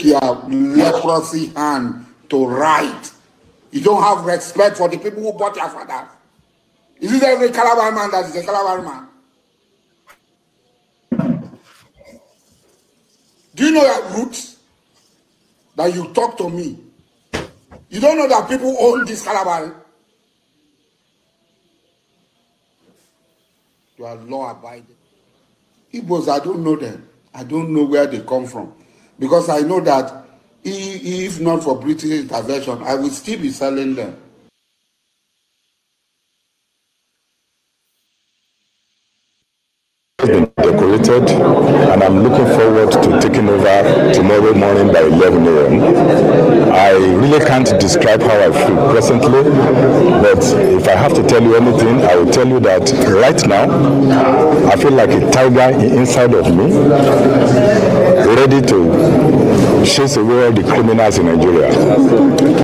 your leprosy hand to write. You don't have respect for the people who bought your father. Is it every Calabar man that is a Calabar man? Do you know your roots? That you talk to me. You don't know that people own this Calabar. You are law-abiding. Igbos, I don't know them. I don't know where they come from. Because I know that if not for British intervention, I will still be selling them. Been decorated, and I'm looking forward to taking over tomorrow morning by 11 a.m. I really can't describe how I feel presently, but if I have to tell you anything, I will tell you that right now I feel like a tiger inside of me, ready to chase away all the criminals in Nigeria.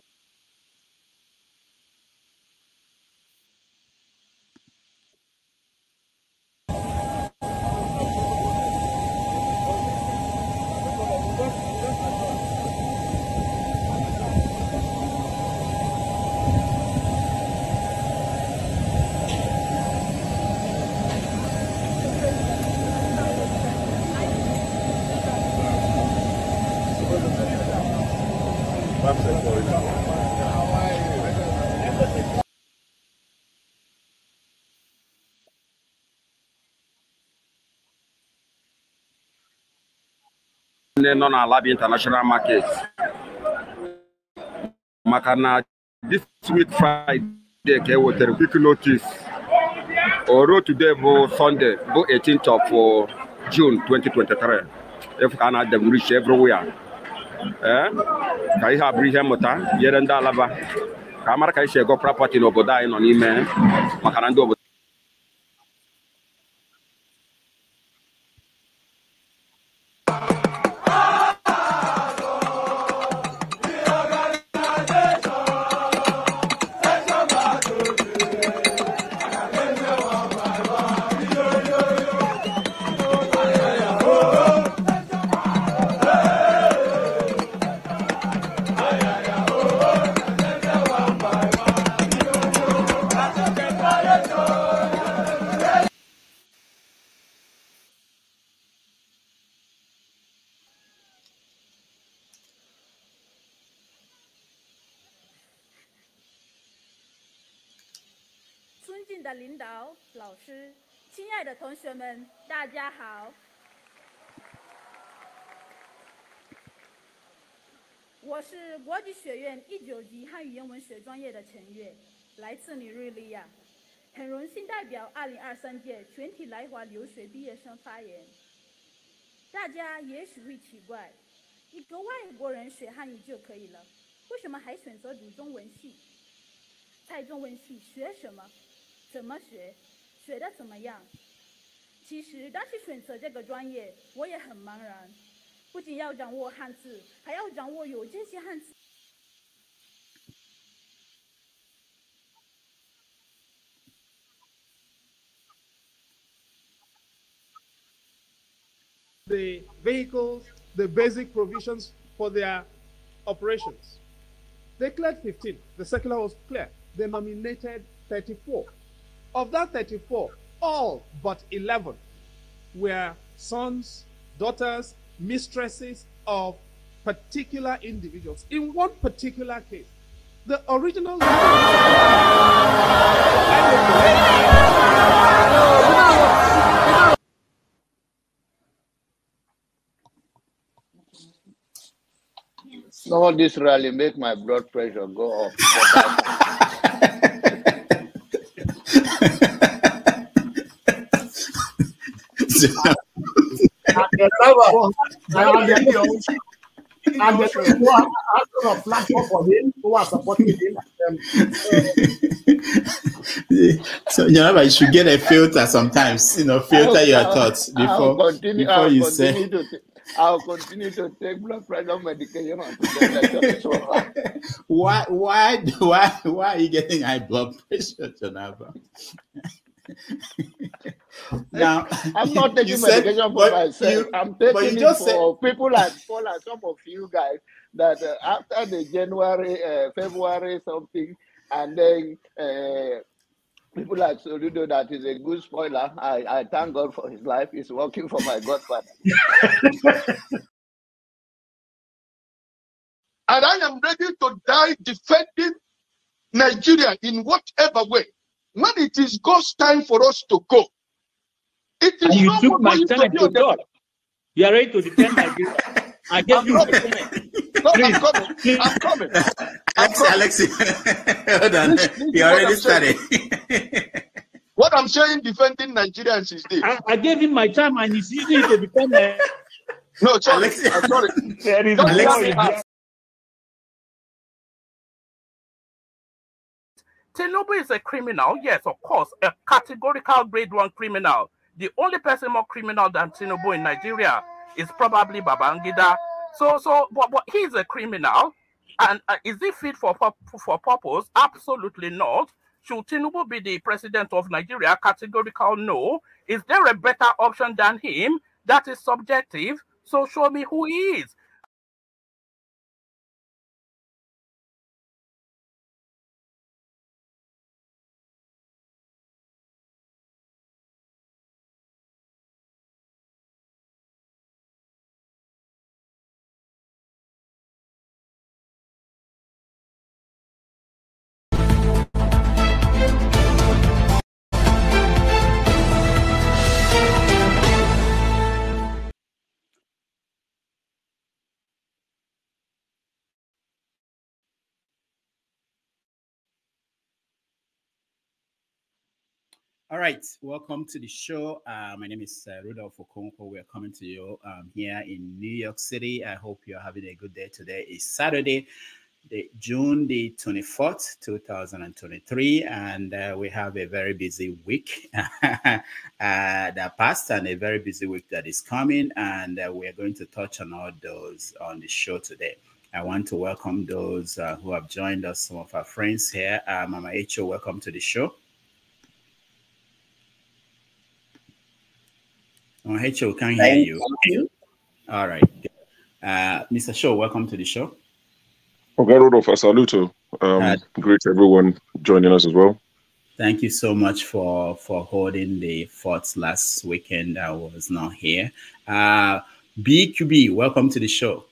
No na lab international market. Makana this week Friday ke with a quick notice. Or today for Sunday, go 18th of June 2023. If can them reach everywhere. Kai ha bri hemota yerenda laba. Kamara kai she go property no boda in on ime. Makana ndo.我是国际学院19级汉语言文学专业的陈月，来自尼日利亚，很荣幸代表2023届全体来华留学毕业生发言。大家也许会奇怪，一个外国人学汉语就可以了，为什么还选择读中文系？在中文系学什么？怎么学？学得怎么样？其实当时选择这个专业，我也很茫然。不仅要掌握汉字，还要掌握有这些汉字。The vehicles, the basic provisions for their operations. They cleared 15. The circular was clear. They nominated 34. Of that 34, all but 11 were sons, daughters, mistresses of particular individuals. In one particular case, the original No, this rally make my blood pressure go up. And the people are a platform for him who are supporting him. So you should get a filter sometimes, filter your thoughts before you say. I'll continue to take blood pressure medication. Why are you getting high blood pressure, Janaba? Now, I'm not taking medication for myself. I'm taking it for people like Paul and some of you guys that after the February something, and then people like Soludo, that is a good spoiler. I thank God for his life. He's working for my godfather. And I am ready to die defending Nigeria in whatever way. When it is God's time for us to go, it is and you not took my going time to be to God. You are ready to defend Nigeria. I gave you my time. No, I'm coming. Alex, hold on. You already started. What I'm saying, defending Nigerians is this. I gave him my time and he's using it to defend Nigeria. No, sorry. I'm sorry. Tinubu is a criminal, yes, of course, a categorical grade 1 criminal. The only person more criminal than Tinubu in Nigeria is probably Babangida. But he's a criminal, and is he fit for purpose? Absolutely not. Should Tinubu be the president of Nigeria? Categorical no. Is there a better option than him? That is subjective. So show me who he is. All right, welcome to the show. My name is Rudolph Okonkwo. We're coming to you here in New York City. I hope you're having a good day. Today is Saturday, June the 24th, 2023, and we have a very busy week that passed and a very busy week that is coming, and we're going to touch on all those on the show today. I want to welcome those who have joined us, some of our friends here. Mama Echo, welcome to the show. H.O. can't hear you. All right. Mr. Shaw, welcome to the show. Okay, Rodolfo, saluto. Great everyone joining us as well. Thank you so much for holding the forts last weekend. I was not here. BQB, welcome to the show.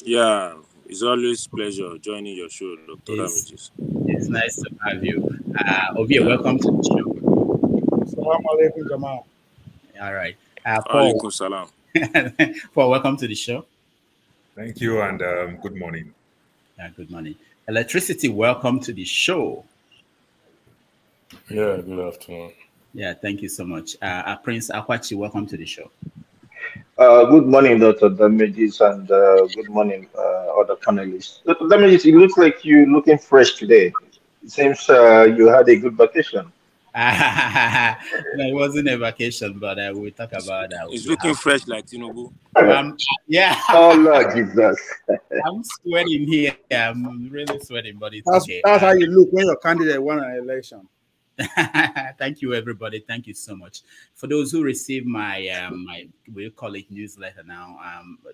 Yeah, it's always a pleasure joining your show, Dr. Damages. It's nice to have you. Ovia, welcome to the show. Assalamu alaikum, Jamal. All right. Paul, salam. Paul, welcome to the show. Thank you, and good morning. Good morning. Electricity, welcome to the show. Yeah, good afternoon. Yeah, thank you so much. Prince Akwachi, welcome to the show. Good morning, Dr. Damages, and good morning, other panelists. Dr. Damages, it looks like you're looking fresh today. It seems you had a good vacation. No, it wasn't a vacation, but we'll talk about that. It's looking fresh like Tinubu. Yeah. Oh, Lord Jesus. I'm sweating here. I'm really sweating, but it's okay. That's how you look when your candidate won an election. Thank you, everybody. Thank you so much. For those who receive my we'll call it newsletter now,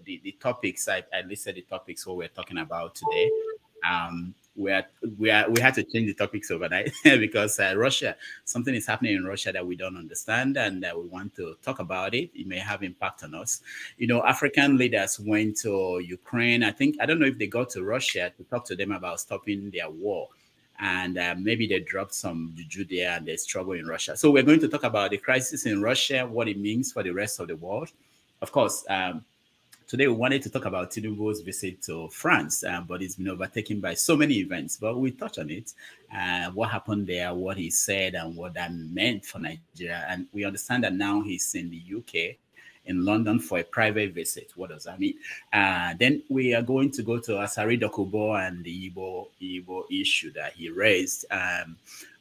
the topics, I listed the topics what we're talking about today. We had to change the topics overnight because Russia, something is happening in Russia that we don't understand, and we want to talk about it. It may have impact on us. You know, African leaders went to Ukraine. I don't know if they got to Russia to talk to them about stopping their war. And maybe they dropped some juju there and they struggle in Russia. So we're going to talk about the crisis in Russia, what it means for the rest of the world. Of course, today we wanted to talk about Tinubu's visit to France, but it's been overtaken by so many events. But we touch on it, what happened there, what he said, and what that meant for Nigeria. And we understand that now he's in the UK, in London, for a private visit. What does that mean? Then we are going to go to Asari Dokubu and the Igbo issue that he raised.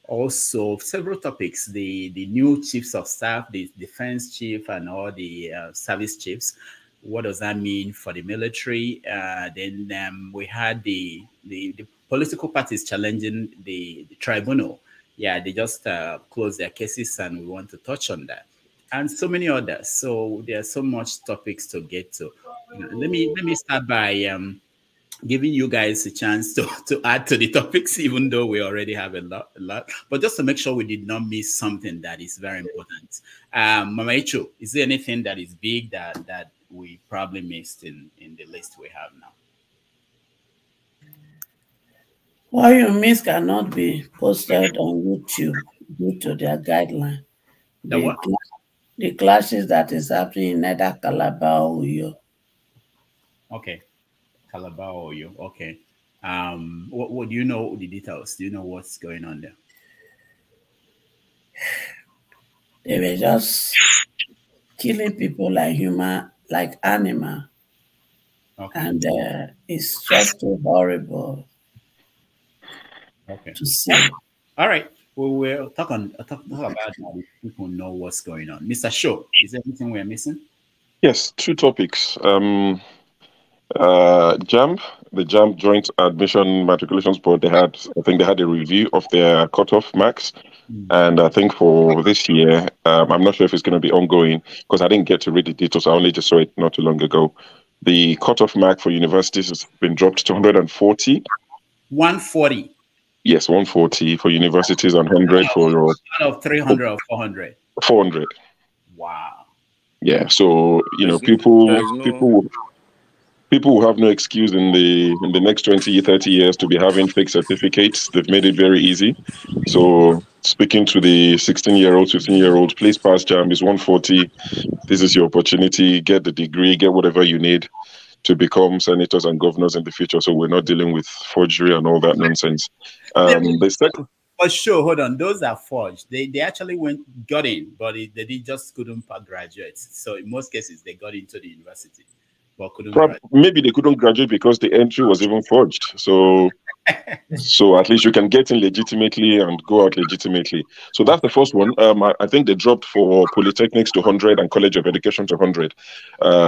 Also, several topics, the new chiefs of staff, the defense chief and all the service chiefs. What does that mean for the military? Then we had the political parties challenging the tribunal yeah, they just closed their cases, and we want to touch on that, and so many others. So there's so much topics to get to. Let me start by giving you guys a chance to add to the topics, even though we already have a lot. But just to make sure we did not miss something that is very important. Mama Icho, is there anything that is big that we probably missed in the list we have now? What you miss cannot be posted on YouTube due to their guideline. The clashes that is happening in either Calabar or Uyo. Okay. Calabar or Uyo. Okay. What do you know the details? Do you know what's going on there? They were just killing people like animal. Okay. And it's just too horrible to see. All right. We'll talk about that if people know what's going on. Mr. Shaw, is there anything we're missing? Yes, two topics. JAMB, the JAMB Joint Admission Matriculations Board, I think they had a review of their cutoff marks. And I think for this year, I'm not sure if it's going to be ongoing because I didn't get to read the details. I only just saw it not too long ago. The cutoff mark for universities has been dropped to 140. 140? Yes, 140 for universities and 100 for your... Out of 300 or 400? 400. Wow. Yeah, so, people will have no excuse in the next 20, 30 years to be having fake certificates. They've made it very easy. So speaking to the 16-year-olds, 15-year-olds, please pass JAMB. It's 140. This is your opportunity. Get the degree, get whatever you need to become senators and governors in the future. So we're not dealing with forgery and all that nonsense. But sure, hold on. Those are forged. They actually got in, but they just couldn't graduate. So in most cases, they got into the university. Maybe they couldn't graduate because the entry was even forged. So at least you can get in legitimately and go out legitimately. So that's the first one. I think they dropped for polytechnics to 100 and College of Education to 100.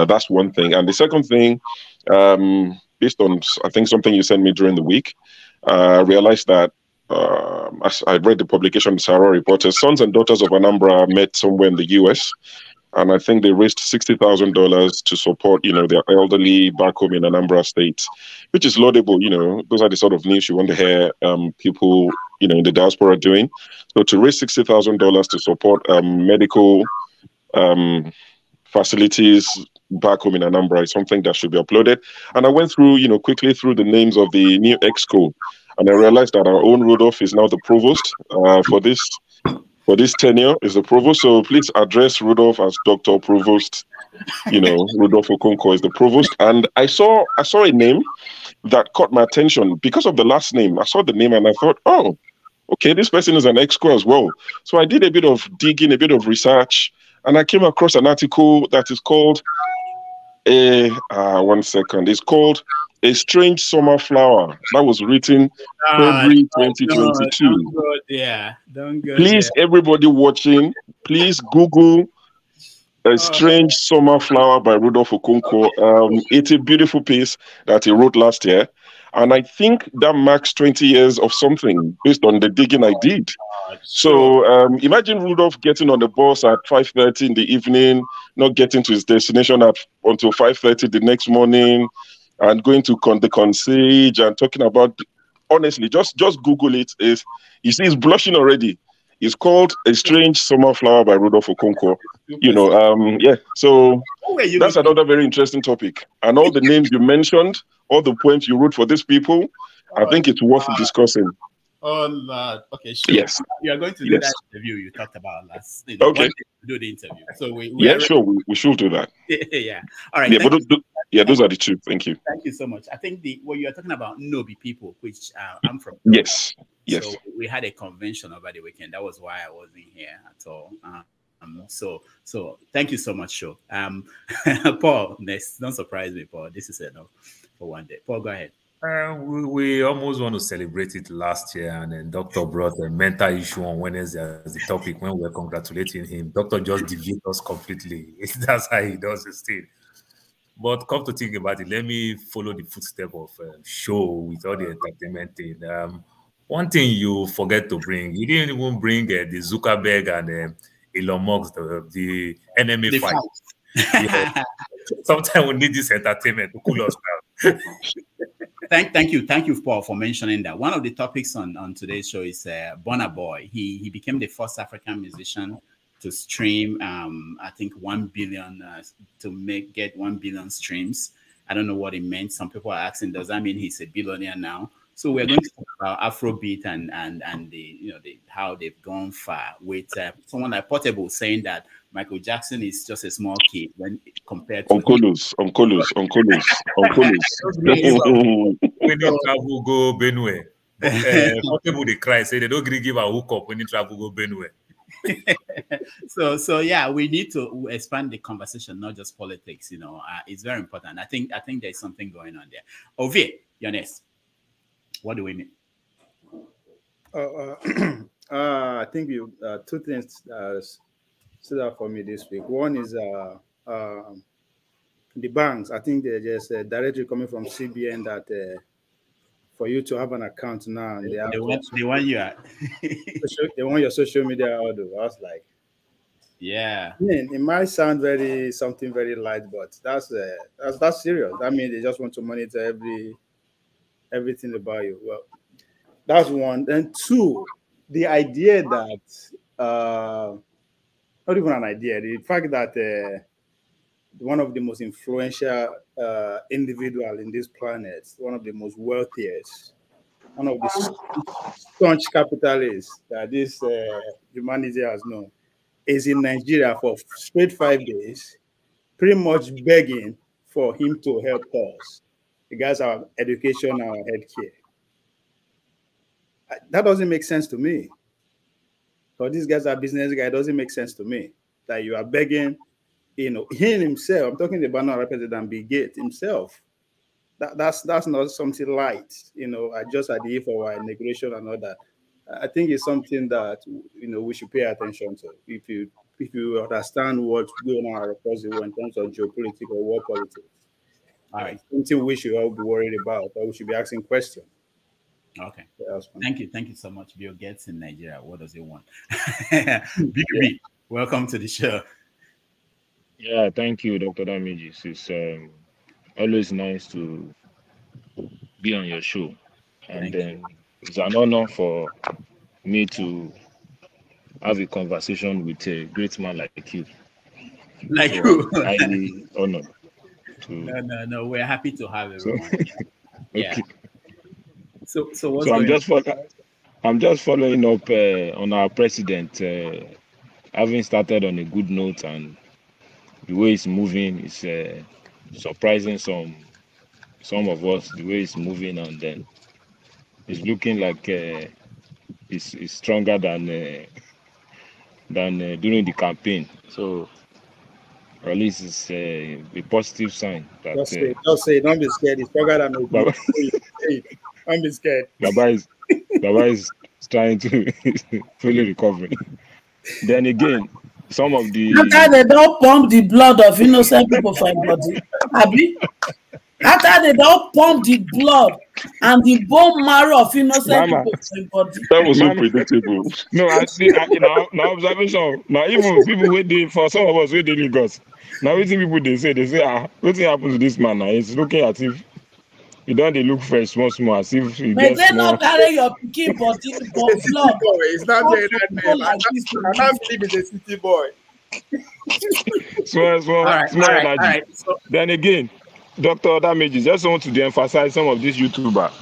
That's one thing. And the second thing, based on I think something you sent me during the week, I realized that as I read the publication, the Sarah reporters, sons and daughters of Anambra met somewhere in the US. And I think they raised $60,000 to support, their elderly back home in Anambra State, which is laudable. Those are the sort of news you want to hear people, in the diaspora doing. So to raise $60,000 to support medical facilities back home in Anambra is something that should be uploaded. And I went through, quickly through the names of the new exco, and I realized that our own Rudolph is now the provost for this tenure is the provost. So please address Rudolph as Dr. Provost. Rudolph Okonkwo is the provost. And I saw a name that caught my attention because of the last name. I saw the name and I thought, oh, okay, this person is an exco as well. So I did a bit of digging, a bit of research, and I came across an article that is called one second. It's called A Strange Summer Flower. That was written February 2022. Don't go please, there. Everybody watching, please Google A Strange Summer Flower by Rudolph Okonkwo. It's a beautiful piece that he wrote last year. And I think that marks 20 years of something based on the digging I did. So imagine Rudolph getting on the bus at 5:30 in the evening, not getting to his destination until 5:30 the next morning, and going to the concierge and talking about, honestly, just Google it. You see, he's blushing already. It's called A Strange Summer Flower by Rudolph Okonkwo. Yeah. So that's another very interesting topic. And all the names you mentioned, all the poems you wrote for these people, I think it's worth discussing. Oh, Lord. Okay, sure. Yes. You are going to do that interview you talked about last. Okay. Do the interview. So we should do that. Yeah. All right. Yeah, those are the two. Thank you. Thank you so much. I think what you are talking about, Nobi people, which I'm from. Yes. So we had a convention over the weekend. That was why I wasn't here at all. So thank you so much, Sho. Paul, next. Don't surprise me, Paul. This is enough for one day. Paul, go ahead. We almost want to celebrate it last year, and then Doctor brought a mental issue on Wednesday as the topic when we were congratulating him. Doctor just deviated us completely. That's how he does his thing. But come to think about it, let me follow the footstep of Show with all the entertainment thing. one thing you forget to bring, you didn't even bring the Zuckerberg and Elon Musk, the enemy fight. Yeah. Sometimes we need this entertainment to cool us down. Thank you, Paul, for mentioning that. One of the topics on today's show is Burna Boy. He became the first African musician to stream, I think 1 billion get 1 billion streams. I don't know what it meant. Some people are asking, does that mean he's a billionaire now? So we're going to talk about Afrobeat and how they've gone far with someone like Portable saying that Michael Jackson is just a small kid when compared to Oncolus. We don't travel go Benue. Portable they cry, say they don't give a hookup when you travel go Benue. So yeah, we need to expand the conversation, not just politics. It's very important. I think there's something going on there. Ovie, you're next. What do we need? I think you two things stood out for me this week. One is the banks. I think there's a directory coming from CBN that for you to have an account now, and they want you at they want your social media order. I was like, yeah. It might sound something very light, but that's serious. I mean, they just want to monitor everything about you. Well, that's one. And two, the idea that not even an idea, the fact that one of the most influential individual in this planet, one of the most wealthiest, one of the staunch capitalists that this humanity has known, is in Nigeria for straight 5 days, pretty much begging for him to help us. The guys our education, our healthcare. That doesn't make sense to me. Because these guys are business guys, it doesn't make sense to me that you are begging, him himself. I'm talking about not President Bill Gates himself. That's not something light, just at the for our integration and all that. I think it's something that we should pay attention to. If you understand what's going on across the world in terms of geopolitical or war politics. All right. Something we should all be worried about, or we should be asking questions. Okay. Thank you so much. Bill Gates in Nigeria. What does he want? BB, welcome to the show. Yeah, thank you, Dr. Damages. It's always nice to be on your show. And it's an honor for me to have a conversation with a great man like you. You. Highly honored. No, we're happy to have everyone. Yeah. Okay. So I'm just following up on our president, having started on a good note, and the way it's moving is surprising some of us. The way it's moving, and then it's looking like it's stronger than during the campaign. So at least it's a positive sign. That, just say, don't be scared. It's stronger than don't be scared. Baba is trying to fully recover. Then again, some of the after they don't pump the blood of innocent people for body, Abi. After they don't pump the blood and the bone marrow of innocent people for body. That was unpredictable. No, I see. Now observation. Now even people waiting for some of us waiting Lagos. Now waiting people they say what happened to this man now? He's looking at if you don't look fresh small as if he may they not carry your pikin body blood. It's not doing that name. I'm not believing the city boy. Small energy. So, then again, Dr. Damages, just want to emphasize some of these YouTubers.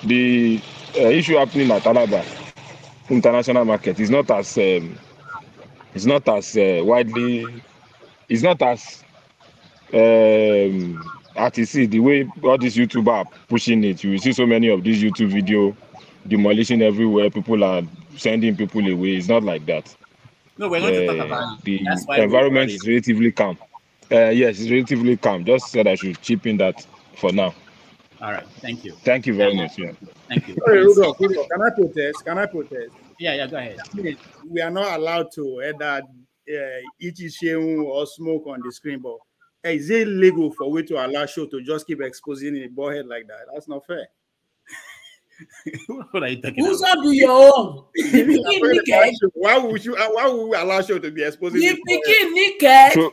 The issue happening at Alaba international market is not as widely. It's not as RTC, the way all these YouTubers are pushing it. You will see so many of these YouTube video demolition everywhere. People are sending people away. It's not like that. No, we're going to talk about it. The environment is relatively calm. Yes, it's relatively calm. Just said I should chip in that for now. All right, thank you. Thank you very much. Yeah. Thank you. Sorry, Rudolph, can I protest? Yeah, go ahead. We are not allowed to either eat shame or smoke on the screen, but is it legal for we to allow show to just keep exposing a bald head like that? That's not fair. What are you talking Who's about? up to your own? Why would we allow show to be exposing the pikin naked?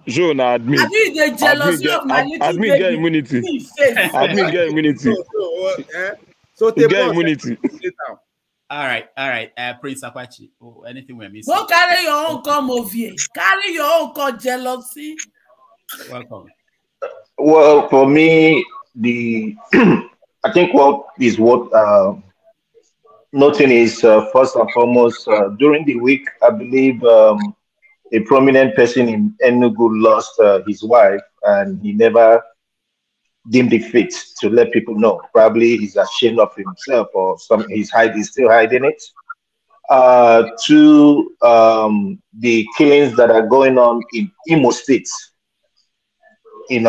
Joe na admin. I do the jealousy of my little admin baby. get immunity. Admin get immunity. So they get immunity. All right. Prince Akwachi. Oh, anything we're missing? Go carry your own come over here. Carry your own come jealousy. Welcome. Well, for me, I think what noting is first and foremost during the week, I believe a prominent person in Enugu lost his wife, and he never deemed it fit to let people know. Probably he's ashamed of himself, or he's still hiding it. To the killings that are going on in Imo State, and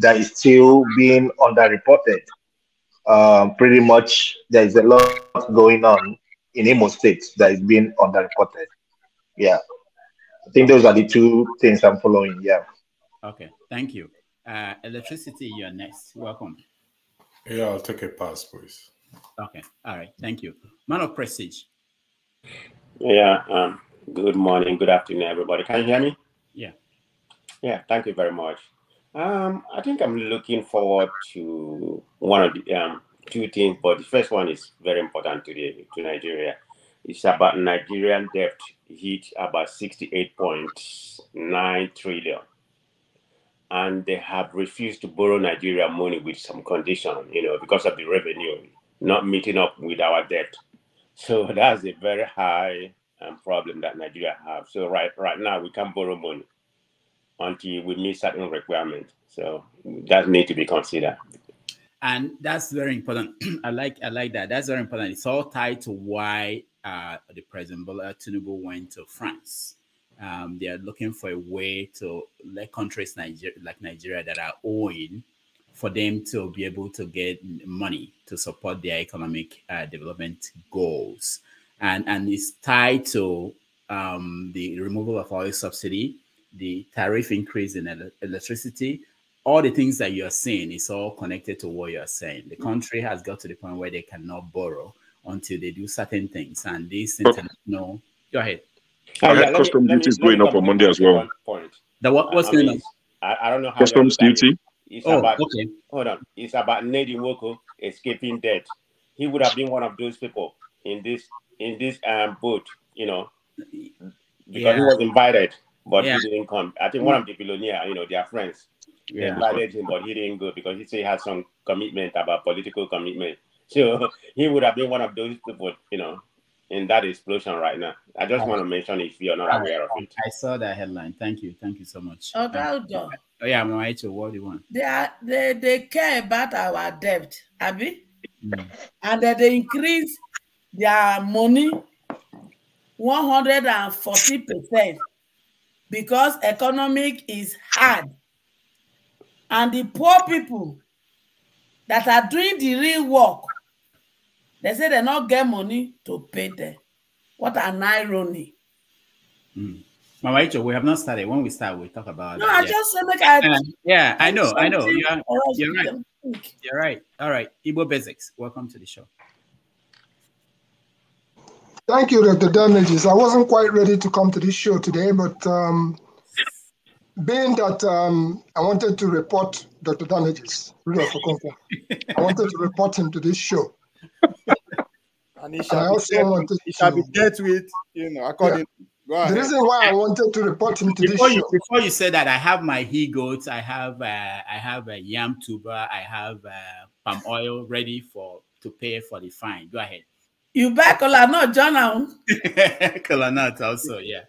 that is still being underreported. Pretty much, there is a lot going on in Imo State that is being underreported. Yeah, I think those are the two things I'm following. Yeah. Okay, thank you. Electricity, you're next. Welcome. Yeah, I'll take a pass, please. Okay, all right, thank you. Man of Prestige. Yeah, good morning, good afternoon, everybody. Can you hear me? Yeah. Yeah, thank you very much. I think I'm looking forward to one of the two things, but the first one is very important to Nigeria. It's about Nigerian debt hit about 68.9 trillion. And they have refused to borrow Nigeria money with some condition, because of the revenue not meeting up with our debt. So that's a very high problem that Nigeria have. So right now we can't borrow money until we meet certain requirements. So that needs to be considered. And that's very important. I like that. That's very important. It's all tied to why the President Bola Tinubu went to France. They are looking for a way to let countries like Nigeria that are owing for them to be able to get money to support their economic development goals. And it's tied to the removal of oil subsidy, the tariff increase in electricity. All the things that you're saying is all connected to what you're saying. The country has got to the point where they cannot borrow until they do certain things. And this international... Go ahead. Custom duty is going up on Monday as well. What's going on? I don't know how customs duty. Okay. Hold on. It's about Nedi Nwoko escaping debt. He would have been one of those people in this boat, because he was invited, but he didn't come. I think one of the billionaires, they are friends. They invited him, but he didn't go because he said he has some commitment about political commitment. So he would have been one of those people, in that explosion right now. I just want to mention if you're not aware of it. I saw that headline. Thank you so much. Okay. Yeah, Maicho, what do you want? They care about our debt, Abi, and that they increase their money 140% because economic is hard, and the poor people that are doing the real work, they say they not get money to pay them. What an irony. Mama Icho, we have not started. When we start, we'll talk about I just say make I I know. You're right. You're right. All right. Igbo Basics, welcome to the show. Thank you, Dr. Damages. I wasn't quite ready to come to this show today, but being that I wanted to report Dr. Damages, I wanted to report him to this show. And it shall be dealt with, according. The reason why I wanted to report him to this show. Before you say that, I have my he-goats, I have a yam tuber, I have palm oil ready to pay for the fine. Go ahead. You buy kola nut, John? Kola nut also, yeah.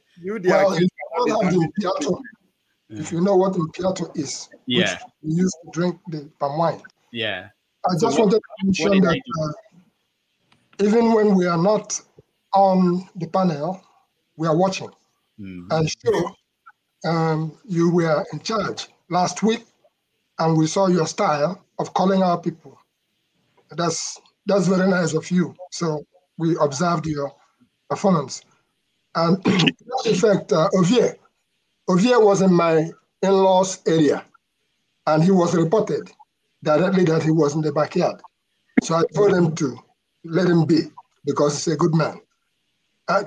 If you know what impiato is, which we use to drink the palm wine. Yeah. I just wanted to mention that even when we are not on the panel, we are watching. And sure, you were in charge last week, and we saw your style of calling our people. That's very nice of you. So we observed your performance. And to that effect, Ovie was in my in-laws area, and he was reported directly that he was in the backyard. So I told him to let him be because he's a good man.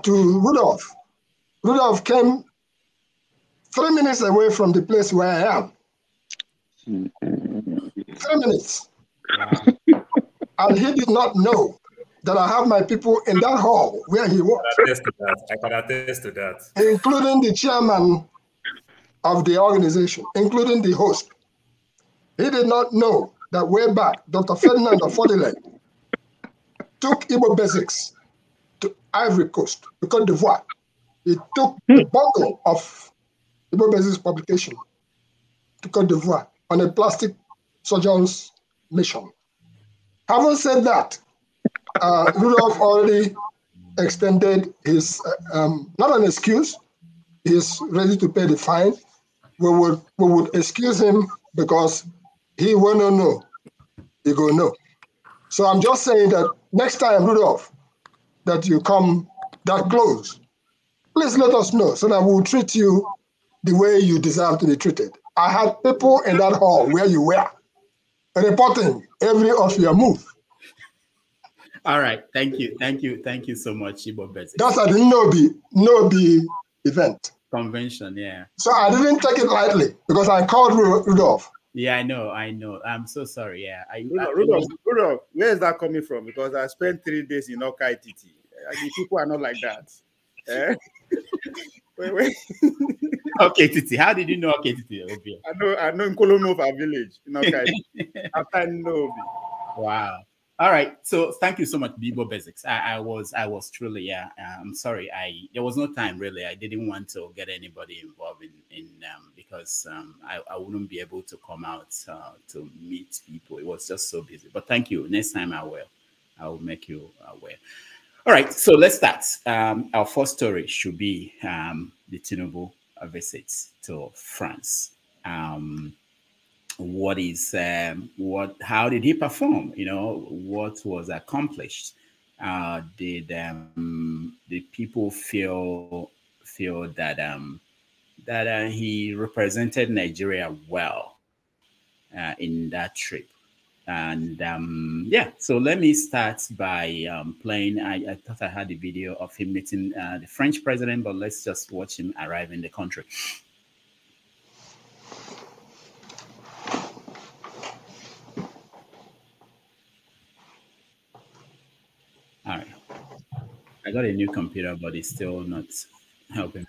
To Rudolph. Rudolph came 3 minutes away from the place where I am. 3 minutes. And he did not know that I have my people in that hall where he was. I can attest to that. Including the chairman of the organization, including the host. He did not know that way back, Dr. Ferdinand Ofodile took Igbo basics to Ivory Coast, to Cote d'Ivoire. He took the bundle of Igbo basics publication to Cote d'Ivoire on a plastic surgeon's mission. Having said that, Rudolph already extended his, not an excuse, he's ready to pay the fine. We would excuse him because he will not know. He go no. So I'm just saying that next time, Rudolph, that you come that close, please let us know so that we'll treat you the way you deserve to be treated. I had people in that hall where you were reporting every of your move. All right, thank you so much, Igbo Basics. That's a no-be event. Convention, yeah. So I didn't take it lightly because I called Rudolph. Yeah, I know. I'm so sorry. Yeah, Rudolph, where is that coming from? Because I spent 3 days in Okai Titi. The people are not like that. Eh? wait. Okay, Titi. How did you know Okay Titi? I know in Kolonova village in Okai. After Nobi. Wow. All right. So thank you so much, Igbo Basics. I was truly, I'm sorry. There was no time really. I didn't want to get anybody involved in because I wouldn't be able to come out to meet people. It was just so busy. But thank you. Next time I will make you aware. All right. So let's start. Our first story should be the Tinubu visit to France. How did he perform? What was accomplished? Did people feel that he represented Nigeria well in that trip? And so let me start by playing. I thought I had the video of him meeting the French president, but let's just watch him arrive in the country. All right. I got a new computer, but it's still not helping.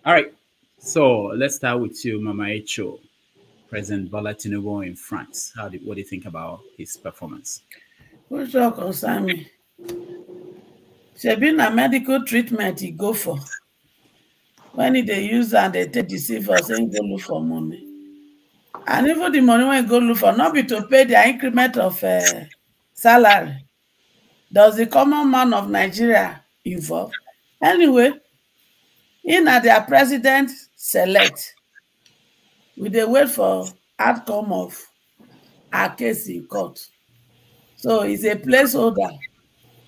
All right, so let's start with you, Mama Echo. President Bola Tinubu in France. What do you think about his performance? Who's talk concern me? She been a medical treatment he go for. When they use and they take deceive us, saying go look for money. And even the money when go look for, not be to pay the increment of salary. Does the common man of Nigeria involve? Anyway, in their president select, we dey wait for outcome of our case in court. So it's a placeholder,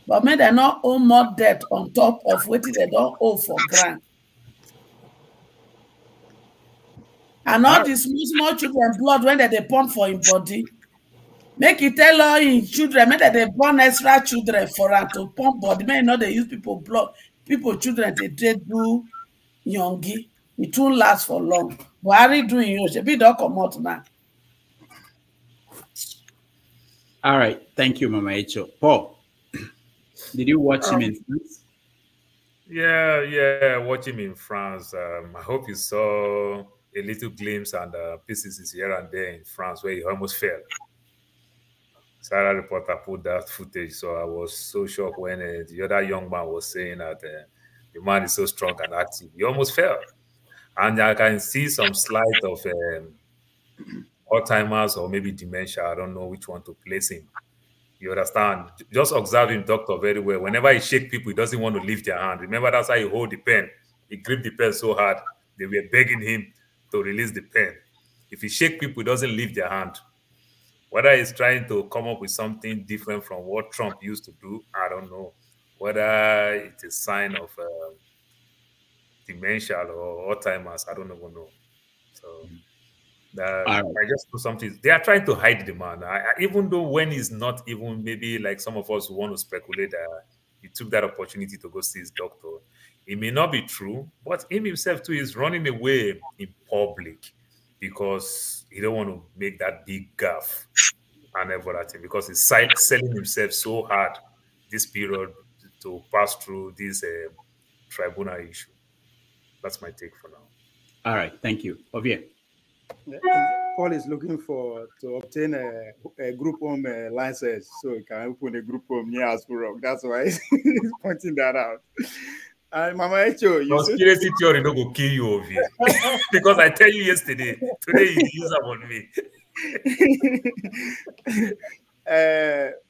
but may they not owe more debt on top of what they don't owe for grant. And all these small children blood when they pump for him body, make it tell all in children, make that they born extra children for her to pump body. May not they use people blood, children they do yongi. It won't last for long. Buhari doing you, she be don't come out now. All right, thank you, Mama Echo. Paul, did you watch him in France? Yeah, watch him in France. I hope you saw a little glimpse and pieces here and there in France where he almost fell. Sarah reporter put that footage, so I was so shocked when the other young man was saying that the man is so strong and active. He almost fell. And I can see some slight of Alzheimer's or maybe dementia. I don't know which one to place him. You understand? Just observe him, doctor, very well. Whenever he shake people, he doesn't want to lift their hand. Remember, that's how he hold the pen. He gripped the pen so hard, they were begging him to release the pen. If he shake people, he doesn't lift their hand. Whether he's trying to come up with something different from what Trump used to do, I don't know. Whether it's a sign of dementia or Alzheimer's, I don't even know. So I just do something. They are trying to hide the man. Even though when he's not even, maybe like some of us who want to speculate that he took that opportunity to go see his doctor. It may not be true, but him himself too is running away in public because he don't want to make that big gaffe and everything, because he's selling himself so hard this period to pass through this tribunal issue. That's my take for now. All right, thank you. Javier. Paul is looking to obtain a group home license so he can open a group home near Asura. That's why he's pointing that out. And Mama Echo, you conspiracy theory don't go kill you over here. Because I tell you yesterday, today you use them on me.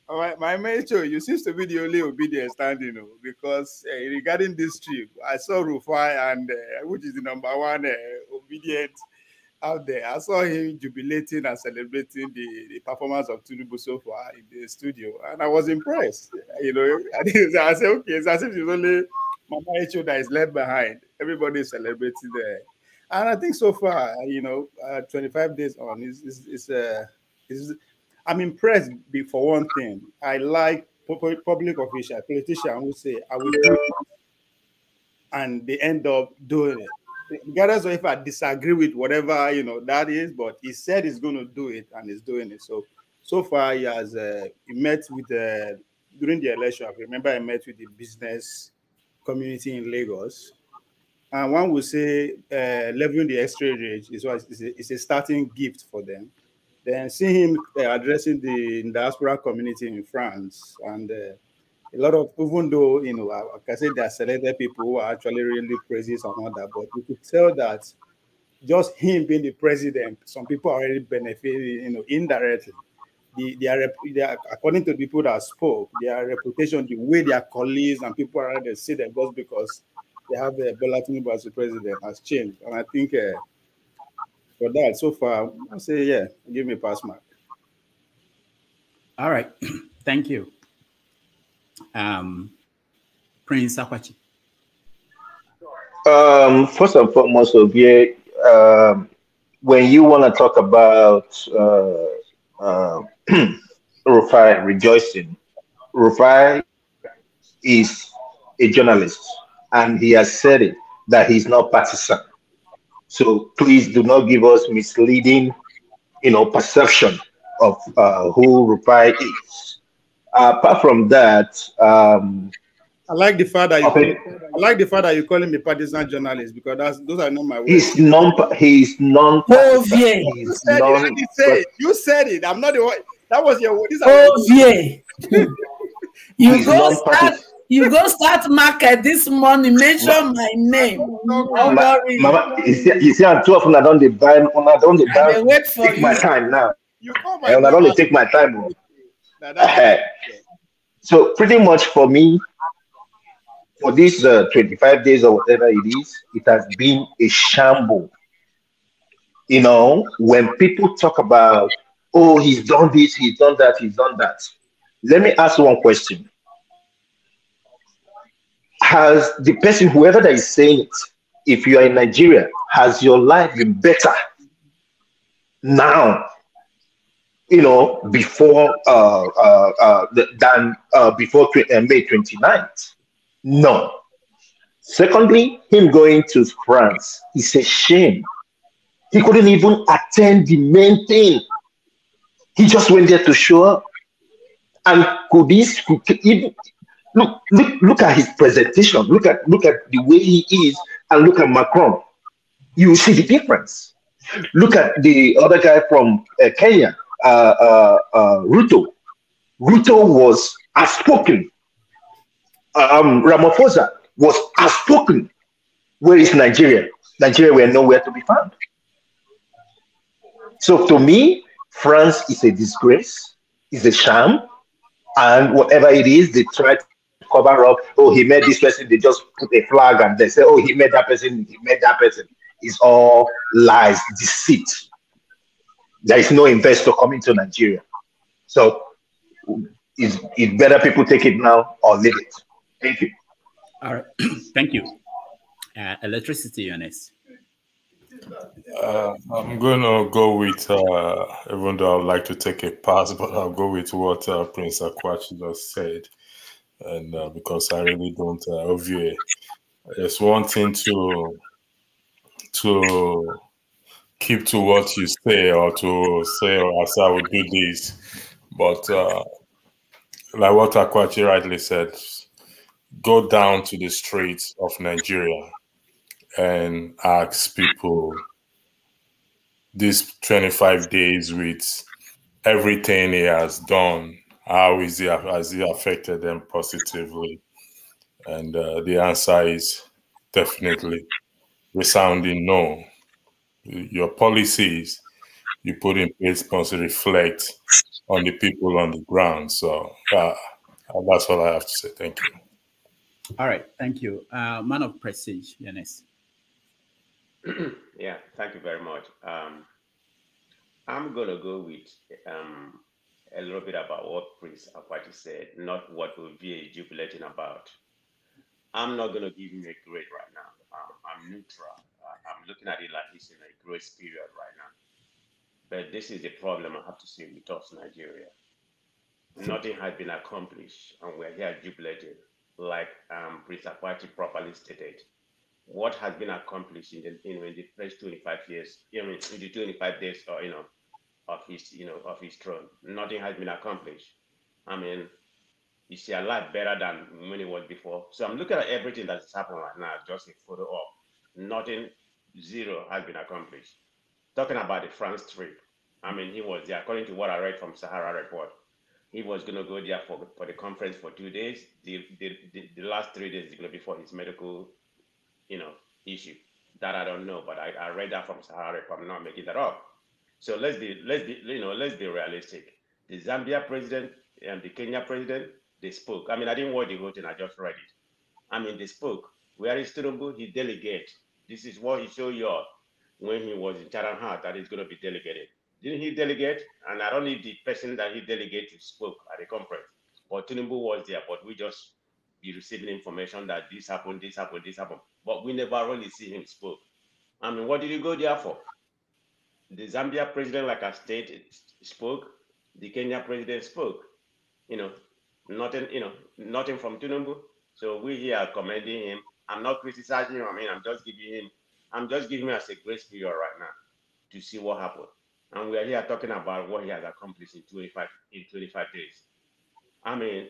My Echo, you seem to be the only obedient standing, because regarding this trip, I saw Rufai, and which is the #1 obedient out there. I saw him jubilating and celebrating the performance of Tinubu so far in the studio, and I was impressed. I said, okay, it's as if it's only Mama Echo that is left behind. Everybody is celebrating there, and I think so far, 25 days on, I'm impressed. For one thing, I like public officials, politicians who say, "I will do it," and they end up doing it. Regardless of if I disagree with whatever that is, but he said he's going to do it and he's doing it. So far he has he met with during the election. I remember I met with the business community in Lagos, and one would say leveling the exchange rate is a starting gift for them. Then seeing him addressing the diaspora community in France, and a lot of, even though I can say there are selected people who are actually really praising some of that, but you could tell that just him being the president, some people are already benefiting, indirectly. According to the people that spoke, their reputation, the way their colleagues and people around them see them, just because they have Bola Tinubu as the president, has changed. And I think for that, so far, I'll say, yeah, give me a pass mark. All right, thank you. Prince Akwachi. First and foremost, when you want to talk about Rufai rejoicing, Rufai is a journalist, and he has said it that he's not partisan. So please do not give us misleading, perception of who Rufai is. Apart from that, I like the fact that you call him a partisan journalist, because those are not my words. He's non. Oh, yeah. You said it. I'm not the one. That was your word. Yeah. You go start market this morning. Mention my name. Mama, you see, I'm too often I don't buy. Wait for take you. My time now. I don't take my time. So pretty much for me, for these 25 days or whatever it is, it has been a shambles. When people talk about, oh, he's done this, he's done that, he's done that. Let me ask one question. Has the person, whoever that is saying it, if you are in Nigeria, has your life been better now, before than before May 29th? No. Secondly, him going to France is a shame. He couldn't even attend the main thing. He just went there to show up. And look at his presentation. Look at the way he is, and look at Macron. You see the difference. Look at the other guy from Kenya, Ruto. Ruto was outspoken. Ramaphosa was outspoken. Where is Nigeria? Nigeria were nowhere to be found. So to me, France is a disgrace, is a sham, and whatever it is, they try to cover up. Oh, he met this person. They just put a flag and they say, oh, he met that person. He met that person. It's all lies, deceit. There is no investor coming to Nigeria. So it's better people take it now or leave it. Thank you. All right. Thank you. Electricity, Eunice. I'm going to go with, even though I would like to take a pass, but I'll go with what Prince Akwachi just said. And because I really don't overview it. It's one thing to keep to what you say, or to say, oh, as I would do this. But like what Akwachi rightly said, go down to the streets of Nigeria and ask people these 25 days with everything he has done, has he affected them positively? And the answer is definitely resounding no. Your policies you put in place must reflect on the people on the ground. So that's all I have to say. Thank you. All right, thank you. Man of prestige, Yanis. Yeah, thank you very much. I'm going to go with a little bit about what Prince Akwachi said, not what Ovie is jubilating about. I'm not going to give him a grade right now. I'm neutral. I'm looking at it like he's in a grace period right now. But this is the problem I have to say with us, Nigeria. Nothing has been accomplished, and we're here jubilating, like Prince Akwachi properly stated. What has been accomplished in the first 25 years, in the 25 days, of his throne? Nothing has been accomplished. I mean, is he alive better than when he was before? So I'm looking at everything that's happening right now, just a photo op. Nothing, zero has been accomplished. Talking about the France trip, I mean, he was there, according to what I read from Sahara Report, he was going to go there for the conference for 2 days. The last 3 days is going to be for his medical, issue. That I don't know, but I read that from Sahara Report. I'm not making that up. So let's be realistic. The Zambia president and the Kenya president, they spoke. I mean, I didn't watch the whole thing, I just read it. I mean, they spoke. Where is Tinubu? He delegate. This is what he showed you when he was in Chatham House, that he's going to be delegated. Didn't he delegate? And I don't need the person that he delegated spoke at the conference. But Tinubu was there, but we just be receiving information that this happened, this happened, this happened. But we never really see him spoke. I mean, what did he go there for? The Zambia president, like I stated, spoke. The Kenya president spoke. Nothing from Tinubu. So we here are commending him. I'm not criticizing him. I mean, I'm just giving him as a grace period right now to see what happened. And we are here talking about what he has accomplished in 25 days. I mean,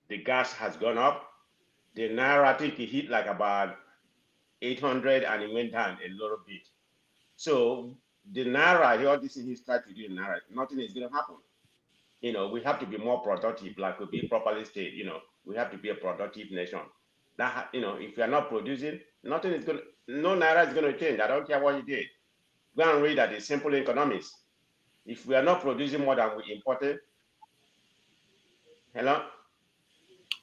the gas has gone up. The Naira, I think he hit like about 800 and it went down a little bit. So the Naira, all this he's trying to do in Naira, nothing is going to happen. We have to be more productive, like we be properly stated. We have to be a productive nation. That, if you are not producing, no Naira is going to change. I don't care what you did. Go and read that it's simple economics. If we are not producing more than we imported, hello?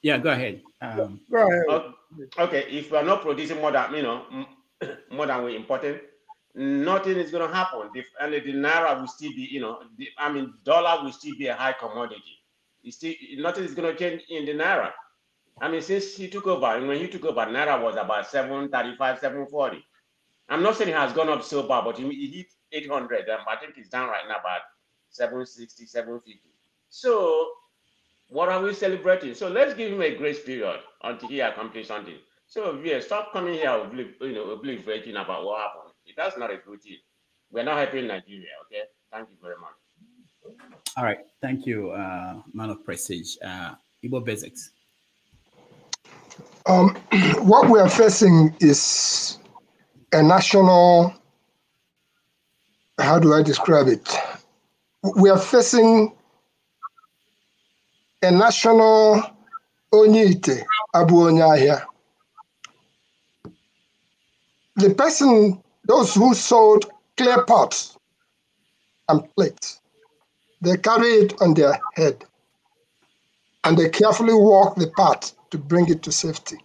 Yeah, go ahead. Go ahead. Okay, if we are not producing more than more than we imported, nothing is going to happen. And the Naira will still be, dollar will still be a high commodity. Nothing is going to change in the Naira. I mean, since he took over, and when he took over, Naira was about 735, 740. I'm not saying it has gone up so bad, but he hit 800. I think it's down right now about 760, 750. So what are we celebrating? So let's give him a grace period until he accomplishes something. So yeah, stop coming here obliviating about what happened. That's not a good thing. We're not helping Nigeria, okay? Thank you very much. All right, thank you, man of prestige. Igbo Basics. What we are facing is a national, how do I describe it? We are facing a national Onyite Abuonyahia. The person, those who sold clear pots and plate. They carry it on their head, and they carefully walk the path to bring it to safety.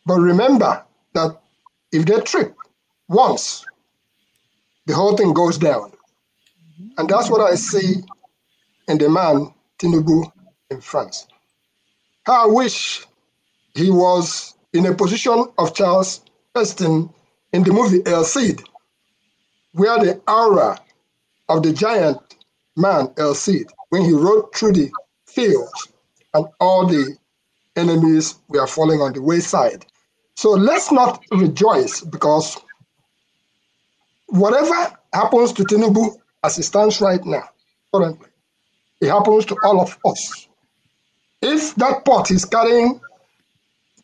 But remember that if they trip once, the whole thing goes down. And that's what I see in the man, Tinubu, in France. How I wish he was in a position of Charles Heston in the movie El Cid, where the aura of the giant man El Cid, when he rode through the fields and all the enemies were falling on the wayside. So let's not rejoice, because whatever happens to Tinubu as it stands right now, currently, it happens to all of us. If that pot is carrying,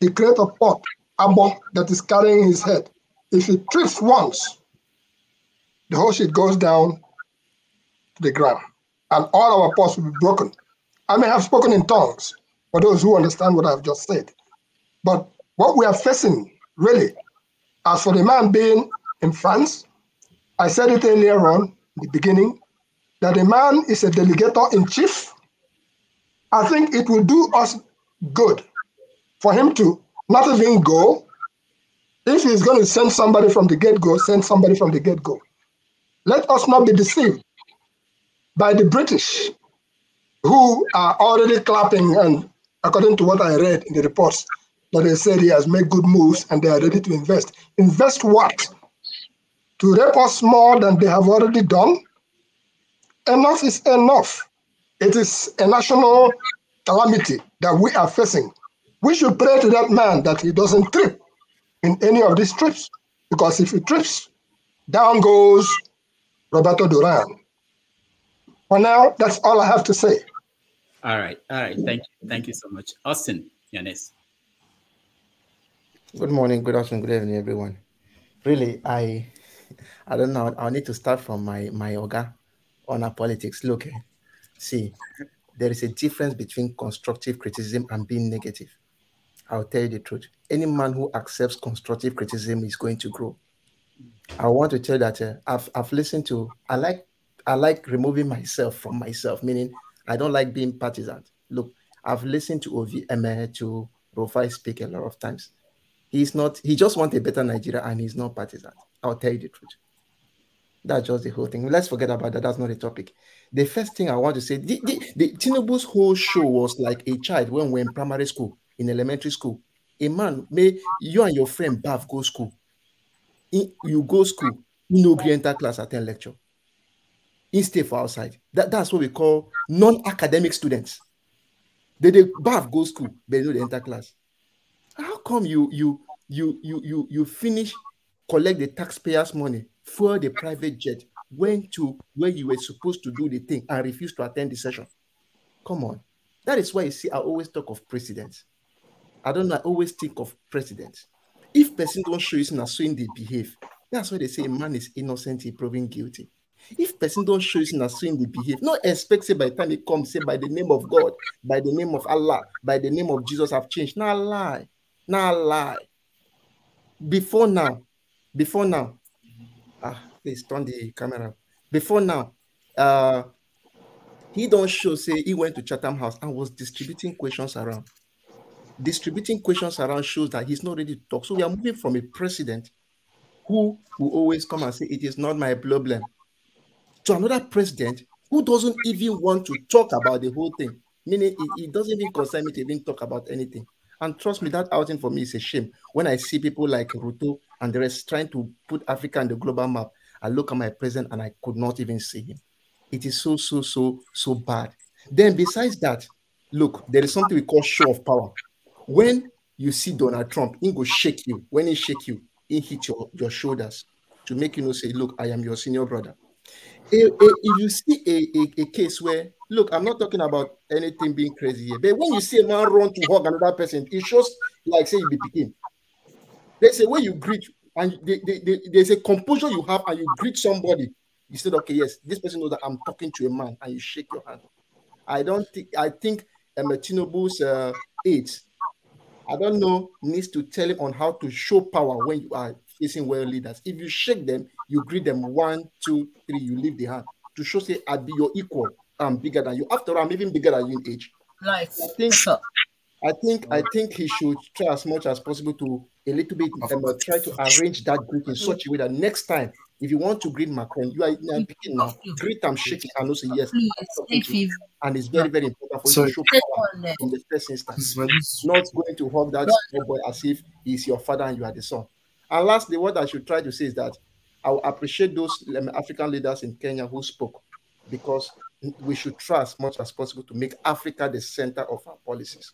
the crate of pot, Abo, that is carrying his head, if it trips once, the whole shit goes down to the ground, and all our pots will be broken. I may have spoken in tongues for those who understand what I've just said. But what we are facing, really, as for the man being in France, I said it earlier on in the beginning, that the man is a delegator in chief. I think it will do us good for him to not even go. If he's going to send somebody from the get-go, send somebody from the get-go. Let us not be deceived by the British, who are already clapping, and according to what I read in the reports, that they said he has made good moves and they are ready to invest. Invest what? To rape us more than they have already done? Enough is enough. It is a national calamity that we are facing. We should pray to that man that he doesn't trip in any of these trips, because if he trips, down goes Roberto Duran. For now, that's all I have to say. All right. Thank you so much. Austin, Yanis. Good morning, good afternoon, good evening, everyone. Really, I don't know. I'll need to start from my Oga on our politics. Look, see, there is a difference between constructive criticism and being negative. I'll tell you the truth. Any man who accepts constructive criticism is going to grow. I want to tell you that I've listened to. I like removing myself from myself, meaning I don't like being partisan. Look, I've listened to to Rufai speak a lot of times. He just wants a better Nigeria, and he's not partisan. I'll tell you the truth. That's just the whole thing. Let's forget about that. That's not the topic. The first thing I want to say, the Tinubu's whole show was like a child when we're in primary school, in elementary school. A man, you and your friend Bav go school. You go school, you no gree enter class, attend lecture. You stay for outside. That's what we call non-academic students. They Bav go school, but they enter class. How come you finish, collect the taxpayers' money, fuel the private jet, went to where you were supposed to do the thing and refuse to attend the session? Come on. That is why you see I always talk of precedents. I always think of precedents. If person don't show you as showing they behave, that's why they say a man is innocent, he proven guilty. If person don't show you as showing they behave, not expect say by the time they come, say by the name of God, by the name of Allah, by the name of Jesus have changed. Not lie. Not lie. Before now, please turn the camera. Before now, he don't show, say he went to Chatham House and was distributing questions around. Distributing questions around shows that he's not ready to talk. So we are moving from a president who will always come and say, it is not my problem, to another president who doesn't even want to talk about the whole thing. Meaning it doesn't even concern me to even talk about anything. And trust me, that outing for me is a shame. When I see people like Ruto and the rest trying to put Africa on the global map, I look at my president and I could not even see him. It is so bad. Then besides that, look, there is something we call show of power. When you see Donald Trump, he will shake you. When he shake you, he hit your shoulders to make you know, say, look, I am your senior brother. If you see a case where, look, I'm not talking about anything being crazy here, but when you see a man run to hug another person, it shows like, say, you be picking. There's a way you greet, and there's a composure you have, and you greet somebody. You said, okay, yes, this person knows that I'm talking to a man, and you shake your hand. I think Tinubu's aides, I don't know, needs to tell him on how to show power when you are facing world leaders. If you shake them, you greet them 1, 2, 3, you leave the hand. to show say I be your equal, I'm bigger than you. After all, I'm even bigger than you in age. I think he should try as much as possible to a little bit try to arrange that greet in such a way that next time, if you want to greet Macron, you are picking now, greet him shaking and also yes, and it's very, very important for you to show power in the first instance. Not going to hug that small boy as if he's your father and you are the son. And lastly, what I should try to say is that I will appreciate those African leaders in Kenya who spoke, because we should try as much as possible to make Africa the center of our policies.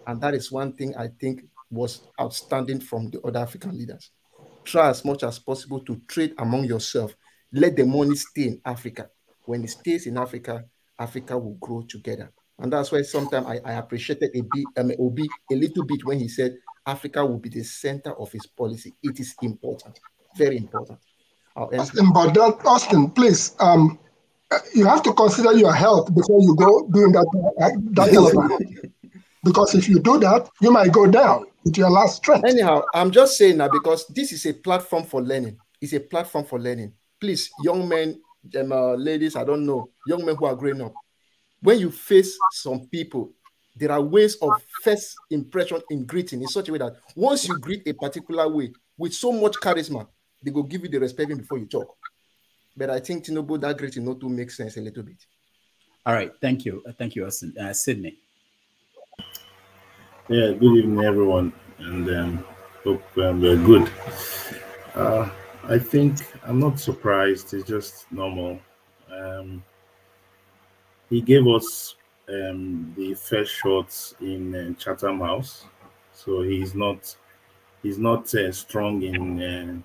And that is one thing I think was outstanding from the other African leaders. Try as much as possible to trade among yourself. Let the money stay in Africa. When it stays in Africa, Africa will grow together. And that's why sometimes I appreciated Obi a little bit when he said Africa will be the center of his policy. It is important, very important. Austin, please, you have to consider your health before you go doing that kind of because if you do that, you might go down with your last strength. Anyhow, I'm just saying that because this is a platform for learning. It's a platform for learning. Please, young men, ladies, I don't know, young men who are growing up, when you face some people, there are ways of first impression in greeting in such a way that once you greet a particular way with so much charisma, they will give you the respect before you talk. But I think Tinubu, that greeting not to make sense a little bit. All right, thank you, Austin. Sydney. Yeah, good evening, everyone, and hope we're good. I think I'm not surprised. It's just normal. He gave us the first shots in Chatham House, so he's not strong in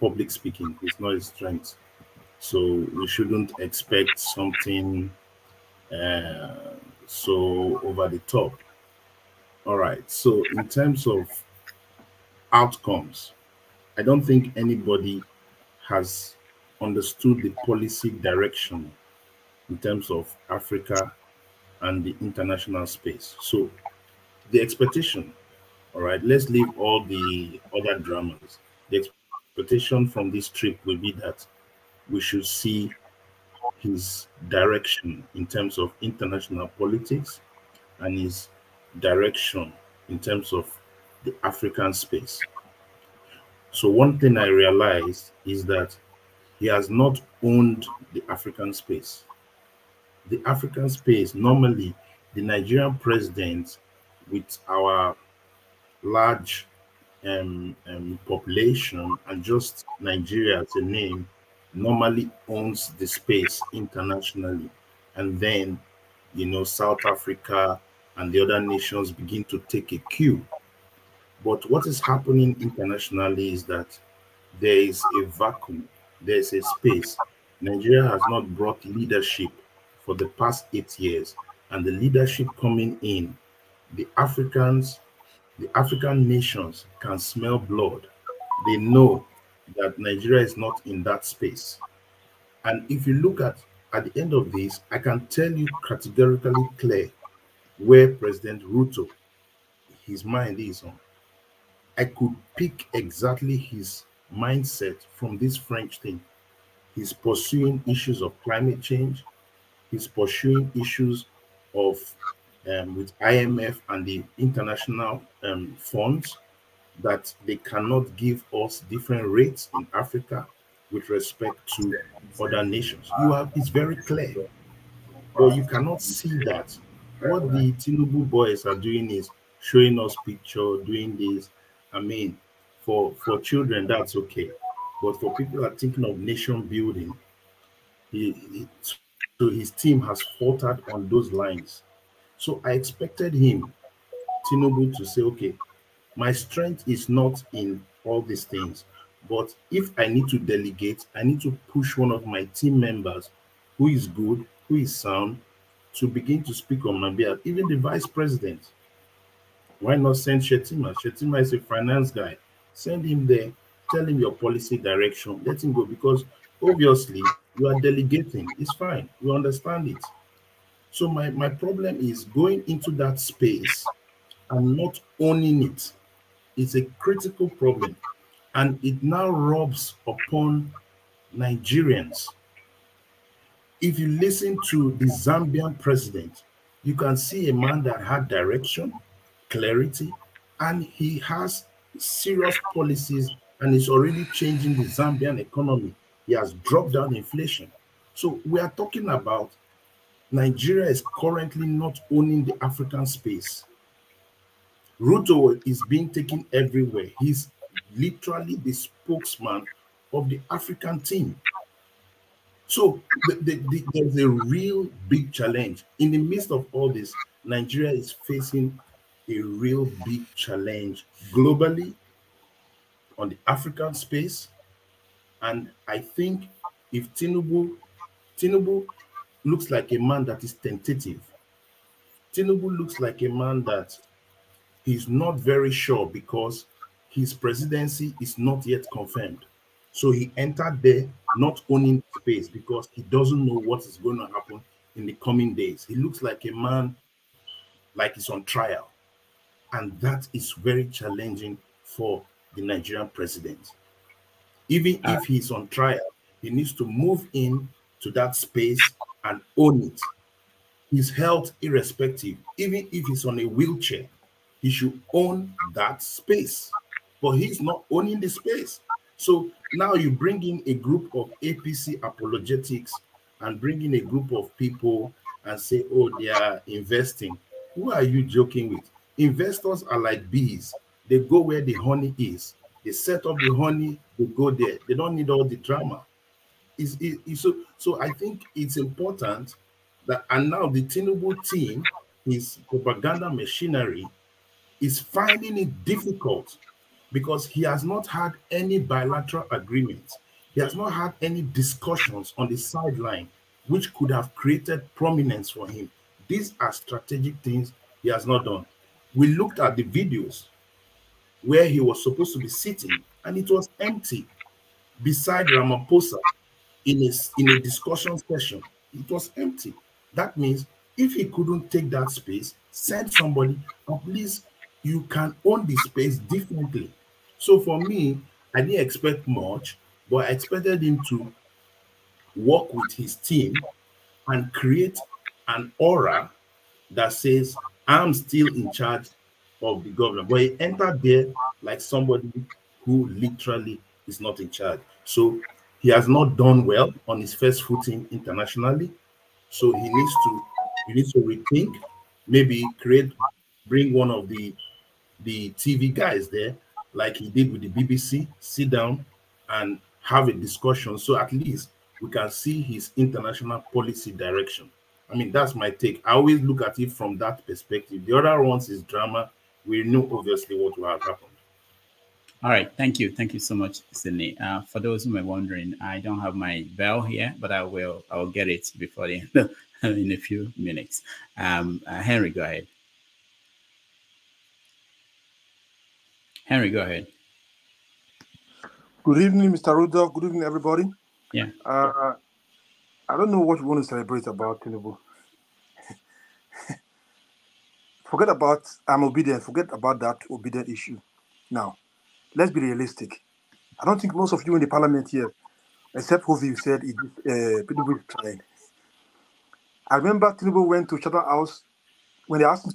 public speaking. It's not his strength, so we shouldn't expect something so over the top. All right, so in terms of outcomes, I don't think anybody has understood the policy direction in terms of Africa and the international space. So the expectation, all right, let's leave all the other dramas. The expectation from this trip will be that we should see his direction in terms of international politics and his direction in terms of the African space. So one thing I realized is that he has not owned the African space. The African space, normally the Nigerian president with our large population and just Nigeria as a name normally owns the space internationally. And then, South Africa and the other nations begin to take a cue. But what is happening internationally is that there is a vacuum, there's a space. Nigeria has not brought leadership for the past 8 years, and the leadership coming in, the African nations can smell blood. They know that Nigeria is not in that space. And if you look at the end of this, I can tell you categorically clear where President Ruto, his mind is on. I could pick exactly his mindset from this French thing. He's pursuing issues of climate change. He's pursuing issues of with IMF and the international funds that they cannot give us different rates in Africa with respect to other nations. It's very clear, but you cannot see that. What the Tinubu boys are doing is showing us picture, doing this. I mean, for children, that's okay. But for people that are thinking of nation building, so his team has faltered on those lines. So I expected him, Tinubu, to say, okay, my strength is not in all these things, but if I need to delegate, I need to push one of my team members who is good, who is sound, to begin to speak on my behalf. Even the vice president. Why not send Shetima? Shetima is a finance guy. Send him there, tell him your policy direction, let him go, because obviously you are delegating. It's fine. We understand it. So my problem is going into that space and not owning it. It's a critical problem. And it now rubs upon Nigerians. if you listen to the Zambian president, you can see a man that had direction, clarity, and he has serious policies and is already changing the Zambian economy. He has dropped down inflation. So we are talking about Nigeria is currently not owning the African space. Ruto is being taken everywhere. He's literally the spokesman of the African team. So there's a real big challenge. In the midst of all this, Nigeria is facing a real big challenge globally on the African space. And I think if Tinubu looks like a man that is tentative. Tinubu looks like a man that he's not very sure because his presidency is not yet confirmed. So he entered there not owning space because he doesn't know what is going to happen in the coming days. He looks like a man like he's on trial. And that is very challenging for the Nigerian president. Even if he's on trial, he needs to move in to that space and own it. His health irrespective, even if he's on a wheelchair, he should own that space. But he's not owning the space. So now you bring in a group of APC apologetics and bring in a group of people and say, oh, they are investing. Who are you joking with? Investors are like bees. They go where the honey is. They set up the honey, they go there. They don't need all the drama. So I think it's important that, and now the Tinubu team, his propaganda machinery, is finding it difficult because he has not had any bilateral agreements. He has not had any discussions on the sideline which could have created prominence for him. These are strategic things he has not done. We looked at the videos where he was supposed to be sitting and it was empty beside Ramaphosa in a discussion session. It was empty. That means if he couldn't take that space, send somebody, at least you can own the space differently. So for me, I didn't expect much, but I expected him to work with his team and create an aura that says, I'm still in charge of the government. But he entered there like somebody who literally is not in charge. So he has not done well on his first footing internationally. So he needs to rethink, maybe bring one of the TV guys there, like he did with the BBC, sit down and have a discussion. So at least we can see his international policy direction. I mean, that's my take. I always look at it from that perspective. The other ones is drama. We know obviously what will have happened. All right, thank you so much, Sydney. For those who are wondering, I don't have my bell here, but I will get it before the end in a few minutes. Henry, go ahead. Henry, go ahead. Good evening, Mr. Rudolph. Good evening, everybody. Yeah. I don't know what we want to celebrate about Tinubu. Forget about I'm obedient. Forget about that obedient issue. Now, let's be realistic. I don't think most of you in the parliament here, except Hovi, said Tinubu is trying. I remember Tinubu went to Chatham House when they asked him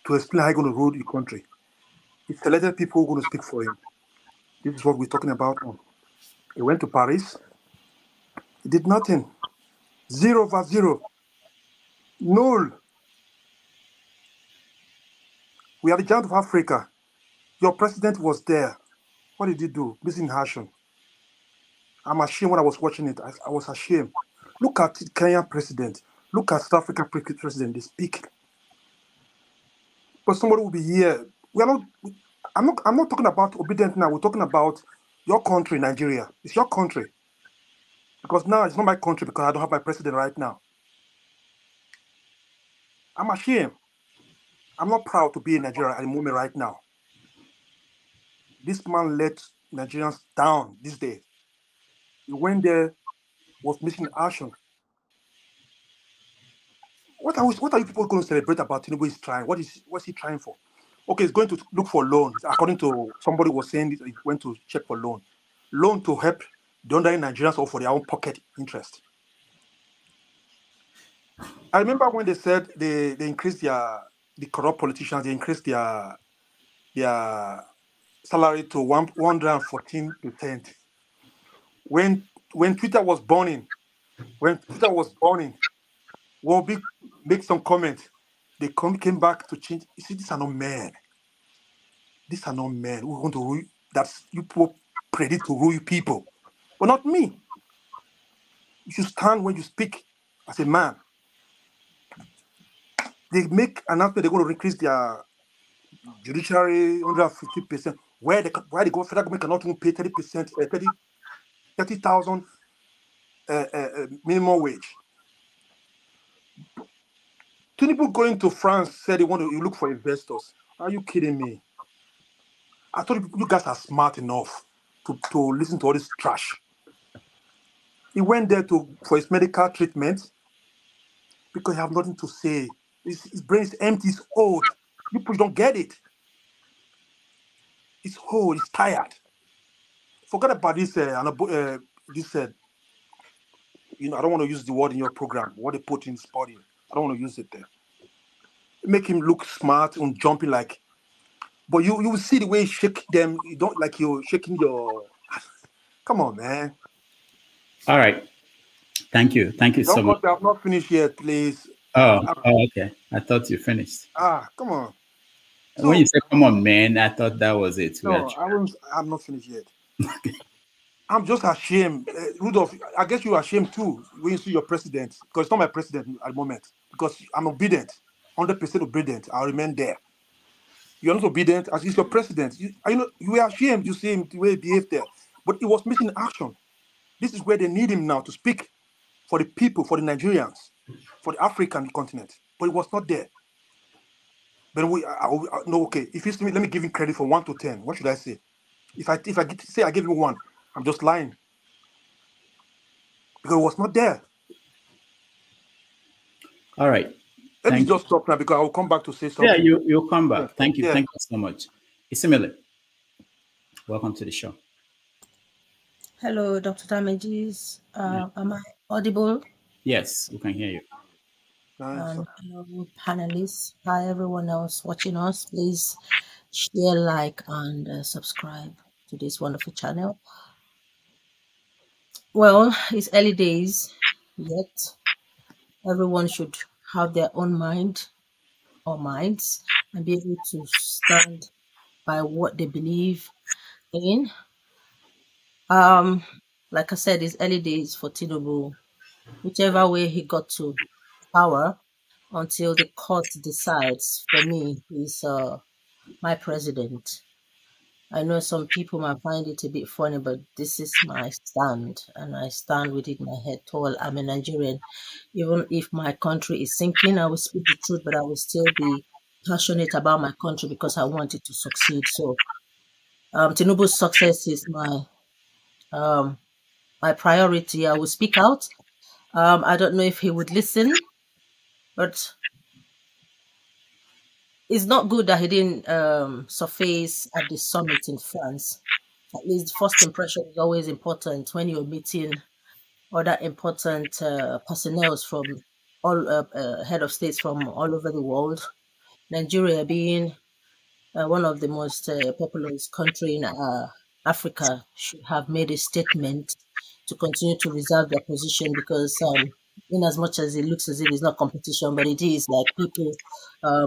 to explain how he's going to rule the country. He selected people who are going to speak for him. This is what we're talking about now. He went to Paris. He did nothing. 0/0. Null. We are the giant of Africa. Your president was there. What did he do? Missing action. I'm ashamed when I was watching it. I was ashamed. Look at the Kenyan president. Look at South African president. They speak. But somebody will be here. I'm not talking about obedient now. We're talking about your country, Nigeria. It's your country. Because now it's not my country because I don't have my president right now. I'm ashamed. I'm not proud to be in Nigeria at the moment right now. This man let Nigerians down these days. He went there, was missing action. What are you people going to celebrate about Tinubu is trying? What's he trying for? Okay, he's going to look for loans. According to somebody was saying, he went to check for loan. Loan to help the underlying Nigerians or for their own pocket interest. I remember when they said they increased the corrupt politicians, they increased their salary to 114%. When Twitter was burning, Wobby make some comment. They came back to change. You see, these are not men. These are not men who want to rule. That's you people predict to rule people, but not me. You should stand when you speak as a man. They make announcement they're going to increase their judiciary 150%. Why the federal government cannot even pay 30%, 30,000 minimum wage. Two people going to France said they want to look for investors. Are you kidding me? I thought you guys are smart enough to listen to all this trash. He went there for his medical treatment because he have nothing to say. His brain is empty. He's old. You people don't get it. He's old. He's tired. Forget about this. I don't want to use the word in your program. What they put in his body. I don't want to use it there. Make him look smart and jumping like. But you will see the way he shake them. You don't like you're shaking your. Come on, man. All right. Thank you. Thank you so much. I'm not finished yet, please. Okay. I thought you finished. Come on. So, when you said "come on, man," I thought that was it. No, I'm not finished yet. I'm just ashamed, Rudolph. I guess you're ashamed too when you see your president, because it's not my president at the moment. Because I'm obedient, 100% obedient. I'll remain there. You're not obedient as he's your president. You were ashamed. You see him the way he behaved there, but he was missing action. This is where they need him now to speak for the people, for the Nigerians, for the African continent. But it was not there. But no, okay. If you let me give him credit from 1 to 10. What should I say? If I say I give him 1, I'm just lying because it was not there. All right. Let me just stop now because I will come back to say something. Yeah, you'll come back. Thank you. Yeah. Thank you so much. Isimile, welcome to the show. Hello, Dr. Damages. Am I audible? Yes, we can hear you. Hello, panelists. Hi, everyone else watching us. Please share, like, and subscribe to this wonderful channel. Well, it's early days, yet everyone should have their own mind or minds and be able to stand by what they believe in. Like I said, it's early days for Tinubu. Whichever way he got to power, until the court decides, for me, he's my president. I know some people might find it a bit funny, but this is my stand, and I stand with it in my head tall. I'm a Nigerian. Even if my country is sinking, I will speak the truth, but I will still be passionate about my country because I want it to succeed. So Tinubu's success is my my priority. I will speak out. I don't know if he would listen, but it's not good that he didn't surface at the summit in France. At least first impression is always important when you're meeting other important personnel from all head of states from all over the world. Nigeria being one of the most populous country in Africa should have made a statement to continue to reserve their position because in as much as it looks as if it's not competition, but it is like people,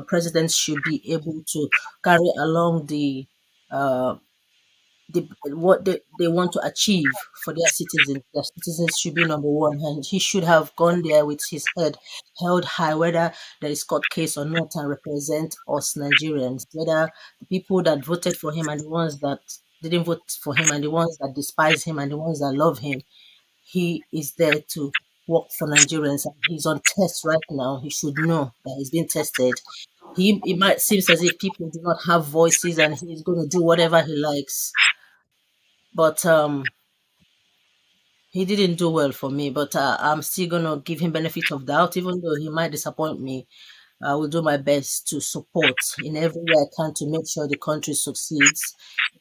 presidents should be able to carry along what they want to achieve for their citizens. Their citizens should be number one, and he should have gone there with his head held high, whether there is court case or not, and represent us Nigerians, whether the people that voted for him and the ones that didn't vote for him and the ones that despise him and the ones that love him. He is there to work for Nigerians, and he's on test right now. He should know that he's being tested. It might seem as if people do not have voices and he's going to do whatever he likes. But he didn't do well for me. But I'm still going to give him benefit of doubt, even though he might disappoint me. I will do my best to support in every way I can to make sure the country succeeds,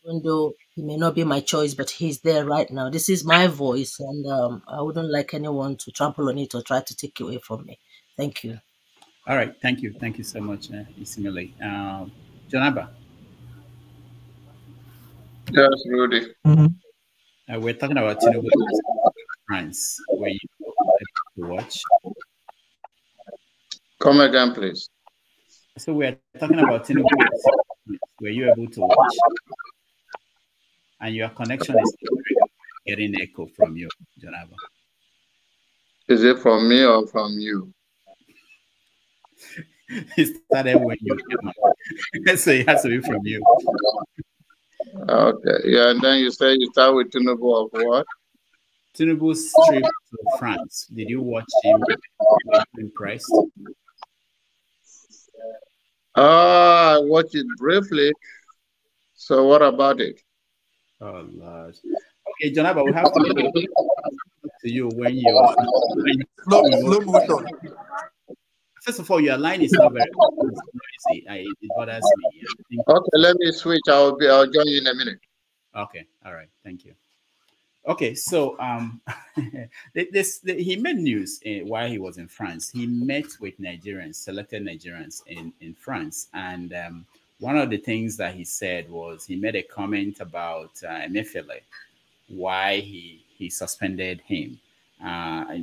even though he may not be my choice, but he's there right now. This is my voice, and I wouldn't like anyone to trample on it or try to take it away from me. Thank you. All right, thank you so much, Isimile. Jonaba. Yes, Rudy. We're talking about Tinubu France, where you able to watch. Come again, please. So we're talking about Tinubu, where you able to watch, and your connection is getting echo from you, Jonaba. Is it from me or from you? It started when you came on. So it has to be from you. Okay. Yeah, and then you say you start with Tinubu of what? Tinubu's trip to France. Did you watch him? Were you impressed? I watched it briefly. So what about it? Oh Lord. Okay, Jonaba, we have to to you when you're slow motion. First of all, your line is not very noisy. It bothers me. Okay, let me switch. I'll join you in a minute. Okay, all right, thank you. Okay, so he made news while he was in France. He met with Nigerians, selected Nigerians in France, and one of the things that he said was he made a comment about Emefiele, why he suspended him.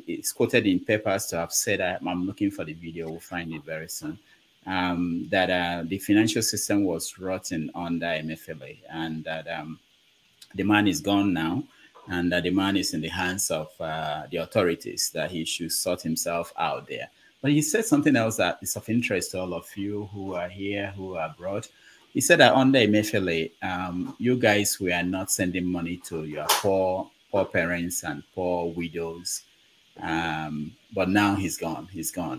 It's quoted in papers to have said, I'm looking for the video, we'll find it very soon, that the financial system was rotten under Emefiele, and that the man is gone now, and that the man is in the hands of the authorities, that he should sort himself out there. But he said something else that is of interest to all of you who are here, who are abroad. He said that under Emefiele, you guys were not sending money to your poor parents and poor widows. But now he's gone.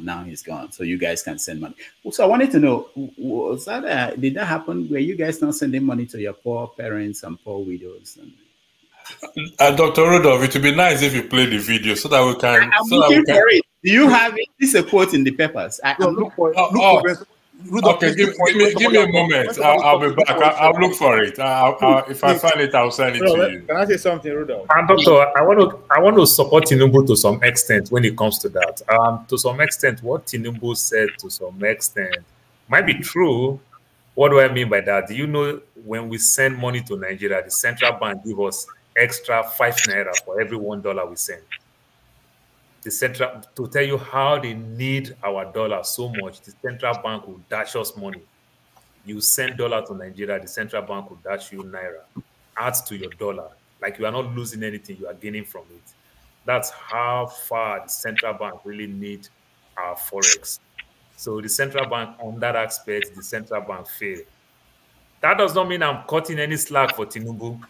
Now he's gone. So you guys can send money. So I wanted to know, was that did that happen? Were you guys not sending money to your poor parents and poor widows? Dr. Rudolph, it would be nice if you play the video so that we can. I'm looking for it. Do you have it? This is a quote in the papers. Look for it. Okay, give me a moment. I'll be back. I'll look for it. If I find it, I'll send it to you. Can I say something, Rudolph? And Doctor, I want to support Tinubu to some extent when it comes to that. To some extent, what Tinubu said to some extent might be true. What do I mean by that? Do you know when we send money to Nigeria, the central bank give us extra 5 naira for every $1 we send? The central, to tell you how they need our dollar so much, the central bank will dash us money. You send dollar to Nigeria, the central bank will dash you naira, adds to your dollar. Like you are not losing anything, you are gaining from it. That's how far the central bank really need our forex. So the central bank, on that aspect, the central bank failed. That does not mean I'm cutting any slack for Tinubu.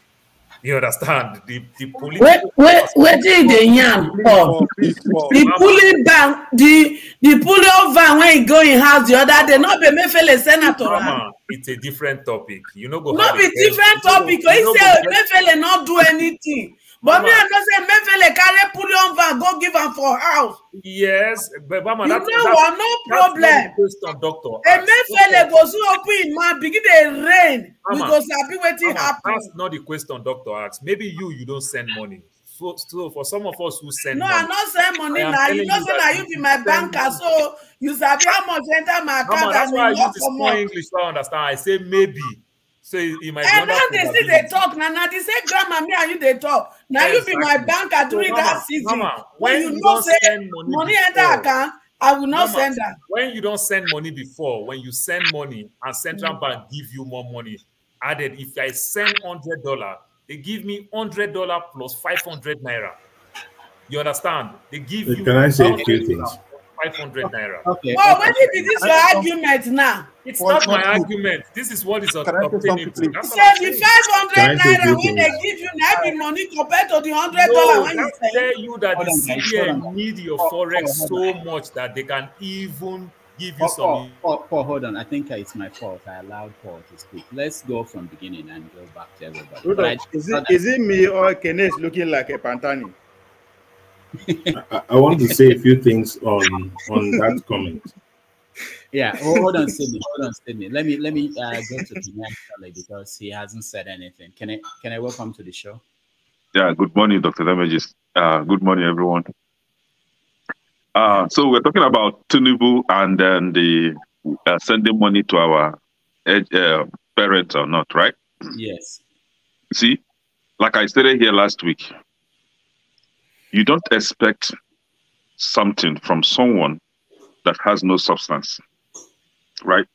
You understand? The political wait till the yarn the pulling bank, the pulling van when he go in house the other day, not be Emefiele senator. Mama, it's a different topic. You know, go not be different topic. He say Emefiele not do anything. But me, I know say Emefiele carry pulling van go give am for house. Yes, but Mama, no problem. Emefiele go soon open him mouth, begin dey rain. We go sabi wetin happen. That's not the question Doctor asks. Maybe you don't send money. So for some of us who send money, I not send money now. You know say na you be my banker, so you sabi how much enter my account. Mama, that's why I use the small English so I understand. I say maybe. So you might. And now they see they talk. Now they say grandma, me and you they talk. Now you be my banker during that season. Mama, when you don't say money enter account, I will not send that. When you don't send money before, when you send money and central bank give you more money added, if I send $100, they give me $100 plus 500 naira. You understand? They give you. Can I say a few things? 500 naira. Okay. Oh, when did this your argument now? It's not my argument. This is what is obtainable. Say the 500 naira when they give you now be money compared to the $100 when you say. Tell you that the CBN need your forex so much that they can even give you some. Paul, hold on. I think it's my fault. I allowed Paul to speak. Let's go from beginning and go back to everybody. Rudolph, is it me or Kenneth looking like a Pantani? I want to say a few things on that comment. Yeah, hold on, Sydney. Let me go to the next colleague because he hasn't said anything. Can I welcome to the show? Yeah. Good morning, Dr. Damages. Good morning, everyone. So we're talking about Tinubu and then the sending money to our parents or not, right? Yes. See, like I stated here last week, you don't expect something from someone that has no substance, right?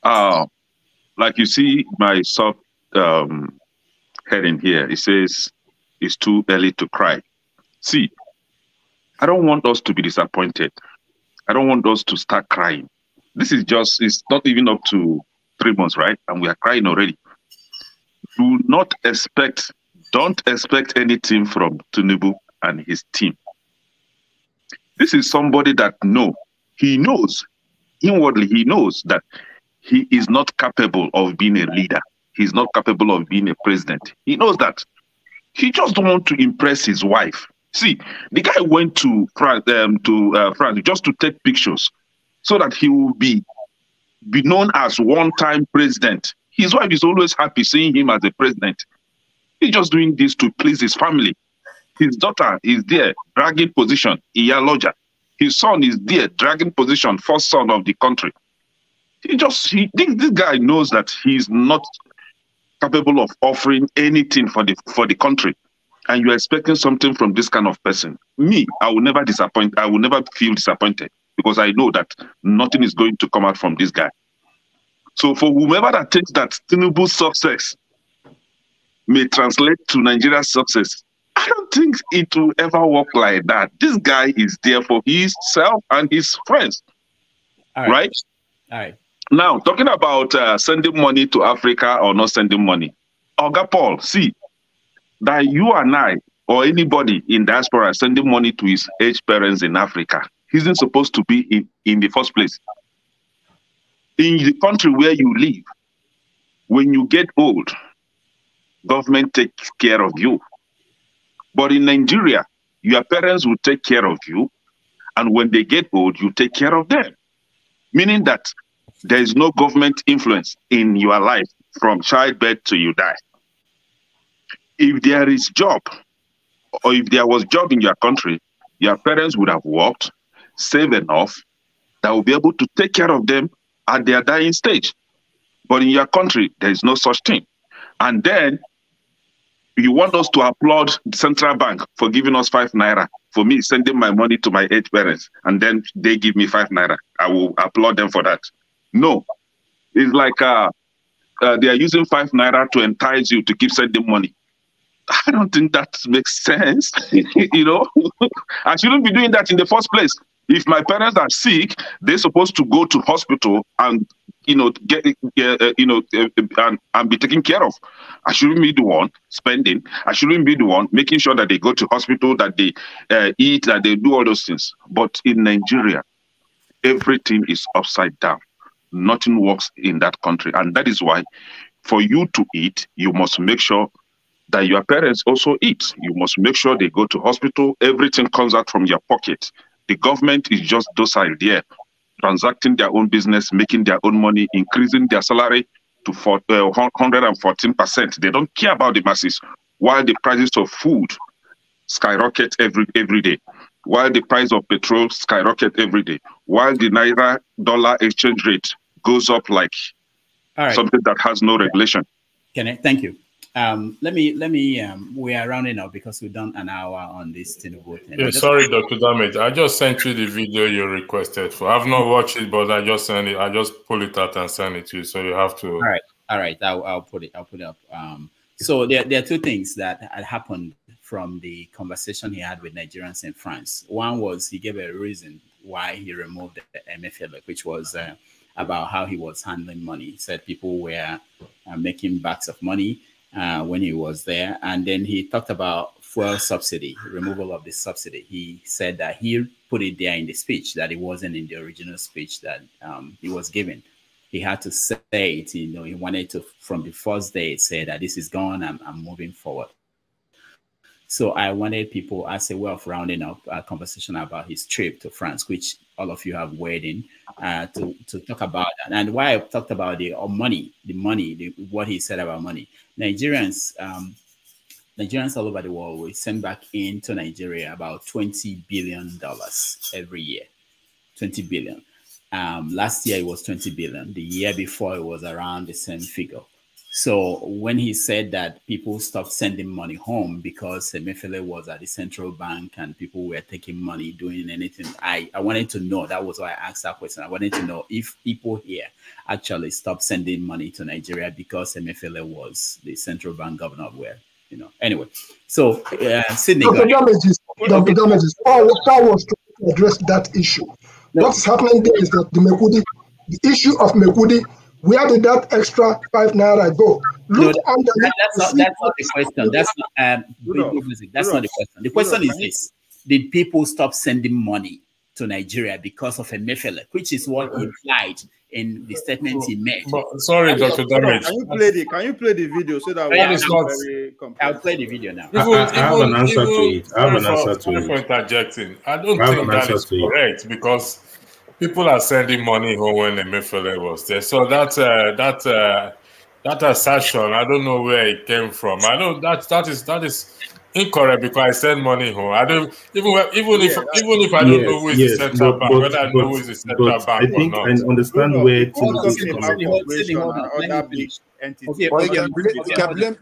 Like you see my sub heading here, it says it's too early to cry. See, I don't want us to be disappointed. I don't want us to start crying. This is just, it's not even up to 3 months, right? And we are crying already. Don't expect anything from Tinubu and his team. This is somebody that he knows, inwardly, he knows that he is not capable of being a leader. He's not capable of being a president. He knows that. He just don't want to impress his wife. See, the guy went to France, France just to take pictures so that he will be known as one-time president. His wife is always happy seeing him as a president. He's just doing this to please his family. His daughter is there, dragging position, Iyaloja. His son is there, dragging position, first son of the country. This guy knows that he's not capable of offering anything for the country. And you're expecting something from this kind of person. Me, I will never disappoint. I will never feel disappointed because I know that nothing is going to come out from this guy. So for whomever that thinks that Tinubu's success may translate to Nigeria's success, I don't think it will ever work like that. This guy is there for himself and his friends. Right? All right. Now, talking about sending money to Africa or not sending money. Oga Paul, see, that you and I or anybody in diaspora sending money to his aged parents in Africa isn't supposed to be in the first place. In the country where you live, when you get old, government takes care of you. But in Nigeria, your parents will take care of you, and when they get old, you take care of them. Meaning that there is no government influence in your life from childbirth till you die. If there is job, or if there was job in your country, your parents would have worked, saved enough, that will be able to take care of them at their dying stage. But in your country, there is no such thing. And then you want us to applaud the central bank for giving us 5 naira, for me sending my money to my aged parents, and then they give me 5 naira. I will applaud them for that. No, it's like they are using 5 naira to entice you to keep sending money. I don't think that makes sense. You know, I shouldn't be doing that in the first place. If my parents are sick, they're supposed to go to hospital and get and be taken care of. I shouldn't be the one spending. I shouldn't be the one making sure that they go to hospital, that they eat, that they do all those things. But in Nigeria, everything is upside down. Nothing works in that country, and that is why, for you to eat, you must make sure that your parents also eat. You must make sure they go to hospital. Everything comes out from your pocket. The government is just docile there, transacting their own business, making their own money, increasing their salary to 114%. They don't care about the masses, while the prices of food skyrocket every day, while the price of petrol skyrocket every day, while the Naira dollar exchange rate goes up like something that has no regulation. Thank you. Let me we are rounding up because we've done an hour on this Tinubu thing. Yeah, sorry, Dr. Damage. I just sent you the video you requested for. I've not watched it, but I just sent it. I just pull it out and send it to you. So you have to. All right. I'll put it up. So there are 2 things that had happened from the conversation he had with Nigerians in France. One was he gave a reason why he removed the MFL, which was about how he was handling money. He said people were making bags of money when he was there. And then he talked about fuel subsidy, removal of the subsidy. He said that he put it there in the speech, that it wasn't in the original speech that he was given. He had to say it, he wanted to, from the first day, say that this is gone, I'm moving forward. So I wanted people, as a way of rounding up a conversation about his trip to France, which all of you have weighed in, to talk about that. And why I talked about the money, what he said about money. Nigerians, Nigerians all over the world will send back into Nigeria about $20 billion every year. 20 billion. Last year it was 20 billion. The year before it was around the same figure. So when he said that people stopped sending money home because Emefiele was at the central bank and people were taking money, doing anything, I wanted to know. That was why I asked that question. I wanted to know if people here actually stopped sending money to Nigeria because Emefiele was the central bank governor where, you know. Anyway, so Sydney. Dr. Damages, Paul was trying to address that issue. No. What's happening there is that the issue of Mekudi, where did that extra 5 naira go? Look under that's not the question. That's not that's not the question. The question is this: did people stop sending money to Nigeria because of Emefiele, which is what he implied in the statement he made? But, sorry, Dr. Damage. Can you play the video so that I'll play the video now. I have an answer to it. I have an answer to it. For interjecting. I don't think that is correct because people are sending money home when Emefiele was there. So that assertion, I don't know where it came from. I know that is incorrect because I send money home. I don't even if I don't know who is the central bank, whether I know who is the central bank I think or not. I understand where Tinubu is coming from.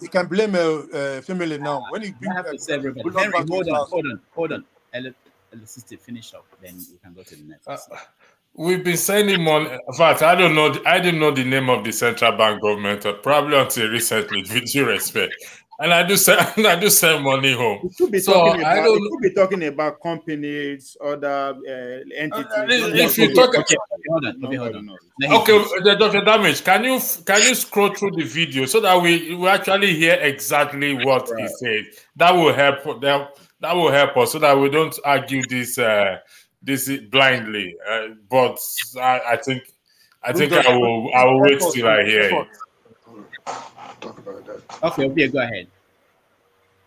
You can blame a family now. When you bring hold on. Sister, finish up, then we can go to the next. We've been sending money. In fact, I didn't know the name of the central bank government, probably until recently, with due respect. And I do send money home. We could be talking about companies, other entities. If you talk, hold on. Okay, Dr. Damage, can you scroll through the video so that we actually hear exactly what he said? That will help. That will help us so that we don't argue this blindly. But I think I will wait till I hear it. Talk about that. Okay, Obi, go ahead.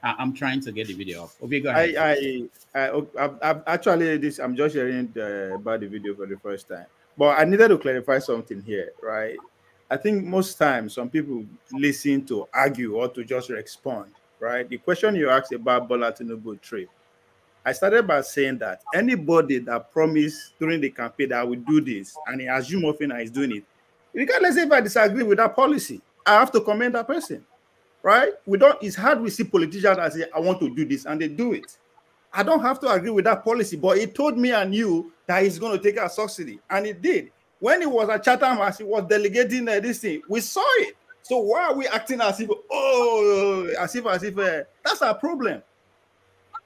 I'm trying to get the video off. Obi, go ahead. I've actually I'm just hearing about the video for the first time, but I needed to clarify something here, right? I think most times some people listen to argue or to just respond, right? The question you asked about Bola Tinubu trip, I started by saying that anybody that promised during the campaign that I will do this and he assumes often is doing it, regardless if I disagree with that policy, I have to commend that person, right? It's hard we see politicians that say, I want to do this, and they do it. I don't have to agree with that policy, but he told me and you that he's going to take a subsidy, and he did. When he was at Chatham, as he was delegating this thing, we saw it. So why are we acting as if, that's our problem?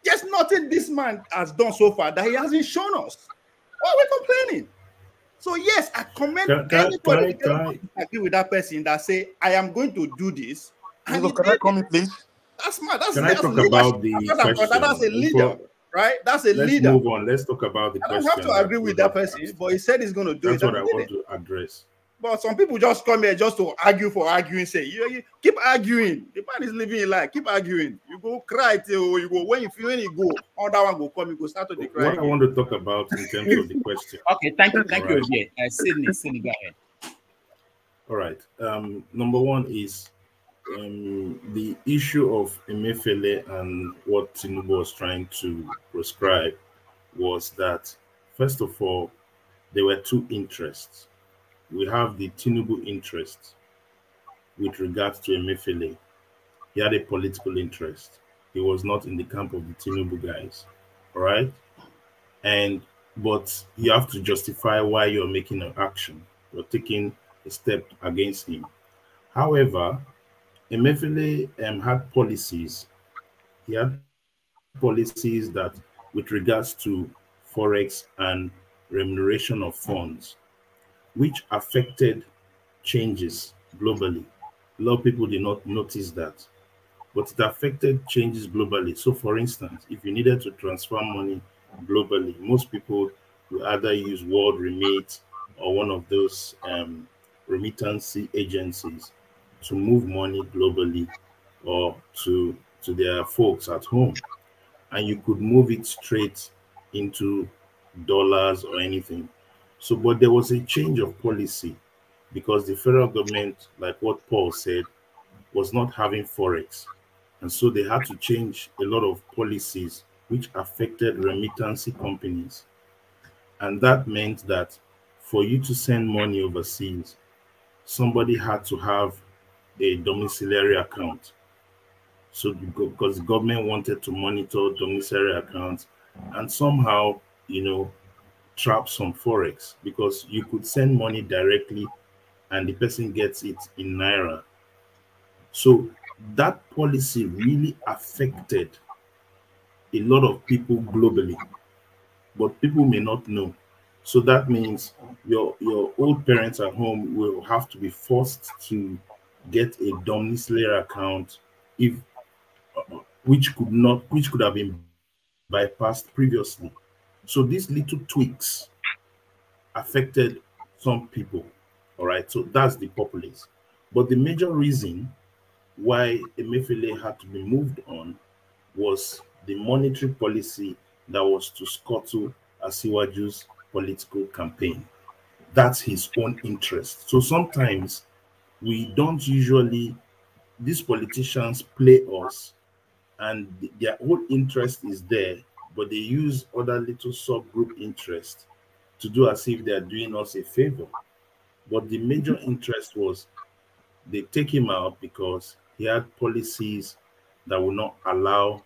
There's nothing this man has done so far that he hasn't shown us. Why are we complaining? So yes, I commend anybody that agree with that person that say, I am going to do this. Can I comment, please? That's mad. That's talk about the question? That's a leader, right? That's a leader. Let's move on. Let's talk about the question. I don't have to agree with that person, but he said he's going to do it. That's what I want to address. But some people just come here just to argue for arguing. Say, you keep arguing. The man is living a life. Keep arguing. You go cry till you go. When you go, all that one go come. You go start to cry. What I want to talk about in terms of the question. Okay, thank you, Olivier. Sydney, go ahead. All right. Number one is the issue of Emefiele and what Tinubu was trying to prescribe was that, first of all, there were two interests. We have the Tinubu interest with regards to Emefiele. He had a political interest. He was not in the camp of the Tinubu guys, all right? But you have to justify why you're making an action. You're taking a step against him. However, Emefiele had policies. He had policies that, with regards to forex and remuneration of funds, which affected changes globally. A lot of people did not notice that, but it affected changes globally. So for instance, if you needed to transfer money globally, most people will either use World Remit or one of those remittance agencies to move money globally or to their folks at home. And you could move it straight into dollars or anything. So, but there was a change of policy because the federal government, like what Paul said, was not having forex. And so they had to change a lot of policies which affected remittance companies. And that meant that for you to send money overseas, somebody had to have a domiciliary account. So because the government wanted to monitor domiciliary accounts and somehow, trap some forex, because you could send money directly and the person gets it in naira. So that policy really affected a lot of people globally, but people may not know. So that means your old parents at home will have to be forced to get a domiciliary account, if which could have been bypassed previously. So these little tweaks affected some people. All right, so that's the populace. But the major reason why Emefiele had to be moved on was the monetary policy that was to scuttle Asiwaju's political campaign. That's his own interest. So sometimes we don't usually, these politicians play us, and their whole interest is there, but they use other little subgroup interests to do as if they're doing us a favor. But the major interest was they take him out because he had policies that will not allow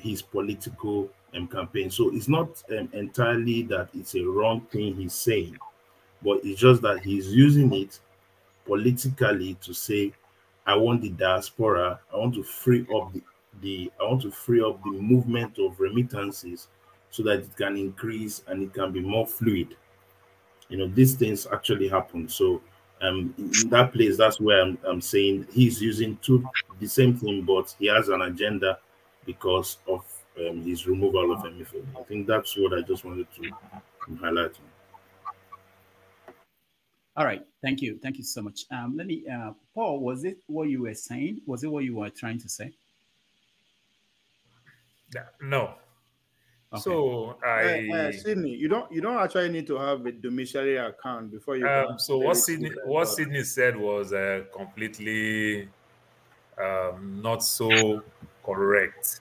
his political campaign. So it's not entirely that it's a wrong thing he's saying, but it's just that he's using it politically to say, I want the diaspora, I want to free up the movement of remittances so that it can increase and it can be more fluid. These things actually happen. So in that place, that's where I'm saying he's using the same thing, but he has an agenda because of his removal of Emefiele. I think that's what I just wanted to highlight. All right, thank you so much. Let me, Paul, was it what you were saying? Was it what you were trying to say? No. Okay. So Sydney, you don't actually need to have a domiciliary account before you. So what Sydney said was completely not so correct.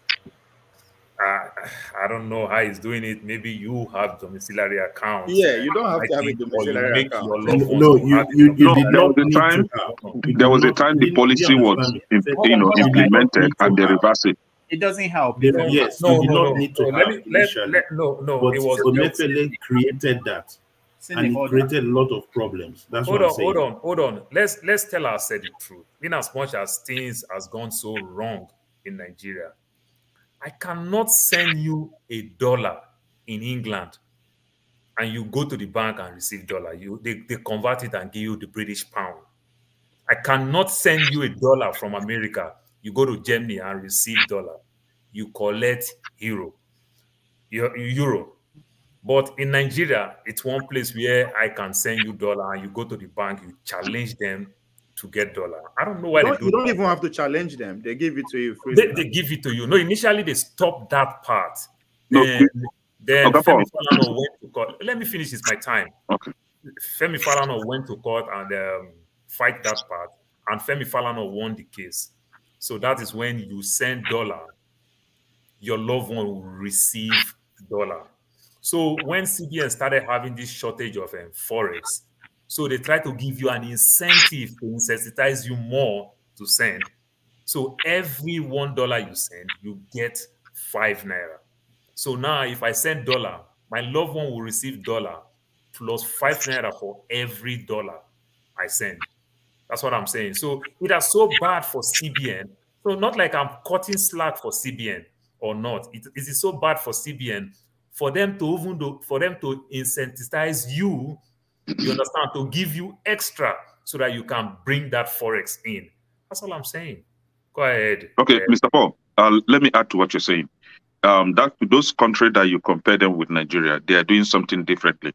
I don't know how he's doing it. Maybe you have domiciliary accounts. Yeah, you don't have to have a domiciliary account. No, you did not need to have. There was a time the policy was implemented and they reversed it. It doesn't help. Yes, you did not need to have initially. No. But Emefiele created that, and it created a lot of problems. That's what I'm saying. Hold on. Let's tell ourselves the truth. In as much as things has gone so wrong in Nigeria, I cannot send you $1 in England and you go to the bank and receive dollar. They convert it and give you the British pound. I cannot send you $1 from America. You go to Germany and receive dollar. You collect euro. But in Nigeria, it's one place where I can send you dollar and you go to the bank, you challenge them to get dollar. I don't know why they do. You don't even have to challenge them. They give it to you free. They give it to you. No, initially they stopped that part. Then Femi Falana went to court. Let me finish. It's my time. Okay. Femi Falana went to court and fight that part, and Femi Falana won the case. So that is when you send dollar, your loved one will receive dollar. So when CBN started having this shortage of forex, so they try to give you an incentive to incentivize you more to send. So every $1 you send, you get 5 naira. So now if I send dollar, my loved one will receive dollar plus 5 naira for every dollar I send. That's what I'm saying. So it is so bad for CBN. So not like I'm cutting slack for CBN or not. It is so bad for CBN for them to incentivize you. You understand? To give you extra so that you can bring that forex in. That's all I'm saying. Go ahead. Okay, Mr. Paul. Let me add to what you're saying. Those countries that you compare them with Nigeria, they are doing something differently.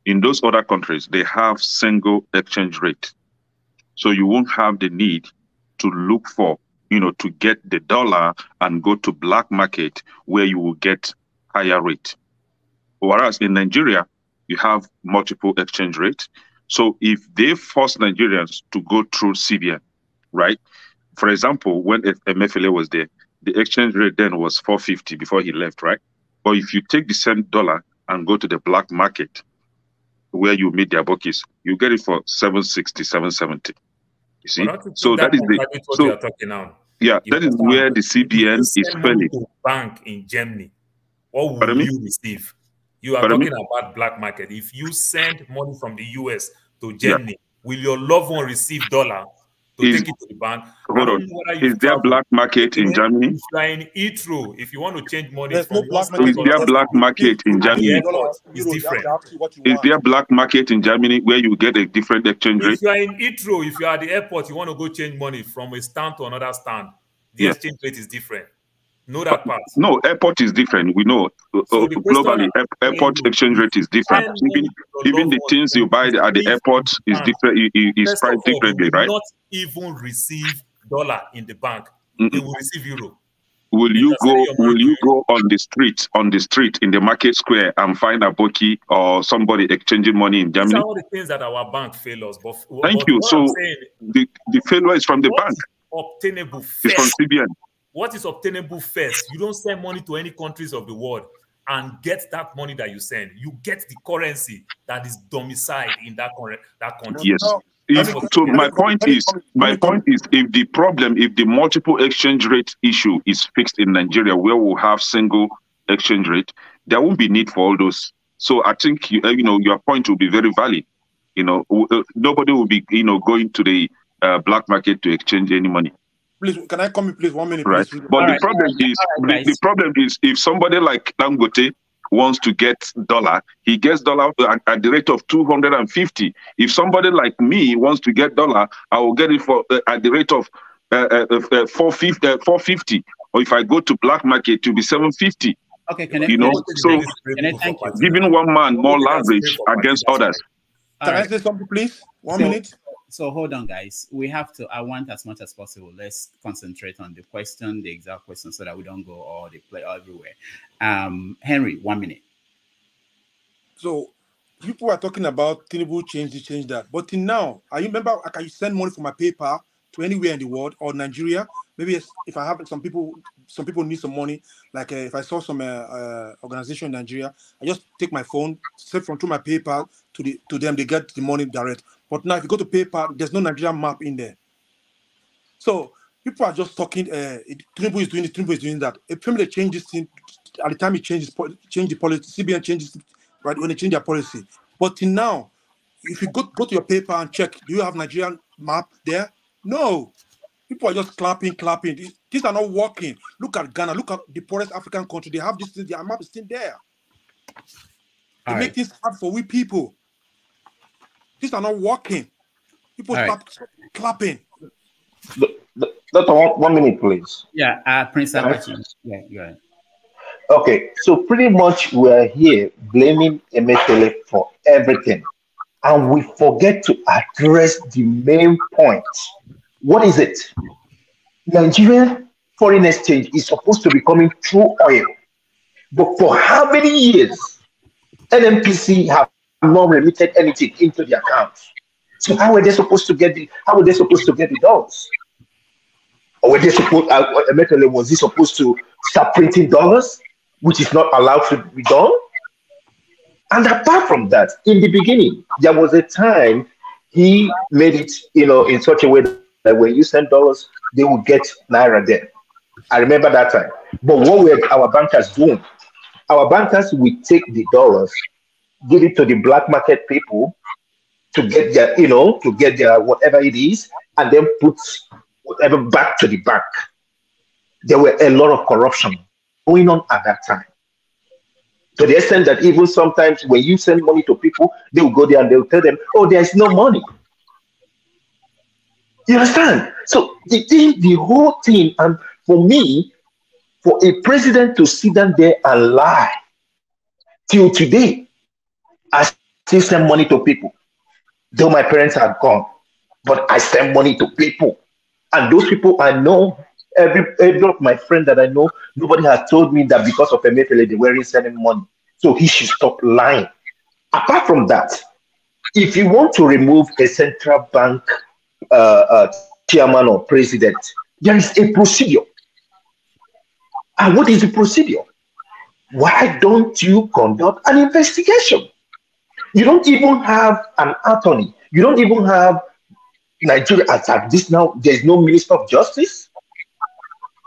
In those other countries, they have single exchange rate. So you won't have the need to look for, to get the dollar and go to black market where you will get higher rate. Whereas in Nigeria, you have multiple exchange rates. So if they force Nigerians to go through CBN, right, For example, when Emefiele was there, the exchange rate then was 450 before he left, right? But if you take the same dollar and go to the black market where you meet their bookies, you get it for 760, 770. You see? So that is what you are talking now. Yeah, that is where the CBN is failing. To bank in Germany, what will you receive? You are talking about black market. If you send money from the US to Germany, will your loved one receive dollar to take it to the bank? Hold on. Is there black market in Germany? If you are in Heathrow, if you want to change money There's from no black is there black market in Germany? It's different. Is there black market in Germany where you get a different exchange rate? If you are in Heathrow, if you are at the airport, you want to go change money from a stand to another stand, the exchange rate is different. Know that part. No, airport is different. We know globally, airport exchange rate is different. Even the things you buy at the airport is different. Is priced differently, right? Not even receive dollar in the bank. They will receive euro. Will you go on the street in the market square and find a bookie or somebody exchanging money in Germany? These are all the things that our bank fail us. But Thank you. So the failure is from the bank. Obtainable first. It's from CBN. What is obtainable first? You don't send money to any countries of the world and get that money that you send. You get the currency that is domiciled in that country. Yes. So my point is, if the multiple exchange rate issue is fixed in Nigeria, where we'll have single exchange rate, there won't be need for all those. So I think your point will be very valid. Nobody will be going to the black market to exchange any money. Please, can I come in, please? 1 minute, right. please. But the problem is if somebody like Dangote wants to get dollar, he gets dollar at the rate of 250. If somebody like me wants to get dollar, I will get it for at the rate of 450. Or if I go to black market, it will be 750. Okay, can I thank you? Giving one man more leverage against others. Can I say something, please? 1 minute. So hold on, guys. We have to. I want as much as possible. Let's concentrate on the question, the exact question, so that we don't go all the play everywhere. Henry, 1 minute. So people are talking about Tinubu change that, but till now, I remember I can send money from my PayPal to anywhere in the world or Nigeria. Maybe if I have some people need some money. Like if I saw some organization in Nigeria, I just take my phone, send through my PayPal to them. They get the money direct. But now if you go to PayPal, there's no Nigerian map in there. So people are just talking. Tinubu is doing this. Tinubu is doing that. If they change this thing, at the time he change the policy, CBN changes right when they change their policy. But till now, if you go to your PayPal and check, do you have Nigerian map there? No. People are just clapping. These are not working. Look at Ghana. Look at the poorest African country. They have this thing. Their map is still there. They make things hard for we people. These are not working. People start clapping. Doctor, 1 minute, please. Yeah, Prince Abachi. Yeah, go ahead. Okay, so pretty much we're here blaming Emefiele for everything. And we forget to address the main point. What is it? Nigerian foreign exchange is supposed to be coming through oil. But for how many years NMPC have not remitted anything into the accounts? So how were they supposed to get the dollars? Or were they supposed was he supposed to start printing dollars, which is not allowed to be done? And apart from that, in the beginning, there was a time he made it, in such a way that when you send dollars, they will get naira there. I remember that time. But what were our bankers doing? Our bankers will take the dollars, give it to the black market people to get their whatever it is, and then put whatever back to the bank. There were a lot of corruption going on at that time. To the extent that even sometimes when you send money to people, they will go there and they'll tell them, oh, there's no money. You understand? So the whole thing, and for me, for a president to sit down there and lie till today, I still send money to people. Though my parents are gone, but I send money to people. And those people I know, every of my friends that I know, nobody has told me that because of Emefiele they weren't sending money. So he should stop lying. Apart from that, if you want to remove a central bank chairman or president There is a procedure. And what is the procedure? Why don't you conduct an investigation? You don't even have an attorney. You don't even have Nigeria as at this now. There's no Minister of Justice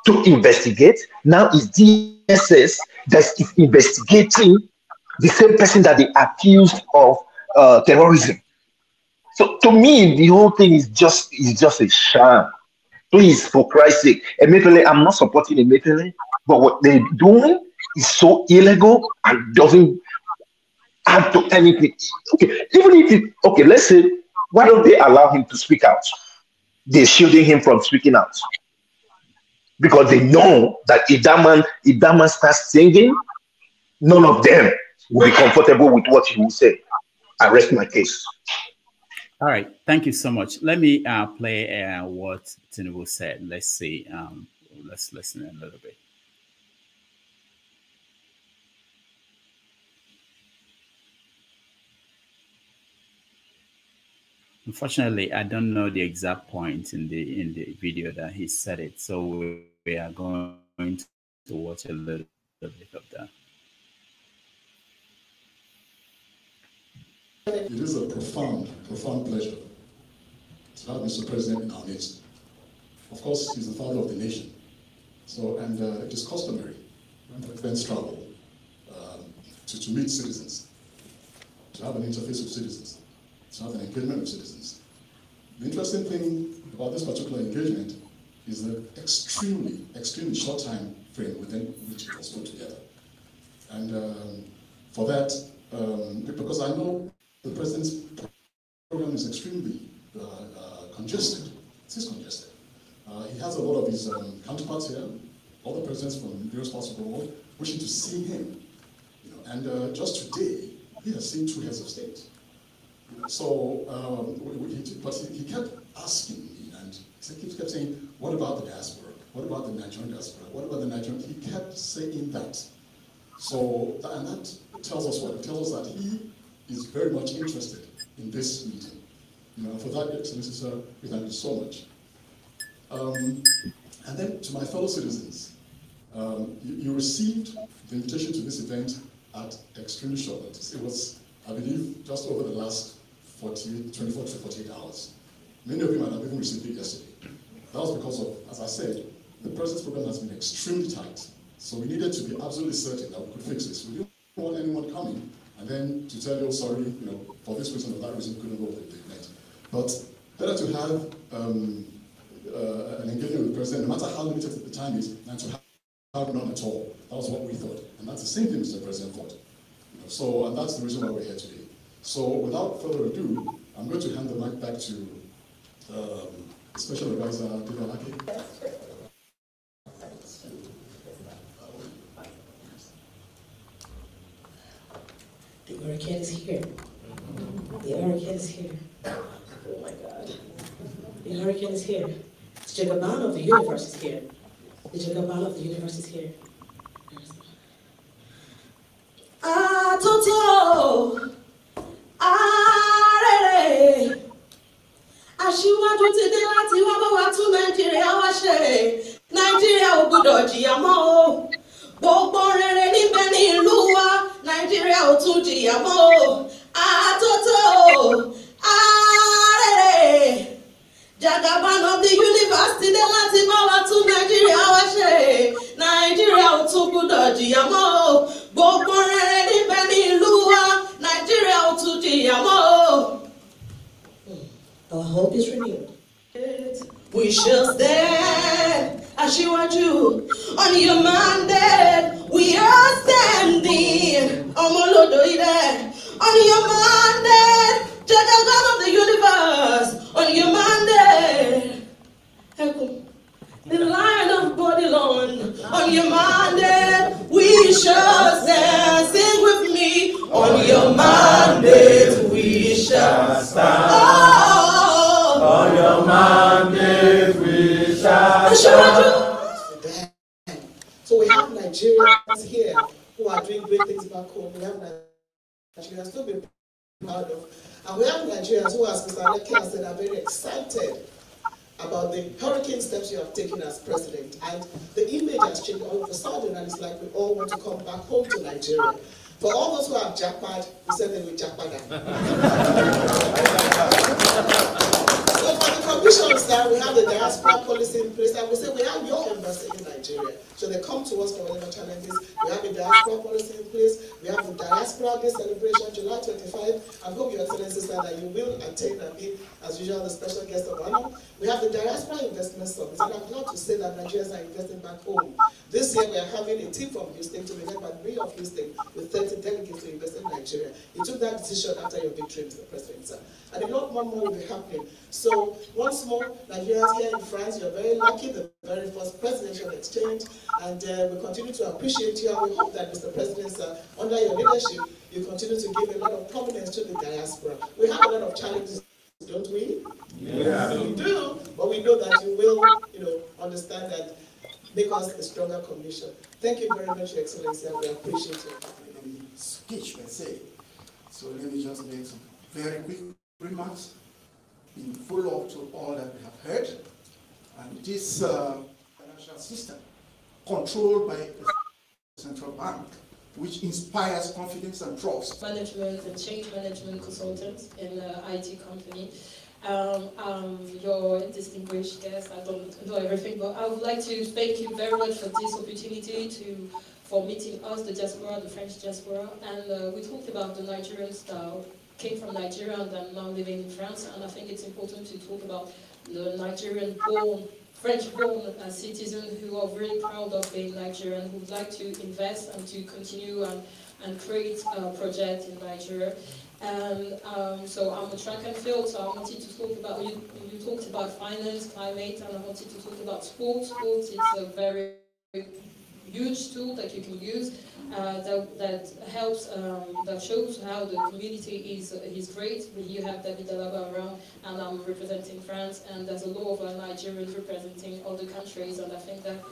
to investigate. Now it's DSS that is investigating the same person that they accused of terrorism. So to me, the whole thing is just a sham. Please, for Christ's sake, Emefiele, I'm not supporting Emefiele, but what they're doing is so illegal and doesn't add to anything. Okay, even if it, okay, let's say, why don't they allow him to speak out? They're shielding him from speaking out because they know that if that man starts singing, none of them will be comfortable with what he will say. I rest my case. All right, thank you so much. Let me play what Tinubu said. Let's see. Let's listen a little bit. Unfortunately, I don't know the exact point in the video that he said it, so we are going to watch a little bit of that. It is a profound pleasure to have Mr. President in our midst. Of course, he's the father of the nation. So, and it is customary when presidents travel to meet citizens, to have an interface with citizens, to have an engagement with citizens. The interesting thing about this particular engagement is the extremely short time frame within which it was put together. And for that, because I know the president's program is extremely congested. It is congested. He has a lot of his counterparts here, all the presidents from various parts of the world, wishing to see him. You know, and just today, he has seen 2 heads of state. So, but he kept asking me, and he kept saying, what about the diaspora? What about the Nigerian diaspora? What about the Nigerian? He kept saying that. So, and that tells us what? It tells us that he is very much interested in this meeting. You know, for that, Excellency, sir, we thank you so much. And then to my fellow citizens, you received the invitation to this event at extremely short notice. It was, I believe, just over the last 24 to 48 hours. Many of you might have even received it yesterday. That was because of, as I said, the president's program has been extremely tight. So we needed to be absolutely certain that we could fix this. We didn't want anyone coming and then to tell you, sorry, you know, for this reason or that reason, couldn't go with the event. But better to have an engagement with the president, no matter how limited the time is, than to have none at all. That was what we thought. And that's the same thing Mr. President thought. You know, so, and that's the reason why we're here today. So without further ado, I'm going to hand the mic back to Special Advisor Divalaki. The hurricane is here. The hurricane is here. Oh my God. The hurricane is here. The Jagaban of the universe is here. The Jagaban of the universe is here. Toto! Arere! Aṣíwájú ti dé láti wá bá wa tún Nàìjíríà wá ṣe. Nàìjíríà ò gbọdọ̀ jìyà mọ́ o. Gbogbo rere níbẹ̀ ní ìlú wa. Nàìjíríà ò tún jìyà mọ́ o. Àtótó! Arere! Jagaban of the universe ti dé láti bá wa tún Nàìjíríà wá ṣe. Nàìjíríà ò tún gbọdọ̀ jìyà mọ́ o. Gbogbo rere níbẹ̀ ní ìlú wa. Nàìjíríà ò tún jìyà mọ́ o. Our hope is renewed. We shall stand, Aṣíwájú, on your mandate. We are standing, Ọmọlódòide, on your mandate. Jagaban of the universe, on your mandate. The Lion of Babylon, on your mandate. We shall stand. Sing with me, on your mandate. We shall stand. Oh, on your mandate we shall stand. So we have Nigerians here who are doing great things back home. We have Nigerians to be proud of. And we have Nigerians who, as Mr. Aleki has said, are very excited about the hurricane steps you have taken as president. And the image has changed all of a sudden, and it's like we all want to come back home to Nigeria. For all those who have jackpot, we said they will jackpot. So for the commissions that we have the diaspora policy in place, and we say we have your embassy in Nigeria. So they come to us for whatever challenges. We have the diaspora policy in place. We have the Diaspora Day celebration, July 25. I hope Your Excellency said that you will attend and be, as usual, the special guest of honor. We have the Diaspora Investment Summit, and I'm glad to say that Nigerians are investing back home. This year we are having a team from Houston to be led by the Mayor of Houston with 30 delegates to invest in Nigeria. You took that decision after your victory, Mr. President, sir. And a lot more will be happening. So once more, Nigerians here in France, you're very lucky, the very first presidential exchange, and we continue to appreciate you, and we hope that, Mr. President, sir, under your leadership, you continue to give a lot of prominence to the diaspora. We have a lot of challenges, don't we? Yeah. We do, but we know that you will, understand that, make us a stronger commission. Thank you very much, Your Excellency, and we appreciate you. Speech per se. So let me just make some very quick remarks in follow-up to all that we have heard. And this financial system controlled by a central bank, which inspires confidence and trust. Management and change management consultant in an IT company. Your distinguished guest, I don't know everything, but I would like to thank you very much for this opportunity for meeting us, the diaspora, the French diaspora, and we talked about the Nigerians that came from Nigeria and are now living in France, and I think it's important to talk about the Nigerian-born, French-born citizens who are really proud of being Nigerian, who would like to invest and to continue and create a project in Nigeria. And so I'm a track and field, so I wanted to talk about, you talked about finance, climate, and I wanted to talk about sports. Sports is a very huge tool that you can use that helps, that shows how the community is great. You have David Alaba around, and I'm representing France, and there's a lot of Nigerians representing other countries, and I think that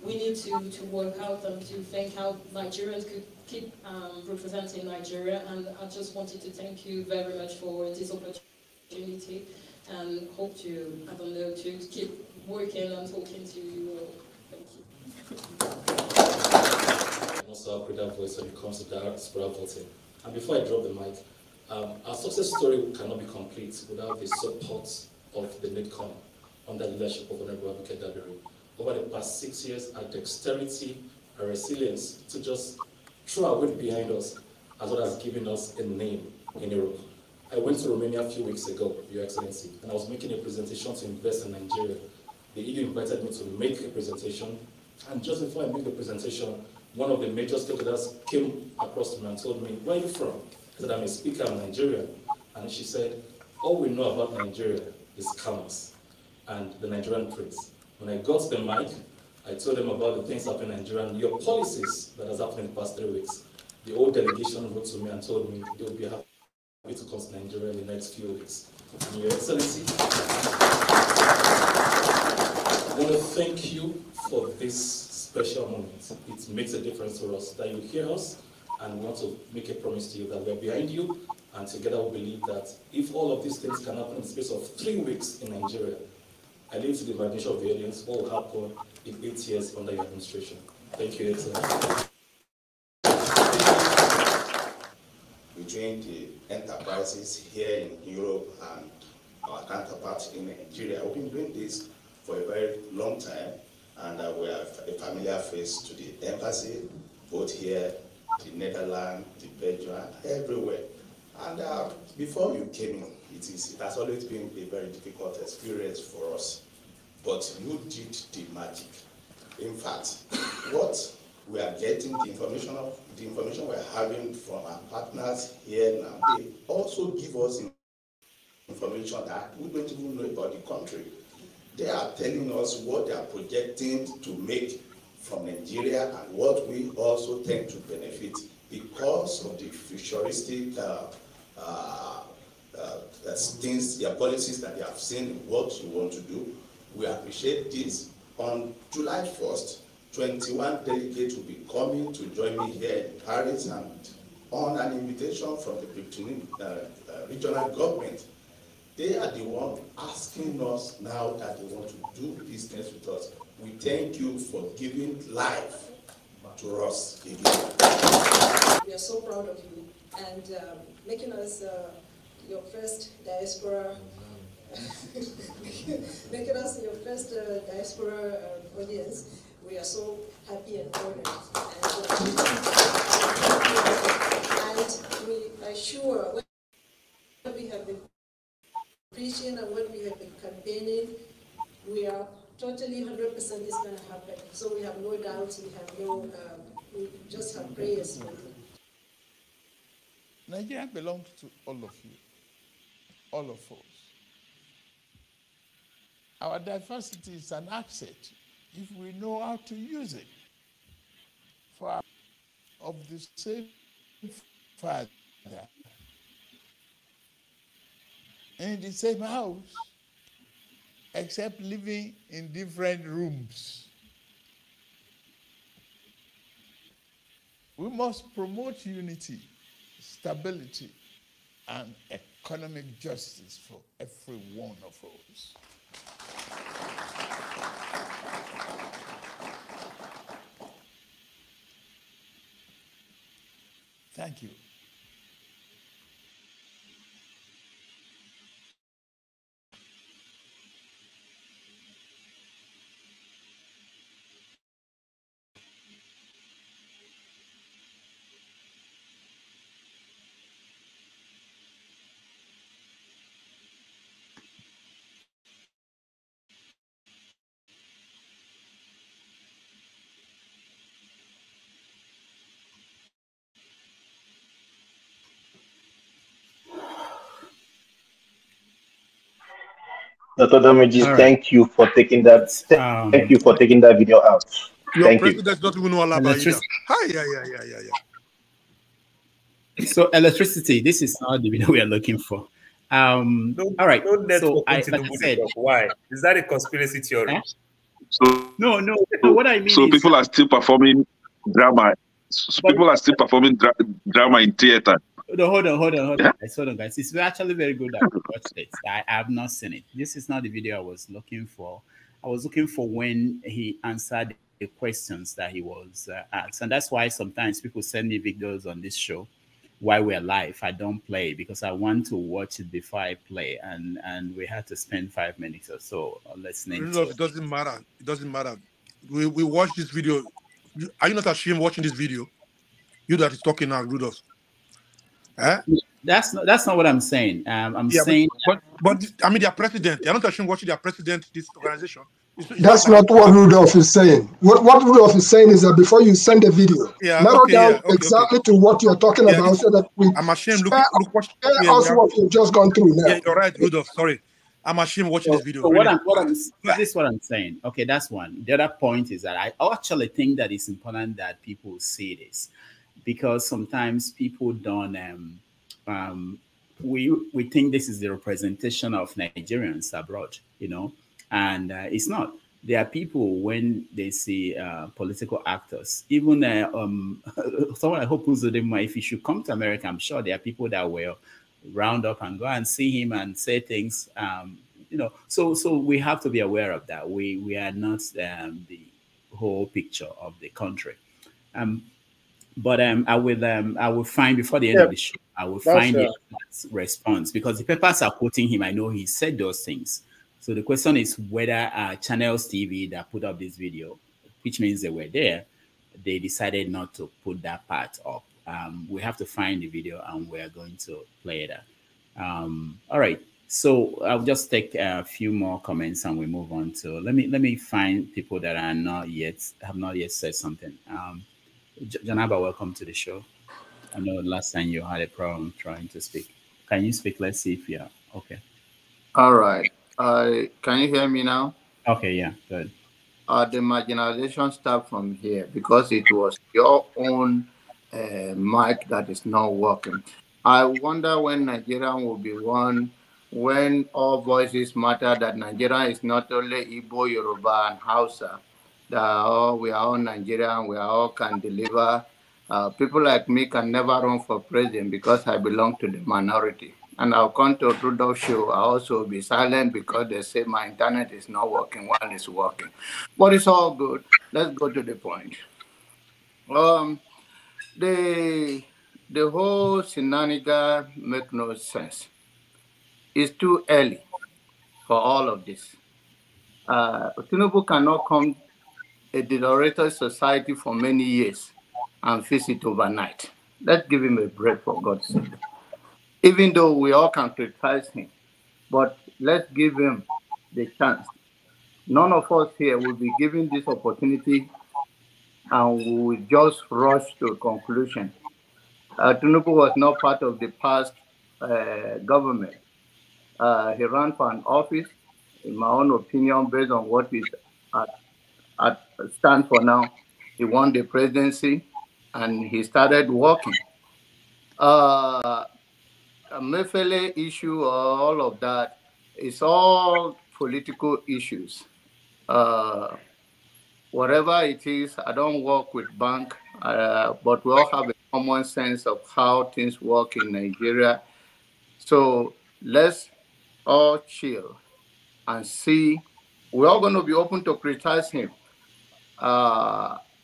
we need to work out and to think how Nigerians could keep representing Nigeria, and I just wanted to thank you very much for this opportunity, and hope to, I don't know, to keep working and talking to you all. Thank you. I'm also a greater voice when it comes to diaspora voting. And before I drop the mic, our success story cannot be complete without the support of the NIDCOM under the leadership of Honorable Advocate Dabiri. Over the past 6 years, our dexterity, our resilience to just throw our weight behind us, as well as giving us a name in Europe. I went to Romania a few weeks ago, Your Excellency, and I was making a presentation to invest in Nigeria. The EU invited me to make a presentation, and just before I made the presentation, one of the major stakeholders came across to me and told me, "Where are you from?" I said, "I'm a speaker, I'm Nigerian." And she said, "All we know about Nigeria is scammers and the Nigerian prince." When I got the mic, I told them about the things happening in Nigeria and your policies that has happened in the past 3 weeks. The whole delegation wrote to me and told me they would be happy to come to Nigeria in the next few weeks. And Your Excellency, I want to thank you for this special moment. It makes a difference to us that you hear us, and we want to make a promise to you that we are behind you, and together we believe that if all of these things can happen in the space of 3 weeks in Nigeria, I leave to the imagination of the audience what will happen in 8 years under your administration. Thank you, Excellency. Between the enterprises here in Europe and our counterparts in Nigeria, we've been doing this for a very long time, and we have a familiar face to the embassy, both here, the Netherlands, the Belgium, everywhere. And before you came in, it has always been a very difficult experience for us. But you did the magic. In fact, what we are getting, the information we're having from our partners here now, they also give us information that we don't even know about the country. They are telling us what they are projecting to make from Nigeria and what we also tend to benefit because of the futuristic things, their policies that they have seen, what you want to do. We appreciate this. On July 1st, 21 delegates will be coming to join me here in Paris, and on an invitation from the regional government, They are the one asking us now that they want to do business with us. We thank you for giving life to us again. We are so proud of you and making us your first diaspora, making us your first diaspora audience. We are so happy and honored. And we are sure what we have been preaching and what we have been campaigning, we are totally 100% is going to happen. So we have no doubts, we have no, we just have prayers for you. Nigeria belongs to all of you, all of us. Our diversity is an asset if we know how to use it. For our, of the same Father, in the same house, except living in different rooms. We must promote unity, stability, and economic justice for every one of us. Thank you. Dr. Domiji, thank you for taking that. Thank you for taking that video out. Your Thank you. president doesn't even know all about it. Hi, yeah. So electricity, this is not the video we are looking for. All right. So like I said, why? Is that a conspiracy theory? So no. What I mean so is people are still performing drama. People are still performing drama in theater. No, hold on, guys. Hold on, guys. It's actually very good that we watched it. I have not seen it. This is not the video I was looking for. I was looking for when he answered the questions that he was asked, and that's why sometimes people send me videos on this show while we're live. I don't play because I want to watch it before I play, and we had to spend 5 minutes or so listening. It doesn't matter. It doesn't matter. We watched this video. Are you not ashamed watching this video? You that is talking now, Rudolph. Eh? That's not what I'm saying. I'm saying, but I mean, their president. They're not ashamed watching their president. This organization. That's not what Rudolph is saying. What Rudolph is saying is that before you send a video, narrow down exactly to what you're talking about, so that we I'm ashamed. Look what what you've just gone through now. Yeah, you're right, Rudolph. Sorry, I'm ashamed watching this video. So this is what I'm saying. Okay, that's one. The other point is that I actually think that it's important that people see this, because sometimes people don't. We think this is the representation of Nigerians abroad, and it's not. There are people, when they see political actors, even someone like Hope Uzodinma, if he should come to America, I'm sure there are people that will round up and go and see him and say things, so we have to be aware of that. We are not the whole picture of the country. But I will find before the end of the show, I will find the response, because the papers are quoting him. I know he said those things. So the question is whether Channels TV that put up this video, which means they were there, they decided not to put that part up. We have to find the video and we're going to play that. All right. So I'll just take a few more comments and we move on to let me find people that have not yet said something. Janaba, welcome to the show. I know last time you had a problem trying to speak. Can you speak? Let's see if you're okay. All right. Can you hear me now? Okay, yeah, good. The marginalization starts from here because it was your own mic that is not working. I wonder when Nigeria will be one, when all voices matter, that Nigeria is not only Igbo, Yoruba, and Hausa, that we are all Nigerian, we all can deliver. People like me can never run for president because I belong to the minority. and I'll come to Rudolph's show. I'll also be silent because they say my internet is not working while it's working. But it's all good. Let's go to the point. The whole shenanigan make no sense. It's too early for all of this. Tinubu cannot come a deteriorated society for many years and fix it overnight. Let's give him a break, for God's sake. Even though we all can criticize him, but let's give him the chance. None of us here will be given this opportunity and we will just rush to a conclusion. Tinubu was not part of the past government. He ran for an office, in my own opinion, based on what is at stand for now. He won the presidency and he started working. A Mefele issue, all of that, it's all political issues. Whatever it is, I don't work with bank, but we all have a common sense of how things work in Nigeria. So let's all chill and see. We're all going to be open to criticize him.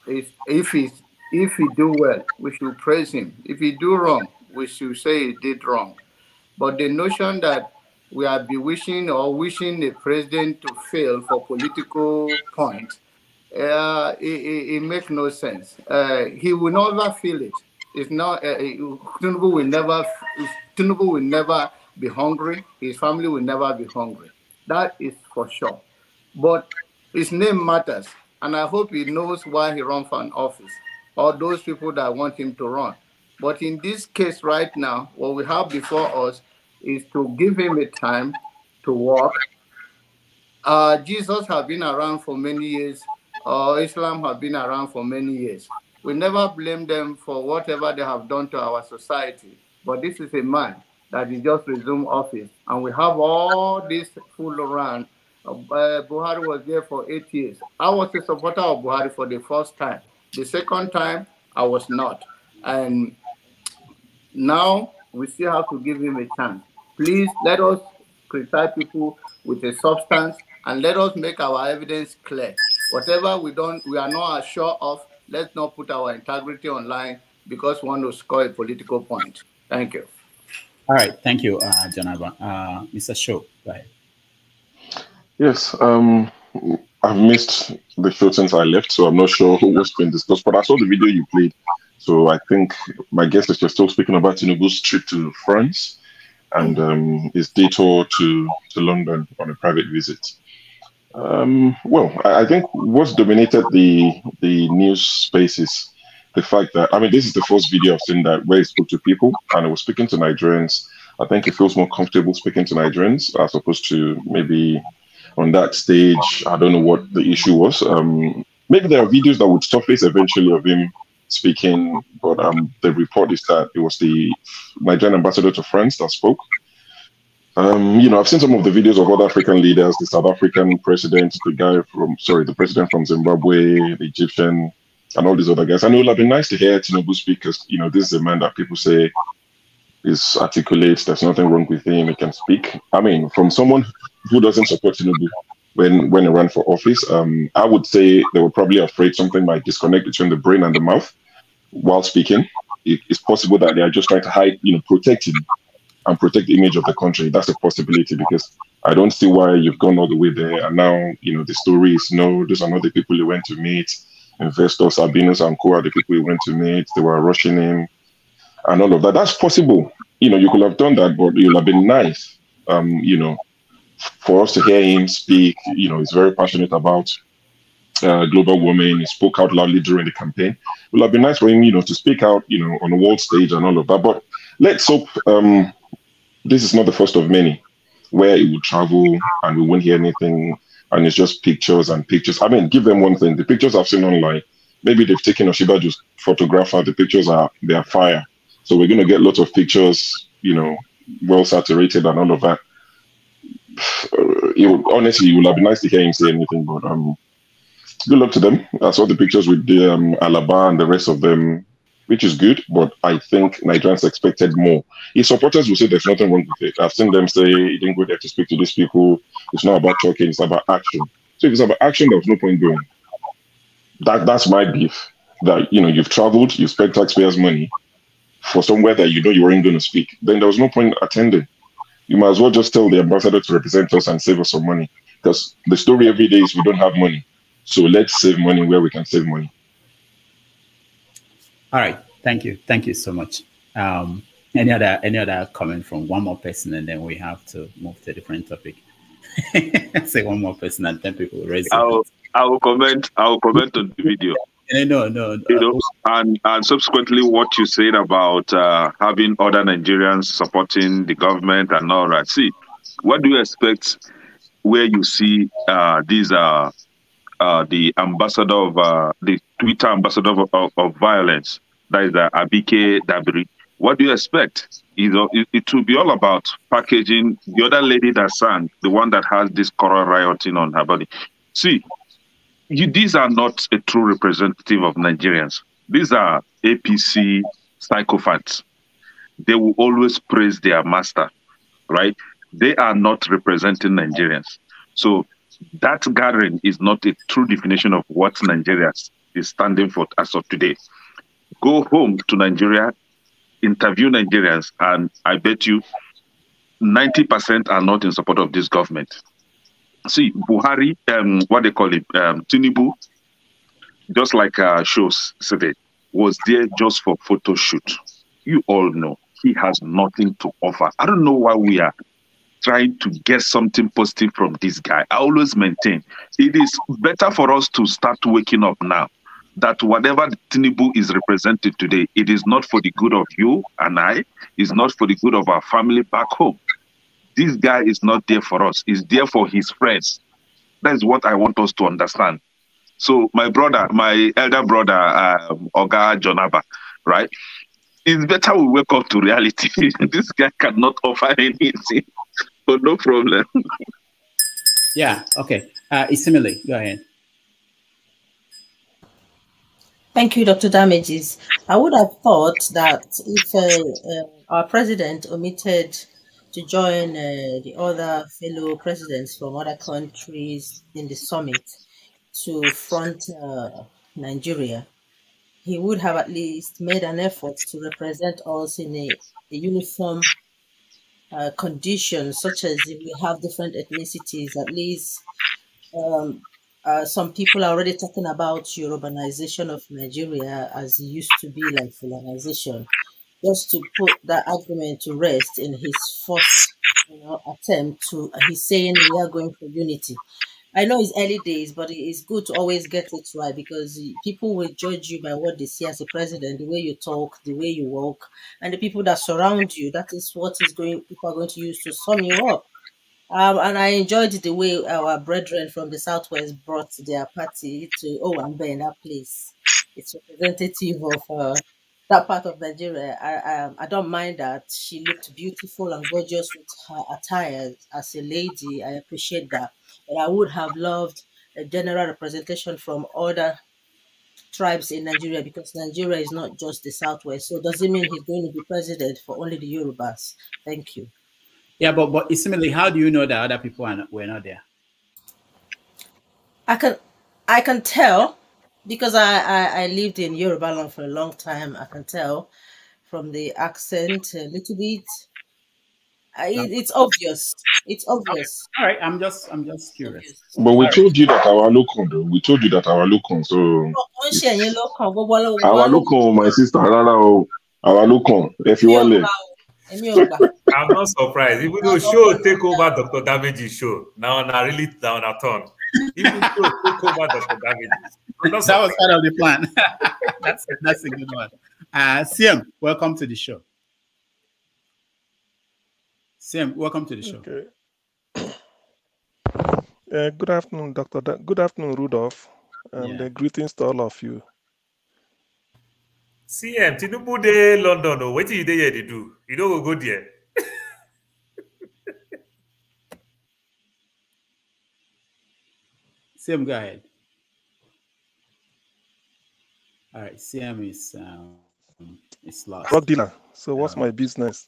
If he do well, we should praise him. If he do wrong, we should say he did wrong. But the notion that we are bewishing or wishing the president to fail for political points, it makes no sense. He will never feel it. It's not. Tinubu will never be hungry. His family will never be hungry. That is for sure. But his name matters, and I hope he knows why he ran for an office, or those people that want him to run. But in this case right now, what we have before us is to give him a time to work. Jesus has been around for many years. Islam has been around for many years. We never blame them for whatever they have done to our society. But this is a man that he just resumed office. And we have all this fool around. Buhari was there for 8 years. I was a supporter of Buhari for the first time. The second time, I was not. And now we still have to give him a chance. Please let us criticize people with a substance and let us make our evidence clear. Whatever we are not sure of, let's not put our integrity online because we want to score a political point. Thank you. All right. Thank you, Janaba. Mr. Show, go ahead. Yes. I've missed the show since I left, so I'm not sure what's been discussed, but I saw the video you played. So I think my guess is you're still speaking about Tinubu's trip to France and his detour to London on a private visit. Well, I think what's dominated the news space is the fact that, I mean, this is the first video I've seen that where he spoke to people and he was speaking to Nigerians. I think he feels more comfortable speaking to Nigerians as opposed to maybe on that stage. I don't know what the issue was. Maybe there are videos that would surface eventually of him speaking, but the report is that it was the Nigerian ambassador to France that spoke. You know, I've seen some of the videos of other African leaders, the South African president, the president from Zimbabwe, the Egyptian, and all these other guys. And it would have been nice to hear Tinubu speak because, you know, this is a man that people say is articulate, there's nothing wrong with him, he can speak. I mean, from someone who doesn't support Tinubu when he ran for office, I would say they were probably afraid something might disconnect between the brain and the mouth while speaking. It's possible that they are just trying to hide, you know, protect him and protect the image of the country. That's a possibility because I don't see why you've gone all the way there. And now, you know, the story is, no, those are not the people you went to meet. Investors, Sabinos and Co are the people you went to meet. They were rushing him and all of that. That's possible. You know, you could have done that, but it would have been nice, you know, for us to hear him speak. You know, he's very passionate about global warming. He spoke out loudly during the campaign. It would have been nice for him, you know, to speak out, you know, on the world stage and all of that. But let's hope this is not the first of many where it will travel and we won't hear anything and it's just pictures and pictures. I mean, give them one thing. The pictures I've seen online, maybe they've taken Oshibaju's photographer. The pictures they are fire. So we're going to get lots of pictures, you know, well saturated and all of that. Honestly, it would have been nice to hear him say anything, but good luck to them. I saw the pictures with the Alaba and the rest of them. which is good, but I think Nigerians expected more. His supporters will say there's nothing wrong with it. I've seen them say he didn't go there to speak to these people. It's not about talking, it's about action. So if it's about action, there was no point going. That's my beef. That you've traveled, you spent taxpayers' money for somewhere that you weren't going to speak. Then there was no point attending. You might as well just tell the ambassador to represent us and save us some money. Because the story every day is we don't have money. So let's save money where we can save money. All right. Thank you. Thank you so much. Any other comment from one more person, and then we have to move to a different topic. Say one more person, and 10 people raise their hands. I will comment on the video. No. And subsequently, what you said about having other Nigerians supporting the government and all that. See, what do you expect where you see these are the ambassador of the Twitter ambassador of violence, that is Abike Dabiri? What do you expect? It will be all about packaging the other lady that sang, the one that has this coral rioting on her body. See, these are not a true representative of Nigerians. These are APC psychopaths. They will always praise their master, right? They are not representing Nigerians. So that gathering is not a true definition of what Nigeria is standing for as of today. Go home to Nigeria, interview Nigerians, and I bet you 90% are not in support of this government. See, Buhari, what they call it, Tinubu, just like shows today, was there just for photo shoot. You all know he has nothing to offer. I don't know why we are trying to get something positive from this guy. I always maintain it is better for us to start waking up now, that whatever Tinubu is represented today, it is not for the good of you and I, it's not for the good of our family back home. This guy is not there for us. He's there for his friends. That is what I want us to understand. So my brother, my elder brother, Oga Jonaba, right? It's better we wake up to reality. This guy cannot offer anything. So no problem. Yeah, okay. Isimile, go ahead. Thank you, Dr. Damages. I would have thought that if our president omitted to join the other fellow presidents from other countries in the summit to front Nigeria, he would have at least made an effort to represent us in a uniform condition, such as if we have different ethnicities, at least some people are already talking about Yorubanization of Nigeria as it used to be, like Fulanization. Just to put that argument to rest in his first attempt to, he's saying we are going for unity. I know it's early days, but it's good to always get it right, because people will judge you by what they see as a president, the way you talk, the way you walk, and the people that surround you. That is what people are going to use to sum you up. And I enjoyed the way our brethren from the Southwest brought their party to Owambe in that place. It's representative of that part of Nigeria. I don't mind that. She looked beautiful and gorgeous with her attire as a lady. I appreciate that. But I would have loved a general representation from other tribes in Nigeria, because Nigeria is not just the Southwest. So does it mean he's going to be president for only the Yorubas? Thank you. Yeah, but Isimile, how do you know that other people were not there? I can tell, because I lived in Yoruba land for a long time. I can tell from the accent a little bit. It's obvious. It's obvious. Okay. All right, I'm just curious. But we told you that our local, though. We told you that our local. So our local, my sister, our local. If you want. I'm not surprised. Even though show take over Dr. Damage's show, now I really down a ton. Even show take over Dr. Damage's. That was part of the plan. That's a good one. Siam, welcome to the show. Siam, welcome to the show. Okay. Good afternoon, Doctor. Good afternoon, Rudolph, and greetings to all of you. CM, Tinubu de London, what did you there to do? You don't go there. CM, go ahead. All right, CM is it's lost. Drug dealer. So what's my business?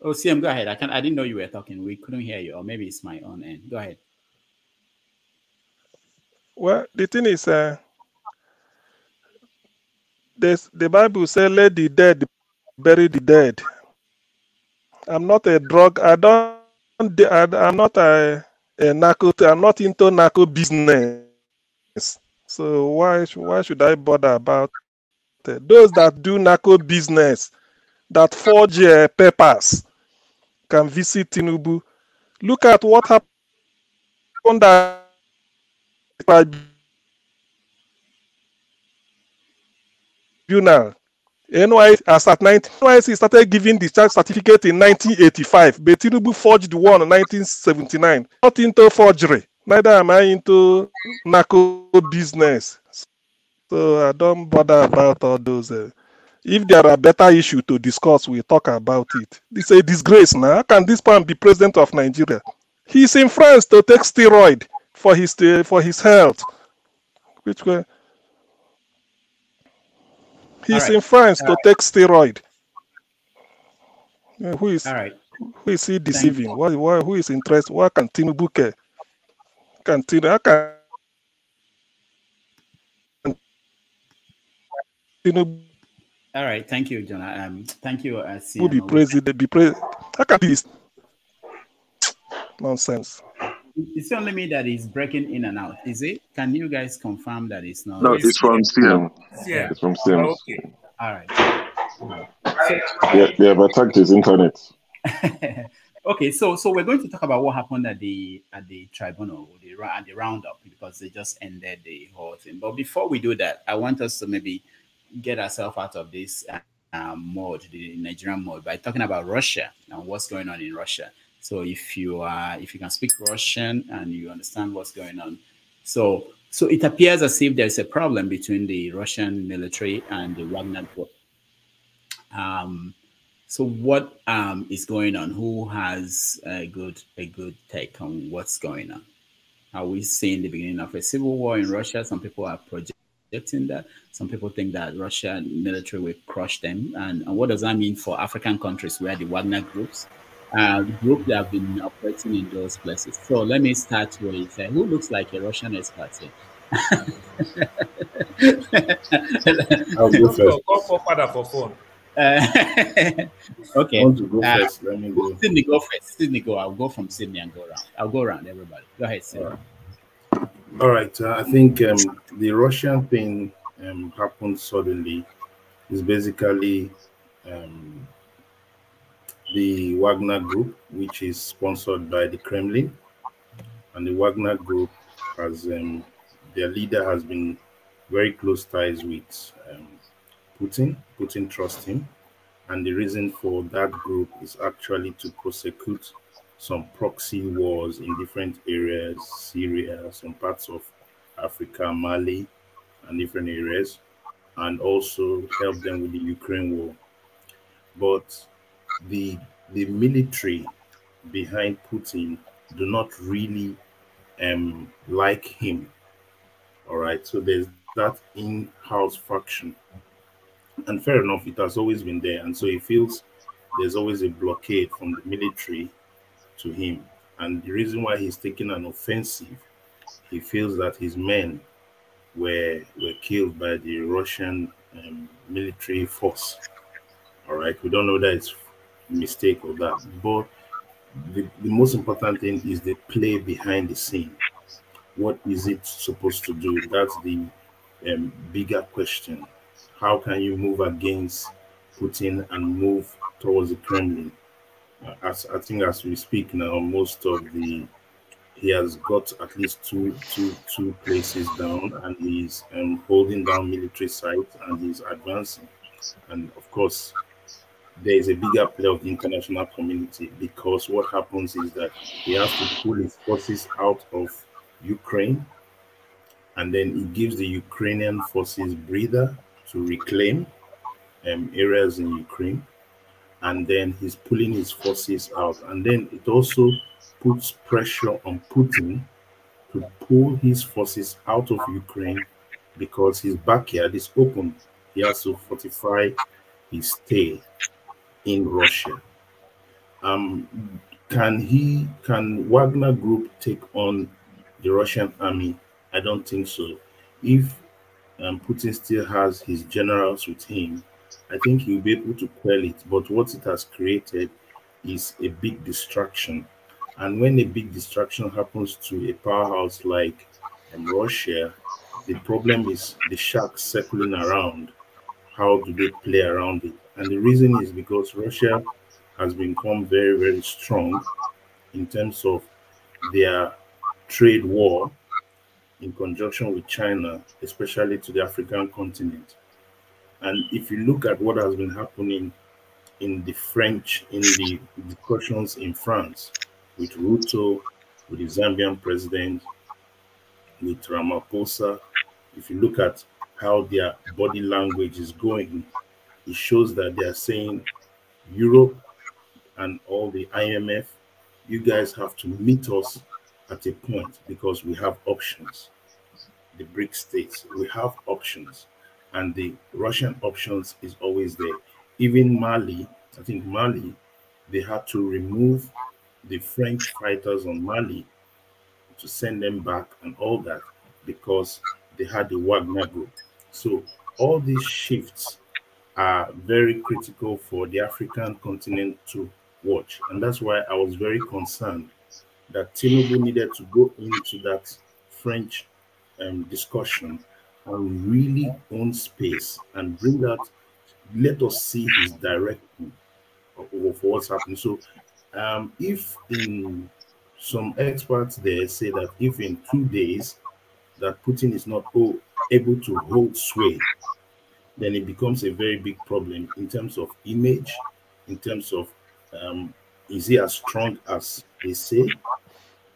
Oh, CM, go ahead. I didn't know you were talking. We couldn't hear you, or maybe it's my own end. Go ahead. Well, the thing is, the Bible says, "Let the dead bury the dead." I'm not a drug. I'm not a narco. I'm not into narco business. So why should I bother about it? Those that do narco business, that forge papers, can visit Tinubu. Look at what happened at tribunal. As at NYC started giving discharge certificate in 1985, but Tinubu forged one in 1979. Not into forgery. Neither am I into narco business. So I don't bother about all those. If there are better issues to discuss, we'll talk about it. It's a disgrace now. How can this man be president of Nigeria? He's in France to take steroid for his health. Which way? He's in France to take steroid. Who is he deceiving? Who is interested? Why can Tinubu care? How can Tinubu? All right, thank you, Jonah. Thank you, Who be president? How can this nonsense? It's only me that is breaking in and out. Is it? Can you guys confirm that it's not? No, it's from CM. Yeah, it's from CM. Okay. All right. Yeah, but attacked his internet. Okay, so we're going to talk about what happened at the tribunal, at the roundup, because they just ended the whole thing. But before we do that, I want us to maybe get ourselves out of this mode, the Nigerian mode, by talking about Russia and what's going on in Russia. So if you can speak Russian and you understand what's going on, so it appears as if there's a problem between the Russian military and the Wagner Group. So what is going on? Who has a good take on what's going on? Are we seeing the beginning of a civil war in Russia? Some people are projecting that. Some people think that Russian military will crush them. And what does that mean for African countries where the Wagner groups, group that have been operating in those places? So let me start with who looks like a Russian expert here? I'll go first. Go for father for phone. Okay. I want to go first. Let me go. Sydney, go first. Sydney, go. I'll go from Sydney and go around. I'll go around everybody. Go ahead, Sydney. All right. I think the Russian thing happened suddenly. It's basically the Wagner Group, which is sponsored by the Kremlin, and the Wagner Group has their leader has been very close ties with Putin. Putin trusts him, and the reason for that group is actually to prosecute some proxy wars in different areas, Syria, some parts of Africa, Mali, and different areas, and also help them with the Ukraine war. But the military behind Putin do not really like him. All right, so there's that in-house faction. And fair enough, it has always been there. And so he feels there's always a blockade from the military to him. And the reason why he's taking an offensive, he feels that his men were killed by the Russian military force. All right, we don't know that it's a mistake or that. But the most important thing is the play behind the scene. What is it supposed to do? That's the bigger question. How can you move against Putin and move towards the Kremlin? As I think as we speak now, he has got at least two places down, and he's holding down military sites, and he's advancing. And of course, there is a bigger play of the international community, because what happens is that he has to pull his forces out of Ukraine, and then he gives the Ukrainian forces breather to reclaim areas in Ukraine, and then he's pulling his forces out. And then it also puts pressure on Putin to pull his forces out of Ukraine because his backyard is open. He has to fortify his stay in Russia. Can Wagner Group take on the Russian army? I don't think so. If Putin still has his generals with him, I think he'll be able to quell it. But what it has created is a big distraction. And when a big distraction happens to a powerhouse like Russia, the problem is the sharks circling around. How do they play around it? And the reason is because Russia has become very, very strong in terms of their trade war in conjunction with China, especially to the African continent. And if you look at what has been happening in the discussions in France with Ruto, with the Zambian president, with Ramaphosa, if you look at how their body language is going, it shows that they are saying Europe and all the IMF, you guys have to meet us at a point because we have options. The BRIC states, we have options, and the Russian options is always there. Even Mali, I think Mali, they had to remove the French fighters on Mali to send them back and all that because they had the Wagner Group. So all these shifts are very critical for the African continent to watch. And that's why I was very concerned that Tinubu needed to go into that French discussion and really own space and bring out, let us see his direction of what's happening. So if in some experts there say that if in 2 days that Putin is not able to hold sway, then it becomes a very big problem in terms of image, in terms of is he as strong as they say,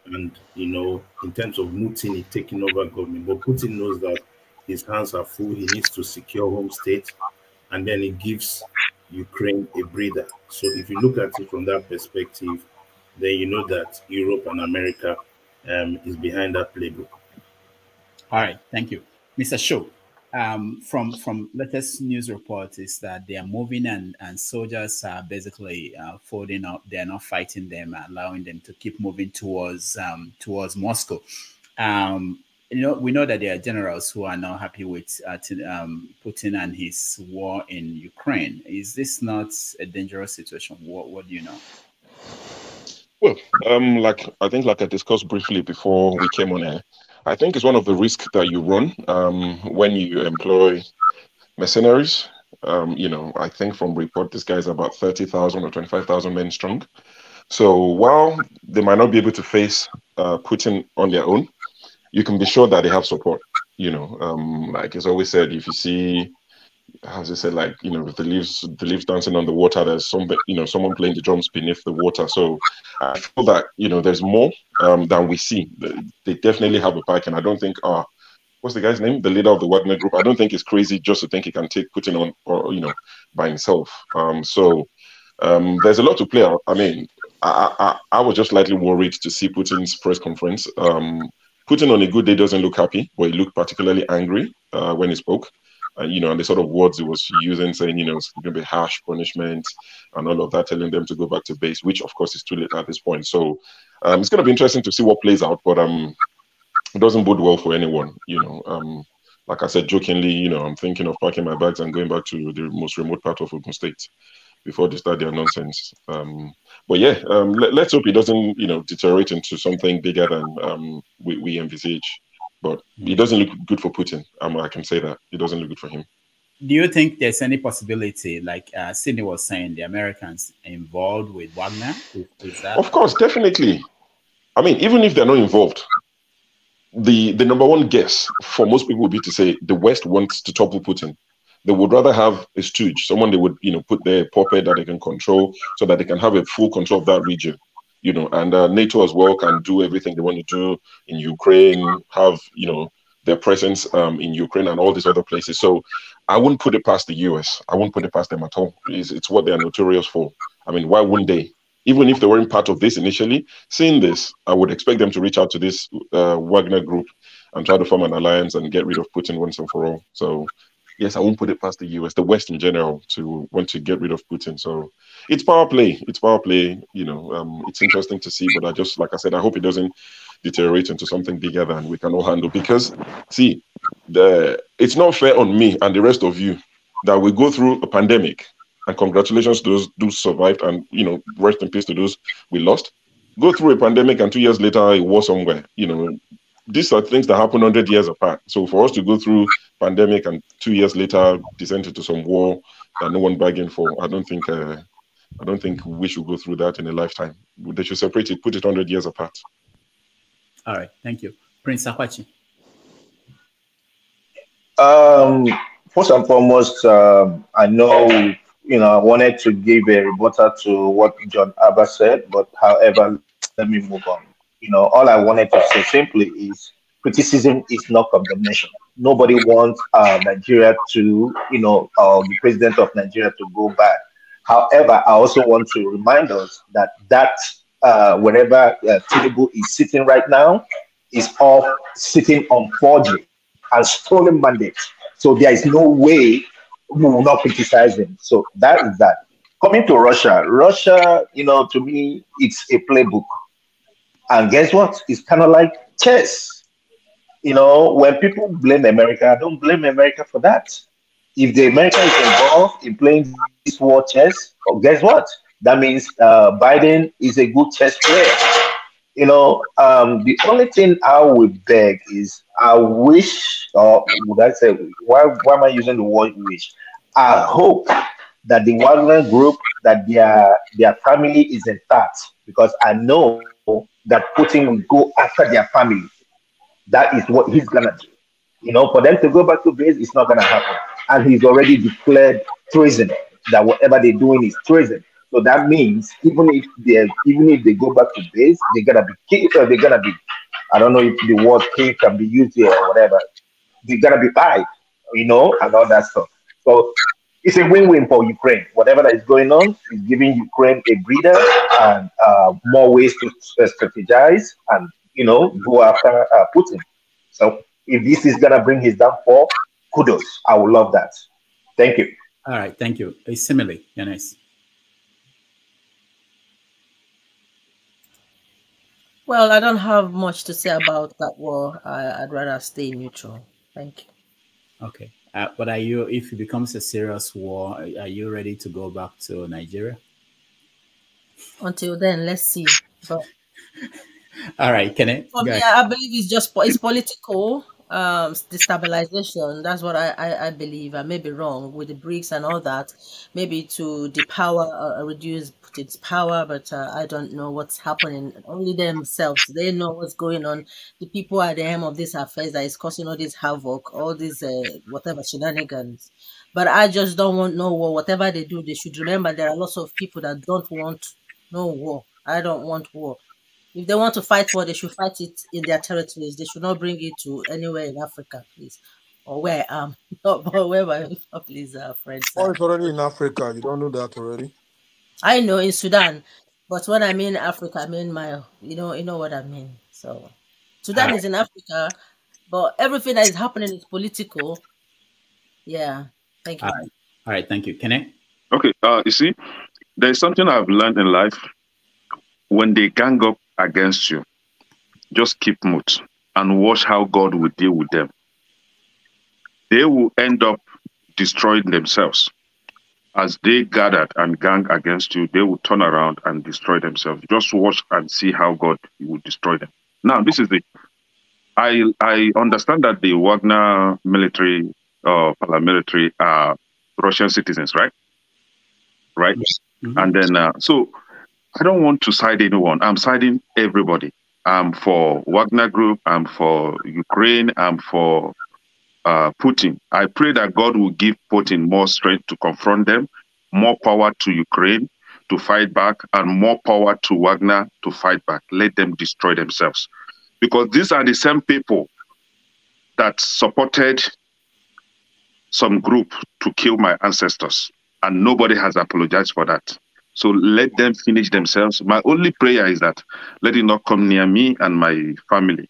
and in terms of Mutiny taking over government. But Putin knows that his hands are full. He needs to secure home state, and then it gives Ukraine a breather. So if you look at it from that perspective, then you know that Europe and America is behind that playbook. All right, thank you, Mr. Shaw. From latest news reports is that they are moving and soldiers are basically folding up. They are not fighting them, allowing them to keep moving towards Moscow. We know that there are generals who are not happy with Putin and his war in Ukraine. Is this not a dangerous situation? What do you know? Well, like I discussed briefly before we came on air, I think it's one of the risks that you run when you employ mercenaries. I think from report, this guy is about 30,000 or 25,000 men strong. So while they might not be able to face Putin on their own, you can be sure that they have support. Like it's always said, if you see, how's it said, the leaves dancing on the water, there's someone playing the drums beneath the water. So I feel that there's more than we see. They definitely have a back, and I don't think what's the guy's name, the leader of the Wagner Group, I don't think it's crazy just to think he can take Putin on or by himself. So there's a lot to play out. I mean, I was just slightly worried to see Putin's press conference. Putin on a good day doesn't look happy, but he looked particularly angry when he spoke. And the sort of words he was using, saying, it's going to be harsh punishment and all of that, telling them to go back to base, which of course is too late at this point. So it's going to be interesting to see what plays out, but it doesn't bode well for anyone. Like I said, jokingly, I'm thinking of packing my bags and going back to the most remote part of Ogun State before they start their nonsense. But yeah, let's hope it doesn't, deteriorate into something bigger than we envisage. But it doesn't look good for Putin. I can say that. It doesn't look good for him. Do you think there's any possibility, like Sydney was saying, the Americans involved with Wagner? Is that? Of course, definitely. I mean, even if they're not involved, the number one guess for most people would be to say the West wants to topple Putin. They would rather have a stooge, someone they would, put their puppet that they can control so that they can have a full control of that region. And NATO as well can do everything they want to do in Ukraine, have, their presence in Ukraine and all these other places. So I wouldn't put it past the US. I wouldn't put it past them at all. It's what they're notorious for. I mean, why wouldn't they? Even if they weren't part of this initially, seeing this, I would expect them to reach out to this Wagner Group and try to form an alliance and get rid of Putin once and for all. So yes, I won't put it past the US, the West in general, to want to get rid of Putin. So it's power play. It's power play. You know, it's interesting to see, but I just, like I said, I hope it doesn't deteriorate into something bigger than we can all handle. Because, see, it's not fair on me and the rest of you that we go through a pandemic. And congratulations to those who survived, and you know, rest in peace to those we lost. Go through a pandemic, and 2 years later, a war somewhere. You know, these are things that happen 100 years apart. So for us to go through pandemic and 2 years later descend into some war that no one bargained for, I don't think we should go through that in a lifetime. They should separate it, put it 100 years apart. All right, thank you, Prince Akwachi. First and foremost, I know, I wanted to give a rebuttal to what John Abba said, but however, let me move on. All I wanted to say simply is criticism is not condemnation. Nobody wants Nigeria to, the president of Nigeria to go back. However, I also want to remind us that wherever Tinubu is sitting right now is all sitting on forgery and stolen mandates. So there is no way we will not criticize him. So that is that. Coming to Russia, to me, it's a playbook. And guess what? It's kind of like chess. When people blame America, I don't blame America for that. If the America is involved in playing this war chess, guess what? That means Biden is a good chess player. The only thing I would beg is I wish, or would I say, why am I using the word wish? I hope that the Wagner Group, that their family is intact, because I know that Putin will go after their family. That is what he's gonna do. For them to go back to base, it's not gonna happen. And he's already declared treason, that whatever they're doing is treason. So that means even if they go back to base, they're gonna be killed, or they're gonna be, I don't know if the word kill can be used here or whatever. They're gonna be fired, and all that stuff. So it's a win-win for Ukraine. Whatever that is going on is giving Ukraine a breather and more ways to strategize and go after Putin. So if this is gonna bring his downfall, kudos. I would love that. Thank you. All right, thank you. Similarly, Yanis. Well, I don't have much to say about that war. I'd rather stay neutral. Thank you. Okay. But if it becomes a serious war, are you ready to go back to Nigeria? Until then, let's see. But all right, can I? For me, I believe it's political destabilization. That's what I believe. I may be wrong with the BRICS and all that. Maybe to depower, reduce Putin's power, but I don't know what's happening. Only themselves, they know what's going on. The people at the helm of this affairs that is causing all this havoc, all these whatever shenanigans. But I just don't want no war. Whatever they do, they should remember there are lots of people that don't want no war. I don't want war. If they want to fight war, they should fight it in their territories. They should not bring it to anywhere in Africa, please. Or where I am. Where my please, friends. Oh, it's already in Africa. You don't know that already? I know, in Sudan. But when I mean Africa, I mean you know what I mean. So Sudan is in Africa, but everything that is happening is political. Yeah. Thank you. All right, thank you. Can I? Okay, you see, there's something I've learned in life. When they gang up against you, just keep mute and watch how God will deal with them. They will end up destroying themselves. As they gathered and gang against you, they will turn around and destroy themselves. Just watch and see how God will destroy them. Now, this is I understand that the Wagner military, paramilitary are Russian citizens, right? Right? Mm-hmm. And then, so I don't want to side anyone. I'm siding everybody. I'm for Wagner Group. I'm for Ukraine. I'm for Putin. I pray that God will give Putin more strength to confront them, more power to Ukraine to fight back, and more power to Wagner to fight back. Let them destroy themselves. Because these are the same people that supported some group to kill my ancestors, and nobody has apologized for that. So let them finish themselves. My only prayer is that let it not come near me and my family.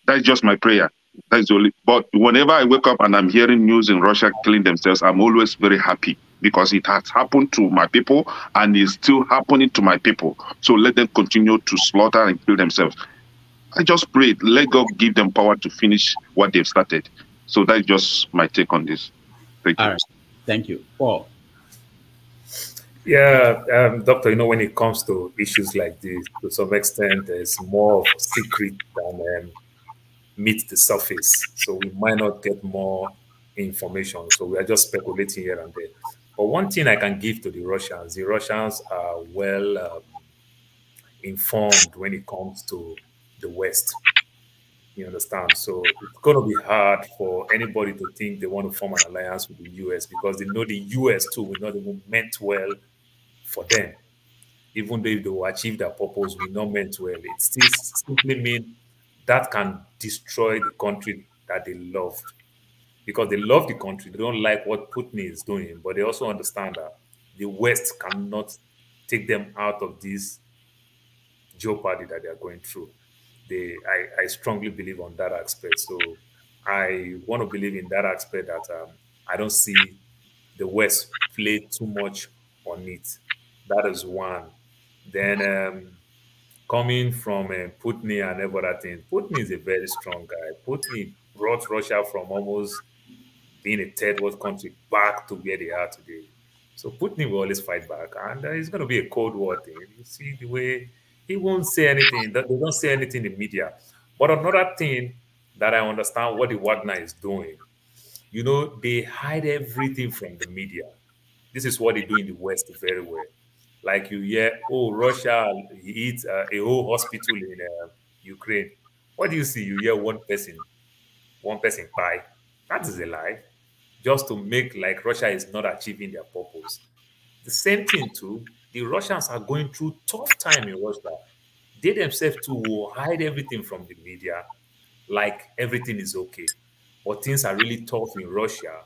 That's just my prayer. That's only. But whenever I wake up and I'm hearing news in Russia killing themselves, I'm always very happy because it has happened to my people and is still happening to my people. So let them continue to slaughter and kill themselves. I just pray, let God give them power to finish what they've started. So that's just my take on this. Thank you. All right. Thank you. Paul. Yeah, Doctor, when it comes to issues like this, to some extent, there's more of secret than meet the surface. So we might not get more information. So we are just speculating here and there. But one thing I can give to the Russians are well informed when it comes to the West. You understand? So it's going to be hard for anybody to think they want to form an alliance with the US because they know the US too will not even meant well for them. Even though if they will achieve their purpose, will not meant well. It still simply means that can destroy the country that they loved. Because they love the country, they don't like what Putin is doing, but they also understand that the West cannot take them out of this jeopardy that they are going through. I strongly believe on that aspect. So I want to believe in that aspect that I don't see the West play too much on it. That is one. Then coming from Putin and every other thing, Putin is a very strong guy. Putin brought Russia from almost being a third world country back to where they are today. So Putin will always fight back, and it's going to be a Cold War thing. You see the way he won't say anything. They don't say anything in the media. But another thing that I understand what the Wagner is doing, they hide everything from the media. This is what they do in the West very well. Like you hear, oh, Russia hit a whole hospital in Ukraine. What do you see? You hear one person buy. That is a lie. Just to make like Russia is not achieving their purpose. The same thing too, the Russians are going through tough time in Russia. They themselves too will hide everything from the media, like everything is okay. But things are really tough in Russia,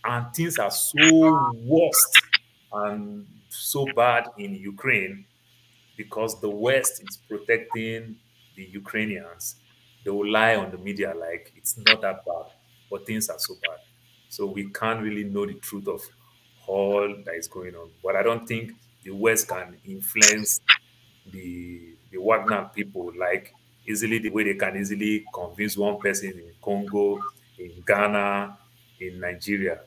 and things are so worst and so bad in Ukraine because the West is protecting the Ukrainians. They will lie on the media like it's not that bad, but things are so bad. So we can't really know the truth of all that is going on. But I don't think the West can influence the Wagner people like easily the way they can easily convince one person in Congo, in Ghana, in Nigeria.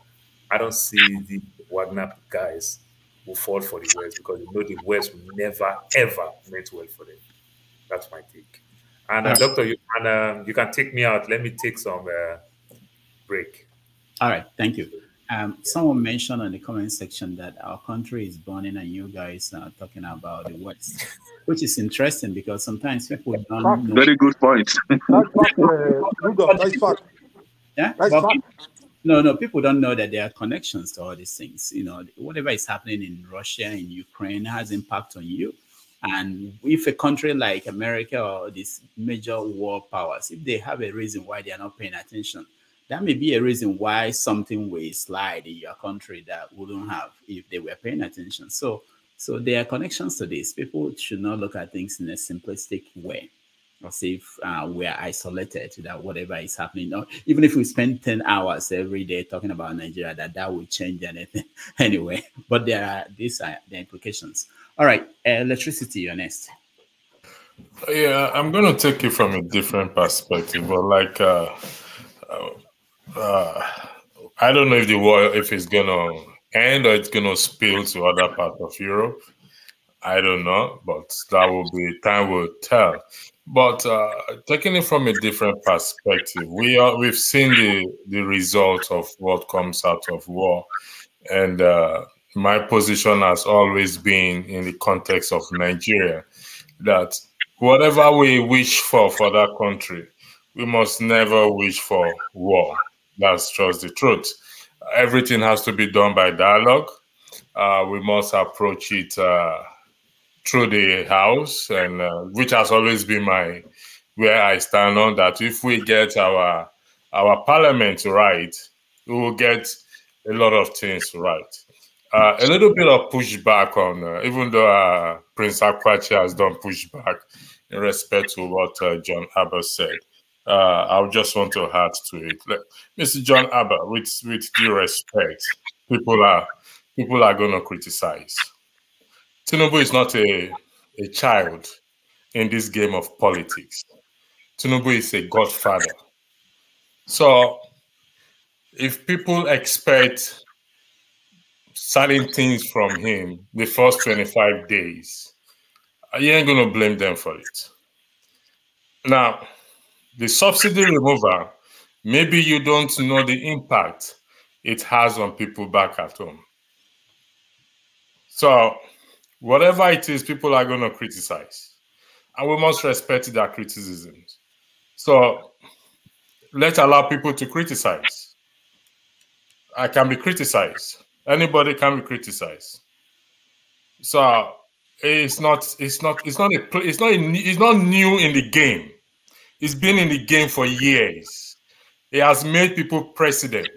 I don't see the Wagner guys who fall for the West because they know the West will never ever meant well for them. That's my take. And Doctor, you can take me out. Let me take some break. All right, thank you. Someone mentioned in the comment section that our country is burning and you guys are talking about the West, which is interesting because sometimes people don't know. Very good point. That's fact. Yeah, no, people don't know that there are connections to all these things. Whatever is happening in Russia, in Ukraine has impact on you. And if a country like America or these major world powers, if they have a reason why they are not paying attention, that may be a reason why something will slide in your country that wouldn't have if they were paying attention. So there are connections to this. People should not look at things in a simplistic way, as if we are isolated, that whatever is happening, even if we spend 10 hours every day talking about Nigeria, that will change anything anyway. But these are the implications. All right, electricity, you're next. Yeah, I'm going to take it from a different perspective, but like, I don't know if the war, if it's going to end or it's going to spill to other parts of Europe. I don't know, but that will be time will tell. But taking it from a different perspective, we've seen the results of what comes out of war, and my position has always been in the context of Nigeria that whatever we wish for that country, we must never wish for war. That's just the truth. Everything has to be done by dialogue. We must approach it through the house, and which has always been where I stand on that. If we get our parliament right, we will get a lot of things right. A little bit of pushback on, even though Prince Akwachi has done pushback in respect to what John Abbott said. I just want to add to it. Mr. John Abba, with due respect, people are going to criticize. Tinubu is not a child in this game of politics. Tinubu is a godfather. So if people expect certain things from him the first 25 days, you ain't going to blame them for it. Now, the subsidy removal, maybe you don't know the impact it has on people back at home. So whatever it is, people are going to criticize. And we must respect their criticisms. So let's allow people to criticize. I can be criticized. Anybody can be criticized. So it's not new in the game. It's been in the game for years. It has made people president.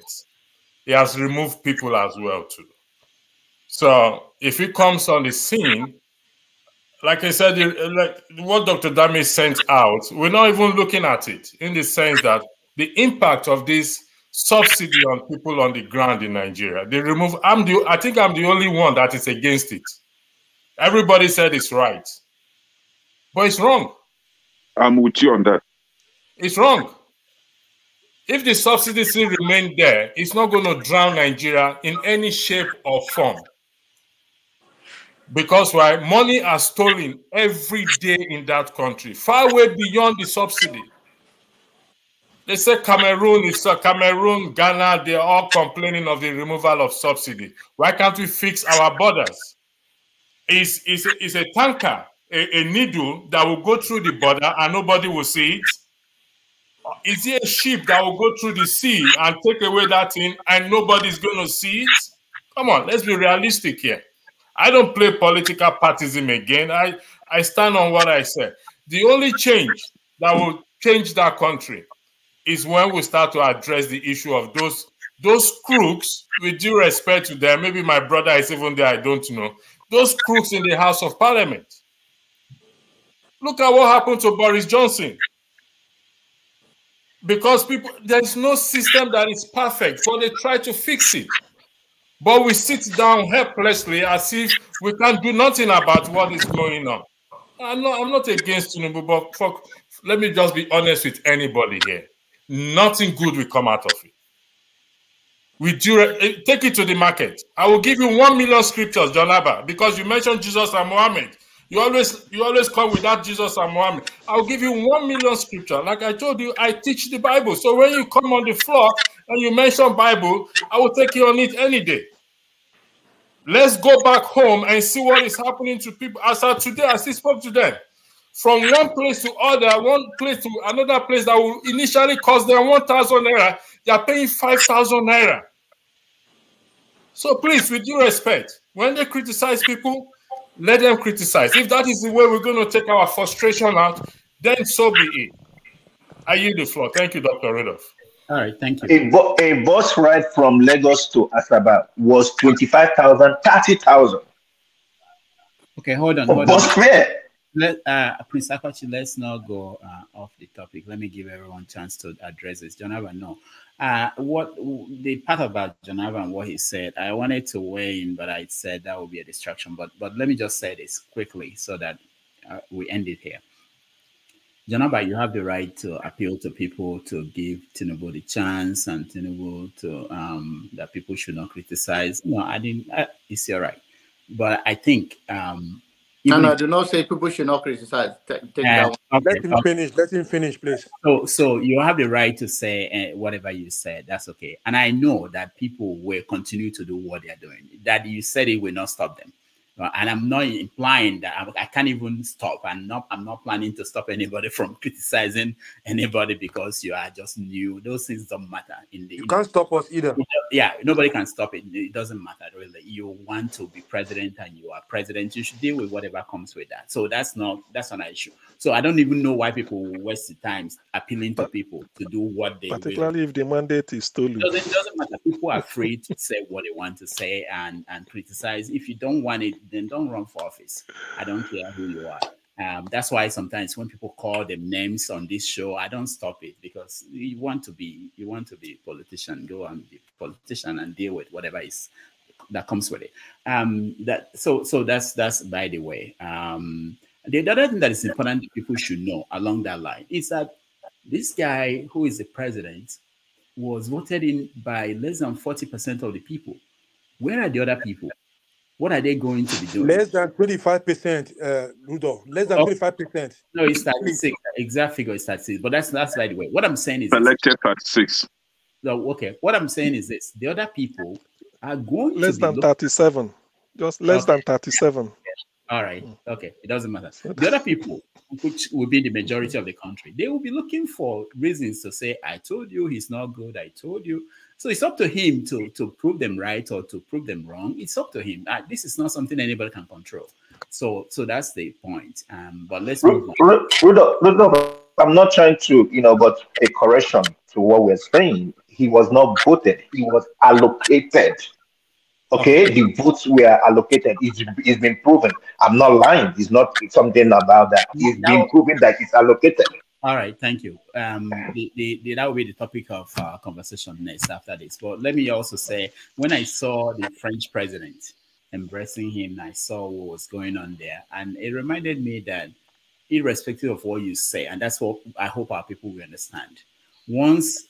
It has removed people as well too. So if it comes on the scene, like I said, like what Dr. Dami sent out, we're not even looking at it in the sense that the impact of this subsidy on people on the ground in Nigeria, they remove. I think I'm the only one that is against it. Everybody said it's right, but it's wrong. I'm with you on that. It's wrong. If the subsidy still remain there, it's not going to drown Nigeria in any shape or form. Because why? Money are stolen every day in that country, far way beyond the subsidy. They say Cameroon, Ghana, they're all complaining of the removal of subsidy. Why can't we fix our borders? It's a tanker, a needle that will go through the border and nobody will see it? Is it a ship that will go through the sea and take away that thing and nobody's going to see it? Come on, let's be realistic here. I don't play political partism again. I stand on what I said. The only change that will change that country is when we start to address the issue of those crooks, with due respect to them. Maybe my brother is even there, I don't know. Those crooks in the House of Parliament. Look at what happened to Boris Johnson. Because there is no system that is perfect, so they try to fix it. But we sit down helplessly as if we can't do nothing about what is going on. I'm not against Tinubu, but let me just be honest with anybody here. Nothing good will come out of it. Take it to the market. I will give you 1 million scriptures, John Abba, because you mentioned Jesus and Muhammad. You always come with that Jesus and Muhammad. I'll give you 1 million scripture. Like I told you, I teach the Bible. So when you come on the floor and you mention Bible, I will take you on it any day. Let's go back home and see what is happening to people. As of today, I still spoke to them. From one place to one place to another place that will initially cost them 1,000 naira, they are paying 5,000 naira. So please, with due respect, when they criticize people, let them criticize. If that is the way we're going to take our frustration out, then so be it. I yield the floor. Thank you, Dr. Rudolph. All right, thank you. A bus ride from Lagos to Asaba was 25,000, 30,000. Okay, hold on. Bus fare. Prince Akachi, let's not go off the topic. Let me give everyone a chance to address this. Jonathan, no. What the part about Jonathan, what he said, I wanted to weigh in, but I said that would be a distraction. But let me just say this quickly so that we end it here. Jonathan, you have the right to appeal to people to give Tinubu the chance and Tinubu to that people should not criticize. No, I didn't. It's your right, but I think. No, do not say people should not criticize. Take that one. Okay, let him finish. Let him finish, please. So you have the right to say whatever you said. That's okay. And I know that people will continue to do what they are doing. That you said it will not stop them. And I'm not implying that I can't even stop. I'm not planning to stop anybody from criticizing anybody because you are just new. Those things don't matter. You can't stop us either. Yeah, nobody can stop it. It doesn't matter really. You want to be president and you are president. You should deal with whatever comes with that. So that's not an issue. So I don't even know why people waste the time appealing to people to do what they particularly if the mandate is stolen. It doesn't matter. People are free to say what they want to say and criticize. If you don't want it, then don't run for office. I don't care who you are. That's why sometimes when people call them names on this show, I don't stop it, because you want to be politician, go and be politician and deal with whatever is that comes with it. So that's by the way. The other thing that is important that people should know along that line is that this guy who is the president was voted in by less than 40% of the people. Where are the other people? What are they going to be doing? Less than 25%, Rudolph. Less than 25%. No, it's 36. Exact figure is 36. But that's by the way. What I'm saying is selected 36. No, okay. What I'm saying is this: the other people are going less to be than 37. Just less than 37. All right. Okay. It doesn't matter. The other people, which will be the majority of the country, they will be looking for reasons to say, I told you he's not good. I told you. So it's up to him to prove them right or to prove them wrong. It's up to him. This is not something anybody can control. So that's the point. But let's move on. Rudolph, I'm not trying to, but a correction to what we're saying. He was not voted. He was allocated. Okay, the votes were allocated. It's been proven. I'm not lying. It's not something about that. It's been proven that it's allocated. All right, thank you. That will be the topic of conversation next after this. But let me also say, when I saw the French president embracing him, I saw what was going on there. And it reminded me that irrespective of what you say, and that's what I hope our people will understand, once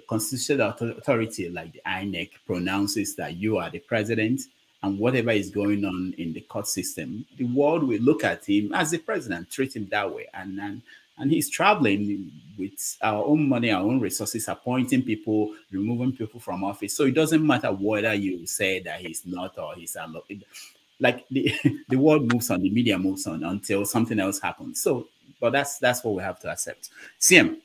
constitutional authority like the INEC pronounces that you are the president and whatever is going on in the court system, the world will look at him as the president, treat him that way. And he's traveling with our own money, our own resources, appointing people, removing people from office. So it doesn't matter whether you say that he's not or he's like the world moves on, the media moves on until something else happens. So, but that's what we have to accept. CM.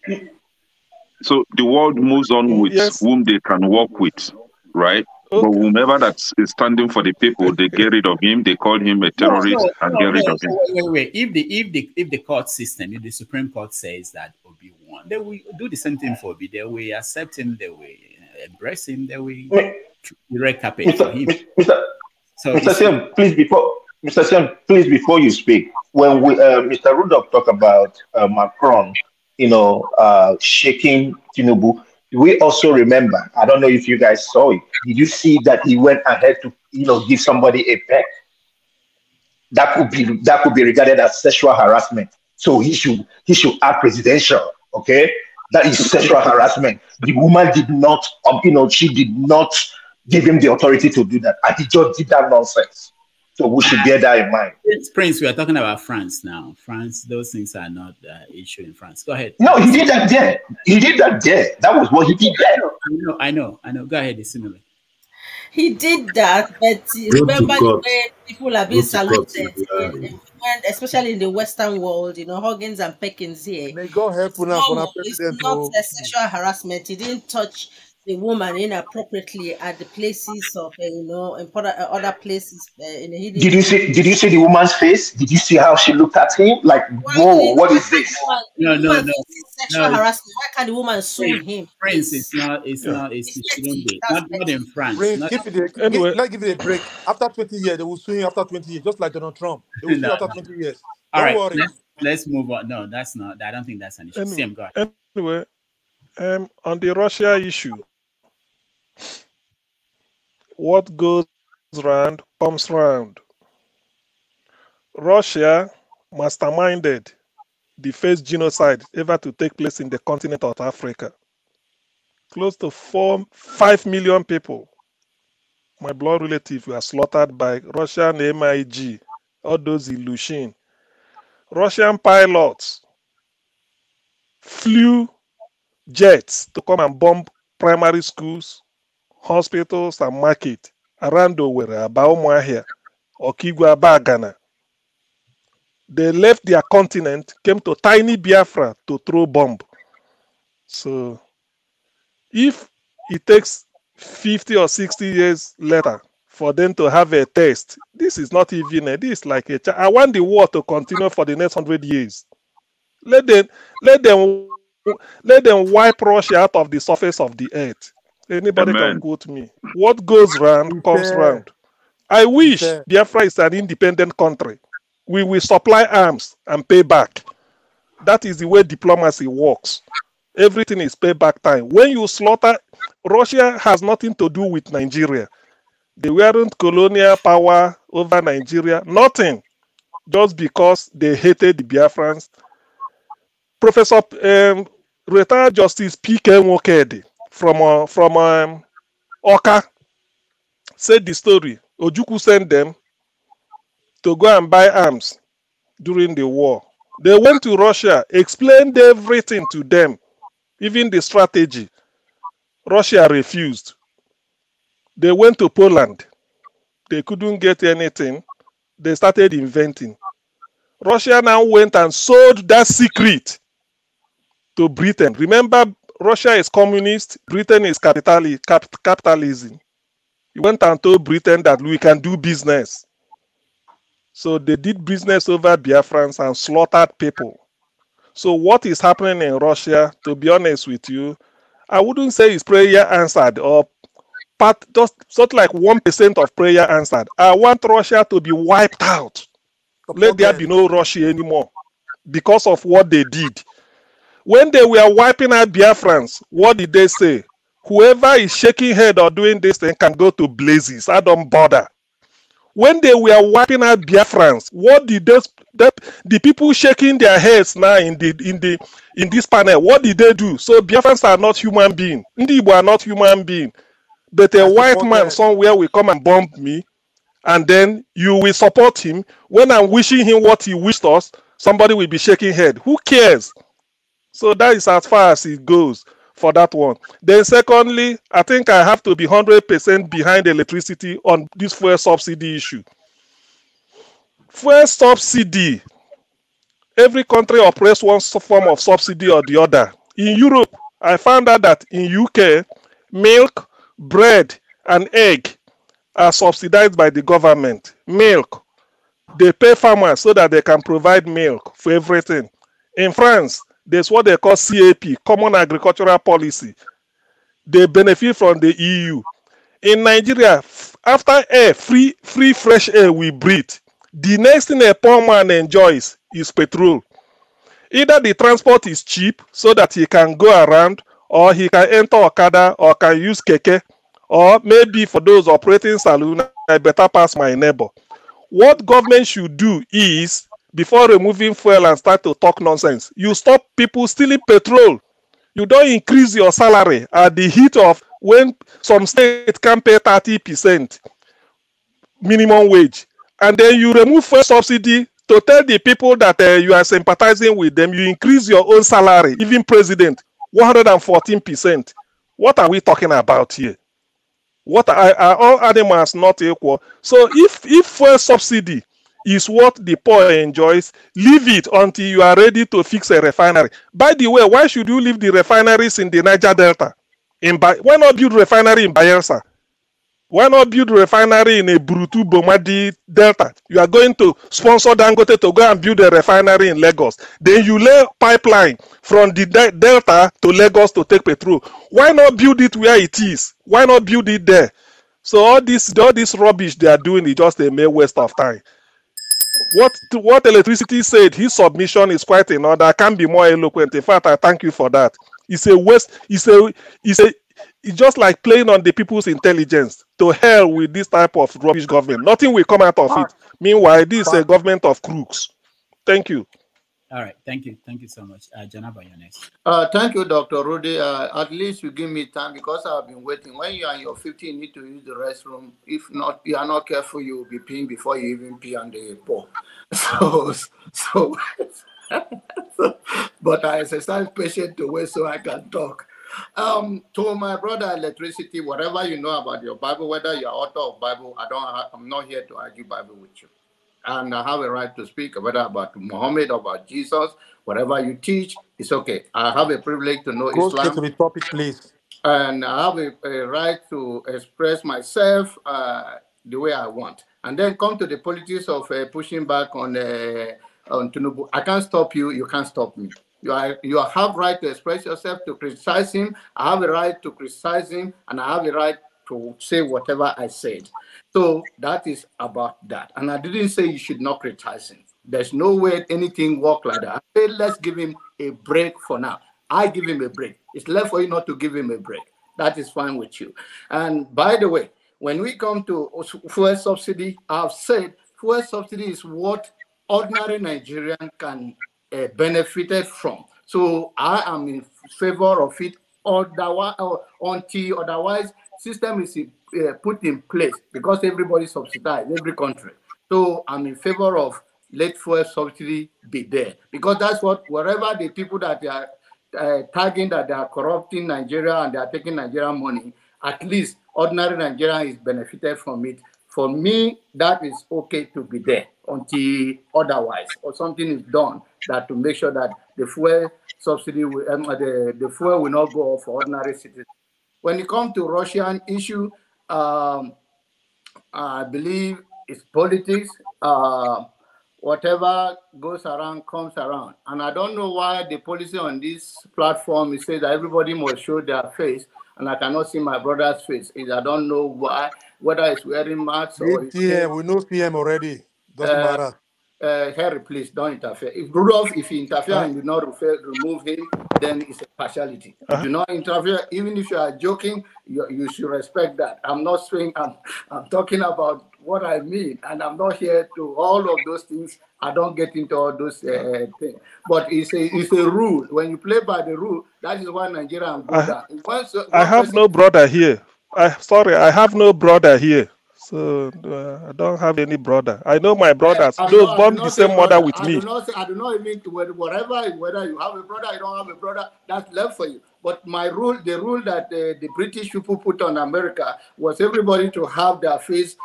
So the world moves on with whom they can work with, right? Okay. But whomever that is standing for the people, they get rid of him. They call him a terrorist and get rid of him. Wait. If the court system, if the Supreme Court says that Obi won, they will do the same thing for Obi. They will accept him. They will embrace him. They will recap for him. Mr. Siam, please, before you speak, when Mr. Rudolph talked about Macron, shaking Tinubu, we also remember, I don't know if you guys saw it, did you see that he went ahead to give somebody a peck? That could be regarded as sexual harassment. So he should act presidential. Okay, that is sexual harassment. The woman did not, she did not give him the authority to do that, and he just did that nonsense. So we should bear that in mind. Prince, we are talking about France now. France, those things are not issue in France. Go ahead. No, he did that there. He did that there. That was what he did there. I know. Go ahead, similarly. He did that, but remember the way people are being saluted, especially in the Western world, Huggins and Peckins here. May God help it's not a sexual harassment. He didn't touch the woman inappropriately at the places of important other places. Did you see the woman's face? Did you see how she looked at him? Like, whoa, what is this? No. Sexual harassment. Why can't the woman sue him? Prince, it shouldn't be. Not in France. Prince, let's give it a break. After 20 years, they will sue him after 20 years, just like Donald Trump. They will sue after 20 years. All right, worry. Let's move on. No, that's not. I don't think that's an issue. Same guy. Anyway, on the Russia issue, what goes round comes round. Russia masterminded the first genocide ever to take place in the continent of Africa. Close to 5 million people, my blood relatives, were slaughtered by Russian MiG, all those Ilyushin. Russian pilots flew jets to come and bomb primary schools, hospitals, and market around Owerri, Abaumuahia, Okigwe, Abagana. They left their continent, came to tiny Biafra to throw bomb. So if it takes 50 or 60 years later for them to have a test, this is not even this is like a I want the war to continue for the next 100 years. Let them wipe Russia out of the surface of the earth. Anybody can quote me. What goes round comes round. I wish Biafra is an independent country. We will supply arms and pay back. That is the way diplomacy works. Everything is payback time. When you slaughter, Russia has nothing to do with Nigeria. They weren't colonial power over Nigeria. Nothing. Just because they hated the Biafrans. Professor retired Justice P.K. Nwokedi from Oka said the story. Ojukwu sent them to go and buy arms during the war. They went to Russia, explained everything to them, even the strategy. Russia refused. They went to Poland. They couldn't get anything. They started inventing. Russia now went and sold that secret to Britain. Remember, Russia is communist, Britain is capitalism. He went and told Britain that we can do business. So they did business over Biafrans and slaughtered people. So what is happening in Russia, to be honest with you, I wouldn't say it's prayer answered or just sort of like 1% of prayer answered. I want Russia to be wiped out. Let there be no Russia anymore because of what they did. When they were wiping out Biafrans, what did they say? Whoever is shaking head or doing this thing can go to blazes. I don't bother. When they were wiping out Biafrans, what did the people shaking their heads now in this panel? What did they do? So Biafrans are not human beings. Ndi Igbo are not human beings. But a white man somewhere will come and bomb me, and then you will support him. When I'm wishing him what he wished us, somebody will be shaking head. Who cares? So that is as far as it goes for that one. Then secondly, I think I have to be 100% behind electricity on this fuel subsidy issue. Fuel subsidy, every country operates one form of subsidy or the other. In Europe, I found out that in UK, milk, bread, and egg are subsidized by the government. Milk, they pay farmers so that they can provide milk for everything. In France, there's what they call CAP, Common Agricultural Policy. They benefit from the EU. In Nigeria, after air, free fresh air we breathe, the next thing a poor man enjoys is petrol. Either the transport is cheap so that he can go around, or he can enter Okada, or can use keke, or maybe for those operating saloon, I better pass my neighbor. What government should do is, before removing fuel and start to talk nonsense, you stop people stealing petrol. You don't increase your salary at the heat of when some states can pay 30% minimum wage. And then you remove fuel subsidy to tell the people that you are sympathizing with them. You increase your own salary, even president, 114%. What are we talking about here? What are all animals not equal? So if fuel subsidy is what the poor enjoys, leave it until you are ready to fix a refinery. By the way, why should you leave the refineries in the Niger Delta? Why not build refinery in Bayelsa? Why not build refinery in a Brutu Bomadi Delta? You are going to sponsor Dangote to go and build a refinery in Lagos. Then you lay pipeline from the Delta to Lagos to take petrol. Why not build it where it is? Why not build it there? So all this rubbish they are doing is just a mere waste of time. What electricity said, his submission is quite in order. I can't be more eloquent. In fact, I thank you for that. It's a waste. It's just like playing on the people's intelligence. To hell with this type of rubbish government. Nothing will come out of it. Meanwhile, this is a government of crooks. Thank you. All right. Thank you. Thank you so much. Janaba, you're next. Thank you, Dr. Rudy. At least you give me time because I've been waiting. When you are in your 50, you need to use the restroom. If not, you are not careful, you will be peeing before you even pee on the pole. But I exercise patience to wait so I can talk. To my brother electricity, whatever you know about your Bible, whether you're author of Bible, I'm not here to argue Bible with you. And I have a right to speak, whether about Muhammad or about Jesus, whatever you teach, it's okay. I have a privilege to know Islam. Go to the topic, please. And I have a right to express myself the way I want. And then come to the politics of pushing back on Tinubu. I can't stop you. You can't stop me. You have right to express yourself, to criticize him. I have a right to criticize him, and I have a right to say whatever I said. So that is about that. And I didn't say you should not criticize him. There's no way anything work like that. I say, let's give him a break for now. I give him a break. It's left for you not to give him a break. That is fine with you. And by the way, when we come to fuel subsidy, I've said fuel subsidy is what ordinary Nigerian can benefit from. So I am in favor of it. Until otherwise, system is put in place because everybody subsidized, every country. So I'm in favor of let fuel subsidy be there because that's what wherever the people that they are tagging that they are corrupting Nigeria and they are taking Nigerian money, at least ordinary Nigerian is benefited from it. For me, that is okay to be there until otherwise or something is done that to make sure that the fuel subsidy, the fuel will not go off for ordinary citizens. When it comes to Russian issue, I believe it's politics. Whatever goes around comes around. And I don't know why the policy on this platform is saying that everybody must show their face, and I cannot see my brother's face. I don't know why, whether it's wearing masks or... We know PM already. Doesn't matter. Harry, please don't interfere. If Rudolph, if you interfere and you not remove him, then it's a partiality. Do not interfere. Even if you are joking, you should respect that. I'm not saying I'm talking about what I mean, and I'm not here to all of those things. I don't get into all those things. But it's a rule. When you play by the rule, that is why Nigeria go down. I have no brother here. I have no brother here. So I don't have any brother. I know my brothers, those born the same mother with me. I do not even whether you have a brother, you don't have a brother, that's left for you. But my rule, the rule that the British people put on America was everybody to have their face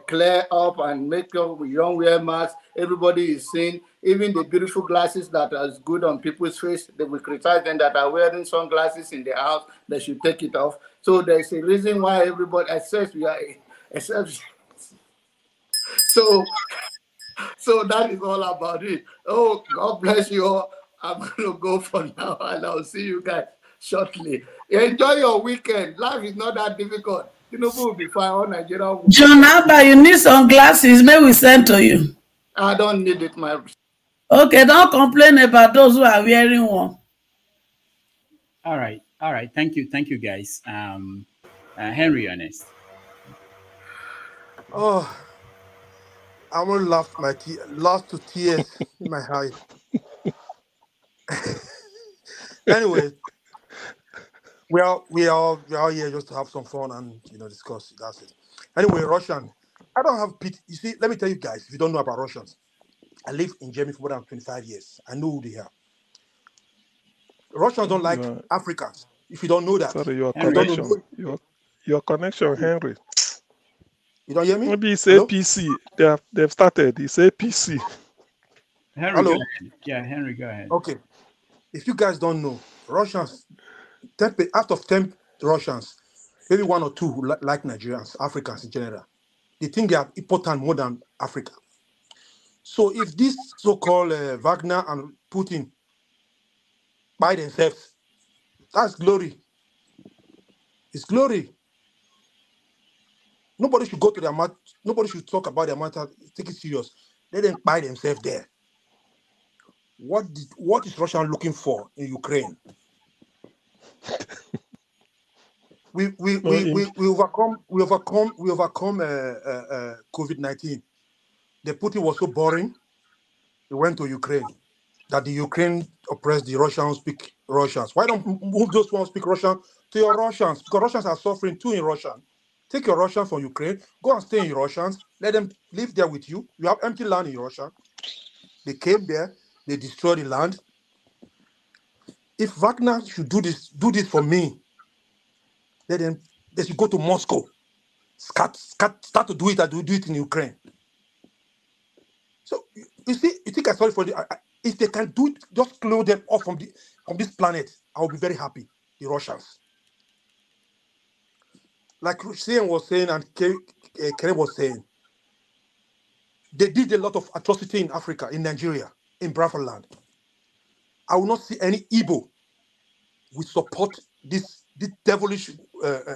clear up and make sure we don't wear masks. Everybody is seen. Even the beautiful glasses that are good on people's face, they will criticize them that are wearing sunglasses in the house. They should take it off. So there's a reason why everybody accepts we are. So that is all about it. Oh, God bless you all. I'm going to go for now, and I'll see you guys shortly. Enjoy your weekend. Life is not that difficult. Tinubu will be fine. All Nigeria will be fine. John Abba, you need some glasses. May we send to you? I don't need it, my... Okay, don't complain about those who are wearing one. All right. Thank you, guys. Henry, honest. Oh, I almost lost to tears in my eye. Anyway, we are here just to have some fun and discuss. That's it. Anyway, Russian. I don't have pity. You see, let me tell you guys, if you don't know about Russians, I lived in Germany for more than 25 years. I know who they are. Russians don't like Africans. If you don't know that, sorry, your connection, Henry. You don't hear me? Maybe it's APC. They've started. It's APC. Henry, hello. Henry, go ahead. Okay. If you guys don't know, Russians, out of 10 Russians, maybe 1 or 2 like Nigerians, Africans in general. They think they are important more than Africa. So if this so-called Wagner and Putin by themselves, that's glory. It's glory. Nobody should go to their matter. Nobody should talk about their matter. Take it serious. Let them buy themselves there. What is Russia looking for in Ukraine? We overcome COVID-19. The Putin was so boring. He went to Ukraine. That the Ukraine oppressed the Russians, speak Russians. Why don't move those who speak Russian to your Russians? Because Russians are suffering too in Russian. Take your Russians from Ukraine, go and stay in Russians, let them live there with you. You have empty land in Russia. They came there, they destroyed the land. If Wagner should do this for me, they should go to Moscow. Start to do it and do it in Ukraine. So you see, you think I'm sorry for if they can do it, just close them off from this planet, I will be very happy. The Russians. Like Hussein was saying and Kerem was saying, they did a lot of atrocity in Africa, in Nigeria, in Biafra land. I will not see any Igbo will support these devilish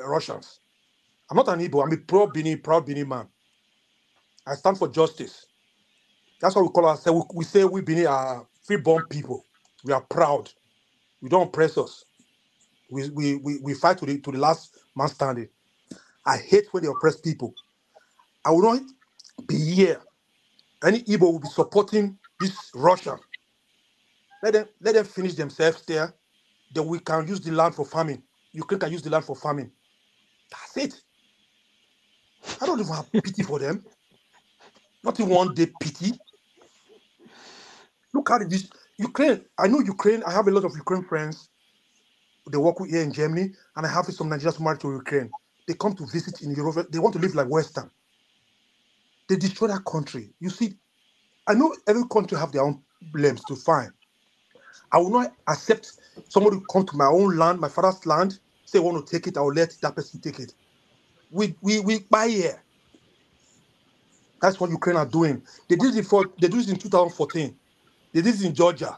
Russians. I'm not an Igbo. I'm a proud Bini man. I stand for justice. That's why we call ourselves. We say we Benin are free-born people. We are proud. We don't oppress us. We fight to the last man standing. I hate when they oppress people. I will not be here. Any Igbo will be supporting this Russia. Let them finish themselves there. Then we can use the land for farming. Ukraine can use the land for farming. That's it. I don't even have pity for them. Not in one day pity. Look at this Ukraine. I know Ukraine. I have a lot of Ukraine friends. They work here in Germany, and I have some Nigerians married to Ukraine. They come to visit in Europe. They want to live like Western. They destroy that country. You see, I know every country have their own blames to find. I will not accept somebody come to my own land, my father's land, say want to take it. I will let that person take it. We buy here. That's what Ukraine are doing. They did it in 2014. They did it in Georgia.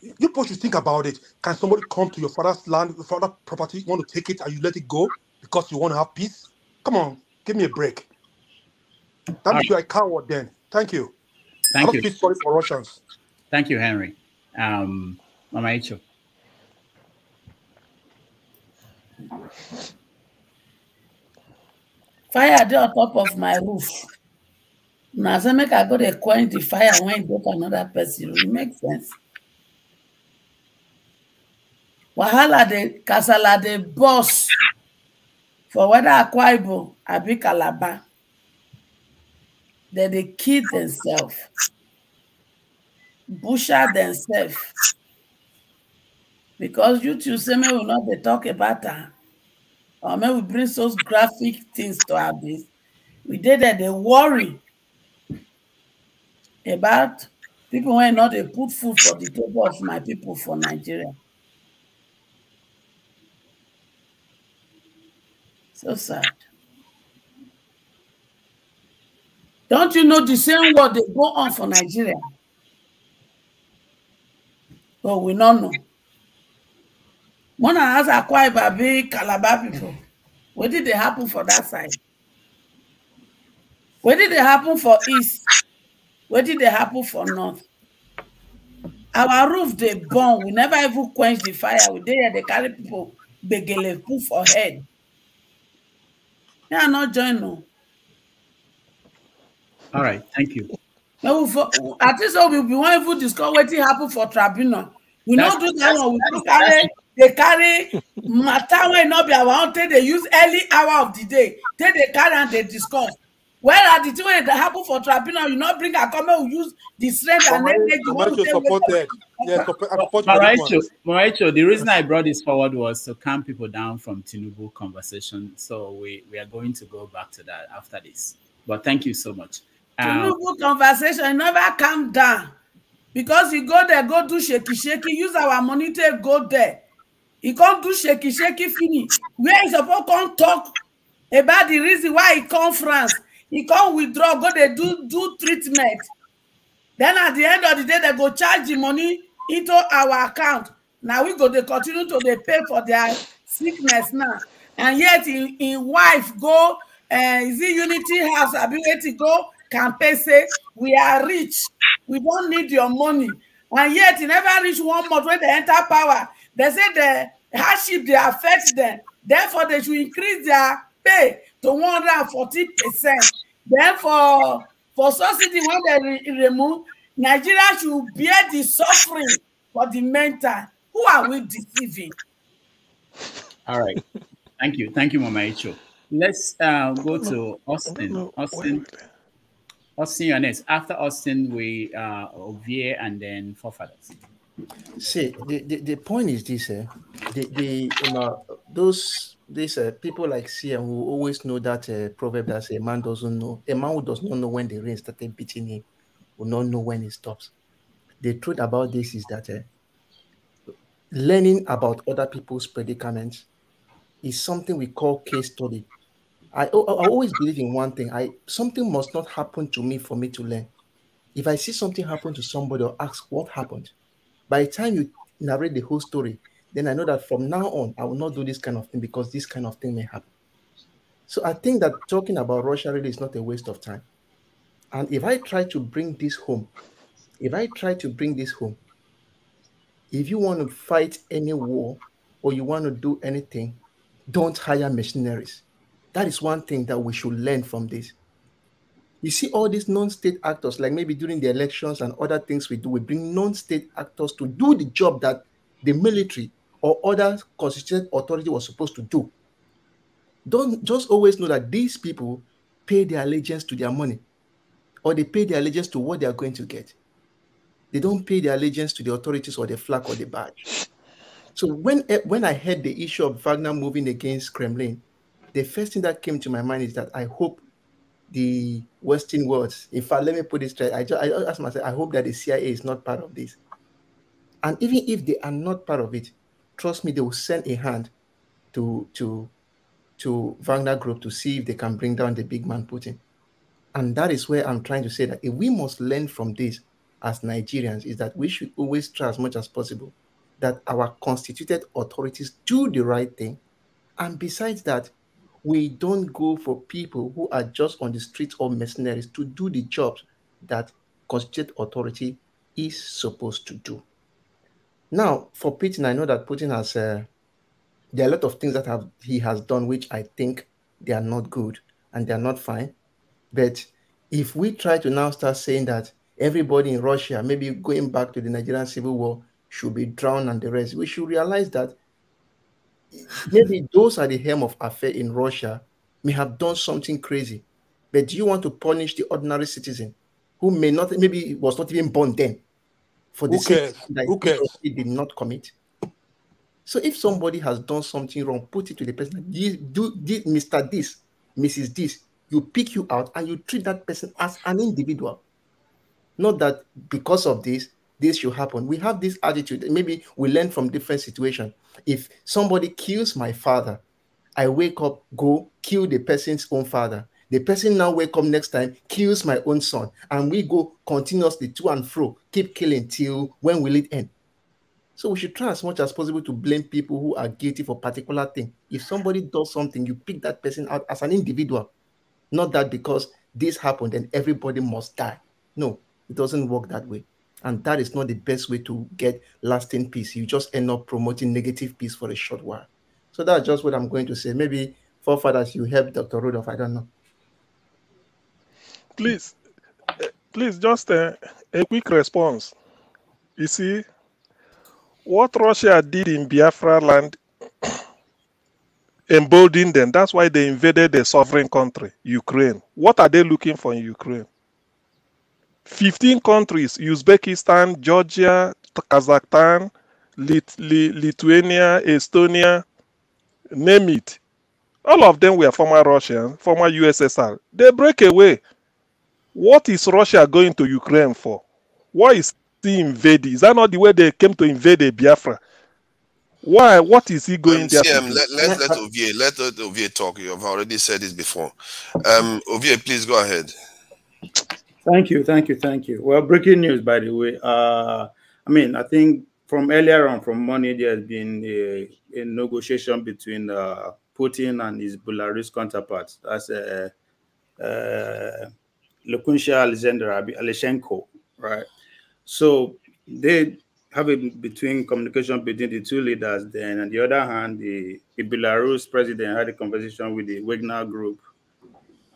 You people should think about it. Can somebody come to your father's land, your father's property, you want to take it and you let it go because you want to have peace? Come on, give me a break. That means you're a coward then. Thank you. Thank you. I don't feel sorry for Russians. Thank you, Henry. Mama Icho. Fire dey on top of my roof. Now, say make I go dey quench the fire when it go to another person. It makes sense. Wahala dey kasala dey boss for whether Akwa Ibom abi Calabar. They kill themselves, butcher themselves. Because you two say me will not be talk about that. Or may we bring those graphic things to our base. We did that, they worry about people when not they put food for the table of my people for Nigeria. So sad. Don't you know the same word they go on for Nigeria? But we don't know. One has acquired by Calabar people. What did they happen for that side? What did they happen for East? What did they happen for North? Our roof they burn. We never even quench the fire. We there they carry people begele put for head. They are not joining. No. All right, thank you. No, at least we won't even discuss what happened for tribunal. We not do that one. They carry matter when not be our own. They use early hour of the day. They carry and they discuss. Whereas the thing when it happen for tribunal, you not bring a comment. We use the strength and energy. Moraicho, the reason I brought this forward was to calm people down from Tinubu conversation. So we are going to go back to that after this. But thank you so much. Tinubu conversation never calm down because you go there, go do shaky, use our money to go there. He can't do shaky, finish. Where he supposed to come talk about the reason why he come France. He can't withdraw, go there, do treatment. Then at the end of the day, they go charge the money into our account. Now we go, they continue to they pay for their sickness now. And yet in wife go, is it Unity House? I be waiting go campaign say we are rich. We don't need your money. And yet he never reach 1 month when they enter power. They say the hardship they affect them. Therefore, they should increase their pay to 140%. Then for subsidy, when they remove, Nigeria should bear the suffering for the mental. Who are we deceiving? All right. Thank you. Thank you, Mama Icho. Let's go to Austin. Austin, you're next. After Austin, we Ovier and then Forefathers. See, the point is this: these people like CM who always know that proverb that says a man doesn't know, a man who does not know when the rain started beating him will not know when it stops. The truth about this is that learning about other people's predicaments is something we call case study. I always believe in one thing. Something must not happen to me for me to learn. If I see something happen to somebody or ask what happened, by the time you narrate the whole story, then I know that from now on, I will not do this kind of thing because this kind of thing may happen. So I think that talking about Russia really is not a waste of time. And if I try to bring this home, if you want to fight any war or you want to do anything, don't hire mercenaries. That is one thing that we should learn from this. You see all these non-state actors, like maybe during the elections and other things we do, we bring non-state actors to do the job that the military or other constituted authority was supposed to do. Don't just always know that these people pay their allegiance to their money, or they pay their allegiance to what they are going to get. They don't pay their allegiance to the authorities or the flag or the badge. So when I heard the issue of Wagner moving against Kremlin, the first thing that came to my mind is that I hope the Western world, in fact, let me put it straight, I asked myself, I hope that the CIA is not part of this. And even if they are not part of it, trust me, they will send a hand to Wagner Group to see if they can bring down the big man Putin. And that is where I'm trying to say that if we must learn from this as Nigerians, is that we should always try as much as possible that our constituted authorities do the right thing. And besides that, we don't go for people who are just on the streets or mercenaries to do the jobs that constituted authority is supposed to do. Now, for Putin, I know that Putin has, there are a lot of things that he has done which I think they are not good and they are not fine. But if we try to now start saying that everybody in Russia, maybe going back to the Nigerian Civil War, should be drowned and the rest, we should realize that maybe those at the helm of affair in Russia may have done something crazy. But do you want to punish the ordinary citizen who may not, maybe was not even born then, for the same that he did not commit? So if somebody has done something wrong, put it to the person. Do Mr. This, Mrs. This, you pick you out and you treat that person as an individual. Not that because of this should happen. We have this attitude. Maybe we learn from different situations. If somebody kills my father, I wake up, go kill the person's own father. The person now wake up next time, kills my own son. And we go continuously to and fro, keep killing till when will it end? So we should try as much as possible to blame people who are guilty for a particular thing. If somebody does something, you pick that person out as an individual. Not that because this happened, then everybody must die. No, it doesn't work that way. And that is not the best way to get lasting peace. You just end up promoting negative peace for a short while. So that's just what I'm going to say. Maybe forefathers, you help Dr. Rudolph, I don't know. Please, just a quick response. You see, what Russia did in Biafra land emboldened them. That's why they invaded the sovereign country, Ukraine. What are they looking for in Ukraine? 15 countries, Uzbekistan, Georgia, Kazakhstan, Lithuania, Estonia, name it. All of them were former Russian, former USSR. They break away. What is Russia going to Ukraine for? Why is he invading? Is that not the way they came to invade a Biafra? Why? What is he going there to do? Let Ovie talk. You have already said this before. Ovie, please go ahead. Thank you. Well, breaking news, by the way. I think from earlier on, from Monday, there has been a negotiation between Putin and his Belarus counterparts. That's Lukansha Alexander Aleshenko, right? So they have communication between the two leaders. Then, on the other hand, the Belarus president had a conversation with the Wagner Group.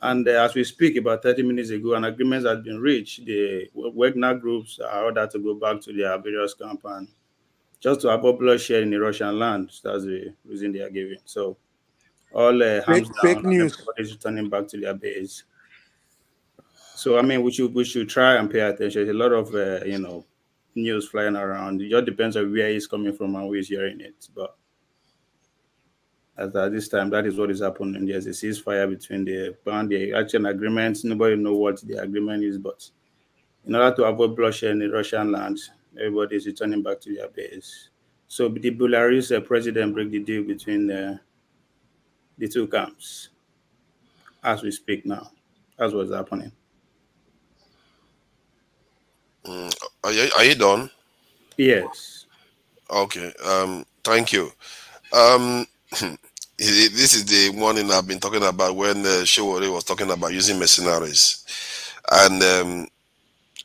And as we speak, about 30 minutes ago, an agreement has been reached. The Wagner groups are ordered to go back to their various camps and just to avoid bloodshed in the Russian land. That's the reason they are giving. So all hands down, and everybody's returning back to their base. So we should try and pay attention. There's a lot of news flying around. It just depends on where it's coming from and who is hearing it. But at this time, that is what is happening. There's a ceasefire between the action agreements. Nobody knows what the agreement is, but in order to avoid bloodshed in the Russian land, everybody is returning back to their base. So the Belarus president broke the deal between the two camps as we speak now. That's what's happening. Are you done? Yes. Okay. Thank you. This is the one I've been talking about when Shewore was talking about using mercenaries. And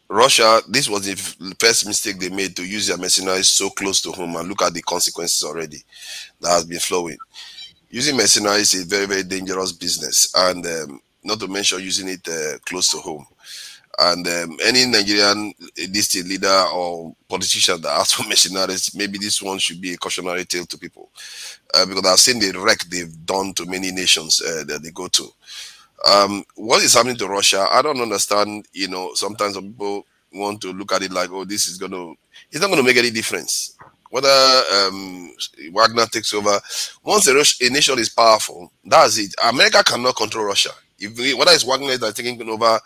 Russia, this was the first mistake they made, to use their mercenaries so close to home, and look at the consequences already that has been flowing. Using mercenaries is a very, very dangerous business, and not to mention using it close to home. And any Nigerian district leader or politician that asks for mercenaries, maybe this one should be a cautionary tale to people, because I've seen the wreck they've done to many nations that they go to. What is happening to Russia? I don't understand. You know, sometimes some people want to look at it like, oh, this is it's not going to make any difference whether Wagner takes over. Once a nation is powerful, that's it. America cannot control Russia. Whether it's Wagner that's taking over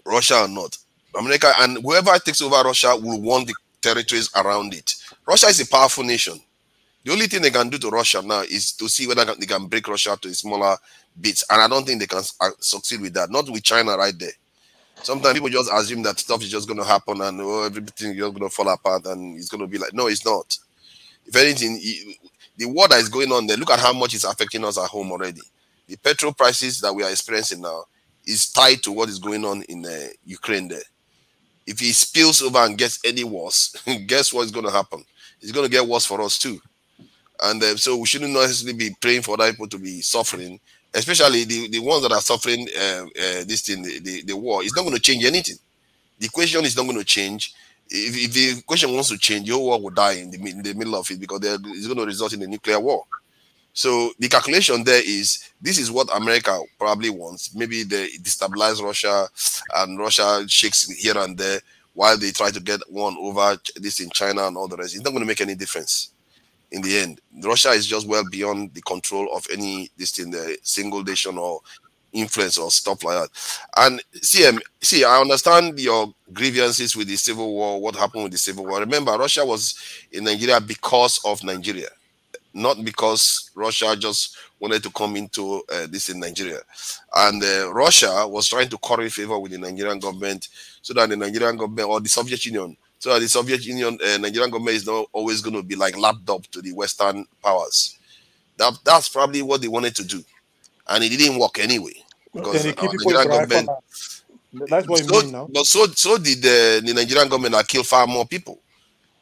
Russia or not, America and whoever takes over Russia will want the territories around it. Russia is a powerful nation. The only thing they can do to Russia now is to see whether they can break Russia to smaller bits, and I don't think they can succeed with that. Not with China right there. Sometimes people just assume that stuff is just going to happen and everything is just going to fall apart, and it's going to be like, no, it's not. If anything, the war that is going on there, look at how much it's affecting us at home already. The petrol prices that we are experiencing now is tied to what is going on in Ukraine there. If it spills over and gets any worse, guess what is going to happen? It's going to get worse for us too. And so we shouldn't necessarily be praying for other people to be suffering, especially the ones that are suffering this thing, the war. It's not going to change anything. The equation is not going to change. If the equation wants to change, the whole world will die in the middle of it, because it's going to result in a nuclear war. So the calculation there is, this is what America probably wants. Maybe they destabilize Russia and Russia shakes here and there while they try to get one over this in China and all the rest. It's not going to make any difference. In the end, Russia is just well beyond the control of any the single nation or influence or stuff like that. And see, I understand your grievances with the civil war, what happened with the civil war. Remember, Russia was in Nigeria because of Nigeria, not because Russia just wanted to come into this in Nigeria. And Russia was trying to curry favor with the Nigerian government, so that the Nigerian government or the Soviet Union, so that the Soviet Union, Nigerian government is not always going to be like lapped up to the Western powers. That's probably what they wanted to do, and it didn't work anyway. Because Nigerian government, that's what you mean now. But so did the Nigerian government that killed far more people.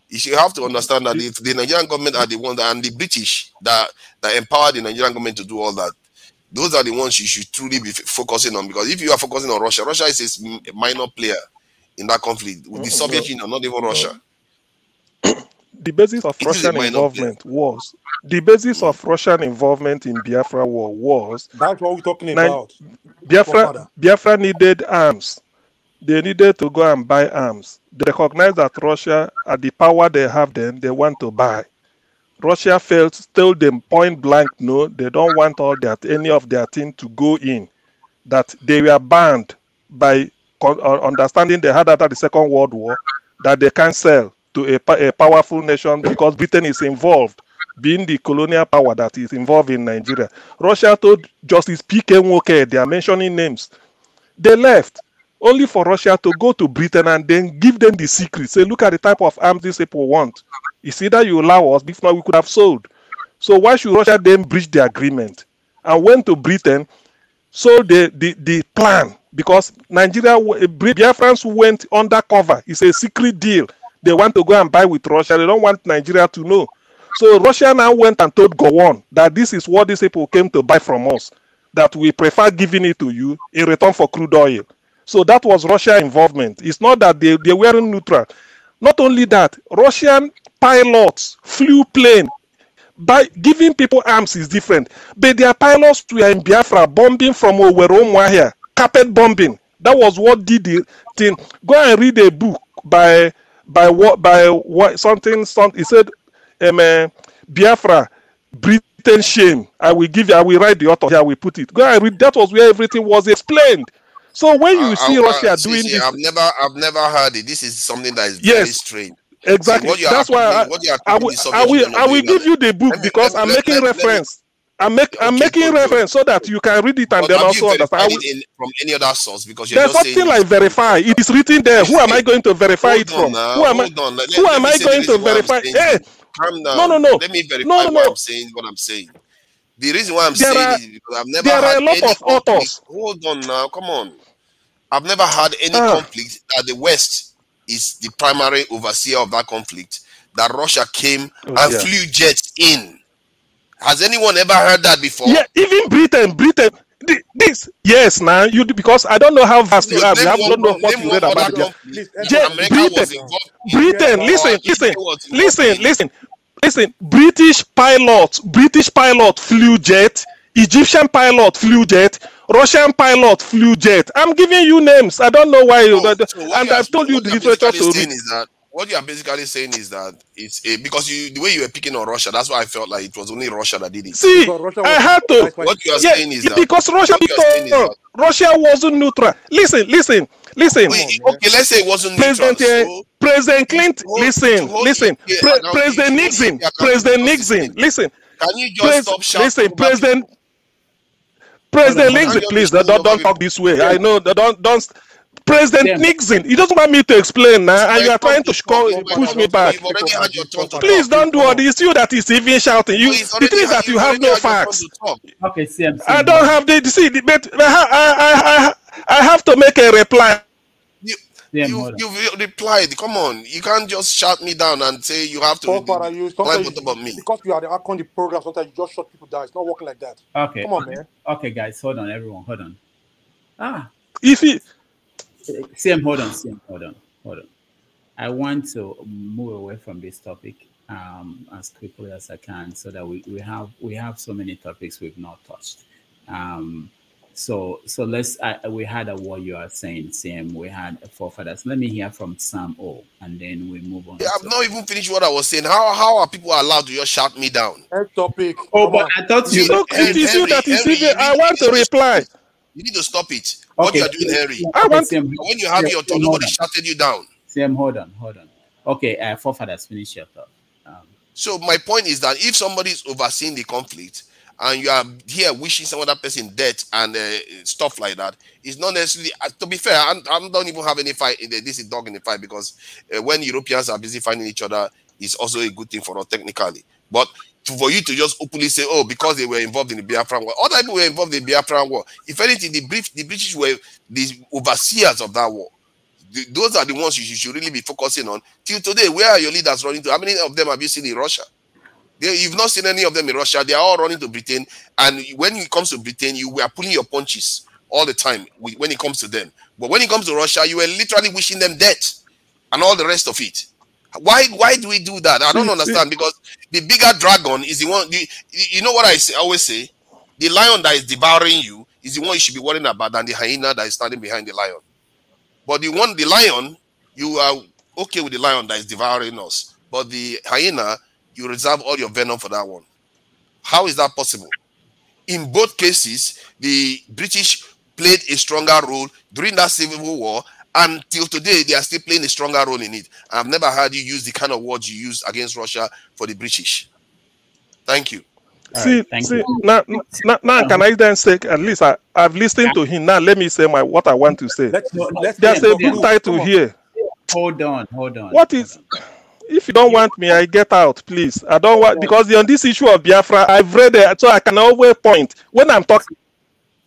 You have to understand that if the Nigerian government are the ones and the British that empowered the Nigerian government to do all that, those are the ones you should truly be focusing on. Because if you are focusing on Russia, Russia is a minor player in that conflict with the Soviet Union, not even Russia. The basis of Russian involvement was in Biafra war was that's what we're talking about. Biafra needed arms. They needed to go and buy arms. They recognized that Russia, at the power they have, then they want to buy. Russia told them point blank, no, they don't want any of their thing to go in. That they were banned by understanding they had after the Second World War, that they can't sell to a powerful nation because Britain is involved, being the colonial power that is involved in Nigeria. Russia told Justice P.K. Nwoke, they are mentioning names. They left, only for Russia to go to Britain and then give them the secret. Say, look at the type of arms these people want. It's either you allow us, if not, we could have sold. So why should Russia then breach the agreement? And went to Britain, sold the plan, because Biafrans went undercover. It's a secret deal. They want to go and buy with Russia. They don't want Nigeria to know. So Russia now went and told Gowon that this is what these people came to buy from us, that we prefer giving it to you in return for crude oil. So that was Russia involvement. It's not that they weren't neutral. Not only that, Russian pilots flew plane. By giving people arms is different. But their pilots were in Biafra bombing from Owerri, carpet bombing. That was what did the thing. Go and read a book by something. He said, Biafra, Britain shame. I will write the author here. I will put it. Go and read. That was where everything was explained. So when you see Russia doing this, I've never heard it. This is something that is very strange. Exactly. That's why I will give you the book because I'm making reference. I'm making reference so that you can read it and then also understand. From any other source, because there's something like verify. It is written there. Who am I going to verify it from? Who am I going to verify? Hey, calm down. No. Let me verify what I'm saying. The reason why I'm saying is because I've never had any conflict. Hold on now, come on. I've never had any conflict that the West is the primary overseer of that conflict, that Russia came and flew jets in. Has anyone ever heard that before? Yeah, even Britain. This yes, now because I don't know how vast you are. I don't know what you read about it. Britain. Listen. British pilot flew jet. Egyptian pilot flew jet. Russian pilot flew jet. I'm giving you names. I don't know why. And I've told you the literature to read. What you are basically saying is that it's because the way you were picking on Russia, that's why I felt like it was only Russia that did it. See, I had to. What you are saying is that because Russia wasn't neutral. Listen. Okay, let's say it wasn't neutral. President Clinton. Listen. President Nixon. Listen. Can you just stop shouting? Listen, President Nixon. Please don't talk this way. I know. Don't. President Nixon, he doesn't want me to explain now, and you are trying to push me back. Please don't do all this. You that is even shouting. The thing is that you have no facts. Okay, I don't have the but I have to make a reply. You replied. Come on, you can't just shout me down and say you have to climb on top of me. Because you are on the program, sometimes you just shut people down. It's not working like that. Okay. Come on, man. Okay, guys, hold on, everyone, hold on. If he CM, hold on. I want to move away from this topic as quickly as I can, so that we have so many topics we've not touched. So let's. We had what you are saying, CM. We had forefathers. Let me hear from Sam O, and then we move on. Yeah, I've not even finished what I was saying. How are people allowed to just shout me down? Next topic. But I thought you. It is you that is even. I want to reply. You need to stop it. What you are doing, Henry? When you have your turn, nobody shouted you down. CM, hold on. Okay, forefathers, finish your thought. So my point is that if somebody is overseeing the conflict and you are here wishing some other person death and stuff like that, it's not necessarily. To be fair, I don't even have any fight. This is dog in the fight, because when Europeans are busy fighting each other, it's also a good thing for us technically. But for you to just openly say, oh, because they were involved in the Biafran war, other people were involved in the Biafran war. If anything, the British were the overseers of that war. Those are the ones you should really be focusing on. Till today, where are your leaders running to? How many of them have you seen in Russia? You've not seen any of them in Russia. They are all running to Britain. And when it comes to Britain, you were pulling your punches all the time when it comes to them. But when it comes to Russia, you were literally wishing them death and all the rest of it. Why do we do that? I don't understand, because the bigger dragon is the one. You know what I always say? The lion that is devouring you is the one you should be worrying about than the hyena that is standing behind the lion. But the lion, you are okay with the lion that is devouring us. But the hyena, you reserve all your venom for that one. How is that possible? In both cases, the British played a stronger role during that civil war. Until today, they are still playing a stronger role in it. I've never heard you use the kind of words you use against Russia for the British. Thank you. Now, can I then say, at least I've listened to him. Now, let me say what I want to say. There's a good title here. Hold on. What is... If you don't want me, I get out, please. I don't want... Because on this issue of Biafra, I've read it, so I can always point. When I'm talking...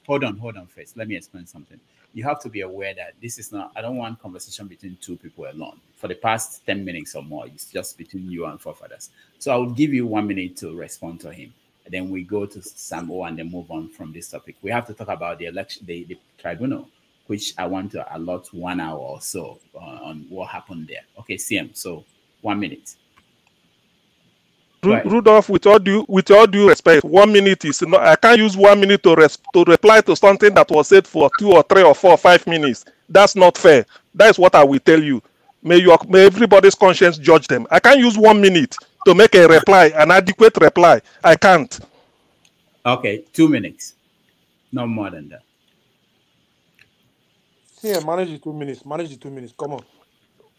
Hold on first. Let me explain something. You have to be aware that this is not, I don't want conversation between two people alone. For the past 10 minutes or more, it's just between you and forefathers. So I will give you 1 minute to respond to him. And then we go to Sambo and then move on from this topic. We have to talk about the election, the tribunal, which I want to allot 1 hour or so on what happened there. Okay, CM, so 1 minute. Rudolph, with all due respect, 1 minute is not. I can't use 1 minute to reply to something that was said for 2 or 3 or 4 or 5 minutes. That's not fair. That's what I will tell you. May everybody's conscience judge them. I can't use 1 minute to make a reply, an adequate reply. I can't. Okay, 2 minutes. No more than that. Yeah, manage the 2 minutes. Manage the 2 minutes. Come on.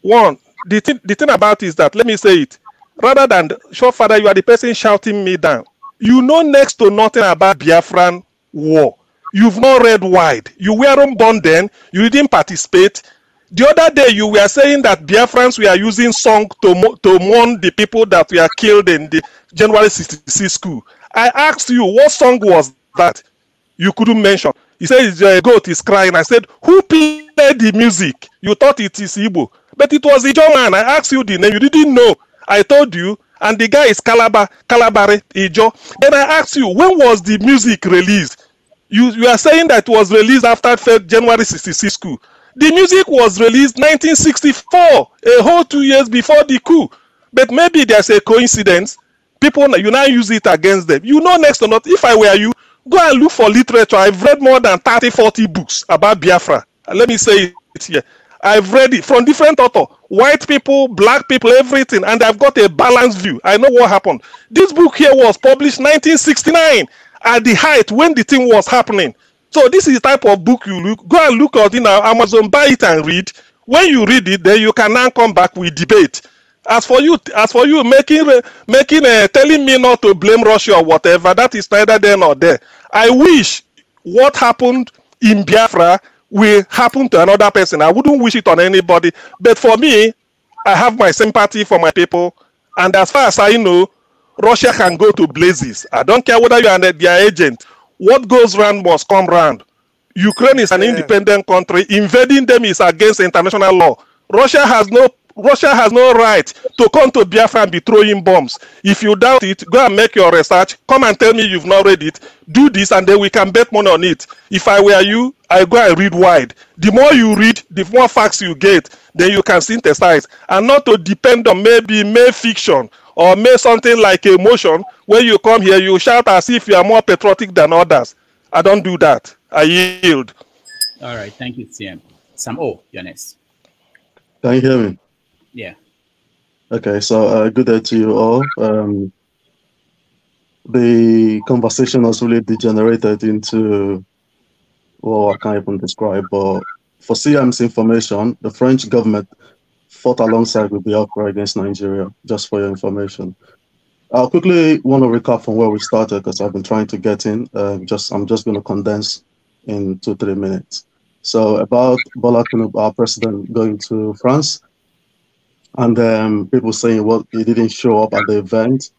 One, the thing about it is that, let me say it. Rather than, sure, Father, you are the person shouting me down. You know next to nothing about Biafran war. You've not read wide. You weren't born then. You didn't participate. The other day, you were saying that Biafrans were using song to mourn the people that were killed in the January 66 coup. I asked you, what song was that? You couldn't mention. He said, your goat is crying. I said, who played the music? You thought it is Igbo. But it was Ijo man. I asked you the name. You didn't know. I told you. And the guy is Calabare Ijo. Then I asked you, when was the music released? You are saying that it was released after January 66 coup. The music was released 1964, a whole 2 years before the coup. But maybe there's a coincidence. People, you now use it against them. You know, next or not, if I were you, go and look for literature. I've read more than 30, 40 books about Biafra. Let me say it here. I've read it from different authors, white people, black people, everything, and I've got a balanced view. I know what happened. This book here was published 1969 at the height when the thing was happening. So this is the type of book you look. Go and look at it now, Amazon, buy it and read. When you read it, then you can now come back with debate. As for you telling me not to blame Russia or whatever, that is neither there nor there. I wish what happened in Biafra will happen to another person. I wouldn't wish it on anybody. But for me, I have my sympathy for my people. And as far as I know, Russia can go to blazes. I don't care whether you are their agent. What goes round must come round. Ukraine is an independent country. Invading them is against international law. Russia has no right to come to Biafra and be throwing bombs. If you doubt it, go and make your research. Come and tell me you've not read it. Do this and then we can bet money on it. If I were you, I go and read wide. The more you read, the more facts you get. Then you can synthesize. And not to depend on maybe fiction or something like emotion. When you come here, you shout as if you are more patriotic than others. I don't do that. I yield. All right. Thank you, TM. Sam O, you're next. Can you hear me? Yeah. Okay, so good day to you all. The conversation has really degenerated into, well, I can't even describe, but for CM's information, the French government fought alongside with Biafra against Nigeria, just for your information. I'll quickly want to recap from where we started because I've been trying to get in. I'm just going to condense in 2-3 minutes. So about Bola Tinubu, our president, going to France, and people saying, well, he didn't show up at the event.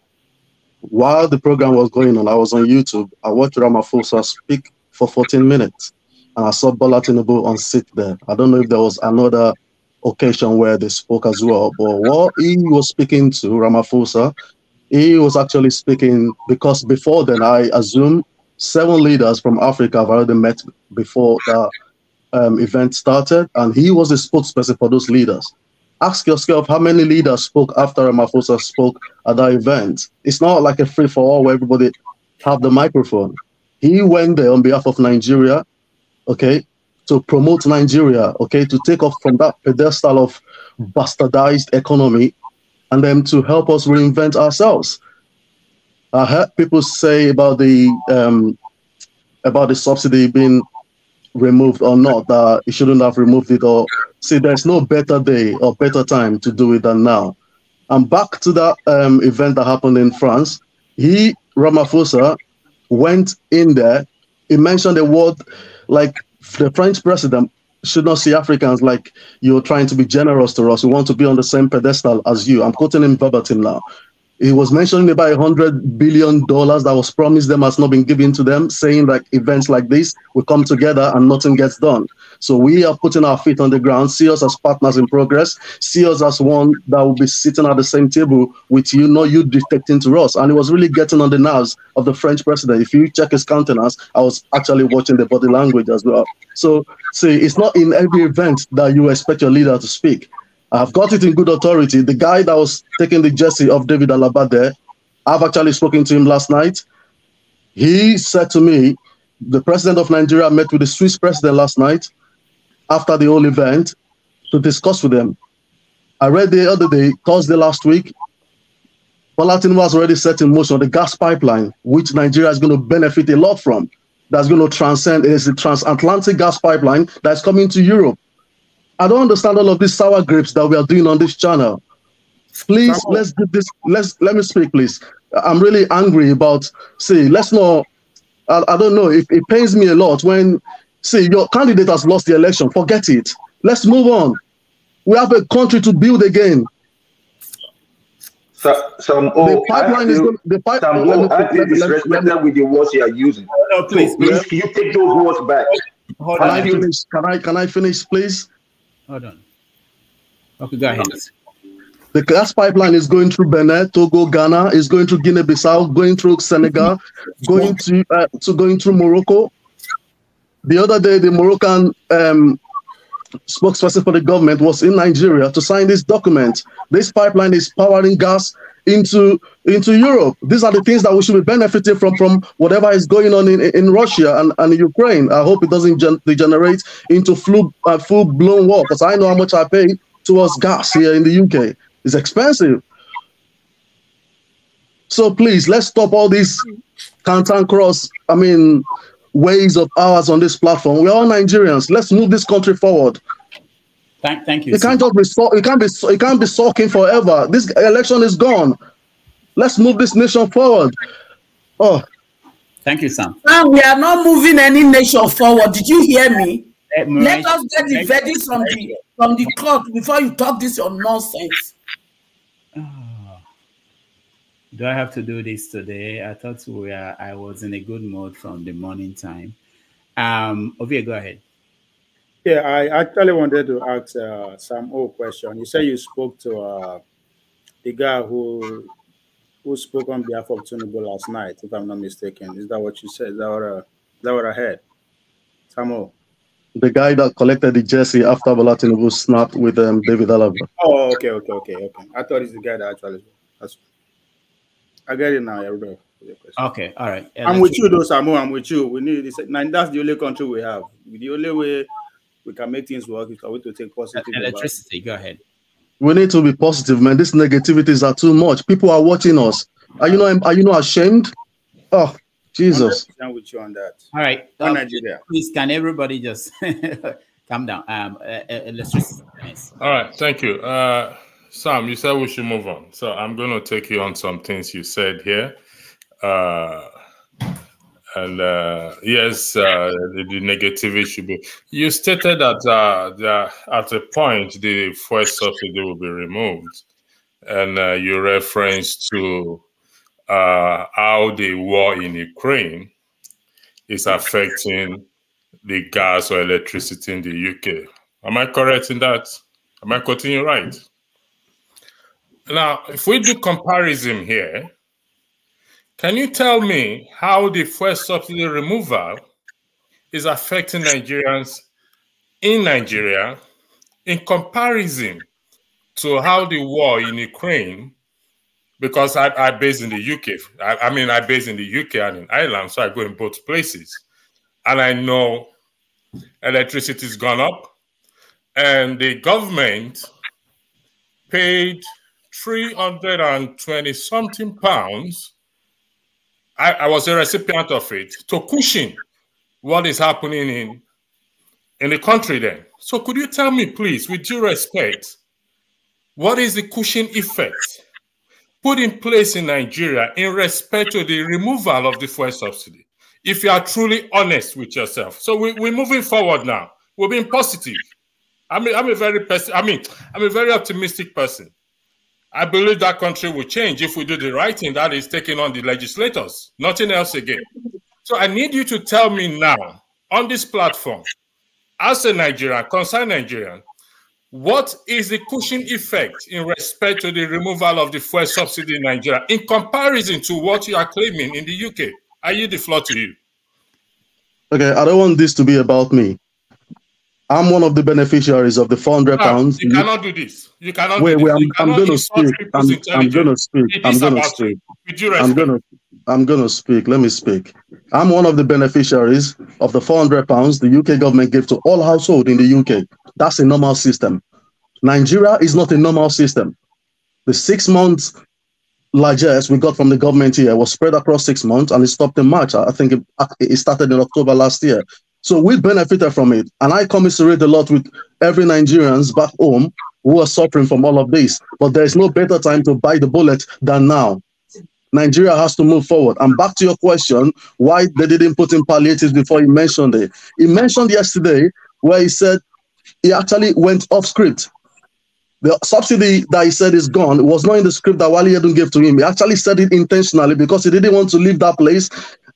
While the program was going on, I was on YouTube. I watched Ramaphosa speak for 14 minutes, and I saw Bola Tinubu on sit there. I don't know if there was another occasion where they spoke as well, but what he was speaking to, Ramaphosa, he was actually speaking because before then, I assume 7 leaders from Africa have already met before the event started, and he was the spokesperson for those leaders. Ask yourself how many leaders spoke after Ramaphosa spoke at that event. It's not like a free-for-all where everybody have the microphone. He went there on behalf of Nigeria, okay, to promote Nigeria, okay, to take off from that pedestal of bastardized economy and then to help us reinvent ourselves. I heard people say about the subsidy being removed or not, that he shouldn't have removed it, or see, there's no better day or better time to do it than now. And back to that event that happened in France, Ramaphosa, went in there. He mentioned a word like the French president should not see Africans like you're trying to be generous to us. We want to be on the same pedestal as you. I'm quoting him verbatim now. He was mentioning about $100 billion that was promised them has not been given to them, saying that events like this will come together and nothing gets done. So we are putting our feet on the ground, see us as partners in progress, see us as one that will be sitting at the same table with you, not you dictating to us. And it was really getting on the nerves of the French president. If you check his countenance, I was actually watching the body language as well. So see, it's not in every event that you expect your leader to speak. I've got it in good authority. The guy that was taking the jersey of David Alaba there, I've actually spoken to him last night. He said to me, the president of Nigeria met with the Swiss president last night after the whole event to discuss with them. I read the other day, Thursday last week, Bola Tinubu has already set in motion the gas pipeline, which Nigeria is going to benefit a lot from. That's going to transcend. It is a transatlantic gas pipeline that's coming to Europe. I don't understand all of these sour grapes that we are doing on this channel. Please, let's do this. Let me speak, please. I'm really angry about, see, let's not, I don't know, it pains me a lot when, see, your candidate has lost the election. Forget it. Let's move on. We have a country to build again. the pipeline is going. The pipeline. I feel disrespected with the words you are using. No, please, so please, can you take those words back? Can I finish, please? Hold on. Okay, go ahead. The gas pipeline is going through Benin, Togo, Ghana. Is going through Guinea-Bissau, going through Senegal, going through Morocco. The other day, the Moroccan spokesperson for the government was in Nigeria to sign this document. This pipeline is powering gas into Europe. These are the things that we should be benefiting from whatever is going on in Russia and Ukraine. I hope it doesn't degenerate into full-blown war, because I know how much I pay towards gas here in the UK. It's expensive. So please, let's stop all these cross, ways of ours on this platform. We're all Nigerians. Let's move this country forward. Thank you. It can't be sulking forever. This election is gone. Let's move this nation forward. Oh, thank you, Sam. Sam, we are not moving any nation forward. Did you hear me? Let us get the verdict from the court before you talk this your nonsense. Do I have to do this today? I thought I was in a good mood from the morning time. Ovie, go ahead. Yeah, I actually wanted to ask Sam a question. You said you spoke to the guy who spoke on behalf of Tinubu last night, if I'm not mistaken. Is that what you said? Is that what I heard? Sam? The guy that collected the jersey after Bola Tinubu snapped with David Alaba. Oh, okay. I thought it's the guy that actually. I get it now, everybody. Okay, all right. I'm with you, though, Samu. I'm with you. We need this. That's the only country we have. The only way we can make things work is for we to take positive. Electricity. Go ahead. We need to be positive, man. These negativities are too much. People are watching us. Are you not ashamed? Oh, Jesus. I'm with you on that. All right. Nigeria. Please, can everybody just calm down? Electricity. All right. Thank you. Sam, you said we should move on. So I'm going to take you on some things you said here. Yes, the negativity should be. You stated that at a point the fuel subsidy will be removed. And you referenced to how the war in Ukraine is affecting the gas or electricity in the UK. Am I correct in that? Am I quoting you right? Now, if we do comparison here, can you tell me how the fuel subsidy removal is affecting Nigerians in Nigeria in comparison to how the war in Ukraine, because I base in the UK, I base in the UK and in Ireland, so I go in both places. And I know electricity's gone up and the government paid 320 something pounds. I was a recipient of it to cushion what is happening in the country then. So could you tell me, please, with due respect, what is the cushion effect put in place in Nigeria in respect to the removal of the fuel subsidy? If you are truly honest with yourself. So we're moving forward now. We're being positive. I'm a very optimistic person. I believe that country will change if we do the right thing, that is taking on the legislators, nothing else again. So I need you to tell me now on this platform, as a Nigerian, concerned Nigerian, what is the cushion effect in respect to the removal of the fuel subsidy in Nigeria in comparison to what you are claiming in the UK? I yield the floor to you. Okay, I don't want this to be about me. I'm one of the beneficiaries of the 400 pounds. You cannot do this. You cannot. Wait, I'm going to speak. I'm going to speak. I'm going to speak. I'm going to speak. Let me speak. I'm one of the beneficiaries of the 400 pounds the UK government gave to all households in the UK. That's a normal system. Nigeria is not a normal system. The 6 months largesse we got from the government here was spread across 6 months and it stopped in March. I think it started in October last year. So we benefited from it. And I commiserate a lot with every Nigerians back home who are suffering from all of this. But there is no better time to bite the bullet than now. Nigeria has to move forward. And back to your question, why they didn't put in palliatives before he mentioned it. He mentioned yesterday where he said he actually went off script. The subsidy that he said is gone was not in the script that Wale Edun gave to him. He actually said it intentionally because he didn't want to leave that place.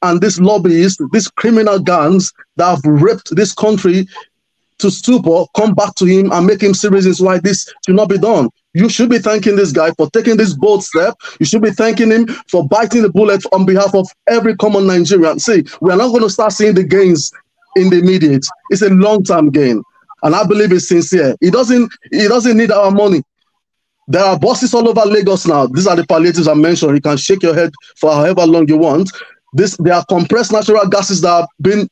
And these lobbyists, these criminal gangs that have raped this country to stupor, come back to him and make him see reasons why this should not be done. You should be thanking this guy for taking this bold step. You should be thanking him for biting the bullet on behalf of every common Nigerian. See, we are not going to start seeing the gains in the immediate. It's a long-term gain. And I believe it's sincere. He doesn't need our money. There are buses all over Lagos now. These are the palliatives I mentioned. You can shake your head for however long you want. There are compressed natural gases that have been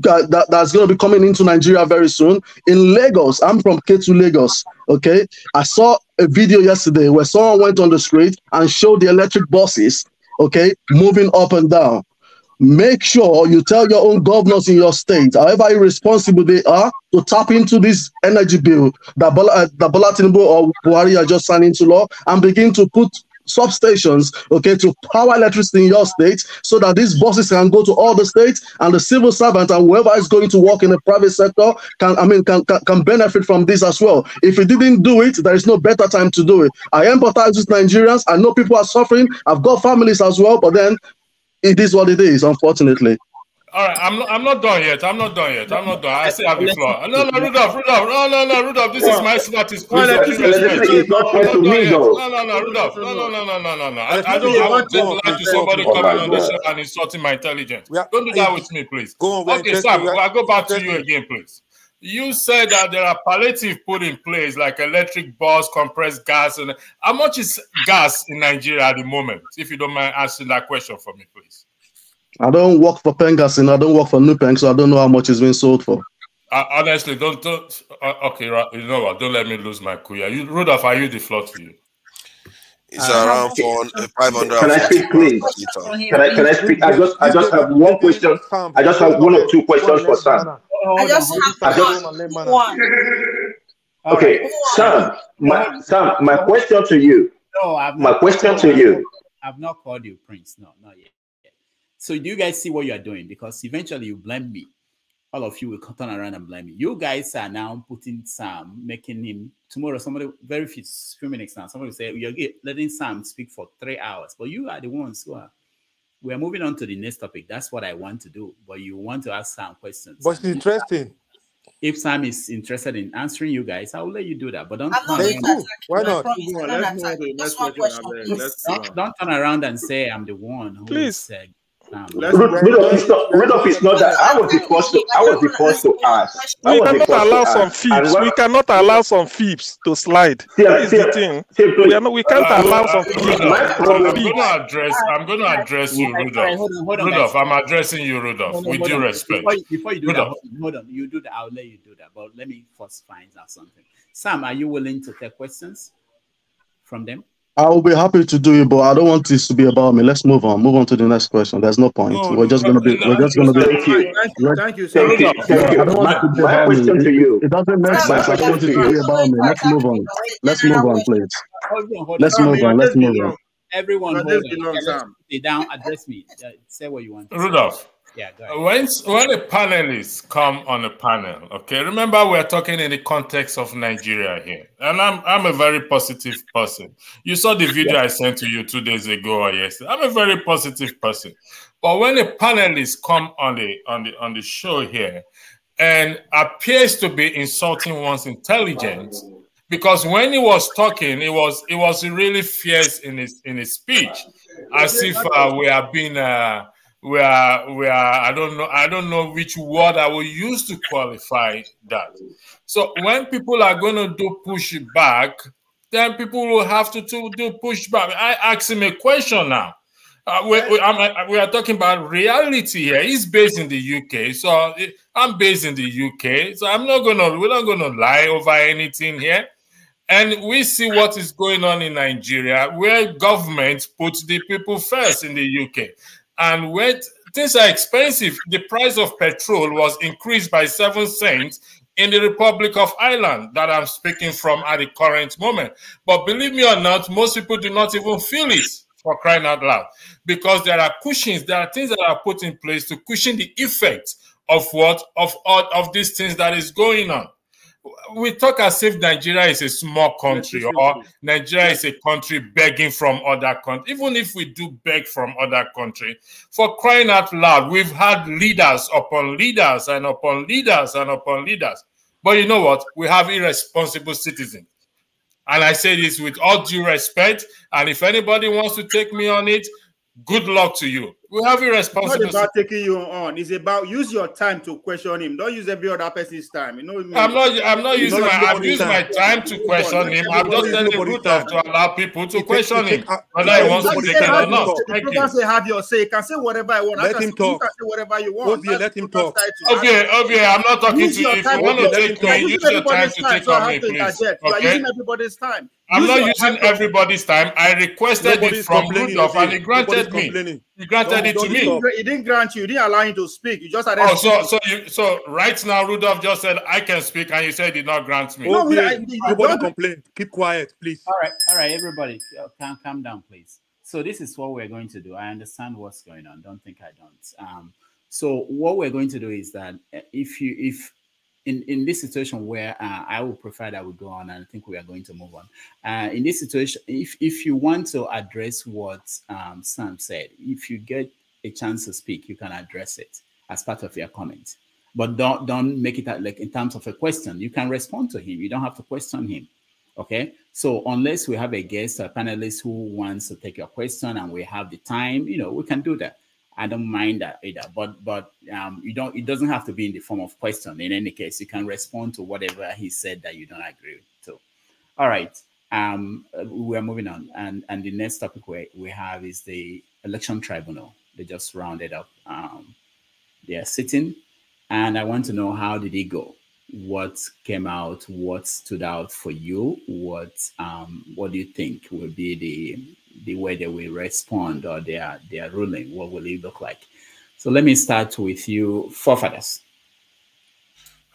that's going to be coming into Nigeria very soon. In Lagos, I'm from Ketu, Lagos. Okay, I saw a video yesterday where someone went on the street and showed the electric buses. Okay, moving up and down. Make sure you tell your own governors in your state, however irresponsible they are, to tap into this energy bill that Bola Tinubu or Buhari are just signing into law and begin to put substations, okay, to power electricity in your state so that these buses can go to all the states and the civil servant and whoever is going to work in the private sector can benefit from this as well. If you didn't do it, there is no better time to do it. I empathize with Nigerians. I know people are suffering. I've got families as well, but then it is what it is, unfortunately. All right, I'm not done yet. I'm not done. I still have the floor. No, Rudolph. No, Rudolph. This is my spot. It's not fair to me, though. No, Rudolph. No. I don't like to somebody coming on the show and insulting my intelligence. Don't do that with me, please. Okay, Sam, I'll go back to you again, please. You said that there are palliative put in place, like electric bus, compressed gas. And how much is gas in Nigeria at the moment? If you don't mind answering that question for me, please. I don't work for Pengas and I don't work for Nupeng, so I don't know how much it's been sold for. Honestly, don't. Okay, you know what? Don't let me lose my cool. Rudolph, I use the floor to you. It's around 500. Can I speak, please? Can I speak? I just have one question. I just have one or two questions for Sam. One. Okay, Sam. My question to you. No, I've not called you Prince. No, not yet. So do you guys see what you are doing? Because eventually you blame me. All of you will turn around and blame me. You guys are now putting Sam, making him tomorrow. Somebody very few minutes now. Somebody will say you're letting Sam speak for 3 hours, but you are the ones who are. We are moving on to the next topic. That's what I want to do. But you want to ask Sam questions. But it's interesting. If Sam is interested in answering you guys, I will let you do that. But don't Why not? Don't turn around and say I'm the one who said. Rudolph is not that. I was the first to ask. We cannot allow some fibs. We cannot allow some fibs to slide. That is the thing. We can't allow some fibs. I'm going to address you, Rudolph. Rudolph, I'm addressing you, Rudolph, with due respect. Before you do that, hold on. You do that. I'll let you do that. But let me first find out something. Sam, are you willing to take questions from them? I will be happy to do it, but I don't want this to be about me. Let's move on. Move on to the next question. There's no point. We're just going to be. Thank you. My question to you. It doesn't make sense. I don't want it to be about me. Let's move on. Let's move on, please. Let's move on. Everyone, hold on. Stay down. Address me. Say what you want. Rudolph. Yeah, go ahead. When the panelists come on a panel, okay, remember we're talking in the context of Nigeria here, and I'm a very positive person. You saw the video I sent to you 2 days ago or yesterday. I'm a very positive person, but when the panelists come on the show here and appears to be insulting one's intelligence, because when he was talking, it was really fierce in his speech, as if we are being. We are I don't know which word I will use to qualify that. So when people are going to do pushback, then people will have to do pushback. I ask him a question now. We are talking about reality here. He's based in the UK, so I'm based in the UK. So we're not gonna lie over anything here. And we see what is going on in Nigeria, where government puts the people first in the UK. And when things are expensive, the price of petrol was increased by 7 cents in the Republic of Ireland that I'm speaking from at the current moment. But believe me or not, most people do not even feel it, for crying out loud, because there are cushions, there are things that are put in place to cushion the effect of these things that is going on. we talk as if Nigeria is a small country or Nigeria is a country begging from other countries. Even if we do beg from other countries, for crying out loud, we've had leaders upon leaders and upon leaders and upon leaders. But you know what? We have irresponsible citizens. And I say this with all due respect. And if anybody wants to take me on it, good luck to you. We have irresponsible. It's not about taking you on. It's about use your time to question him. Don't use every other person's time. You know what I mean? I'm not using I've used my time to question him. I'm just telling Rudolph to allow people to question him. Whether he wants to take it or not. Thank you. Say have your say. You can say whatever I want. Let him talk. You can say whatever you want. Let him talk. Okay, I'm not talking to you. If you want to take me, use your time to take on me, please. You are using everybody's time. I'm not using everybody's time. I requested it from Rudolph and he granted me. He granted it to me. He didn't grant you. He didn't allow you to speak. You just so right now Rudolph just said I can speak and you said he did not grant me. No, nobody complain. Keep quiet, please. All right, everybody, calm down, please. So this is what we're going to do. I understand what's going on. Don't think I don't. So what we're going to do is that if in this situation where I would prefer that we go on, and I think we are going to move on. In this situation, if you want to address what Sam said, if you get a chance to speak, you can address it as part of your comment. But don't make it like in terms of a question. You can respond to him. You don't have to question him. Okay. So unless we have a guest or panelist who wants to take your question and we have the time, we can do that. I don't mind that either, but it doesn't have to be in the form of question. In any case, you can respond to whatever he said that you don't agree with. So, all right, we are moving on, and the next topic we have is the election tribunal. They just rounded up their sitting, and I want to know, how did it go? What came out? What stood out for you? What do you think will be the way they will respond, or their ruling? What will it look like? So let me start with you, forefathers.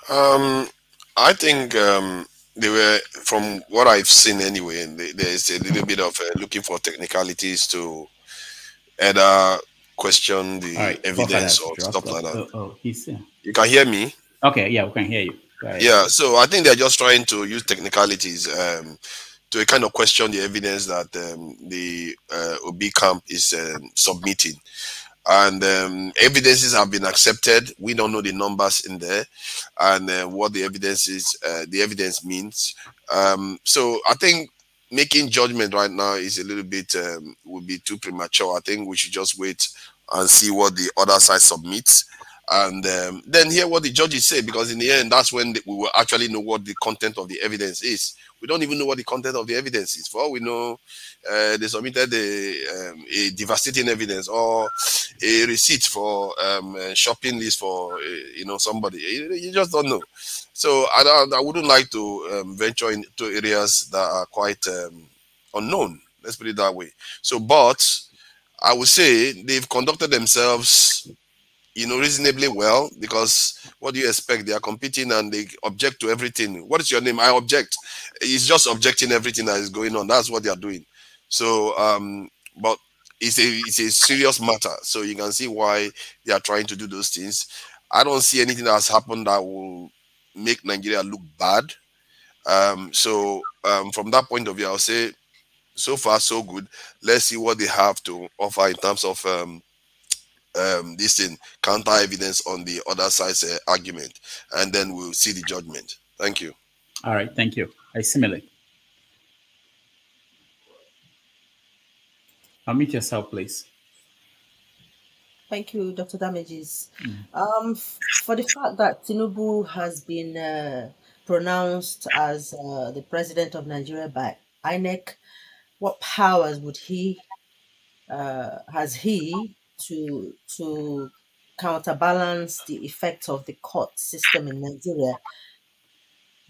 I think they were, from what I've seen anyway, there's a little bit of looking for technicalities to either question the evidence or stuff like that. He's here. You can hear me? Okay, yeah, we can hear you. Yeah, so I think they're just trying to use technicalities to kind of question the evidence that the Obi camp is submitting. And evidences have been accepted. We don't know the numbers in there and what the evidence is, the evidence means. So I think making judgment right now is a little bit, would be too premature. I think we should just wait and see what the other side submits. And then hear what the judges say, because in the end, that's when we will actually know what the content of the evidence is. We don't even know what the content of the evidence is. For all we know, they submitted a devastating evidence or a receipt for shopping list for somebody. You just don't know. So I wouldn't like to venture into areas that are quite unknown. Let's put it that way. So, but I would say they've conducted themselves reasonably well, because what do you expect? They are competing and they object to everything. What is your name? I object. It's just objecting everything that is going on. That's what they are doing. So, but it's a serious matter. So you can see why they are trying to do those things. I don't see anything that has happened that will make Nigeria look bad. So from that point of view, I'll say so far so good. Let's see what they have to offer in terms of this thing, counter evidence on the other side's argument, and then we'll see the judgment. Thank you. All right, thank you. I assimilate. Unmute yourself, please. Thank you, Dr. Damages. For the fact that Tinubu has been pronounced as the president of Nigeria by INEC, what powers would has he to counterbalance the effects of the court system in Nigeria,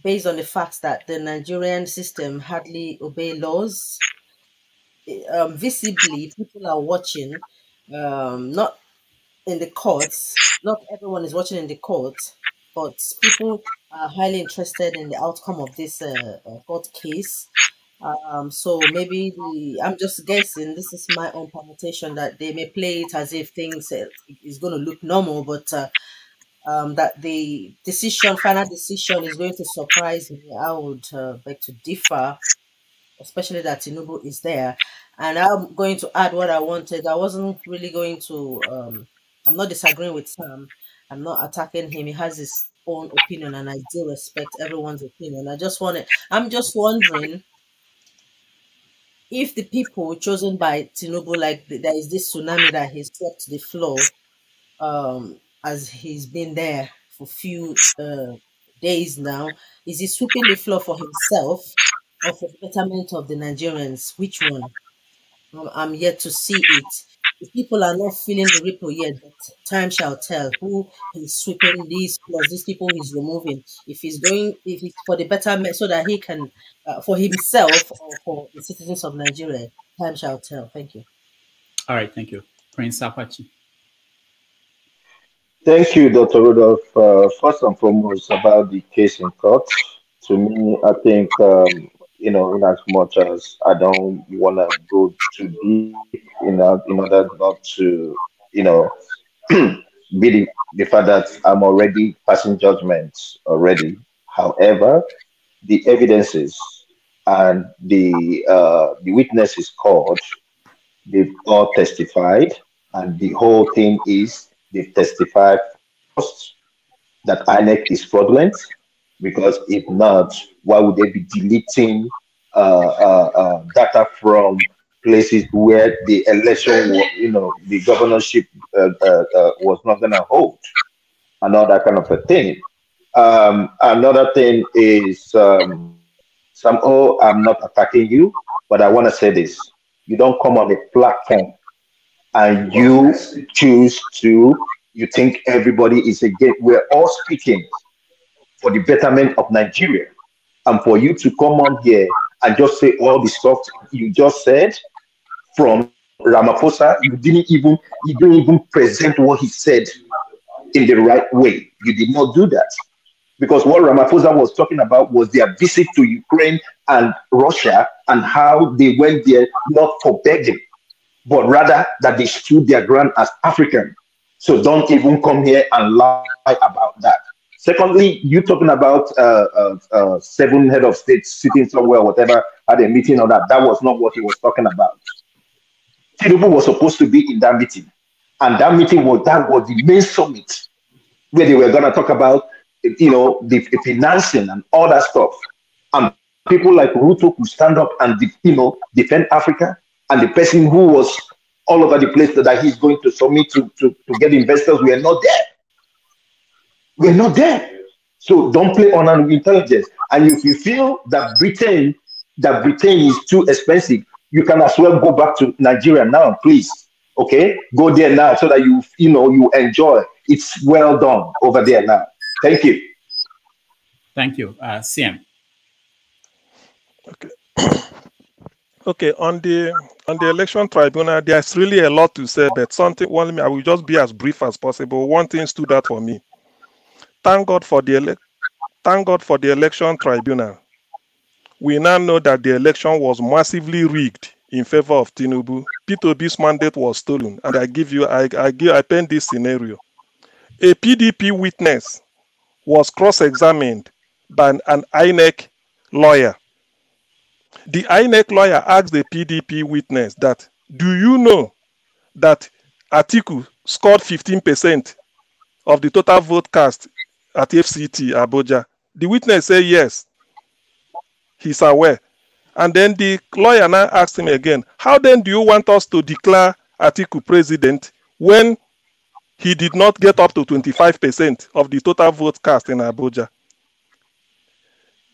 based on the fact that the Nigerian system hardly obey laws? Visibly, people are watching, not in the courts. Not everyone is watching in the courts, but people are highly interested in the outcome of this court case. So maybe I'm just guessing, this is my own permutation, that they may play it as if things is going to look normal, but that the final decision is going to surprise me. I would beg to differ, especially that Tinubu is there. And I'm going to add what I wanted. I wasn't really going to, I'm not disagreeing with Sam. I'm not attacking him. He has his own opinion, and I do respect everyone's opinion. I'm just wondering if the people chosen by Tinubu, like there is this tsunami that he swept the floor, as he's been there for few days now, is he sweeping the floor for himself or for the betterment of the Nigerians? Which one? I'm yet to see it. If people are not feeling the ripple yet, but time shall tell who is sweeping these floors, these people he's removing. If it's for the betterment, so that he can, for himself or for the citizens of Nigeria, time shall tell. Thank you. All right, thank you. Prince Apache. Thank you, Dr. Rudolph. First and foremost, about the case in court, to me, I think, in as much as I don't want to go too deep in order not to, be the fact that I'm already passing judgments already. However, the evidences and the witnesses called, they've all testified, and the whole thing is they've testified first that INEC is fraudulent, because if not, why would they be deleting data from places where the election, the governorship was not going to hold, and all that kind of a thing. Another thing is, somehow I'm not attacking you, but I want to say this. You don't come on a platform and you choose to, you think everybody is against. We're all speaking for the betterment of Nigeria. And for you to come on here and just say all the stuff you just said from Ramaphosa, you didn't even present what he said in the right way. You did not do that. Because what Ramaphosa was talking about was their visit to Ukraine and Russia, and how they went there not for begging, but rather that they stood their ground as African. So don't even come here and lie about that. Secondly, you talking about 7 head of states sitting somewhere, whatever, at a meeting or that. That was not what he was talking about. Tinubu was supposed to be in that meeting. And that meeting was the main summit where they were going to talk about, the financing and all that stuff. And people like Ruto could stand up and, defend Africa. And the person who was all over the place that he's going to submit to get investors, we are not there. We're not there. So don't play on an intelligence. And if you feel that Britain is too expensive, you can as well go back to Nigeria now, please. Okay? Go there now so that you enjoy. It's well done over there now. Thank you. Thank you. CM. Okay. Okay, on the election tribunal, there's really a lot to say, but I will just be as brief as possible. One thing stood out for me. Thank God for the election tribunal. We now know that the election was massively rigged in favor of Tinubu. P2B's mandate was stolen, and I paint this scenario. A PDP witness was cross-examined by an INEC lawyer. The INEC lawyer asked the PDP witness that, do you know that Atiku scored 15% of the total vote cast at FCT Abuja? The witness said yes, he's aware. And then the lawyer now asked him again, how then do you want us to declare Atiku president when he did not get up to 25% of the total vote cast in Abuja?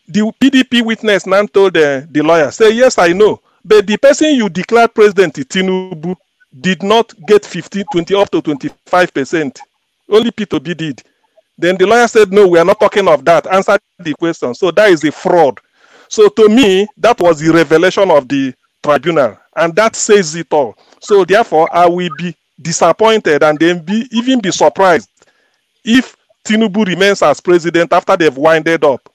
The PDP witness now told the lawyer, say, yes, I know, but the person you declared president, Tinubu, did not get 20 up to 25%. Only P2B did. Then the lawyer said, no, we are not talking of that. Answer the question. So that is a fraud. So to me, that was the revelation of the tribunal, and that says it all. So therefore, I will be disappointed and then even be surprised if Tinubu remains as president after they've winded up,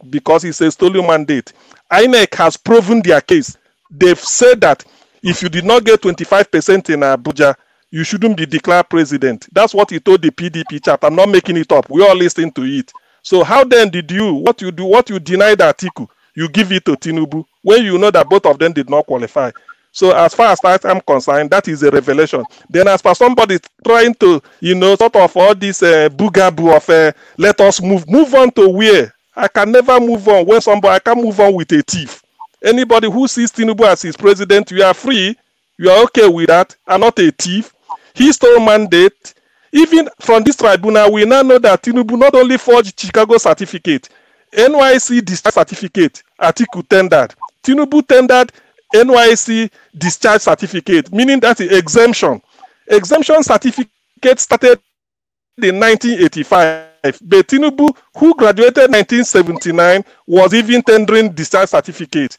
because it's a stolen mandate. INEC has proven their case. They've said that if you did not get 25% in Abuja, you shouldn't be declared president. That's what he told the PDP chat. I'm not making it up. We all listened to it. So how then did you, what you denied Atiku, you give it to Tinubu when you know that both of them did not qualify? So as far as I'm concerned, that is a revelation. Then as for somebody trying to, sort of all this boogaboo of let us move on to where? I can never move on when I can move on with a thief. Anybody who sees Tinubu as his president, you are free. You are okay with that. I'm not a thief. He stole mandate. Even from this tribunal, we now know that Tinubu not only forged Chicago certificate, NYC discharge certificate, Atiku tendered. Tinubu tendered NYC discharge certificate, meaning that exemption. Exemption certificate started in 1985. But Tinubu, who graduated in 1979, was even tendering discharge certificate.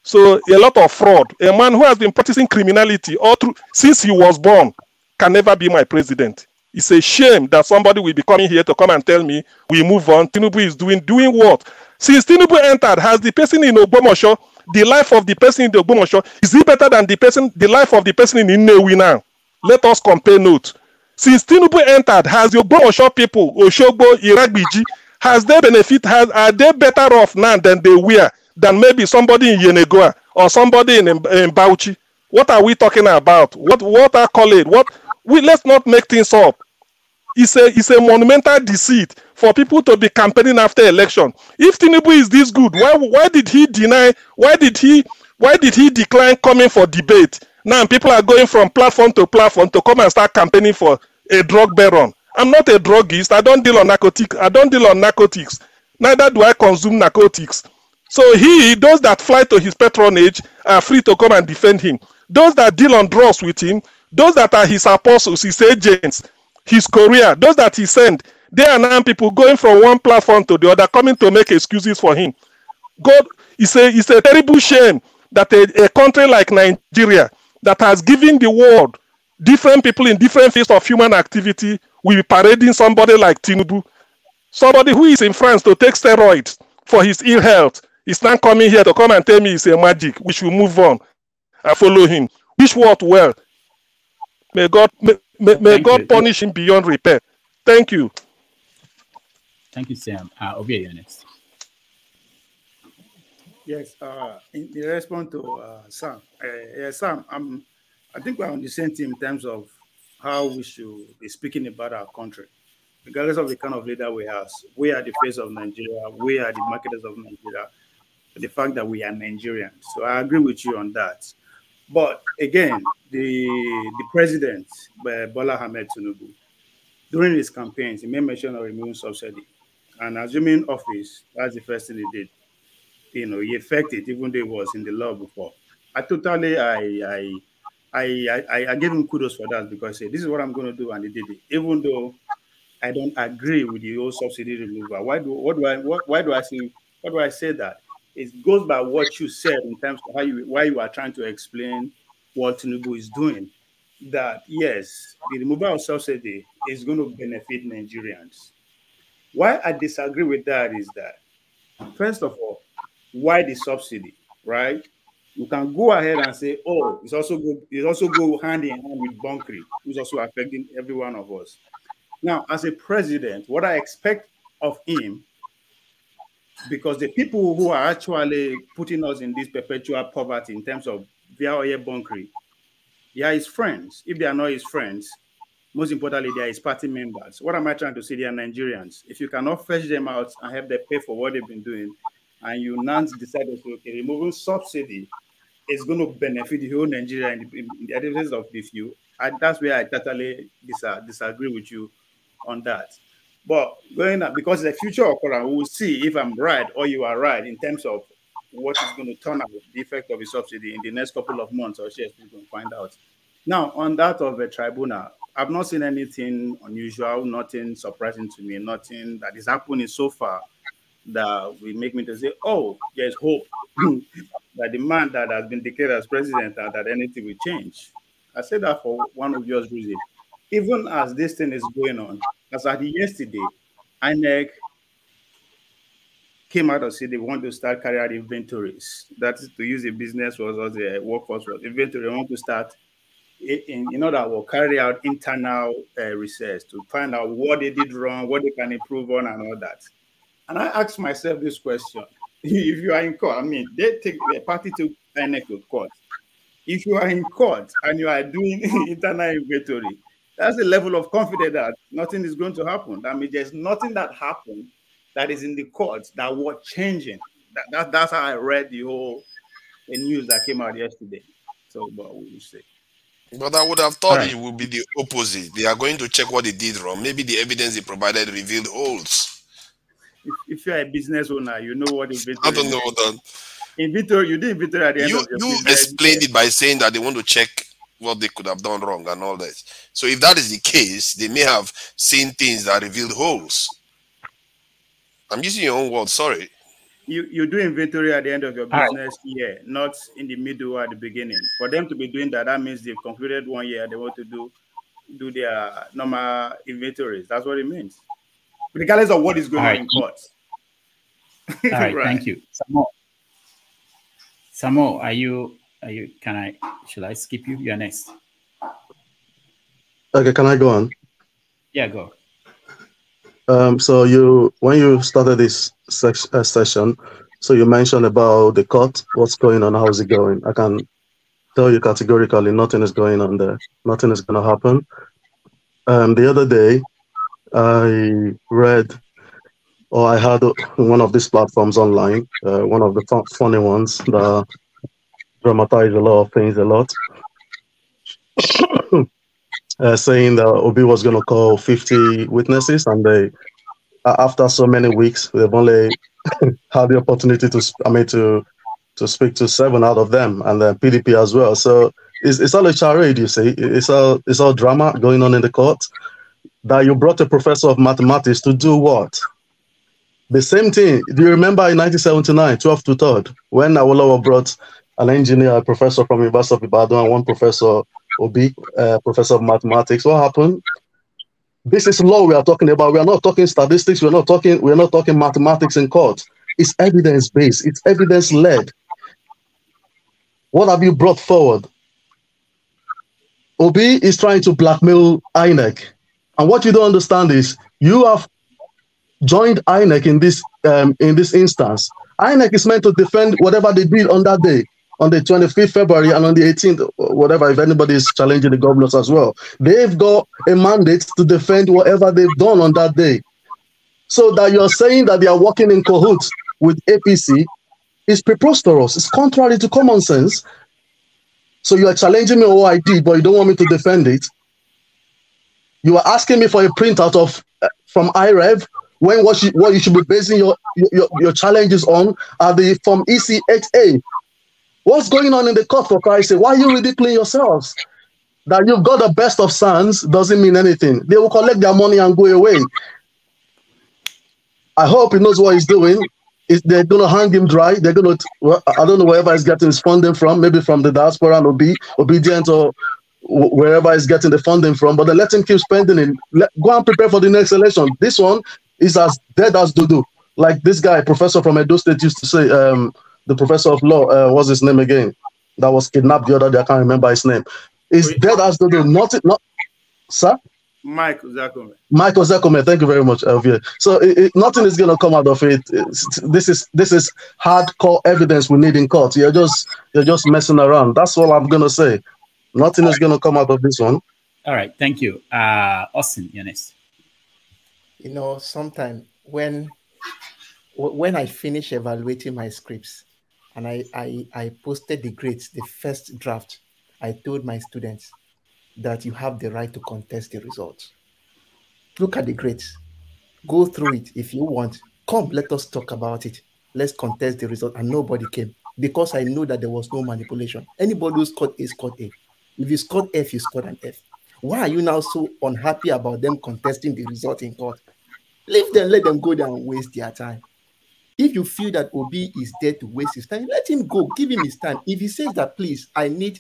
So a lot of fraud. A man who has been practicing criminality all through since he was born can never be my president. It's a shame that somebody will be coming here to come and tell me we move on. Tinubu is doing what? Since Tinubu entered, has the person in Ogbomosho, the life of the person in the Ogbomosho, is it better than the life of the person in Nnewi now? Let us compare notes. Since Tinubu entered, has the Ogbomosho people, Oshogbo, Iragbiji, are they better off now than they were, than maybe somebody in Yenegoa or somebody in Bauchi? What are we talking about? What I call it? Let's not make things up. It's a monumental deceit for people to be campaigning after election. If Tinubu is this good, why did he deny? Why did he decline coming for debate? Now people are going from platform to platform to come and start campaigning for a drug baron. I'm not a druggist. I don't deal on narcotics. Neither do I consume narcotics. So those that fly to his patronage are free to come and defend him. Those that deal on drugs with him, those that are his apostles, his agents, his courier, those that he sent, they are now people going from one platform to the other, coming to make excuses for him. God, it's a terrible shame that a country like Nigeria, that has given the world different people in different fields of human activity, will be parading somebody like Tinubu. Somebody who is in France to take steroids for his ill health is now coming here to come and tell me it's a magic. We should move on and follow him. Wish what well. May God punish him beyond repair. Thank you. Thank you, Sam. Obia, you're next. Yes, in response to Sam, Sam, I think we're on the same team in terms of how we should be speaking about our country, regardless of the kind of leader we have. We are the face of Nigeria. We are the marketers of Nigeria. The fact that we are Nigerians. So I agree with you on that. But again, the president, Bola Ahmed Tinubu, during his campaigns, he made mention of removing subsidy. And assuming office, that's the first thing he did. He effected, even though it was in the law before. I gave him kudos for that, because I said, this is what I'm going to do, and he did it. Even though I don't agree with the whole subsidy removal. Why do I say that? It goes by what you said in terms of why you are trying to explain what Tinubu is doing. That yes, the removal of subsidy is going to benefit Nigerians. Why I disagree with that is that, first of all, why the subsidy, right? You can go ahead and say, oh, it's also go hand in hand with bunkering, which is also affecting every one of us. Now, as a president, what I expect of him, because the people who are actually putting us in this perpetual poverty in terms of via oil bunkering, they are his friends. If they are not his friends, most importantly, they are his party members. What am I trying to say? They are Nigerians. If you cannot fetch them out and help them pay for what they've been doing, and you now decided to, okay, removing subsidy is going to benefit the whole Nigeria in the advantage of the few, that's where I totally disagree with you on that. But going up, because the future occurrence, we will see if I'm right or you are right in terms of what is going to turn out, the effect of the subsidy in the next couple of months or years. We're going to find out. Now, on that of a tribunal, I've not seen anything unusual, nothing surprising to me, nothing that is happening so far that will make me to say, oh, there's hope that the man that has been declared as president and that anything will change. I say that for one obvious reason. Even as this thing is going on, as at yesterday, INEC came out and said they want to start carrying out inventories. That is to use a business was or the workforce was inventory. They want to start in order will carry out internal research to find out what they did wrong, what they can improve on, and all that. And I asked myself this question: if you are in court, I mean, they take the party to INEC to court. If you are in court and you are doing internal inventory, that's the level of confidence that nothing is going to happen. I mean, there's nothing that happened that is in the courts that was changing. That's how I read the news that came out yesterday. So, but we will see. But I would have thought it would be the opposite. They are going to check what they did wrong. Maybe the evidence they provided revealed holes. If you're a business owner, you know what inventory. I don't know that. Inventory, you did inventory at the end of your business. You explained it by saying that they want to check what they could have done wrong and all that. So if that is the case, they may have seen things that revealed holes. I'm using your own words, sorry. You do inventory at the end of your business year, not in the middle or at the beginning. For them to be doing that, that means they've concluded 1 year. They want to do their normal inventories. That's what it means, regardless of what is going on in court. All right, thank you. Samo, are you? Should I skip you? You're next. Okay, can I go on? Yeah, go. So when you started this session, so you mentioned about the court, what's going on, how's it going? I can tell you categorically, nothing is going on there. Nothing is going to happen. The other day, I read, or I had one of these platforms online, one of the funny ones that dramatize a lot of things a lot, saying that Obi was going to call 50 witnesses, and they, after so many weeks, they've only had the opportunity to speak to 7 out of them, and then PDP as well. So it's all a charade, you see. It's all drama going on in the court. That you brought a professor of mathematics to do what? The same thing. Do you remember in 1979, 12 to 3rd, when Awolowo brought an engineer, a professor from University of Ibadan, and one professor, Obi, professor of mathematics? What happened? This is law we are talking about. We are not talking statistics. We're not talking mathematics in court. It's evidence-based. It's evidence-led. What have you brought forward? Obi is trying to blackmail INEC. And what you don't understand is you have joined INEC in this instance. INEC is meant to defend whatever they did on that day, on the 25th February and on the 18th, whatever, if anybody is challenging the governors as well. They've got a mandate to defend whatever they've done on that day. So that you're saying that they are working in cahoots with APC is preposterous. It's contrary to common sense. So you are challenging me on what I did, but you don't want me to defend it. You are asking me for a printout from IREV when what you should be basing your challenges on are the from ECHA. What's going on in the court, for Christ's sake? Why are you ridiculing yourselves? That you've got the best of sons doesn't mean anything. They will collect their money and go away. I hope he knows what he's doing. They're going to hang him dry. They're going to, well, I don't know wherever he's getting his funding from, maybe from the diaspora and obedient or wherever he's getting the funding from, but then let him keep spending it. Go and prepare for the next election. This one is as dead as dodo. Like this guy, professor from Edo State, used to say, the professor of law, what's his name again? That was kidnapped the other day. I can't remember his name. It's dead as dodo. Not, sir? Michael Zakome. Michael Zakome, thank you very much, Elvia. So nothing is going to come out of it. This is hardcore evidence we need in court. You're just messing around. That's all I'm going to say. Nothing is going to come out of this one. All right, thank you. Austin, you're next. You know, sometimes when I finish evaluating my scripts and I posted the grades, the first draft, I told my students that you have the right to contest the results. Look at the grades. Go through it if you want. Come, let us talk about it. Let's contest the result. And nobody came because I know that there was no manipulation. Anybody who scored A scored A. If you scored F, you scored an F. Why are you now so unhappy about them contesting the result in court? Leave them, let them go there and waste their time. If you feel that Obi is there to waste his time, let him go. Give him his time. If he says that, please, I need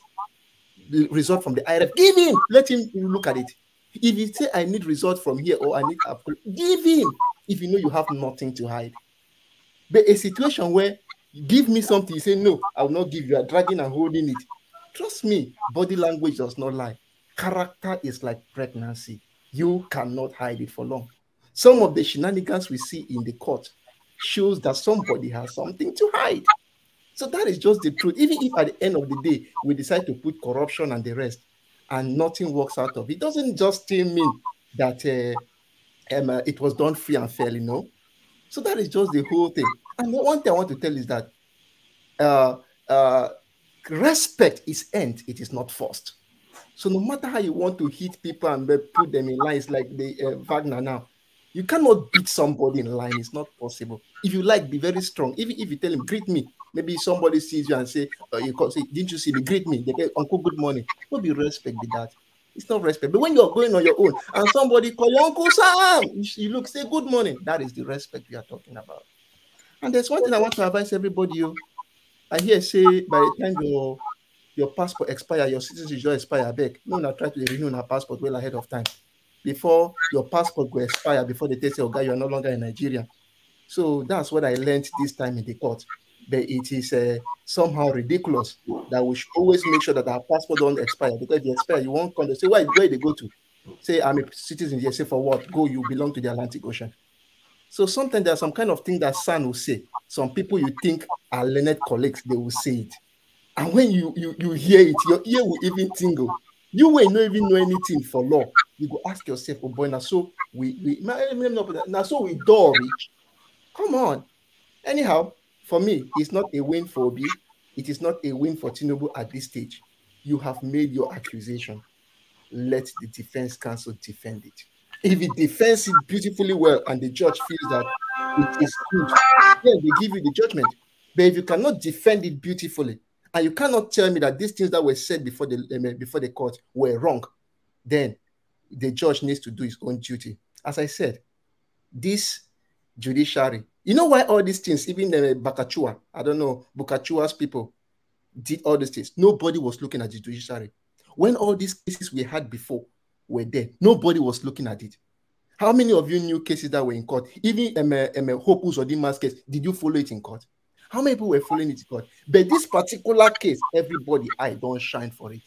the result from the IRF, give him. Let him look at it. If he say I need results from here or I need, give him. If you know you have nothing to hide. But a situation where you give me something, you say no, I will not give you. You are dragging and holding it. trust me, body language does not lie. Character is like pregnancy. You cannot hide it for long. Some of the shenanigans we see in the court shows that somebody has something to hide. So that is just the truth. Even if at the end of the day, we decide to put corruption and the rest, and nothing works out of it, doesn't just still mean that it was done free and fairly, no. So that is just the whole thing. And one thing I want to tell is that respect is earned, it is not forced. So no matter how you want to hit people and put them in lines like the Wagner now, you cannot beat somebody in line. It's not possible. If you like, be very strong. Even if you tell him, greet me, maybe somebody sees you and say, didn't you see me? Greet me. They say, Uncle, good morning. No be respect with that. It's not respect. But when you're going on your own and somebody call you Uncle Sam, you look, say good morning. That is the respect we are talking about. And there's one thing I want to advise everybody. I hear say by the time your passport expire, your citizenship expire back. No, not try to renew your passport well ahead of time. Before your passport will expire, before they say, oh God, you are no longer in Nigeria. So that's what I learned this time in the court. But it is somehow ridiculous that we should always make sure that our passport don't expire. Because if you expire, you won't come to say, where they go to? Say, I'm a citizen here. Say, for what? Go, you belong to the Atlantic Ocean. So sometimes there's some kind of thing that San will say. Some people you think are learned colleagues, they will say it. And when you hear it, your ear will even tingle. You will not even know anything for law. You go ask yourself, oh boy, now so we door reach. Come on. Anyhow, for me, it's not a win for Obi. It is not a win for Tinubu at this stage. You have made your accusation. Let the defense counsel defend it. If it defends it beautifully well and the judge feels that it is good, then they give you the judgment. But if you cannot defend it beautifully, and you cannot tell me that these things that were said before the court were wrong, then the judge needs to do his own duty. As I said, this judiciary, you know why all these things, even the Bakachua, I don't know, Bukachua's people did all these things. Nobody was looking at the judiciary. When all these cases we had before were there, nobody was looking at it. How many of you knew cases that were in court? Even Hope Uzodima's case, did you follow it in court? How many people were following it in court? But this particular case, everybody, I don't shine for it.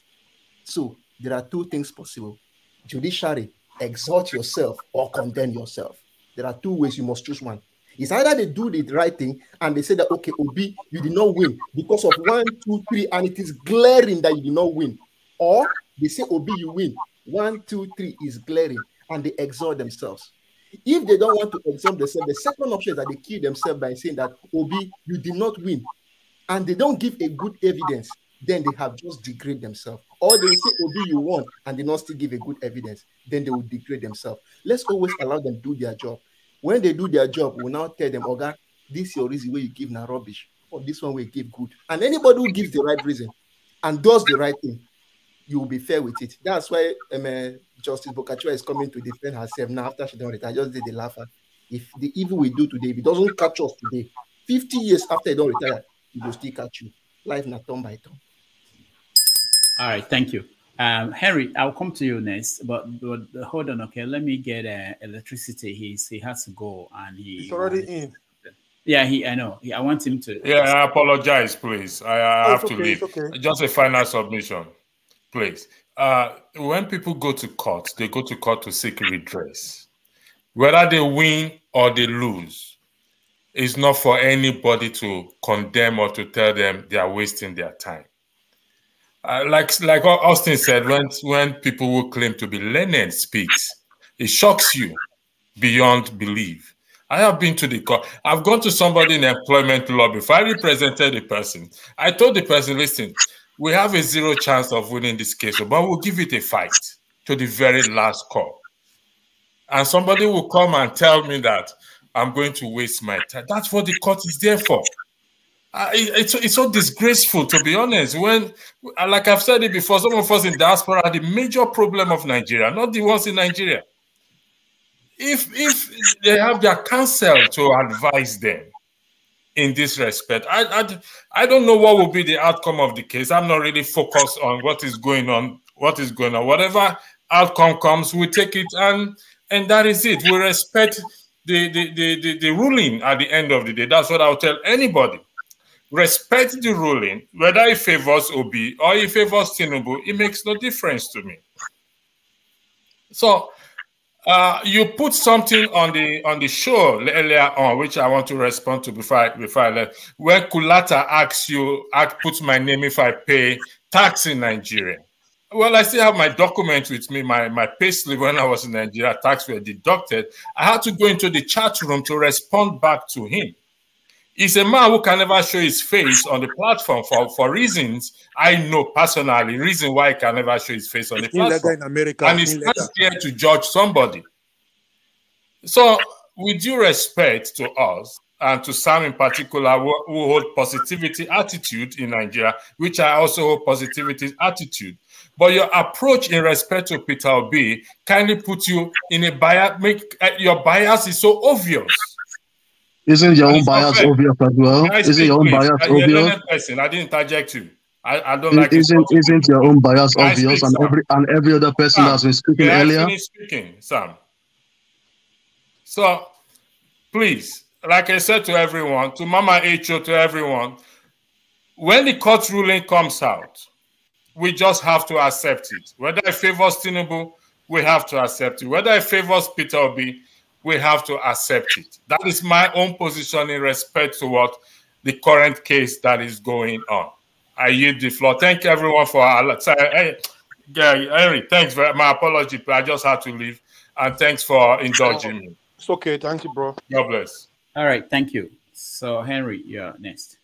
So there are two things possible. Judiciary, exalt yourself or condemn yourself. There are two ways, you must choose one. It's either they do the right thing and they say that, okay, Obi, you did not win because of 1, 2, 3, and it is glaring that you did not win. Or they say, Obi, you win. 1, 2, 3 is glaring, and they exalt themselves. If they don't want to exalt themselves, the second option is that they kill themselves by saying that, Obi, you did not win. And they don't give a good evidence, then they have just degraded themselves. Or they will say, Obi, you won, and they not still give a good evidence, then they will degrade themselves. Let's always allow them to do their job. When they do their job, we'll now tell them, Oga, this is your reason where you give now rubbish, or this one will give good. And anybody who gives the right reason and does the right thing, you will be fair with it. That's why Justice Bokachua is coming to defend herself now after she done it. I just did the laugher. If the evil we do today, if it doesn't catch us today, 50 years after you don't retire, it will still catch you. Life not turn by turn. All right, thank you. Henry, I'll come to you next, but hold on, okay? Let me get electricity. He has to go, and he's already in. Yeah, I know. I want him to. Yeah, I apologize, please. I have to leave. Okay. Just a final submission, please. When people go to court, they go to court to seek redress. Whether they win or they lose, it's not for anybody to condemn or to tell them they are wasting their time. Like Austin said, when people who claim to be learned speaks, it shocks you beyond belief. I have been to the court. I've gone to somebody in employment law before. I represented the person. I told the person, listen, we have a 0 chance of winning this case, but we'll give it a fight to the very last call. And somebody will come and tell me that I'm going to waste my time. That's what the court is there for. It's so disgraceful, to be honest. When, like I've said it before, some of us in diaspora are the major problem of Nigeria, not the ones in Nigeria. If they have their counsel to advise them in this respect, I don't know what will be the outcome of the case. I'm not really focused on what is going on. Whatever outcome comes, we take it, and that is it. We respect the ruling at the end of the day. That's what I'll tell anybody. respect the ruling, whether it favors Obi or it favors Tinubu, it makes no difference to me. So you put something on the show earlier on, which I want to respond to before I left. When Kulata asks you, puts my name if I pay tax in Nigeria. Well, I still have my document with me, my payslip when I was in Nigeria, tax were deducted. I had to go into the chat room to respond back to him. He's a man who can never show his face on the platform for reasons I know personally, reason why he can never show his face on the platform. In America, and he's not here to judge somebody. So, with due respect to us, and to some in particular who hold positivity attitude in Nigeria, which I also hold positivity attitude, but your approach in respect to Peter Obi kindly put you in a bias, your bias is so obvious. Isn't your own bias obvious as well? Isn't your own bias obvious? You're a learned person. I didn't interject you. I don't like it. Isn't your own bias obvious and every other person that's been speaking earlier? I finished speaking, Sam. So, please, like I said to everyone, to Mama H.O., to everyone, when the court ruling comes out, we just have to accept it. Whether it favors Tinubu, we have to accept it. Whether it favors Peter Obi, we have to accept it. That is my own position in respect to what the current case that is going on. I yield the floor. Thank you, everyone, for Henry, thanks very much. My apology, but I just had to leave. And thanks for indulging me. It's okay. Thank you, bro. God bless. All right. Thank you. So, Henry, you're next.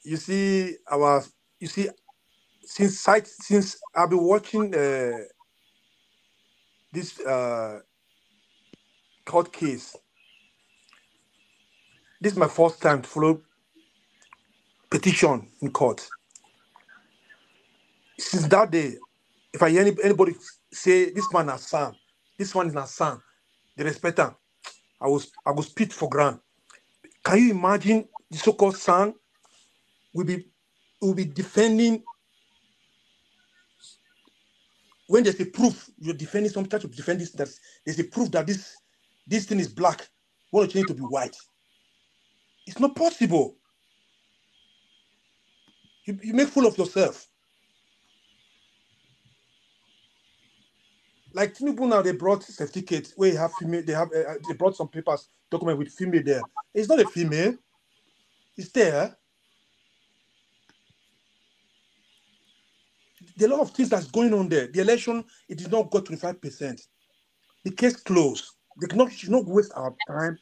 You see, since I've been watching this court case, this is my first time to follow petition in court. Since that day, if I hear anybody say this man has son, this one is not son, they respect him, I will spit for ground. Can you imagine the so-called son will be defending when there's a proof you're defending some type of defend this, that there's a proof that this thing is black, you want to change it to be white. It's not possible. You make fool of yourself. Like Tinubu now, they brought certificates where you have female. They brought some papers, document with female there. It's not a female. It's there. There are a lot of things that's going on there. The election, it did not go 25%. The case closed. They should not waste our time,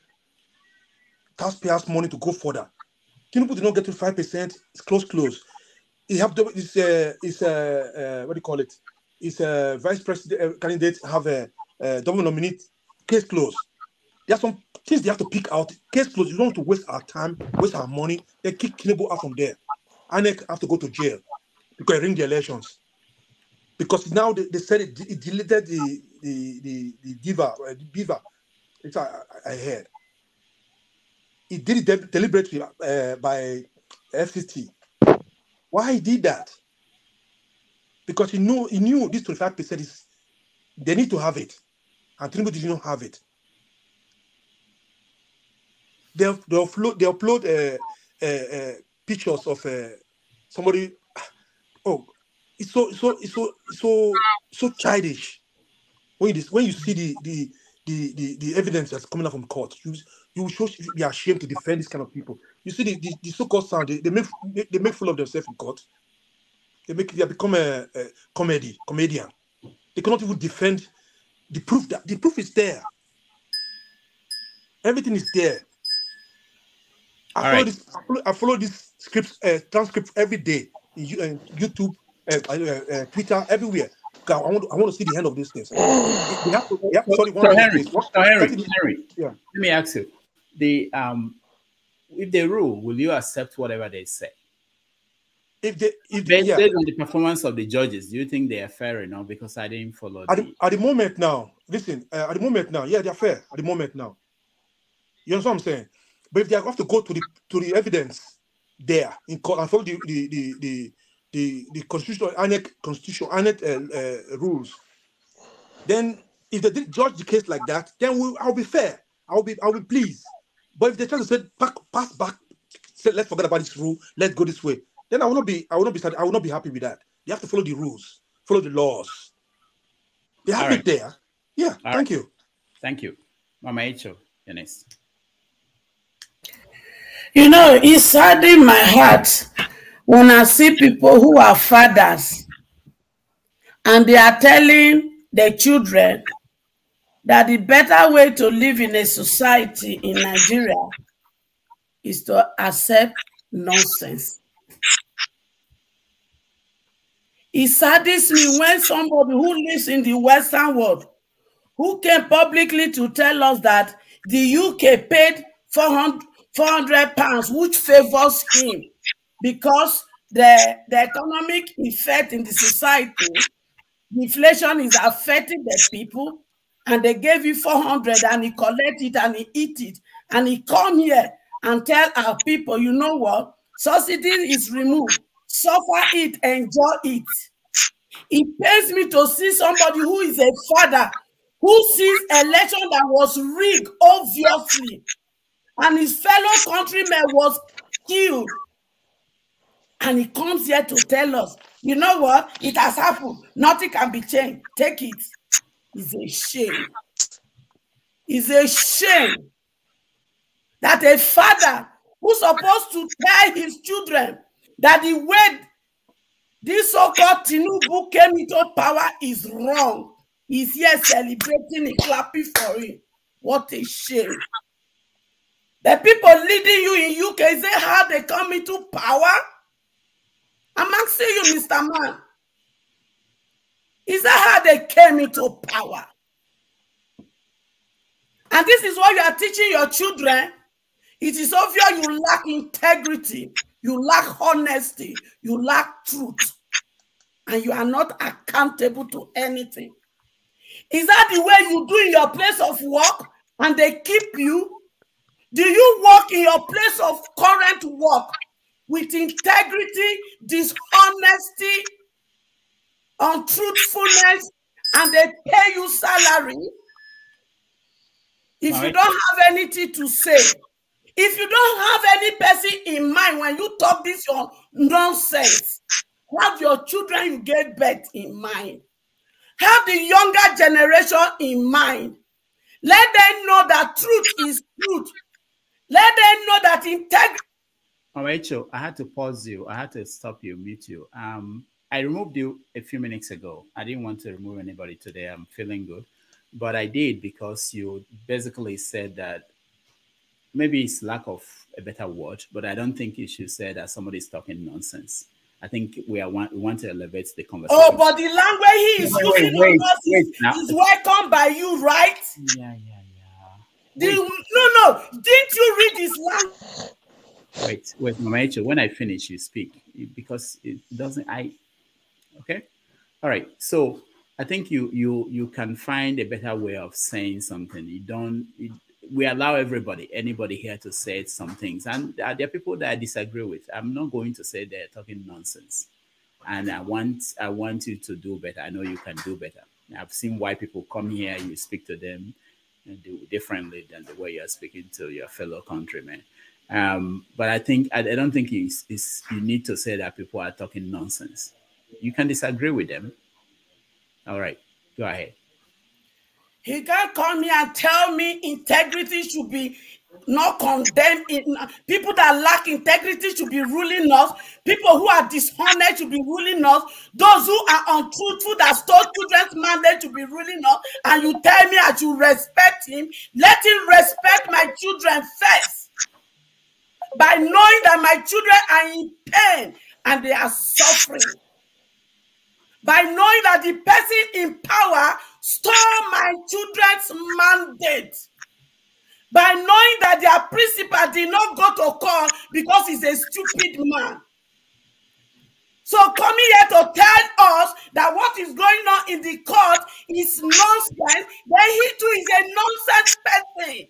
taxpayers' money to go further. Tinubu did not get 25%. It's close. He have what do you call it? It's a vice president candidate have a double nominee. Case closed. There are some things they have to pick out. Case closed. You don't want to waste our time, waste our money. They kick Tinubu out from there. INEC have to go to jail because it ring the elections. Because now they said it deleted the beaver. It's I heard. It did it deliberately by FCT. Why he did that? Because he knew this 25% is they need to have it, and Tinubu did not have it. They upload pictures of somebody. Oh, it's so childish. When you see the evidence that's coming out from court, you should be ashamed to defend this kind of people. You see the so-called sound they make fool of themselves in court. They become a comedian. They cannot even defend the proof. The proof is there. Everything is there. I follow this transcript every day in YouTube, Twitter, everywhere. I want to see the end of these things. Henry, yeah. Let me ask you: if they rule, will you accept whatever they say? Based on the performance of the judges, do you think they are fair enough? Because I didn't follow. At the moment now, listen. At the moment now, yeah, they are fair. At the moment now, you understand what I'm saying? But if they have to go to the evidence there in court and follow the constitutional INEC rules, then if they did judge the case like that, then I'll be fair. I'll be pleased. But if they try to say pass back, say let's forget about this rule, let's go this way, then I will not be happy with that. They have to follow the rules, follow the laws. They have it there. Yeah, thank you. Thank you. Mama Echo, Eunice. You know, it's saddening my heart when I see people who are fathers and they are telling their children that the better way to live in a society in Nigeria is to accept nonsense. It saddens me when somebody who lives in the Western world, who came publicly to tell us that the UK paid 400 pounds, which favors him because the economic effect in the society, inflation is affecting the people, and they gave you 400 and he collect it and he eat it, and he come here and tell our people, you know what, subsidy is removed, suffer it, enjoy it. It pains me to see somebody who is a father who sees election that was rigged, obviously, and his fellow countrymen was killed. And he comes here to tell us, you know what, it has happened. Nothing can be changed. Take it. It's a shame. It's a shame that a father who's supposed to tell his children that the way this so-called Tinubu came into power is wrong. He's here celebrating and clapping for it. What a shame. The people leading you in UK, is that how they come into power? I'm asking you, Mr. Man. Is that how they came into power? And this is what you are teaching your children. It is obvious you lack integrity, you lack honesty, you lack truth, and you are not accountable to anything. Is that the way you do in your place of work and they keep you? Do you work in your place of current work with integrity, dishonesty, untruthfulness, and they pay you salary? If you don't have anything to say, if you don't have any person in mind when you talk this your nonsense, have your children you gave birth in mind. Have the younger generation in mind. Let them know that truth is truth. Let them know that integrity. Rachel, I had to pause you. I had to stop you, mute you. I removed you a few minutes ago. I didn't want to remove anybody today. I'm feeling good. But I did because you basically said that maybe it's lack of a better word, but I don't think you should say that somebody's talking nonsense. I think we want to elevate the conversation. Oh, but the language he is using on us is welcome by you, right? Yeah. No. Didn't you read this language? Wait, Mama Echo, when I finish, you speak. Because it doesn't, okay? All right, so I think you can find a better way of saying something. We allow anybody here to say some things. And there are people that I disagree with. I'm not going to say they're talking nonsense. And I want you to do better. I know you can do better. I've seen why people come here, you speak to them and do differently than the way you're speaking to your fellow countrymen. But I don't think you need to say that people are talking nonsense. You can disagree with them. All right, go ahead. He can't come here and tell me integrity should be not condemned. People that lack integrity should be ruling us. People who are dishonest should be ruling us. Those who are untruthful that stole children's mandate should be ruling us. And you tell me I should respect him. Let him respect my children first. By knowing that my children are in pain and they are suffering. By knowing that the person in power stole my children's mandate. By knowing that their principal did not go to court because he's a stupid man. So coming here to tell us that what is going on in the court is nonsense, then he too is a nonsense person.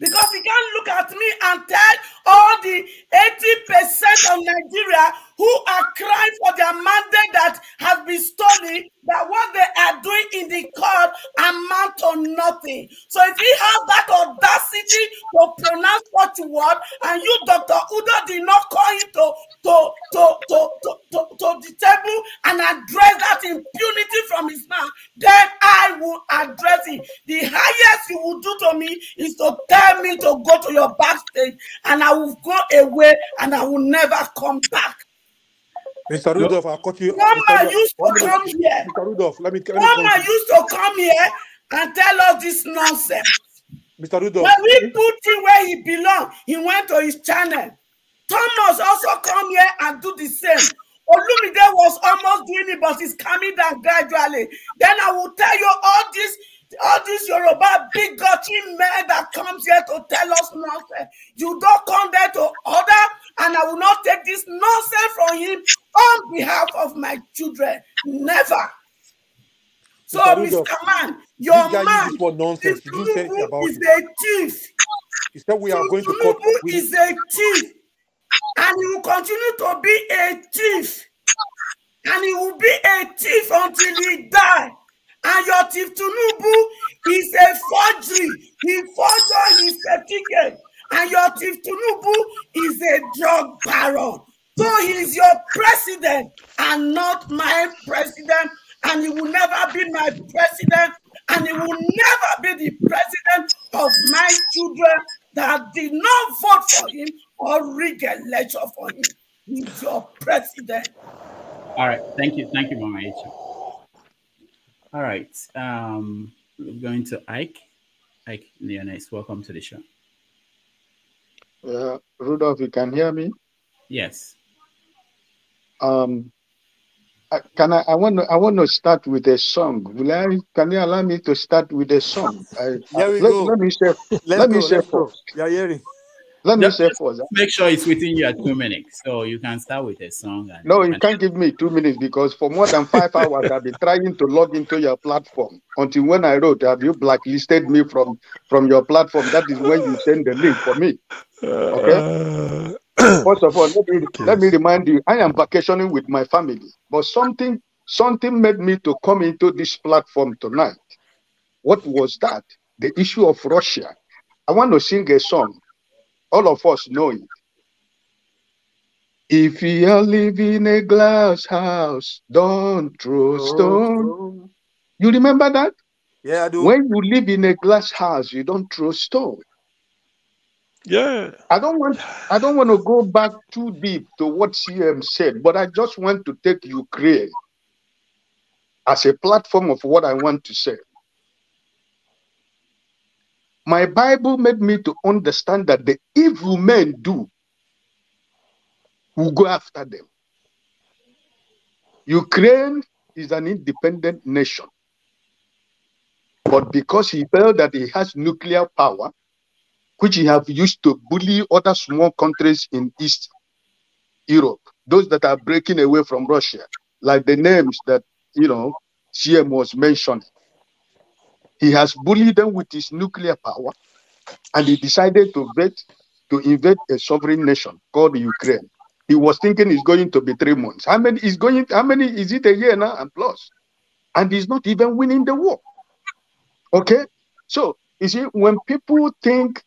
Because he can't look at me and tell all the 80% of Nigeria who are crying for their mandate that has been stolen, that what they are doing in the court amount to nothing. So if he has that audacity to pronounce what you want, and you, Dr. Udo, did not call him to the table and address that impunity from his mouth, then I will address it. The highest you will do to me is to tell me to go to your backstage, and I will go away and I will never come back. Mr. Rudolph, I'll cut you. Mama used to come here. Mr. Rudolph, let me Mama used to come here and tell us this nonsense. Mr. Rudolph. When we put him where he belongs, he went to his channel. Thomas also come here and do the same. Olumide was almost doing it, but he's coming down gradually. Then I will tell you all these Yoruba bigotry men that comes here to tell us nonsense. You don't come there to order, and I will not take this nonsense from him on behalf of my children. Never. So, Mr. Man, your man is a thief. He said we are going to court. Is a thief. And he will continue to be a thief. And he will be a thief until he dies. And your thief Tinubu is a forgery. He forged his certificate. And your thief Tinubu is a drug baron. So he is your president and not my president. And he will never be my president. And he will never be the president of my children that did not vote for him or rig an election for him. He's your president. All right. Thank you. Thank you, Mama Echa. All right. We're going to Ike. Ike Leonice, welcome to the show. Rudolph, you can hear me? Yes. I want to start with a song. Can you allow me to start with a song? Let me say first. You're hearing. Let me say first. Make sure it's within your 2 minutes, so you can start with a song. And no, you can't give me 2 minutes because for more than 5 hours I've been trying to log into your platform. Until when I wrote, have you blacklisted me from your platform? That is when you send the link for me. Okay. First of all, let me remind you, I am vacationing with my family, but something made me to come into this platform tonight. What was that? The issue of Russia. I want to sing a song. All of us know it. If you are living in a glass house, don't throw stone. You remember that? Yeah, I do. When you live in a glass house, you don't throw stone. Yeah. I don't want to go back too deep to what CM said, but I just want to take Ukraine as a platform of what I want to say. My Bible made me to understand that the evil men do will go after them. Ukraine is an independent nation, but because he felt that he has nuclear power, which he have used to bully other small countries in East Europe, those that are breaking away from Russia, like the names that, CM was mentioning. He has bullied them with his nuclear power, and he decided to invade a sovereign nation called Ukraine. He was thinking it's going to be 3 months. How many is it a year now and plus? And he's not even winning the war. Okay? So, you see, when people think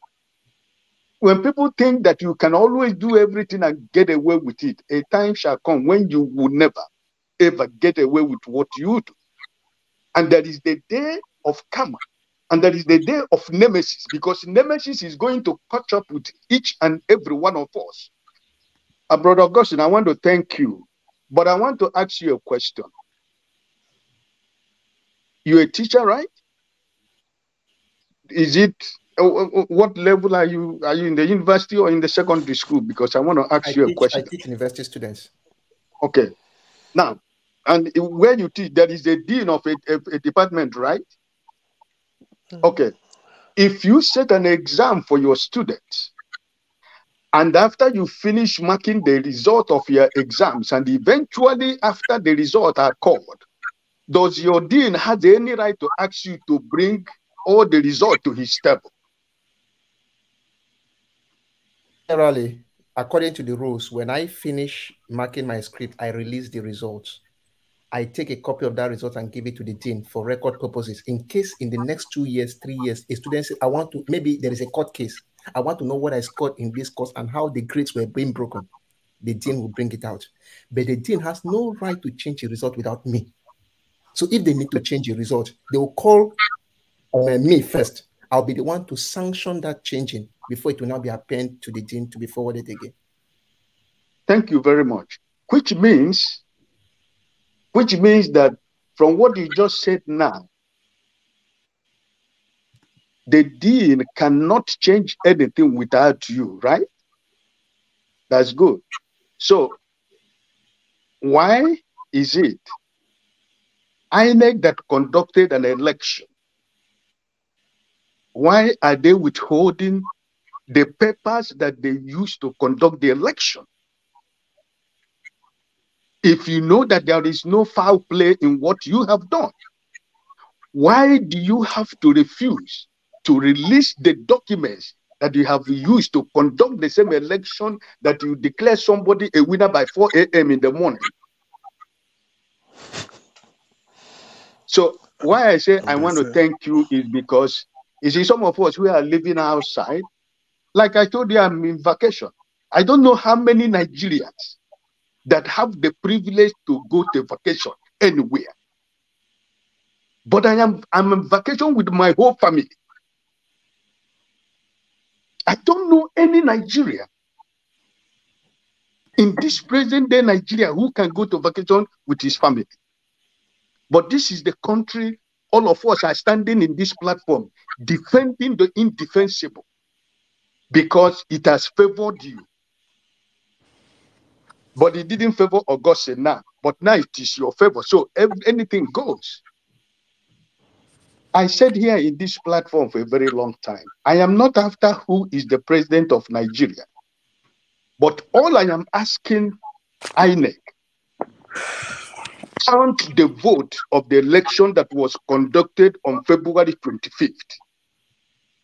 that you can always do everything and get away with it, a time shall come when you will never, ever get away with what you do. And that is the day of karma. And that is the day of nemesis, because nemesis is going to catch up with each and every one of us. Brother Augustine, I want to thank you, but I want to ask you a question. You're a teacher, right? Is it... what level are you? Are you in the university or in the secondary school? Because I want to ask you a question. I teach university students. Okay. Now, and where you teach, there is a dean of a department, right? Okay. If you set an exam for your students, and after you finish marking the result of your exams, and eventually after the results are called, does your dean have any right to ask you to bring all the result to his table? Generally, according to the rules, when I finish marking my script, I release the results. I take a copy of that result and give it to the dean for record purposes. In case in the next 2 years, 3 years, a student says, I want to, maybe there is a court case. I want to know what I scored in this course and how the grades were being broken. The dean will bring it out. But the dean has no right to change the result without me. So if they need to change the result, they will call me first. I'll be the one to sanction that changing before it will now be appended to the dean to be forwarded again. Thank you very much. Which means that from what you just said now, the dean cannot change anything without you, right? That's good. So why is it INEC that conducted an election, why are they withholding the papers that they used to conduct the election? If you know that there is no foul play in what you have done, why do you have to refuse to release the documents that you have used to conduct the same election that you declare somebody a winner by 4 a.m. in the morning? So why I say I want to thank you is because you see, some of us who are living outside, like I told you, I'm in vacation. I don't know how many Nigerians that have the privilege to go to vacation anywhere. But I'm on vacation with my whole family. I don't know any Nigerian in this present day Nigeria who can go to vacation with his family. But this is the country all of us are standing in this platform defending the indefensible because it has favored you. But it didn't favor Augustine now. But now it is your favor. So anything goes. I said here in this platform for a very long time, I am not after who is the president of Nigeria. But all I am asking INEC, count the vote of the election that was conducted on February 25th.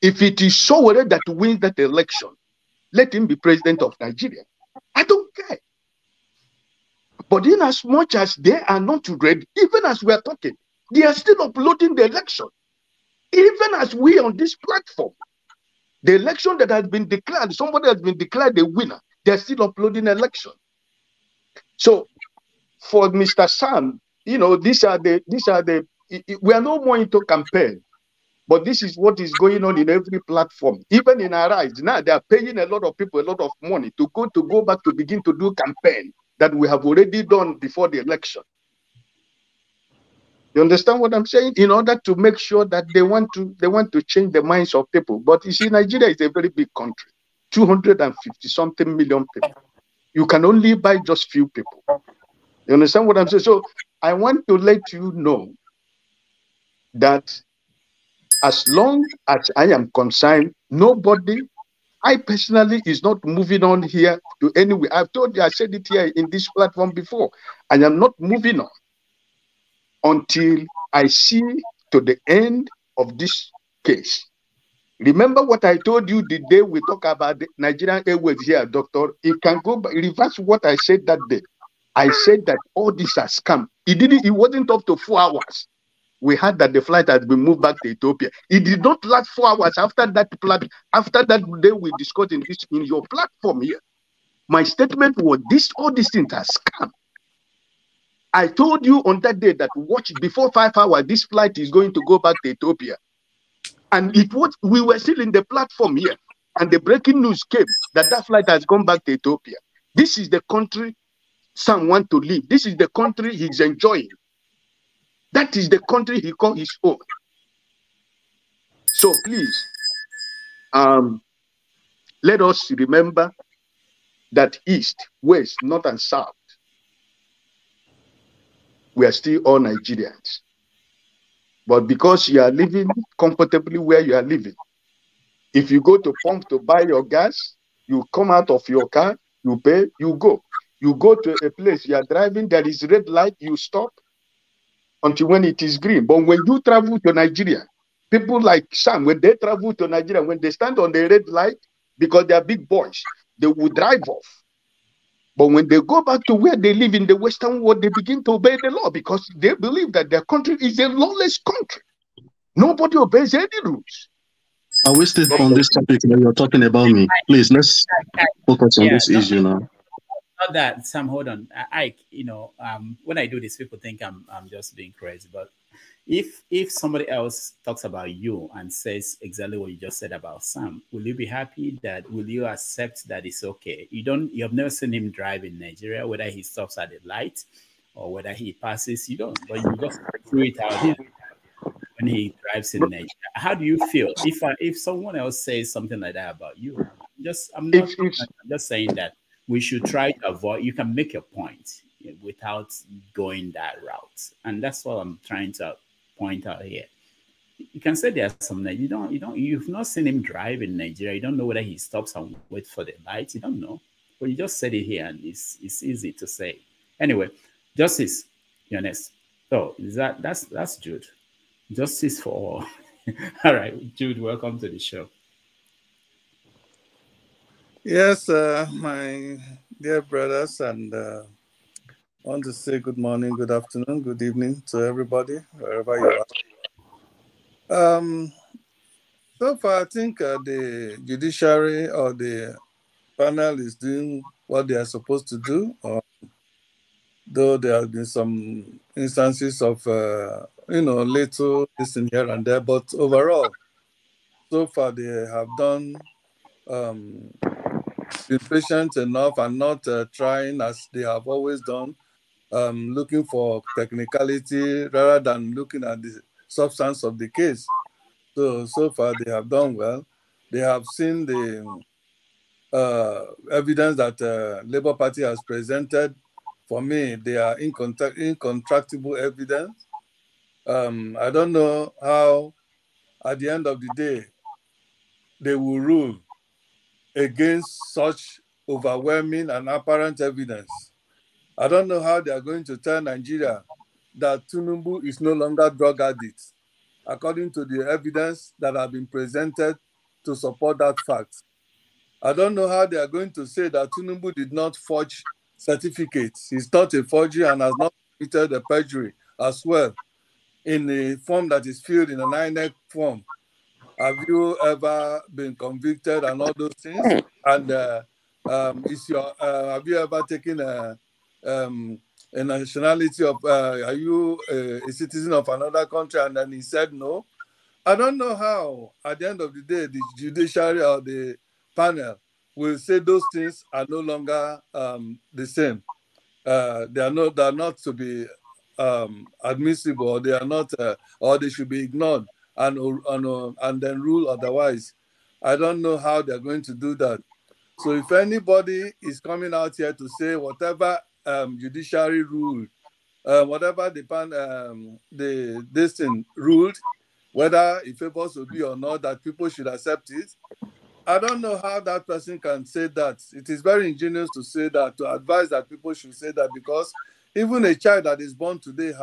If it is Sowore that wins that election, let him be president of Nigeria. I don't care. But in as much as they are not ready, even as we are talking, they are still uploading the election. Even as we on this platform, the election that has been declared, somebody has been declared the winner, they are still uploading election. So for Mr. Sam, you know, these are the we are no more into campaign, but this is what is going on in every platform. Even in our eyes, now they are paying a lot of people a lot of money to go back to begin to do campaign that we have already done before the election. You understand what I'm saying? In order to make sure that they want to change the minds of people. But you see, Nigeria is a very big country, 250-something million people. You can only buy just few people. You understand what I'm saying? So I want to let you know that as long as I am concerned, nobody, I personally is not moving on here to anywhere. I've told you, I said it here in this platform before. I am not moving on until I see to the end of this case. Remember what I told you the day we talk about the Nigerian Airways here, Doctor. It can go back, reverse what I said that day. I said that all this has come. It wasn't up to 4 hours. We heard that the flight has been moved back to Ethiopia. It did not last 4 hours after that day we discussed in your platform here. My statement was all these things has come. I told you on that day that watch before 5 hours, this flight is going to go back to Ethiopia. And we were still in the platform here. And the breaking news came that flight has gone back to Ethiopia. This is the country Sam wants to live. This is the country he's enjoying. That is the country he calls his own. So please, let us remember that East, West, North, and South, we are still all Nigerians. But because you are living comfortably where you are living, if you go to pump to buy your gas, you come out of your car, you pay, you go. You go to a place, you are driving, there is red light, you stop until when it is green. But when you travel to Nigeria, people like Sam, when they travel to Nigeria, when they stand on the red light, because they are big boys, they will drive off. But when they go back to where they live in the Western world, they begin to obey the law because they believe that their country is a lawless country. Nobody obeys any rules. Are we still on this topic that you're talking about me? Please, let's focus on this issue now. Not that, Sam, hold on. When I do this, people think I'm just being crazy. But if somebody else talks about you and says exactly what you just said about Sam, will you be happy? Will you accept that it's okay? You have never seen him drive in Nigeria, whether he stops at the light or whether he passes. You don't, but you just threw it out there when he drives in Nigeria. How do you feel if someone else says something like that about you? I'm just saying that we should try to avoid. You can make your point without going that route, and that's what I'm trying to point out here. You can say there's some that you've not seen him drive in Nigeria. You don't know whether he stops and waits for the light. You don't know, but you just said it here, and it's easy to say. Anyway, justice, Jonas. So that's Jude. Justice for all. All right, Jude, welcome to the show. Yes, my dear brothers, and I want to say good morning, good afternoon, good evening to everybody, wherever you are. So far, I think the judiciary or the panel is doing what they are supposed to do, though there have been some instances of, little this in here and there, but overall, so far they have done been patient enough and not trying as they have always done, looking for technicality rather than looking at the substance of the case. So far they have done well. They have seen the evidence that Labour Party has presented. For me, they are incontractable evidence. I don't know how, at the end of the day, they will rule against such overwhelming and apparent evidence. I don't know how they are going to tell Nigeria that Tinubu is no longer drug addict, according to the evidence that have been presented to support that fact. I don't know how they are going to say that Tinubu did not forge certificates. He's not a forgery and has not committed a perjury as well in the form that is filled in an INEC form. Have you ever been convicted and all those things? And have you ever taken a nationality of? Are you a citizen of another country? And then he said no. I don't know how. At the end of the day, the judiciary or the panel will say those things are no longer the same. They are not to be admissible, or they are not, or they should be ignored and then rule otherwise. I don't know how they're going to do that. So if anybody is coming out here to say whatever judiciary ruled, whatever this thing ruled, whether it favors Obi or not, that people should accept it, I don't know how that person can say that. It is very ingenious to say that, to advise that people should say that, because even a child that is born today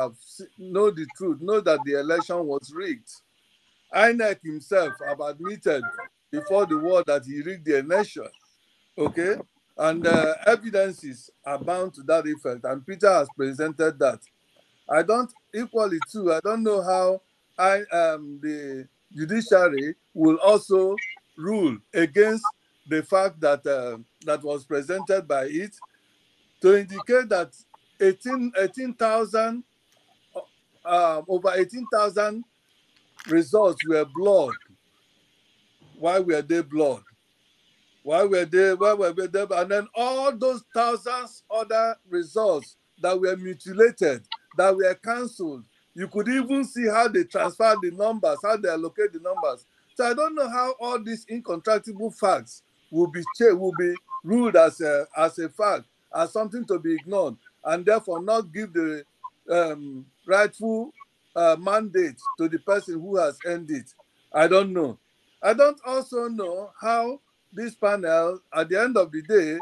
know the truth, know that the election was rigged. INEC himself have admitted before the world that he rigged the election, okay? And evidences are bound to that effect, and Peter has presented that. I don't know how the judiciary will also rule against the fact that that was presented by it to indicate that 18,000 over 18,000 results were blood. Why were they blood? Why were they? And then all those thousands other results that were mutilated, that were cancelled. You could even see how they transfer the numbers, how they allocate the numbers. So I don't know how all these incontractable facts will be ruled as a fact, as something to be ignored, and therefore not give the rightful mandate to the person who has earned it. I don't know. I don't also know how this panel, at the end of the day,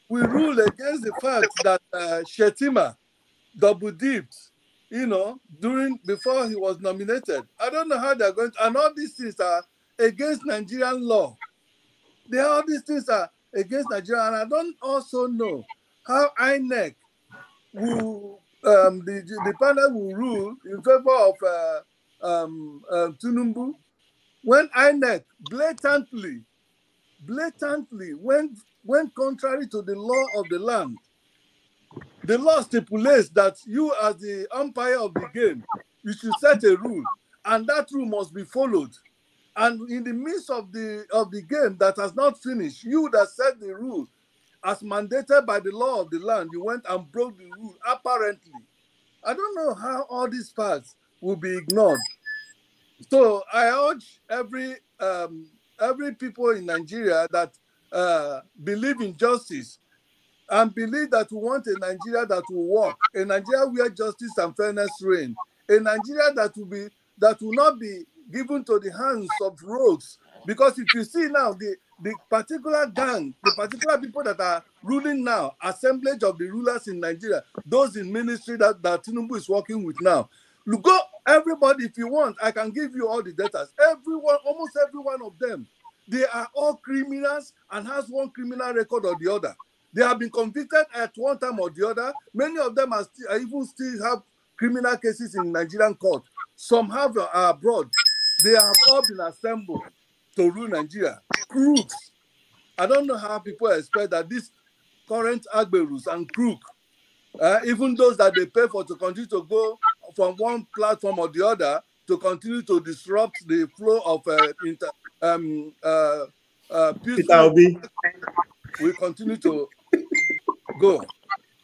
will rule against the fact that Shetima double-dipped, before he was nominated. I don't know how they're going to, and all these things are against Nigerian law. All these things are against Nigeria, and I don't also know how INEC will, the panel will rule in favor of Tinubu when INEC blatantly went contrary to the law of the land. The law stipulates that you, as the umpire of the game, you should set a rule, and that rule must be followed. And in the midst of the game that has not finished, you that set the rule as mandated by the law of the land, you went and broke the rule, apparently. I don't know how all these facts will be ignored. So I urge every people in Nigeria that believe in justice and believe that we want a Nigeria that will work, a Nigeria where justice and fairness reign, a Nigeria that will not be given to the hands of rogues. Because if you see now, the particular gang, the particular people that are ruling now, assemblage of the rulers in Nigeria, those in ministry that Tinubu is working with now, look, go, everybody, if you want, I can give you all the data. Everyone, almost every one of them, they are all criminals and has one criminal record or the other. They have been convicted at one time or the other. Many of them are even still have criminal cases in Nigerian court. Some have abroad. They have all been assembled to rule Nigeria. Crooks. I don't know how people expect that these current Agberus and crook, even those that they pay for to continue to go from one platform or the other to continue to disrupt the flow of peaceful, we continue to go.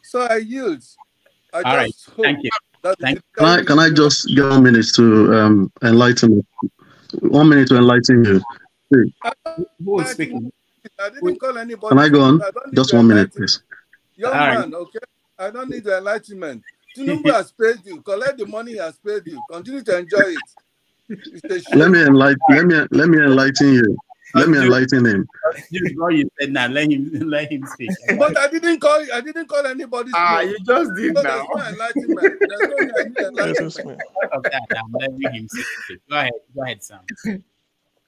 So I yield. I just hope that can I just get 1 minute to enlighten me? 1 minute to enlighten you. Who is speaking? I didn't call anybody. Can I go on? Just 1 minute, please. Young man, okay? I don't need the enlightenment. Tinubu has paid you. Collect the money he has paid you. Continue to enjoy it. Let me enlighten you. Let me enlighten him. What you said now, let him speak. But I didn't call anybody. You just did so now. There's no enlightenment. There's no enlightenment. Okay, I'm letting him speak. Go ahead, Sam.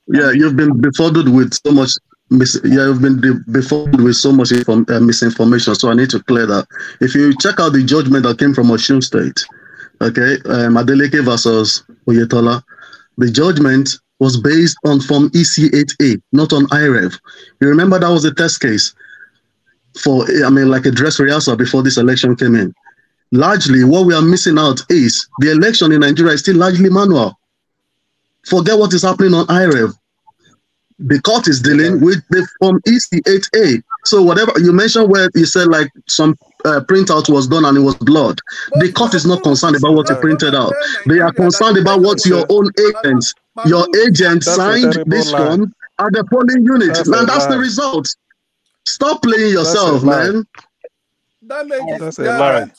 Yeah, you've been befuddled with so much. You've been befuddled with so much misinformation. So I need to clear that. If you check out the judgment that came from Osun State, okay, Adeleke versus Oyetola, the judgment was based on Form EC8A, not on IREV. You remember that was a test case for, like a dress rehearsal before this election came in. Largely, what we are missing out is the election in Nigeria is still largely manual. Forget what is happening on IREV. The court is dealing with the Form EC8A. So whatever you mentioned where you said like some printout was done and it was blood, the court is not concerned about what you printed out. They are concerned about what your own agents, your agent signed this form at the polling unit. And that's the result. Stop playing yourself, man. That makes That's a lie.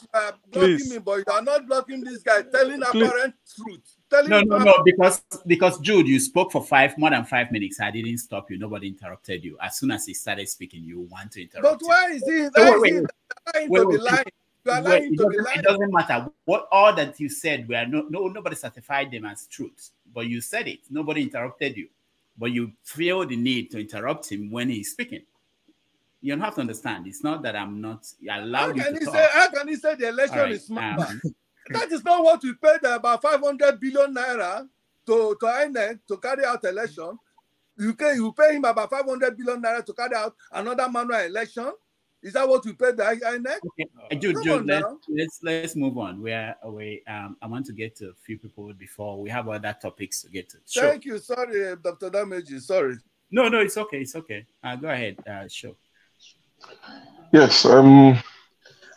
Blocking me, but you are not blocking this guy telling apparent truth. No, because Jude, you spoke for more than 5 minutes. I didn't stop you. Nobody interrupted you. As soon as he started speaking, you want to interrupt. But why is he lying to the line? You are lying to the line. It doesn't matter. What all that you said, nobody certified them as truth. But you said it. Nobody interrupted you. But you feel the need to interrupt him when he's speaking. You don't have to understand. It's not that I'm not allowed you to talk. How can he say the election is smart? That is not what we paid about 500 billion naira to INEC to carry out election. You pay him about 500 billion naira to carry out another manual election. Is that what we paid the INEC? Okay. Jude, let's move on. I want to get to a few people before we have other topics to get to. Sure. Thank you. Sorry, Dr. Dameji. Sorry. No, it's okay. It's okay. Go ahead. Sure. Yes.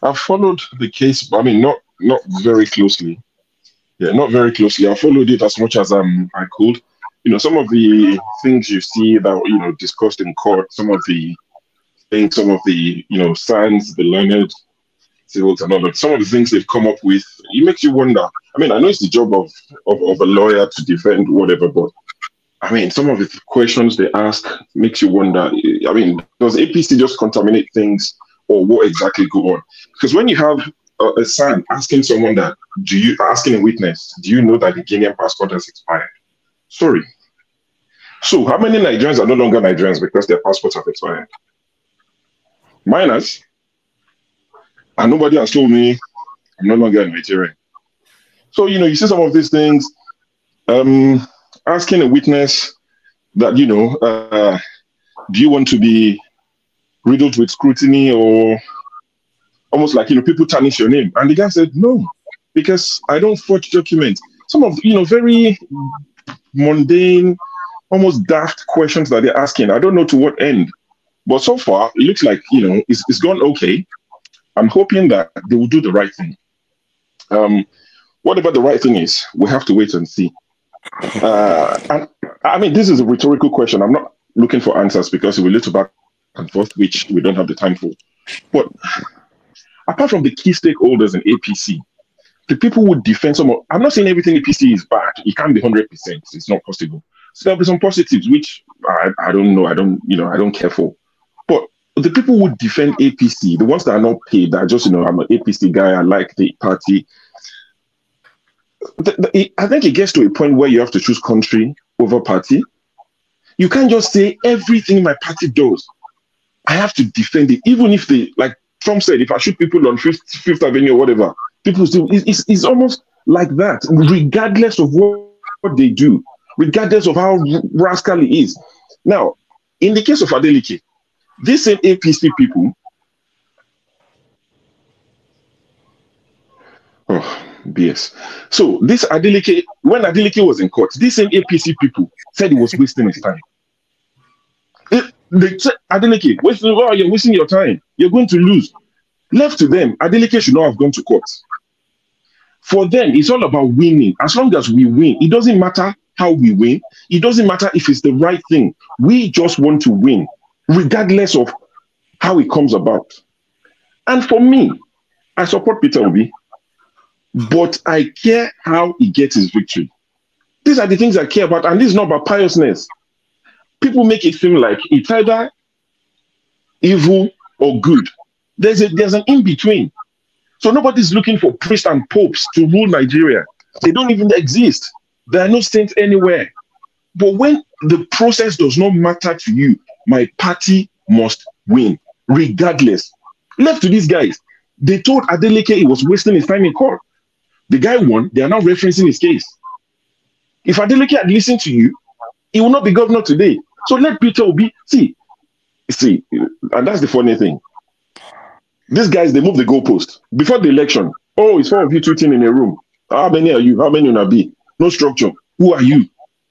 I've followed the case, but not very closely. Yeah, not very closely. I followed it as much as I could. Some of the things you see that discussed in court, some of the things, some of the signs, the learned civils and all that, some of the things they've come up with, it makes you wonder. I know it's the job of a lawyer to defend whatever, but some of the questions they ask makes you wonder. Does APC just contaminate things, or what exactly go on? Because when you have a son asking someone that, asking a witness, do you know that the Guinean passport has expired? Sorry. So how many Nigerians are no longer Nigerians because their passports have expired? minors, and nobody has told me I'm no longer a Nigerian. So, you see some of these things, asking a witness that, do you want to be riddled with scrutiny, or almost like, people tarnish your name? And the guy said, no, because I don't forge documents. Some of, very mundane, almost daft questions that they're asking. I don't know to what end. But so far, it looks like, it's gone okay. I'm hoping that they will do the right thing. Whatever the right thing is, we have to wait and see. And I mean, this is a rhetorical question. I'm not looking for answers because it will lead to back and forth, which we don't have the time for. But apart from the key stakeholders in APC, the people who defend some of, I'm not saying everything APC is bad. It can't be 100%. It's not possible. So there'll be some positives, which I don't know. I don't care for. But the people who defend APC, the ones that are not paid, that are just, I'm an APC guy, I like the party. I think it gets to a point where you have to choose country over party. You can't just say everything my party does, I have to defend it. Even if they, like Trump said, if I shoot people on Fifth Avenue or whatever, people still, it's almost like that, regardless of what they do, regardless of how rascal it is. Now, in the case of Adeleke, these same APC people, BS. So this Adeleke, when Adeleke was in court, these same APC people said he was wasting his time. They said, Adeleke, you're wasting your time. You're going to lose. Left to them, Adeleke should not have gone to court. For them, it's all about winning. As long as we win, it doesn't matter how we win. It doesn't matter if it's the right thing. We just want to win, regardless of how it comes about. And for me, I support Peter Obi, but I care how he gets his victory. These are the things I care about, and this is not about piousness. People make it seem like it's either evil or good. There's an in-between. So nobody's looking for priests and popes to rule Nigeria. They don't even exist. There are no saints anywhere. But when the process does not matter to you, my party must win, regardless. Left to these guys, they told Adeleke he was wasting his time in court. The guy won. They are now referencing his case. If Adeleke had listened to you, he will not be governor today. So let Peter Obi see, and that's the funny thing. These guys, they move the goalpost. Before the election, it's 4 of you tweeting in a room. How many are you? How many will be? No structure. Who are you?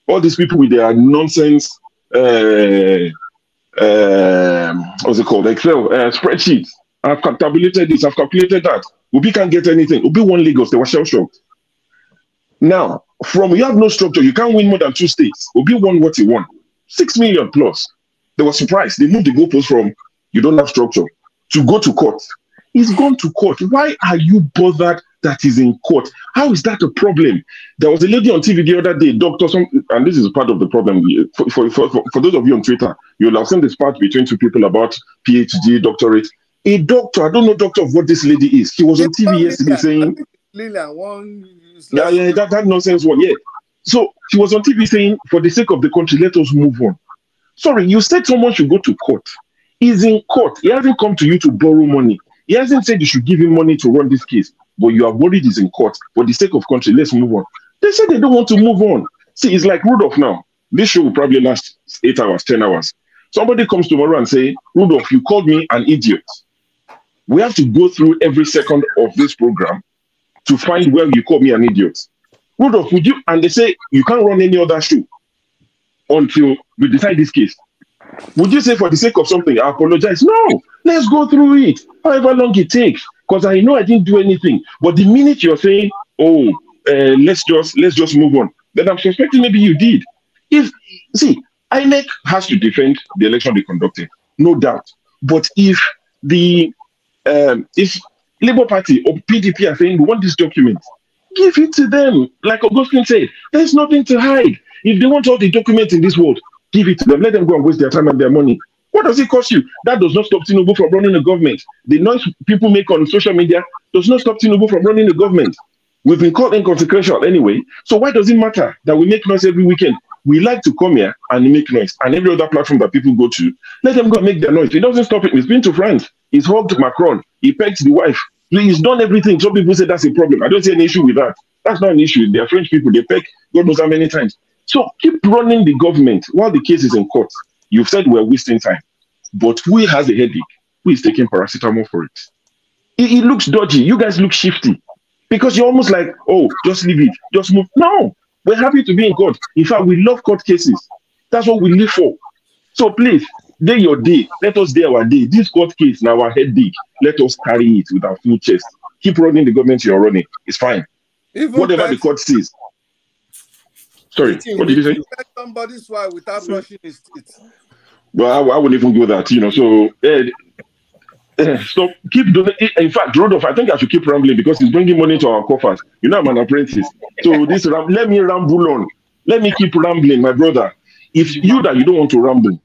All these people with their nonsense, what's it called? Excel spreadsheets. I've tabulated this, I've calculated that. Obi can't get anything. Obi won Lagos, they were shell-shocked. Now, from you have no structure, you can't win more than 2 states. Obi won what he won. 6 million plus. They were surprised. They moved the goalpost from you don't have structure to go to court. He's gone to court. Why are you bothered that he's in court? How is that a problem? There was a lady on TV the other day, and this is part of the problem. For those of you on Twitter, you'll have seen this part between 2 people about PhD, doctorate. A doctor, I don't know doctor of what this lady is. She was on TV yesterday saying, that nonsense one, yeah. So she was on TV saying, for the sake of the country, let us move on. Sorry, you said someone should go to court. He's in court. He hasn't come to you to borrow money. He hasn't said you should give him money to run this case. But you are worried he's in court. For the sake of country, let's move on. They said they don't want to move on. See, it's like Rudolph now. This show will probably last 8 hours, 10 hours. Somebody comes tomorrow and say, Rudolph, you called me an idiot. We have to go through every second of this program to find where you called me an idiot. Rudolph, would you? And they say, you can't run any other show until we decide this case. Would you say for the sake of something, I apologize? No, let's go through it, however long it takes, because I know I didn't do anything. But the minute you're saying, let's just move on, then I'm suspecting maybe you did. INEC has to defend the election they conducted, no doubt. But if Labour Party or PDP are saying we want this document, give it to them. Like Augustine said, there's nothing to hide. If they want all the documents in this world, give it to them. Let them go and waste their time and their money. What does it cost you? That does not stop Tinubu from running the government. The noise people make on social media does not stop Tinubu from running the government. We've been called inconsequential anyway. So why does it matter that we make noise every weekend? We like to come here and make noise. And every other platform that people go to, let them go and make their noise. It doesn't stop it. We've been to France. He's hugged Macron. He pecked the wife. He's done everything. Some people say that's a problem. I don't see any issue with that. That's not an issue. They're French people. They peck God knows how many times. So keep running the government while the case is in court. You've said we're wasting time. But who has a headache? Who is taking paracetamol for it? It looks dodgy. You guys look shifty. Because you're almost like, oh, just leave it. Just move. No. We're happy to be in court. In fact, we love court cases. That's what we live for. So please, day your day. Let us day our day. This court case, now our headache. Let us carry it with our full chest. Keep running the government you're running. It's fine. Even whatever the court says. Sorry, what did you say? Somebody's wife without brushing his teeth. Well, I wouldn't even go that, So, so keep doing it. In fact, Rodolph, I think I should keep rambling because it's bringing money to our coffers. I'm an apprentice. So this, let me ramble on. Let me keep rambling, my brother. If you don't want to ramble,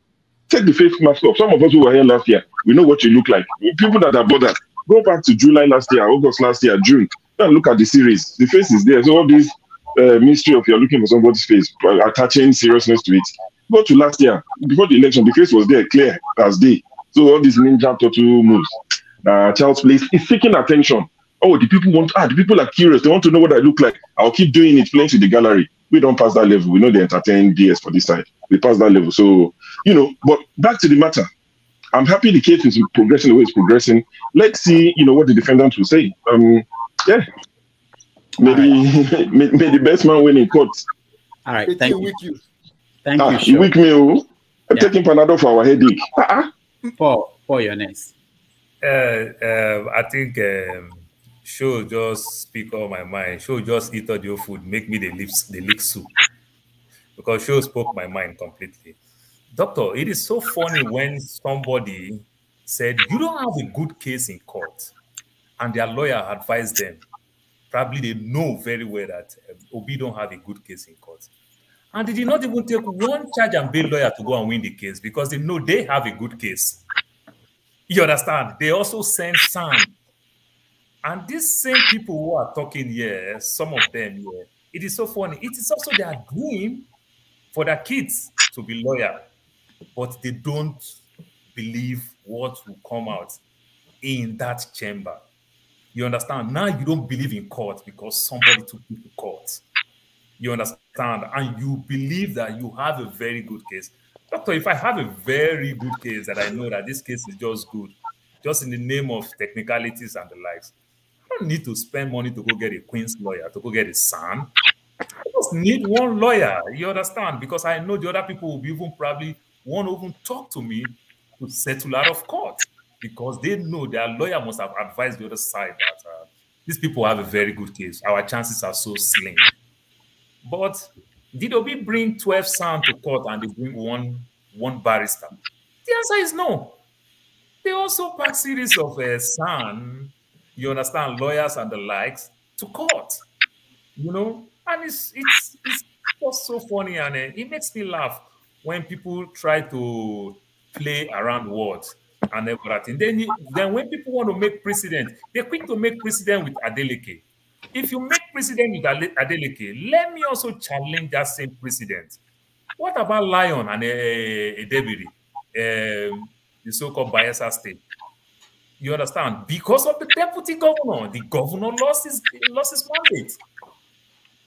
take the face mask off. Some of us who were here last year, we know what you look like. People that are bothered, go back to July last year, August last year, June, and look at the series. The face is there. So all this mystery of you're looking for somebody's face, attaching seriousness to it. Go to last year, before the election, the face was there, clear as day. So all these ninja turtle moves, child's place is seeking attention. Oh, the people are curious. They want to know what I look like. I'll keep doing it, playing to the gallery. We don't pass that level. We know they entertain DS for this side. We pass that level. So, but back to the matter. I'm happy the case is progressing the way it's progressing. Let's see, what the defendant will say. Yeah. Maybe may the best man win in court. All right. Thank you. Thank you. You weak me, I'm taking Panadol for our headache. Paul, you're next. I think Show just speak all my mind. Show just eat all your food, make me the lick soup. Because Show spoke my mind completely. Doctor, it is so funny when somebody said, you don't have a good case in court, and their lawyer advised them. Probably they know very well that Obi don't have a good case in court. And they did not even take one charge and bail lawyer to go and win the case because they know they have a good case. You understand? They also send sand. And these same people who are talking here, some of them here, it is so funny. It is also their dream for their kids to be lawyer, but they don't believe what will come out in that chamber. You understand? Now you don't believe in court because somebody took you to court. You understand? And you believe that you have a very good case. Doctor, if I have a very good case that I know that this case is just good, just in the name of technicalities and the likes, I don't need to spend money to go get a Queen's lawyer, to go get a son. I just need one lawyer, you understand? Because I know the other people will be even probably won't even talk to me to settle out of court because they know their lawyer must have advised the other side that these people have a very good case. Our chances are so slim. But did Obi bring 12 sons to court and they bring one barrister? The answer is no. They also pack series of sons, you understand, lawyers and the likes, to court. And it's just so funny, and it makes me laugh when people try to play around words and everything. Then when people want to make precedent, they're quick to make precedent with Adeleke. If you make precedent with Adeleke, let me also challenge that same precedent. What about Lion and Edebiri, the so-called Bayelsa State? You understand? Because of the deputy governor, the governor lost his mandate.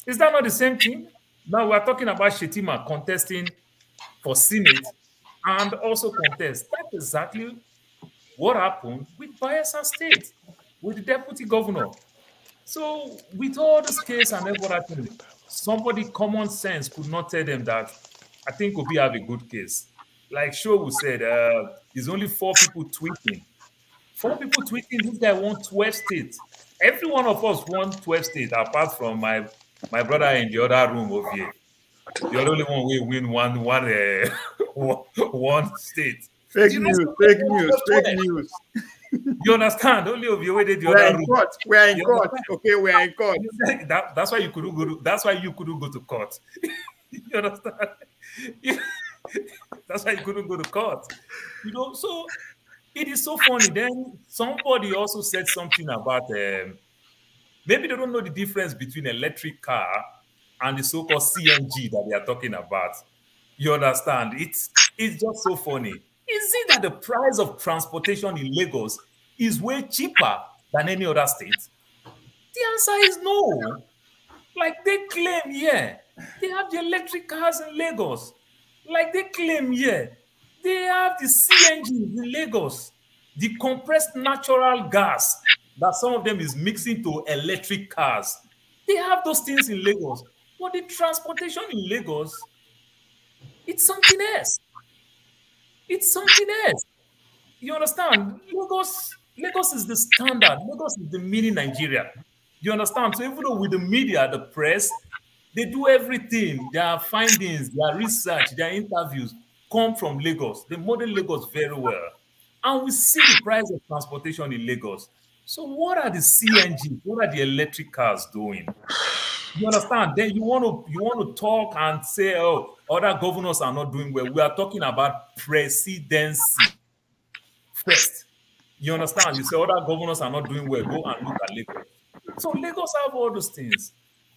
Is that not the same thing? Now we're talking about Shetima contesting for Senate and also contest. That's exactly what happened with Bayelsa State, with the deputy governor. So with all this case and everything, somebody common sense could not tell them that I think Obi have a good case. Like Showu said, there's only 4 people tweeting. 4 people tweeting, this guy won 12 states. Every one of us won 12 states, apart from my brother in the other room over here. The only one will win one state. Fake news. You understand? Only of you waited the other room. We are in court. Okay, we are in court. That's why you couldn't go. That's why you couldn't go to court. You understand? That's why you couldn't go to court. So it is so funny. Then somebody also said something about maybe they don't know the difference between electric car and the so-called CNG that they are talking about. You understand? It's just so funny. Is it that the price of transportation in Lagos is way cheaper than any other state? The answer is no. Like they claim, yeah, they have the electric cars in Lagos. Like they claim, yeah, they have the CNG in Lagos, the compressed natural gas that some of them is mixing to electric cars. They have those things in Lagos. But the transportation in Lagos, it's something else. It's something else. You understand? Lagos is the standard. Lagos is the mini Nigeria. You understand? So even though with the media, the press, they do everything. Their findings, their research, their interviews come from Lagos. They model Lagos very well. And we see the price of transportation in Lagos. So what are the CNG? What are the electric cars doing? You understand? Then you want to talk and say, oh, other governors are not doing well. We are talking about presidency first. You understand? You say other governors are not doing well. Go and look at Lagos. So Lagos have all those things.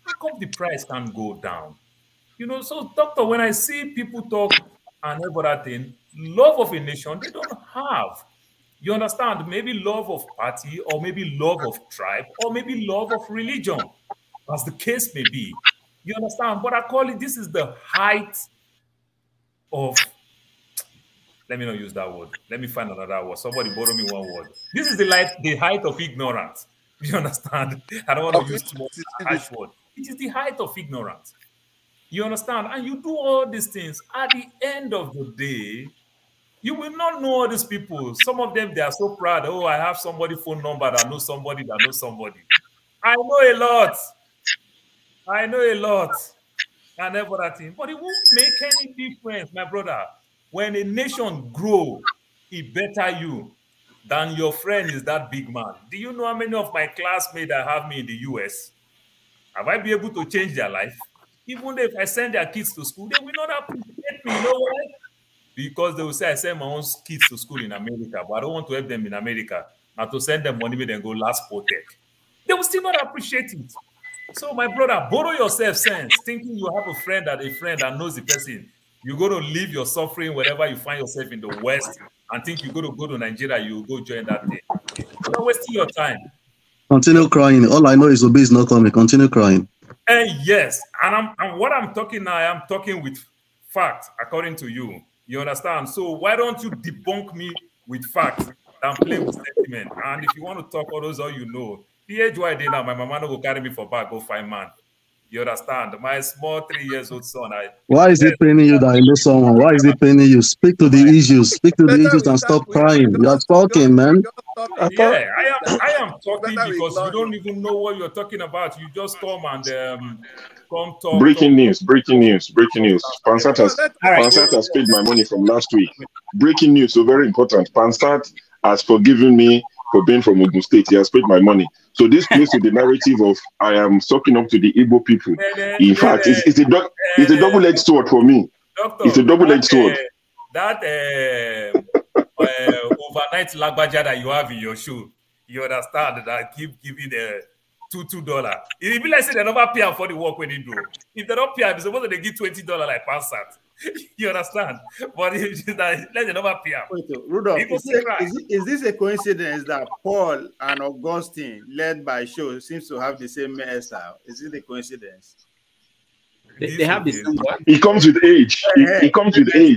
How come the price can go down? You know, so doctor, when I see people talk and every other thing, love of a nation, they don't have. You understand? Maybe love of party, or maybe love of tribe, or maybe love of religion, as the case may be. You understand? But I call it, this is the height of, let me not use that word. Let me find another word. Somebody borrow me one word. This is the height of ignorance. You understand? I don't want to use too much harsh word. It is the height of ignorance. You understand? And you do all these things. At the end of the day, you will not know all these people. Some of them, they are so proud. Oh, I have somebody phone number that knows somebody that knows somebody. I know a lot. I know a lot. And everything. But it won't make any difference, my brother. When a nation grow, it better you than your friend is that big man. Do you know how many of my classmates that have me in the US? Have I been able to change their life? Even if I send their kids to school, they will not appreciate me. You know why? Because they will say I send my own kids to school in America, but I don't want to help them in America. And to send them money, then go last Tech. They will still not appreciate it. So, my brother, borrow yourself sense, thinking you have a friend that knows the person. You're going to leave your suffering wherever you find yourself in the West and think you're going to go to Nigeria, you go join that thing. You're not wasting your time. Continue crying. All I know is Obi is not coming. Continue crying. Yes. And what I'm talking now, I'm talking with facts, according to you. You understand? So why don't you debunk me with facts and play with sentiment? And if you want to talk all those, all you know, the age why I did now, my mama no go carry me for back, go find man. You understand? My small 3-year-old son. Why is it paining you that I know someone? Why is it paining you? Speak to the issues. Speak to the issues and stop crying. You are talking, man. Yeah, I am talking because you don't even know what you're talking about. You just come and come talk. Breaking news. Pansat has paid my money from last week. Breaking news, so very important. Pansat has forgiven me for being from Ogun State. He has paid my money. So this plays to the narrative of I am sucking up to the Igbo people. In fact, it's a double-edged sword for me. Doctor, it's a double-edged sword. That overnight lagbaja that you have in your shoe, you understand that keep giving $2. It be like say they never pay for the work when they do. If they don't pay, they're supposed to give $20 like Pansat. You understand? But it's just that let them never pay. Rudolph, is this a coincidence that Paul and Augustine, led by Shaw, seems to have the same hairstyle? Is it a coincidence? They have the same what? It comes with age. It comes with age.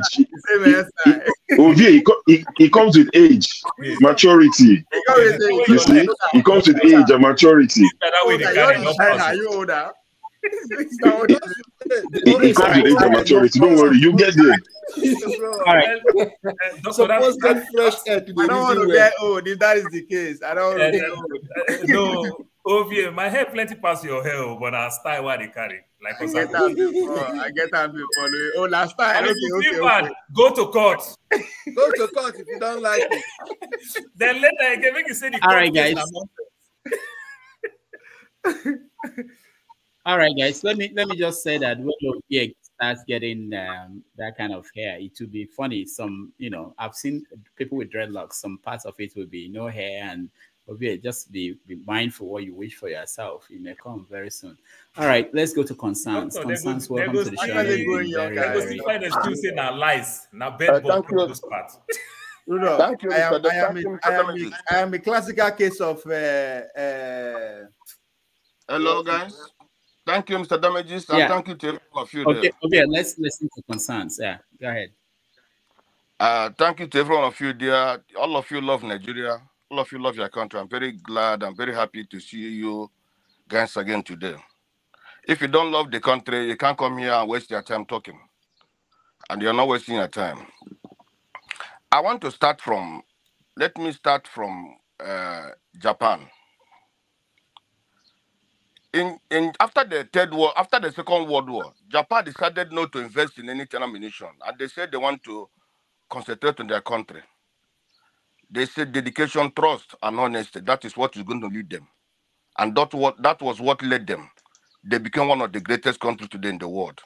It comes with age, maturity. You see, it comes with age and maturity. Are you older? It comes with age and maturity. Don't worry, you get there. All right. Suppose that fresh air to the I don't want to get old. If that is the case, I don't want to get old. No, Ovie, my hair plenty past your hair, but I style what they carry. Like I get that before. Oh, last time. Okay. Go to court. Go to court if you don't like it. Then later I can make you say the all right, guys. All right, guys. Let me just say that when Ovie starts getting that kind of hair, it will be funny. Some, I've seen people with dreadlocks. Some parts of it will be no hair, and just be mindful what you wish for yourself. It may come very soon. All right, let's go to Constance. Constance, welcome to the show. They go see find excuse saying na lies, na bed bug those parts. Thank you, I am a classical case of. Hello, guys. Thank you, Mr. Damages, and thank you to all of you there. Okay, let's listen to Constance. Yeah, go ahead. Thank you to every one of you there. All of you love Nigeria. All of you love your country. I'm very glad. I'm very happy to see you guys again today. If you don't love the country, you can't come here and waste your time talking. And you're not wasting your time. I want to start from, let me start from Japan. After the Second World War, Japan decided not to invest in any kind of munition, and they said they want to concentrate on their country. They said dedication, trust, and honesty. That is what is going to lead them, and that was what led them. They became one of the greatest countries today in the world,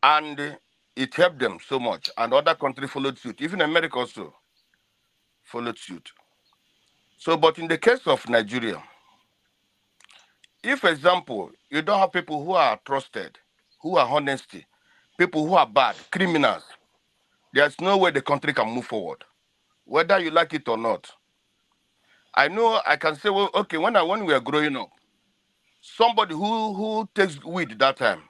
and it helped them so much. And other countries followed suit. Even America also followed suit. So, but in the case of Nigeria, if, for example, you don't have people who are trusted, who are honesty, people who are bad, criminals, there's no way the country can move forward, whether you like it or not. I know I can say, well, okay, when we were growing up, somebody who takes weed that time,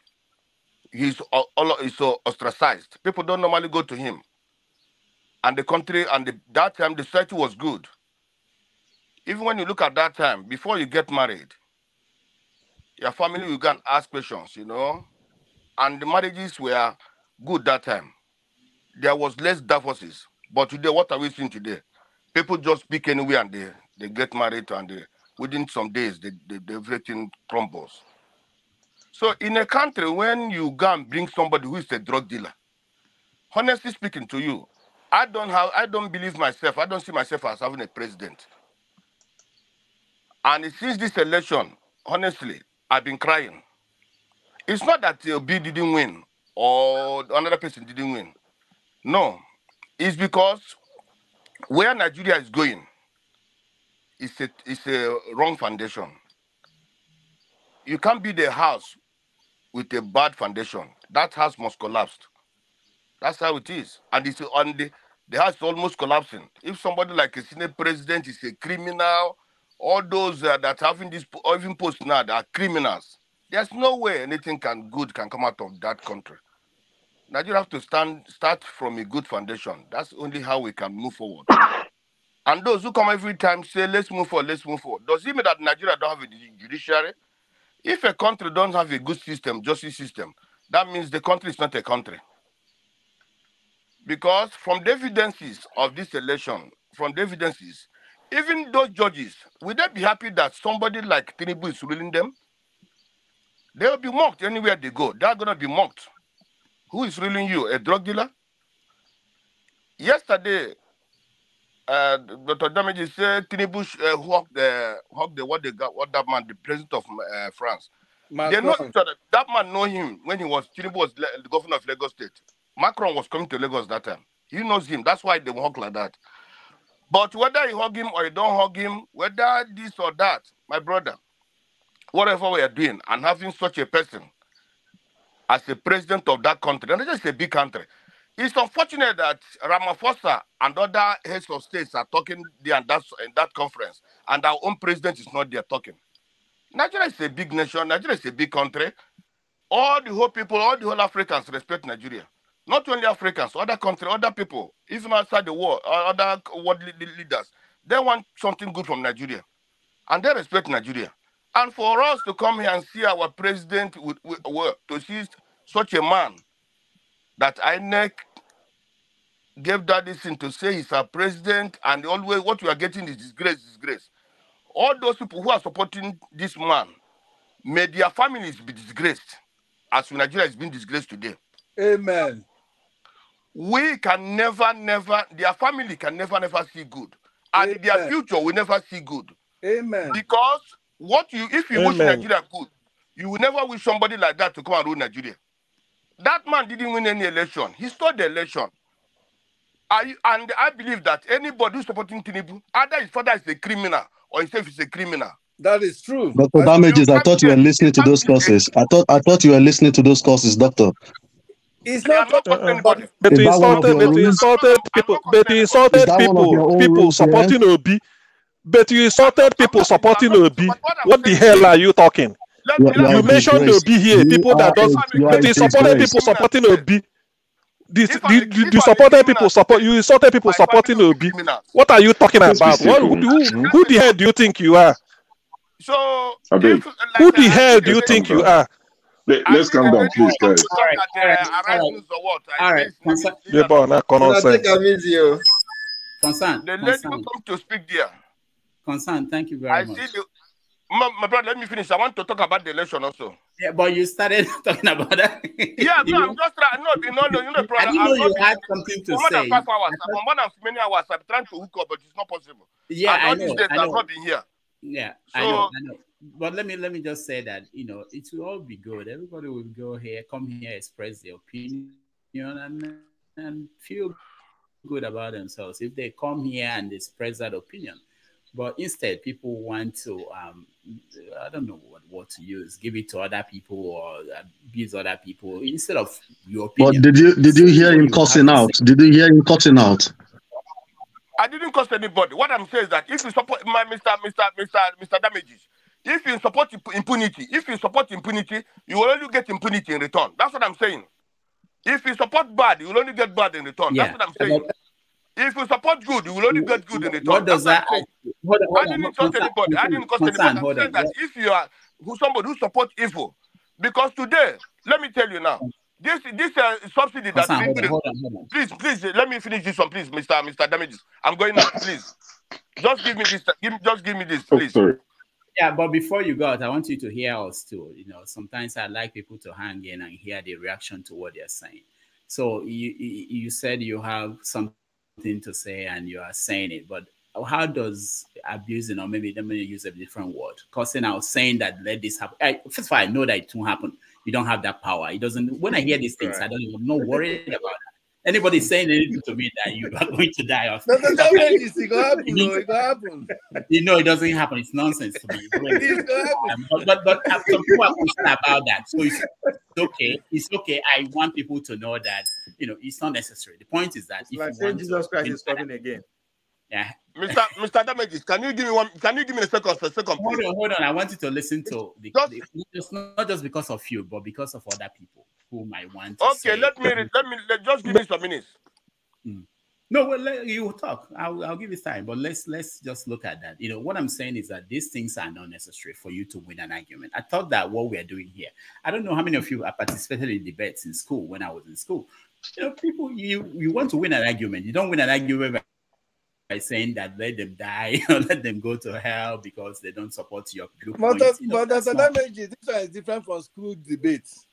he's ostracized. People don't normally go to him. And the country, that time, the society was good. Even when you look at that time, before you get married, your family will go and ask questions, you know, and the marriages were good that time. There was less divorces. But today, what are we seeing today? People just pick anywhere and they get married, and within some days, everything crumbles. So in a country, when you go and bring somebody who is a drug dealer, honestly speaking to you, I don't believe myself. I don't see myself as having a president. And since this election, honestly, I've been crying. It's not that Obi didn't win or another person didn't win. No, it's because where Nigeria is going is a wrong foundation. You can't build a house with a bad foundation. That house must collapse. That's how it is. And it's on the house is almost collapsing. If somebody like a Senate president is a criminal, all those that having this or even post now that are criminals, there's no way anything good can come out of that country. Nigeria have to start from a good foundation. That's only how we can move forward. And those who come every time say, let's move forward, let's move forward. Does it mean that Nigeria don't have a judiciary? If a country don't have a good system, justice system, that means the country is not a country. Because from the evidences of this election, even those judges, will they be happy that somebody like Tinubu is ruling them? They'll be mocked anywhere they go. They're going to be mocked. Who is ruling you? A drug dealer? Yesterday, Dr. Damages said Tinubu hugged that man, the president of France. They know each other. That man know him when Tinubu was the governor of Lagos State. Macron was coming to Lagos that time. He knows him. That's why they hug like that. But whether you hug him or you don't hug him, whether this or that, my brother, whatever we are doing, and having such a person as the president of that country, and it's just a big country, it's unfortunate that Ramaphosa and other heads of states are talking there and in that conference, and our own president is not there talking. Nigeria is a big nation. Nigeria is a big country. All the whole Africans respect Nigeria. Not only Africans, other countries, other people, even outside the world, other world leaders, they want something good from Nigeria. And they respect Nigeria. And for us to come here and see our president, to see such a man that INEC gave that thing to say he's our president, and always what we are getting is disgrace. All those people who are supporting this man, may their families be disgraced, as Nigeria is being disgraced today. Amen. We can never, their family can never see good. And Amen. Their future will never see good. Amen. Because if you wish Nigeria good, you will never wish somebody like that to come and rule Nigeria. That man didn't win any election. He stole the election. And I believe that anybody who's supporting Tinubu, either his father is a criminal or himself is a criminal. That is true. Dr. Damages, I thought you were listening to those courses. I thought you were listening to those courses, Doctor. It's not anybody. But Is he that one of insulted, your but he rules? insulted people, but he Is insulted that one of your own people rules here? supporting Obi. But you insulted people supporting Obi. What the hell are you talking? You are You a mentioned disgrace. Obi here, You people that does, are but a you supported disgrace. people supporting Obi. You supported people support. You insulted people supporting Obi. What are you talking Let's be about? What, simple. who the hell do you think you are? So, I beg. Who the hell do you think you are? Let's calm down, please, guys. All right. Yeah, but not nonsense. Concern. The lady who come to speak there. Concern. Thank you very much. My brother, let me finish. I want to talk about the election also. Yeah, but you started talking about that. Yeah, no, I'm just trying. No, brother. I didn't know you had something to for more say. than 5 hours. For more than many hours, I'm trying to hook up, but it's not possible. Yeah, and all I know. these days, I know. I've not been here. Yeah, So, I know. But let me just say that it will all be good. Everybody will go here, come here, express their opinion, and feel good about themselves if they come here and express that opinion. But instead, people want to I don't know what to use, give it to other people or abuse other people instead of your opinion. But did you hear him cussing out? Did you hear him cussing out? I didn't cost anybody. What I'm saying is that if you support my Mr. Damages, if you support impunity, you will only get impunity in return. That's what I'm saying. If you support bad, you will only get bad in return. Yeah. That's what I'm saying. If you support good, you will only get good in return. What does that? I didn't insult anybody. I didn't cost anybody. I'm saying that if you are somebody who supports evil, because today, let me tell you now, this subsidy that please let me finish this one, please, Mr. Damages. I'm going out, please. Just give me this. Just give me this, please. Sorry. Yeah, but before you go out, I want you to hear us too. Sometimes I like people to hang in and hear the reaction to what they're saying. So you said you have something to say and you are saying it, but how does abusing, or maybe let me use a different word, cussing out, saying that let this happen? First of all, I know that it won't happen. You don't have that power. It doesn't. When I hear these things, I don't even know worried about that. Anybody saying anything to me that you are going to die of, it go happen. It doesn't happen. It's nonsense to me. But some people are concerned about that. So it's okay. It's okay. I want people to know that it's not necessary. The point is that it's like saying Jesus Christ is coming again. Yeah. Mr. Damages, can you give me one? Can you give me a second? Hold on. I want you to listen to not just because of you, but because of other people who might want to say. Let just give me some minutes. No, well, you talk. I'll give you time, but let's just look at that. What I'm saying is that these things are not necessary for you to win an argument. I thought that what we're doing here, I don't know how many of you have participated in debates in school when I was in school. People, you want to win an argument. You don't win an argument by saying that let them die or let them go to hell because they don't support your group. But this one is different from school debates.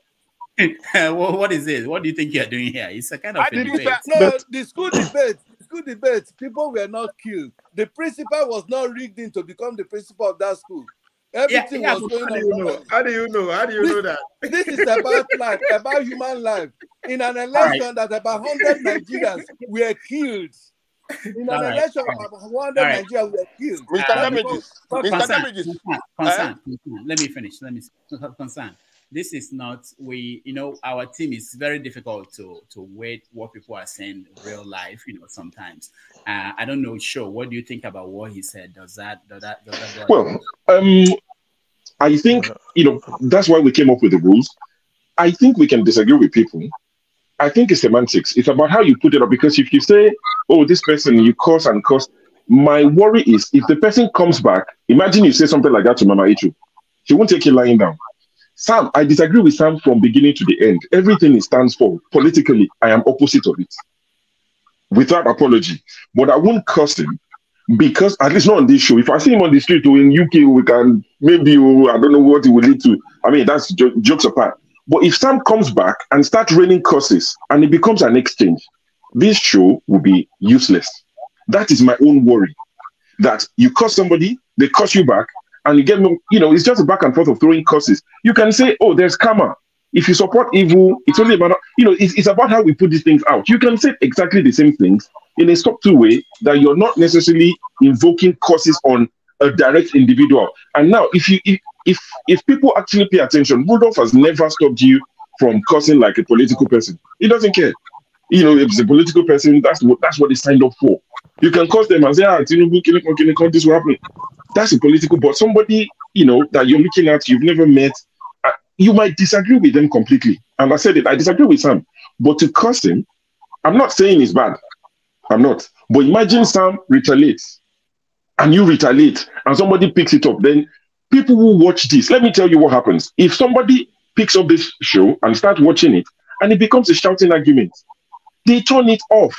Well, what is it? What do you think you're doing here? It's a kind of debate. The school debate, people were not killed. The principal was not rigged in to become the principal of that school. Everything was going on. How do you know that? This is about life, about human life. In an election that about 100 Nigerians were killed. In an election of 100 Nigerians were killed. Mr. Damages. Let me finish. Concern. This is not, our team is very difficult to wait what people are saying in real life, sometimes. I don't know, sure. What do you think about what he said? Does that Well, I think, that's why we came up with the rules. I think we can disagree with people. I think it's semantics. It's about how you put it up. Because if you say, oh, this person, you curse and curse, my worry is if the person comes back, imagine you say something like that to Mama Ichu. She won't take you lying down. Sam, I disagree with Sam from beginning to the end. Everything he stands for, politically, I am opposite of it. Without apology. But I won't curse him because, at least not on this show. If I see him on the street or in UK, we can, maybe, I don't know what it will lead to. I mean, that's jokes apart. But if Sam comes back and starts raining curses and it becomes an exchange, this show will be useless. That is my own worry. That you curse somebody, they curse you back, and you get, it's just a back and forth of throwing curses. You can say, oh, there's karma. If you support evil, it's only about, it's about how we put these things out. You can say exactly the same things in a subtle way that you're not necessarily invoking causes on a direct individual. And now, if people actually pay attention, Rudolph has never stopped you from cursing like a political person. He doesn't care. If it's a political person, that's what they signed up for. You can curse them and say, Tinubu, this will happen. That's a political, but somebody, that you're looking at, you've never met, you might disagree with them completely. And I said it, I disagree with Sam. But to curse him, I'm not saying it's bad. I'm not. But imagine Sam retaliates, and you retaliate, and somebody picks it up. Then people will watch this. Let me tell you what happens. If somebody picks up this show and starts watching it, and it becomes a shouting argument, they turn it off.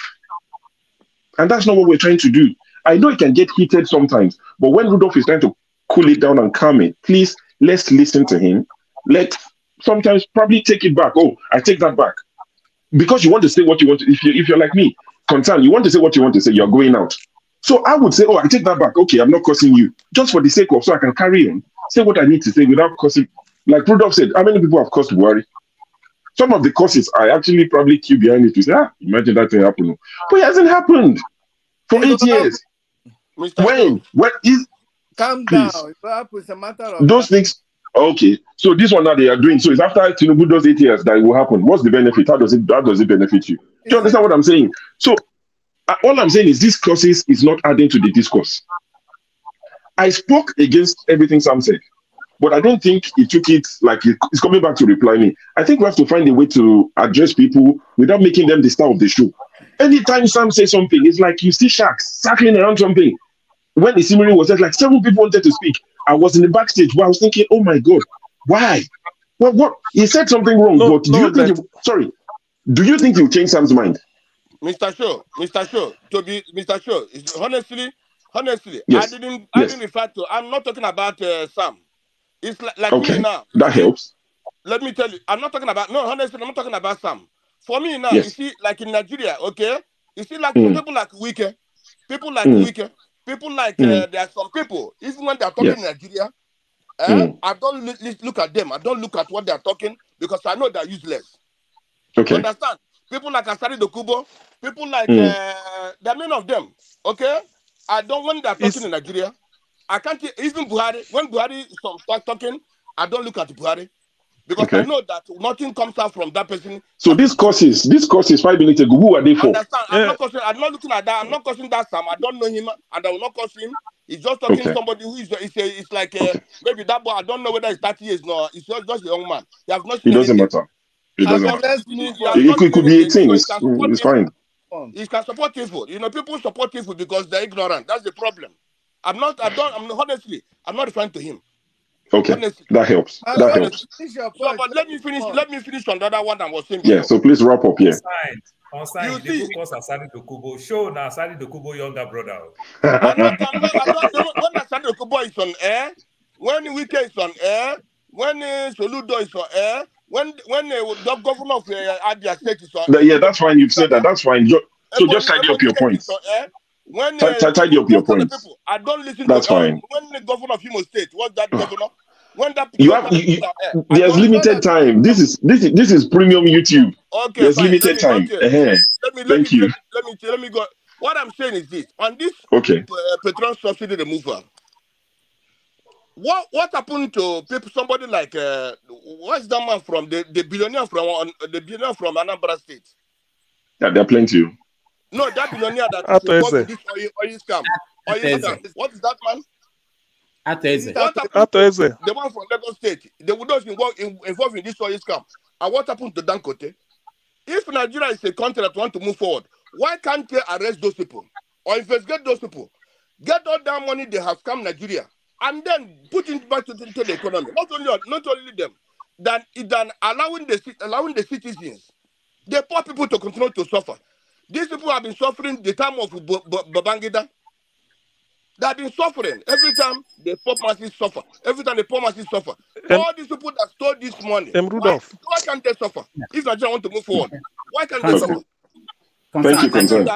And that's not what we're trying to do. I know it can get heated sometimes, but when Rudolph is trying to cool it down and calm it, please, let's listen to him. Let's sometimes probably take it back. Oh, I take that back. Because you want to say what you want to, if you're like me, concerned, you want to say what you want to say, you're going out. So I would say, oh, I take that back. Okay, I'm not cursing you. Just for the sake of, so I can carry on, say what I need to say without cursing. Like Rudolph said, how many people have cursed Buhari? Some of the causes I actually probably keep behind it to say, imagine that thing happened. But it hasn't happened for 8 years. When is calm down. It's a matter of those things. Okay, so this one now they are doing. So it's after Tinubu does 8 years that it will happen. What's the benefit? How does it benefit you? Do you understand what I'm saying? So all I'm saying is this causes is not adding to the discourse. I spoke against everything Sam said, but I don't think he took it like it's coming back to reply me. I think we have to find a way to address people without making them the star of the show. Anytime Sam says something, it's like you see sharks circling around something. When the Isimiri was there, like 7 people wanted to speak. I was in the backstage where I was thinking, oh my God, why? What? He said something wrong, but do you think he'll change Sam's mind? Mr. Shaw, Mr. Shaw, honestly, yes. I didn't refer to, I'm not talking about Sam. It's like okay. me now. That helps. Let me tell you, I'm not talking about Sam. For me now, yes. you see, like in Nigeria, okay? You see, like people like Wike, people like there are some people, even when they're talking in Nigeria, I don't look at them. I don't look at what they're talking because I know they're useless. Okay. You understand? People like Asari Dokubu, people like there are many of them. Okay, when they're talking in Nigeria, I can't even Buhari. When Buhari start talking, I don't look at Buhari because I know that nothing comes out from that person. So this courses 5 minutes ago. Who are they for? Understand? I'm not looking at that. I'm not cursing that Sam. I don't know him, and I will not curse him. He's just talking to somebody who is. It's like maybe that boy. I don't know whether it's 30 years. No, it's just a young man. He has not. It doesn't matter. It doesn't matter. It could be 18. It's fine. He can support evil. People support evil because they're ignorant. That's the problem. Honestly, I'm not referring to him. Okay, honestly. That helps. That helps. So, but let me finish on the other one I was saying. Yeah, so please wrap up here. On sign, they focus Asari Dokubu. Show now Asari Dokubu younger brother. I don't when Asari Dokubu is on air, when Wike is on air, when Soludo is on air, when the governor of Abia State is on air. Yeah, that's fine. You've said that. That's fine. So just tidy up your points. When tidy up your points. I don't listen that's to fine. When the governor of Imo State, what's that governor? When that there's limited time. This is premium YouTube. Okay, there's limited time. Okay. Thank you. Let me go. What I'm saying is this: on this petrol subsidy removal, what happened to people? Somebody like what's that man from the billionaire from Anambra State? Yeah, there are plenty. No, that billionaire that is involved in this oil scam. What is that man? The one from Lagos State. They would not involved in this oil scam. And what happened to Dangote? If Nigeria is a country that wants to move forward, why can't they arrest those people or investigate those people? Get all that money they have scammed Nigeria and then put it back into the economy. Not only them, than allowing the citizens, the poor people to continue to suffer. These people have been suffering the time of Babangida. They have been suffering. Every time the poor masses suffer. All these people that stole this money, why can't they suffer? If Nigeria want to move forward, why can't they suffer? Thank you, concern.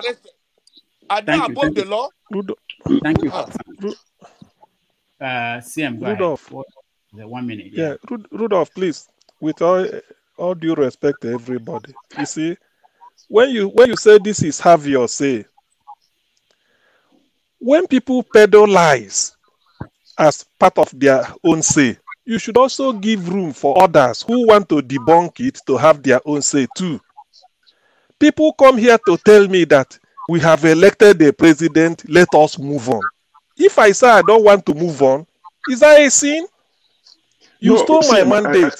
Are they above the law? Thank you. CM, Rudolph. the 1 minute. Yeah, Rudolph, please. With all all due respect to everybody. You see, when you say this is have your say, when people peddle lies as part of their own say, you should also give room for others who want to debunk it to have their own say too. People come here to tell me that we have elected a president, let us move on. If I say I don't want to move on, is that a sin? You stole my mandate.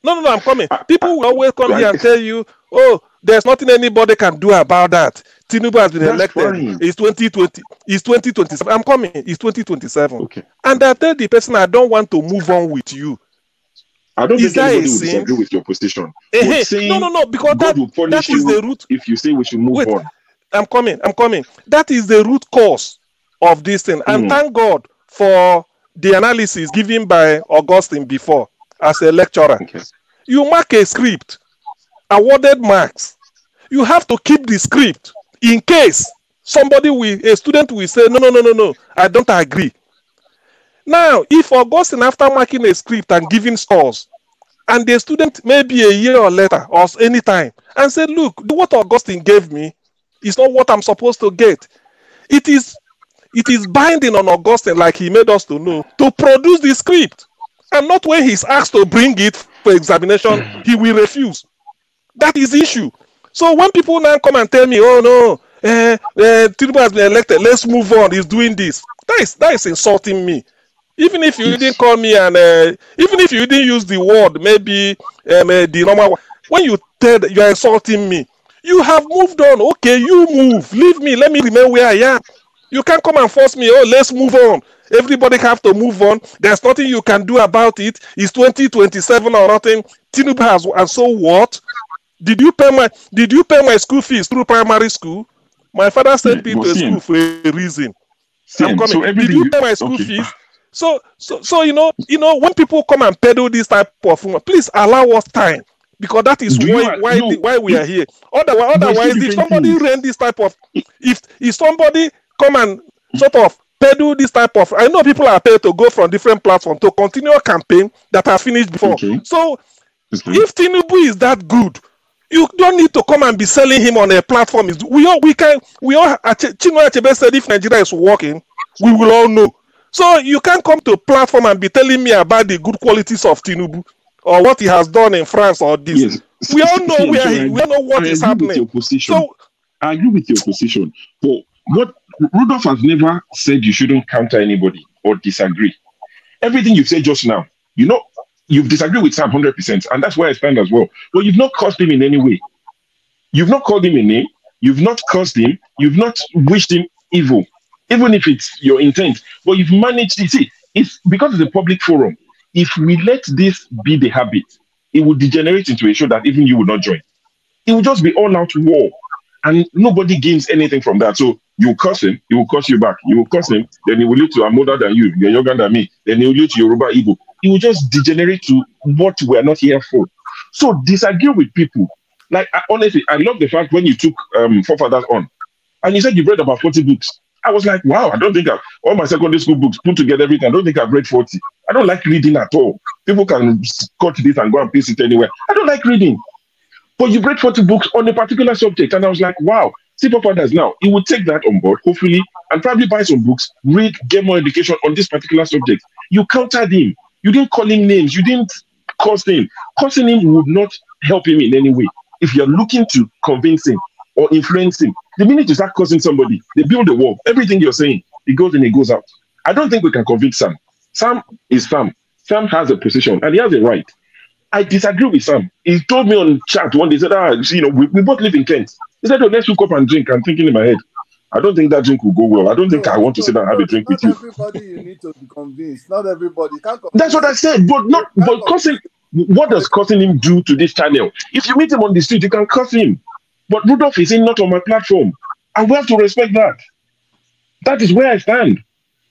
No, I'm coming. People will always come here and tell you, oh, there's nothing anybody can do about that. Tinubu has been elected. Fine. It's 2020. It's 2027. I'm coming. It's 2027. Okay. And I tell the person I don't want to move on with you. I don't think anybody will disagree with your position. No, because God will punish you the root. If you say we should move on. I'm coming. That is the root cause of this thing. And thank God for the analysis given by Augustine before as a lecturer. Okay. You mark a script, awarded marks. You have to keep the script in case a student will say, no, I don't agree. Now, if Augustine, after marking a script and giving scores, and the student maybe a year or later or any time and said, look, what Augustine gave me is not what I'm supposed to get. It is binding on Augustine, like he made us to know, to produce the script. And not when he's asked to bring it for examination, he will refuse. That is the issue. So when people now come and tell me, oh no, Tinubu has been elected, let's move on, he's doing this. That is insulting me. Even if you didn't call me and even if you didn't use the word, maybe the normal one, when you tell that you are insulting me, you have moved on. Okay, you move. Leave me. Let me remain where I am. You can't come and force me. Oh, let's move on. Everybody have to move on. There's nothing you can do about it. It's 2027 or nothing. Tinubu has, and so what? Did you pay my school fees through primary school? My father sent me to school for a reason. I'm coming. So did you pay my school fees? So when people come and peddle this type of humor, please allow us time, because that is why we are here. Otherwise, if somebody ran this type of, if somebody come and sort of peddle this type of, I know people are paid to go from different platforms to continue a campaign that has finished before. Okay. So if Tinubu is that good, you don't need to come and be selling him on a platform. We all Chinua Achebe said if Nigeria is working, we will all know. So you can't come to a platform and be telling me about the good qualities of Tinubu or what he has done in France or this. Yes. We all know we all know what is happening. So I agree with your position. But what Rudolph has never said you shouldn't counter anybody or disagree. Everything you said just now, you've disagreed with Sam 100%, and that's where I stand as well. But you've not cursed him in any way. You've not called him a name. You've not cursed him. You've not wished him evil, even if it's your intent. But you've managed it. See, it's because it's a public forum. If we let this be the habit, it will degenerate into a show that even you will not join. It will just be all-out war, and nobody gains anything from that. So you curse him, he will curse you back. You will curse him, then he will lead to I'm older than you, you're younger than me. Then he will lead to Yoruba Igbo. It will just degenerate to what we're not here for. So disagree with people. Like, honestly, I love the fact when you took Forefathers on, and you said you've read about 40 books. I was like, wow, I don't think all my secondary school books put together everything, I don't think I've read 40. I don't like reading at all. People can cut this and go and paste it anywhere. I don't like reading. But you read 40 books on a particular subject, and I was like, wow, see Forefathers now. He would take that on board, hopefully, and probably buy some books, read, get more education on this particular subject. You countered him. You didn't call him names. You didn't curse him. Cursing him would not help him in any way. If you're looking to convince him or influence him, the minute you start cursing somebody, they build a wall. Everything you're saying, it goes in, it goes out. I don't think we can convince Sam. Sam is Sam. Sam has a position, and he has a right. I disagree with Sam. He told me on chat one day, he said, we both live in Kent. He said, let's hook up and drink. I'm thinking in my head, I don't think that drink will go well. I don't think I want to sit down and have a drink with you. Not everybody you need to be convinced. Not everybody. That's what I said. But cursing, what does cursing him do to this channel? If you meet him on the street, you can curse him. But Rudolph is not on my platform. And we have to respect that. That is where I stand.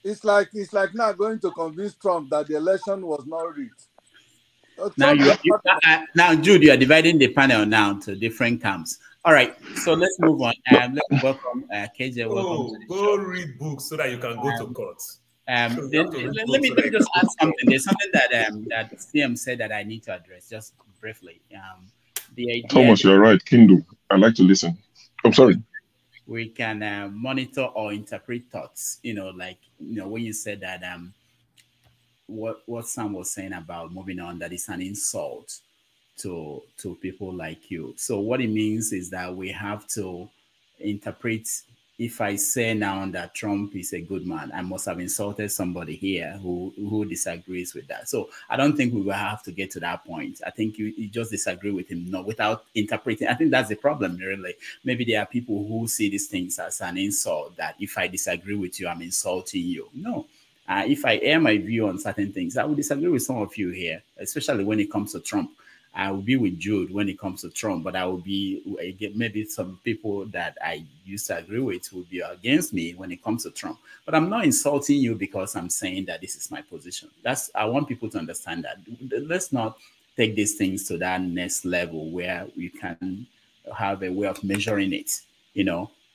It's like now going to convince Trump that the election was not rigged. Now, Jude, you are dividing the panel now to different camps. All right, so let's move on. Let's welcome KJ. Welcome to the show. Read books so that you can go to court. Let me just add something. There's something that CM said that I need to address just briefly. The idea Thomas, you're right. Kindle. I like to listen. I'm sorry. We can monitor or interpret thoughts. Like when you said that what Sam was saying about moving on, that is an insult to people like you. So what it means is that we have to interpret. If I say now that Trump is a good man, I must have insulted somebody here who disagrees with that. So I don't think we will have to get to that point. I think you just disagree with him, no, without interpreting. I think that's the problem, really. Maybe there are people who see these things as an insult, that if I disagree with you, I'm insulting you. No. If I air my view on certain things, I will disagree with some of you here, especially when it comes to Trump. I will be with Jude when it comes to Trump, but I will be, maybe some people that I used to agree with will be against me when it comes to Trump. But I'm not insulting you because I'm saying that this is my position. I want people to understand that. Let's not take these things to that next level where we can have a way of measuring it,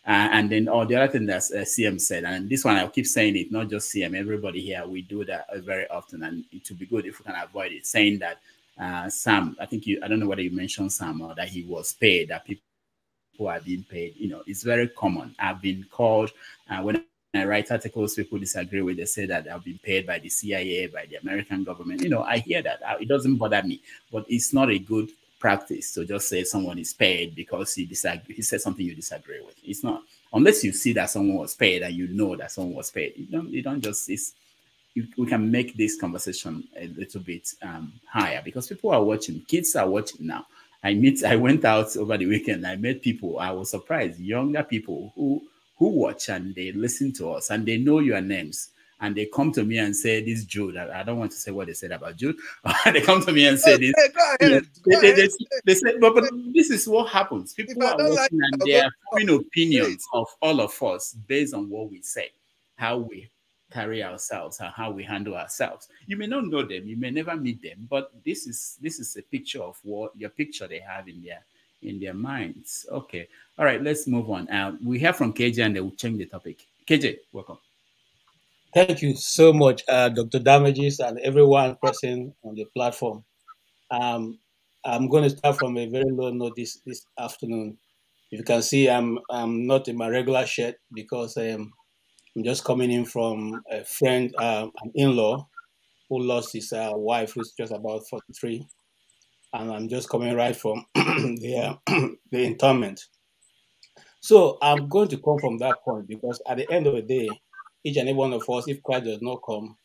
and then the other thing that CM said, and this one I'll keep saying it, not just CM, everybody here, we do that very often, and it would be good if we can avoid it, saying that Sam, I don't know whether you mentioned Sam or that he was paid, that people are being paid. It's very common. I've been called, when I write articles people disagree with, they say that I've been paid by the CIA, by the American government. I hear that. It doesn't bother me, but it's not a good practice to just say someone is paid because he said something you disagree with. It's not, unless you see that someone was paid and you know that someone was paid. You don't just, we can make this conversation a little bit higher, because people are watching. Kids are watching now. I went out over the weekend. I met people. I was surprised. Younger people who watch and they listen to us and they know your names. And they come to me and say, this Jude, I don't want to say what they said about Jude. They come to me and say this. They say, but this is what happens. People are watching and they are forming opinions of all of us based on what we say, how we carry ourselves and how we handle ourselves. You may not know them, you may never meet them, but this is a picture of what your picture they have in their minds. Okay. All right, let's move on. We hear from KJ and they will change the topic. KJ, welcome. Thank you so much, Dr. Damages and everyone present on the platform. I'm going to start from a very low note this afternoon. If you can see, I'm not in my regular shirt because I'm just coming in from a friend, an in-law, who lost his wife, who's just about 43. And I'm just coming right from the interment. So I'm going to come from that point, because at the end of the day, each and every one of us, if Christ does not come,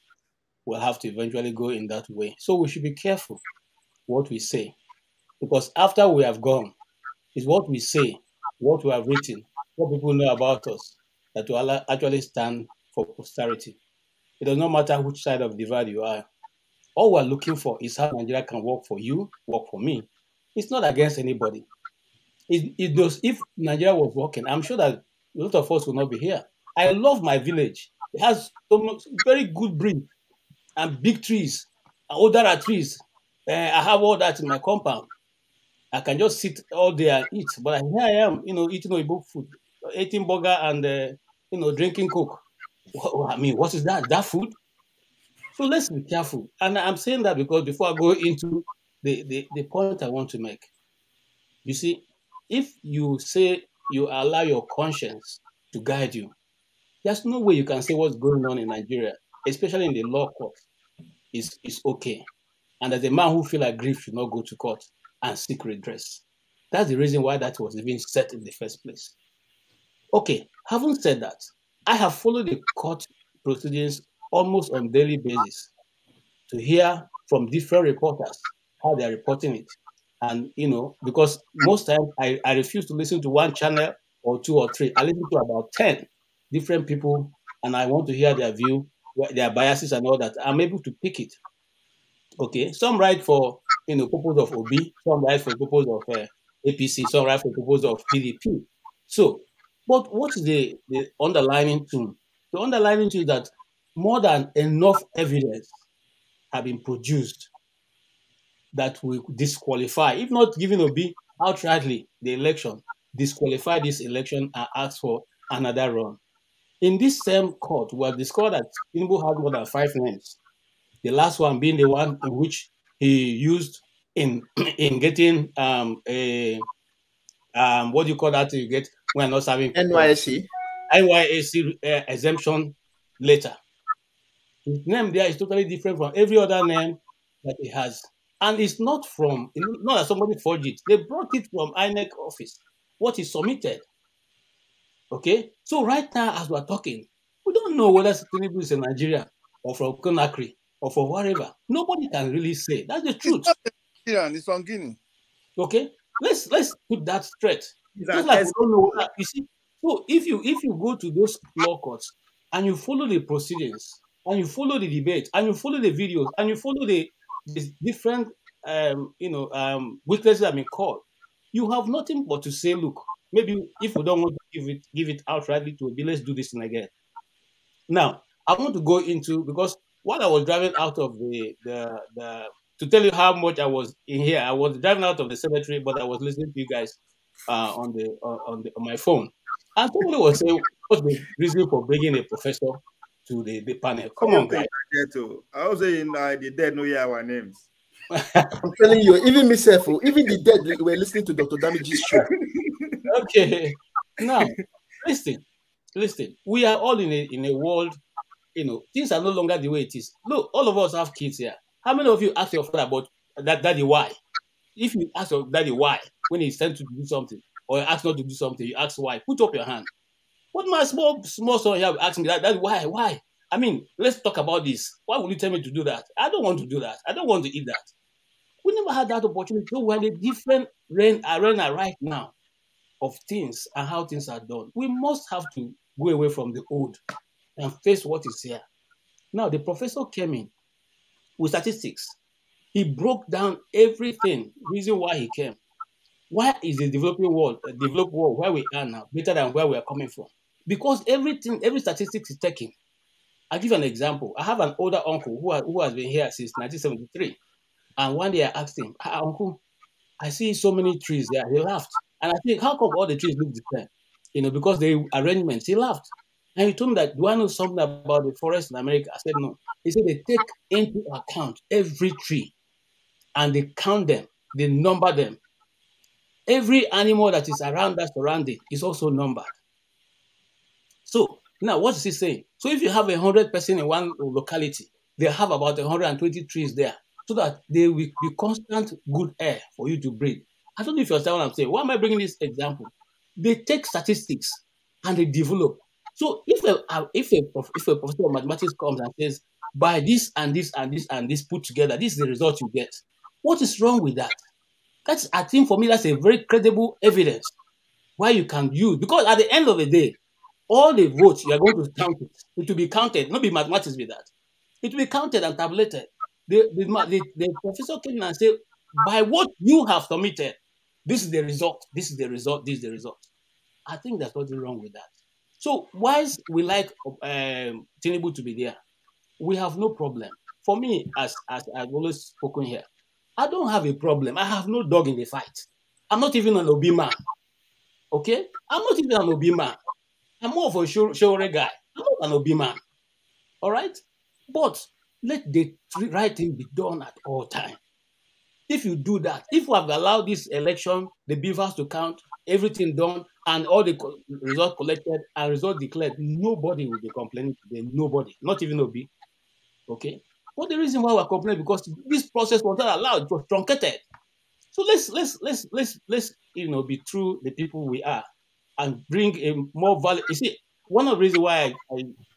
will have to eventually go in that way. So we should be careful what we say, because after we have gone, it's what we say, what we have written, what people know about us, that will actually stand for posterity. It does not matter which side of the divide you are. All we're looking for is how Nigeria can work for you, work for me. It's not against anybody. It does. If Nigeria was working, I'm sure that a lot of us will not be here. I love my village. It has so much, very good breed and big trees, and older trees. I have all that in my compound. I can just sit all day and eat. But here I am, eating Igbo food, eating burger and drinking Coke. What is that? That food? So let's be careful. And I'm saying that because before I go into the point I want to make, you see, if you say you allow your conscience to guide you, there's no way you can say what's going on in Nigeria, especially in the law court, is okay. And as a man who feels aggrieved should not go to court and seek redress. That's the reason why that was even set in the first place. Okay, having said that, I have followed the court proceedings almost on a daily basis to hear from different reporters how they are reporting it. And, because most times I refuse to listen to one channel or two or three. I listen to about 10 different people, and I want to hear their view, their biases and all that. I'm able to pick it. Okay, some write for, purpose of OB, some write for purpose of APC, some write for purpose of PDP. So, but what is the underlying tune? The underlying tune is that more than enough evidence have been produced that will disqualify, if not giving Obi outrightly the election, disqualify this election and ask for another run. In this same court, we have discovered that Tinubu had more than 5 names. The last one being the one in which he used in getting what do you call that you get when not serving NYSC exemption later. His name there is totally different from every other name that he has. And it's not that somebody forged it. They brought it from INEC office, what he submitted. Okay? So right now, as we're talking, we don't know whether Tinubu is in Nigeria or from Conakry or from wherever. Nobody can really say. That's the truth. It's not it's from Guinea. Okay? Let's put that straight. Just like we don't know whether, you see, so if you go to those law courts and you follow the proceedings and you follow the debate and you follow the videos and you follow the different witnesses that have been called, you have nothing but to say, look, maybe if we don't want to give it outrightly to Obi, let's do this thing again. Now, I want to go into, because while I was driving out of to tell you how much I was in here, I was driving out of the cemetery, but I was listening to you guys on my phone. And somebody was saying, what's the reason for bringing a professor to the panel? Come on, guys. I was saying the dead know our names. I'm telling you, even myself, even the dead were listening to Dr. Damage's show. Okay. Now, listen. We are all in a world, things are no longer the way it is. Look, all of us have kids here. How many of you ask your father about that daddy why? If you ask your daddy why, when he's sent to do something, or ask not to do something, you ask why, put up your hand. What my small son here ask me that why? I mean, let's talk about this. Why would you tell me to do that? I don't want to do that. I don't want to eat that. We never had that opportunity. So we're in a different arena right now of things and how things are done. We must have to go away from the old and face what is here. Now, the professor came in with statistics. He broke down everything, reason why he came. Why is the developed world where we are now better than where we are coming from? Because every statistics is taken. I'll give you an example. I have an older uncle who has been here since 1973. And one day I asked him, Uncle, I see so many trees there. He laughed. And I think, how come all the trees look the same? Because the arrangements. He laughed. And he told me that, do I know something about the forest in America? I said, no. He said they take into account every tree and they count them, they number them. Every animal that is around that surrounding is also numbered. So now what is he saying? So if you have 100 person in one locality, they have about 120 trees there, so that there will be constant good air for you to breathe. I don't know if you understand what I'm saying. Why am I bringing this example? They take statistics and they develop. So if a professor of mathematics comes and says, by this and this and this and this put together, this is the result you get. What is wrong with that? I think for me, that's a very credible evidence why you can use, because at the end of the day, all the votes, you are going to count it. It will be counted, not be mathematics with that. It will be counted and tabulated. The professor came in and said, by what you have submitted, this is the result, this is the result, this is the result. I think there's nothing wrong with that. So whilst we like Tinubu to be there, we have no problem. For me, as I've always spoken here, I don't have a problem. I have no dog in the fight. I'm not even an Obi man. Okay? I'm not even an Obi man. I'm more of a Shore guy. I'm not an Obi man. All right? But let the right thing be done at all times. If you do that, if we have allowed this election, the beavers to count, everything done, and all the results collected and results declared, nobody will be complaining today. Nobody. Not even Obi. Okay? But the reason why we're complaining, because this process was not allowed, it was truncated. So let's be true the people we are and bring a more value. You see, one of the reasons why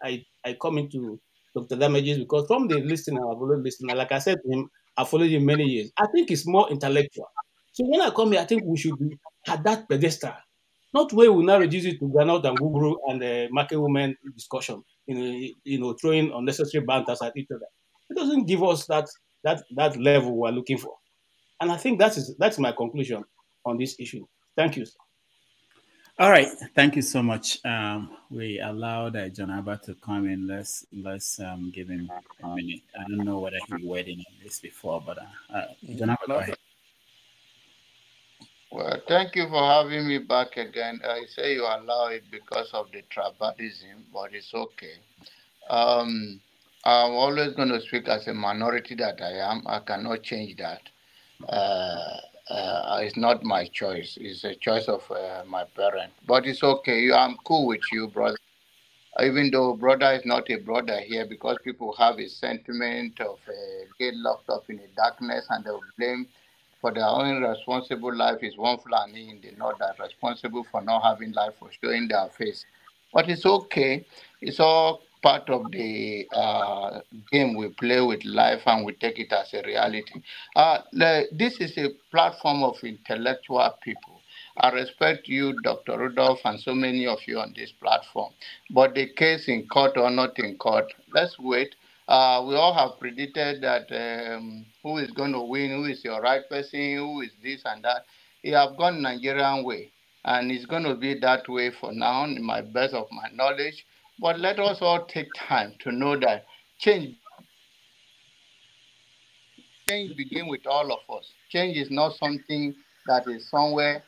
I come into Dr. Damages, because from the listener, I've always listened. Like I said to him, I followed him many years. I think it's more intellectual. So when I come here, I think we should be at that pedestal. Not where we now reduce it to Granot and Guguru and the market women discussion, throwing unnecessary banters at each other. It doesn't give us that level we're looking for. And I think that's my conclusion on this issue. Thank you, sir. All right, thank you so much. We allowed John Abba to come in. Let's give him a minute. I don't know whether he weighed in on this before, but John Abba, go ahead. Well, thank you for having me back again. I say you allow it because of the tribalism, but it's okay. I'm always going to speak as a minority that I am. I cannot change that. It's not my choice. It's a choice of my parent. But it's okay. I'm cool with you, brother. Even though brother is not a brother here, because people have a sentiment of get locked up in the darkness and they'll blame for their own responsible life is one Fulani in the north that responsible for not having life for showing their face. But it's okay. It's all part of the game we play with life and we take it as a reality. This is a platform of intellectual people. I respect you, Dr. Rudolph, and so many of you on this platform. But the case in court or not in court, let's wait. We all have predicted that who is going to win, who is your right person, who is this and that. He have gone Nigerian way, and it's going to be that way for now, in my best of my knowledge. But let us all take time to know that change begins with all of us. Change is not something that is somewhere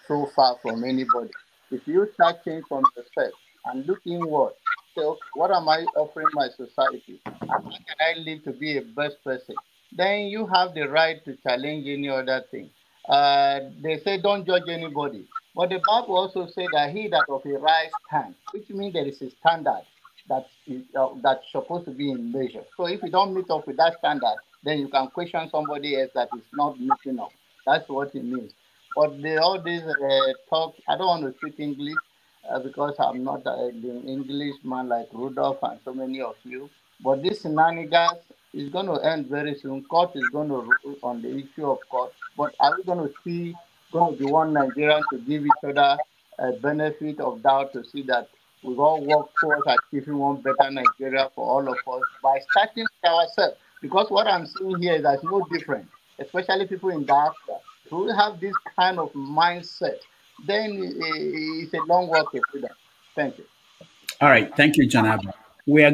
so far from anybody. If you start change from yourself and look inward, say, okay, what am I offering my society? And how can I live to be a best person? Then you have the right to challenge any other thing. They say don't judge anybody. But the Bible also said that he that of a right stand, which means there is a standard that's supposed to be in measure. So if you don't meet up with that standard, then you can question somebody else that is not meeting up. That's what it means. But all these talk, I don't want to speak English because I'm not the Englishman like Rudolph and so many of you. But this shenanigans is going to end very soon. Court is going to rule on the issue of court. But are we going to see, going to be one Nigerian to give each other a benefit of doubt to see that we've all worked towards achieving one better Nigeria for all of us by starting with ourselves? Because what I'm seeing here is that's no different, especially people in diaspora. If we have this kind of mindset, then it's a long walk to freedom. Thank you. All right, thank you, John Abba. We're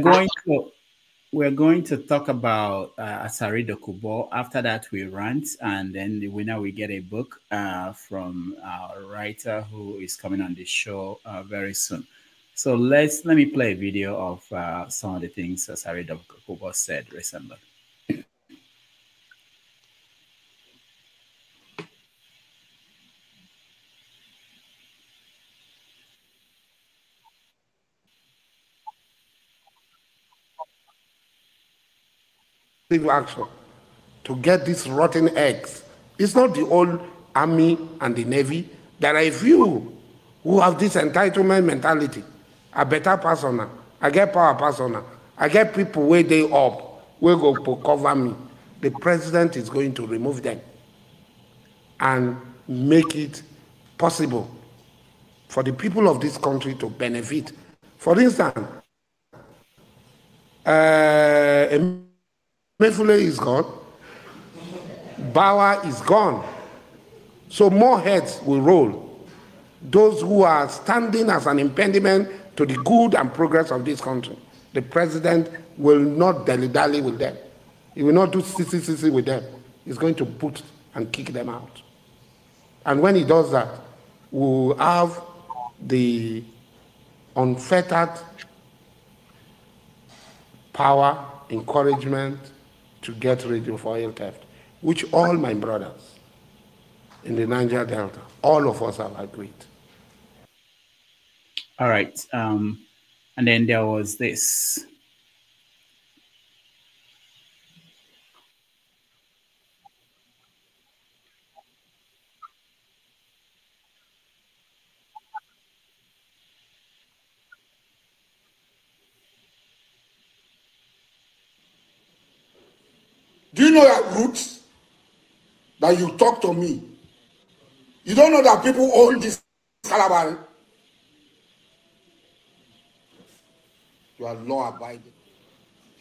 going to talk about Asari Dokubu. After that, we rant, and then the winner will get a book from a writer who is coming on the show very soon. So let me play a video of some of the things Asari Dokubu said recently. Action to get these rotten eggs. It's not the old army and the navy. There are a few who have this entitlement mentality. A better person, I get power person, I get people where they up, where go to cover me. The president is going to remove them and make it possible for the people of this country to benefit. For instance, Mefule is gone. Bauer is gone. So more heads will roll. Those who are standing as an impediment to the good and progress of this country. The president will not dilly-dally with them. He will not do sissy with them. He's going to put and kick them out. And when he does that, we'll have the unfettered power, encouragement, to get rid of oil theft, which all my brothers in the Niger Delta, all of us have agreed. All right. And then there was this. Do you know your roots? That you talk to me. You don't know that people own this Calabar. You are law-abiding.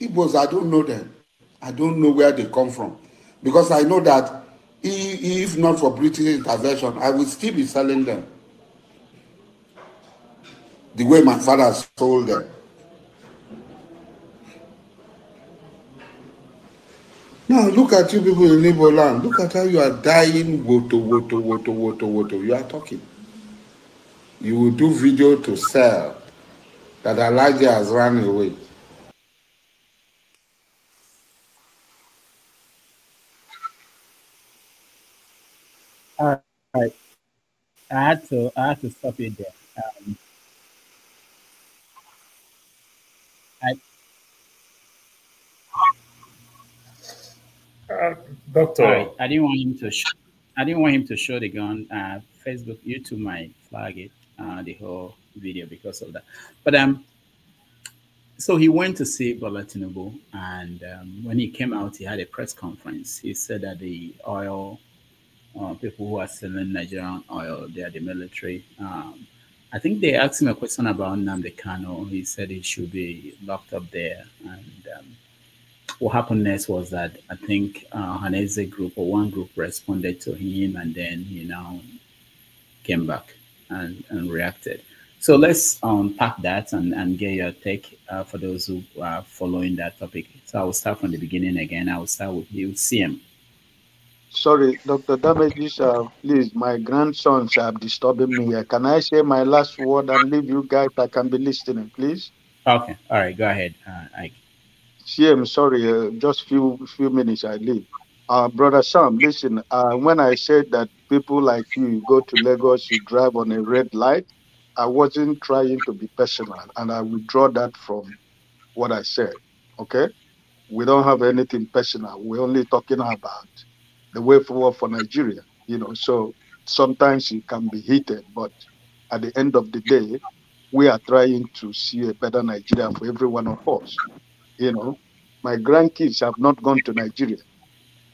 Igbos, I don't know them. I don't know where they come from. Because I know that if not for British intervention, I would still be selling them. The way my father sold them. Now look at you people in Igbo land. Look at how you are dying. Woto. You are talking. You will do video to sell that Elijah has run away. Right. I had to stop you there. I, Doctor. all right. I didn't want him to. I didn't want him to show the gun. Facebook, YouTube might flag it, the whole video because of that. But so he went to see Bola Tinubu, and when he came out, he had a press conference. He said that the oil people who are selling Nigerian oil, they are the military. I think they asked him a question about Nnamdi Kano. He said he should be locked up there. And what happened next was that I think Haneze Group or one group responded to him, and then he now came back and reacted. So let's unpack that and get your take for those who are following that topic. So I will start from the beginning again. I will start with you, CM. Sorry, Dr. Damages, please, my grandsons are disturbing me here. Can I say my last word and leave you guys? I can be listening, please. Okay, all right, go ahead, Ike. CM, sorry, just few minutes I leave. Brother Sam, listen, when I said that people like you go to Lagos, you drive on a red light, I wasn't trying to be personal, and I withdraw that from what I said, okay? We don't have anything personal. We're only talking about the way forward for Nigeria, so sometimes it can be heated, but at the end of the day, we are trying to see a better Nigeria for every one of us. My grandkids have not gone to Nigeria,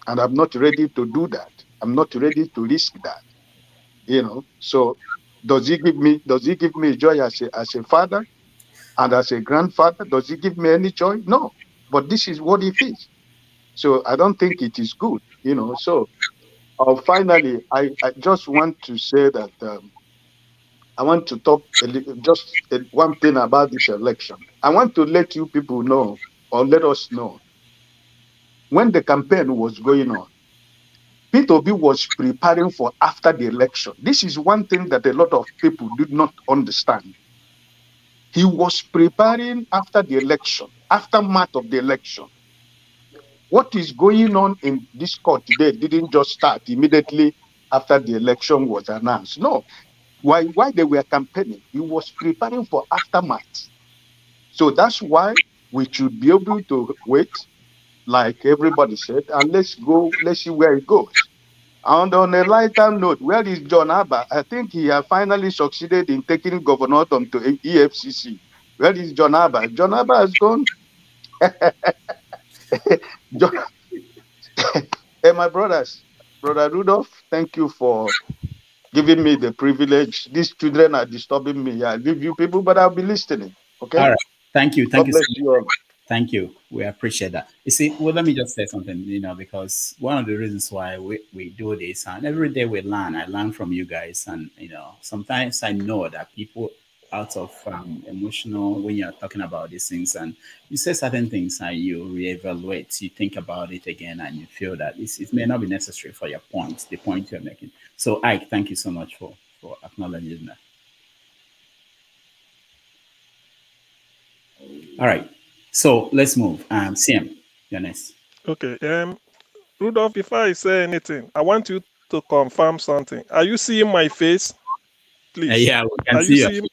and I'm not ready to do that. I'm not ready to risk that. So does he give me joy as a father and as a grandfather? Does he give me any joy? No. But this is what it is. So I don't think it is good. So finally, I just want to say that I want to talk one thing about this election. I want to let you people know, or let us know, when the campaign was going on, P2B was preparing for after the election. This is one thing that a lot of people did not understand. He was preparing after the election, aftermath of the election. What is going on in this court today didn't just start immediately after the election was announced. No. Why they were campaigning? He was preparing for aftermath. So that's why we should be able to wait, like everybody said, and let's see where it goes. And on a lighter note, where is John Abba? I think he has finally succeeded in taking Governor Tom to EFCC. Where is John Abba? John Abba has gone. Hey, my brothers, Brother Rudolph, thank you for giving me the privilege. These children are disturbing me. I leave you people, but I'll be listening. Okay? All right. Thank you. God bless you all. Thank you. We appreciate that. You see, well, let me just say something, because one of the reasons why we do this, and every day we learn, I learn from you guys. And, sometimes I know that people out of emotional, when you're talking about these things and you say certain things and you reevaluate, you think about it again and you feel that it may not be necessary for your point, the point you're making. So Ike, thank you so much for acknowledging that. All right. So let's move. CM, you're next. Okay. Rudolph, before I say anything, I want you to confirm something. Are you seeing my face? Please. Yeah, we can see you.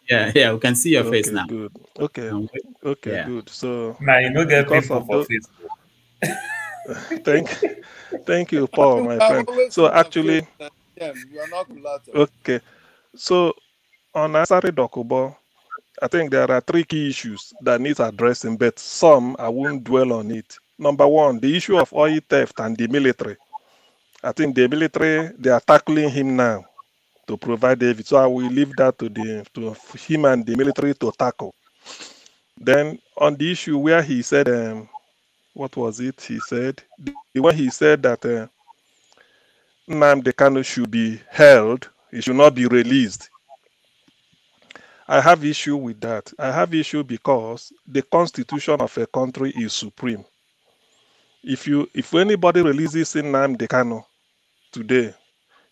Yeah, we can see your face now. Good. Okay. Okay, good. So now you don't get people for Facebook. Thank you, Paul, my friend. So actually, okay. So on Asari Dokubu, I think there are 3 key issues that need addressing, but some I won't dwell on it. Number 1, the issue of oil theft and the military. I think the military, they are tackling him now to provide the evidence. So I will leave that to him and the military to tackle. Then on the issue where he said, what was it? He said, the one he said that Nnamdi Kanu should be held, he should not be released. I have issue with that. I have issue because the constitution of a country is supreme. If anybody releases Nnamdi Kanu today,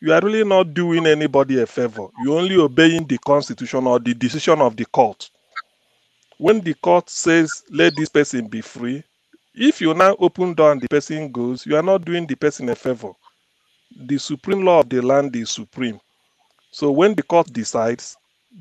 you are really not doing anybody a favor. You're only obeying the constitution or the decision of the court. When the court says, let this person be free, if you now open door and the person goes, you are not doing the person a favor. the supreme law of the land is supreme. So when the court decides,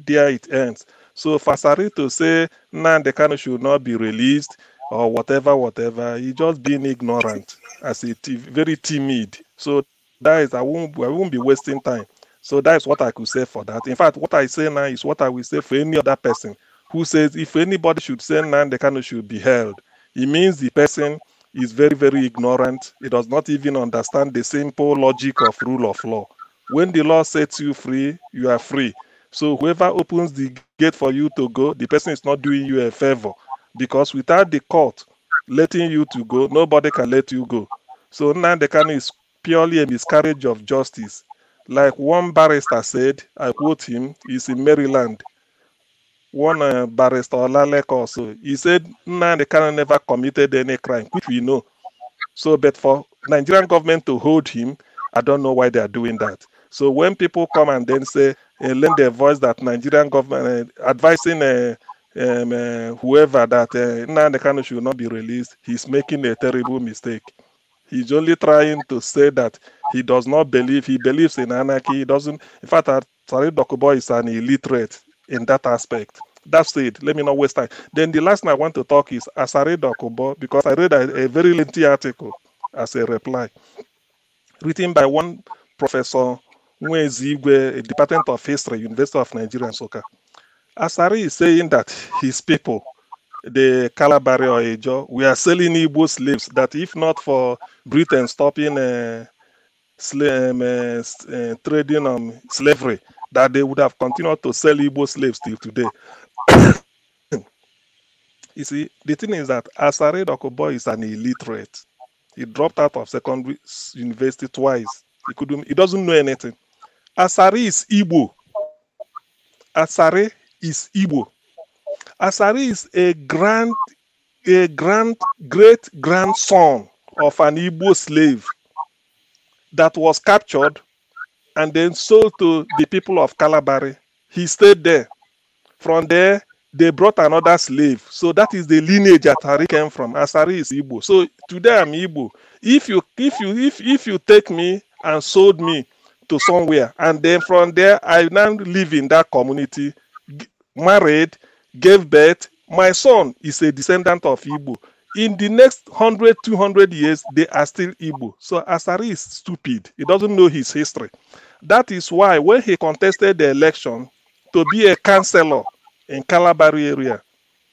there it ends. So for Asari to say Nnamdi Kanu should not be released or whatever, he just being ignorant as very timid. So that is I won't be wasting time. So that is what I could say for that. In fact, what I say now is what I will say for any other person who says if anybody should say Nnamdi Kanu should be held, it means the person is very, very ignorant. He does not even understand the simple logic of rule of law. When the law sets you free, you are free. So whoever opens the gate for you to go, the person is not doing you a favor, because without the court letting you to go, nobody can let you go. So Nnamdi Kanu is purely a miscarriage of justice. Like one barrister said, I quote him, he's in Maryland. One barrister, Olalek also, he said Nnamdi Kanu never committed any crime, which we know. So, but for Nigerian government to hold him, I don't know why they are doing that. So when people come and then say, lend their voice that Nigerian government advising whoever that Nnamdi Kanu should not be released, he's making a terrible mistake. He's only trying to say that he does not believe, he believes in anarchy. He doesn't, in fact, Asari Dokubu is an illiterate in that aspect. That's it. Let me not waste time. Then the last thing I want to talk is Asari Dokubu, because I read a very lengthy article as a reply, written by one professor, Nwezi Igwe, a Department of History, University of Nigeria, Nsukka. Asari is saying that his people, the Kalabari or Ejo, we are selling Igbo slaves, that if not for Britain stopping trading slavery, that they would have continued to sell Igbo slaves till today. You see, the thing is that Asari Dokubu is an illiterate. He dropped out of secondary university twice. He doesn't know anything. Asari is Igbo. Asari is Igbo. Asari is a great grandson of an Igbo slave that was captured and then sold to the people of Kalabari. He stayed there. From there, they brought another slave. So that is the lineage Asari came from. Asari is Igbo. So today I'm Igbo. If you take me and sold me to somewhere, and then from there I now live in that community, married, gave birth, my son is a descendant of Igbo. In the next 100, 200 years, they are still Igbo. So Asari is stupid. He doesn't know his history. That is why when he contested the election to be a councillor in Kalabari area,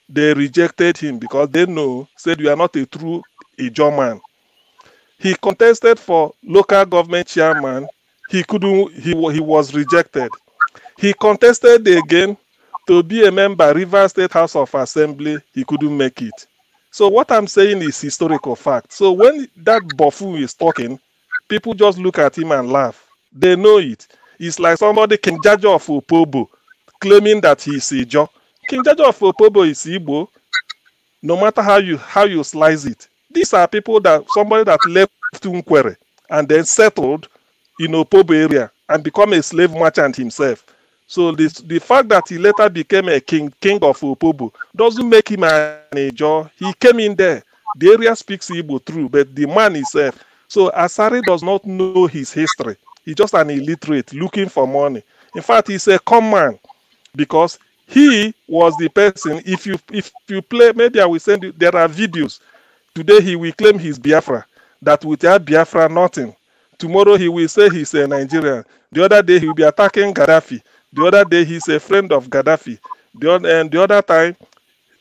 they rejected him because they said you are not a true Ijo man. He contested for local government chairman. He was rejected. He contested again to be a member Rivers State House of Assembly. He couldn't make it. So what I'm saying is historical fact. So when that buffoon is talking, people just look at him and laugh. They know it. It's like somebody, King Jaja of Opobo, claiming that he's Ijo. King Jaja of Opobo is Igbo, no matter how you slice it. These are people somebody that left Nkwere and then settled in Opobo area and become a slave merchant himself. So the fact that he later became a king of Opobo doesn't make him an Ijo. He came in there. The area speaks Igbo true, but the man himself. So Asari does not know his history. He's just an illiterate looking for money. In fact, he's a con man because he was the person. If you play, maybe I will send you. There are videos. Today he will claim he's Biafra. That without Biafra, nothing. Tomorrow he will say he's a Nigerian. The other day he will be attacking Gaddafi. The other day he's a friend of Gaddafi. The other time,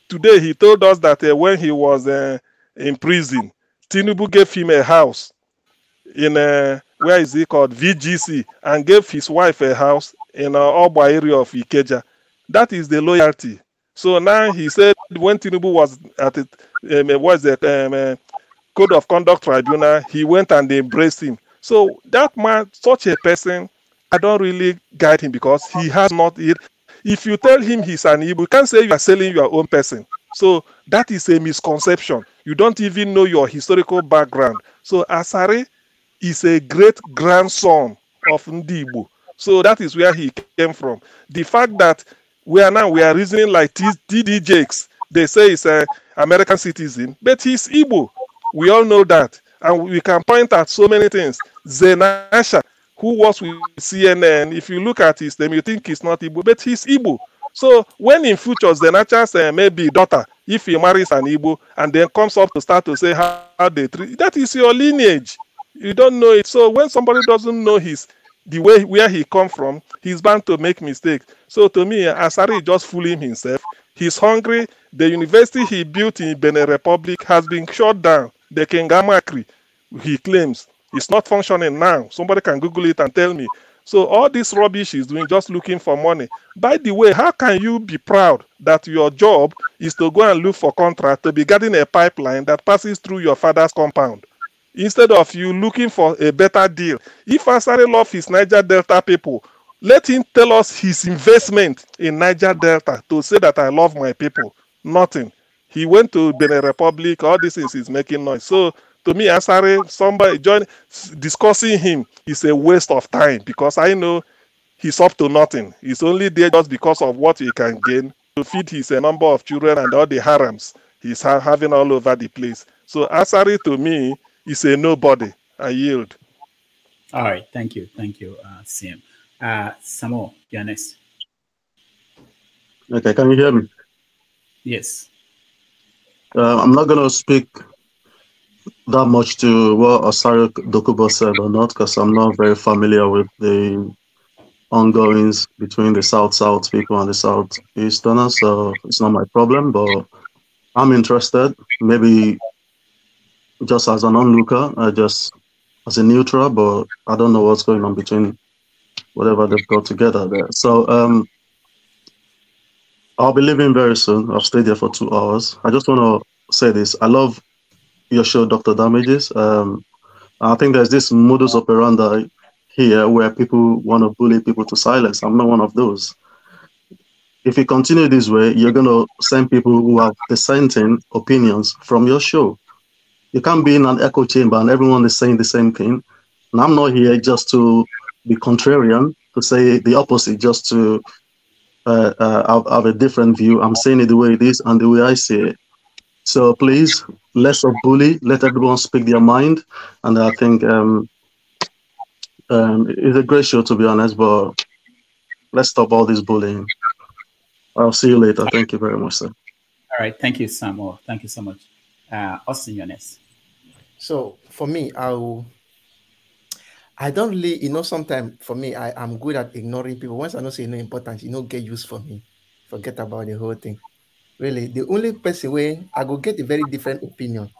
today he told us that when he was in prison, Tinubu gave him a house in where is it called, VGC, and gave his wife a house in Oba area of Ikeja. That is the loyalty. So now he said when Tinubu was at the Code of Conduct Tribunal, he went and they embraced him. So that man, such a person, I don't really guide him because he has not it. If you tell him he's an Igbo, you can't say you are selling your own person. So that is a misconception. You don't even know your historical background. So Asari is a great grandson of Ndi. So that is where he came from. The fact that we are reasoning like TD Jakes, they say he's an American citizen, but he's Igbo. We all know that. And we can point at so many things. Zenasha, who was with CNN, if you look at his name, you think he's not Igbo, but he's Igbo. So when in future Zenasha's maybe daughter, if he marries an Igbo and then comes up to start to say how they treat, that is your lineage. You don't know it. So when somebody doesn't know the way where he come from, he's bound to make mistakes. So to me, Asari is just fooling himself. He's hungry. The university he built in Benin Republic has been shut down. The Kengamakri, he claims, it's not functioning now. Somebody can Google it and tell me. So all this rubbish he's doing, just looking for money. By the way, how can you be proud that your job is to go and look for contract to be getting a pipeline that passes through your father's compound, instead of you looking for a better deal? If Asari loves his Niger Delta people, let him tell us his investment in Niger Delta to say that I love my people. Nothing. He went to Benin Republic. All this is making noise. So to me, Asari, somebody discussing him is a waste of time, because I know he's up to nothing. He's only there just because of what he can gain to feed his number of children and all the harems he's having all over the place. So Asari to me is a nobody. I yield. All right, thank you, Sim. Samo, you're next. Okay, can you hear me? Yes. I'm not going to speak that much to what Asari Dokubu said or not, because I'm not very familiar with the ongoings between the South people and the Southeasterners, so it's not my problem, but I'm interested, maybe just as an onlooker, just as a neutral, but I don't know what's going on between whatever they've got together there. So I'll be leaving very soon. I've stayed here for 2 hours. I just want to say this. I love your show, Dr. Damages. I think there's this modus operandi here where people want to bully people to silence. I'm not one of those. If you continue this way, you're going to send people who have dissenting opinions from your show. You can't be in an echo chamber and everyone is saying the same thing. And I'm not here just to be contrarian, to say the opposite, just to have a different view. I'm saying it the way it is and the way I see it. So please, less of bully, let everyone speak their mind. And I think it's a great show, to be honest, but let's stop all this bullying. I'll see you later. Thank you very much, sir. All right. Thank you, Samuel. Thank you so much. Austin, you're next. So for me, I don't really, sometimes for me, I'm good at ignoring people. Once I know say no important, get use for me. Forget about the whole thing. Really, the only person where I go get a very different opinion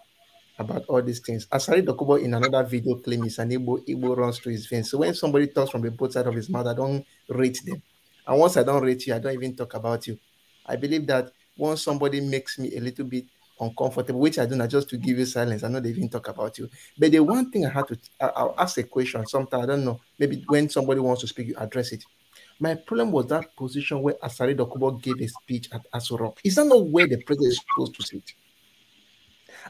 about all these things. Asari Dokubu in another video claim is an Igbo runs to his veins. So when somebody talks from the both side of his mouth, I don't rate them. And once I don't rate you, I don't even talk about you. I believe that once somebody makes me a little bit uncomfortable, which I do not just to give you silence, I know they even talk about you. But the one thing I'll ask a question sometimes, I don't know, maybe when somebody wants to speak, you address it. My problem was that position where Asari Dokubu gave a speech at Aso Rock. Is that not where the president is supposed to sit?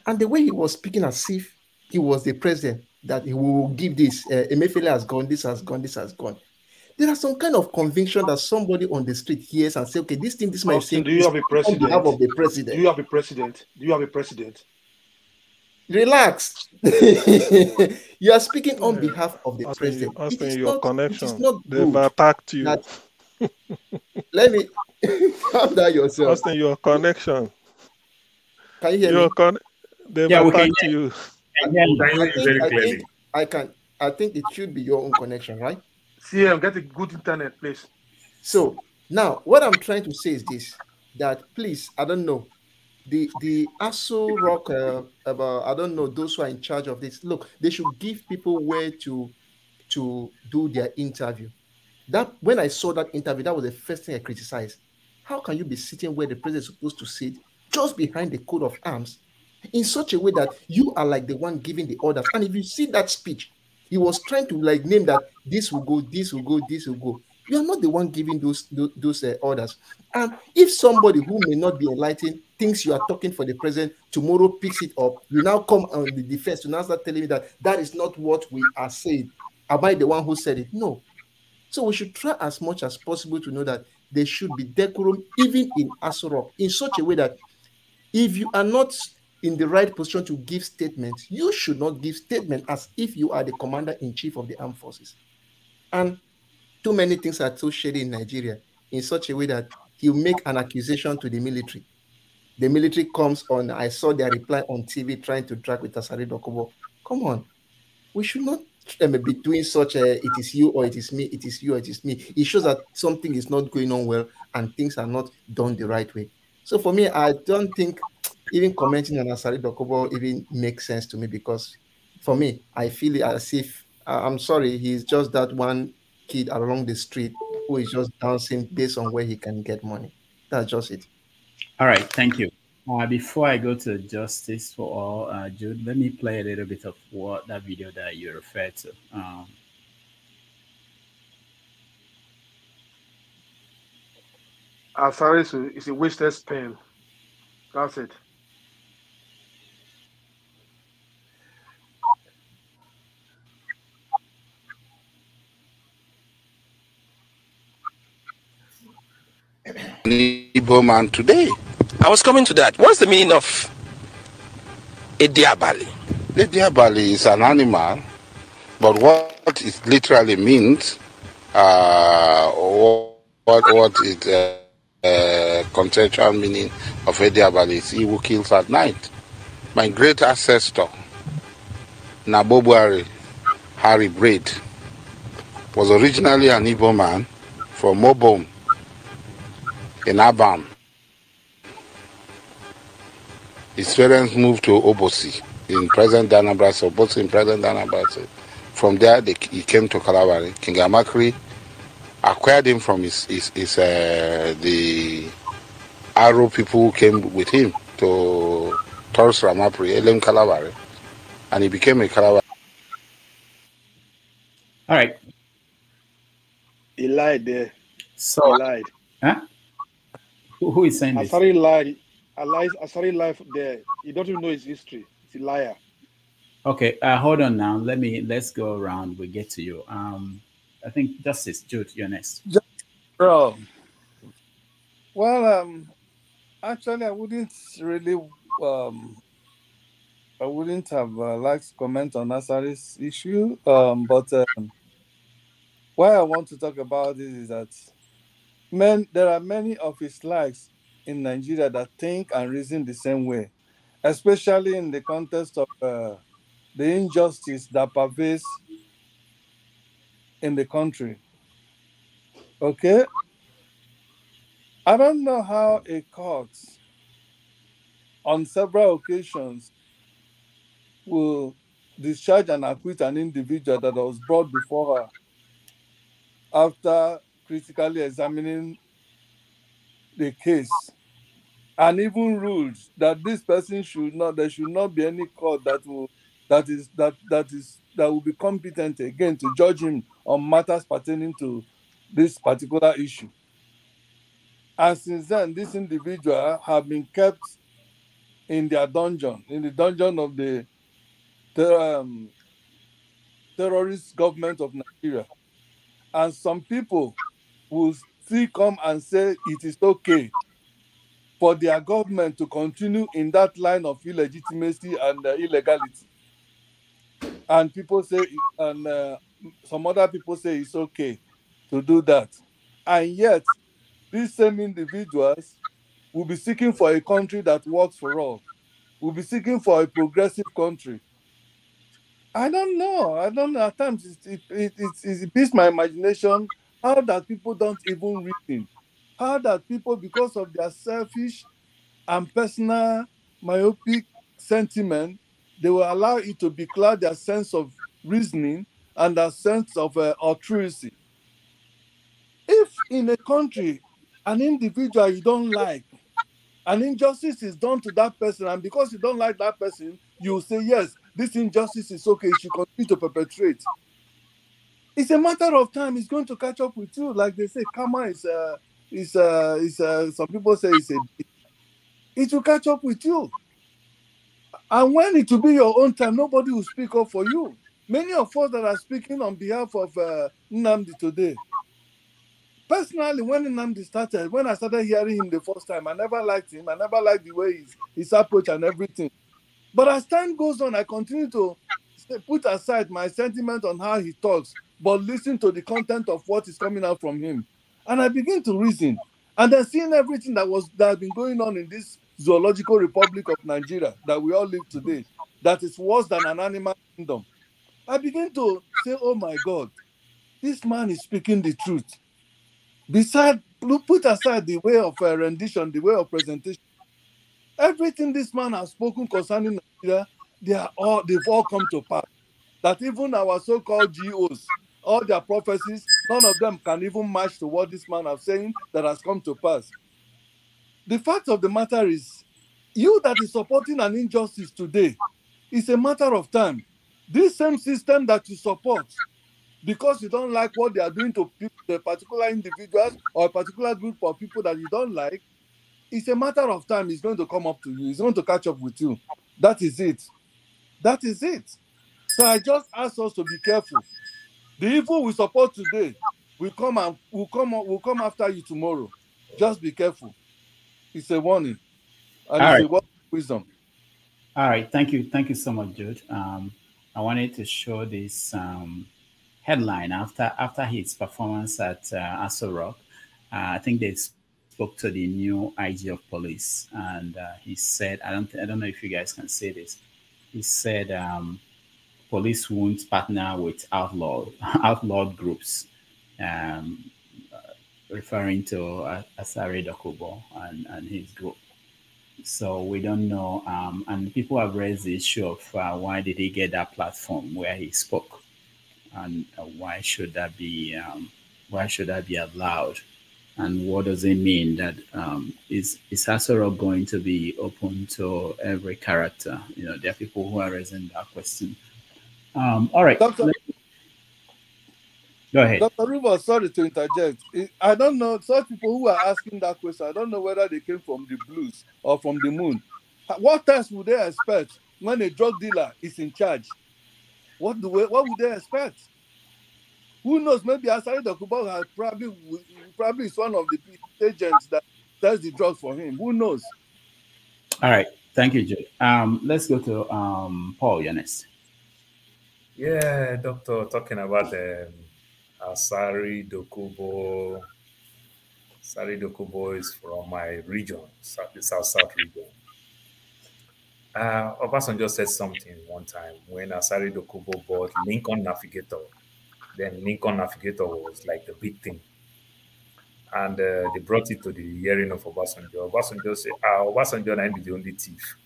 And the way he was speaking as if he was the president, that he will give this, Emefiele has gone, this has gone, this has gone. There are some kind of conviction that somebody on the street hears and say, okay, this might seem. Do you have a president? On behalf of the president. Do you have a president? Do you have a president? Relax. You are speaking on behalf of the president. Austin, your connection. It is not They've attacked you. Let me calm down yourself. Austin, your connection. Can you hear me? They've attacked you. I think it should be your own connection, right? CM, get a good internet, please. So now what I'm trying to say is this, that please, I don't know, the Aso Rock, I don't know, those who are in charge of this, look, they should give people where to do their interview. That when I saw that interview, that was the first thing I criticized. How can you be sitting where the president is supposed to sit, just behind the coat of arms, in such a way that you are like the one giving the orders? And if you see that speech, he was trying to like name that this will go, this will go, this will go. You are not the one giving those orders. And if somebody who may not be enlightened thinks you are talking for the president, tomorrow picks it up, you now come on the defense to now start telling me that is not what we are saying. Am I the one who said it? No. So we should try as much as possible to know that there should be decorum even in Aso Rock, in such a way that if you are not in the right position to give statements, you should not give statement as if you are the commander-in-chief of the armed forces. And too many things are so shady in Nigeria in such a way that he'll make an accusation to the military. The military comes on, I saw their reply on TV trying to drag with Asari Dokubu. Come on. We should not be doing such a, it is you or it is me, it is you or it is me. It shows that something is not going on well and things are not done the right way. So for me, I don't think even commenting on Asari Dokubu even makes sense to me, because for me, I feel as if, I'm sorry, he's just that one kid along the street who is just dancing based on where he can get money. That's just it. All right, thank you. Before I go to Justice for All, Jude, let me play a little bit of what that video that you referred to. Asari is a wasted spell. That's it. Igbo man today. I was coming to that. What's the meaning of a diabali? The diabali is an animal, but what it literally means, what it contextual meaning of a diabali is he who kills at night. My great ancestor, Nabobuari Harry Braid, was originally an Igbo man from Mobom in Abam. His parents moved to Obosi in present Anambra, so both in present Anambra. From there, he came to Kalabari. King Amakri acquired him from the Aro people who came with him to Taurus Ramapri, Elem Kalabari, and he became a Kalabari. All right. He lied there. So, he lied. Huh? Who is saying this? Asari lied. Asari lied there. He doesn't even know his history. He's a liar. Okay, hold on now. Let's go around. We'll get to you. I think Justice Jude, you're next. Bro. Well, actually, I wouldn't really, I wouldn't have liked to comment on Asari's issue. But why I want to talk about this is that there are many of his likes in Nigeria that think and reason the same way, especially in the context of the injustice that pervades in the country. Okay? I don't know how a court on several occasions will discharge and acquit an individual that was brought before her after critically examining the case and even ruled that this person there should not be any court that will be competent again to judge him on matters pertaining to this particular issue. And since then, this individual have been kept in their dungeon, in the dungeon of the terrorist government of Nigeria. And some people will still come and say it is okay for their government to continue in that line of illegitimacy and illegality. And people say, and some other people say it's okay to do that. And yet, these same individuals will be seeking for a country that works for all, will be seeking for a progressive country. I don't know. At times, it beats my imagination how that people don't even reason. How that people, because of their selfish and personal myopic sentiment, they will allow it to becloud their sense of reasoning and their sense of altruism. If in a country, an individual you don't like, an injustice is done to that person, and because you don't like that person, you say, yes, this injustice is okay, it should continue to perpetrate. It's a matter of time, it's going to catch up with you. Like they say, karma some people say it's a bitch. It will catch up with you. And when it will be your own time, nobody will speak up for you. Many of us that are speaking on behalf of Nnamdi today, personally, when Nnamdi when I started hearing him the first time, I never liked him. I never liked the way his approach and everything. But as time goes on, I continue to put aside my sentiment on how he talks, but listen to the content of what is coming out from him. And I begin to reason. And then seeing everything that has been going on in this zoological republic of Nigeria that we all live today, that is worse than an animal kingdom. I begin to say, oh my God, this man is speaking the truth. Put aside the way of rendition, the way of presentation, everything this man has spoken concerning Nigeria, they've all come to pass. That even our so-called GOs, all their prophecies, none of them can even match to what this man is saying that has come to pass. The fact of the matter is, you that is supporting an injustice today, it's a matter of time. This same system that you support, because you don't like what they are doing to people, the particular individuals or a particular group of people that you don't like, it's a matter of time. It's going to come up to you. It's going to catch up with you. That is it. That is it. So I just ask us to be careful. The evil we support today will come after you tomorrow. Just be careful. It's a warning, and All it's right. a word of wisdom. All right, thank you so much, Jude. I wanted to show this headline after his performance at Aso Rock. I think they spoke to the new IG of police, and he said, I don't know if you guys can see this. He said, police won't partner with outlawed groups, referring to Asari Dokubu and his group. So we don't know, and people have raised the issue of why did he get that platform where he spoke, and why should that be allowed, and what does it mean that is Asoro going to be open to every character? You know, there are people who are raising that question. All right, go ahead. Dr. Rivers, sorry to interject. I don't know, such people who are asking that question, I don't know whether they came from the blues or from the moon. What else would they expect when a drug dealer is in charge? What would they expect? Who knows? Maybe Asari Dokubu has probably is one of the agents that sells the drugs for him. Who knows? All right. Thank you, Jude. Let's go to Paul, you're next. Yeah, doctor, talking about Asari Dokubu. Asari Dokubu is from my region, the South region. Obasanjo said something one time when Asari Dokubu bought Lincoln Navigator. Then Lincoln Navigator was like the big thing. And they brought it to the hearing of Obasanjo. Obasanjo said, Obasanjo ain't the only thief.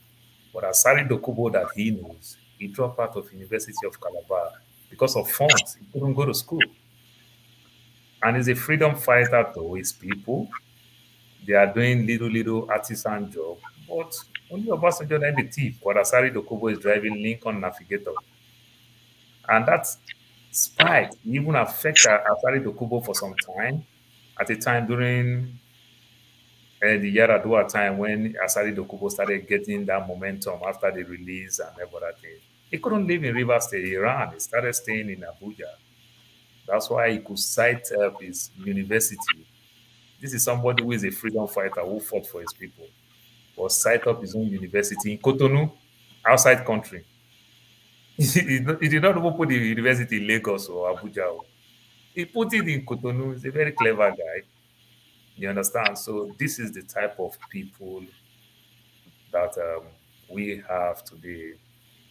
But Asari Dokubu that he knows, he dropped out of University of Calabar because of funds. He couldn't go to school. And he's a freedom fighter to his people. They are doing little artisan job. But only Obasanjo ain't the thief. But Asari Dokubu is driving Lincoln Navigator. And that spite even affected Asari Dokubu for some time. At a time during the Yaradua time when Asari Dokubu started getting that momentum after the release and everything. He couldn't live in Rivers State. He ran. He started staying in Abuja. That's why he could cite up his university. This is somebody who is a freedom fighter who fought for his people. Or cite up his own university in Cotonou, outside country. He did not even put the university in Lagos or Abuja. He put it in Cotonou. He's a very clever guy. You understand? So this is the type of people that we have today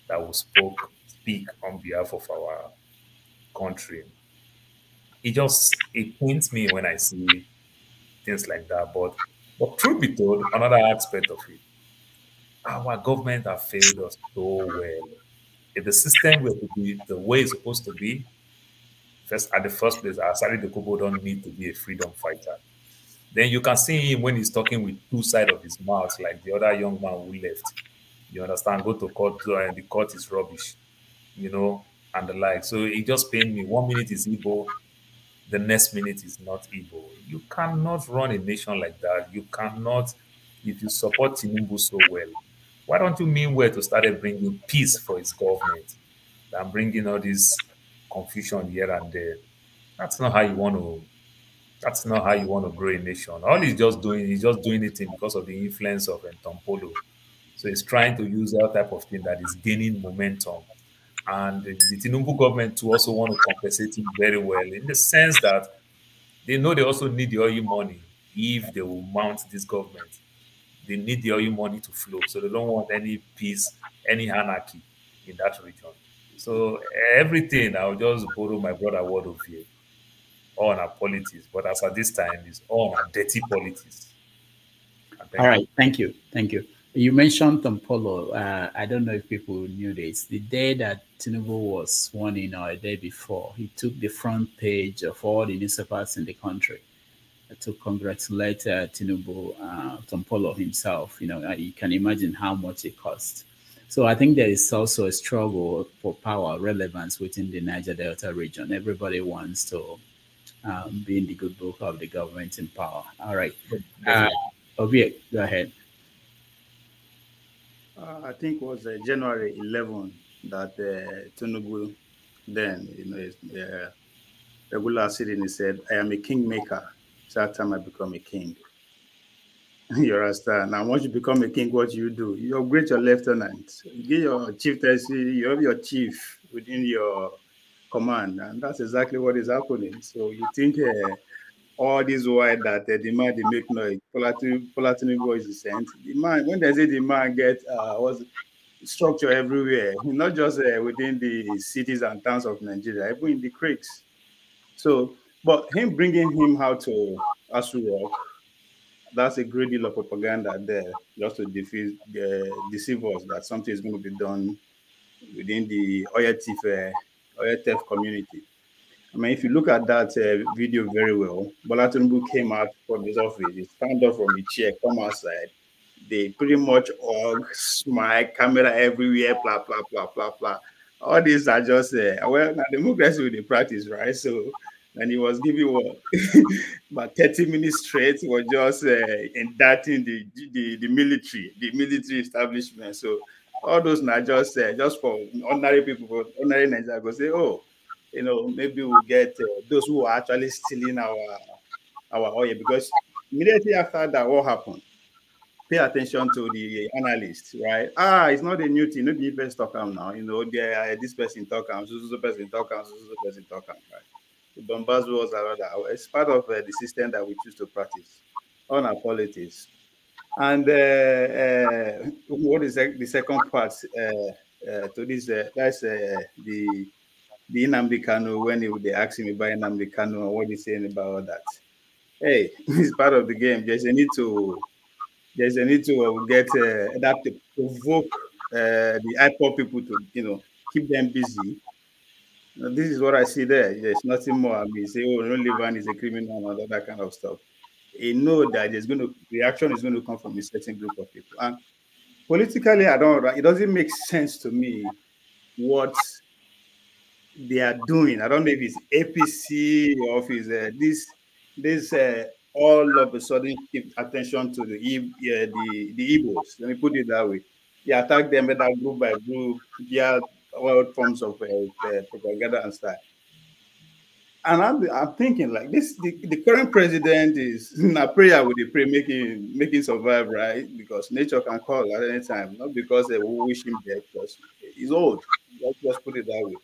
that will speak on behalf of our country. It pains me when I see things like that. But truth be told, another aspect of it, our government have failed us so well. If the system were to be the way it's supposed to be, at the first place, Asari Dokubu don't need to be a freedom fighter. Then you can see him when he's talking with two sides of his mouth, like the other young man who left. You understand? Go to court and the court is rubbish, you know, and the like. So it just pained me. 1 minute is Igbo, the next minute is not Igbo. You cannot run a nation like that. You cannot, if you support Tinubu so well, why don't you mean well to start bringing peace for his government than bringing all this confusion here and there? That's not how you want to. That's not how you want to grow a nation. All he's just doing it because of the influence of Tompolo. So it's trying to use that type of thing that is gaining momentum. And the Tinubu government to also want to compensate him very well in the sense that they know they also need the oil money if they will mount this government. They need the oil money to flow. So they don't want any peace, any anarchy in that region. So everything, I'll just borrow my brother word of view, all on our politics. But as at this time, it's all on our dirty politics. All right, thank you. Thank you. You mentioned Tompolo. I don't know if people knew this. The day that Tinubu was sworn in or a day before, he took the front page of all the newspapers in the country to congratulate Tinubu, Tompolo himself. You know, you can imagine how much it cost. So I think there is also a struggle for power relevance within the Niger Delta region. Everybody wants to be in the good book of the government in power. All right. Ovie, go ahead. I think it was January 11 that Tinubu, then, regular citizen, said, "I am a kingmaker. It's that time I become a king." You understand? Now, once you become a king, what you do? You upgrade your lieutenant. You get your chieftaincy, you have your chief within your command. And that's exactly what is happening. So you think all this while that the man they make noise, Palatine voice is sent. The man, when they say the man get was structure everywhere, not just within the cities and towns of Nigeria, even in the creeks. So, but him bringing him out to Asu Rock, that's a great deal of propaganda there, just to deceive us that something is going to be done within the oil theft community. I mean, if you look at that video very well, Bola Tinubu came out from his office, he stand up from his chair, come outside. They pretty much hug, smile, camera everywhere, blah, blah, blah, blah, blah. All these are just, well, now democracy with the practice, right? So, and he was giving what, about 30 minutes straight, was just indicting the military establishment. So, all those are just for ordinary people, ordinary Nigerians go say, oh, you know, maybe we'll get those who are actually stealing our oil, because immediately after that, what happened? Pay attention to the analysts, right? It's not a new thing. Not the best talk now. You know, this person talk so person talk so person talk right? The bombast was another. It's part of the system that we choose to practice on our politics. And what is the second part to this? That's the Nnamdi Kanu, when they asked him about Nnamdi Kanu and what he's saying about that. Hey, it's part of the game. There's a need to get that to provoke the IPOP people to, you know, keep them busy. Now, this is what I see there. There's nothing more. I mean, say, oh, no, Levan is a criminal and all that kind of stuff. You know that reaction is going to come from a certain group of people. And politically, it doesn't make sense to me what they are doing. I don't know if it's APC or if it's this all of a sudden keep attention to the Igbos. Let me put it that way. They attack them either group by group, via all forms of propaganda and stuff. And I'm thinking like this: the current president is in a prayer with the pray making survive, right? Because nature can call at any time, not because they will wish him dead, because he's old. Let's just put it that way.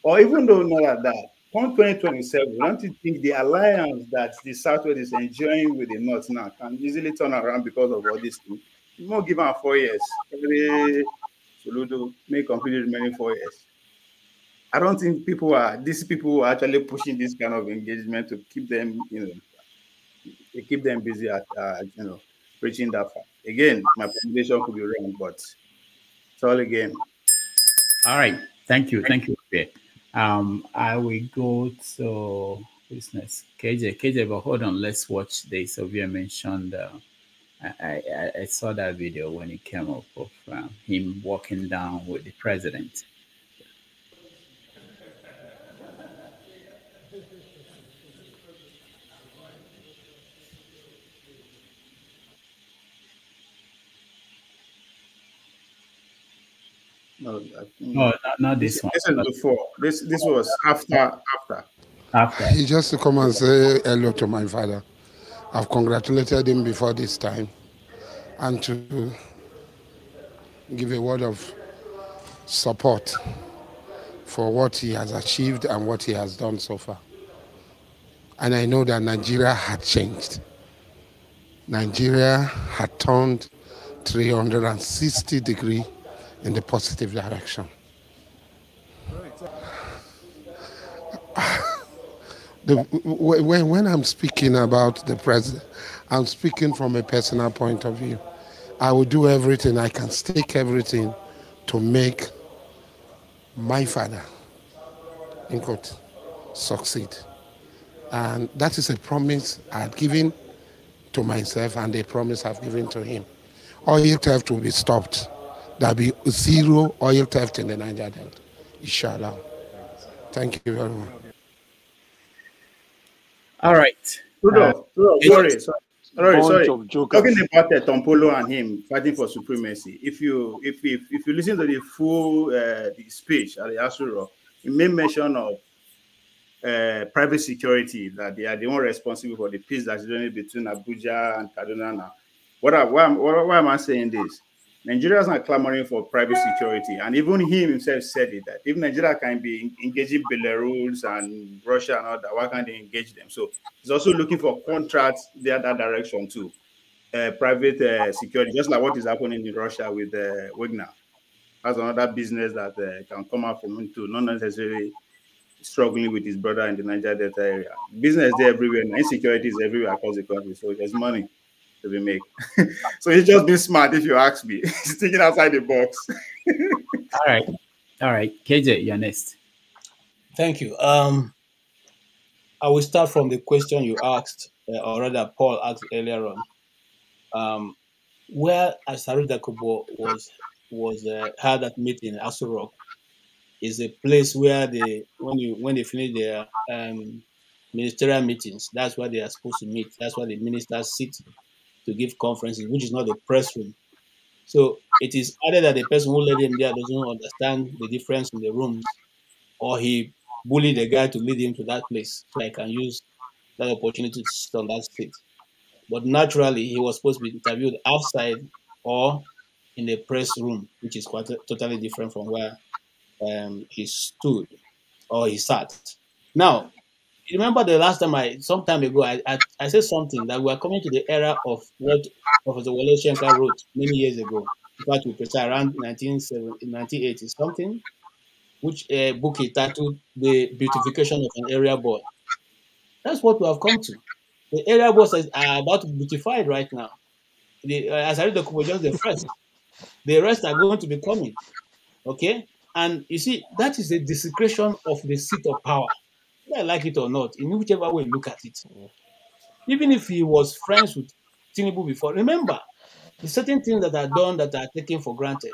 Or even though not at that, come 2027, don't you think the alliance that the Southwest is enjoying with the North now can easily turn around because of all these things? You won't give them 4 years. Every Soludo may complete the remaining 4 years. I don't think these people are actually pushing this kind of engagement to keep them, keep them busy at, reaching that far. Again, my presentation could be wrong, but it's all a game. All right. Thank you. Thank you. I will go to business. KJ, but hold on. Let's watch this. So we mentioned, I saw that video when it came up of him walking down with the president. No, not this one. This is before. This was after. He just to come and say hello to my father. I've congratulated him before this time, and give a word of support for what he has achieved and what he has done so far. And I know that Nigeria had changed. Nigeria had turned 360 degrees in the positive direction. When I'm speaking about the president, I'm speaking from a personal point of view. I will do everything, I can stake everything to make my father, in quote, succeed. And that is a promise I had given to myself and a promise I've given to him. Oil theft will be stopped. There'll be zero oil theft in the Niger Delta, inshallah. Thank you very much. All right. Sorry. Talking about Tompolo and him fighting for supremacy. If you listen to the full the speech at the Asura, he made mention of private security, that they are the one responsible for the peace that's running between Abuja and Kaduna now. Why am I saying this? Nigerians are clamoring for private security, and even him himself said it, that if Nigeria can be engaging Belarus and Russia and all that, why can't they engage them? So he's also looking for contracts the other direction too, private security, just like what is happening in Russia with Wagner. That's another business that can come out from him too, not necessarily struggling with his brother in the Niger Delta area. Business there everywhere, and insecurity is everywhere across the country, so there's money to be made. So he's just being smart, if you ask me. He's thinking outside the box. All right. KJ, you're next. Thank you. I will start from the question you asked, or rather Paul asked earlier on. Where Asari Dokubu was had that meeting in Aso Rock is a place where when they finish their ministerial meetings, that's where they are supposed to meet. That's where the ministers sit to give conferences, which is not a press room. So it is either that the person who led him there doesn't understand the difference in the rooms, or he bullied the guy to lead him to that place so I can use that opportunity to sit on that seat. But naturally, he was supposed to be interviewed outside or in a press room, which is quite totally different from where he stood or he sat. Now, you remember the last time some time ago, I said something that we are coming to the era of what Professor Wole Soyinka wrote many years ago, in fact, to precise around 1980 something, which book he titled The Beautification of an Area Boy. That's what we have come to. The area boys are about to be beautified right now. Asari Dokubu was just the first. The rest are going to be coming. Okay? And you see, that is a desecration of the seat of power. Whether I like it or not, in whichever way you look at it. Even if he was friends with Tinubu before, remember, the certain things that are done that are taken for granted.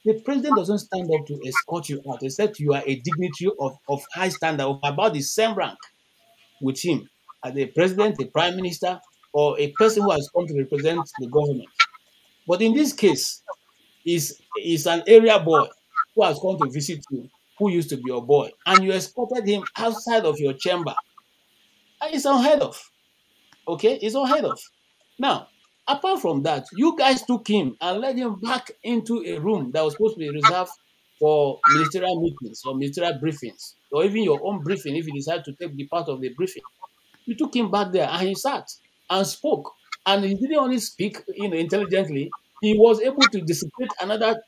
The president doesn't stand up to escort you out, except you are a dignitary of high standard, of about the same rank with him as a president, a prime minister, or a person who has come to represent the government. But in this case, is an area boy who has come to visit you, who used to be your boy, and you escorted him outside of your chamber. It's unheard of. Okay? It's unheard of. Now, apart from that, you guys took him and led him back into a room that was supposed to be reserved for ministerial meetings or ministerial briefings, or even your own briefing if you decide to take the part of the briefing. You took him back there and he sat and spoke. And he didn't only speak, intelligently, he was able to dissipate another,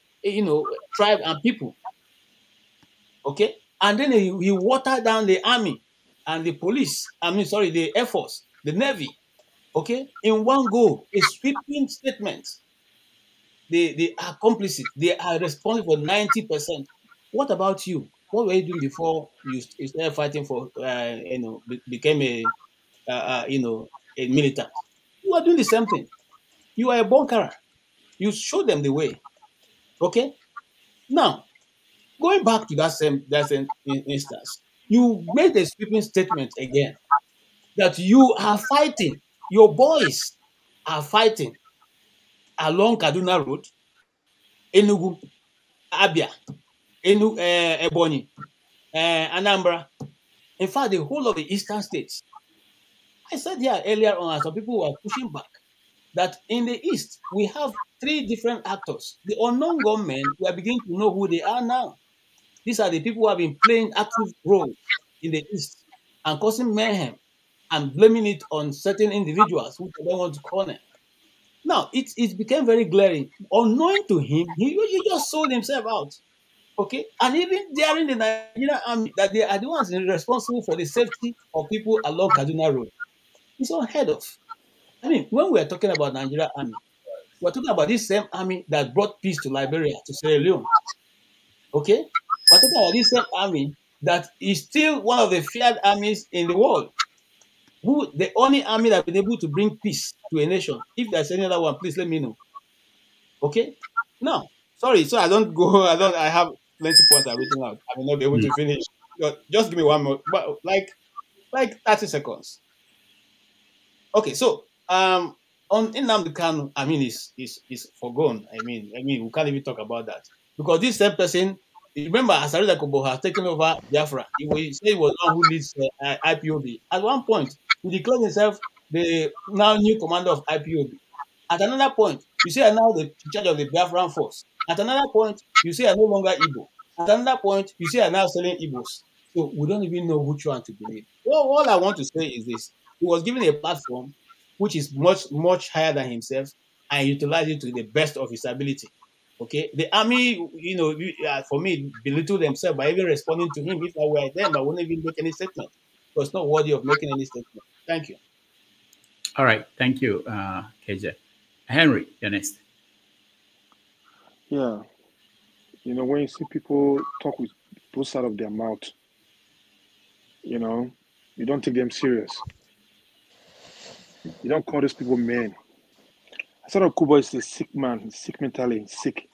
tribe and people. Okay? And then he watered down the army and the police, the Air Force, the Navy, okay? In one go, a sweeping statement. They are complicit. They are responsible for 90%. What about you? What were you doing before you started fighting for, became a militant? You are doing the same thing. You are a bunkerer. You show them the way. Okay? Now, going back to that same instance, you made a sweeping statement again that you are fighting, your boys are fighting along Kaduna Road, Enugu, Abia, Ebonyi, Anambra. In fact, the whole of the eastern states. I said here earlier on, some people were pushing back that in the East, we have 3 different actors. The unknown gunmen, we are beginning to know who they are now. These are the people who have been playing active roles in the East and causing mayhem and blaming it on certain individuals who they don't want to corner. Now, it became very glaring. Unknowing to him, he just sold himself out. Okay? And even during the Nigerian army, that they are the ones responsible for the safety of people along Kaduna Road. It's unheard of. I mean, when we are talking about Nigerian army, we're talking about this same army that brought peace to Liberia, to Sierra Leone. Okay? We're talking about this same army that is still one of the feared armies in the world. Who the only army that has been able to bring peace to a nation. If there's any other one, please let me know. Okay? Now, sorry, so I don't go, I have plenty points I've written out. I will not be able to finish. Just give me one more, but like 30 seconds. Okay, so on Nnamdi Kanu, I mean, is forgone. I mean, we can't even talk about that because this same person. Remember, Asari Dokubu has taken over Biafra. He said he was the one who leads IPOB. At one point, he declared himself the now new commander of IPOB. At another point, you say I'm now the charge of the Biafran force. At another point, you say I'm no longer Igbo. At another point, you say I'm now selling Igbos. So we don't even know which one to believe. Well, all I want to say is this. He was given a platform which is much, much higher than himself and utilized it to the best of his ability. Okay, the army, for me, belittled themselves by even responding to him. If I were them, I wouldn't even make any statement. It was not worthy of making any statement. Thank you. All right, thank you, KJ. Henry, you're next. Yeah, when you see people talk with both sides of their mouth, you don't take them serious. You don't call these people men. Asari Dokubu is a sick man. He's sick mentally. He's sick.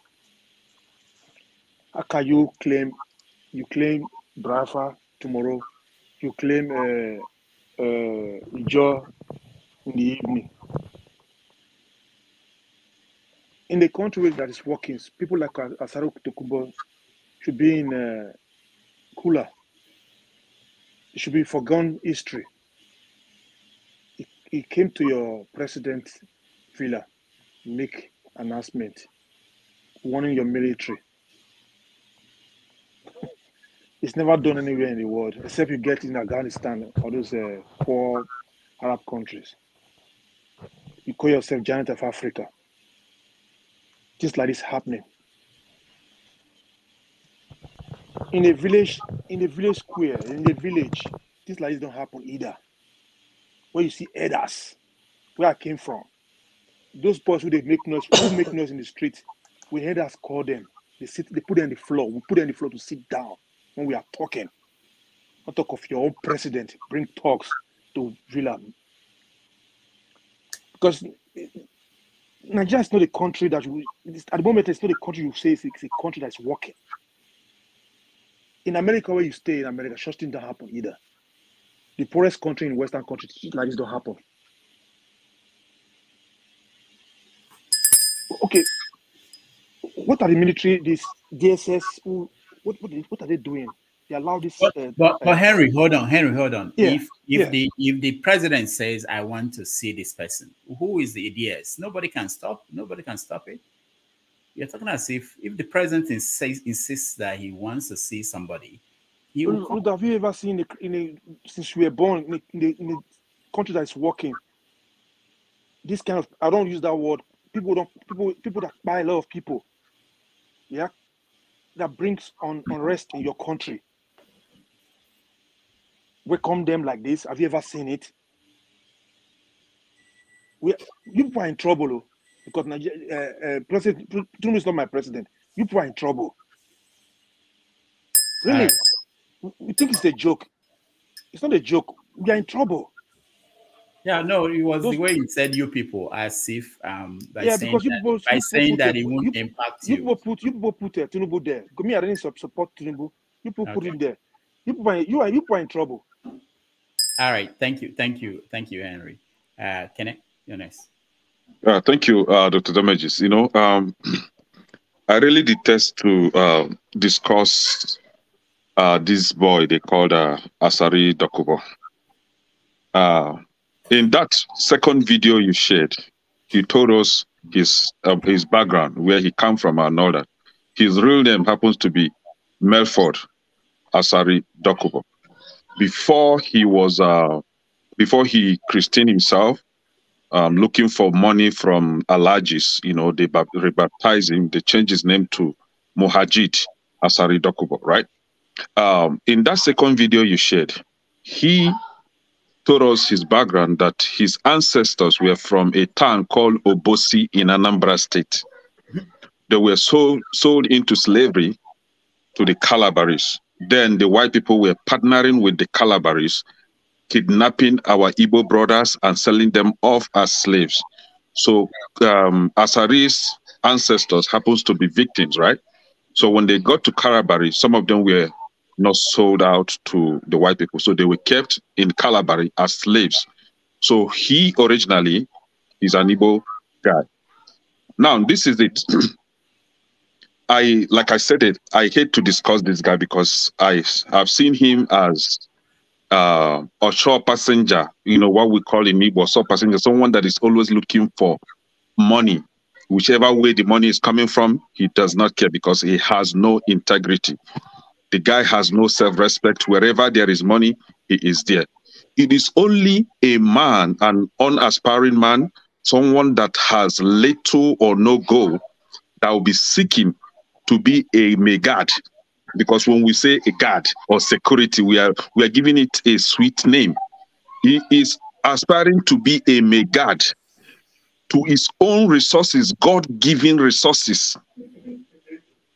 How can you claim Brafa tomorrow? You claim Ijo in the evening. In the country that is working, people like Asari Dokubu should be in cooler. It should be forgone history. He came to your president's villa, make announcement, warning your military. It's never done anywhere in the world, except you get in Afghanistan or those poor Arab countries. You call yourself giant of Africa. Just like this happening. In a village square, in the village, things like this don't happen either. Where you see elders, where I came from, those boys who make noise in the street, we elders call them. They put them on the floor. We put them on the floor to sit down when we are talking. Not talk of your own president. Bring talks to Villa. Because Nigeria is not a country that at the moment it's not a country you say it's a country that's working. In America, where you stay in America, such things don't happen either. The poorest country in Western countries, like this don't happen. Okay, what are the military, this DSS, what are they doing? They allow this. But Henry, hold on. Yeah, If the president says, "I want to see this person," who is the DS? Nobody can stop it. You're talking as if the president insists that he wants to see somebody, he will come. Have you ever seen since we were born in the country that is working? This kind of, I don't use that word. People that buy a lot of people. Yeah, that brings unrest in your country. Welcome them like this. Have you ever seen it? You people are in trouble, because President Tinubu is not my president. You people are in trouble. Really? We think it's a joke. It's not a joke. We are in trouble. Yeah, no, it was the way he said "you people," as if by saying that it won't impact you. You people put Tinubu there. Me, I didn't support Tinubu. You people put him there. You people are in trouble. All right, thank you, Henry. Kenneth, you're next. Thank you, Dr. Damages. I really detest to discuss this boy they called Asari Dokubu. In that second video you shared, he told us his background, where he come from and all that. His real name happens to be Melford Asari Dokubu. Before he christened himself, looking for money from Alajis, they rebaptized him, they changed his name to Mohajid Asari Dokubu, right? In that second video you shared, he told us his background, that his ancestors were from a town called Obosi in Anambra State. They were sold into slavery to the Calabaris. Then the white people were partnering with the Calabaris, kidnapping our Igbo brothers and selling them off as slaves. So Asari's ancestors happens to be victims, right? So when they got to Calabari, some of them were not sold out to the white people. So they were kept in Calabari as slaves. So he originally is an Igbo guy. Now, this is it. Like I said it, I hate to discuss this guy because I've seen him as a shore passenger, what we call in Igbo, shore passenger, someone that is always looking for money. Whichever way the money is coming from, he does not care because he has no integrity. The guy has no self-respect. Wherever there is money, he is there. It is only a man, an unaspiring man, someone that has little or no goal, that will be seeking to be a megad. Because when we say a guard or security, we are giving it a sweet name. He is aspiring to be a megad to his own resources, God-given resources.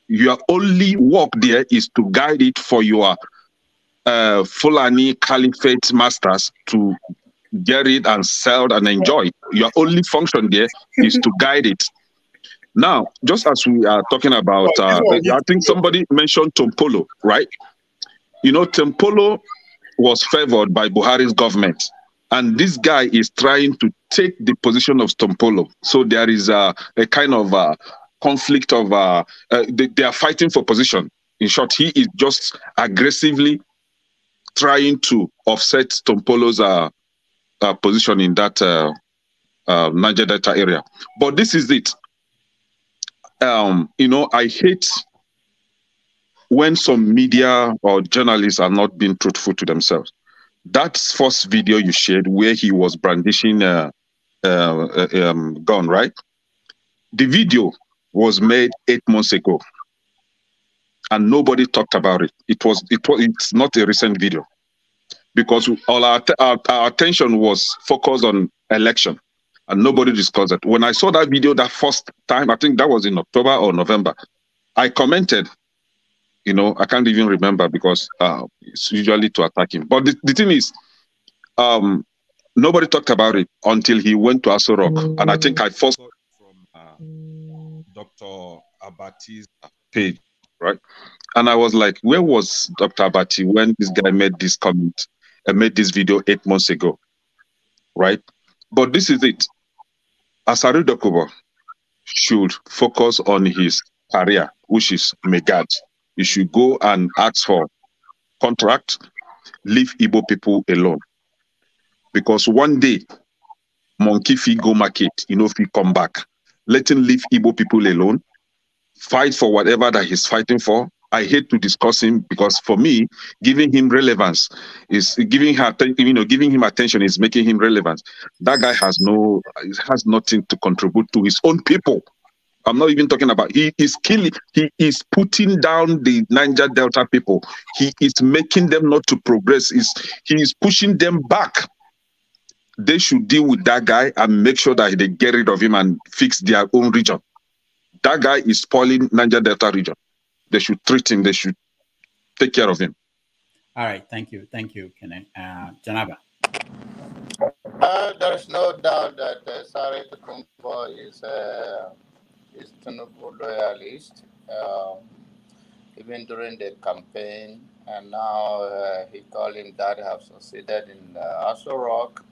Your only work there is to guide it for your Fulani Caliphate masters to get it and sell and enjoy. Your only function there is to guide it. Now, just as we are talking about, I think somebody mentioned Tompolo, right? Tompolo was favored by Buhari's government. And this guy is trying to take the position of Tompolo. So there is a kind of conflict of, they are fighting for position. In short, he is just aggressively trying to offset Tompolo's position in that Niger Delta area. But this is it. I hate when some media or journalists are not being truthful to themselves. That first video you shared where he was brandishing a gun, right? The video was made 8 months ago, and nobody talked about it. It's not a recent video, because all our attention was focused on election, and nobody discussed it. When I saw that video that first time, I think that was in October or November, I commented. I can't even remember because it's usually to attack him. But the thing is, nobody talked about it until he went to Asari Rock. And I think I first saw it from Dr. Abati's page, right? And I was like, where was Dr. Abati when this guy made this comment and made this video 8 months ago, right? But this is it. Asari Dokubu should focus on his career, which is Megad. You should go and ask for contract, leave Igbo people alone. Because one day, monkey fee go market, fee come back. Let him leave Igbo people alone, fight for whatever that he's fighting for. I hate to discuss him because for me, giving him relevance is giving him attention is making him relevant. That guy has nothing to contribute to his own people. I'm not even talking about, he is putting down the Niger Delta people. He is making them not to progress. He is pushing them back. They should deal with that guy and make sure that they get rid of him and fix their own region. That guy is spoiling Niger Delta region. They should treat him. They should take care of him. All right. Thank you. Thank you, Kenneth. Janaba. There's no doubt that Asari Dokubu is Tinubu loyalist, even during the campaign, and now he called him that have succeeded in Asari Rock.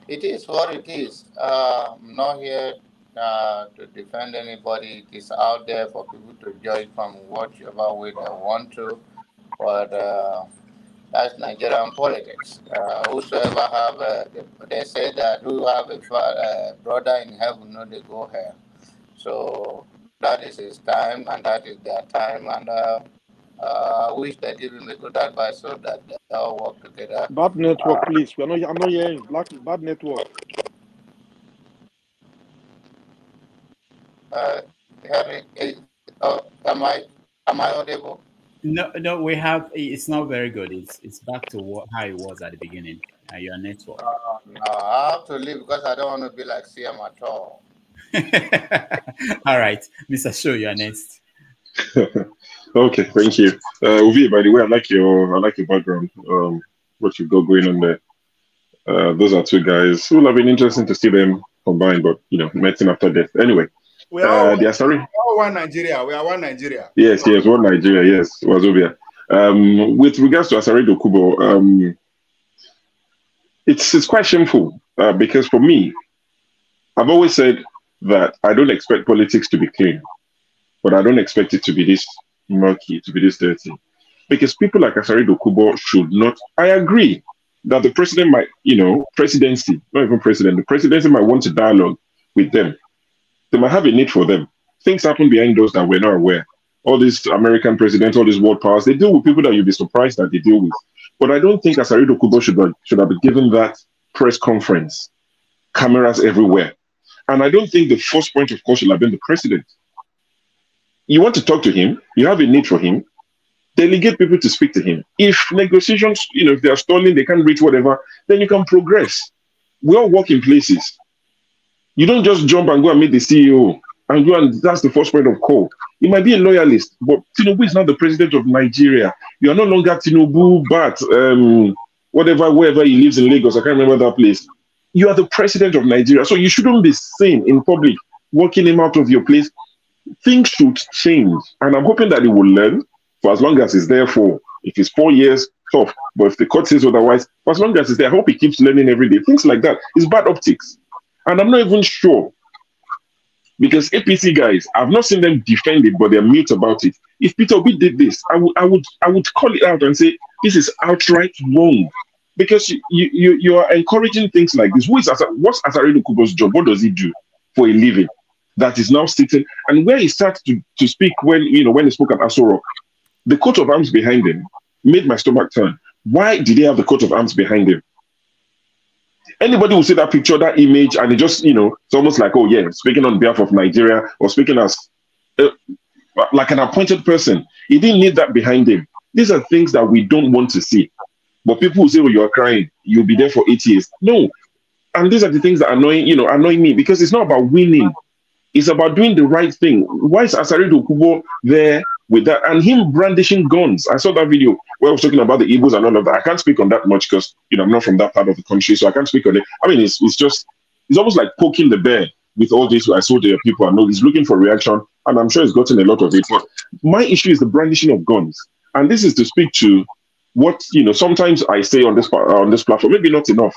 It is what it is. I'm not here to defend anybody. It is out there for people to judge from whichever way they want to. But That's Nigerian politics. Whosoever have, they say that who have a brother in heaven, no, they go here. So that is his time, and that is their time, and I wish they give him a good advice so that they all work together. Bad network, please. I'm not hearing. Bad network. Am I audible? No, we have. It's not very good. It's back to how it was at the beginning. Your network. No, I have to leave because I don't want to be like CM at all. All right, Mr. Show, you're next. Okay, thank you. Uvi, by the way, I like your background. What you've got going on there. Those are two guys who will have been interesting to see them combined, but meeting after death. Anyway, we are one Nigeria. We are one Nigeria. Yes, one Nigeria. Yes, Wazobia. With regards to Asari Dokubu, it's quite shameful because for me, I've always said that I don't expect politics to be clean, but I don't expect it to be this murky, to be this dirty. Because people like Asari Dokubu should not. I agree that the president might, presidency, not even president, the presidency might want to dialogue with them. They might have a need for them. Things happen behind doors that we're not aware. All these American presidents, all these world powers, they deal with people that you'll be surprised that they deal with. But I don't think Asari Dokubu should have been given that press conference, cameras everywhere. And I don't think the first point of call should have been the president. You want to talk to him, you have a need for him, delegate people to speak to him. If negotiations, if they are stalling, they can't reach whatever, then you can progress. We all work in places. You don't just jump and go and meet the CEO and go and that's the first point of call. You might be a loyalist, but Tinubu is not the president of Nigeria. You are no longer Tinubu, but wherever he lives in Lagos, I can't remember that place. You are the president of Nigeria. So you shouldn't be seen in public, walking him out of your place. Things should change. And I'm hoping that he will learn for as long as he's there for, if it's 4 years, tough. But if the court says otherwise, for as long as he's there, I hope he keeps learning every day. Things like that. It's bad optics. And I'm not even sure. Because APC guys, I've not seen them defend it, but they're mute about it. If Peter Obi did this, I would call it out and say, this is outright wrong. Because you are encouraging things like this. What's Asari Dokubu's job? What does he do for a living? That is now sitting, and where he starts to speak when he spoke at Aso Rock, the coat of arms behind him made my stomach turn. Why did he have the coat of arms behind him? Anybody will see that picture, that image, and it just, it's almost like, oh yeah, speaking on behalf of Nigeria or speaking as like an appointed person. He didn't need that behind him. These are things that we don't want to see. But people will say, oh, you're crying. You'll be there for 8 years. No. And these are the things that annoy me because it's not about winning. It's about doing the right thing. Why is Asari Dokubu there with that? And him brandishing guns. I saw that video where I was talking about the Igbos and all of that. I can't speak on that much because, I'm not from that part of the country, so I can't speak on it. I mean, it's almost like poking the bear with all this. I saw the people, I know he's looking for reaction, and I'm sure he's gotten a lot of it. But my issue is the brandishing of guns. And this is to speak to what, sometimes I say on this platform, maybe not enough.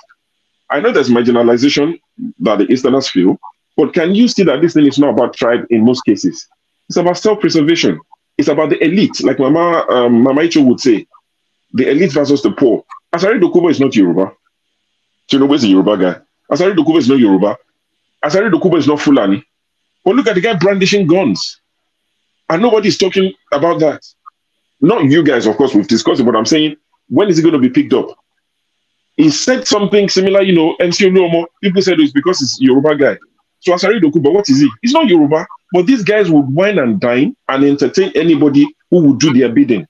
I know there's marginalization that the Easterners feel, but can you see that this thing is not about tribe in most cases? It's about self-preservation. It's about the elite, like Mama Icho would say, the elite versus the poor. Asari Dokubu is not Yoruba. Tinubu is a Yoruba guy. Asari Dokubu is not Yoruba. Asari Dokubu is not Fulani. But look at the guy brandishing guns. And nobody's talking about that. Not you guys, of course, we've discussed it, but I'm saying, when is it going to be picked up? He said something similar, MC Oluomo. People said it's because he's a Yoruba guy. So Asari Dokubu, what is he? He's not Yoruba, but these guys would wine and dine and entertain anybody who would do their bidding.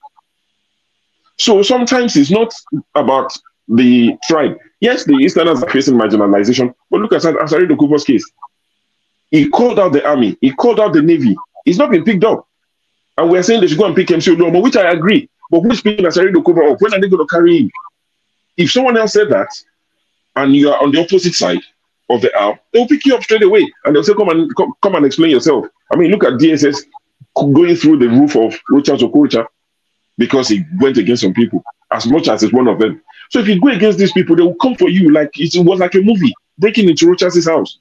So sometimes it's not about the tribe. Yes, the Easterners are facing marginalization, but look at Asari Dokubu's case. He called out the army. He called out the navy. He's not been picked up. And we're saying they should go and pick MC Oluomo, which I agree. But who's picking Asari Dokubu up? When are they going to carry him? If someone else said that, and you are on the opposite side of the aisle, they'll pick you up straight away and they'll say, come and explain yourself. I mean, look at DSS going through the roof of Rocha Okocha because he went against some people, as much as it's one of them. So if you go against these people, they will come for you like it was like a movie, breaking into Rocha's house.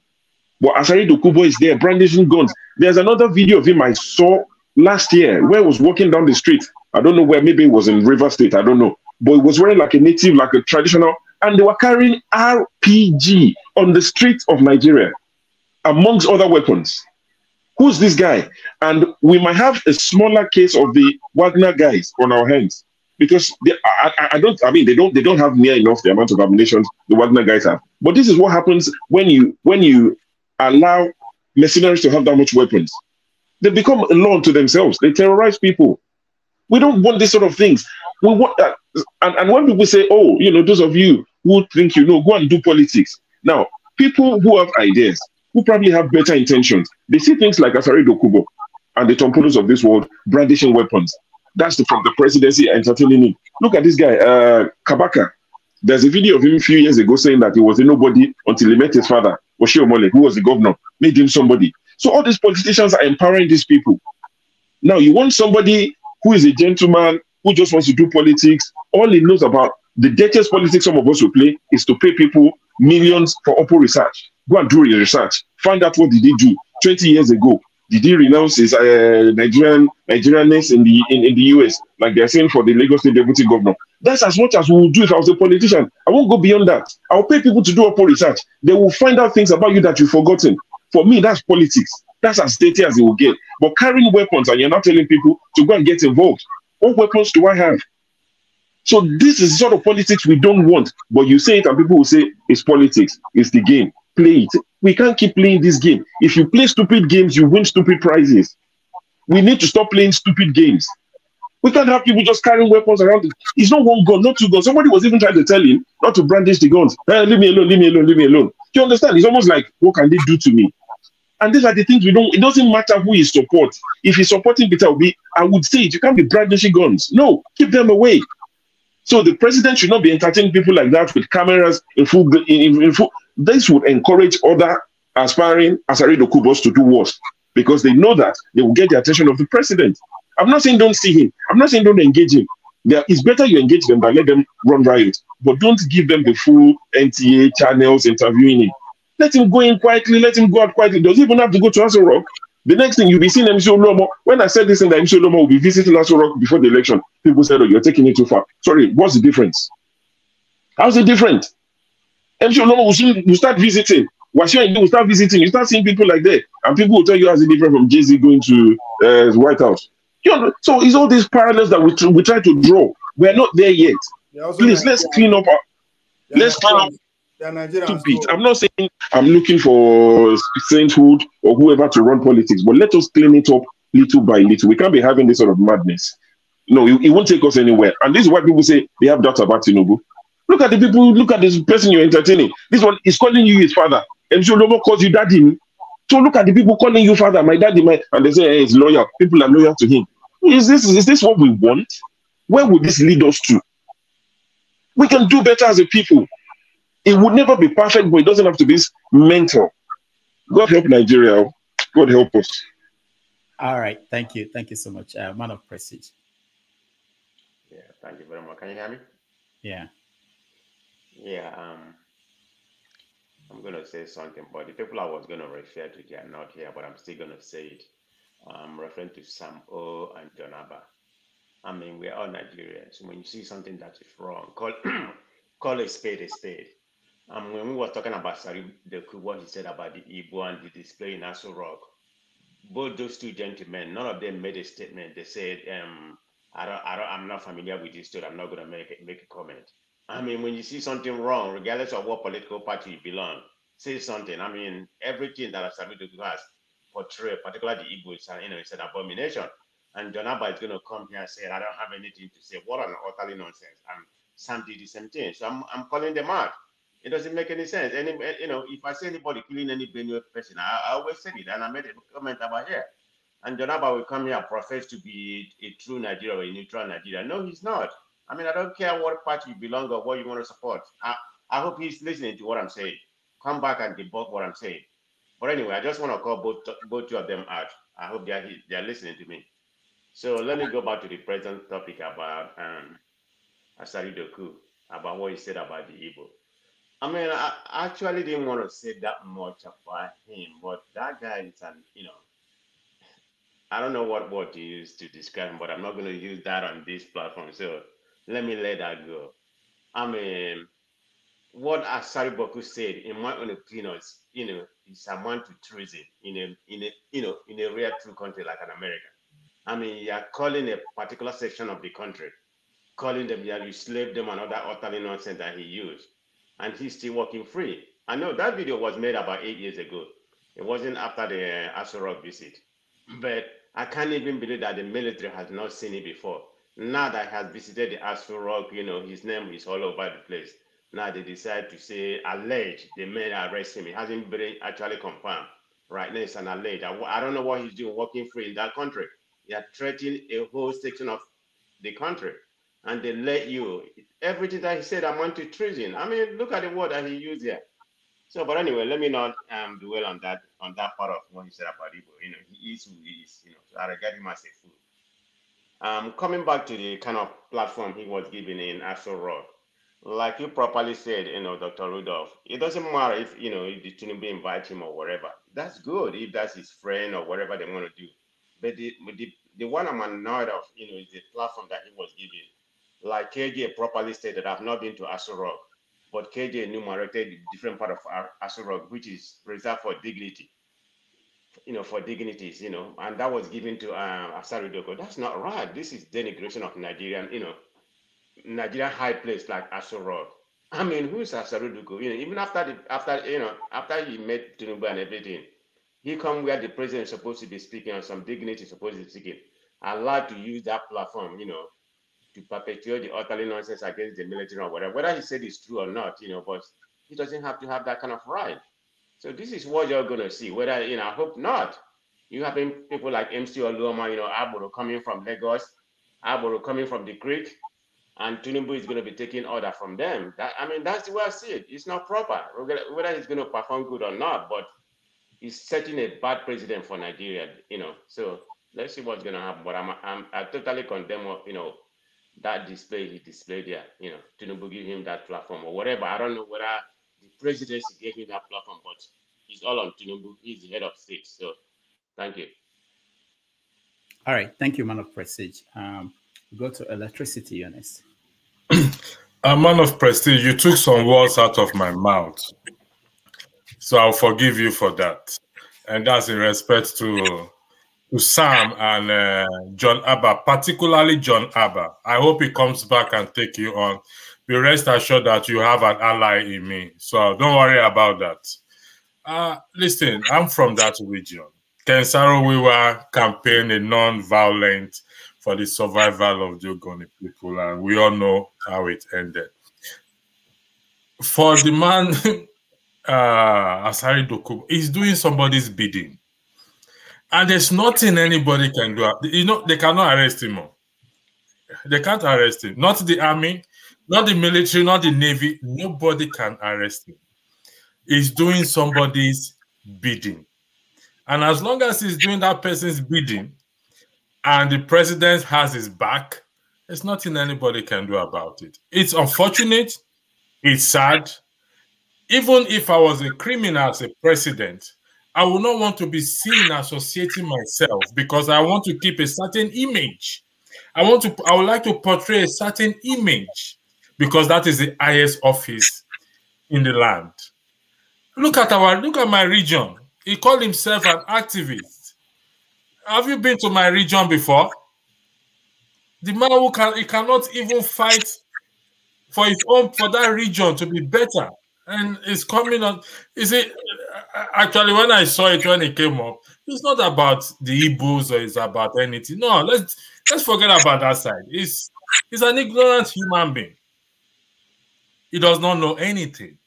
But Asari Dokubu is there, brandishing guns. There's another video of him I saw last year where he was walking down the street. I don't know where, maybe it was in River State, I don't know. but it was wearing like a native, like a traditional, and they were carrying RPG on the streets of Nigeria, amongst other weapons. Who's this guy? And we might have a smaller case of the Wagner guys on our hands because they don't have near enough the amount of ammunition the Wagner guys have. But this is what happens when you allow mercenaries to have that much weapons. They become a law unto themselves. They terrorize people. We don't want this sort of things. We want that. And when people say, oh, those of you who think go and do politics. Now, people who have ideas, who probably have better intentions, they see things like Asari Dokubu and the Tompolos of this world brandishing weapons. That's from the presidency entertaining him. Look at this guy, Kabaka. There's a video of him a few years ago saying that he was a nobody until he met his father, Oshiomole, who was the governor, made him somebody. So all these politicians are empowering these people. Now, you want somebody who is a gentleman, who just wants to do politics. All he knows about the dirtiest politics some of us will play is to pay people millions for Oppo research. Go and do your research. Find out what did he do 20 years ago. Did he renounce his Nigerianness in the US, like they're saying for the Lagos State Deputy Governor? That's as much as we will do if I was a politician. I won't go beyond that. I'll pay people to do Oppo research. They will find out things about you that you've forgotten. For me, that's politics. That's as dirty as it will get. But carrying weapons and you're not telling people to go and get involved. What weapons do I have? So this is sort of politics we don't want. But you say it and people will say it's politics. It's the game. Play it. We can't keep playing this game. If you play stupid games, you win stupid prizes. We need to stop playing stupid games. We can't have people just carrying weapons around. It's not one gun, not two guns. Somebody was even trying to tell him not to brandish the guns. Hey, leave me alone, leave me alone, leave me alone. Do you understand? It's almost like, what can they do to me? And these are the things we don't, it doesn't matter who you support. If you're supporting Peter Obi, I would say it, you can't be brandishing guns. No, keep them away. So the president should not be entertaining people like that with cameras in full. This would encourage other aspiring Asari Dokubos to do worse because they know that they will get the attention of the president. I'm not saying don't see him. I'm not saying don't engage him. It's better you engage them than let them run riot. But don't give them the full NTA channels interviewing him. Let him go in quietly. Let him go out quietly. Does he even have to go to Aso Rock? The next thing you'll be seeing MC Olomo. When I said this thing that MC Olomo will be visiting Aso Rock before the election, people said, oh, you're taking it too far. Sorry, what's the difference? How's it different? MC Olomo will start visiting. Washington will start visiting. You start seeing people like that. And people will tell you how's it different from Jay-Z going to the White House. So it's all these parallels that we try to draw. We're not there yet. Please, let's clean up. Let's clean up. I'm not saying I'm looking for sainthood or whoever to run politics, but let us clean it up little by little. We can't be having this sort of madness. No, it won't take us anywhere. And this is why people say they have doubts about Tinubu. Look at the people, look at this person you're entertaining. This one is calling you his father. MC Olomo calls you daddy. So look at the people calling you father, my daddy, and they say, hey, he's loyal. People are loyal to him. Is this what we want? Where would this lead us to? We can do better as a people. It would never be perfect, but it doesn't have to be mental. God help Nigeria. God help us. All right. Thank you. Thank you so much. Man of Prestige. Yeah, thank you very much. Can you hear me? Yeah. Yeah, I'm going to say something, but the people I was going to refer to, they are not here, but I'm still going to say it. I'm referring to Sam O and John Abba. I mean, we're all Nigerians. When you see something that is wrong, call a spade a spade. When we were talking about Asari Dokubu, what he said about the Igbo and the display in Aso Rock, both those two gentlemen, none of them made a statement. They said, I'm not familiar with this story. I'm not going to make a comment. I mean, when you see something wrong, regardless of what political party you belong, say something. I mean, everything that Asari Dokubu has portrayed, particularly the Igbo, it's an abomination. And John Abba is going to come here and say, I don't have anything to say. What an utterly nonsense. And Sam did the same thing. So I'm calling them out. It doesn't make any sense. If I see anybody killing any Benue person, I always say it, and I made a comment about here. And John Abba will come here and profess to be a true Nigeria or a neutral Nigeria. No, he's not. I mean, I don't care what party you belong or what you want to support. I hope he's listening to what I'm saying. Come back and debunk what I'm saying. But anyway, I just want to call both two of them out. I hope they're listening to me. So let me go back to the present topic about Asari Dokubu, about what he said about the Igbo. I mean, I actually didn't want to say that much about him, but that guy is I don't know what word to use to describe him, but I'm not going to use that on this platform. So let me let that go. I mean, what Asari Dokubu said, in my own opinion, is amount to treason in a real true country like an America. I mean, you are calling a particular section of the country, calling them, you slave them and other utterly nonsense that he used, and he's still working free. I know that video was made about 8 years ago. It wasn't after the Asari visit, but I can't even believe that the military has not seen it before. Now that he has visited the Asari, his name is all over the place. Now they decide to say alleged they may arrest him. It hasn't been actually confirmed. Right now it's an alleged. I don't know what he's doing working free in that country. They are threatening a whole section of the country. And they let you, everything that he said amount to treason. I mean, look at the word that he used there. So, but anyway, let me not dwell on that part of what he said about Igbo. He is who he is, so I regard him as a fool. Coming back to the kind of platform he was given in Asari Rock, like you properly said, Dr. Rudolph, it doesn't matter if the Tinubu invite him or whatever. That's good if that's his friend or whatever they want to do. But the one I'm annoyed of, is the platform that he was given. Like KJ properly stated, I've not been to Asari Rock, but KJ enumerated the different part of Asari Rock, which is reserved for dignity, for dignities, and that was given to Asari Dokubu. That's not right. This is denigration of Nigerian, Nigerian high place like Asari Rock. I mean, who's Asari Dokubu? Even after he met Tinubu and everything, he come where the president is supposed to be speaking on some dignity supposed to be speaking. I like to use that platform, to perpetuate the utterly nonsense against the military or whatever. Whether he said it's true or not, but he doesn't have to have that kind of right. So this is what you're going to see. Whether, I hope not. You have people like MC Oluoma, Aboro coming from Lagos, Aboro coming from the Creek, and Tinubu is going to be taking order from them. That's the way I see it. It's not proper, whether he's going to perform good or not, but he's setting a bad precedent for Nigeria, So let's see what's going to happen. But I totally condemn, that display he displayed there, Tinubu give him that platform or whatever. I don't know whether the presidency gave him that platform, but it's all on Tinubu. He's the head of state. So thank you. All right. Thank you, man of prestige. Go to electricity, Ernest. A man of prestige, you took some words out of my mouth. So I'll forgive you for that. And that's in respect to Sam and John Abba, particularly John Abba. I hope he comes back and take you on. Be rest assured that you have an ally in me. So don't worry about that. Listen, I'm from that region. Kensaro, we were campaigning non-violent for the survival of the Ogoni people, and we all know how it ended. For the man, Asari Dokubu, he's doing somebody's bidding. And there's nothing anybody can do. They cannot arrest him. They can't arrest him. Not the army, not the military, not the navy. Nobody can arrest him. He's doing somebody's bidding. And as long as he's doing that person's bidding and the president has his back, there's nothing anybody can do about it. It's unfortunate. It's sad. Even if I was a criminal as a president, I would not want to be seen associating myself because I want to keep a certain image. I would like to portray a certain image because that is the highest office in the land. Look at my region. He called himself an activist. Have you been to my region before? The man he cannot even fight for that region to be better. And it's coming on. Actually, when I saw it when it came up, it's not about the Igbos or it's about anything. No, let's forget about that side. He's an ignorant human being. He does not know anything.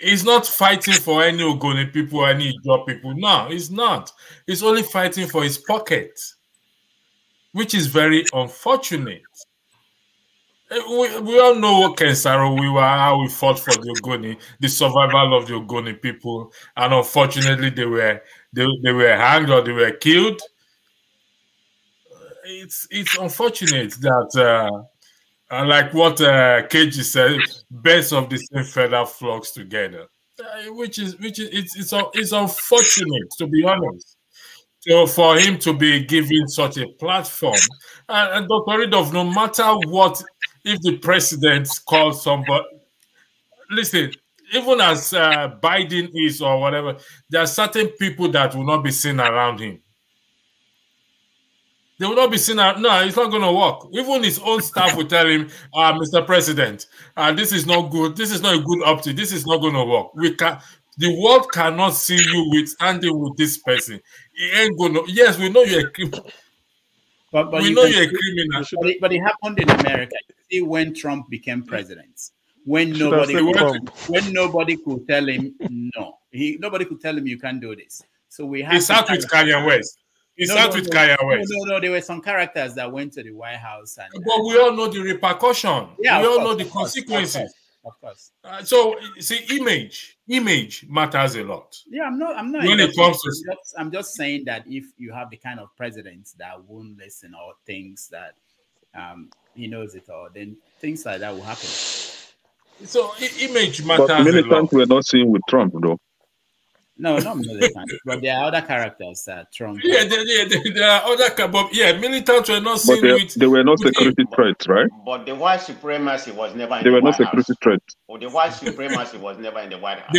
He's not fighting for any Ogoni people or any Igbo people. No, he's not. He's only fighting for his pocket, which is very unfortunate. We all know what Kensaro we were, how we fought for the Ogoni, the survival of the Ogoni people, and unfortunately they were hanged or they were killed. It's unfortunate that like what KG said, birds of the same feather flocks together, which is unfortunate, to be honest. So for him to be given such a platform, and Dr. Ridolf, no matter what, if the president calls somebody, listen, even as Biden is or whatever, there are certain people that will not be seen around him. They will not be seen. No, it's not going to work. Even his own staff will tell him, Mr. President, this is not good. This is not a good option. This is not going to work. The world cannot see you standing with this person. It ain't going to. Yes, we know you're a criminal. But we know you're a criminal. But it happened in America. You see, when Trump became president, when nobody could tell him no, nobody could tell him you can't do this. So we have. He sat with Kanye West. Kanye West. No, there were some characters that went to the White House, but we all know the repercussion. Yeah, we all know the consequences. Of course. So see, image matters a lot. Yeah, I'm not. When it comes to, I'm just saying that if you have the kind of presidents that won't listen or thinks that he knows it all, then things like that will happen. So image matters. But militants we're not seeing with Trump, though. No, not militant, but there are other characters that Trump. Yeah, there are other, but yeah, militants were not seen with. They were not security threats, right? But the white supremacy was never in they the were White not security House. threats. Or the white supremacy was never in the White House.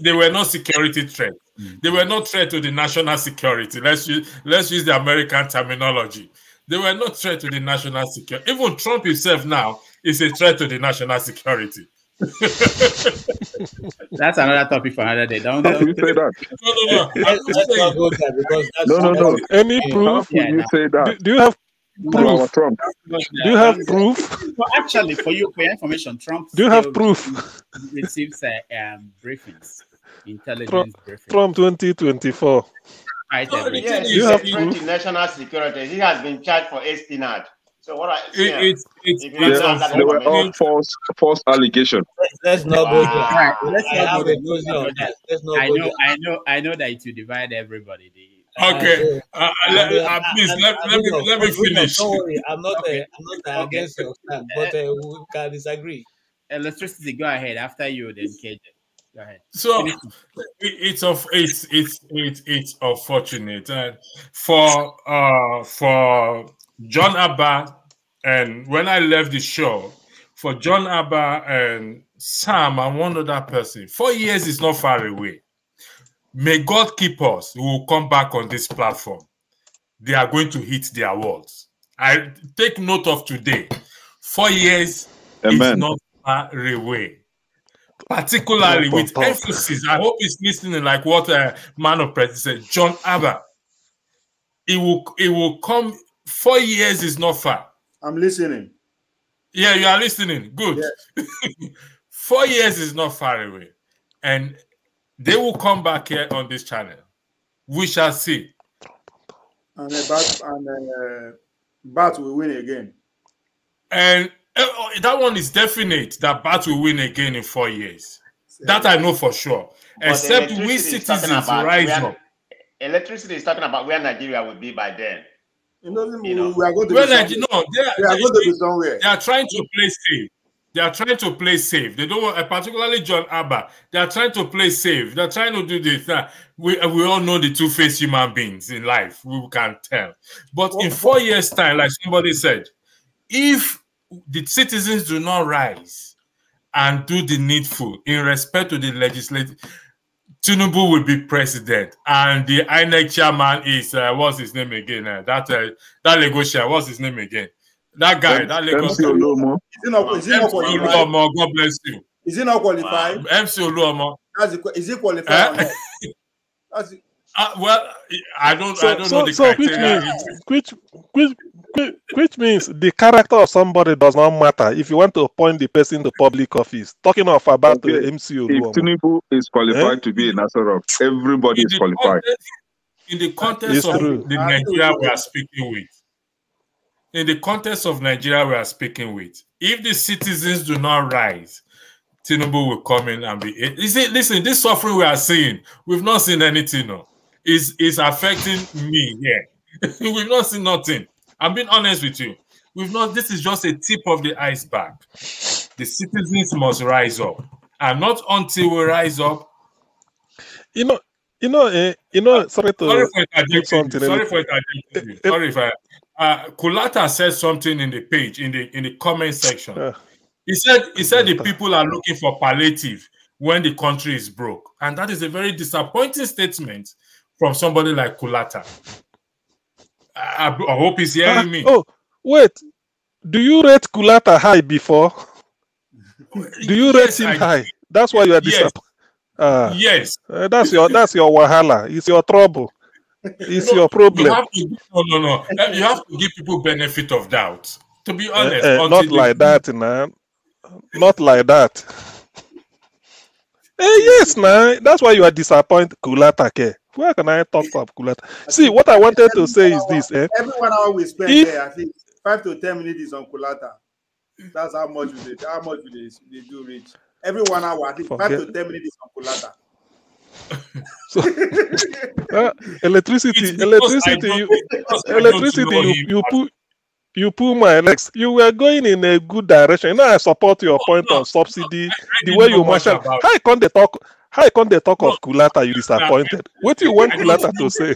They were not security threats. They were not threat to the national security. Let's use the American terminology. They were not threat to the national security. Even Trump himself now is a threat to the national security. That's another topic for another day. Don't you say that? No. Any proof? You say that? Do you have proof? Trump. Do you have proof? Well, actually, for your information, Trump. Do you have proof? Receives briefings, intelligence briefings. From 2024. Yes, you have proof to national security. He has been charged for espionage. So what they were all false allegations. Let's not go there. I know that it will divide everybody. Okay, please let me finish. Don't worry, I'm not against your stand, but we can disagree. Electricity, go ahead. After you, then KJ. Go ahead. So it's unfortunate, and for John Abba, and when I left the show, for John Abba and Sam and one other person, 4 years is not far away. May God keep us. We will come back on this platform. They are going to hit their walls. I take note of today. 4 years is not far away. Particularly with emphasis. I hope he's listening like what Man of President said. John Abba. It will come. 4 years is not far. I'm listening. Yeah, you are listening. Good. Yes. 4 years is not far away. And they will come back here on this channel. We shall see. And Bat will win again. And that one is definite that Bat will win again in 4 years. That I know for sure. But except we citizens rise up. Electricity is talking about where Nigeria will be by then. We are going to be somewhere. They are trying to play safe. They are trying to play safe. They don't want, particularly John Abba. They are trying to play safe. They are trying to do this. We all know the two-faced human beings in life. We can tell. But in 4 years' time, like somebody said, if the citizens do not rise and do the needful in respect to the legislative, Tinubu will be president, and the INEC chairman is what's his name again? That Lagosian, what's his name again? That guy, that Lagos. MC Oluomo. Is he not qualified? God bless you. Is he not qualified? MC Oluomo. Is he qualified? Well, I don't know the criteria. Which means the character of somebody does not matter if you want to appoint the person to public office. Talking about the MC Oluomo. If Tinubu is qualified to be a Nasarov, everybody is qualified. In the context of the Nigeria we are speaking with, if the citizens do not rise, Tinubu will come in and be. Listen, this suffering we are seeing, we've not seen anything. No, is affecting me. Yeah, we've not seen nothing. I'm being honest with you. We've not. This is just a tip of the iceberg. The citizens must rise up, and not until we rise up. Sorry to for put something. Sorry for interjecting you. Sorry if I. Kulata said something in the page in the comment section. He said the people are looking for palliative when the country is broke, and that is a very disappointing statement from somebody like Kulata. I hope he's hearing me. Oh, wait. Do you rate Kulata high before? Do you rate him high? That's why you are disappointed. Yes. That's your wahala. It's your trouble. It's your problem. You have to, no. You have to give people benefit of doubt. To be honest, not like that, man. Not like that. Yes, man. That's why you are disappointed, Kulata. Where can I talk about Kulata? See, what I wanted to say is this. Every 1 hour we spend there, at least 5 to 10 minutes is on Kulata. That's how much they do reach. Every 1 hour, at least 5 to 10 minutes is on Kulata. So, electricity. You pull my legs. You were going in a good direction. I support your point on subsidy. The way you marshal. How can they talk of Kulata? You disappointed. What do you want Kulata to say?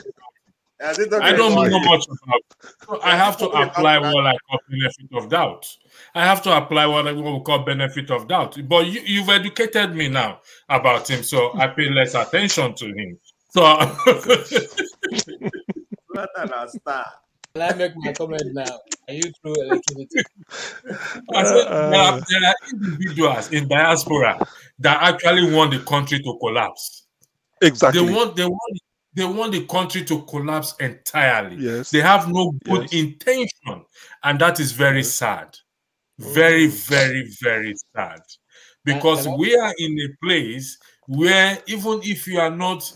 I don't know much about it. So I have to apply what I call benefit of doubt. I have to apply what we call benefit of doubt. But you've educated me now about him, so I pay less attention to him. So Can I make my comment now? Are you through electricity? I said there are individuals in diaspora that actually want the country to collapse. Exactly. They want the country to collapse entirely. Yes. They have no good intention, and that is very sad. Very, very, very sad. Because we are in a place where even if you are not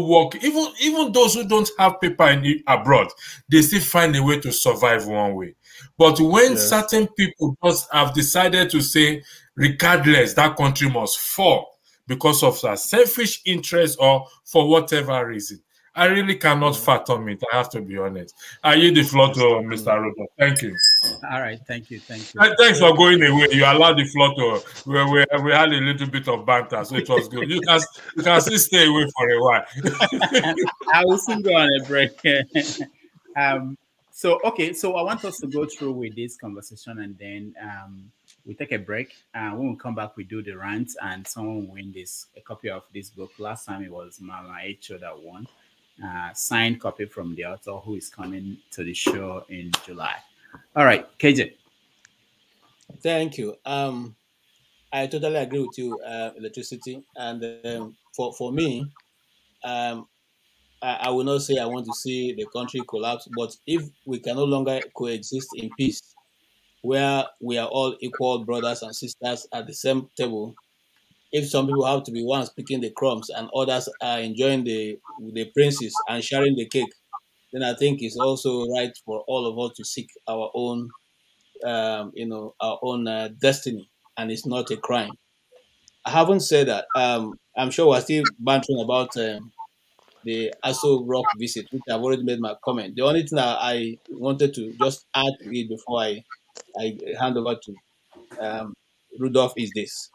working, even those who don't have paper abroad, they still find a way to survive one way. But when certain people just have decided to say, regardless, that country must fall because of a selfish interest or for whatever reason, I really cannot fathom it. I have to be honest. I yield the floor to Mr. Robo. Thank you. All right, thank you. Thanks for going away. You allowed the floor to we had a little bit of banter, so it was good. You can still stay away for a while. I will soon go on a break. So I want us to go through with this conversation, and then we take a break. When we come back, we do the rant, and someone will win a copy of this book. Last time it was Mama Echo that won. Signed copy from the author who is coming to the show in July. All right, KJ. Thank you. I totally agree with you, electricity. And for me, I will not say I want to see the country collapse, but if we can no longer coexist in peace, where we are all equal brothers and sisters at the same table, if some people have to be ones picking the crumbs and others are enjoying the princes and sharing the cake, then I think it's also right for all of us to seek our own, our own destiny, and it's not a crime. I haven't said that. I'm sure we're still bantering about the Asari Rock visit, which I've already made my comment. The only thing that I wanted to just add to it before I hand over to Rudolph is this.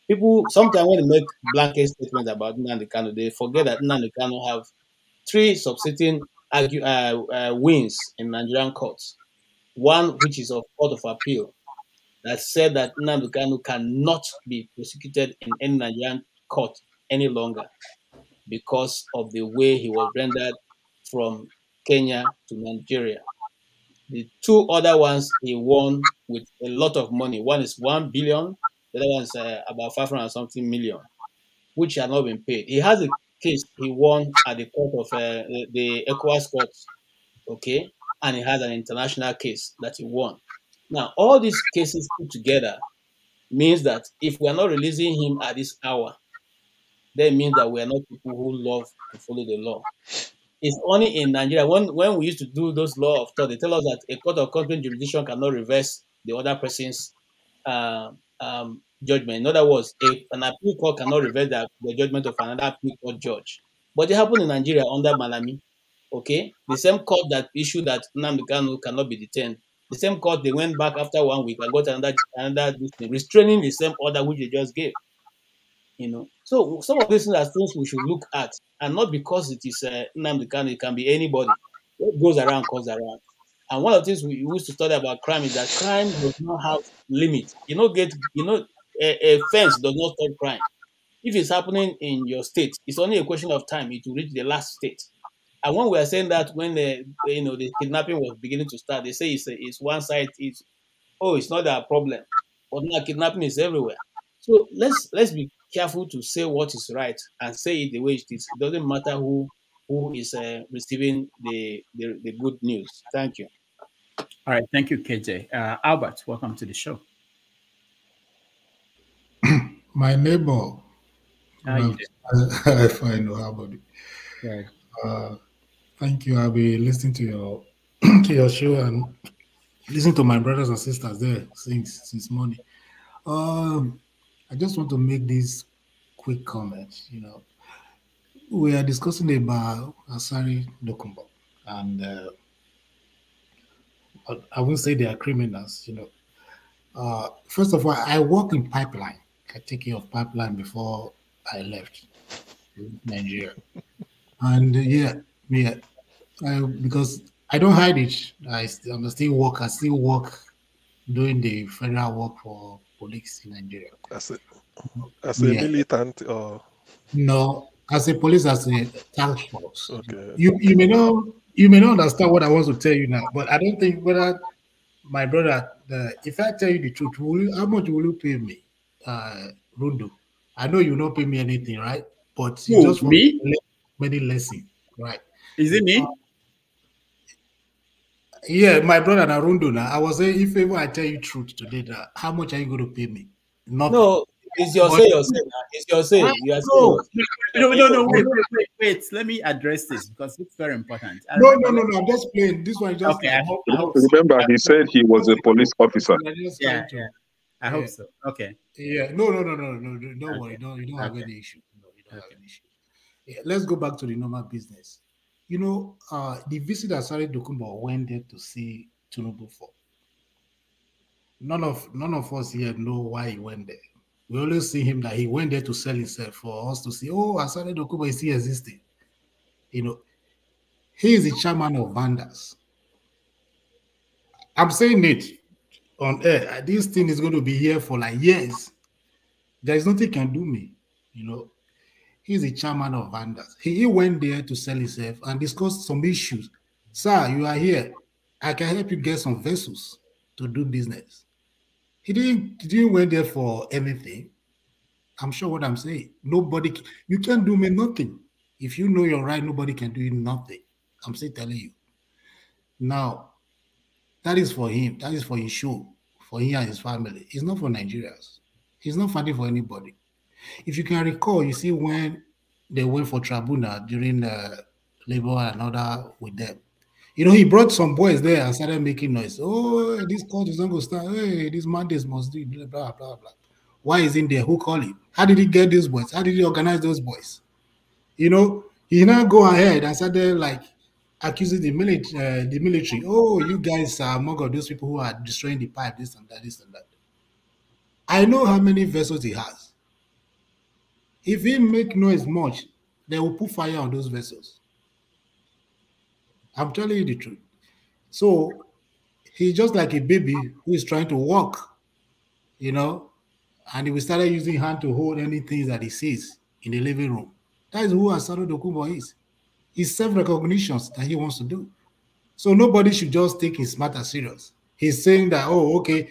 People sometimes when they make blanket statements about Nnamdi Kanu, they forget that Nnamdi Kanu have 3 subsisting wins in Nigerian courts. One which is of Court of Appeal that said that Nnamdi Kanu cannot be prosecuted in any Nigerian court any longer because of the way he was rendered from Kenya to Nigeria. The 2 other ones he won with a lot of money. One is 1 billion, the other one is about 500 something million, which had not been paid. He has a case he won at the court of the ECOWAS court, okay, and he has an international case that he won. Now, all these cases put together means that if we are not releasing him at this hour, that means that we are not people who love to follow the law. It's only in Nigeria, when we used to do those law of thought, they tell us that a court of competent jurisdiction cannot reverse the other person's judgment. In other words, an appeal court cannot reverse the judgment of another appeal court judge. But it happened in Nigeria under Malami. Okay, the same court that issued that Nnamdi Kanu cannot be detained. The same court, they went back after 1 week and got another restraining the same order which they just gave. You know, so some of these things are things we should look at, and not because it is Nnamdi Kanu, it can be anybody. What goes around comes around. And one of the things we used to study about crime is that crime does not have limit. A fence does not stop crime. If it's happening in your state, it's only a question of time it will reach the last state. And when we are saying that, when the kidnapping was beginning to start, they say it's one side. It's not a problem, but now kidnapping is everywhere. So let's be careful to say what is right and say it the way it is. It doesn't matter who is receiving the good news. Thank you. All right, thank you, KJ. Albert, welcome to the show. My neighbor. How you I find how about it. Right. Thank you. I'll be listening to your show and listening to my brothers and sisters there since morning. I just want to make this quick comment. We are discussing about Asari Dokubu, and I won't say they are criminals. First of all, I work in pipeline. I take care of pipeline before I left Nigeria, and because I don't hide it. I'm still work. I still work doing the federal work for police in Nigeria. As a militant or no, as a police, as a task force. Okay. You may not understand what I want to tell you now, but I don't think whether my brother, if I tell you the truth, how much will you pay me, Rundo? I know you not pay me anything, right? But you just want me? Many lessons, right? Is it me? Yeah, my brother Narundo. Now I was saying, if ever I tell you truth today, how much are you going to pay me? Nothing. No, it's your say. It's your say. You are No. Wait. Let me address this because it's very important. No. I'm just playing. This one just. Okay. I hope Remember, he said he was a police officer. Yeah. I hope so. Okay. Yeah. No. Don't worry. No, you don't have any issue. No, you don't have any issue. Yeah, let's go back to the normal business. The visit that Asari Dokubu went there to see Tinubu for. None of us here know why he went there. We always see him that he went there to sell himself for us to see, Asari Dokubu is still existing. He is the chairman of Vandals. I'm saying it on air. This thing is going to be here for like years. There is nothing can do me. He's the chairman of Vandals. He went there to sell himself and discuss some issues. Sir, you are here. I can help you get some vessels to do business. He didn't went there for anything. I'm sure what I'm saying. You can't do me nothing. If you know you're right, nobody can do you nothing. I'm still telling you. Now, that is for him. That is for his show, for him and his family. It's not for Nigerians. He's not fighting for anybody. If you can recall, you see when they went for tribunal during labor and other with them. He brought some boys there and started making noise. Oh, this court is not going to start. Hey, these mandates must do blah, blah, blah, blah. Why is in there? Who called him? How did he get these boys? How did he organize those boys? He now go ahead and started like accusing the military. Oh, you guys are among of those people who are destroying the pipe, this and that, this and that. I know how many vessels he has. If he make noise much, they will put fire on those vessels. I'm telling you the truth. So he's just like a baby who is trying to walk, and he will start using hand to hold anything that he sees in the living room. That is who Asari Dokubu is. It's self-recognition that he wants to do. So nobody should just take his matter serious. He's saying that,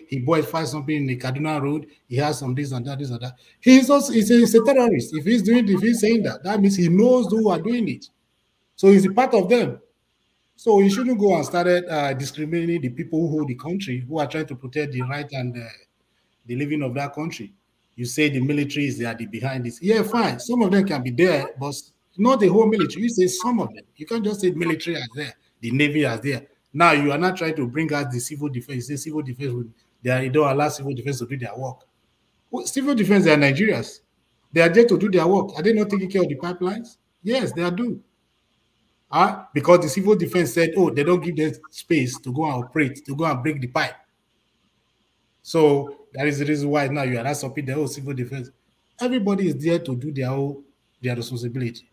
he boy find something in the Kaduna Road, he has some this and that, this and that. He's a terrorist. If he's saying that, that means he knows who are doing it. So he's a part of them. So he shouldn't go and start discriminating the people who hold the country, who are trying to protect the right and the living of that country. You say the military is there behind this. Yeah, fine. Some of them can be there, but not the whole military. You say some of them. You can't just say military as there, the Navy as there. Now you are not trying to bring out the civil defense. You say civil defense, they don't allow civil defense to do their work. Civil defense, they are Nigerians. They are there to do their work. Are they not taking care of the pipelines? Yes, they are doing. Because the civil defense said, they don't give them space to go and operate, to go and break the pipe. So that is the reason why now you are not stopping the whole civil defense. Everybody is there to do their responsibility.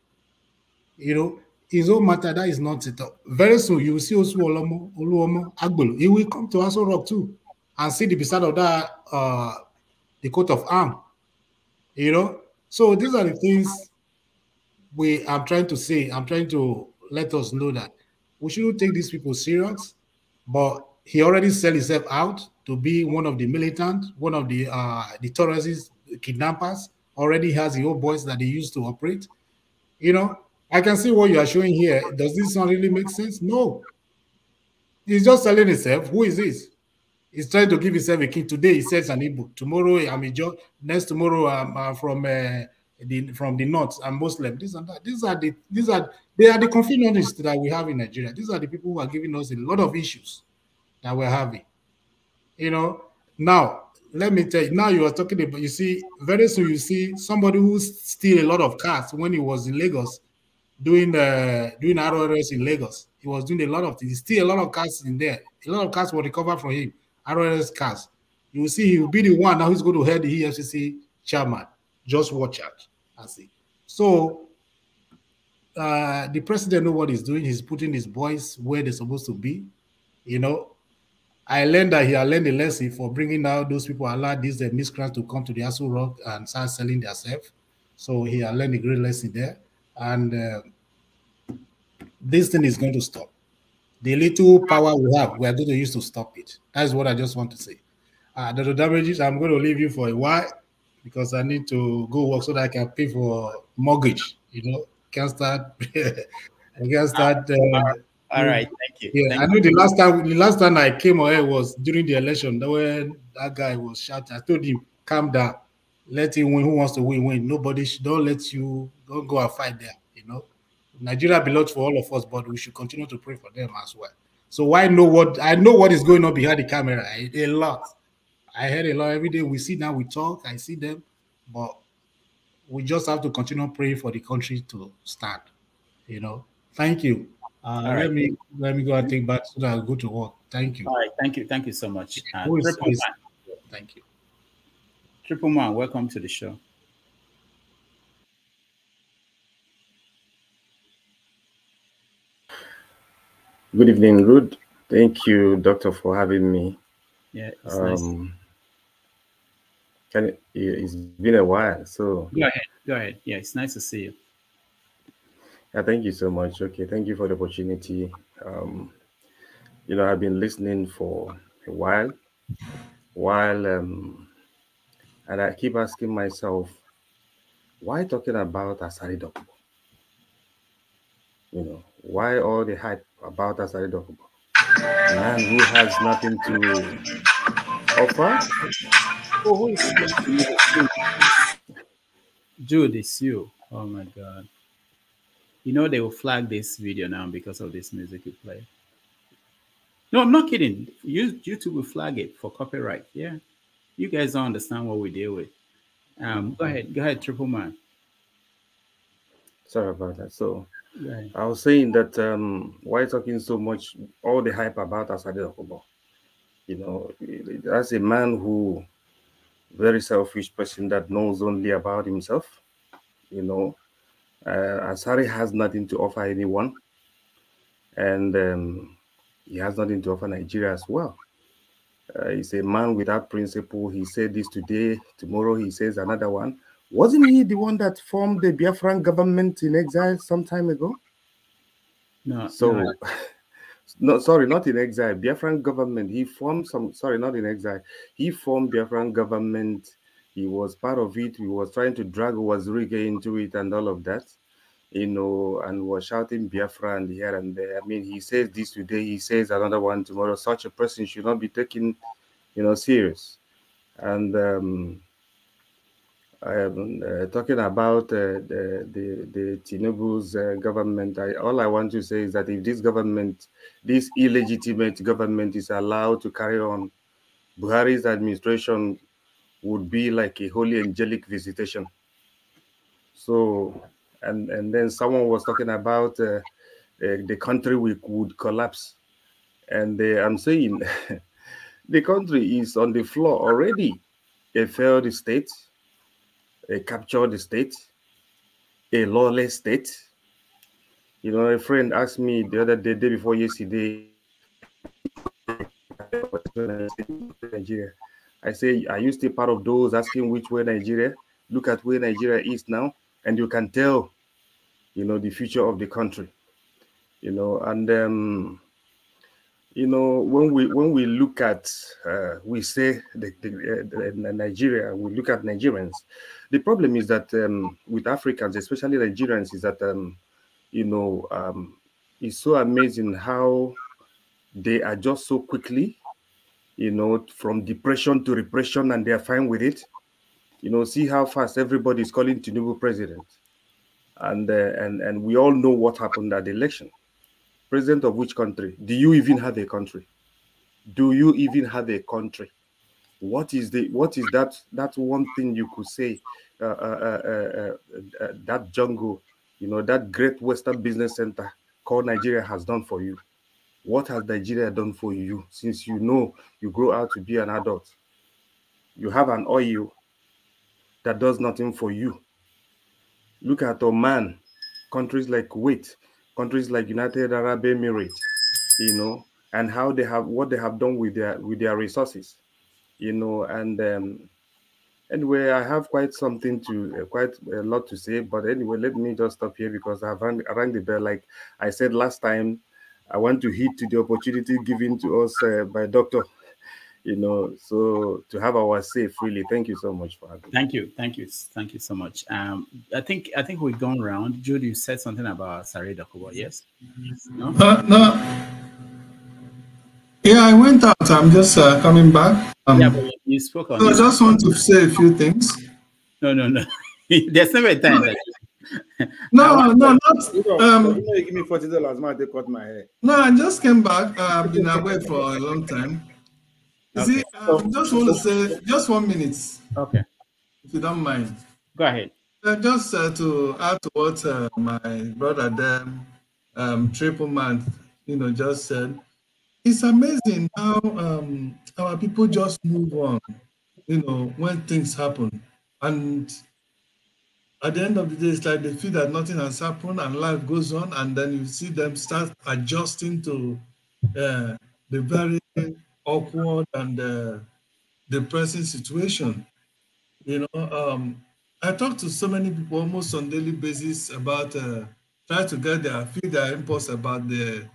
You know, his own matter, that is not it. Very soon, you will see Oluomo Agbolo. He will come to Aso Rock too and see the beside of that, the coat of arm. You know, so these are the things I'm trying to say. I'm trying to let us know that we shouldn't take these people serious, but he already sell himself out to be one of the militant, one of the terrorists, kidnappers. Already has the old boys that they used to operate. You know, I can see what you are showing here. Does this not really make sense? No. He's just selling himself. Who is this? He's trying to give himself a king. Today he says an Igbo. Tomorrow I'm a Jew. Next tomorrow I'm from the north. I'm Muslim. This and that. They are the confucionists that we have in Nigeria. These are the people who are giving us a lot of issues that we're having. You know. Now let me tell you. Now you are talking about. You see, very soon you see somebody who steal a lot of cars when he was in Lagos doing RRS in Lagos. He was doing a lot of things. He steal a lot of cars in there. A lot of cars were recovered from him. RRS cars. You will see he will be the one now who's going to head the EFCC chairman. Just watch out and see. So the president knows what he's doing. He's putting his boys where they're supposed to be. You know, I learned that he had learned a lesson for bringing out those people, allowed these miscreants to come to the Aso Rock and start selling themselves. So he had learned a great lesson there. And this thing is going to stop. The little power we have, we are going to use to stop it. That's what I just want to say. Dr. Damages, I'm going to leave you for a while because I need to go work so that I can pay for mortgage. You know, can't start. I can't start. All right, thank you. Yeah, I know the last time I came on air was during the election. When that guy was shouting, I told him, "Calm down, let him win. Who wants to win? Nobody don't go and fight there. You know, Nigeria belongs for all of us, but we should continue to pray for them as well." So I know what is going on behind the camera. A lot. I heard a lot every day. We see now, we talk. I see them, but we just have to continue praying for the country to stand. You know. Thank you. Right. Let me go and take back so that I'll go to work. Thank you. All right, thank you so much. Thank you. Triple Man, welcome to the show. Good evening, Rude. Thank you, Doctor, for having me. Yeah, it's nice. It's been a while, so Go ahead. Yeah, it's nice to see you. Yeah, thank you so much. Okay, thank you for the opportunity. You know, I've been listening for a while, and I keep asking myself, why talking about Asari Dokubu? You know, why all the hype about Asari Dokubu? A man who has nothing to offer? Oh, who is Jude, it's you. Oh my God. You know they will flag this video now because of this music you play. No, I'm not kidding. YouTube will flag it for copyright. Yeah. You guys don't understand what we deal with. Go ahead, Triple Man. Sorry about that. So I was saying that why talking so much, all the hype about Asari Dokubu? You know, as a man who, very selfish person that knows only about himself, you know, Asari has nothing to offer anyone, and he has nothing to offer Nigeria as well. He's a man without principle. He said this today, tomorrow he says another one. Wasn't he the one that formed the Biafran government in exile some time ago? No. So, no, sorry, not in exile. Biafran government. He formed not in exile. He formed Biafran government. He was part of it. He was trying to drag Wazirike into it and all of that, you know, and was shouting Biafra and here and there. I mean, he says this today, he says another one tomorrow. Such a person should not be taken, you know, serious. And I am talking about the Tinubu's government. All I want to say is that if this government, this illegitimate government, is allowed to carry on, Buhari's administration would be like a holy angelic visitation. So, and then someone was talking about the country would collapse, and I'm saying the country is on the floor already, a failed state. a captured state, a lawless state. You know, a friend asked me the other day before yesterday, Nigeria. I say, are you still part of those asking which way Nigeria? Look at where Nigeria is now, and you can tell, you know, the future of the country. You know, and you know, when we look at, we say Nigeria, we look at Nigerians. The problem is that with Africans, especially Nigerians, is that you know, it's so amazing how they adjust so quickly, you know, from depression to repression, and they're fine with it. You know, see how fast everybody is calling Tinubu president, and we all know what happened at the election. President of which country? Do you even have a country? Do you even have a country? What is that one thing you could say that jungle, you know, that great Western business center called Nigeria has done for you? What has Nigeria done for you since you know you grow out to be an adult? You have an oil that does nothing for you. Look at Oman, countries like Kuwait, countries like United Arab Emirates, you know, and how they have what they have done with their resources, you know. And anyway, I have quite a lot to say, but anyway, let me just stop here because I rang the bell. Like I said last time, I want to hit to the opportunity given to us by Doctor, you know, so to have our say freely. Thank you so much for having me. Thank you so much. I think we've gone around. Jude, you said something about Asari Dokubu, yes? No. No. Yeah, I went out. I'm just coming back. Yeah, but you spoke on. So I just want to say a few things. No. There's never a time that. No, not. You give me $40. Man, they cut my hair. No, I just came back. I've been away for a long time. Okay. See, just want to say, just 1 minute. Okay. If you don't mind. Go ahead. Just to add to what my brother there, Triple Man, you know, just said. It's amazing how our people just move on, you know, when things happen. And at the end of the day, it's like they feel that nothing has happened and life goes on. And then you see them start adjusting to the very awkward and depressing situation. You know, I talk to so many people almost on daily basis about try to feed their impulse about the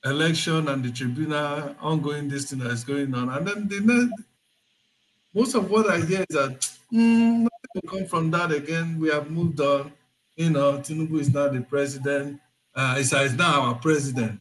election and the tribunal ongoing this thing that is going on. And then most of what I hear is that nothing will come from that again. We have moved on. You know, Tinubu is now the president. Is now our president.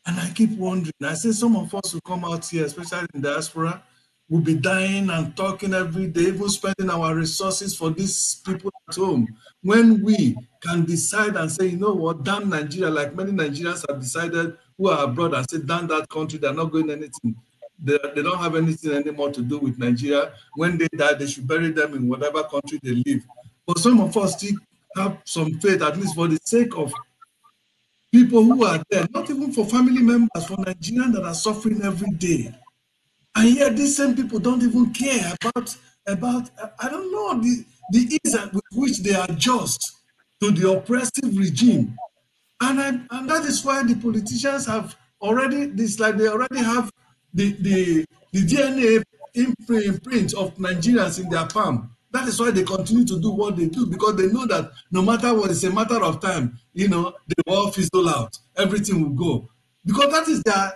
And I keep wondering, I say some of us who come out here, especially in diaspora, will be dying and talking every day, even spending our resources for these people at home. When we can decide and say, you know what, damn Nigeria, like many Nigerians have decided who are abroad and say, damn that country, they're not going anything. They don't have anything anymore to do with Nigeria. When they die, they should bury them in whatever country they live. But some of us still have some faith, at least for the sake of people who are there, not even for family members, for Nigerians that are suffering every day. And yet these same people don't even care about I don't know, the ease with which they adjust to the oppressive regime. And that is why the politicians have already, they already have the DNA imprint of Nigerians in their palm. That is why they continue to do what they do, because they know that no matter what, it's a matter of time, you know, the war fizzle out, everything will go. Because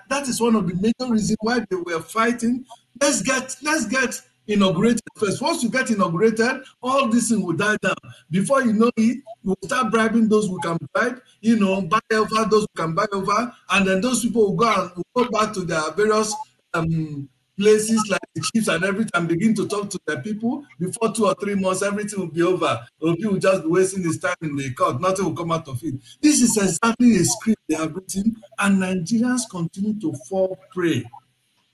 that is one of the major reasons why they were fighting. Let's get inaugurated first. Once you get inaugurated, all this thing will die down. Before you know it, you will start bribing those who can bribe, you know, buy over those who can buy over, and then those people will go back to their various places like the chiefs and everything, and begin to talk to their people. Before 2 or 3 months, everything will be over. Obi will just be wasting his time in the court. Nothing will come out of it. This is exactly a script they have written, and Nigerians continue to fall prey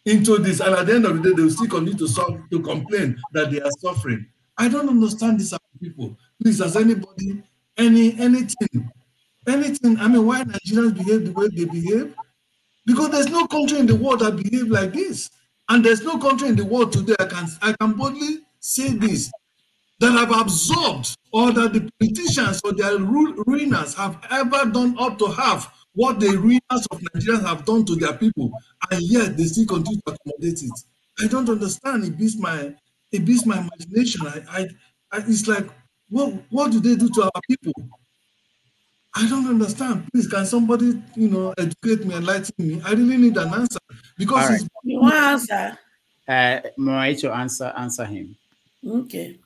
into this. And at the end of the day, they will still continue to complain that they are suffering. I don't understand this people. Please, has anybody, anything? I mean, why Nigerians behave the way they behave? Because there's no country in the world that behave like this. And there's no country in the world today, I can boldly say this, that have absorbed, or that the politicians or their ruiners have ever done up to half what the ruiners of Nigerians have done to their people, and yet they still continue to accommodate it. I don't understand. It beats my imagination. It's like, what do they do to our people? I don't understand. Please, can somebody, educate me, enlighten me? I really need an answer, because right. You want answer? Moraito, answer him. Okay.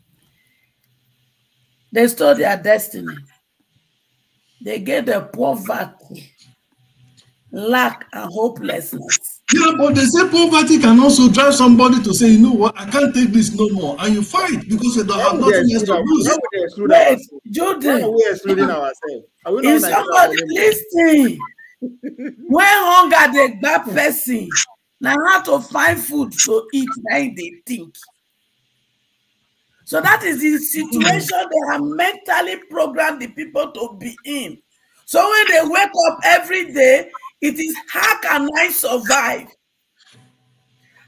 They stole their destiny. They get the poverty, lack, and hopelessness. Yeah, but they say poverty can also drive somebody to say, you know what, I can't take this no more. And you fight because you don't have nothing else to lose. Wait, Judy. Why are we excluding ourselves? Are we Is somebody listening? When hunger they grab person, now how to find food to eat, now they think. So that is the situation they have mentally programmed the people to be in. So when they wake up every day, it is, how can I survive?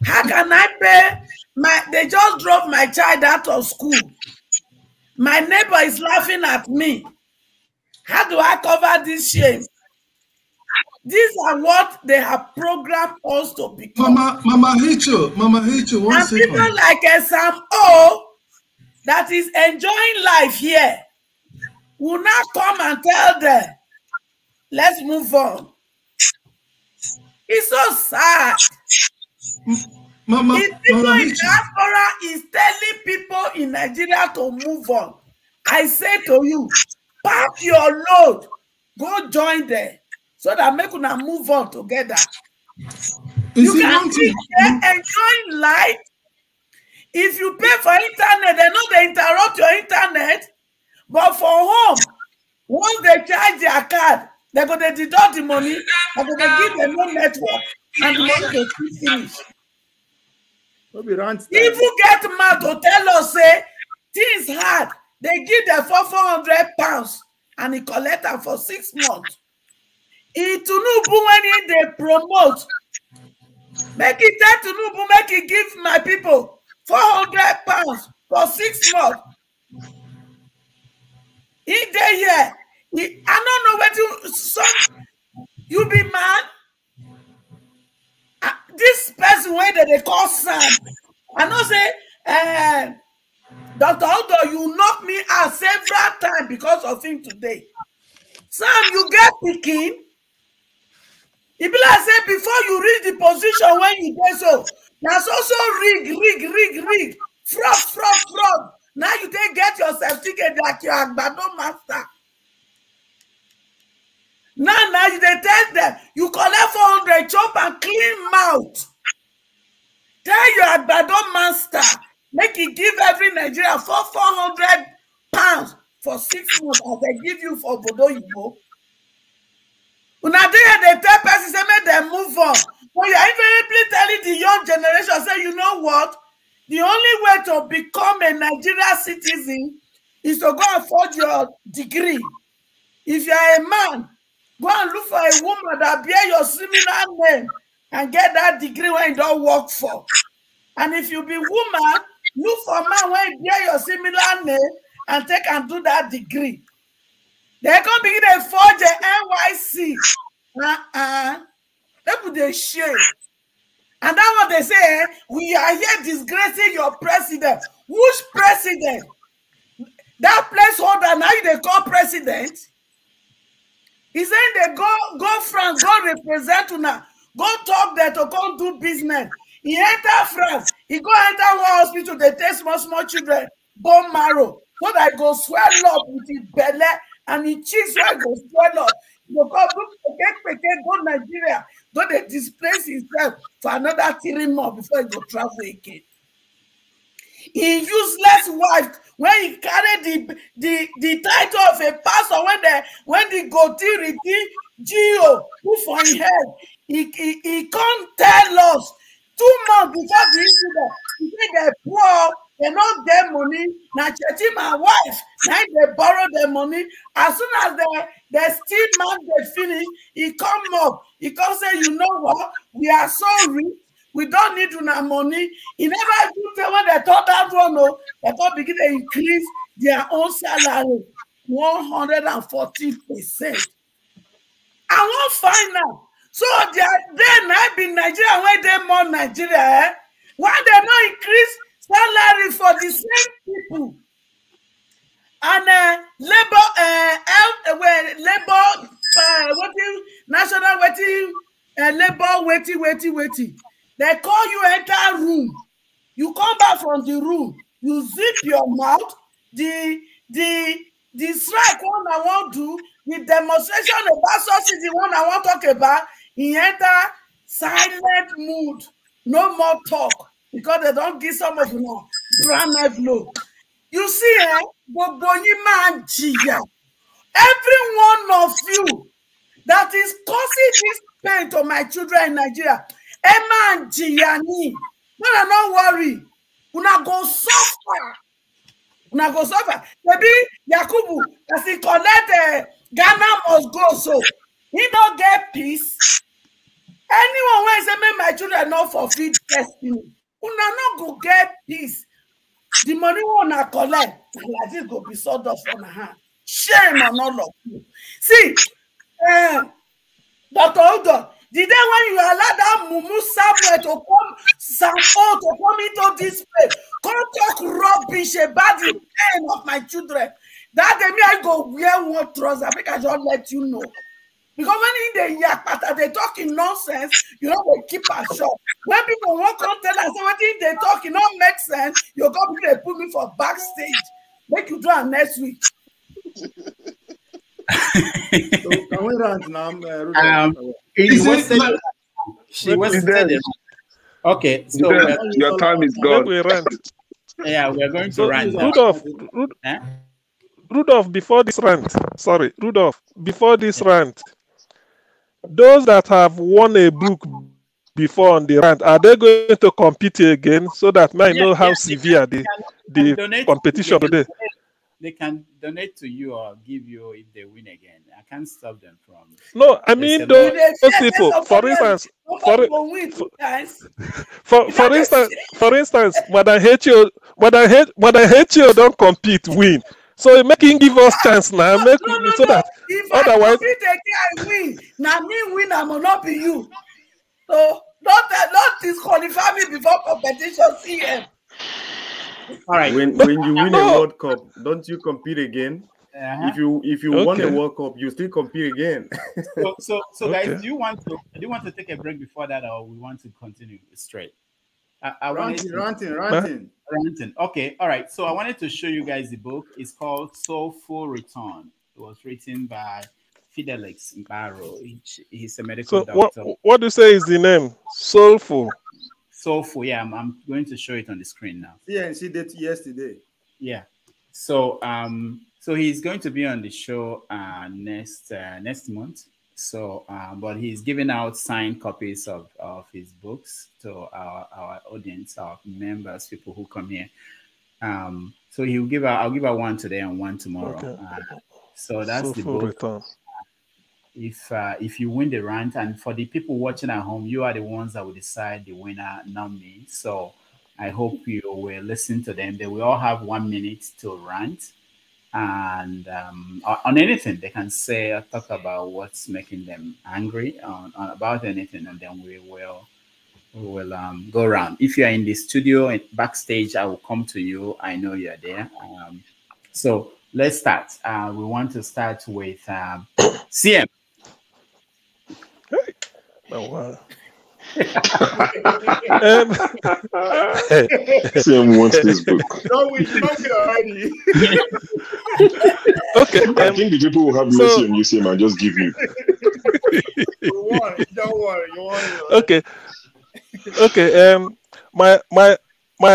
How can I pay they just drove my child out of school. My neighbor is laughing at me. How do I cover this shame? These are what they have programmed us to become. Mama Hicho, one second. And people like Sam O, that is enjoying life here, will not come and tell them, let's move on. It's so sad. The people in diaspora is telling people in Nigeria to move on. I say to you, pack your load, go join them, so that make una move on together. You can be there enjoying life. If you pay for internet, they know they interrupt your internet. But for home, once they charge their card, they're going to deduct the money, they're going to give them no network, and the money will finish. People get mad to tell us, say, things hard. They give them for £400 and he collect them for 6 months. It Tunubu, when they promote, make it tell Tunubu, make it give my people £400 for 6 months. In the year, I don't know what you be mad. This person where they call Sam, I know say, Dr. Odo, you knocked me out several times because of him today. Sam, you get picking. It be like say before you reach the position when you get so. There's also rig, fraud. Now you take get your certificate like your Agbado master. Now you they tell them you collect 400 chop and clean mouth. Tell your Agbado master, make it give every Nigerian £400 for 6 months as they give you for Bodo Igbo. Una they tell person say make them move on. But you're invariably telling the young generation, say, you know what? The only way to become a Nigerian citizen is to go and forge your degree. If you're a man, go and look for a woman that bear your similar name and get that degree when you don't work for. And if you be woman, look for a man when you bear your similar name and take and do that degree. They're going to begin to forge a NYC. They put the shame. And that's what they say, we are here disgracing your president. Which president? That placeholder, now they call president. He saying they go France, go represent una, go talk there to go do business. He enter France, he go enter one hospital, they take small children, bone marrow, so that go swell up with his belly and his cheeks where go swell up. Go Nigeria, go they displace himself for another 3 months before he go travel again. He useless wife when he carried the title of a pastor when the goatee Gio who for his head he can't tell us 2 months before the incident. He said they poor, they not get money. Now Chechi my wife, now they borrow their money. As soon as they steal man they finish, he come up. He come say, you know what? We are so rich. We don't need una money. He never do say when they thought that one, no, they thought begin to increase their own salary 114%. I won't find out. So they I be Nigeria where they more Nigeria. Eh? Why they not increase salary for the same people? And labor, national waiting, labor waiting. They call you enter room. You come back from the room. You zip your mouth. The strike one I want to do. The demonstration about subsidy one I want to talk about. He enter silent mood. No more talk because they don't give some of you brand flow. You see, every one of you that is causing this pain to my children in Nigeria, Emma and Gianni, don't worry. Una go suffer. Maybe Yakubu, as he collect Ghana must go, so he don't get peace. Anyone who say make my children not fulfill destiny, una not go get peace. The money una collect, like this go be sort of on hand. Shame on all of you. See, Dr. Udo, the day when you allow that Mumu Samuel to come into this place, come talk rubbish about the pain of my children. That day me I go wear one trouser. I think I just let you know. Because when in the yakpata they talking nonsense, you know they keep us short. When people won't come tell us what they talking don't make sense, you go they put me for backstage. Make you do it next week. So can we rant now? She was dead. Okay, so your time is gone. Yeah, we are going to rant. Rudolph, before this rant, before this rant, those that have won a book before on the rant, are they going to compete again so that I know how severe the competition today? They can donate to you or give you if they win again. I can't stop them from. No, I mean those people. For instance, for instance, Madam H.O. don't compete, win. So making give us chance now, so that otherwise. I win. Now me win, I will not be you. So not disqualify me before competition. CM. All right. When you win a World Cup, don't you compete again? If you won a World Cup, you still compete again. So guys, do you want to take a break before that, or we want to continue straight? Ranting. Okay, all right. So I wanted to show you guys the book. It's called Soulful Return. It was written by Fidelix Barrow. He's a medical doctor. What do you say is the name? Soulful. Soulful, yeah. I'm going to show it on the screen now. Yeah, and she did yesterday. Yeah. So so he's going to be on the show next month. So but he's giving out signed copies of his books to our audience, our members, people who come here. So I'll give out one today and one tomorrow. Okay. So that's the book. Return. If you win the rant, and for the people watching at home, you are the ones that will decide the winner, not me. So I hope you will listen to them. They will all have 1 minute to rant, and on anything they can say or talk about what's making them angry on about anything, and then we will go around. If you are in the studio and backstage, I will come to you. I know you're there. So let's start. We want to start with CM. Oh, wow. CM wants this book. No, we don't get already. Okay. I think the people will have mercy on you, CM, and just give you. Don't worry. You want it. Okay. My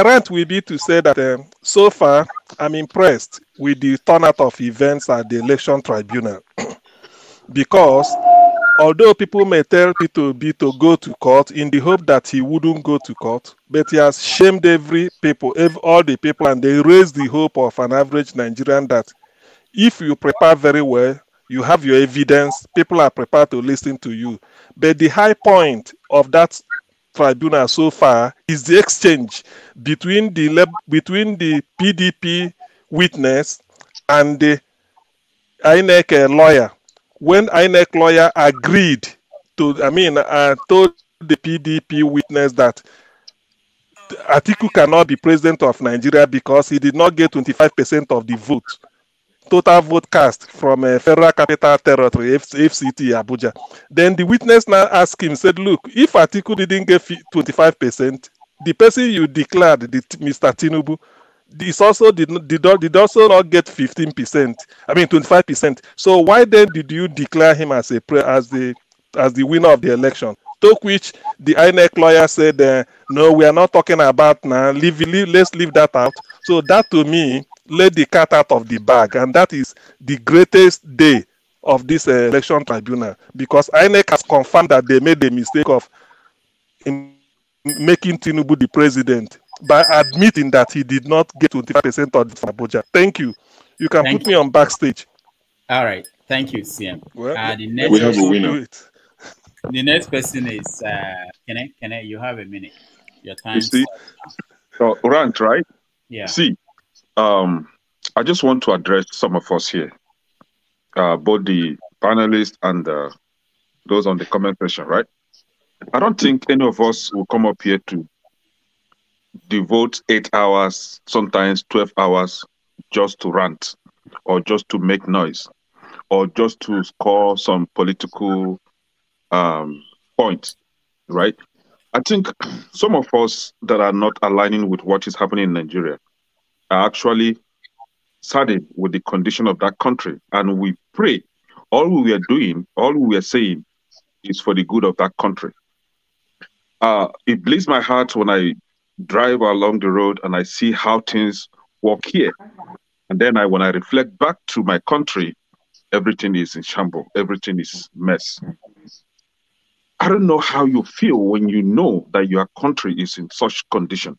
rant will be to say that so far I'm impressed with the turnout of events at the election tribunal because although people may tell P2B to go to court in the hope that he wouldn't go to court, but he has shamed all the people, and they raised the hope of an average Nigerian that if you prepare very well, you have your evidence, people are prepared to listen to you. But the high point of that tribunal so far is the exchange between the PDP witness and the INEC lawyer. When INEC lawyer agreed to, told the PDP witness that Atiku cannot be president of Nigeria because he did not get 25% of the vote, total vote cast from Federal Capital Territory, FCT, Abuja. Then the witness now asked him, said, look, if Atiku didn't get 25%, the person you declared, Mr. Tinubu, this also did also not get 15%. 25%. So why then did you declare him as the winner of the election? To which the INEC lawyer said, no, we are not talking about now. Let's leave that out. So that to me let the cat out of the bag, and that is the greatest day of this election tribunal, because INEC has confirmed that they made the mistake of making Tinubu the president by admitting that he did not get 25% of the Abuja. Thank you. You can put me on backstage. All right. Thank you, CM. Well, the next we have a winner. The next person is can I you have a minute. Your time. You see, Rant, right? Yeah. See, I just want to address some of us here, both the panelists and those on the comment section, right? I don't think any of us will come up here to devote 8 hours, sometimes 12 hours, just to rant, or just to make noise, or just to score some political points, right? I think some of us that are not aligning with what is happening in Nigeria are actually saddened with the condition of that country. And we pray, all we are doing, all we are saying is for the good of that country. It bleeds my heart when I drive along the road and I see how things work here. And then when I reflect back to my country, everything is in shambles, everything is mess. I don't know how you feel when you know that your country is in such condition.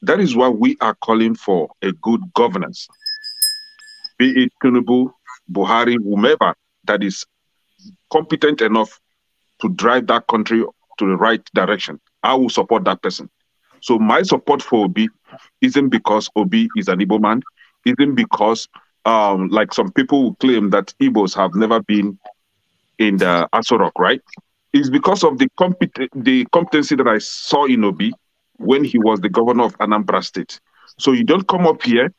That is why we are calling for a good governance. Be it Tinubu, Buhari, whomever that is competent enough to drive that country to the right direction, I will support that person. So my support for Obi isn't because Obi is an Igbo man, isn't because like some people who claim that Igbos have never been in the Asari, right? It's because of the competency that I saw in Obi when he was the governor of Anambra State. So you don't come up here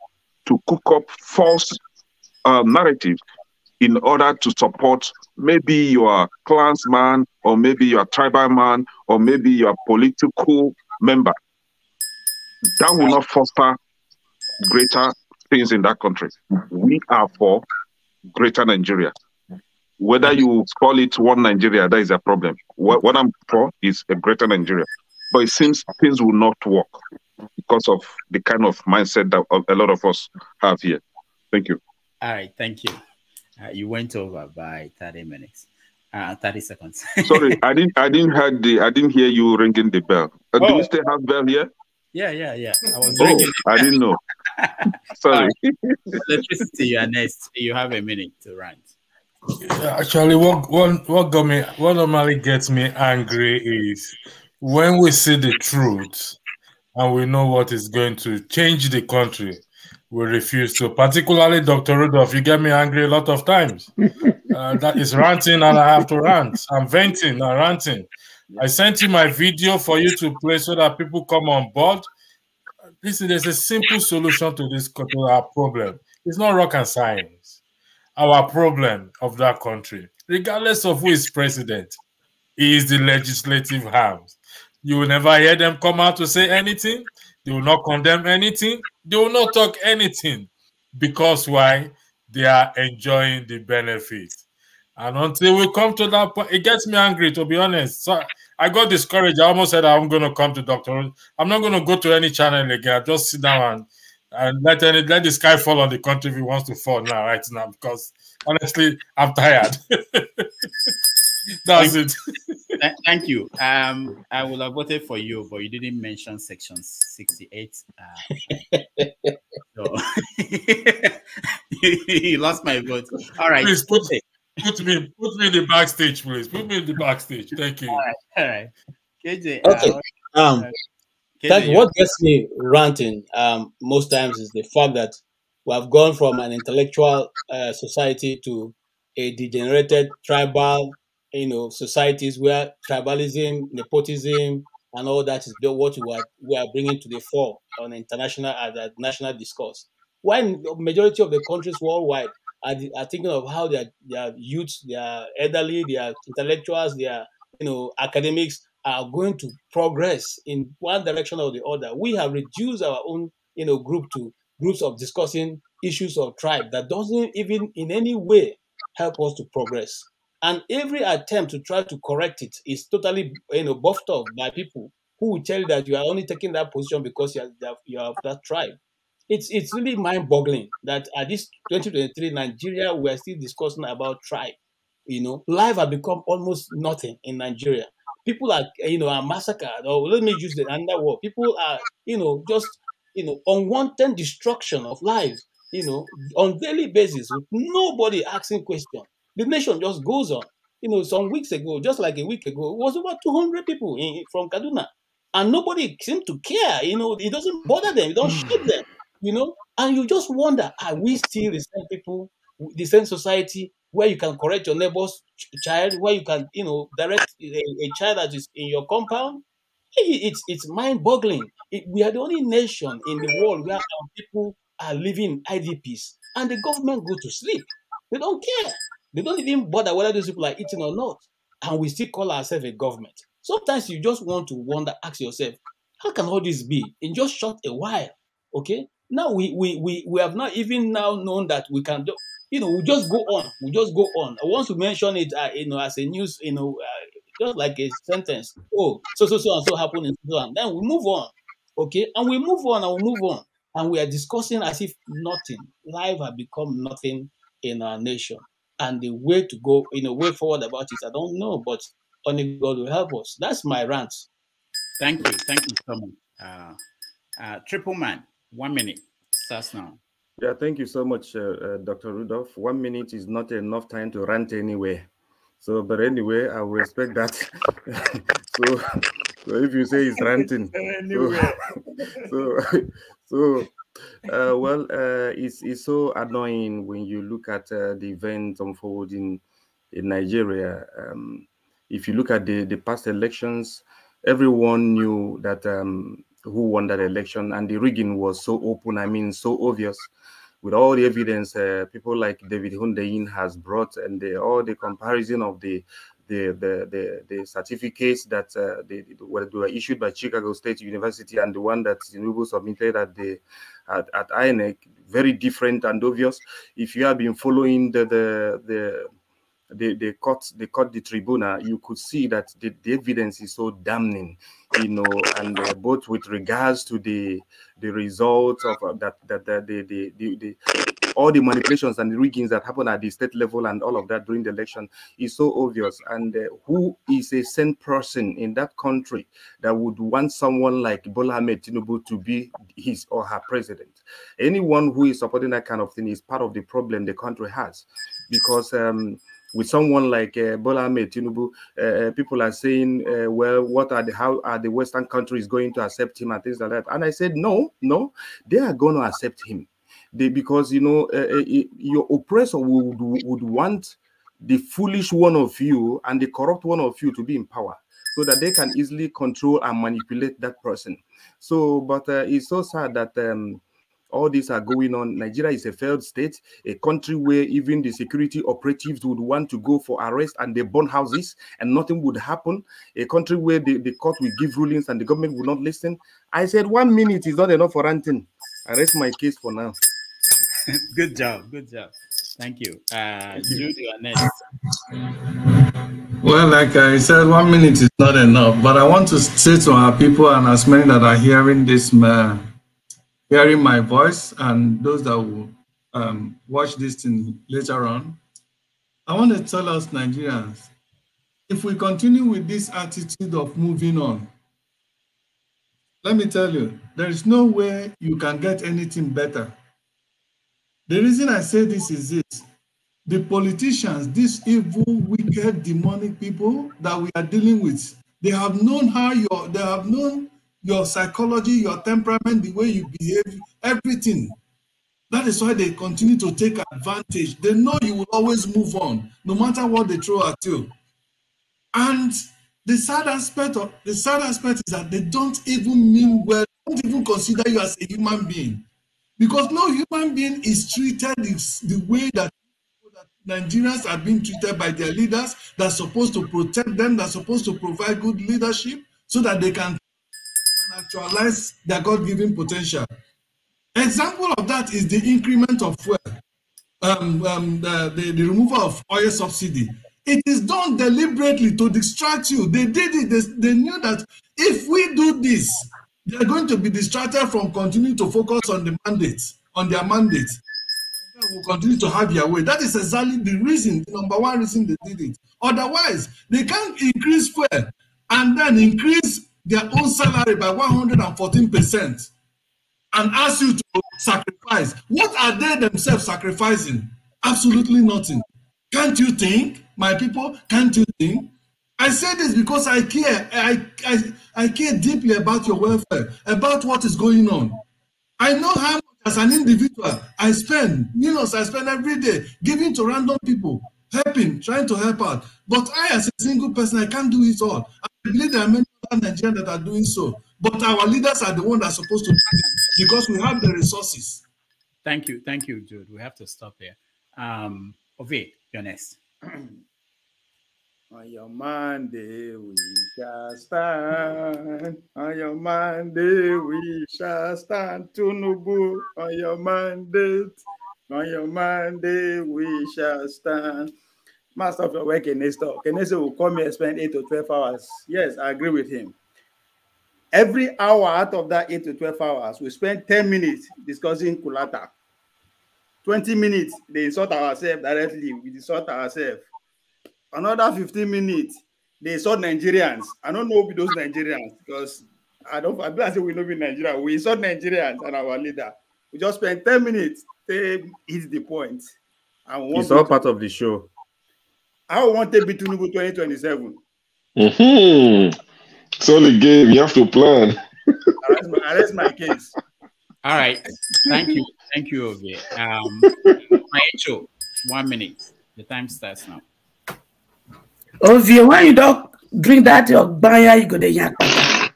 to cook up false narratives in order to support maybe your clansman, or maybe your tribal man, or maybe your political member. That will not foster greater things in that country. We are for greater Nigeria. Whether you call it one Nigeria, that is a problem. What I'm for is a greater Nigeria. But it seems things will not work because of the kind of mindset that a lot of us have here. Thank you. All right, thank you. You went over by 30 minutes, 30 seconds. Sorry, I didn't hear you ringing the bell. Do we still have bell here? Yeah. I was ringing. I didn't know. Sorry. Electricity, you are next. You have a minute to rant. Actually, what normally gets me angry is when we see the truth and we know what is going to change the country, we refuse to. Particularly Dr. Rudolph, you get me angry a lot of times. That is ranting and I have to rant. I'm venting and ranting. I sent you my video for you to play so that people come on board. Listen, there's a simple solution to this our problem. It's not rocket science. Our problem of that country, regardless of who is president, is the legislative arms. You will never hear them come out to say anything. They will not condemn anything. They will not talk anything. Because why? They are enjoying the benefit. And until we come to that point, it gets me angry, to be honest. So I got discouraged. I almost said I'm going to come to Dr. I'm not going to go to any channel again. I'll just sit down and let the sky fall on the country if it wants to fall right now, because honestly, I'm tired. That's it. Thank you. I will have voted for you, but you didn't mention section 68. So you lost my vote. All right. Please put me in the backstage, please. Put me in the backstage. Thank you. All right. KJ, Okay. Thank you. What gets me ranting most times is the fact that we have gone from an intellectual society to a degenerated tribal, societies where tribalism, nepotism, and all that is what we are bringing to the fore on international and national discourse. When the majority of the countries worldwide are thinking of how their youths, their elderly, their intellectuals, their academics are going to progress in one direction or the other. We have reduced our own, group to groups of discussing issues of tribe that doesn't even in any way help us to progress. And every attempt to try to correct it is totally, buffed off by people who will tell you that you are only taking that position because you are of that tribe. It's really mind-boggling that at this 2023 Nigeria, we are still discussing about tribe. Life has become almost nothing in Nigeria. People are massacred, or let me use the another word. People are, just, unwanted destruction of lives, on daily basis with nobody asking question. The nation just goes on. Some weeks ago, just like a week ago, it was over 200 people from Kaduna, and nobody seemed to care. It doesn't bother them. It don't shake them. And you just wonder, are we still the same people, the same society where you can correct your neighbor's child, where you can, direct a child that is in your compound? It's mind-boggling. We are the only nation in the world where our people are living IDPs, and the government go to sleep. They don't care. They don't even bother whether those people are eating or not, and we still call ourselves a government. Sometimes you just want to wonder, ask yourself, how can all this be in just short a while? Okay, now we have not even now known that we can do. We just go on. We just go on. Once we mention it, as a news, just like a sentence. Oh, so and so happened in so and then we move on. Okay, and we move on and we move on, and we are discussing as if nothing. Life has become nothing in our nation, and the way to go, way forward about it, I don't know, but only God will help us. That's my rant. Thank you so much. Triple Man, 1 minute starts now. Yeah, thank you so much, Dr. Rudolph. 1 minute is not enough time to rant anywhere. So, but anyway, I will respect that. so if you say it's ranting, it's so annoying when you look at the events unfolding in Nigeria. If you look at the past elections, everyone knew that who won that election, and the rigging was so open. I mean, so obvious. With all the evidence, people like David Hundeyin has brought, and all the comparison of the certificates that were issued by Chicago State University and the one that Tinubu submitted at INEC, very different and obvious. If you have been following the court, the tribunal, you could see that the evidence is so damning, and both with regards to the results of all the manipulations and the riggings that happened at the state level and all of that during the election is so obvious. And who is a sane person in that country that would want someone like Bola Ahmed Tinubu to be his or her president? Anyone who is supporting that kind of thing is part of the problem the country has, because with someone like Bola Ahmed Tinubu, people are saying, well, how are the Western countries going to accept him and things like that? And I said, no, they are going to accept him. Because, your oppressor would want the foolish one of you and the corrupt one of you to be in power, so that they can easily control and manipulate that person. So, but it's so sad that all these are going on. Nigeria is a failed state, a country where even the security operatives would want to go for arrest and they burn houses and nothing would happen. A country where the court will give rulings and the government will not listen. I said 1 minute is not enough for ranting. I rest my case for now. Good job. Thank you. Jude, you are next. Well, like I said, 1 minute is not enough, but I want to say to our people and as many that are hearing this, hearing my voice, and those that will watch this thing later on, I want to tell us Nigerians, if we continue with this attitude of moving on, let me tell you, there is no way you can get anything better. The reason I say this is this: the politicians, these evil, wicked, demonic people that we are dealing with, They have known they have known your psychology, your temperament, the way you behave, everything. That is why they continue to take advantage. They know you will always move on, no matter what they throw at you. And the sad aspect is that they don't even mean well, don't even consider you as a human being. Because no human being is treated the way that Nigerians are being treated by their leaders that are supposed to protect them, that are supposed to provide good leadership so that they can actualize their God-given potential. Example of that is the increment of fuel, the removal of oil subsidy. It is done deliberately to distract you. They did it. They knew that if we do this, they are going to be distracted from continuing to focus on the mandates, on their mandates. Will continue to have their way. That is exactly the reason, the number one reason they did it. Otherwise, they can't increase fuel and then increase their own salary by 114% and ask you to sacrifice. What are they themselves sacrificing? Absolutely nothing. Can't you think, my people? Can't you think? I say this because I care. I care deeply about your welfare, about what is going on. I know how much as an individual I spend every day giving to random people, helping, trying to help out. But I, as a single person, I can't do it all. I believe there are many other Nigerians that are doing so. But our leaders are the ones that are supposed to do this because we have the resources. Thank you, Jude. We have to stop here. Ove, you're next. On your Monday we shall stand. On your Monday we shall stand. Tunubu. On your mandate. On your Monday we shall stand. Master of your work in this talk. Kenese will come here and spend 8 to 12 hours. Yes, I agree with him. Every hour out of that 8 to 12 hours, we spend 10 minutes discussing Kulata. 20 minutes, they insult ourselves directly. We insult ourselves. Another 15 minutes, they insult Nigerians. I don't know those Nigerians because I say we know be Nigeria. We insult Nigerians and our leader. We just spend 10 minutes. They hit the point. And it's all part of the show. I want to be Tinubu 2027. It's all a game. You have to plan. I rest my case. All right. Thank you, Ovi. My HO, 1 minute. The time starts now. Ovi, when you don't drink that your banya, you go to yak.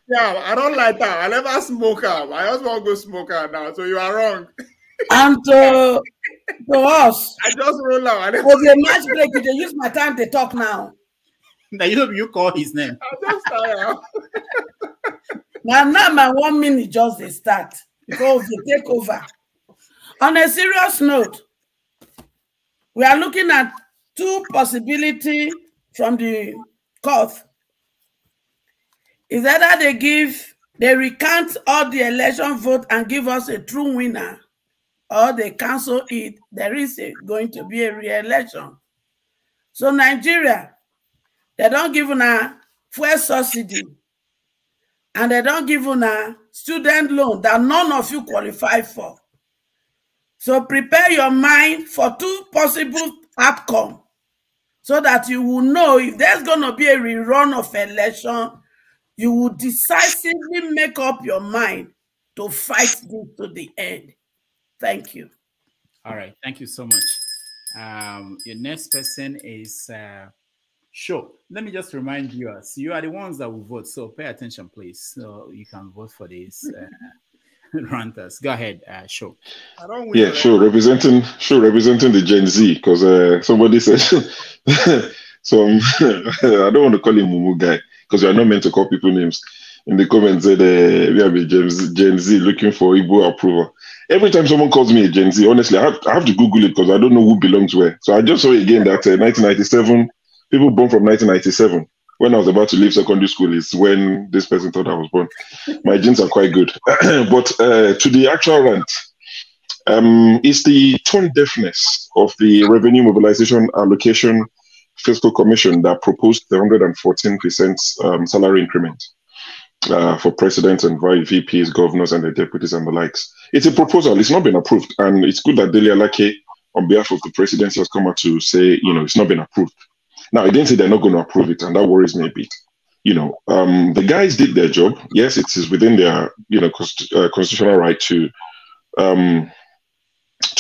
Yeah, I don't like that. I never smoke out. I just want to go smoke out now. So you are wrong. And to us, I just roll out. For the match break, you use my time to talk now. Now you call his name. I just tired. Now my 1 minute just they start because you take over. On a serious note, we are looking at two possibilities from the court. Is either they recount all the election vote and give us a true winner, or they cancel it. There is going to be a re-election. So Nigeria, they don't give a fuel subsidy, and they don't give a student loan that none of you qualify for. So prepare your mind for two possible outcomes so that you will know if there's going to be a rerun of election, you will decisively make up your mind to fight this to the end. Thank you. All right. Thank you so much. Your next person is Sure. Let me just remind viewers, you are the ones that will vote, so pay attention, please. So you can vote for these ranters. Go ahead, Sure. Yeah, sure. Representing the Gen Z, because somebody said so. I don't want to call him Mumu guy because you are not meant to call people names. In the comments, said we have a Gen Z looking for Igbo approval. Every time someone calls me a Gen Z, honestly, I have to Google it because I don't know who belongs where. So I just saw again that 1997. People born from 1997, when I was about to leave secondary school, is when this person thought I was born. My genes are quite good. But to the actual rant, it's the tone deafness of the Revenue Mobilization Allocation Fiscal Commission that proposed the 114% salary increment for presidents and VPs, governors, and the deputies and the likes. It's a proposal. It's not been approved. And it's good that Dele Alake, on behalf of the presidency, has come out to say, it's not been approved. Now, I didn't say they're not going to approve it, and that worries me a bit. The guys did their job. Yes, it is within their constitutional right to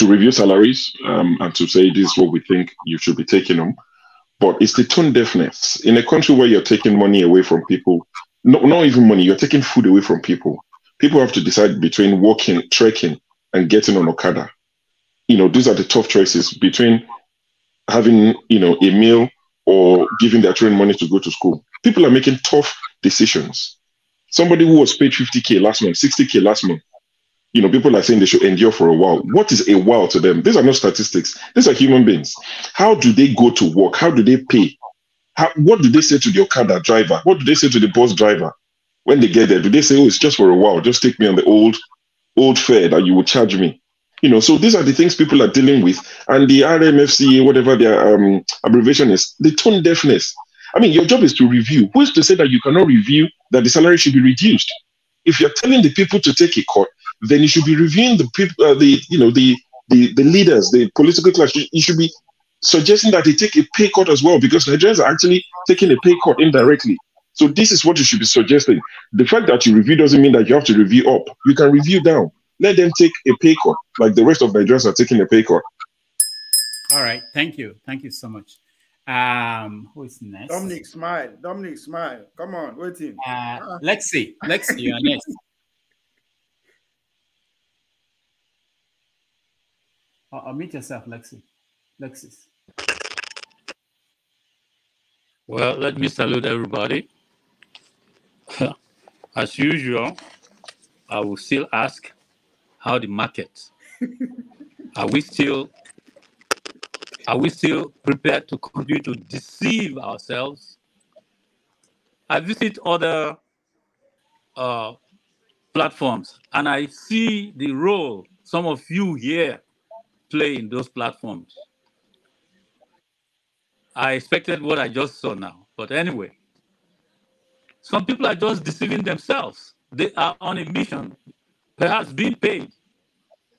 review salaries and to say this is what we think you should be taking them. But it's the tone deafness in a country where you're taking money away from people. No, not even money. You're taking food away from people. People have to decide between walking, trekking, and getting on Okada. These are the tough choices between having, a meal or giving their children money to go to school. People are making tough decisions. Somebody who was paid 50K last month, 60K last month, people are saying they should endure for a while. What is a while to them? These are not statistics. These are human beings. How do they go to work? How do they pay? What do they say to the Okada driver? What do they say to the bus driver when they get there? Do they say, oh, it's just for a while. Just take me on the old fare that you will charge me? So these are the things people are dealing with. And the RMFCA, whatever their abbreviation is, the tone deafness. I mean, your job is to review. Who is to say that you cannot review that the salary should be reduced? If you're telling the people to take a cut, then you should be reviewing the people, the leaders, the political class. You should be suggesting that they take a pay cut as well, because Nigerians are actually taking a pay cut indirectly. So this is what you should be suggesting. The fact that you review doesn't mean that you have to review up. You can review down. Let them take a pay cut, like the rest of Nigerians are taking a pay cut. All right, thank you so much. Who is next? Dominic, smile. Come on, waiting. Lexi, you are next. Meet yourself, Lexis. Well, let me salute everybody. As usual, I will still ask how the market. Are we still prepared to continue to deceive ourselves? I visit other platforms and I see the role some of you here play in those platforms. I expected what I just saw now, but anyway, some people are just deceiving themselves. They are on a mission, perhaps being paid,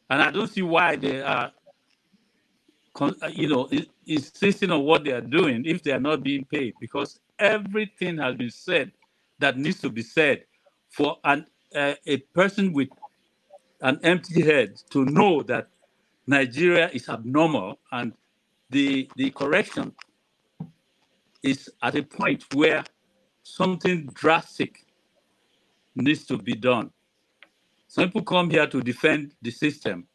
and I don't see why they are, insisting on what they are doing if they are not being paid, because everything has been said that needs to be said for a person with an empty head to know that Nigeria is abnormal and the correction is at a point where something drastic needs to be done. Some people come here to defend the system,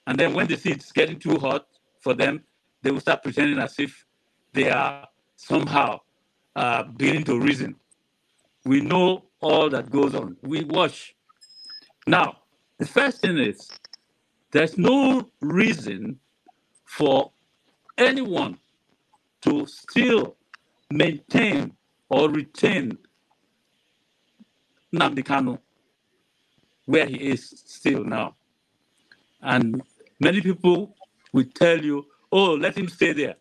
and then when they see it's getting too hot for them, they will start pretending as if they are somehow beginning to reason. We know all that goes on. We watch. Now, the first thing is, there's no reason for anyone to still maintain or retain Nnamdi Kanu where he is still now. And many people will tell you, oh, let him stay there.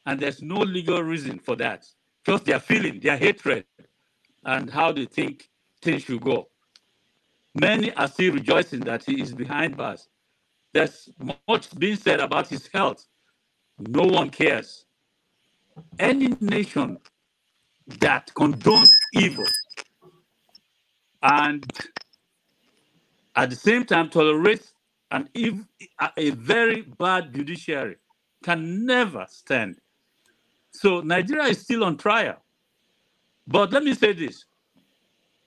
And there's no legal reason for that. Just their feeling, their hatred, and how they think things should go. Many are still rejoicing that he is behind bars. There's much being said about his health. No one cares. Any nation that condones evil and at the same time tolerates a very bad judiciary can never stand. So Nigeria is still on trial. But let me say this.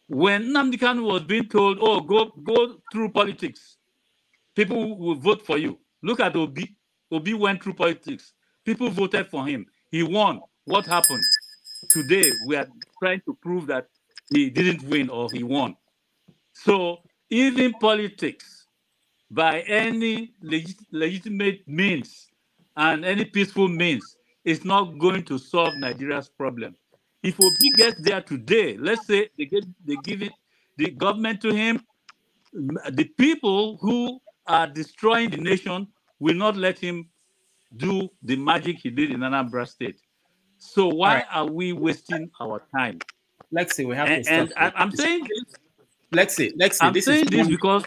When Nnamdi Kanu was being told, oh, go through politics, people will vote for you. Look at Obi. Obi went through politics. People voted for him. He won. What happened? Today, we are trying to prove that he didn't win or he won. So even politics, by any legitimate means and any peaceful means, is not going to solve Nigeria's problem. If Obi gets there today, let's say they give it the government to him, the people who are destroying the nation will not let him do the magic he did in Anambra State. So why are we wasting our time? Lexi, we have to stop. And I'm saying this. Lexi, I'm this saying is this because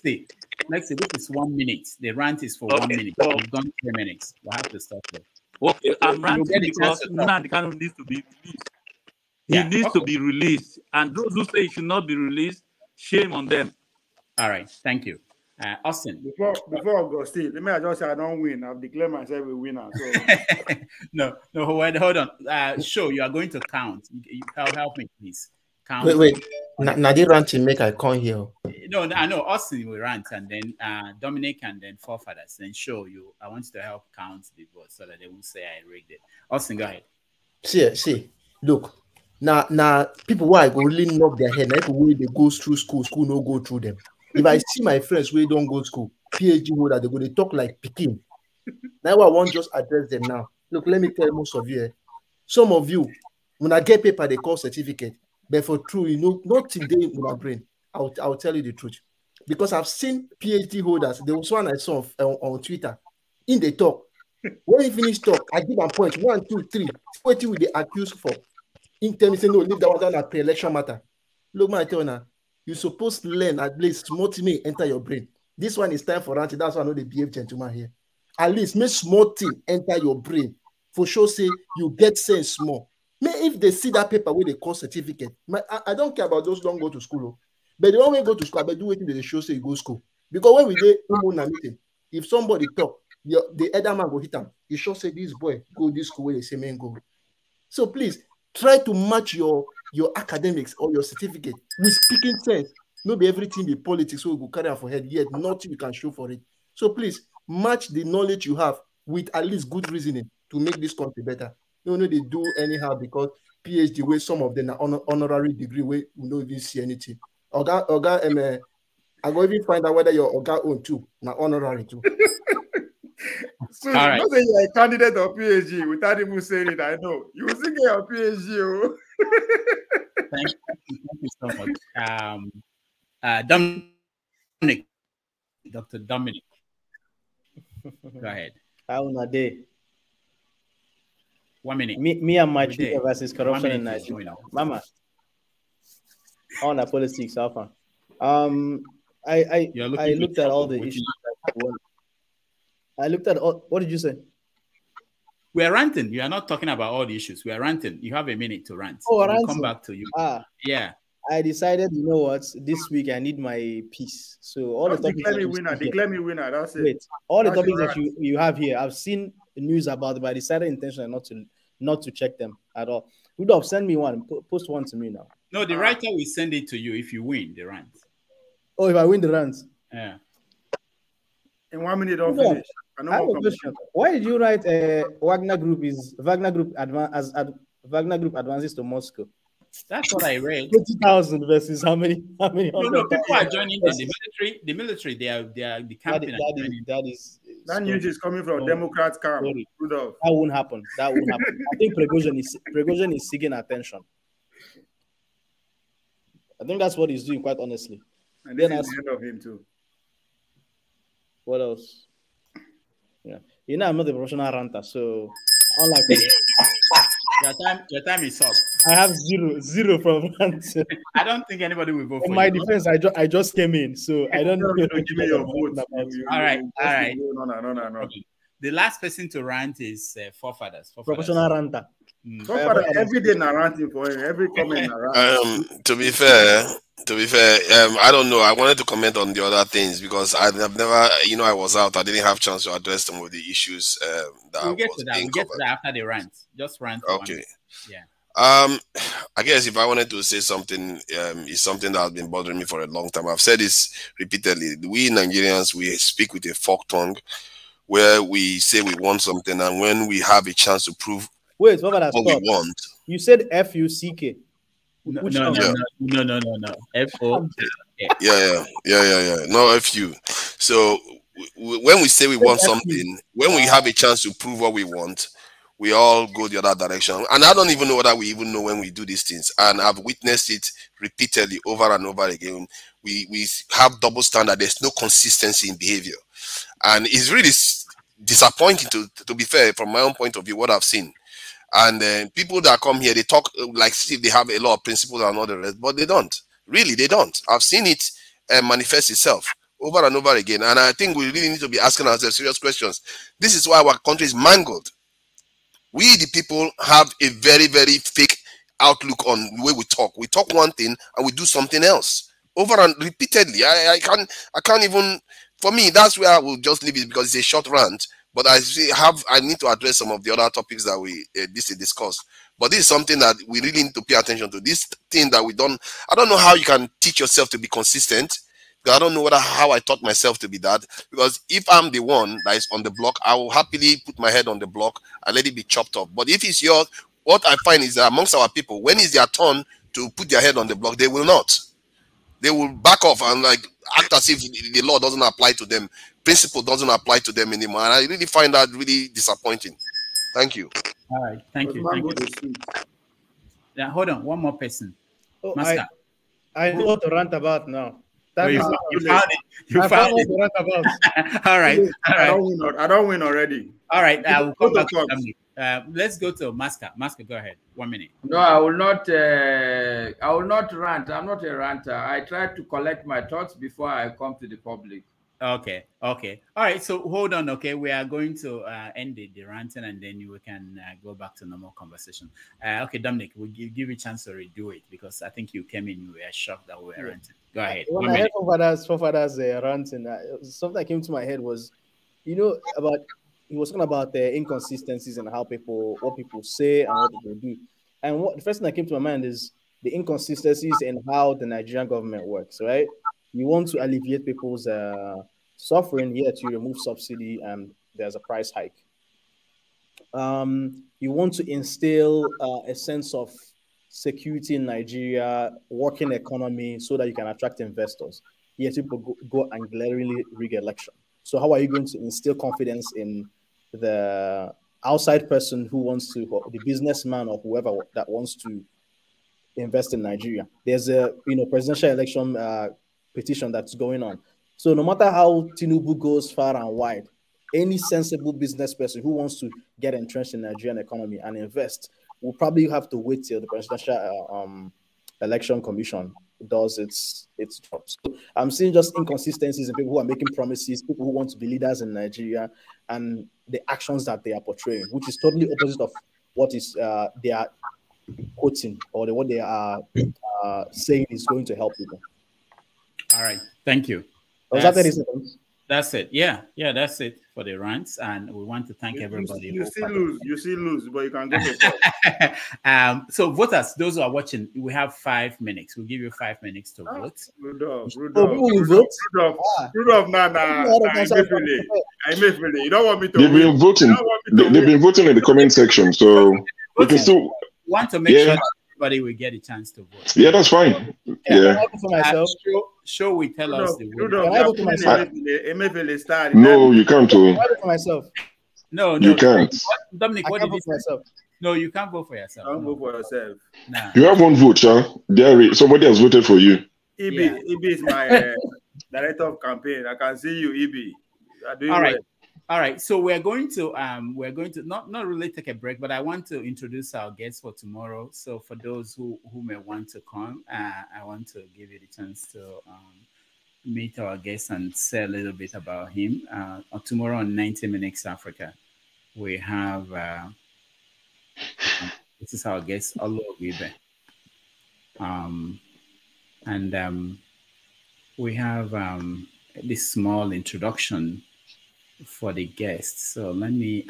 Lexi, this is 1 minute. The rant is for 1 minute. So, We've done 3 minutes. We have to stop there. Okay, I'm ranting You'll get a chance because to talk. Nnamdi Kanu needs to be released. He needs to be released. And those who say he should not be released, shame on them. All right. Thank you. Austin. Before Augustine, let me just say I don't win. I've declared myself a winner. So no, hold on. Show you are going to count. Help me, please. Count. Wait. Nadir ranting make I come here. No, I know Austin will rant, and then Dominic, and then forefathers. Then show you. I want you to help count the votes so that they won't say I rigged it. Austin, go ahead. See. Look. Now people why go really knock their head. Like way they go through school no go through them. If I see my friends who don't go to school, PhD holder, they go to talk like Peking. Now I won't just address them now. Look, let me tell most of you. Some of you, when I get paper, they call certificate. But for true, not today in my brain. I'll tell you the truth. Because I've seen PhD holders. There was one I saw on Twitter. In the talk. When he finish talk, I give a point. 1, 2, 3. What will they accuse for? In terms say no, leave that one down at pre-election matter. Look, my tell now. You're supposed to learn at least small thing enter your brain. This one is time for ranting. That's why I know they behave gentleman here. At least make small thing enter your brain. For sure, say you get sense small. May if they see that paper where they call certificate, I don't care about those don't go to school. But the one way go to school, but do waiting they show say you go to school. Because when we did meeting, if somebody talk, the other man go hit him. He sure say this boy go this school where they say man go. So please try to match your academics or your certificate with speaking sense. Not be everything be politics, so we go carry on for head, yet nothing you can show for it. So please match the knowledge you have with at least good reasoning to make this country better. You know they do anyhow because PhD where some of them are honorary degree where we don't even see anything. I go even find out whether your Oga own too, now honorary too. So you know that you're a candidate of PhD without even saying it. I know you will still get your PhD. Thank you so much. Dominic, Dr. Dominic, go ahead. How on a day? 1 minute. Me and my children versus corruption in Nigeria. Mama, on a politics, Alpha. I looked at all the issues. I looked at all. What did you say? We are ranting. You are not talking about all the issues. We are ranting. You have a minute to rant. Oh, we'll come back to you. Yeah. I decided, you know what? This week I need my peace. So all the topics. Declare me winner. That's it. Wait, all the topics that you have here, I've seen news about it, but I decided intentionally not to check them at all. Rudolph, send me one. Post one to me now. No, the writer will send it to you if you win the rant. Oh, if I win the rant? Yeah. In 1 minute, I'll finish. I have a question. Why did you write Wagner Group advances to Moscow? That's what I read. 20,000 versus how many? No, people are joining the military. The military, they are the campaign. That news is coming from Democrats camp. That won't happen. I think Prigozhin is seeking attention. I think that's what he's doing, quite honestly. And this is the end of him too. What else? Yeah, you know I'm not a professional ranter, so unlike your time is up. I have zero from ranting. I don't think anybody will vote for you. In my defense, I just came in, so I don't know. Give me your vote. All right. No. The last person to rant is forefathers. Professional ranter. Every day na ranting for him. Every comment na ranting. To be fair, I don't know. I wanted to comment on the other things because I've never, I was out. I didn't have chance to address some of the issues that we'll get to that. We'll get to that after the rant. Just rant. Okay. Yeah. I guess if I wanted to say something, it's something that has been bothering me for a long time. I've said this repeatedly. We Nigerians, we speak with a forked tongue, where we say we want something, and when we have a chance to prove what we want, you said FUCK. No. FO. Yeah. No FU. So when we say we want something, when we have a chance to prove what we want, we all go the other direction. And I don't even know whether we even know when we do these things. And I've witnessed it repeatedly over and over again. We have double standard. There's no consistency in behavior. And it's really disappointing to be fair, from my own point of view, what I've seen. And people that come here, they talk like if they have a lot of principles and all the rest, but they don't. Really, they don't. I've seen it manifest itself over and over again. And I think we really need to be asking ourselves serious questions. This is why our country is mangled. We, the people, have a very, very fake outlook on the way we talk. We talk one thing and we do something else over and repeatedly. I can't even. For me, that's where I will just leave it because it's a short rant. But I need to address some of the other topics that we discussed. But this is something that we really need to pay attention to. This thing that we don't. I don't know how you can teach yourself to be consistent. I don't know how I taught myself to be that. Because if I'm the one that is on the block, I will happily put my head on the block and let it be chopped off. But if it's yours, what I find is that amongst our people, when it's their turn to put their head on the block, they will not. They will back off and like act as if the law doesn't apply to them, principle doesn't apply to them anymore. And I really find that really disappointing. Thank you. All right, thank you. Thank you. Yeah, hold on, one more person. Oh, I know what to rant about now. Oh, you found it. You found it. To rant about. All right. I don't win already. All right. We'll come back to Dominic. Let's go to Masker. Masker, go ahead. 1 minute. No, I will not. I will not rant. I'm not a ranter. I try to collect my thoughts before I come to the public. Okay. Okay. All right. So hold on. Okay, we are going to end the ranting, and then we can go back to normal conversation. Okay, Dominic, we'll give you a chance to redo it because I think you came in, you were shocked that we were ranting. Go ahead. When I heard forefathers ranting, something that came to my head was, he was talking about the inconsistencies and what people say and what people do. And the first thing that came to my mind is the inconsistencies in how the Nigerian government works, right? You want to alleviate people's suffering, yet you remove subsidy and there's a price hike. You want to instill a sense of security in Nigeria, working economy, so that you can attract investors. Yet people go and glaringly rig election. So how are you going to instill confidence in the outside person who wants to, the businessman or whoever that wants to invest in Nigeria? There's a presidential election petition that's going on. So no matter how Tinubu goes far and wide, any sensible business person who wants to get entrenched in the Nigerian economy and invest will probably have to wait till the presidential election commission does its job. So I'm seeing just inconsistencies in people who are making promises, people who want to be leaders in Nigeria, and the actions that they are portraying, which is totally opposite of what is they are quoting or what they are saying is going to help people. All right, thank you. Was that 30 seconds? That's it. Yeah, that's it for the rants, and we want to thank everybody. You still lose, but you can go to so voters, those who are watching, we have 5 minutes. We'll give you 5 minutes to vote. Rudolph, you don't want me to. They've been voting. They've been voting in the comment section, so we can still want to make sure that everybody will get a chance to vote. Yeah, that's fine. Yeah. Show we tell us the way. Can I vote for myself? No, you can't. Can I vote for myself? No, you can't. Dominic, what did you say? Myself. No, you can't vote for yourself. Don't vote for yourself. Nah. You have one vote, sir. Somebody has voted for you. Ibi is my director of campaign. I can see you, Ibi. All right. All right, so we're going to not really take a break, but I want to introduce our guests for tomorrow. So for those who may want to come, I want to give you the chance to meet our guest and say a little bit about him. Tomorrow on 90 Minutes Africa, we have this is our guest, Olo Wibe. And we have this small introduction for the guests. So let me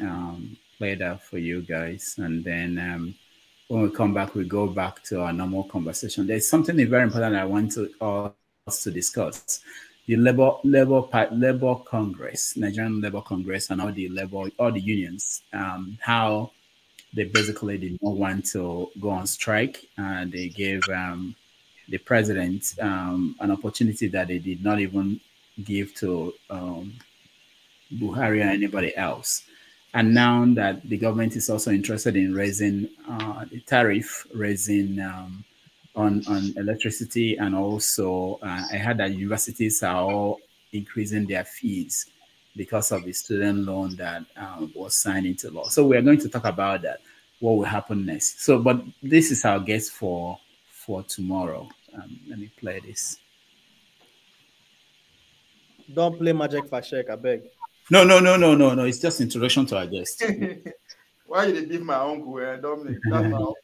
play that for you guys, and then when we come back, we go back to our normal conversation. There's something very important I want us to discuss: the Labour Congress, Nigerian Labour Congress, and all the unions. How they basically did not want to go on strike, and they gave the president an opportunity that they did not even give to Buhari or anybody else. And now that the government is also interested in raising the tariff, on electricity, and also I heard that universities are all increasing their fees because of the student loan that was signed into law. So we are going to talk about that, what will happen next. So, but this is our guest for tomorrow. Let me play this. Don't play Magic Fashek, I beg. No. It's just introduction to our guest. Why you give my uncle, Dominic? That's my uncle.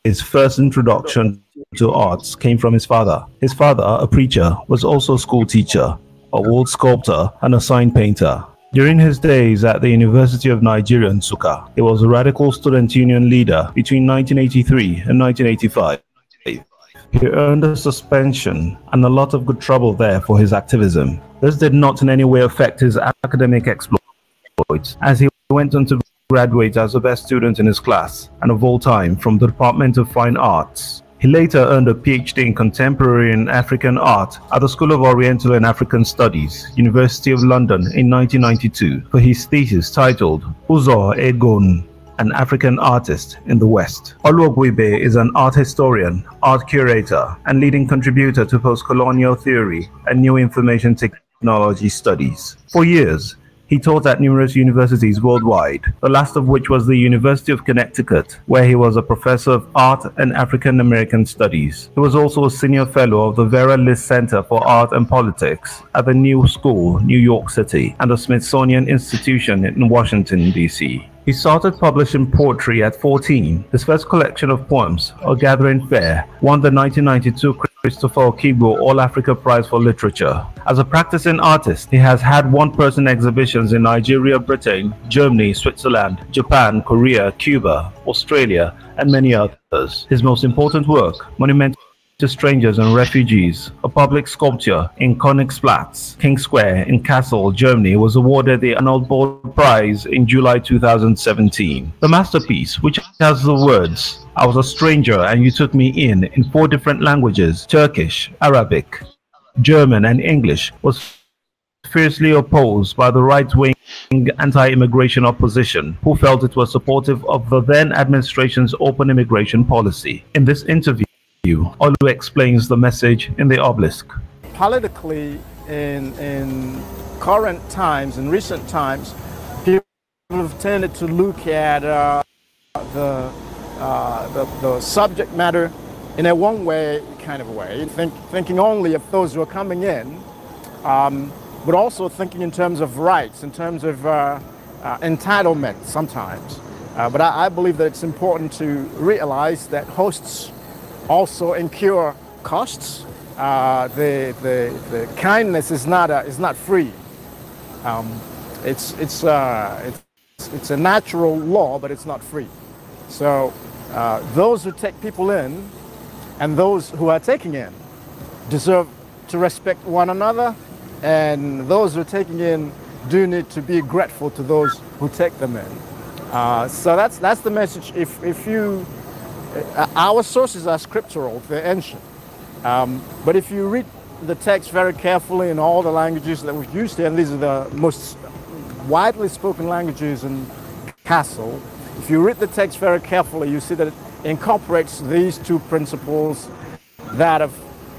His first introduction to arts came from his father. His father, a preacher, was also a school teacher, a wood sculptor, and a sign painter. During his days at the University of Nigeria in Nsukka, he was a radical student union leader between 1983 and 1985. He earned a suspension and a lot of good trouble there for his activism. This did not in any way affect his academic exploits, as he went on to graduate as the best student in his class and of all time from the Department of Fine Arts. He later earned a PhD in Contemporary and African Art at the School of Oriental and African Studies, University of London in 1992 for his thesis titled Uzo Egon, an African artist in the West. Oluogwibe is an art historian, art curator, and leading contributor to post-colonial theory and new information technology studies. For years, he taught at numerous universities worldwide, the last of which was the University of Connecticut, where he was a professor of art and African American studies. He was also a senior fellow of the Vera List Center for Art and Politics at the New School, New York City, and the Smithsonian Institution in Washington, D.C. He started publishing poetry at 14. His first collection of poems, A Gathering Fair, won the 1992 Christopher Okigbo All-Africa Prize for Literature. As a practicing artist, he has had one-person exhibitions in Nigeria, Britain, Germany, Switzerland, Japan, Korea, Cuba, Australia, and many others. His most important work, Monumental to Strangers and Refugees, a public sculpture in Königsplatz, King Square in Kassel, Germany, was awarded the Arnold Bold Prize in July 2017. The masterpiece, which has the words, "I was a stranger and you took me in 4 different languages, Turkish, Arabic, German, and English, was fiercely opposed by the right-wing anti-immigration opposition, who felt it was supportive of the then administration's open immigration policy. In this interview, Olu explains the message in the obelisk. Politically, in current times, in recent times, people have tended to look at the subject matter in a one-way kind of way, thinking only of those who are coming in, but also thinking in terms of rights, in terms of entitlement sometimes. But I believe that it's important to realize that hosts also incur costs. The kindness is not free. It's a natural law, but it's not free. So those who take people in and those who are taking in deserve to respect one another, and those who are taking in do need to be grateful to those who take them in. So that's the message. If you our sources are scriptural, they're ancient. But if you read the text very carefully in all the languages that we've used here, and these are the most widely spoken languages in Kassel, if you read the text very carefully, you see that it incorporates these 2 principles, that of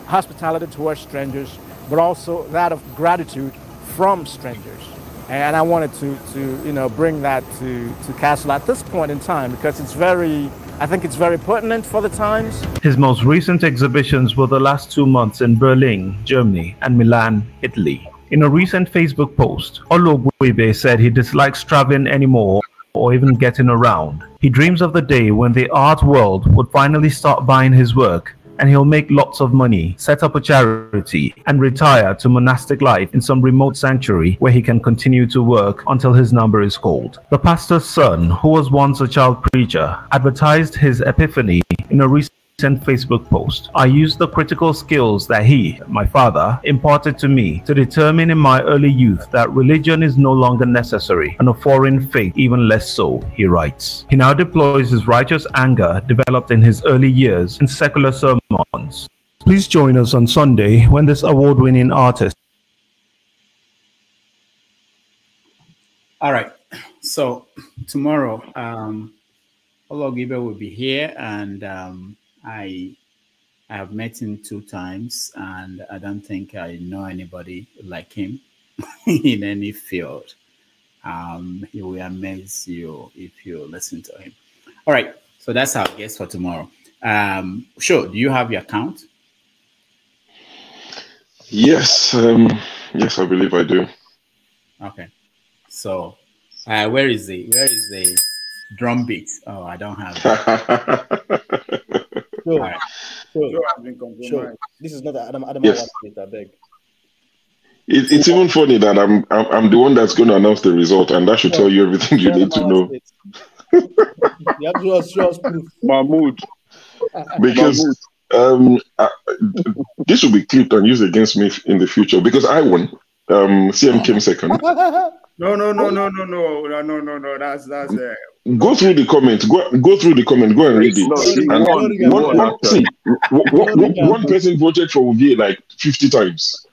hospitality towards strangers, but also that of gratitude from strangers. And I wanted to bring that to Kassel at this point in time, because I think it's very pertinent for the times. His most recent exhibitions were the last 2 months in Berlin, Germany, and Milan, Italy. In a recent Facebook post, Oluogwibe said he dislikes traveling anymore or even getting around. He dreams of the day when the art world would finally start buying his work, and he'll make lots of money, set up a charity, and retire to monastic life in some remote sanctuary where he can continue to work until his number is called. The pastor's son, who was once a child preacher, advertised his epiphany in a recent Facebook post. "I used the critical skills that he, my father, imparted to me to determine in my early youth that religion is no longer necessary, and a foreign faith even less so," he writes. He now deploys his righteous anger developed in his early years in secular sermons. Please join us on Sunday when this award-winning artist. All right. So tomorrow, Oluogwibe will be here, and I have met him 2 times, and I don't think I know anybody like him in any field. He will amaze you if you listen to him. All right, so that's our guest for tomorrow. Sure, do you have your account? Yes, Yes, I believe I do. Okay. So, where is the drum beat? Oh, I don't have it. Sure. All right. Sure. This is not Adam Yes. I beg. It's even funny that I'm the one that's going to announce the result, and that should tell you everything you need to know. You have to show us proof. Mahmoud. Because this will be clipped and used against me in the future because I won. CM came second. No. That's Go through the comment. Go through the comment. Go and read it. And one person voted for Uvier like 50 times,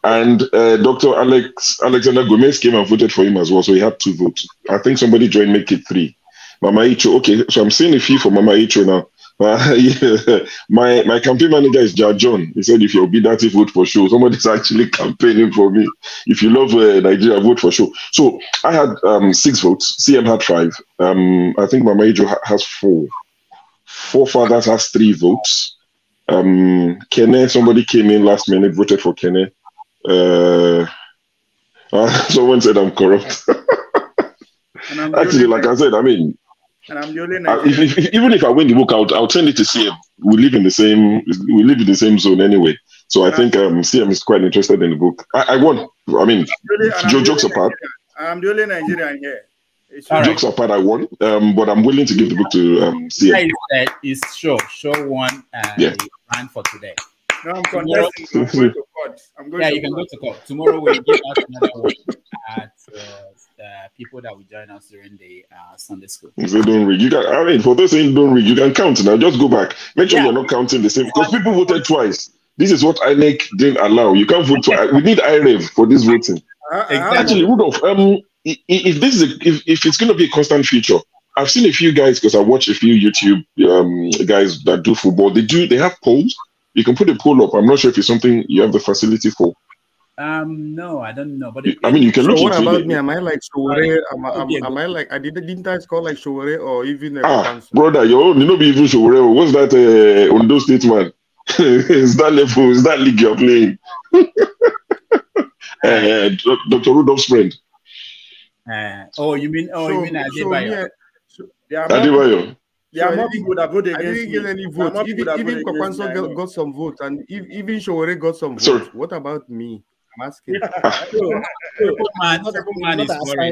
and Dr. Alexander Gomez came and voted for him as well. So he had 2 votes. I think somebody joined, make it 3. Mama Icho. Okay, so I'm seeing a few for Mama Icho now. Yeah. My campaign manager is John. He said, if you'll be that, vote for show. Somebody's actually campaigning for me. If you love Nigeria, vote for show. So I had 6 votes. CM had 5. I think Mama Ijo has 4. Four Fathers has 3 votes. Kene, somebody came in last minute, voted for Kene. Someone said I'm corrupt. Actually, like I said, I mean, and I'm the only even if I win the book, I'll send it to CM. We live in the same zone anyway. So I think CM is quite interested in the book. I won. I mean, jokes apart. I'm the only Nigerian here. Jokes apart, I won. But I'm willing to give the book to CM. Is show one ran for today. No, I'm contesting. I'm going to court. You can go to court. Tomorrow we'll give out another one at people that will join us during the Sunday school. So don't read. You can. I mean, for those saying don't read, you can count now. Just go back. Make sure you're not counting the same because people voted twice. This is what INEC didn't allow. You can't vote twice. We need IREV for this voting. Actually, Rudolph, if this is if it's going to be a constant feature, I've seen a few guys because I watch a few YouTube guys that do football. They have polls. You can put a poll up. I'm not sure if it's something you have the facility for. No, I don't know. But I mean, you can look. So what about me? Am I like Showore? Am I like didn't I score like Showore or even? Brother, you know, be even Showore. What's that? Ondo State man? Is that level? Is that league you're playing? Dr. Rudolph's friend. You mean Adebayo? Adebayo. Yeah, more people that voted against I didn't get any vote. Even Kwakwanso got some vote, and even Showore got some vote. What about me? I'm asking.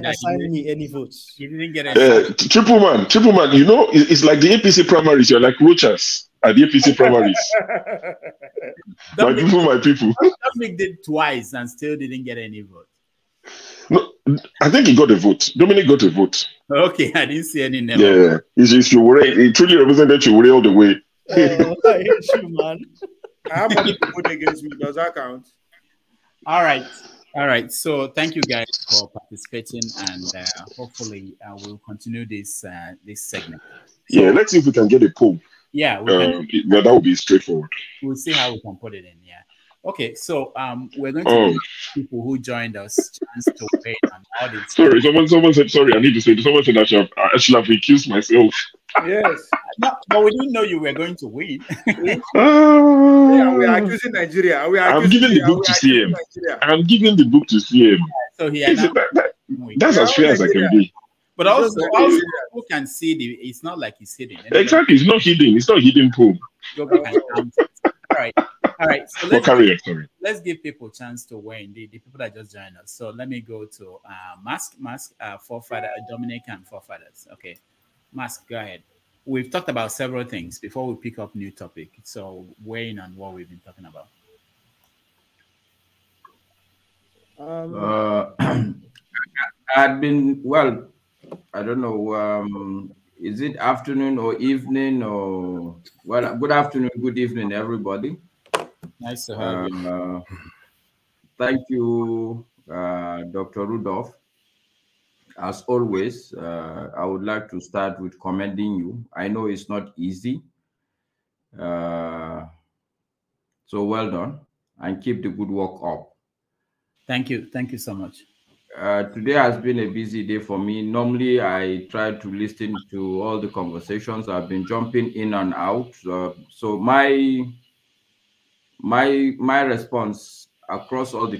Assign me any votes. He didn't get any. Triple man. You know, it's like the APC primaries. You're like roaches at the APC primaries. My people. Dominic did twice and still didn't get any vote. No, I think he got a vote. Dominic got a vote. Okay, I didn't see any name. Yeah, he truly represented Showore all the way. I hate you, man. How many people voted against me? Does that count? All right. So thank you guys for participating, and hopefully we'll continue this segment. So, yeah, let's see if we can get a poll. Yeah, that will be straightforward. We'll see how we can put it in. Yeah. Okay, so we're going to give people who joined us chance to weigh on all this. Sorry, someone said sorry. I need to say. Someone said I should have recused myself. Yes, no, but we didn't know you were going to win. Yeah, we are accusing Nigeria. I'm giving the book to CM. I'm giving the book to CM. So that's as fair as I can be. But also people can see it's not like it's hidden. Exactly, it's not hidden. It's not hidden pool. All right. So let's give people a chance to win. The people that just joined us. So let me go to Mask, Forefather, Dominic, and Forefathers. Okay, Mask, go ahead. We've talked about several things before we pick up new topic. So weighing on what we've been talking about. I've been I don't know. Is it afternoon or evening or good afternoon, good evening, everybody. Nice to have you. Thank you, Dr. Rudolph. As always, I would like to start with commending you. I know it's not easy. So well done, and keep the good work up. Thank you. Thank you so much. Today has been a busy day for me. Normally, I try to listen to all the conversations. I've been jumping in and out. So my response across all the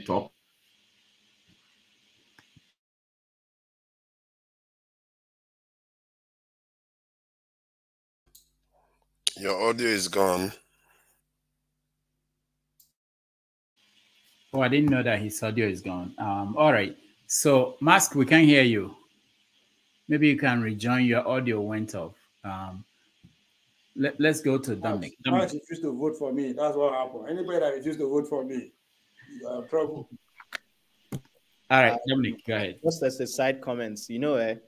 Your audio is gone. Oh, I didn't know that his audio is gone. All right. So, Mask, we can't hear you. Maybe you can rejoin. Your audio went off. Let's go to Dominic. Max refused to vote for me. That's what happened. Anybody that refused to vote for me, you are in trouble. All right, Dominic, go ahead. Just as a side comments, every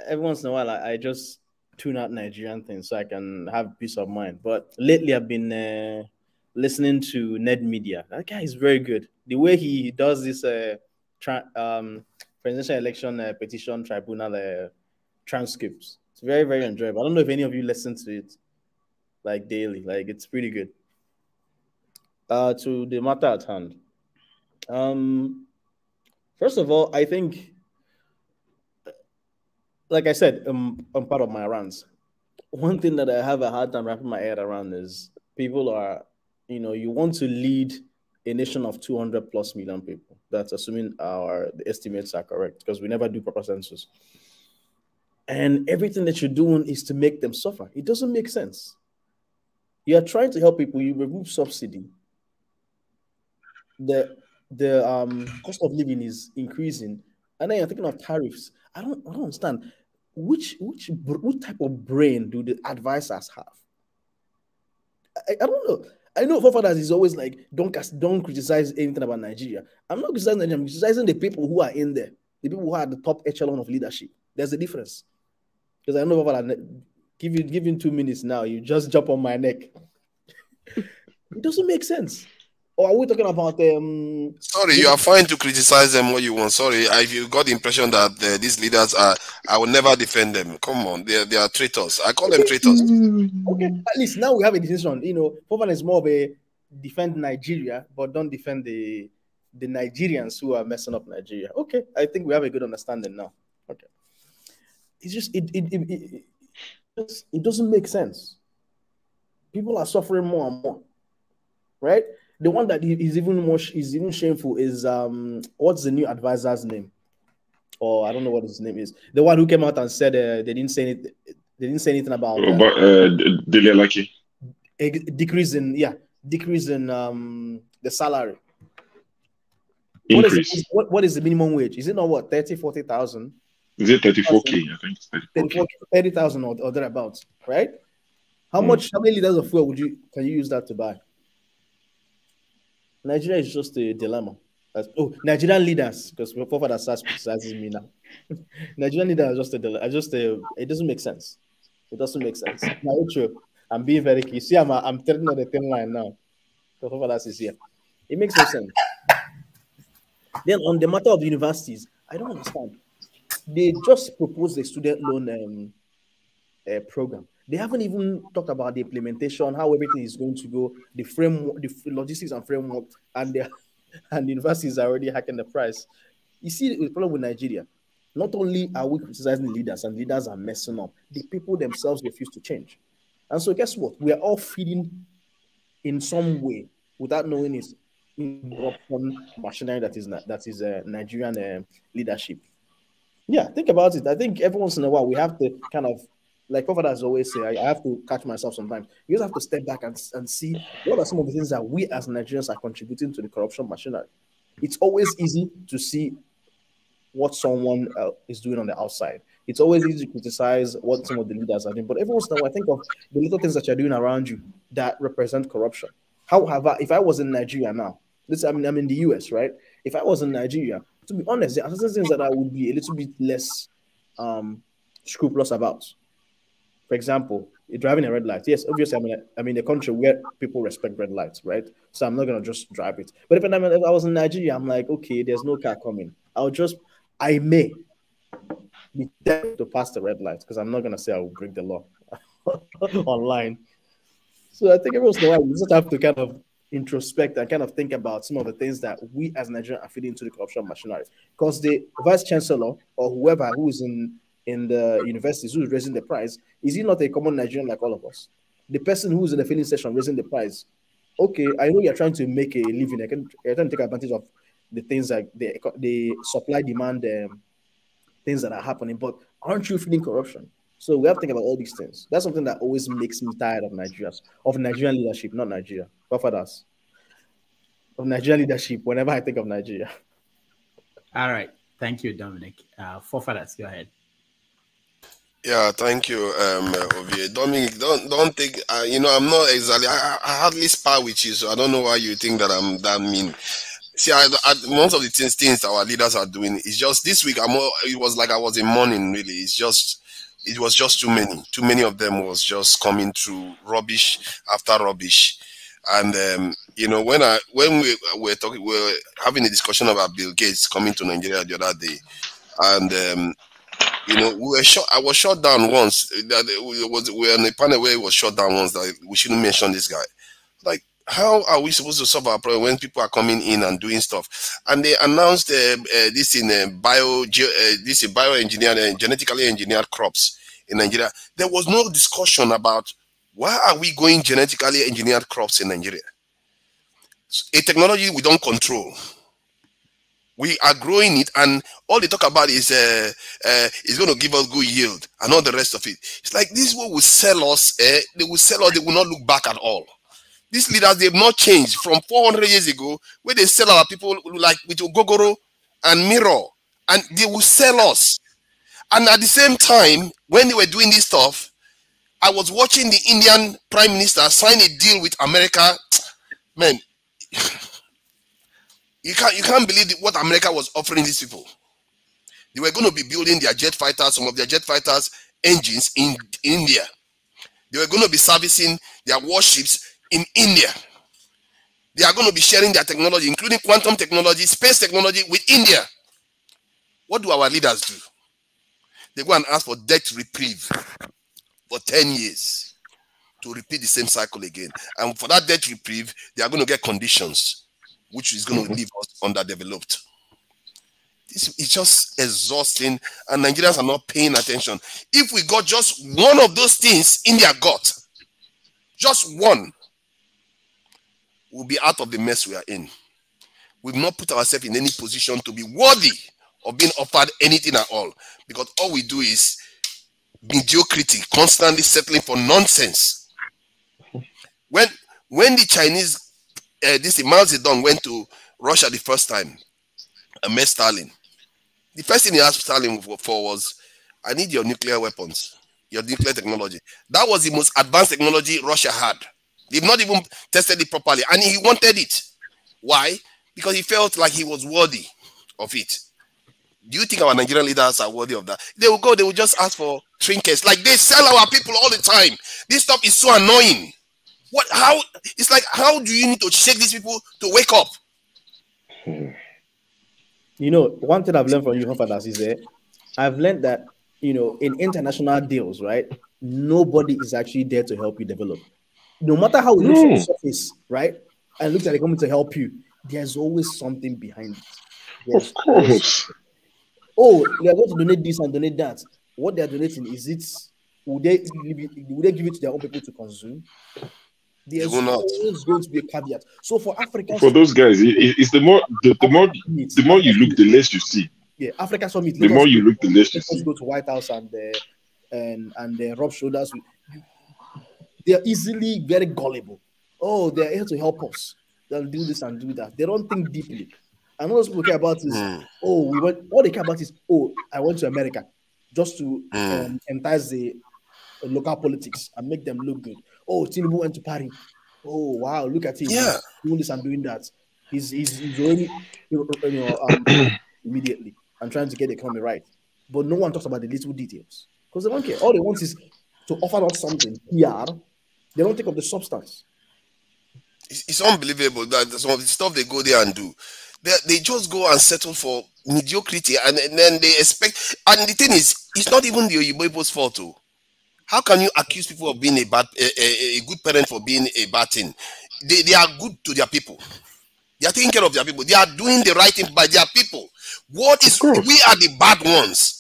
once in a while I just tune out Nigerian things so I can have peace of mind. But lately I've been listening to Ned Media. That guy is very good. The way he does this presidential election petition tribunal transcripts, it's very, very enjoyable. I don't know if any of you listen to it like daily. Like, it's pretty good. To the matter at hand. First of all, I think, like I said, I'm part of my rants. One thing that I have a hard time wrapping my head around is people are, you want to lead a nation of 200 plus million people. That's assuming the estimates are correct, because we never do proper census. And everything that you're doing is to make them suffer. It doesn't make sense. You are trying to help people. You remove subsidy. The cost of living is increasing, and then you're thinking of tariffs. I don't understand. Which type of brain do the advisors have? I don't know. I know forefathers is always like, don't criticize anything about Nigeria. I'm not criticizing Nigeria. I'm criticizing the people who are in there, the people who are at the top echelon of leadership. There's a difference. Because I know forefathers, give you 2 minutes now, you just jump on my neck. It doesn't make sense. Or are we talking about Sorry, you are fine to criticize them what you want. Sorry, you got the impression that these leaders are. I will never defend them. Come on, they are traitors. I call them traitors. Okay, at least now we have a decision. Popan is more of a defend Nigeria, but don't defend the Nigerians who are messing up Nigeria. Okay, I think we have a good understanding now. Okay, it's just it doesn't make sense. People are suffering more and more, right? The one that is even shameful is what's the new advisor's name? Or I don't know what his name is. The one who came out and said they didn't say anything. They didn't say anything about decrease in the salary. Increase. What is the minimum wage? Is it not what 40,000? Is it 34K? I think it's 30,000 or thereabouts, right? How many liters of fuel can you use that to buy? Nigeria is just a dilemma. Nigerian leaders, because my father starts criticizing me now. Nigerian leaders are just a dilemma. It doesn't make sense. It doesn't make sense. Now, I'm being very key. See, I'm turning on the thin line now. The father is here. It makes no sense. Then on the matter of universities, I don't understand. They just proposed a student loan program. They haven't even talked about the implementation, how everything is going to go, the framework, the logistics and framework, and the universities are already hacking the price. You see the problem with Nigeria. Not only are we criticizing leaders, and leaders are messing up, the people themselves refuse to change. And so guess what? We are all feeding in some way without knowing it's corruption machinery that is Nigerian leadership. Yeah, think about it. I think every once in a while we have to kind of, like Prophet always say, I have to catch myself sometimes. You just have to step back and see what are some of the things that we as Nigerians are contributing to the corruption machinery. It's always easy to see what someone is doing on the outside. It's always easy to criticize what some of the leaders are doing. But every once in a while, I think of the little things that you're doing around you that represent corruption. However, if I was in Nigeria now, I'm in the US, right? If I was in Nigeria, to be honest, there are certain things that I would be a little bit less scrupulous about. For example, you're driving a red light. Yes, obviously, I'm in a country where people respect red lights, right? So I'm not going to just drive it. But if I was in Nigeria, I'm like, okay, there's no car coming. I may be tempted to pass the red light because I'm not going to say I will break the law online. So I think every once in a while, we just have to kind of introspect and kind of think about some of the things that we as Nigerians are feeding into the corruption machinery. Because the vice chancellor or whoever who is in the universities who is raising the price, is he not a common Nigerian like all of us? The person who's in the filling station raising the price, okay, I know you're trying to make a living. You're trying to take advantage of the things like the supply demand things that are happening, but aren't you feeding corruption? So we have to think about all these things. That's something that always makes me tired of Nigerian leadership, not Nigeria. Forefathers. Of Nigerian leadership whenever I think of Nigeria. All right. Thank you, Dominic. Forefathers, go ahead. Yeah, thank you, Ovie. Dominic, don't think, you know, I'm not exactly, I hardly spar with you, so I don't know why you think that I'm that mean. See, most of the things our leaders are doing is just this week. It was like I was in mourning. Really, it was just too many. Too many of them was just coming through rubbish after rubbish, and you know, when we were talking, we were having a discussion about Bill Gates coming to Nigeria the other day, and you know, I was shut down once. We were on a panel where it was shut down once that we shouldn't mention this guy. Like, how are we supposed to solve our problem when people are coming in and doing stuff? And they announced this in bioengineered, genetically engineered crops in Nigeria. There was no discussion about why are we going genetically engineered crops in Nigeria? A technology we don't control. We are growing it, and all they talk about is it's going to give us good yield and all the rest of it. It's like this will sell us. They will sell us. They will not look back at all. These leaders, they have not changed from 400 years ago, where they sell our people like with Ogogoro and Mirror, and they will sell us. And at the same time, when they were doing this stuff, I was watching the Indian Prime Minister sign a deal with America. Man, you can't believe what America was offering these people. They were going to be building their jet fighters, some of their jet fighters engines in India. They were going to be servicing their warships in India. They are going to be sharing their technology, including quantum technology, space technology with India. What do our leaders do? They go and ask for debt reprieve for 10 years to repeat the same cycle again. And for that debt reprieve, they are going to get conditions which is going to leave us underdeveloped. It's just exhausting, and Nigerians are not paying attention. If we got just one of those things India got, just one, we'll be out of the mess we are in. We've not put ourselves in any position to be worthy of being offered anything at all, because all we do is mediocrity, constantly settling for nonsense. When the Chinese, Mao Zedong went to Russia the first time and met Stalin, the first thing he asked Stalin for was, I need your nuclear weapons, your nuclear technology. That was the most advanced technology Russia had. They've not even tested it properly, and he wanted it. Why? Because he felt like he was worthy of it. Do you think our Nigerian leaders are worthy of that? They will go, they will just ask for trinkets. Like they sell our people all the time. This stuff is so annoying. It's like, how do you need to shake these people to wake up? You know, one thing I've learned from you, fathers, is that I've learned that, you know, in international deals, right, nobody is actually there to help you develop. No matter how it looks on the surface, right, and looks like they're coming to help you, there's always something behind it. Of course. Oh, they're going to donate this and donate that. What they're donating, would they give it to their own people to consume? There's always going to be a caveat. So for Africans, for those guys, it's the more you look, the less you see. Yeah, Africa Summit. The more you look, the less you see. Let's go to White House and rub shoulders. They're easily very gullible. Oh, they're here to help us. They'll do this and do that. They don't think deeply. And all people care about is, all they care about is, I went to America just to entice the local politics and make them look good. Oh, Tinubu went to Paris. Oh, wow, look at him. Yeah. He's doing this and doing that. He's already, immediately and trying to get the economy right. But no one talks about the little details because they don't care. All they want is to offer us something, PR. They don't think of the substance. It's unbelievable that some of the stuff they go there and do. They just go and settle for mediocrity, and then they expect. And the thing is, it's not even the Oyibo's fault too. How can you accuse people of being a good parent for being a bad thing? They are good to their people. They are taking care of their people. They are doing the right thing by their people. We are the bad ones.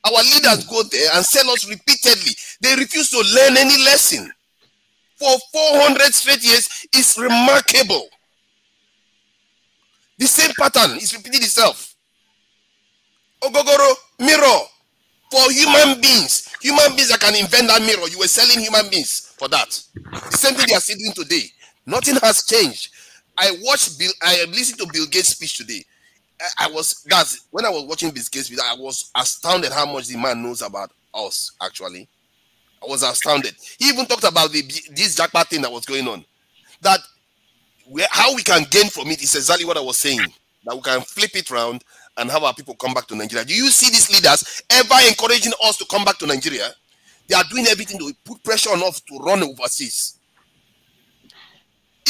Our leaders go there and sell us repeatedly. They refuse to learn any lesson. For 400 straight years, it's remarkable. The same pattern is repeating itself. Ogogoro, Mirror, for human beings that can invent that mirror. You were selling human beings for that. The same thing they are still doing today. Nothing has changed. I listened to Bill Gates' speech today. When I was watching Bill Gates' speech, I was astounded how much the man knows about us, actually. I was astounded. He even talked about this jackpot thing that was going on. That how we can gain from it is exactly what I was saying. That we can flip it around and have our people come back to Nigeria. Do you see these leaders ever encouraging us to come back to Nigeria? They are doing everything to put pressure on us to run overseas.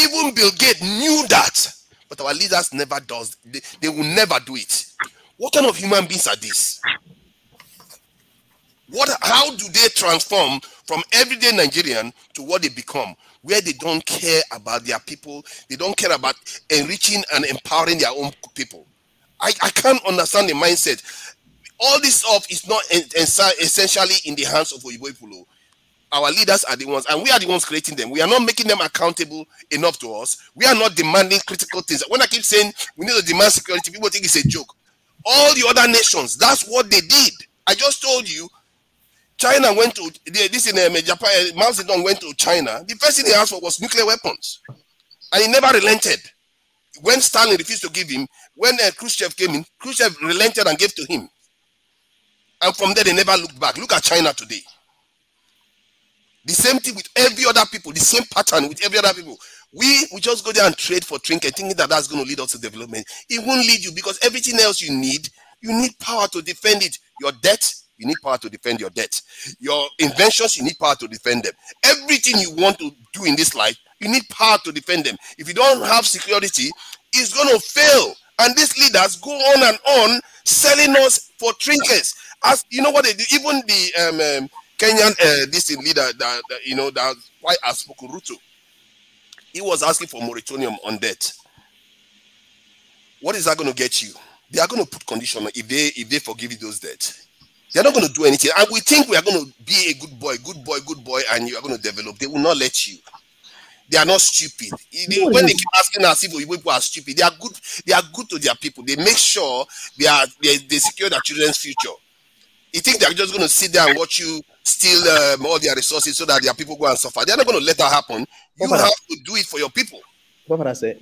Even Bill Gates knew that, but our leaders never does. They will never do it. What kind of human beings are these? How do they transform from everyday Nigerian to what they become, where they don't care about their people, they don't care about enriching and empowering their own people? I can't understand the mindset. All this stuff is not essentially in the hands of Oyibo people. Our leaders are the ones, and we are the ones creating them. We are not making them accountable enough to us. We are not demanding critical things. When I keep saying we need to demand security, people think it's a joke. All the other nations, that's what they did. I just told you, China went to Japan. Mao Zedong went to China. The first thing he asked for was nuclear weapons, and he never relented. When Stalin refused to give him, when Khrushchev came in, Khrushchev relented and gave to him. And from there, they never looked back. Look at China today. The same thing with every other people, the same pattern with every other people. We just go there and trade for trinket, thinking that that's going to lead us to development. It won't lead you, because everything else you need power to defend it. Your debt, you need power to defend your debt. Your inventions, you need power to defend them. Everything you want to do in this life, you need power to defend them. If you don't have security, it's going to fail. And these leaders go on and on selling us for trinkets. As you know what they do, even the Kenyan this leader that quite outspoken, Ruto, he was asking for moratorium on debt. What is that going to get you? They are going to put condition if they forgive you those debts. They are not going to do anything. And we think we are going to be a good boy, and you are going to develop. They will not let you. They are not stupid. When they keep asking us if people are stupid, they are good. They are good to their people. They make sure they secure their children's future. You think they are just going to sit there and watch you steal all their resources so that their people go and suffer? They are not going to let that happen. You have to do it for your people. What I say,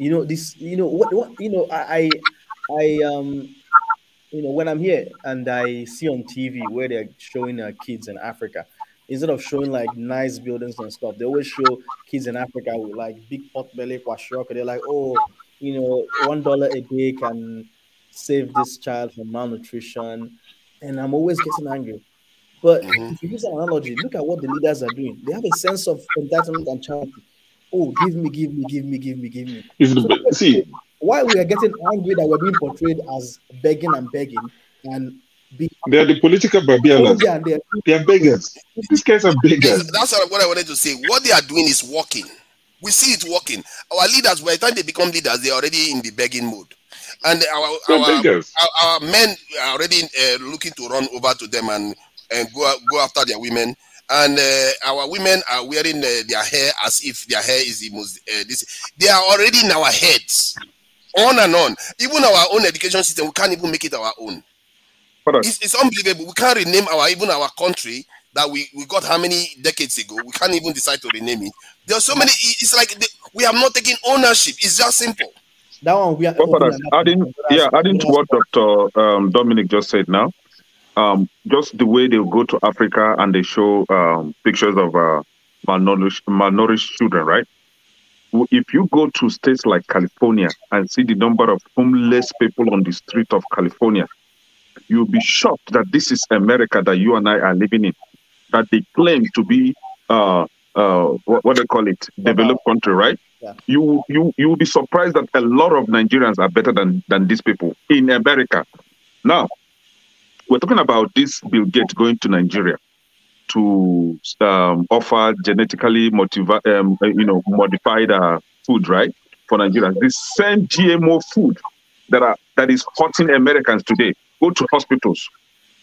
when I'm here and I see on TV where they're showing kids in Africa, instead of showing like nice buildings and stuff, they always show kids in Africa with like big pot belly kwashiok. They're like, oh, $1 a day can save this child from malnutrition. And I'm always getting angry. But if you use an analogy, look at what the leaders are doing. They have a sense of entitlement and charity. Oh, give me. See, why we are getting angry that we're being portrayed as begging and they are the political barbarians. They are beggars. These guys are beggars. That's what I wanted to say. What they are doing is working. We see it working. Our leaders, by the time they become leaders, they're already in the begging mode. And our men are already looking to run over to them and go after their women. And our women are wearing their hair as if their hair is the most. They are already in our heads. On and on. Even our own education system, we can't even make it our own. It's unbelievable. We can't rename our country that we got how many decades ago. We can't even decide to rename it. There are so many. It's like we have not taken ownership. It's just simple. That one we are adding to what Dr. Dominic just said now. Just the way they go to Africa and they show pictures of malnourished children, right? If you go to states like California and see the number of homeless people on the street of California, you'll be shocked that this is America that you and I are living in, that they claim to be what they call it, developed country, right? Yeah. You'll be surprised that a lot of Nigerians are better than these people in America. Now, we're talking about this Bill Gates going to Nigeria to offer genetically modified food, right, for Nigerians. This same GMO food that is hurting Americans today. Go to hospitals.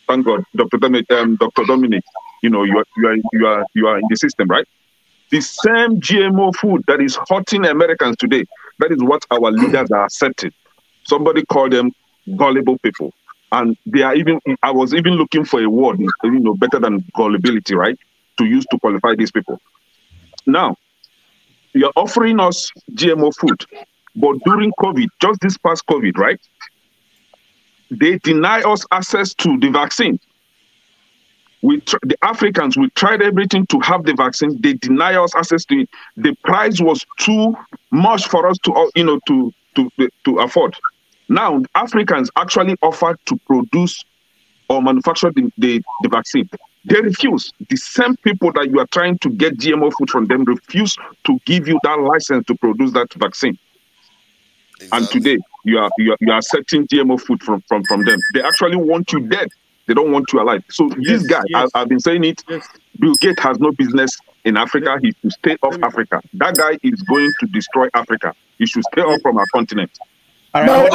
Thank God, Dr. Dominic, you are in the system, right? The same GMO food that is hurting Americans today. That is what our leaders are accepting. Somebody called them gullible people. And they are even, I was even looking for a word, better than gullibility, right? To use to qualify these people. Now, you're offering us GMO food, but during COVID, just this past COVID, right? They deny us access to the vaccine. The Africans, we tried everything to have the vaccine. They deny us access to it. The price was too much for us to afford. Now, Africans actually offered to produce or manufacture the vaccine. They refuse. The same people that you are trying to get GMO food from them refuse to give you that license to produce that vaccine. Exactly. And today, you are accepting GMO food from them. They actually want you dead. They don't want you alive. So this guy, I've been saying it, Bill Gates has no business in Africa. He should stay off Africa. That guy is going to destroy Africa. He should stay off from our continent. But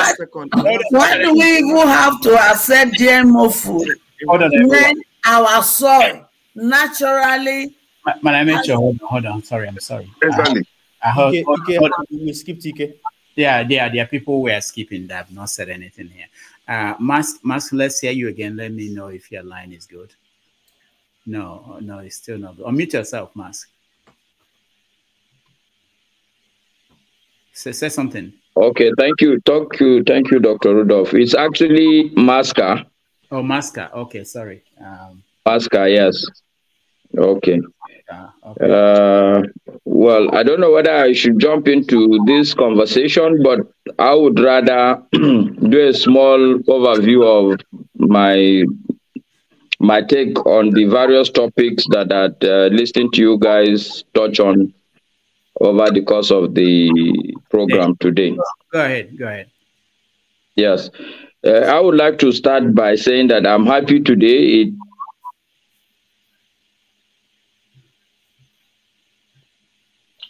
why do we even have to accept GMO food when our soil naturally... Hold on. Sorry, I'm sorry. Exactly. We skip TK. Yeah, there are people who are skipping that have not said anything here. Mask, let's hear you again. Let me know if your line is good. No, it's still not good. Unmute yourself, Mask. Say something. Okay, thank you, Dr. Rudolph. It's actually Maska. Oh, Maska. Okay, sorry. Maska, yes. Okay. Okay. Well, I don't know whether I should jump into this conversation, but I would rather do a small overview of my take on the various topics that I listened to you guys touch on over the course of the program today. Go ahead. Yes. I would like to start by saying that I'm happy today.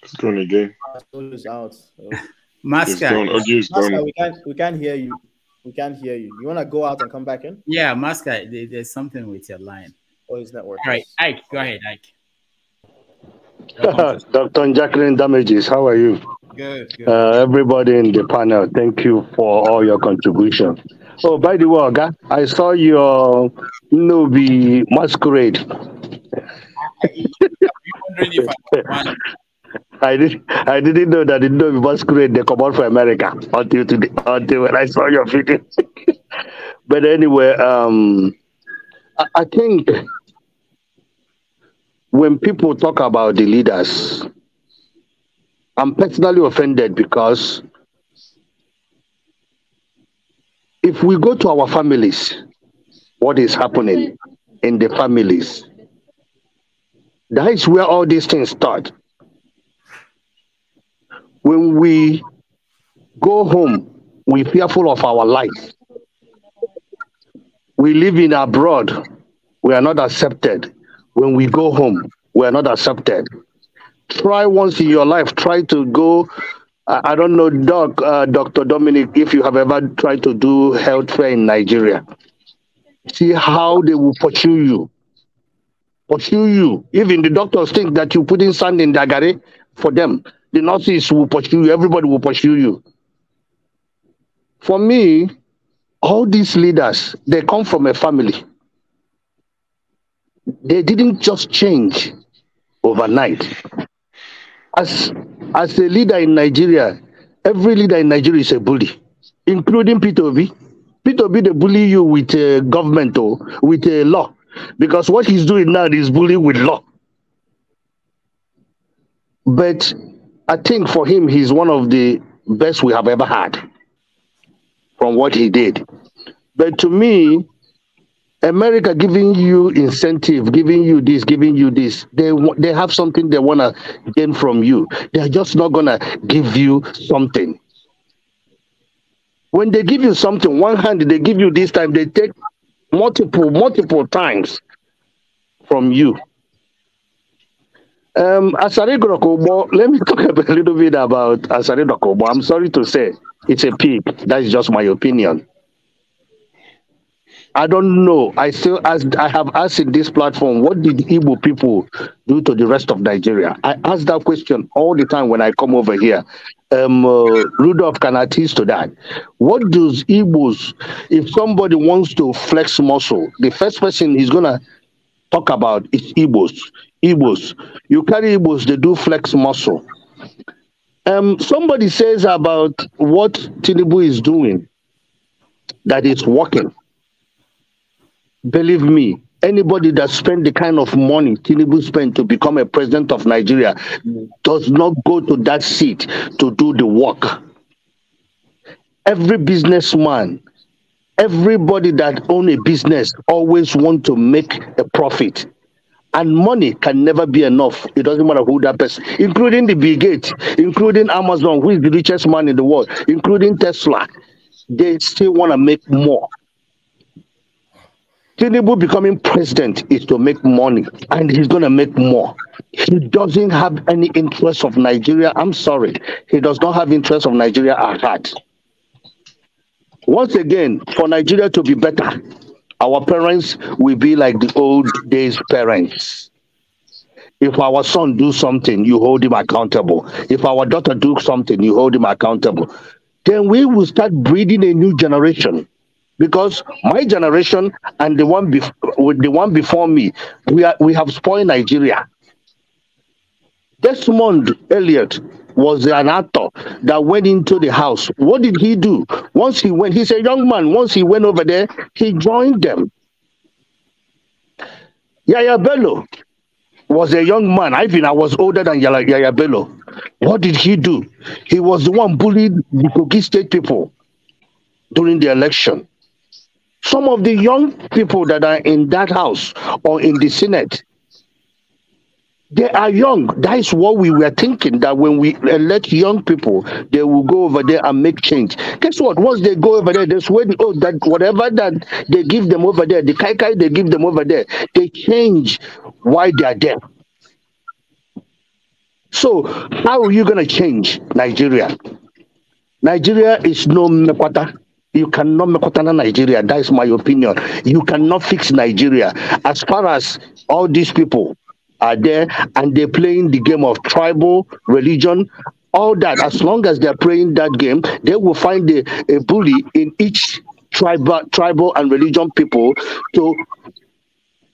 It's gone again. It's out. Maska, we can't hear you. We can't hear you. You want to go out and come back in? Yeah, Maska, there's something with your line. Oh, it's not working. All right, Ike, go ahead, Ike. Dr. Jacqueline Damages, how are you? Good. Everybody in the panel, thank you for all your contribution. Oh, by the way, Oga, I saw your Nubi masquerade. I didn't know that the Nubi masquerade they come out from America until when I saw your video. But anyway, I think when people talk about the leaders, I'm personally offended because if we go to our families, what is happening in the families, that is where all these things start. When we go home, we're fearful of our life. We live in abroad, we are not accepted. When we go home, we are not accepted. Try once in your life, try to go, I don't know, Dr. Dominic, if you have ever tried to do health fair in Nigeria. See how they will pursue you. Even the doctors think that you put in sand in the agare for them. The nurses will pursue you. Everybody will pursue you. For me, all these leaders, they come from a family. They didn't just change overnight. As a leader in Nigeria, every leader in Nigeria is a bully, including Peter Obi. Peter Obi, they bully you with government or with a law, because what he's doing now is bullying with law. But I think for him, he's one of the best we have ever had from what he did. But to me, America giving you incentive, giving you this, they have something they want to gain from you. They're just not going to give you something. When they give you something, one hand, they give you this time, they take multiple times from you. Asari Dokubu, let me talk a little bit about Asari Dokubu. I'm sorry to say, it's a pig. That's just my opinion. I don't know. I still ask. I have asked in this platform, what did Igbo people do to the rest of Nigeria? I ask that question all the time when I come over here. Rudolph can attest to that. What does Igbos, if somebody wants to flex muscle, the first person he's gonna talk about is Igbos. Igbos. You carry Igbos, they do flex muscle. Somebody says about what Tinubu is doing that is working. Believe me, anybody that spent the kind of money Tinubu spent to become a president of Nigeria does not go to that seat to do the work. Every businessman, everybody that owns a business always want to make a profit. And money can never be enough. It doesn't matter who that person, including the Bill Gates, including Amazon, who is the richest man in the world, including Tesla. They still want to make more. Tinubu becoming president is to make money, and he's going to make more. He doesn't have any interest of Nigeria. I'm sorry. He does not have interest of Nigeria at heart. Once again, for Nigeria to be better, our parents will be like the old days parents. If our son do something, you hold him accountable. If our daughter do something, you hold him accountable. Then we will start breeding a new generation. Because my generation and the one before me, we have spoiled Nigeria. Desmond Elliott was an actor that went into the house. What did he do? Once he went, he's a young man. Once he went over there, he joined them. Yaya Bello was a young man. I was older than Yaya Bello. What did he do? He was the one bullied the Kogi State people during the election. Some of the young people that are in that house or in the Senate, they are young. That is what we were thinking, that when we elect young people, they will go over there and make change. Guess what? Once they go over there, they swear, that whatever that they give them over there, the kai they give them over there, they change why they are there. So how are you going to change Nigeria? Nigeria is no mekwata. You cannot mekwata Nigeria. That is my opinion. You cannot fix Nigeria. As far as all these people are there and they're playing the game of tribal, religion, all that, as long as they're playing that game, they will find a bully in each tribal and religion people to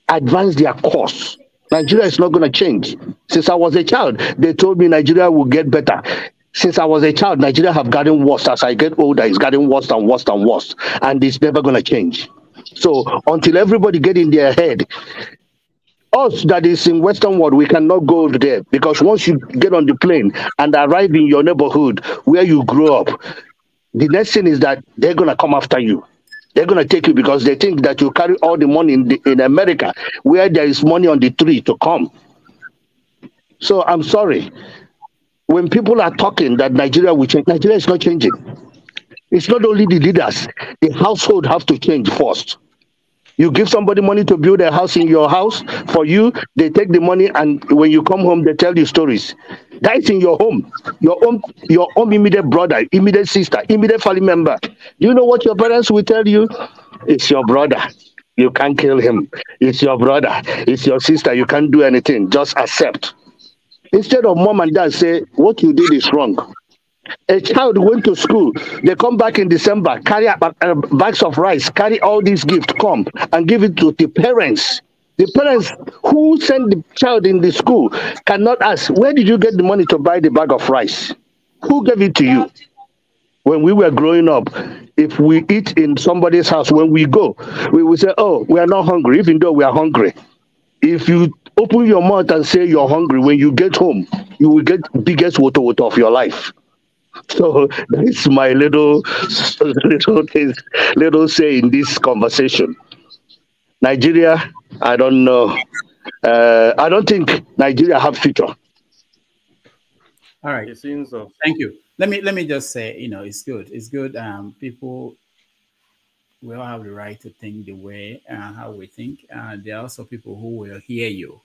advance their cause. Nigeria is not going to change. Since I was a child, they told me Nigeria will get better. Since I was a child, Nigeria have gotten worse. As I get older, it's getting worse and worse and worse. And it's never going to change. So until everybody get in their head, us that is in Western world, we cannot go over there. Because once you get on the plane and arrive in your neighborhood where you grew up, the next thing is that they're going to come after you. They're going to take you because they think that you carry all the money in America, where there is money on the tree to come. So I'm sorry. When people are talking that Nigeria will change, Nigeria is not changing. It's not only the leaders. The household have to change first. You give somebody money to build a house in your house for you, they take the money, and when you come home, they tell you stories. That is in your home. Your own immediate brother, immediate sister, immediate family member. Do you know what your parents will tell you? It's your brother. You can't kill him. It's your brother. It's your sister. You can't do anything. Just accept. Instead of mom and dad say, what you did is wrong. A child went to school. They come back in December, carry bags of rice, carry all these gifts, come and give it to the parents. The parents who sent the child in the school cannot ask, where did you get the money to buy the bag of rice? Who gave it to you? When we were growing up, if we eat in somebody's house, when we go, we will say, oh, we are not hungry, even though we are hungry. If you open your mouth and say you're hungry, when you get home, you will get biggest water of your life. So that's my little say in this conversation. Nigeria, I don't know. I don't think Nigeria have future. All right. Thank you. Let me just say, it's good. It's good. People, we all have the right to think the way how we think. There are also people who will hear you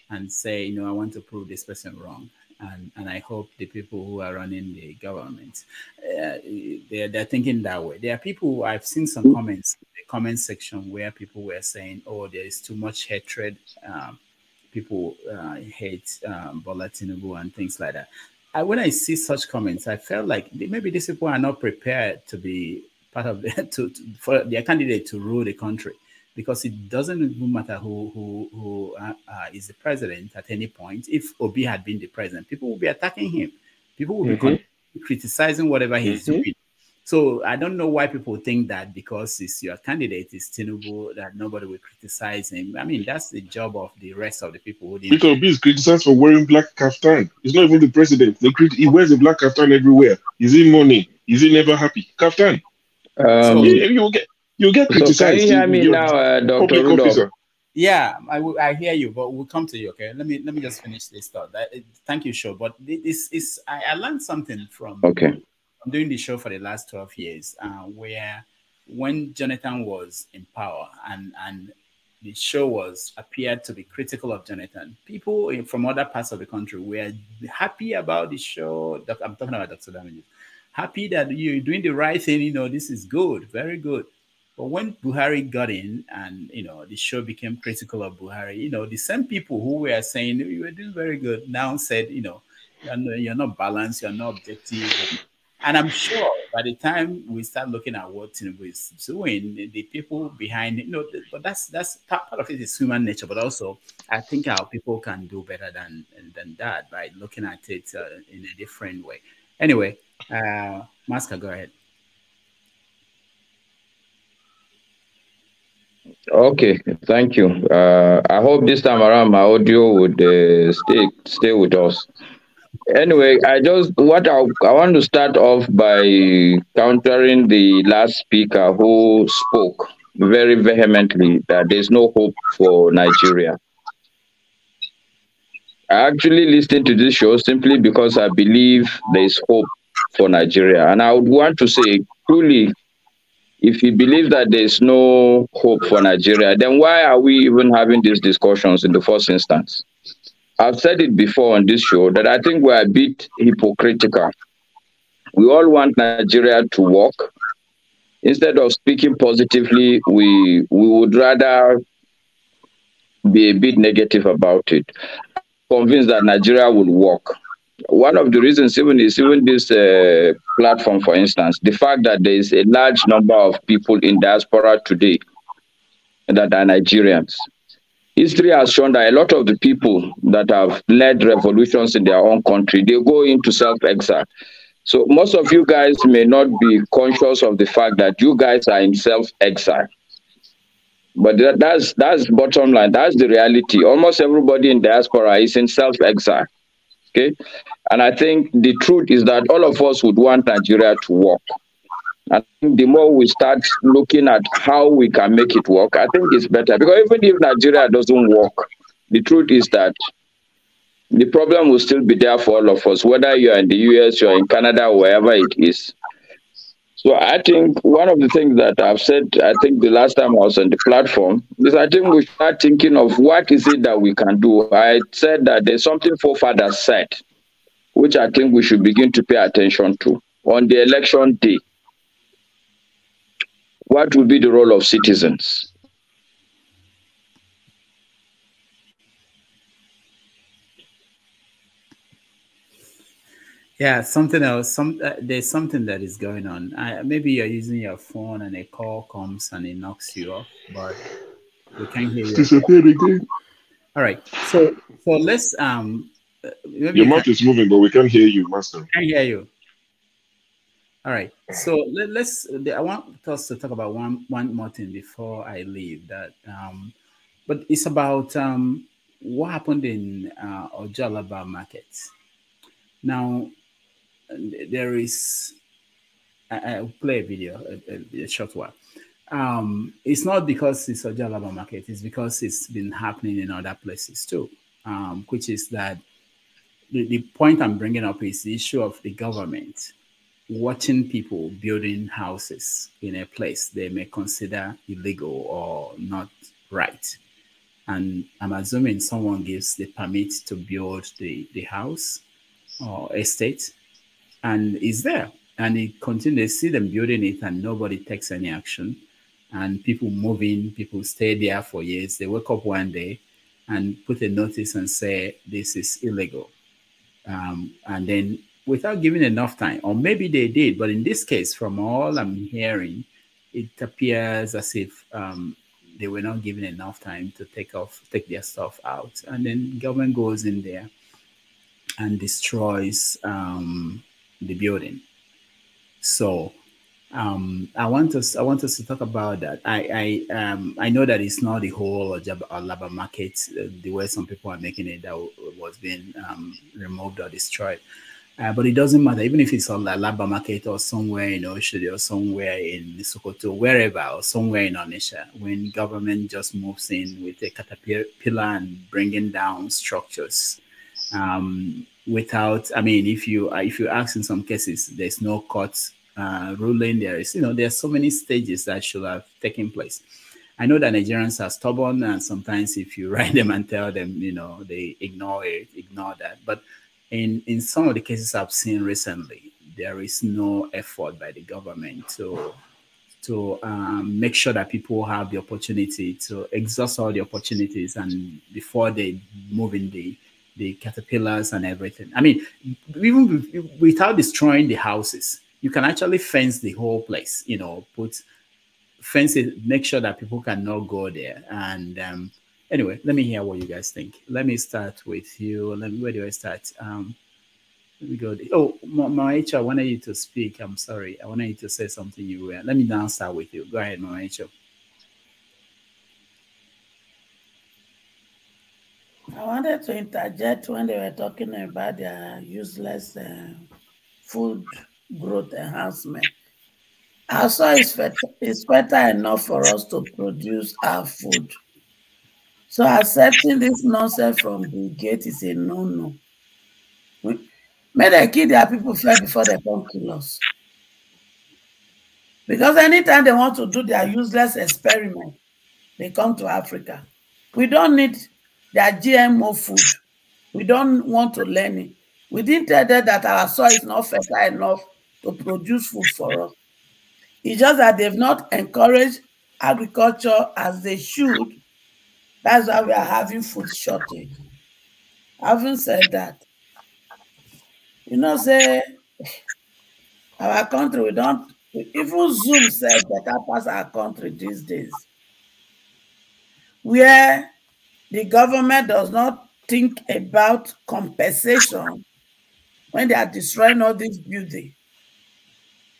and say, I want to prove this person wrong. and I hope the people who are running the government, they're thinking that way. There are people, I've seen some comments in the comment section where people were saying, oh, there is too much hatred. People hate Bola Tinubu and things like that. When I see such comments, I felt like maybe these people are not prepared to be part of for their candidate to rule the country, because it doesn't even matter who is the president at any point. If Obi had been the president, people will be attacking him. People will be criticizing whatever he's doing. So I don't know why people think that because it's your candidate is Tinubu that nobody will criticize him. I mean, that's the job of the rest of the people who didn't. Peter Obi is criticized for wearing black kaftan. He's not even the president. He wears a black kaftan everywhere. Is he mourning? Is he never happy? Kaftan. So you'll get criticized. So can you hear me now, Dr. Rudolph? Yeah, I hear you, but we'll come to you. Okay, let me just finish this thought. Thank you, Sho. But this is I learned something from. Okay. I'm doing the show for the last 12 years, where when Jonathan was in power and the show appeared to be critical of Jonathan, people from other parts of the country were happy about the show. I'm talking about Dr. Damages. Happy that you're doing the right thing. This is good, very good. But when Buhari got in and, the show became critical of Buhari, the same people who were saying you were doing very good now said, you're not balanced, you're not objective. And I'm sure by the time we start looking at what Tinubu is doing, the people behind it, but that's part of it is human nature. But also, I think our people can do better than that by looking at it in a different way. Anyway, Maska, go ahead. Okay, thank you. I hope this time around my audio would stay with us. Anyway, I want to start off by countering the last speaker who spoke very vehemently that there's no hope for Nigeria. I actually listened to this show simply because I believe there's hope for Nigeria. And I would want to say, truly, if you believe that there's no hope for Nigeria, then why are we even having these discussions in the first instance? I've said it before on this show that I think we're a bit hypocritical. We all want Nigeria to work. Instead of speaking positively, we would rather be a bit negative about it. I'm convinced that Nigeria will work. One of the reasons even this platform, for instance, the fact that there is a large number of people in diaspora today that are Nigerians. History has shown that a lot of the people that have led revolutions in their own country, they go into self-exile. So most of you guys may not be conscious of the fact that you guys are in self-exile. But that's bottom line. That's the reality. Almost everybody in diaspora is in self-exile. Okay? And I think the truth is that all of us would want Nigeria to work. I think the more we start looking at how we can make it work, I think it's better. Because even if Nigeria doesn't work, the truth is that the problem will still be there for all of us, whether you're in the US, you're in Canada, wherever it is. So I think one of the things that I've said, I think the last time I was on the platform, is I think we start thinking of what is it that we can do. I said that there's something forefathers said, which I think we should begin to pay attention to. On the election day, what will be the role of citizens? Yeah, something else. There's something that is going on. Maybe you're using your phone and a call comes and it knocks you off, but we can't hear you. Disappeared again. All right. So let's your mouth is moving, but we can't hear you, Master. Can't hear you. All right. So I want us to talk about one more thing before I leave. That, but it's about what happened in Ojalaba market. Now, there is. I'll play a video, a short one. It's not because it's Ojalaba market. It's because it's been happening in other places too. Which is that the point I'm bringing up is the issue of the government watching people building houses in a place they may consider illegal or not right. And I'm assuming someone gives the permit to build the house, or estate, and it's there. And it continues. They see them building it, and nobody takes any action. And people move in, people stay there for years. They wake up one day and put a notice and say this is illegal. And then without giving enough time, or maybe they did, but in this case, from all I'm hearing, it appears as if they were not given enough time to take their stuff out. And then government goes in there and destroys the building. So I want us to talk about that. I know that it's not the whole Alaba market, the way some people are making it, that was being removed or destroyed. But it doesn't matter, even if it's on the Alaba market or somewhere in Oshodi or somewhere in Sokoto, wherever, or somewhere in Onisha, when government just moves in with a caterpillar and bringing down structures, without, I mean, if you ask, in some cases, there's no court ruling. There is, there's so many stages that should have taken place. I know that Nigerians are stubborn, and sometimes if you write them and tell them, they ignore that. But in some of the cases I've seen recently, there is no effort by the government to make sure that people have the opportunity to exhaust all the opportunities, and before they move in the caterpillars and everything. I mean, even without destroying the houses, you can actually fence the whole place, put fences, make sure that people cannot go there. And anyway, let me hear what you guys think. Let me start with you. Where do I start? Let me go. Maicho, I wanted you to speak. I'm sorry. I wanted you to say something you were. Let me now start with you. Go ahead, Maicho. I wanted to interject when they were talking about their useless food growth enhancement. Our soil is fertile enough for us to produce our food. So accepting this nonsense from the gate is a no-no. May they kill their people first before they come kill us. Because anytime they want to do their useless experiment, they come to Africa. We don't need their GMO food. We don't want to learn it. We didn't tell them that our soil is not fertile enough to produce food for us. It's just that they've not encouraged agriculture as they should. That's why we are having food shortage. Having said that, say our country, we don't, even Zoom said better pass our country these days, where the government does not think about compensation when they are destroying all these buildings.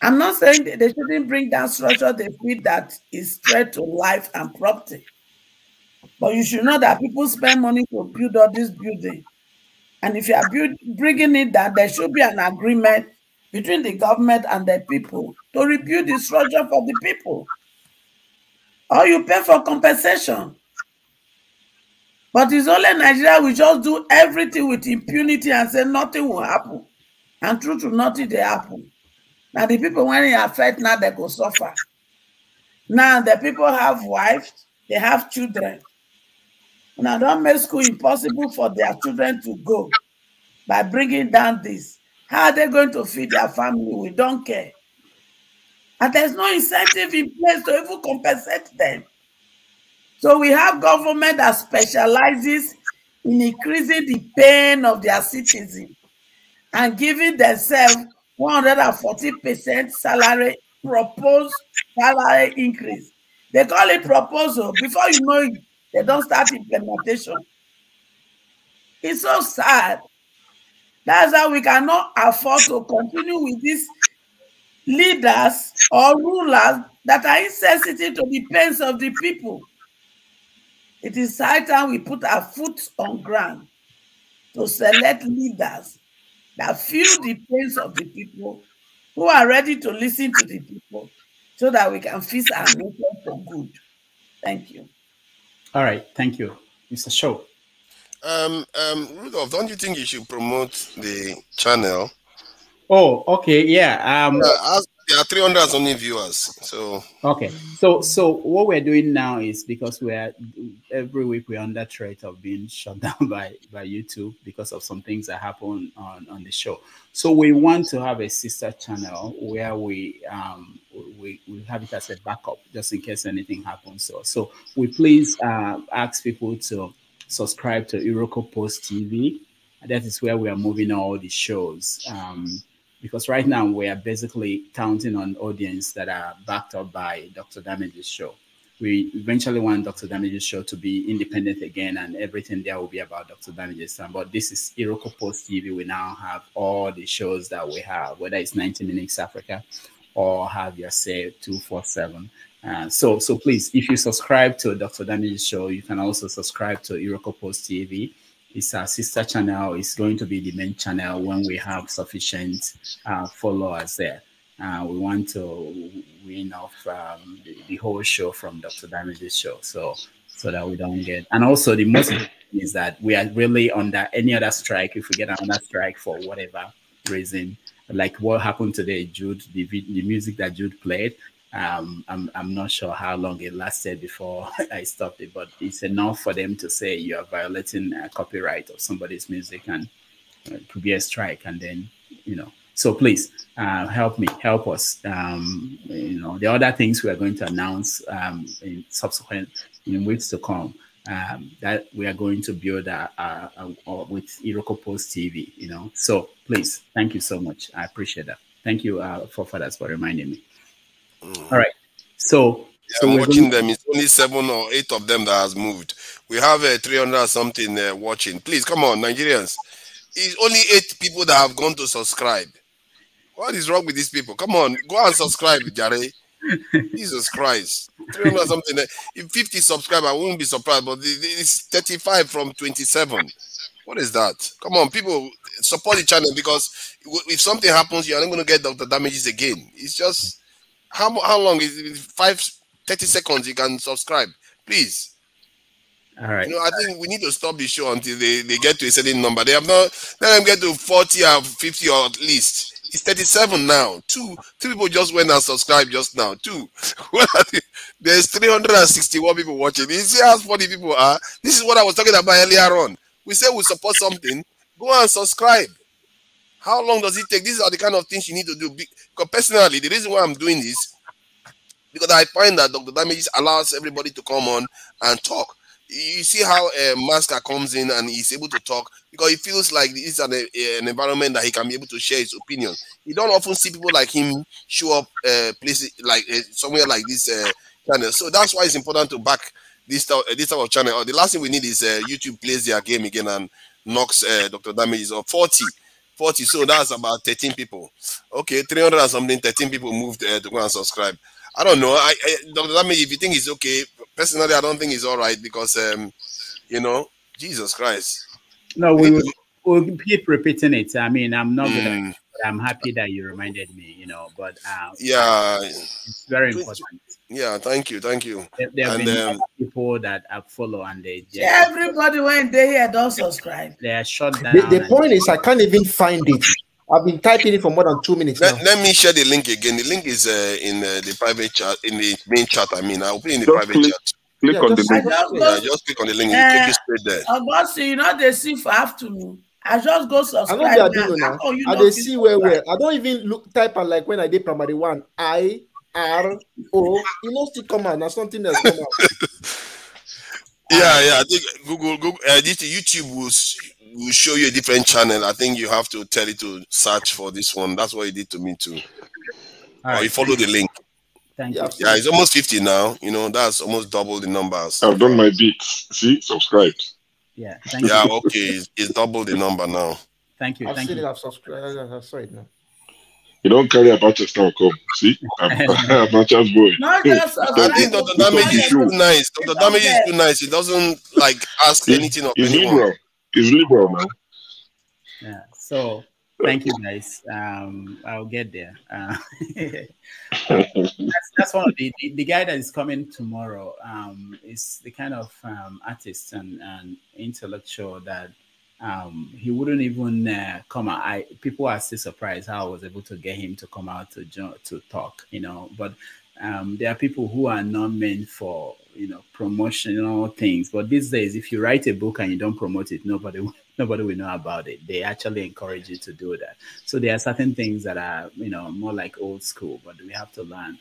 I'm not saying they shouldn't bring down structure they feel that is threat to life and property. But you should know that people spend money to build all these buildings. And if you are bringing it down, there should be an agreement between the government and the people to rebuild the structure for the people. Or you pay for compensation. But it's only Nigeria will just do everything with impunity and say nothing will happen. And true to nothing they happen. Now the people, when it affect, now they go suffer. Now the people have wives, they have children. Now don't make school impossible for their children to go by bringing down this. How are they going to feed their family? We don't care. And there's no incentive in place to even compensate them. So we have government that specializes in increasing the pain of their citizens and giving themselves 140% salary, proposed salary increase. They call it proposal. Before you know it, they don't start implementation. It's so sad. That's how we cannot afford to continue with these leaders or rulers that are insensitive to the pains of the people. It is high time we put our foot on ground to select leaders that feel the pains of the people, who are ready to listen to the people, so that we can fix our nation for good. Thank you. All right, thank you, Mr. Shaw. Rudolph, don't you think you should promote the channel? Oh, okay, yeah. There are 300 something viewers. So okay. So what we're doing now is, because we're every week we're under threat of being shut down by YouTube because of some things that happen on the show. So we want to have a sister channel where we have it as a backup just in case anything happens. So we please ask people to subscribe to Iroko Post TV. That is where we are moving all the shows. Because right now we are basically counting on audience that are backed up by Dr. Damage's show. We eventually want Dr. Damage's show to be independent again, and everything there will be about Dr. Damage's. But this is Iroko Post TV. We now have all the shows that we have, whether it's 90 Minutes Africa or Have Your Say 247. So please, if you subscribe to Dr. Damage's show, you can also subscribe to Iroko Post TV. It's our sister channel. It's going to be the main channel when we have sufficient followers there. We want to win off the whole show from Dr. Damage's show, so that we don't get. And also, the most important thing is that we are really under any other strike. If we get another strike for whatever reason, like what happened today, Jude, the music that Jude played. I'm not sure how long it lasted before I stopped it, but it's enough for them to say you are violating copyright of somebody's music, and it could be a strike. And then, so please help us. The other things we are going to announce in subsequent weeks to come, that we are going to build with Iroko Post TV. So please, thank you so much. I appreciate that. Thank you, forefathers, for reminding me. All right. So I'm watching them. It's only 7 or 8 of them that has moved. We have 300 something watching. Please come on, Nigerians. It's only 8 people that have gone to subscribe. What is wrong with these people? Come on, go and subscribe, Jare. Jesus Christ. 300 something. If 50 subscribe, I wouldn't be surprised. But it's 35 from 27. What is that? Come on, people, support the channel, because if something happens, you're not going to get Dr. Damages again. It's just. How long is it? 30 seconds you can subscribe, please. All right. I think we need to stop the show until they get to a certain number. They have not. Let them get to 40 or 50 or at least. It's 37 now. Two people just went and subscribed just now. 2. There's 361 people watching. You see how funny people are. This is what I was talking about earlier on. We say we support something. Go and subscribe. How long does it take? These are the kind of things you need to do. Because personally, the reason why I'm doing this, because I find that Dr. Damages allows everybody to come on and talk. You see how Masker comes in and he's able to talk, because he feels like it's an environment that he can be able to share his opinion. You don't often see people like him show up places like somewhere like this channel. So that's why it's important to back this type of channel. The last thing we need is YouTube plays their game again and knocks Dr. Damages off 40. So that's about 13 people. Okay, 300 and something, 13 people moved to go and subscribe. I don't know. Dr. Damages, if you think it's okay, personally, I don't think it's all right, because, Jesus Christ. No, we'll keep repeating it. I mean, I'm not gonna. I'm happy that you reminded me. But yeah, it's very important. Yeah, thank you. There have been people that follow, and everybody when they here don't subscribe. They are shut down. The point is, I can't even find it. I've been typing it for more than 2 minutes now. Let me share the link again. The link is in the private chat, in the main chat. I mean, I'll put it in the private chat. Click on the link. Just click on the link. It take you straight there. They see for afternoon. I just go subscribe. I know they are doing now. They see where. I don't even type and like when I did primary 1. IRO. Still come out. Now something else come out. Yeah. I think Google. YouTube will show you a different channel. I think you have to tell it to search for this one. That's what it did to me too. Or you follow the link. Thank you. Yeah, it's almost 50 now. That's almost double the numbers. I've done my bits. See, subscribed. Yeah. Thank you. Okay. It's double the number now. Thank you. I've seen it. I've subscribed. I saw it now. You don't carry a batch of stuff. Come, see, I'm not just boy. Not just I think Dr. Damage is too nice. Dr. Damage is too nice. He doesn't ask anything of anyone. He's liberal, man. Yeah. So thank you, guys. I'll get there. That's one of the guy that is coming tomorrow. Is the kind of artist and intellectual that he wouldn't even come out. People are still surprised how I was able to get him to come out to talk, but there are people who are not meant for, promotional things. But these days, if you write a book and you don't promote it, nobody will know about it. They actually encourage you to do that. So there are certain things that are, more like old school, but we have to learn.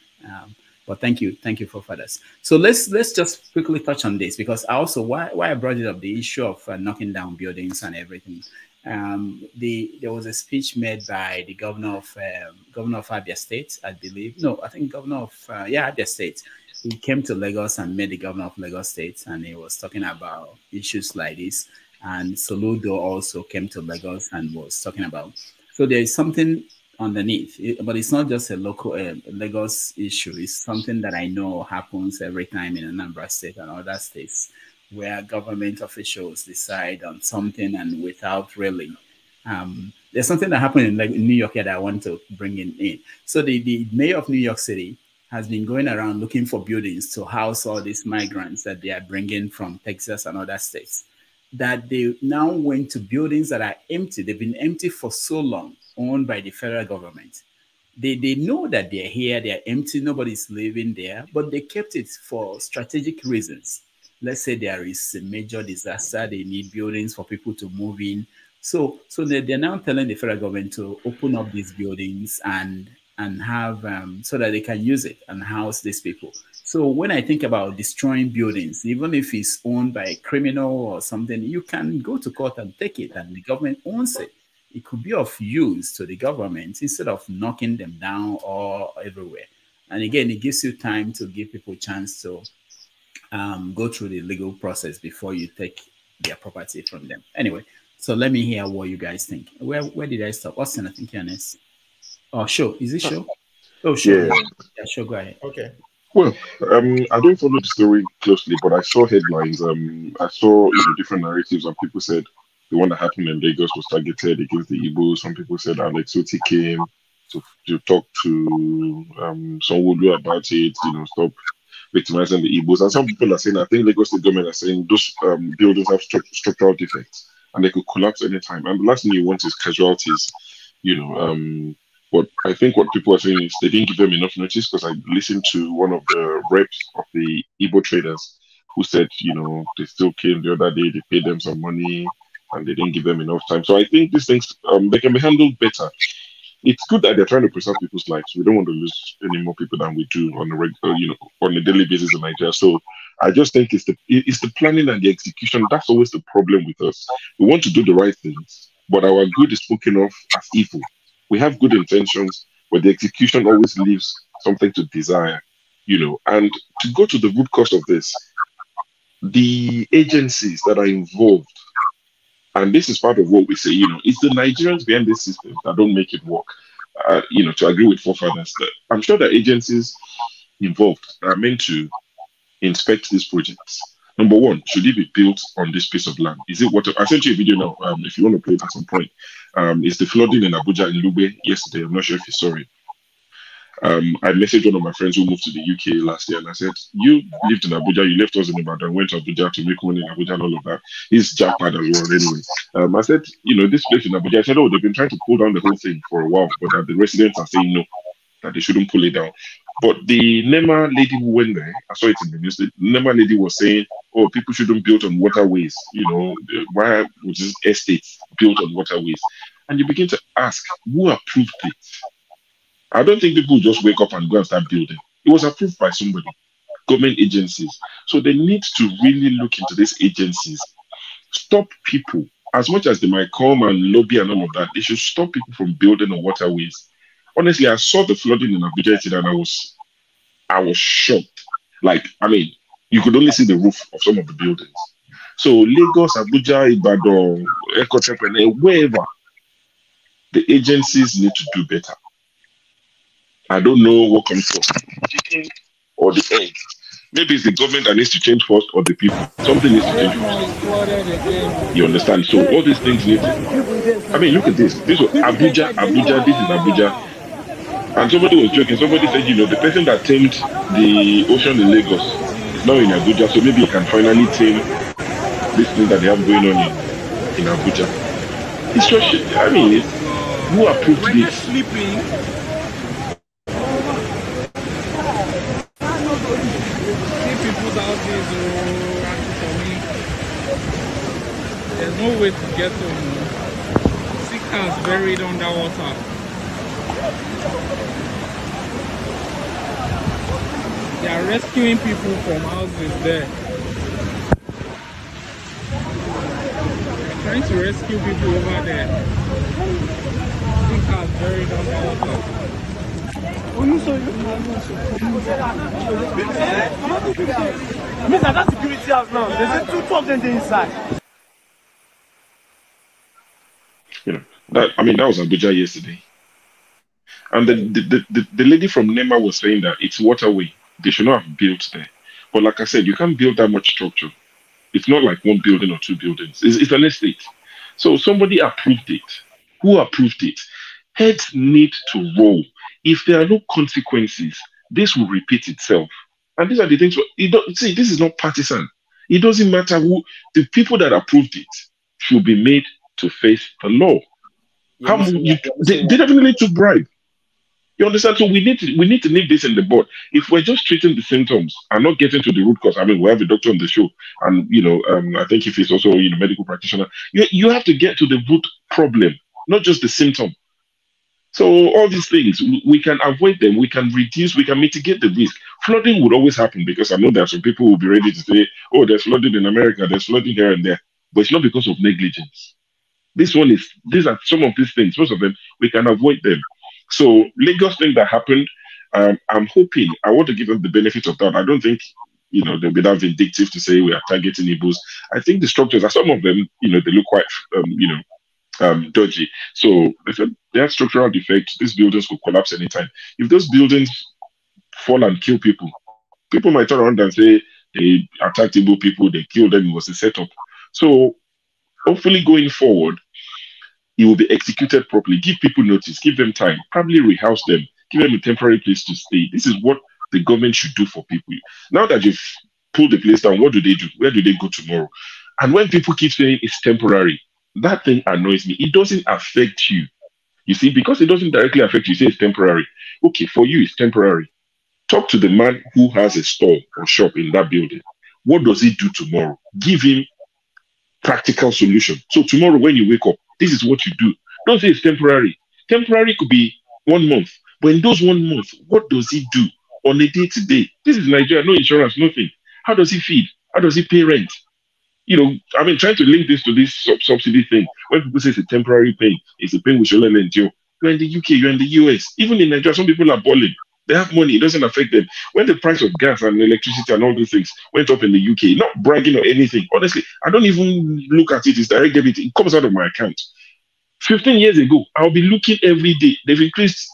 But thank you for fathers. So let's just quickly touch on this, because I also why I brought it up, the issue of knocking down buildings and everything. There was a speech made by the governor of Abia State, I believe. No, I think governor of Abia State. He came to Lagos and met the governor of Lagos State, and he was talking about issues like this. And Soludo also came to Lagos and was talking about. So there is something underneath, but it's not just a local Lagos issue. It's something that I know happens every time in Anambra State and other states, where government officials decide on something and without really. There's something that happened in New York that I want to bring in. So the mayor of New York City has been going around looking for buildings to house all these migrants that they are bringing from Texas and other states, that they now went to buildings that are empty. They've been empty for so long, owned by the federal government. They know that they're here, they're empty, nobody's living there, but they kept it for strategic reasons. Let's say there is a major disaster, they need buildings for people to move in. So they're now telling the federal government to open up these buildings and have, so that they can use it and house these people. So when I think about destroying buildings, even if it's owned by a criminal or something, you can go to court and take it, and the government owns it. It could be of use to the government instead of knocking them down all everywhere. And again, it gives you time to give people a chance to go through the legal process before you take their property from them. Anyway, so let me hear what you guys think. Where did I stop? Austin, I think you're next. Oh, Show. Is it Show? Oh, Show. Yeah, Show, go ahead. Okay. Well, I don't follow the story closely, but I saw headlines. I saw different narratives, and people said the one that happened in Lagos was targeted against the Igbo. Some people said Alex Oti came to talk to Sanwo-Olu about it, stop victimizing the Igbos. And some people are saying, I think Lagos State government are saying those buildings have structural defects and they could collapse anytime. And the last thing you want is casualties, But I think what people are saying is they didn't give them enough notice, because I listened to one of the reps of the Igbo traders who said, they still came the other day, they paid them some money and they didn't give them enough time. So I think these things, they can be handled better. It's good that they're trying to preserve people's lives. We don't want to lose any more people than we do on a regular, on a daily basis in Nigeria. So I just think it's the planning and the execution. That's always the problem with us. We want to do the right things, but our good is spoken of as evil. We have good intentions, but the execution always leaves something to desire, And to go to the root cause of this, the agencies that are involved, and this is part of what we say, it's the Nigerians behind this system that don't make it work. To agree with forefathers, I'm sure the agencies involved are meant to inspect these projects. Number one, should it be built on this piece of land? Is it water? I sent you a video now. If you want to play it at some point, it's the flooding in Abuja in Lube yesterday. I'm not sure if you saw it. I messaged one of my friends who moved to the UK last year, and I said, "You lived in Abuja. You left us in Ibadan, went to Abuja to make money in Abuja and all of that." He's jackpot as well, anyway. I said, this place in Abuja. I said, "Oh, they've been trying to pull down the whole thing for a while, but the residents are saying no, that they shouldn't pull it down." But the NEMA lady who went there, I saw it in the news. The NEMA lady was saying, "Oh, people shouldn't build on waterways. Why was this estate built on waterways?" And you begin to ask, who approved it? I don't think people just wake up and go and start building. It was approved by somebody, government agencies. So they need to really look into these agencies. Stop people, as much as they might come and lobby and all of that, they should stop people from building on waterways. Honestly, I saw the flooding in Abuja today and I was shocked. You could only see the roof of some of the buildings. So Lagos, Abuja, Ibadan, Ekotepene, wherever, the agencies need to do better. I don't know what comes first, the chicken or the egg. Maybe it's the government that needs to change first, or the people. Something needs to change first. You understand? So all these things need to... look at this. This was Abuja, this is Abuja. And somebody was joking. Somebody said, the person that tamed the ocean in Lagos is now in Abuja, so maybe he can finally tame this thing that they have going on in Abuja. It's just, I mean, who approved when they're this? sleeping, see people's houses, for me, there's no way to get to them. 6 cars buried underwater. They are rescuing people from houses there. They're trying to rescue people over there. 6 cars buried underwater. Mr. That security house now. There's two of them inside. You know, that was Abuja yesterday. And the lady from NEMA was saying that it's waterway. They should not have built there. But like I said, you can't build that much structure. It's not like one building or two buildings. It's an estate. So somebody approved it. Who approved it? Heads need to roll. If there are no consequences, this will repeat itself. And these are the things. See, this is not partisan. It doesn't matter who. The people that approved it should be made to face the law. They definitely took bribe. You understand? So we need to nip this in the bud. If we're just treating the symptoms and not getting to the root cause, I mean, we have a doctor on the show, and I think if he's also medical practitioner, you have to get to the root problem, not just the symptom. So all these things we can avoid them, we can reduce, we can mitigate the risk. Flooding would always happen because I know there are some people who will be ready to say, "Oh, there's flooding in America, there's flooding here and there," but it's not because of negligence. These are some of these things. Most of them we can avoid them. So Lagos thing that happened, I'm hoping, I want to give them the benefit of that. I don't think, they'll be that vindictive to say we are targeting Igbos. I think the structures are, some of them, they look quite, dodgy. So if they have structural defects, these buildings could collapse anytime. If those buildings fall and kill people, people might turn around and say they attacked Igbo people, they killed them, it was a setup. So hopefully going forward, it will be executed properly. Give people notice, give them time, probably rehouse them, give them a temporary place to stay. This is what the government should do for people. Now that you've pulled the place down, what do they do? Where do they go tomorrow? And when people keep saying it's temporary, that thing annoys me. It doesn't affect you. You see, because it doesn't directly affect you, say it's temporary. Okay, for you, it's temporary. Talk to the man who has a store or shop in that building. What does he do tomorrow? Give him practical solution. So tomorrow when you wake up, this is what you do. Don't say it's temporary. Temporary could be 1 month. But in those 1 month, what does he do on a day-to-day? This is Nigeria, no insurance, nothing. How does he feed? How does he pay rent? Trying to link this to this subsidy thing. When people say it's a temporary pain, it's a pain we should all endure. You're in the UK, you're in the US. Even in Nigeria, some people are balling. They have money, it doesn't affect them. When the price of gas and electricity and all these things went up in the UK, not bragging or anything, honestly, I don't even look at it, it's direct debit, it comes out of my account. 15 years ago, I'll be looking every day. They've increased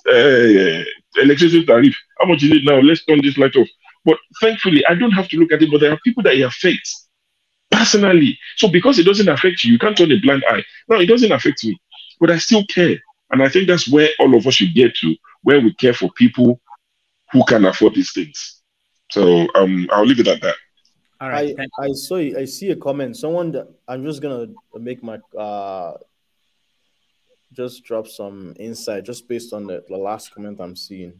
electricity tariff. How much is it now? Let's turn this light off. But thankfully, I don't have to look at it, but there are people that it affects personally. So because it doesn't affect you, you can't turn a blind eye. No, it doesn't affect me, but I still care. And I think that's where all of us should get to, where we care for people who can afford these things. So I'll leave it at that. All right. I see a comment. Someone that I'm just gonna make my just drop some insight just based on the last comment I'm seeing.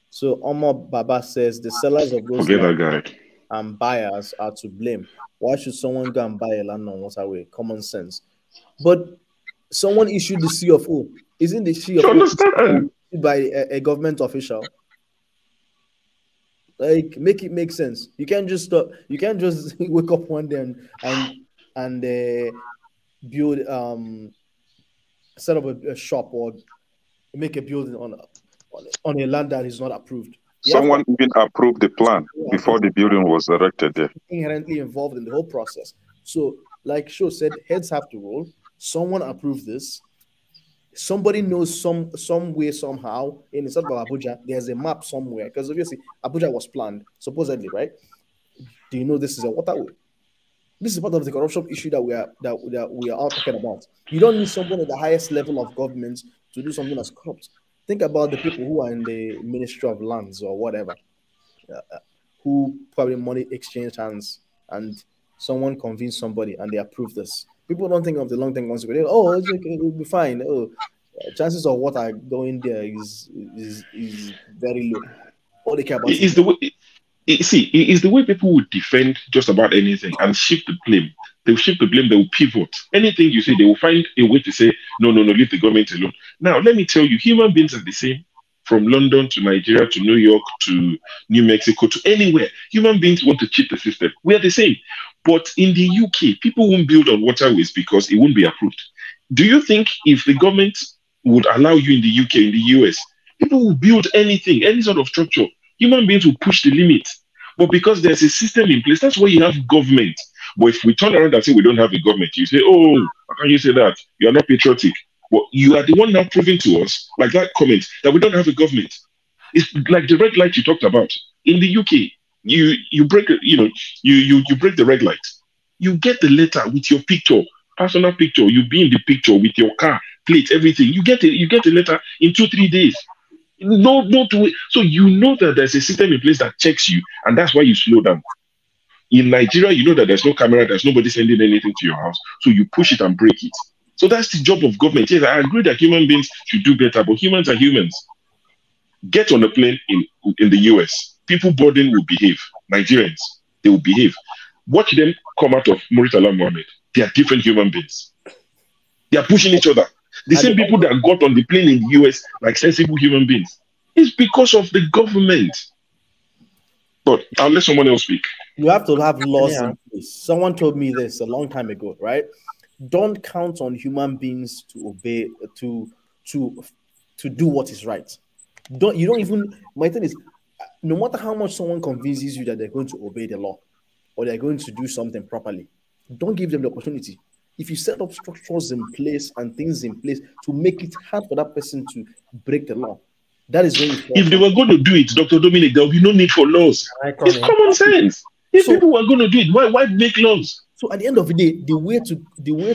So Omar Baba says the sellers of those land and buyers are to blame. Why should someone go and buy a land on waterway? Common sense. But someone issued the CFO. Isn't the CFO by a government official? Like, make it make sense. You can't just you can't just wake up one day and build set up a shop or make a building on a land that is not approved. Someone even approved the plan before the building was erected there. Inherently involved in the whole process. So, like Sho said, heads have to roll. Someone approved this. Somebody knows some way, somehow, in the south of Abuja, there's a map somewhere. Because obviously, Abuja was planned, supposedly, right? Do you know this is a waterway? This is part of the corruption issue that we are all talking about. You don't need someone at the highest level of government to do something that's corrupt. Think about the people who are in the Ministry of Lands or whatever, who probably money exchanged hands and someone convinced somebody and they approved this. People don't think of the long-term consequences. Oh, it's okay, it'll be fine. Oh, chances of water going there is very low. All they care about It is the way. See, it is the way people would defend just about anything and shift the blame. They'll shift the blame. They will pivot. Anything you say, they will find a way to say, no, no, no, leave the government alone. Now, let me tell you, human beings are the same. From London to Nigeria to New York to New Mexico to anywhere, human beings want to cheat the system. We are the same. But in the UK, people won't build on waterways because it won't be approved. Do you think if the government would allow you in the UK, in the US, people will build anything, any sort of structure? Human beings will push the limit. But because there's a system in place, that's why you have government. But if we turn around and say we don't have a government, you say, oh, how can you say that? You are not patriotic. Well, you are the one now proving to us, like that comment, that we don't have a government. It's like the red light you talked about. In the UK, you break you break the red light. You get the letter with your picture, personal picture. You be in the picture with your car, plate, everything. You get a letter in 2-3 days. No, so you know that there's a system in place that checks you, and that's why you slow down. In Nigeria, you know that there's no camera, there's nobody sending anything to your house, so you push it and break it. So that's the job of government. Yes, I agree that human beings should do better, but humans are humans. Get on a plane in the US. People boarding will behave. Nigerians, they will behave. Watch them come out of Muritala Mohammed. They are different human beings. They are pushing each other. The same people that got on the plane in the US like sensible human beings. It's because of the government. But I'll let someone else speak. You have to have laws in place. Someone told me this a long time ago, right? Don't count on human beings to obey, to do what is right. You don't even. My thing is, no matter how much someone convinces you that they're going to obey the law or they're going to do something properly, don't give them the opportunity. If you set up structures in place and things in place to make it hard for that person to break the law, that is when you. If they were going to do it, Dr. Dominic, there will be no need for laws. It's common sense. If people were going to do it, why make laws? So at the end of the day, the way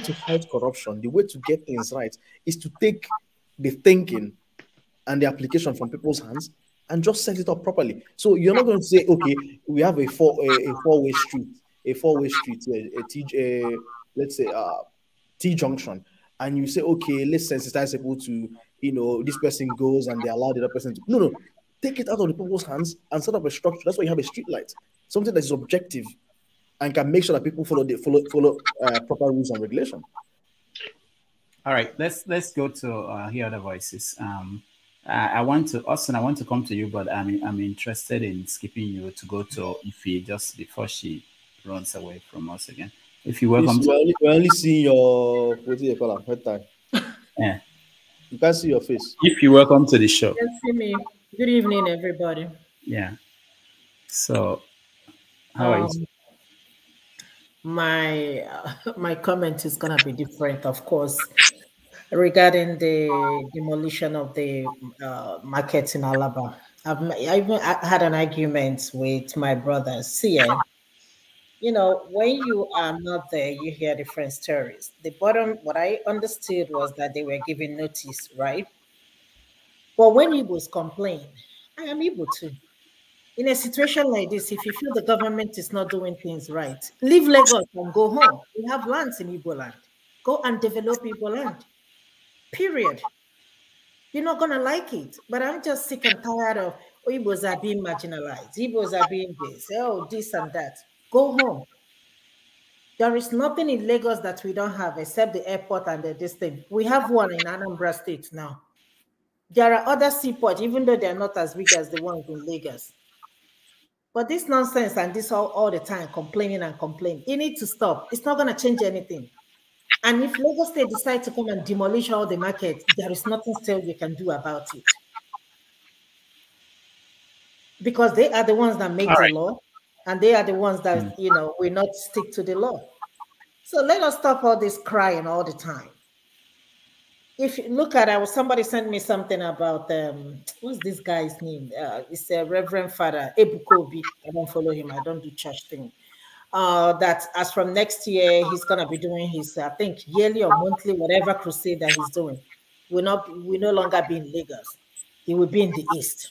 to fight corruption, the way to get things right, is to take the thinking and the application from people's hands and just set it up properly. So you're not going to say, okay, we have a four-way street, let's say T junction, and you say, okay, let's sensitize people to, this person goes and they allow the other person to. No, take it out of the people's hands and set up a structure. That's why you have a street light, something that is objective and can make sure that people follow proper rules and regulation. All right, let's go to hear other voices. Austin, I want to come to you, but I'm interested in skipping you to go to Ify just before she runs away from us again. If you welcome, we're only seeing your head tie. Yeah, you can't see your face. If you welcome to the show. You can see me. Good evening, everybody. Yeah. So, how are you? My comment is gonna be different, of course, regarding the demolition of the market in Alaba. I even had an argument with my brother. See, when you are not there, you hear different stories. The bottom, what I understood was that they were giving notice, right? But when Igbos complain, I am Igbo too. In a situation like this, if you feel the government is not doing things right, leave Lagos and go home. We have lands in Igbo land. Go and develop Igbo land. Period. You're not going to like it. But I'm just sick and tired of Igbos are being marginalized. Igbos are being this and that. Go home. There is nothing in Lagos that we don't have except the airport and this thing. We have one in Anambra State now. There are other seaports, even though they're not as big as the ones in Lagos. But this nonsense and this all the time, complaining and complaining, it needs to stop. It's not going to change anything. And if Lagos State decide to come and demolish all the markets, there is nothing still you can do about it. Because they are the ones that make the law, and they are the ones that, will not stick to the law. So let us stop all this crying all the time. If you look at somebody sent me something about what's this guy's name? It's a Reverend Father Ebukobi. I don't follow him. I don't do church thing. That as from next year, he's gonna be doing his, I think, yearly or monthly, whatever crusade that he's doing. Will no longer be in Lagos. He will be in the East.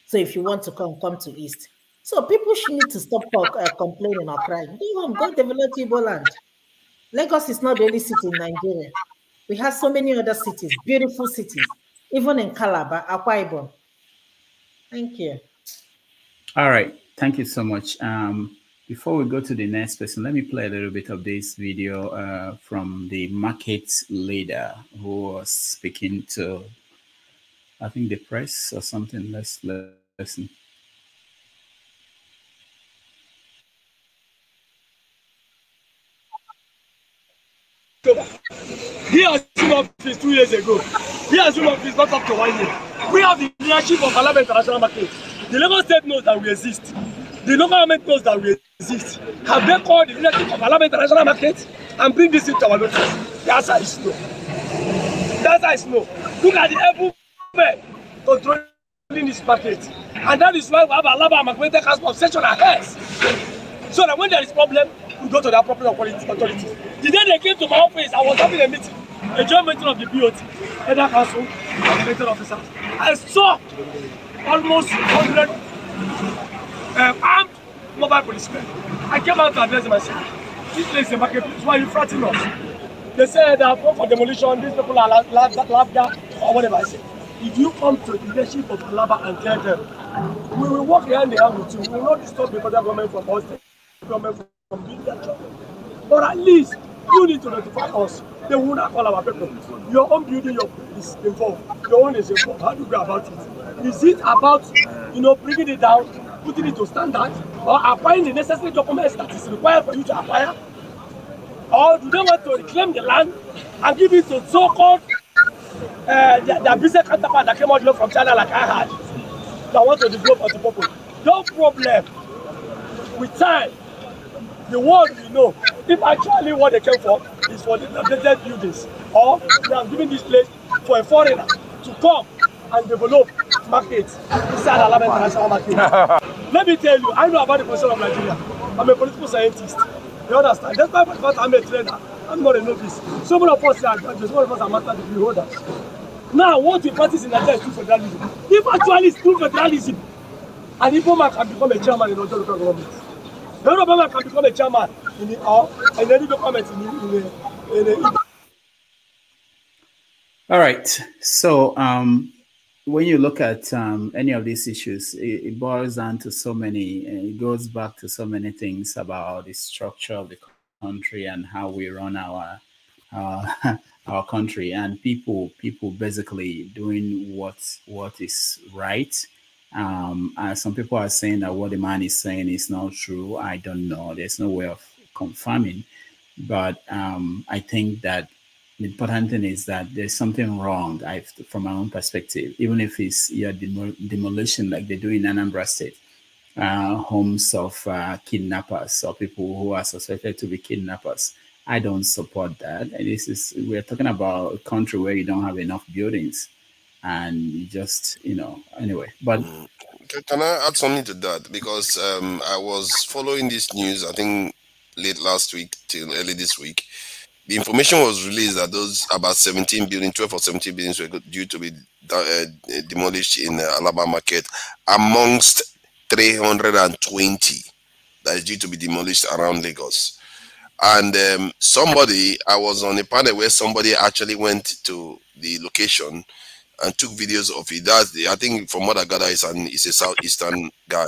So if you want to come to East. So people should need to stop complaining or crying. Go develop Igbo land. Lagos is not the only city in Nigeria. We have so many other cities, beautiful cities, even in Calabar, Akwa Ibom. Thank you. All right. Thank you so much. Before we go to the next person, let me play a little bit of this video from the market leader who was speaking to, I think, the press or something. Let's listen. He assumed office 2 years ago. He assumed office not up to 1 year. We have the leadership of Alaba International Market. The Lagos State knows that we exist. The local government knows that we exist. Have they called the leadership of Alaba International Market and bring this into our notice? The answer is no. The answer is no. Look at the able men controlling this market. And that is why we have Alaba Amalgamated Council of Section affairs. So that when there is problem, we go to the appropriate authority. The day they came to my office, I was having a meeting, a joint meeting of the BOT, Header Council, and related officers. I saw almost 100 armed mobile policemen. I came out to address them and said, this place is a marketplace, why are you frightening us? They said that for demolition, these people are laughter or whatever. I said, if you come to the leadership of Alaba and tell them, we will work hand in hand with you. We will not disturb the federal government from us, the government from doing their job. But at least you need to notify us. They will not call our people. Your own building is involved. Your own is involved. How do you go about it? Is it about, bringing it down, putting it to standard, or acquiring the necessary documents that is required for you to acquire? Or do they want to reclaim the land and give it to so-called their business counterpart that came out from China like I had, that want to develop as a purpose? No problem. With time, the world will know if actually what they came for is for the updated buildings, or they are giving this place for a foreigner to come and develop markets inside Alaba International Market. Let me tell you, I know about the position of Nigeria. I'm a political scientist. You understand? That's why I'm a trader. I'm not a novice. Some of us are graduates, some of us are master degree holders. Now, what we practice in Nigeria is true federalism. If actually it's true federalism, an Igbo man can become a chairman in the local government. The Yoruba man can become a chairman in the and any government in the All right. So when you look at any of these issues, it boils down to so many, it goes back to so many things about the structure of the country and how we run our country, and people basically doing what is right. Some people are saying that what the man is saying is not true. I don't know. There's no way of confirming, but I think that the important thing is that there's something wrong from my own perspective, even if it's demolition like they do in Anambra State, homes of kidnappers or people who are suspected to be kidnappers. I don't support that. And we're talking about a country where you don't have enough buildings and you just, anyway. But can I add something to that? Because I was following this news, I think late last week till early this week. The information was released that those about 17 buildings, 12 or 17 buildings were due to be demolished in Alaba Market, amongst 320 that is due to be demolished around Lagos. And I was on a panel where somebody actually went to the location and took videos of it. I think from what I gather, he's a southeastern guy.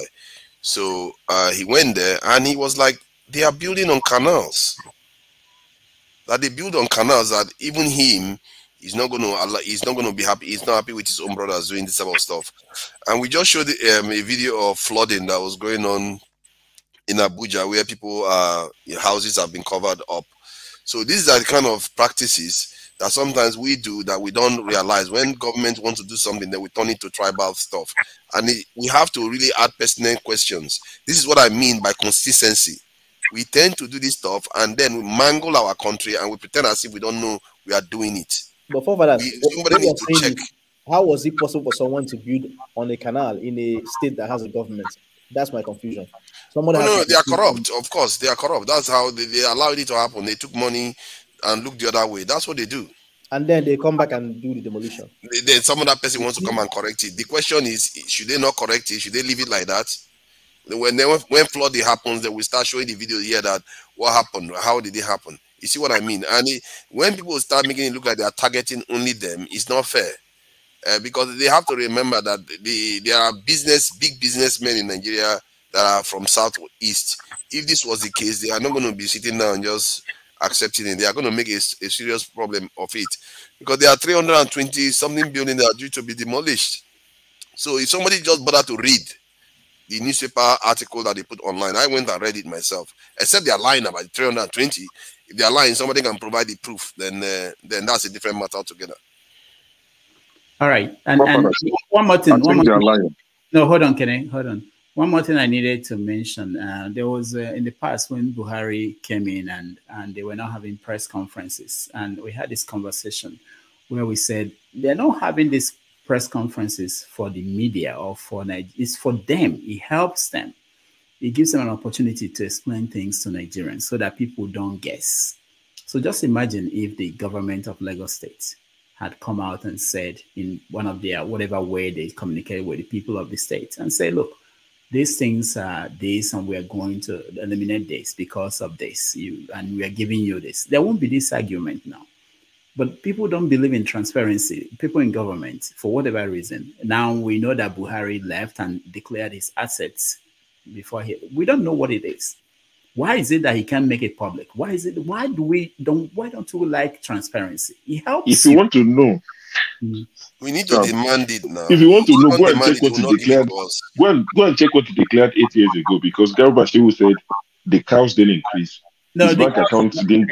So he went there and he was like, they are building on canals. That they build on canals that even him, he's not going to be happy. He's not happy with his own brothers doing this type of stuff. And we just showed a video of flooding that was going on in Abuja, where people houses have been covered up. So these are the kind of practices that sometimes we do that we don't realize. When government wants to do something, then we turn it to tribal stuff. And we have to really add pertinent questions. This is what I mean by consistency. We tend to do this stuff and then we mangle our country and we pretend as if we don't know we are doing it. But for that, somebody needs to check. How was it possible for someone to build on a canal in a state that has a government? That's my confusion. No, they are corrupt. Of course, they are corrupt. That's how they allowed it to happen. They took money and looked the other way. That's what they do. And then they come back and do the demolition. Then some other person wants to come and correct it. The question is, should they not correct it? Should they leave it like that? When flooding happens, then we start showing the video here that what happened, how did it happen? You see what I mean? And when people start making it look like they are targeting only them, it's not fair. Because they have to remember that there are big businessmen in Nigeria that are from southeast. If this was the case, they are not going to be sitting down and just accepting it. They are going to make a serious problem of it, because there are 320 something buildings that are due to be demolished. So if somebody just bother to read the newspaper article that they put online, I went and read it myself. Except they are lying about 320. If they are lying, somebody can provide the proof. Then that's a different matter altogether. All right, and one more thing. No, hold on, Kenny. Hold on. One more thing I needed to mention. There was in the past when Buhari came in and they were not having press conferences, and we had this conversation where we said they're not having these press conferences for the media or for it's for them. It helps them. It gives them an opportunity to explain things to Nigerians so that people don't guess. So just imagine if the government of Lagos State had come out and said in one of their, whatever way they communicate with the people of the state, and say, look, these things are this, and we are going to eliminate this because of this, and we are giving you this. There won't be this argument now. But people don't believe in transparency. People in government, for whatever reason. Now we know that Buhari left and declared his assets before we don't know what it is. Why is it that he can't make it public? Why don't we like transparency? It helps. If you want to know, we need to demand it now. If you want to know, go and check what he declared. Go and check what he declared 8 years ago, because Garba Shehu said the cows didn't increase. No, his bank account didn't.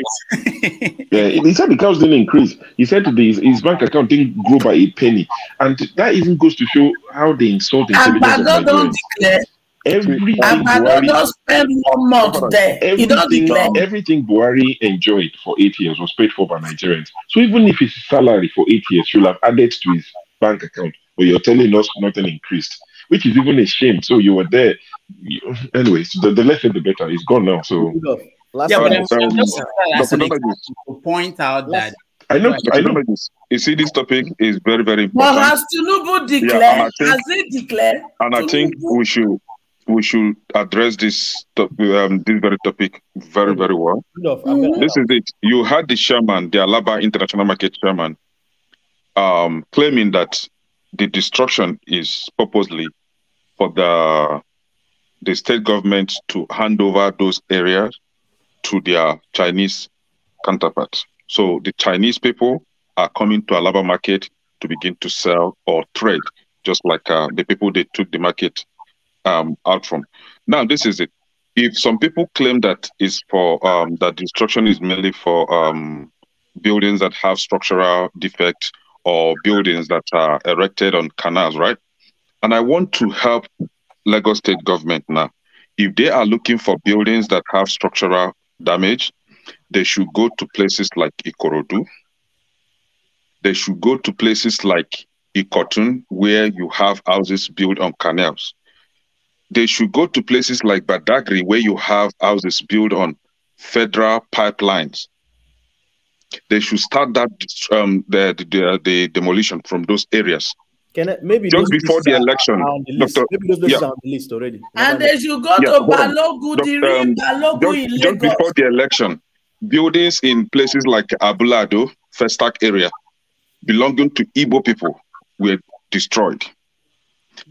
Yeah, he said the cows didn't increase. He said his bank account didn't grow by a penny, and that even goes to show how they insult intelligence of Nigerians. Everything Buhari don't spend 1 month there. Everything Buhari enjoyed for 8 years was paid for by Nigerians. So even if his salary for 8 years should have added to his bank account, but you're telling us nothing increased, which is even a shame. So you were there. Anyways, the less the better. It's gone now. So to point out that I know this. You see, this topic is very, very important. But has Tinubu declared? Has he declared? And I think we should address this very topic very, very well. This is it. You had the chairman, the Alaba International Market chairman, claiming that the destruction is purposely for the state government to hand over those areas to their Chinese counterparts. So the Chinese people are coming to Alaba market to begin to sell or trade, just like the people they took the market out from. Now, this is it. If some people claim that is for that destruction is mainly for buildings that have structural defects or buildings that are erected on canals, right? And I want to help Lagos State government now. If they are looking for buildings that have structural damage, they should go to places like Ikorodu. They should go to places like Ikotun, where you have houses built on canals. They should go to places like Badagry, where you have houses built on federal pipelines. They should start that the demolition from those areas. Maybe just before the election, maybe those places are on the list already. And they should go to Balogu, Balogu in just before the election, buildings in places like Abulado, Festac area, belonging to Igbo people were destroyed.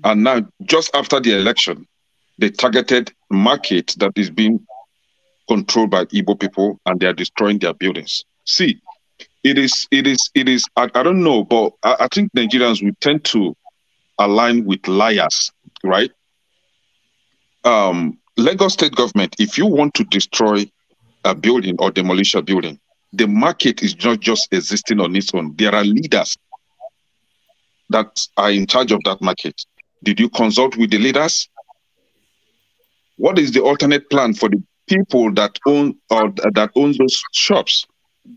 And now, just after the election, they targeted market that is being controlled by Igbo people, and they are destroying their buildings. See, it is. I don't know, but I think Nigerians will tend to align with liars, right? Lagos State government, if you want to destroy a building or demolish a building, the market is not just existing on its own. There are leaders that are in charge of that market. Did you consult with the leaders? What is the alternate plan for the people that own or that owns those shops?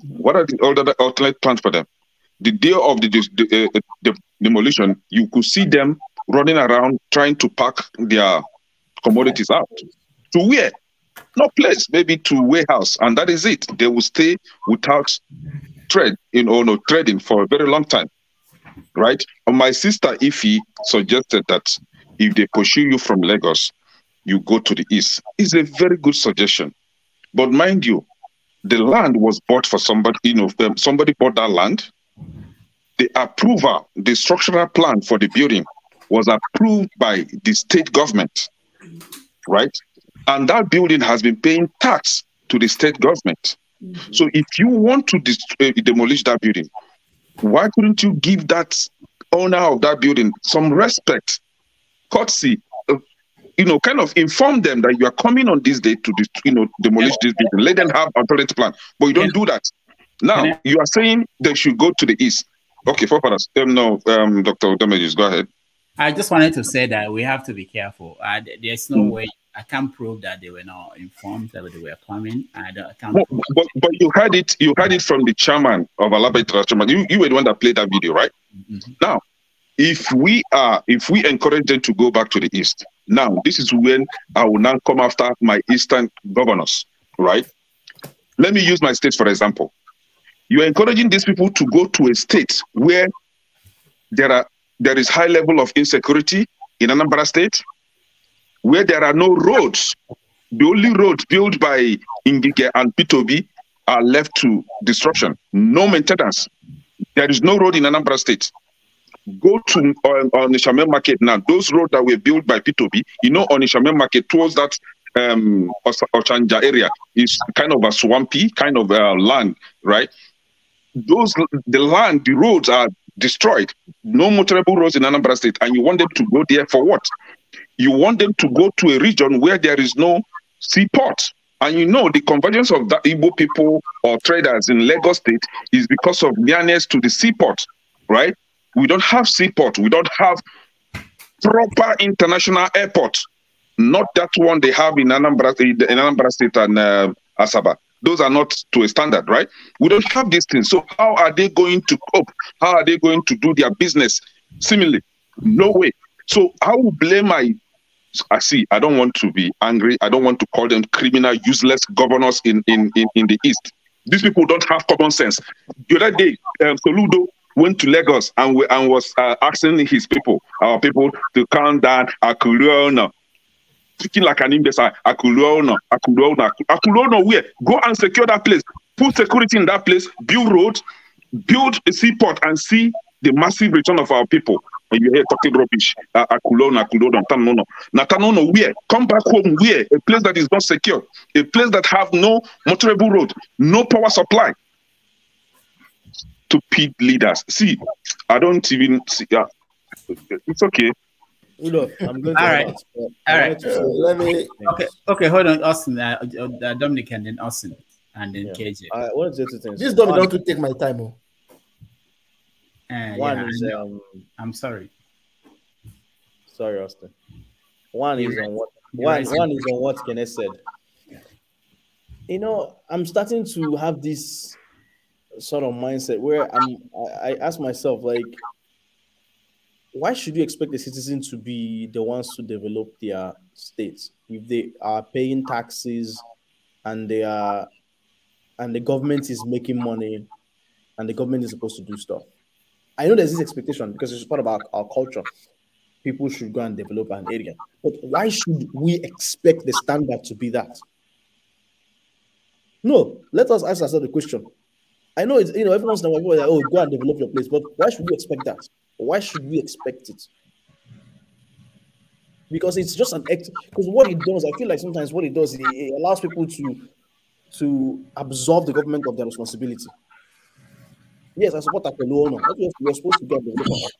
What are the alternate plans for them? The day of the demolition, you could see them running around trying to pack their commodities out. To where? No place, maybe to warehouse, and that is it. They will stay without trading for a very long time, right? And my sister Ify suggested that if they pursue you from Lagos, you go to the east. It's a very good suggestion, but mind you, the land was bought for somebody, somebody bought that land. The approval, the structural plan for the building was approved by the state government, right? And that building has been paying tax to the state government. So if you want to demolish that building, why couldn't you give that owner of that building some respect, courtesy, kind of inform them that you are coming on this day to, demolish this building. Let them have a toilet plan. But you don't do that. Now, you are saying they should go to the east. Okay, forefathers. Dr. Damages, go ahead. I just wanted to say that we have to be careful. There's no way I can't prove that they were not informed that they were coming. I can't. But you heard it. You heard it from the chairman of Alaba International. You were the one that played that video, right? Now, if we encourage them to go back to the east, now this is when I will now come after my eastern governors, right? Let me use my state for example. You are encouraging these people to go to a state where there is high level of insecurity in Anambra State, where there are no roads. The only roads built by Ngige and Pitobi are left to destruction. No maintenance. There is no road in Anambra State. Go to Onisha Market now. Those roads that were built by Pitobi, Onisha Market towards that Ochanja area is kind of a swampy kind of land, right? The roads are destroyed. No motorable roads in Anambra State, and you want them to go there for what? You want them to go to a region where there is no seaport. And the convergence of the Igbo people or traders in Lagos State is because of nearness to the seaport, right? We don't have seaport. We don't have proper international airport. Not that one they have in Anambra State and Asaba. Those are not to a standard, right? We don't have these things. So how are they going to cope? How are they going to do their business? Similarly, no way. So I will blame I don't want to be angry. I don't want to call them criminal, useless governors in the East. These people don't have common sense. The other day, Soludo went to Lagos and was asking our people, to calm down. Speaking like an imbecile, Akulono where? Go and secure that place. Put security in that place, build roads, build a seaport, and see the massive return of our people. And you hear talking rubbish. Akulono, Natanono where? Come back home where? A place that is not secure. A place that have no motorable road, no power supply. Stupid leaders. See, I don't even see. It's okay. Look, I'm going to all right. Let me. Okay. Hold on, Austin. Dominic and then Austin and then KJ. I want to say two things. This Dominic don't take my time. One is I'm sorry. Sorry, Austin. One is on what Kenneth said. I'm starting to have this sort of mindset where I ask myself, like, why should you expect the citizen to be the ones to develop their states if they are paying taxes and the government is making money and the government is supposed to do stuff? I know there's this expectation because it's part of our culture. People should go and develop an area. But why should we expect the standard to be that? No, let us ask ourselves the question. I know it's, every once in a while people are like, oh, go and develop your place, but why should we expect that? Why should we expect it? Because it's just an act. Because what it does, I feel like sometimes what it does, it allows people to absolve the government of their responsibility. Yes, I support Akolono. We're supposed to get the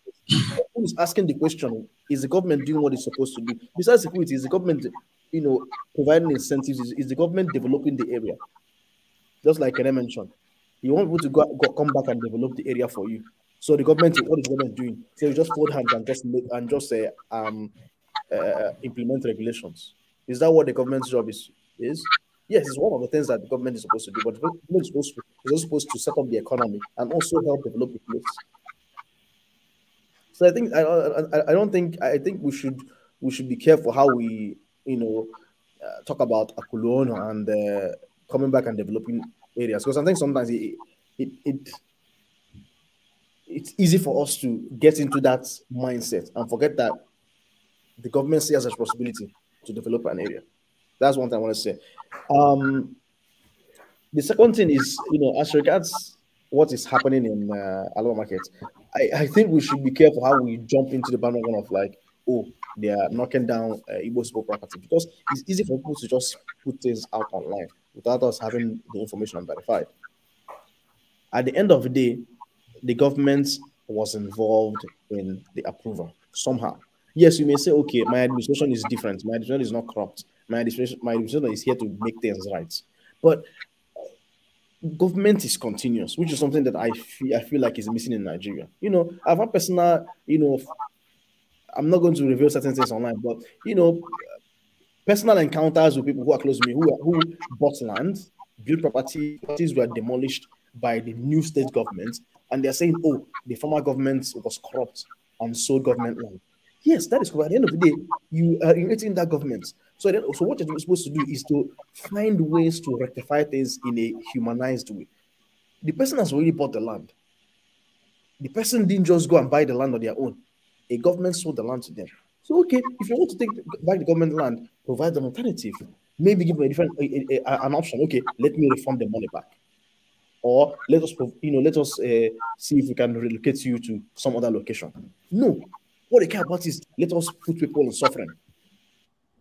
who is asking the question, is the government doing what it's supposed to do? Besides security, is the government, providing incentives? Is the government developing the area? Just like Kene mentioned, you want people to come back and develop the area for you. So the government, what is the government doing? So you just fold hands and implement regulations. Is that what the government's job is? Yes, it's one of the things that the government is supposed to do, but the government is also supposed to set up the economy and also help develop the place. So I think we should be careful how we talk about Akuluono and coming back and developing areas, because I think sometimes it's easy for us to get into that mindset and forget that the government still has a responsibility to develop an area. That's one thing I want to say. The second thing is, as regards what is happening in Alabama market, I think we should be careful how we jump into the bandwagon of like, oh, they are knocking down Igbo people property, because it's easy for people to just put things out online without us having the information verified. At the end of the day, the government was involved in the approval somehow. Yes, you may say, okay, my administration is different. My administration is not corrupt. My administration is here to make things right. But government is continuous, which is something that I feel like is missing in Nigeria. I've had personal, I'm not going to reveal certain things online, but personal encounters with people who are close to me who bought land, built properties were demolished by the new state government, and they're saying, oh, the former government was corrupt and sold government land. Yes, that is correct. At the end of the day, you are inheriting that government. So what you're supposed to do is to find ways to rectify things in a humanized way. The person has already bought the land. The person didn't just go and buy the land on their own. A government sold the land to them. So, okay, if you want to take back the government land, provide an alternative. Maybe give them an option. Okay, let me refund the money back. Or let us see if we can relocate you to some other location. No. What they care about is let us put people in suffering.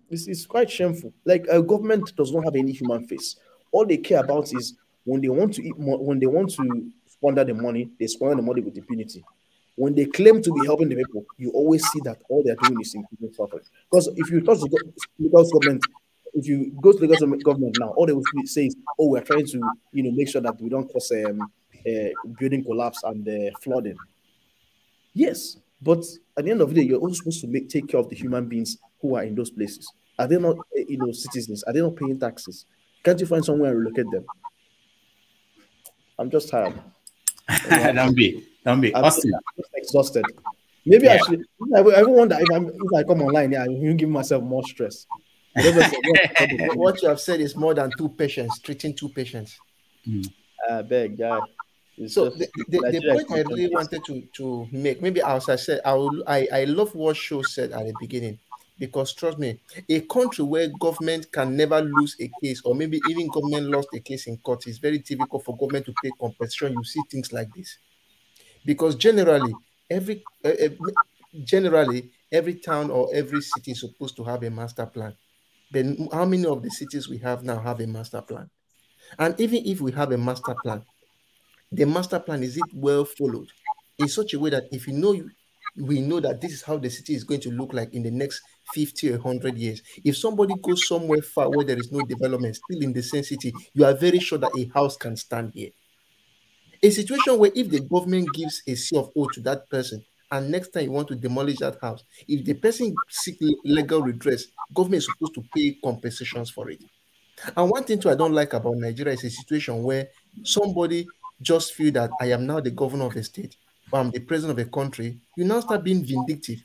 This is quite shameful. Like, a government does not have any human face. All they care about is when they want to when they want to squander the money, they squander the money with impunity. When they claim to be helping the people, you always see that all they're doing is increasing suffering. Because if you touch the Lagos government, if you go to the Lagos government now, all they will say is, "Oh, we're trying to, make sure that we don't cause building collapse and flooding." Yes, but at the end of the day, you're also supposed to take care of the human beings who are in those places. Are they not, citizens? Are they not paying taxes? Can't you find somewhere and relocate them? I'm just tired. Don't be. I'm just exhausted. Maybe I should. I wonder if I come online, I'm give myself more stress. What you have said is more than two patients, treating two patients. Beg, guy. So the point I really wanted to make, maybe as I said, I love what Sho said at the beginning, because trust me, a country where government can never lose a case, or maybe even government lost a case in court, is very difficult for government to pay compensation. You see things like this, because generally every town or every city is supposed to have a master plan. Then how many of the cities we have now have a master plan? And even if we have a master plan, the master plan, is it well followed in such a way that if we know that this is how the city is going to look like in the next 50 or 100 years. If somebody goes somewhere far where there is no development, still in the same city, you are very sure that a house can stand here. A situation where if the government gives a C of O to that person, and next time you want to demolish that house, if the person seeks legal redress, government is supposed to pay compensations for it. And one thing too I don't like about Nigeria is a situation where somebody just feel that I am now the governor of a state, or I'm the president of a country. You now start being vindictive.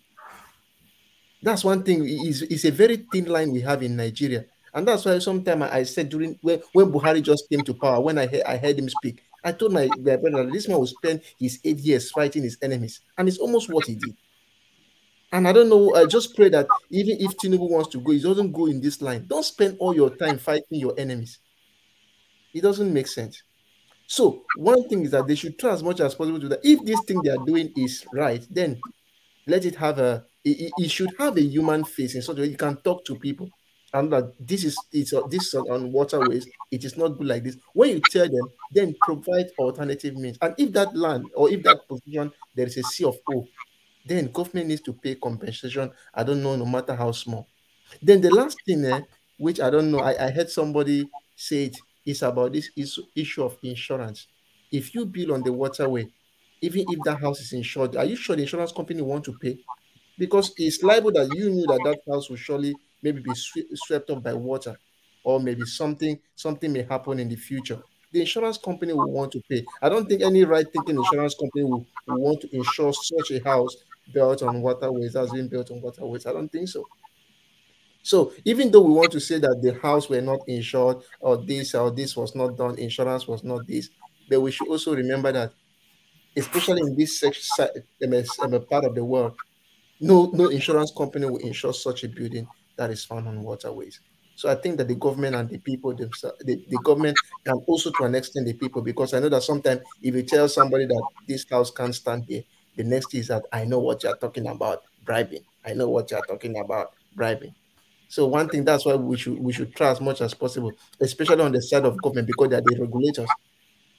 That's one thing. It's a very thin line we have in Nigeria. And that's why sometimes I said during when Buhari just came to power, when I heard him speak, I told my brother that this man will spend his 8 years fighting his enemies. And it's almost what he did. And I don't know, I just pray that even if Tinubu wants to go, he doesn't go in this line. Don't spend all your time fighting your enemies. It doesn't make sense. So one thing is that they should try as much as possible to that. If this thing they are doing is right, then let it have it should have a human face in such a way you can talk to people. And that this is on waterways, it is not good like this. When you tell them, then provide alternative means. And if that land or if that position there is a C of O, then government needs to pay compensation. I don't know, no matter how small. Then the last thing, which I don't know, I heard somebody say it, is about this issue of insurance. If you build on the waterway, even if that house is insured, are you sure the insurance company want to pay? Because it's liable that you knew that house will surely maybe be swept up by water, or maybe something may happen in the future. The insurance company will want to pay. I don't think any right-thinking insurance company will want to insure such a house built on waterways that's been built on waterways. I don't think so. So even though we want to say that the house were not insured, or this was not done, insurance was not this, but we should also remember that, especially in this part of the world, no insurance company will insure such a building that is found on waterways. So I think that the government and the people themselves, the government and also to an extent the people, because I know that sometimes if you tell somebody that this house can't stand here, the next is that I know what you're talking about, bribing. I know what you're talking about, bribing. So one thing, that's why we should try as much as possible, especially on the side of government, because they are the regulators.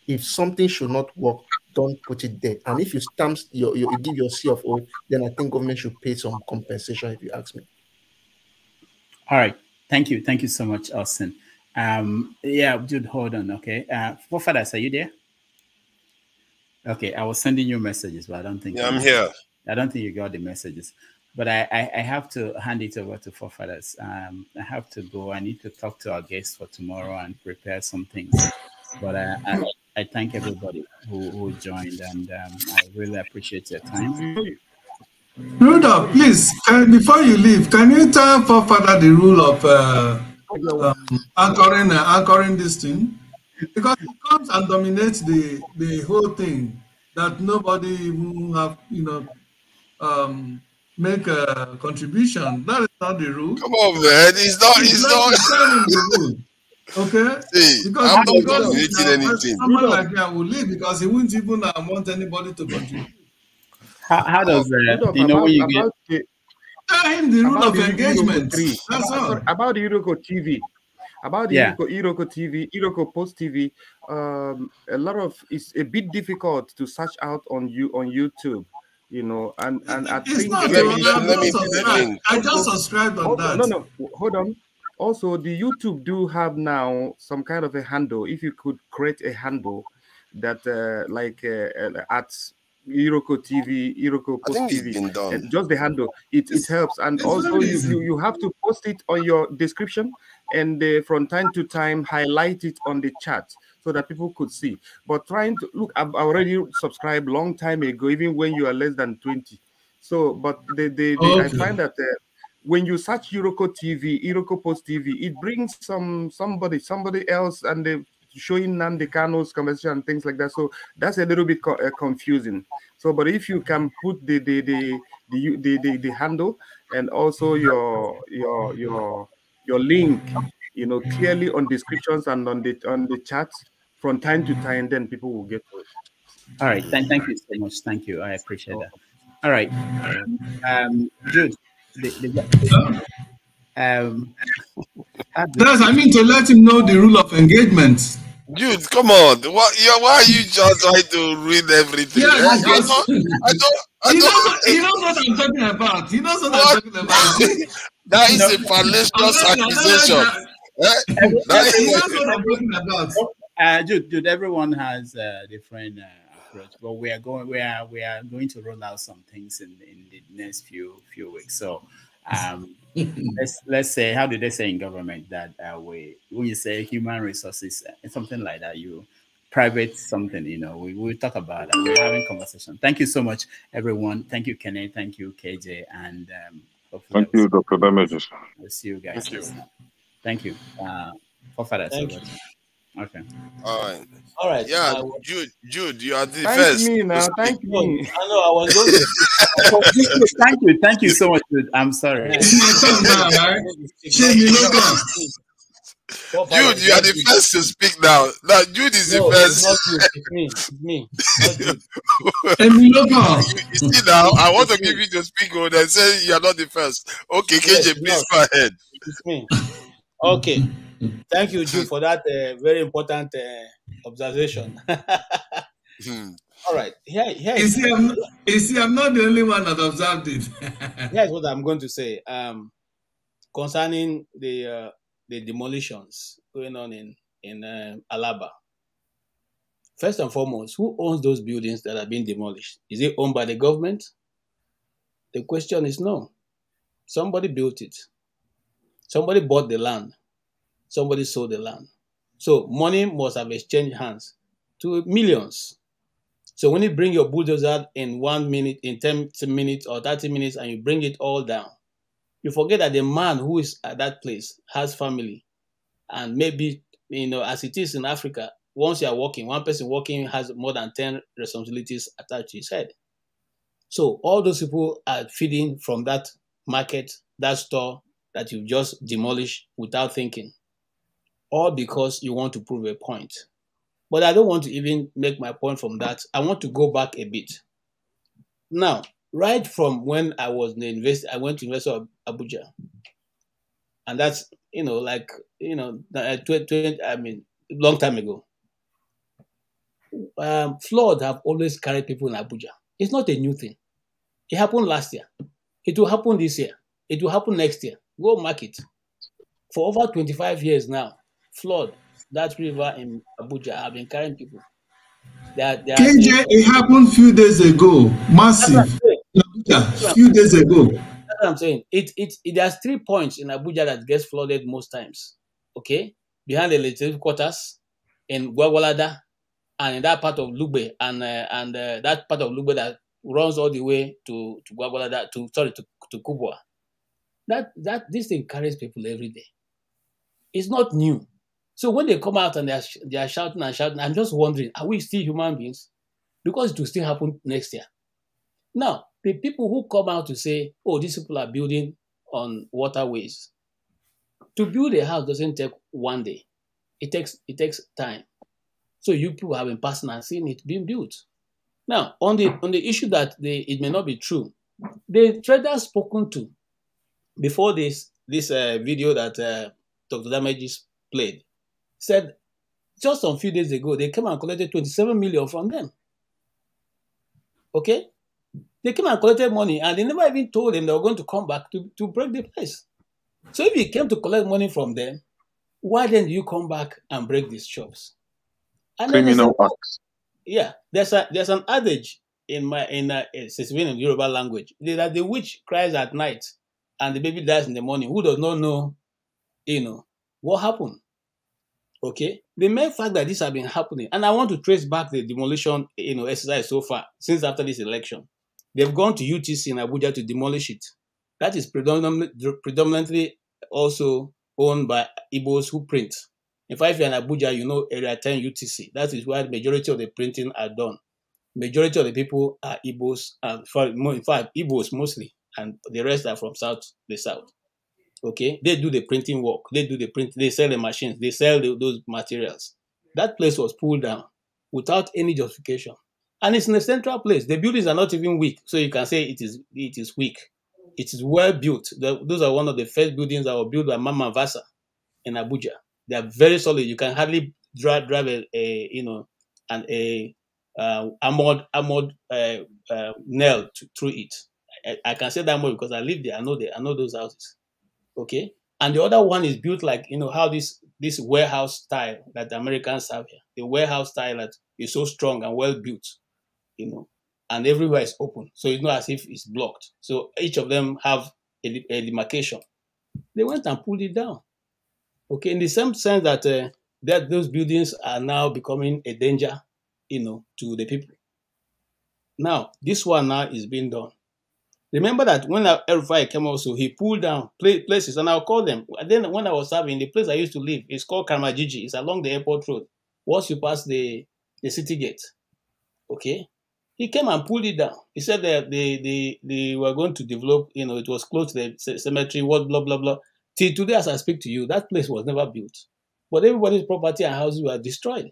If something should not work, don't put it there. And if you stamp you give your CFO, then I think government should pay some compensation, if you ask me. All right. Thank you. Thank you so much, Austin. Yeah, Jude, hold on. Okay. Forefathers, are you there? Okay. I was sending you messages, but I don't think. Yeah, I'm here. I don't think you got the messages. But I have to hand it over to Forefathers. I have to go. I need to talk to our guests for tomorrow and prepare some things. But I thank everybody who joined, and I really appreciate your time. Rudolph, please, before you leave, can you tell Forefather the rule of anchoring this thing? Because it comes and dominates the whole thing, that nobody even have, make a contribution. That is not the rule. Come on, man. It's not. The rule. Okay? See, because I'm not contributing anything. Someone like me, I will leave because he won't even want anybody to contribute. How does when you get... Tell him the rule of engagement. That's all. About the Iroko TV. About the Iroko TV, Iroko Post TV, it's a bit difficult to search out on YouTube, and I think I just subscribed on that. No, hold on. Also, the YouTube do have now some kind of a handle. If you could create a handle that at Iroko TV, Iroko Post TV, and just the handle, it helps. And also you have to post it on your description, and from time to time highlight it on the chat so that people could see. But trying to look, I've already subscribed long time ago, even when you are less than 20. So, but I find that when you search Iroko TV, Iroko Post TV, it brings somebody else, and they showing Nnamdi Kano's conversation and things like that. So that's a little bit confusing. So, but if you can put the handle and also your link, clearly on descriptions and on the chat from time to time, then people will get to it. All right. Thank you so much. Thank you. I appreciate that. All right. Jude. I mean to let him know the rule of engagement. Dude, come on. Why are you just trying to read everything? Yeah, I don't. He knows what I'm talking about. He knows what I'm talking about. That is a fallacious accusation. He knows what I'm talking about. Dude, everyone has a different approach, but we are going to roll out some things in the next few weeks. So let's say, how do they say in government that when you say human resources, something like that, you private something, we will talk about that. We're having conversation. Thank you so much, everyone. Thank you, Kenny. Thank you, KJ, and thank you, Dr. Damages. We'll see you guys. Thank you. Forefathers. Okay. All right. Yeah, Jude, you are the Thank first. Me now. Thank me. I know. I was going to. Thank you so much, Jude. I'm sorry. Jude, you are the first to speak now. Now, Jude is the first. It's me. You see now, I want to give you to speak on and say you are not the first. Okay, KJ, please go ahead. It's me. Okay. Thank you, Jude, for that very important observation. All right. You see, I'm not the only one that observed it. Here's what I'm going to say concerning the demolitions going on in Alaba. First and foremost, who owns those buildings that are being demolished? Is it owned by the government? The question is no. Somebody built it. Somebody bought the land. Somebody sold the land. So money must have exchanged hands to millions. So when you bring your bulldozer in 1 minute, in 10 minutes or 30 minutes, and you bring it all down, you forget that the man who is at that place has family. And maybe, as it is in Africa, once you are working, one person working has more than 10 responsibilities attached to his head. So all those people are feeding from that market, that store, that you just demolish without thinking, or because you want to prove a point. But I don't want to even make my point from that. I want to go back a bit. Now, right from when I was in the university, I went to University of Abuja. And that's, like, long time ago. Flood have always carried people in Abuja. It's not a new thing. It happened last year. It will happen this year. It will happen next year. Go mark it. For over 25 years now, flood, that river in Abuja have been carrying people. KJ, it happened a few days ago. Massive. A few days ago. That's what I'm saying. There's 3 points in Abuja that gets flooded most times. Okay? Behind the legislative quarters, in Gwagwalada, and in that part of Lugbe, and that part of Lugbe that runs all the way to Gwagwalada, to Kubwa. This thing carries people every day. It's not new. So when they come out and they are shouting and shouting, I'm just wondering, are we still human beings? Because it will still happen next year. Now, the people who come out to say, oh, these people are building on waterways. To build a house doesn't take one day. It takes time. So you people have been passing and seeing it being built. Now, on the issue that it may not be true, the traders spoken to before this video that Dr. Damages played said just a few days ago they came and collected 27 million from them. Okay? They came and collected money and they never even told them they were going to come back to break the price. So if you came to collect money from them, why then do you come back and break these shops? And criminal acts. Yeah, there's an adage in Yoruba language that the witch cries at night and the baby dies in the morning. Who does not know, what happened? Okay, the main fact that this has been happening, and I want to trace back the demolition, exercise so far since after this election. They've gone to UTC in Abuja to demolish it. That is predominantly also owned by Igbos who print. In fact, if you're in Abuja, you know Area 10 UTC. That is where the majority of the printing are done. Majority of the people are Igbos, in fact, Igbos mostly, and the rest are from the south. Okay, they do the printing work. They sell the machines. They sell those materials. That place was pulled down without any justification, and it's in a central place. The buildings are not even weak, so you can say it is weak. It is well built. Those are one of the first buildings that were built by Mama Vasa in Abuja. They are very solid. You can hardly drive an armored nail through it. I can say that more because I live there. I know those houses. Okay, and the other one is built like how this warehouse style that the Americans have here. The warehouse style that is so strong and well built, and everywhere is open, so it's not as if it's blocked. So each of them have a demarcation. They went and pulled it down. Okay, in the same sense that those buildings are now becoming a danger, to the people. Now this one now is being done. Remember that when El-Rufai came also, he pulled down places, and I'll call them. And then when I was serving, the place I used to live is called Karamajiji. It's along the airport road. Once you pass the city gate, okay? He came and pulled it down. He said that they were going to develop, it was close to the cemetery, blah, blah, blah. Till today, as I speak to you, that place was never built. But everybody's property and houses were destroyed.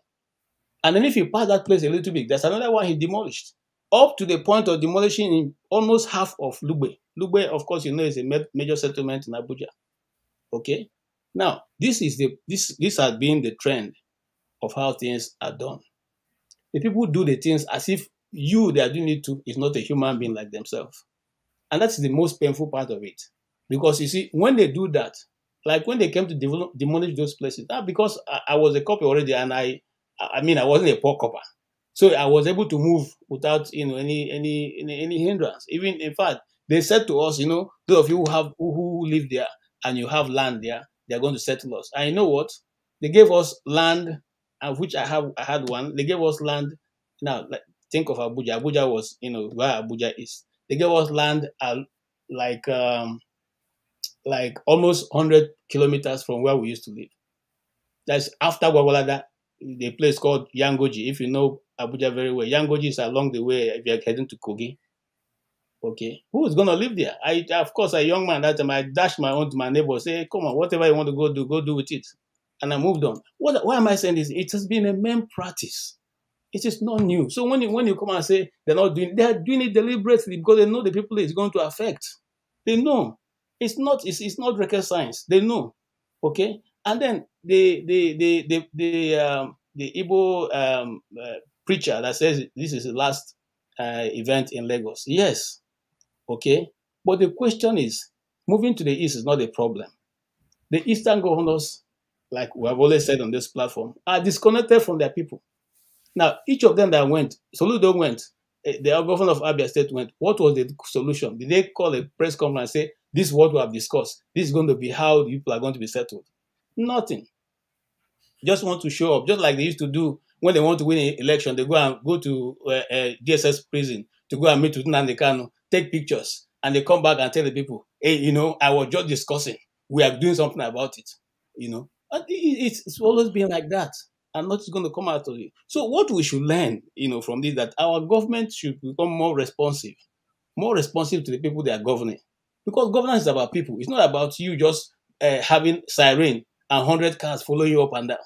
And then if you pass that place a little bit, there's another one he demolished. Up to the point of demolishing in almost half of Lugbe. Lugbe, of course, is a major settlement in Abuja. Okay? Now, this has been the trend of how things are done. The people do the things as if they are doing it to is not a human being like themselves. And that's the most painful part of it. Because you see, when they do that, like when they came to demolish those places, because I was a copper already, and I wasn't a poor copper. So I was able to move without any hindrance. Even in fact, they said to us, those of you who live there and you have land there, they're going to settle us. And you know what? They gave us land, and which I had one. They gave us land. Now think of Abuja. Abuja was where Abuja is. They gave us land like almost 100 kilometers from where we used to live. That's after Gwagwalada, the place called Yangoji. If you know Abuja very well, Yangoji is along the way if you're heading to Kogi. Okay, who is going to live there? Of course, a young man that time, I dashed my own to my neighbor, say, come on, whatever you want to go do with it. And I moved on. Why am I saying this? It has been a main practice. It is not new. So when you come and say they're doing it deliberately because they know the people it's going to affect. They know. It's not rocket science. They know. Okay? And then the Igbo preacher that says this is the last event in Lagos. Yes. Okay? But the question is, moving to the east is not a problem. The eastern governors, like we have always said on this platform, are disconnected from their people. Now, each of them that went, Soludo went, the governor of Abia State went. What was the solution? Did they call a press conference and say, this is what we have discussed. This is going to be how the people are going to be settled? Nothing. Just want to show up, just like they used to do when they want to win an election. They go to DSS prison to go and meet with Nnamdi Kanu, take pictures, and they come back and tell the people, hey, I was just discussing. We are doing something about it. It's always been like that. And nothing's going to come out of it. So what we should learn, from this, that our government should become more responsive to the people they are governing. Because governance is about people. It's not about you just having siren and 100 cars following you up and down.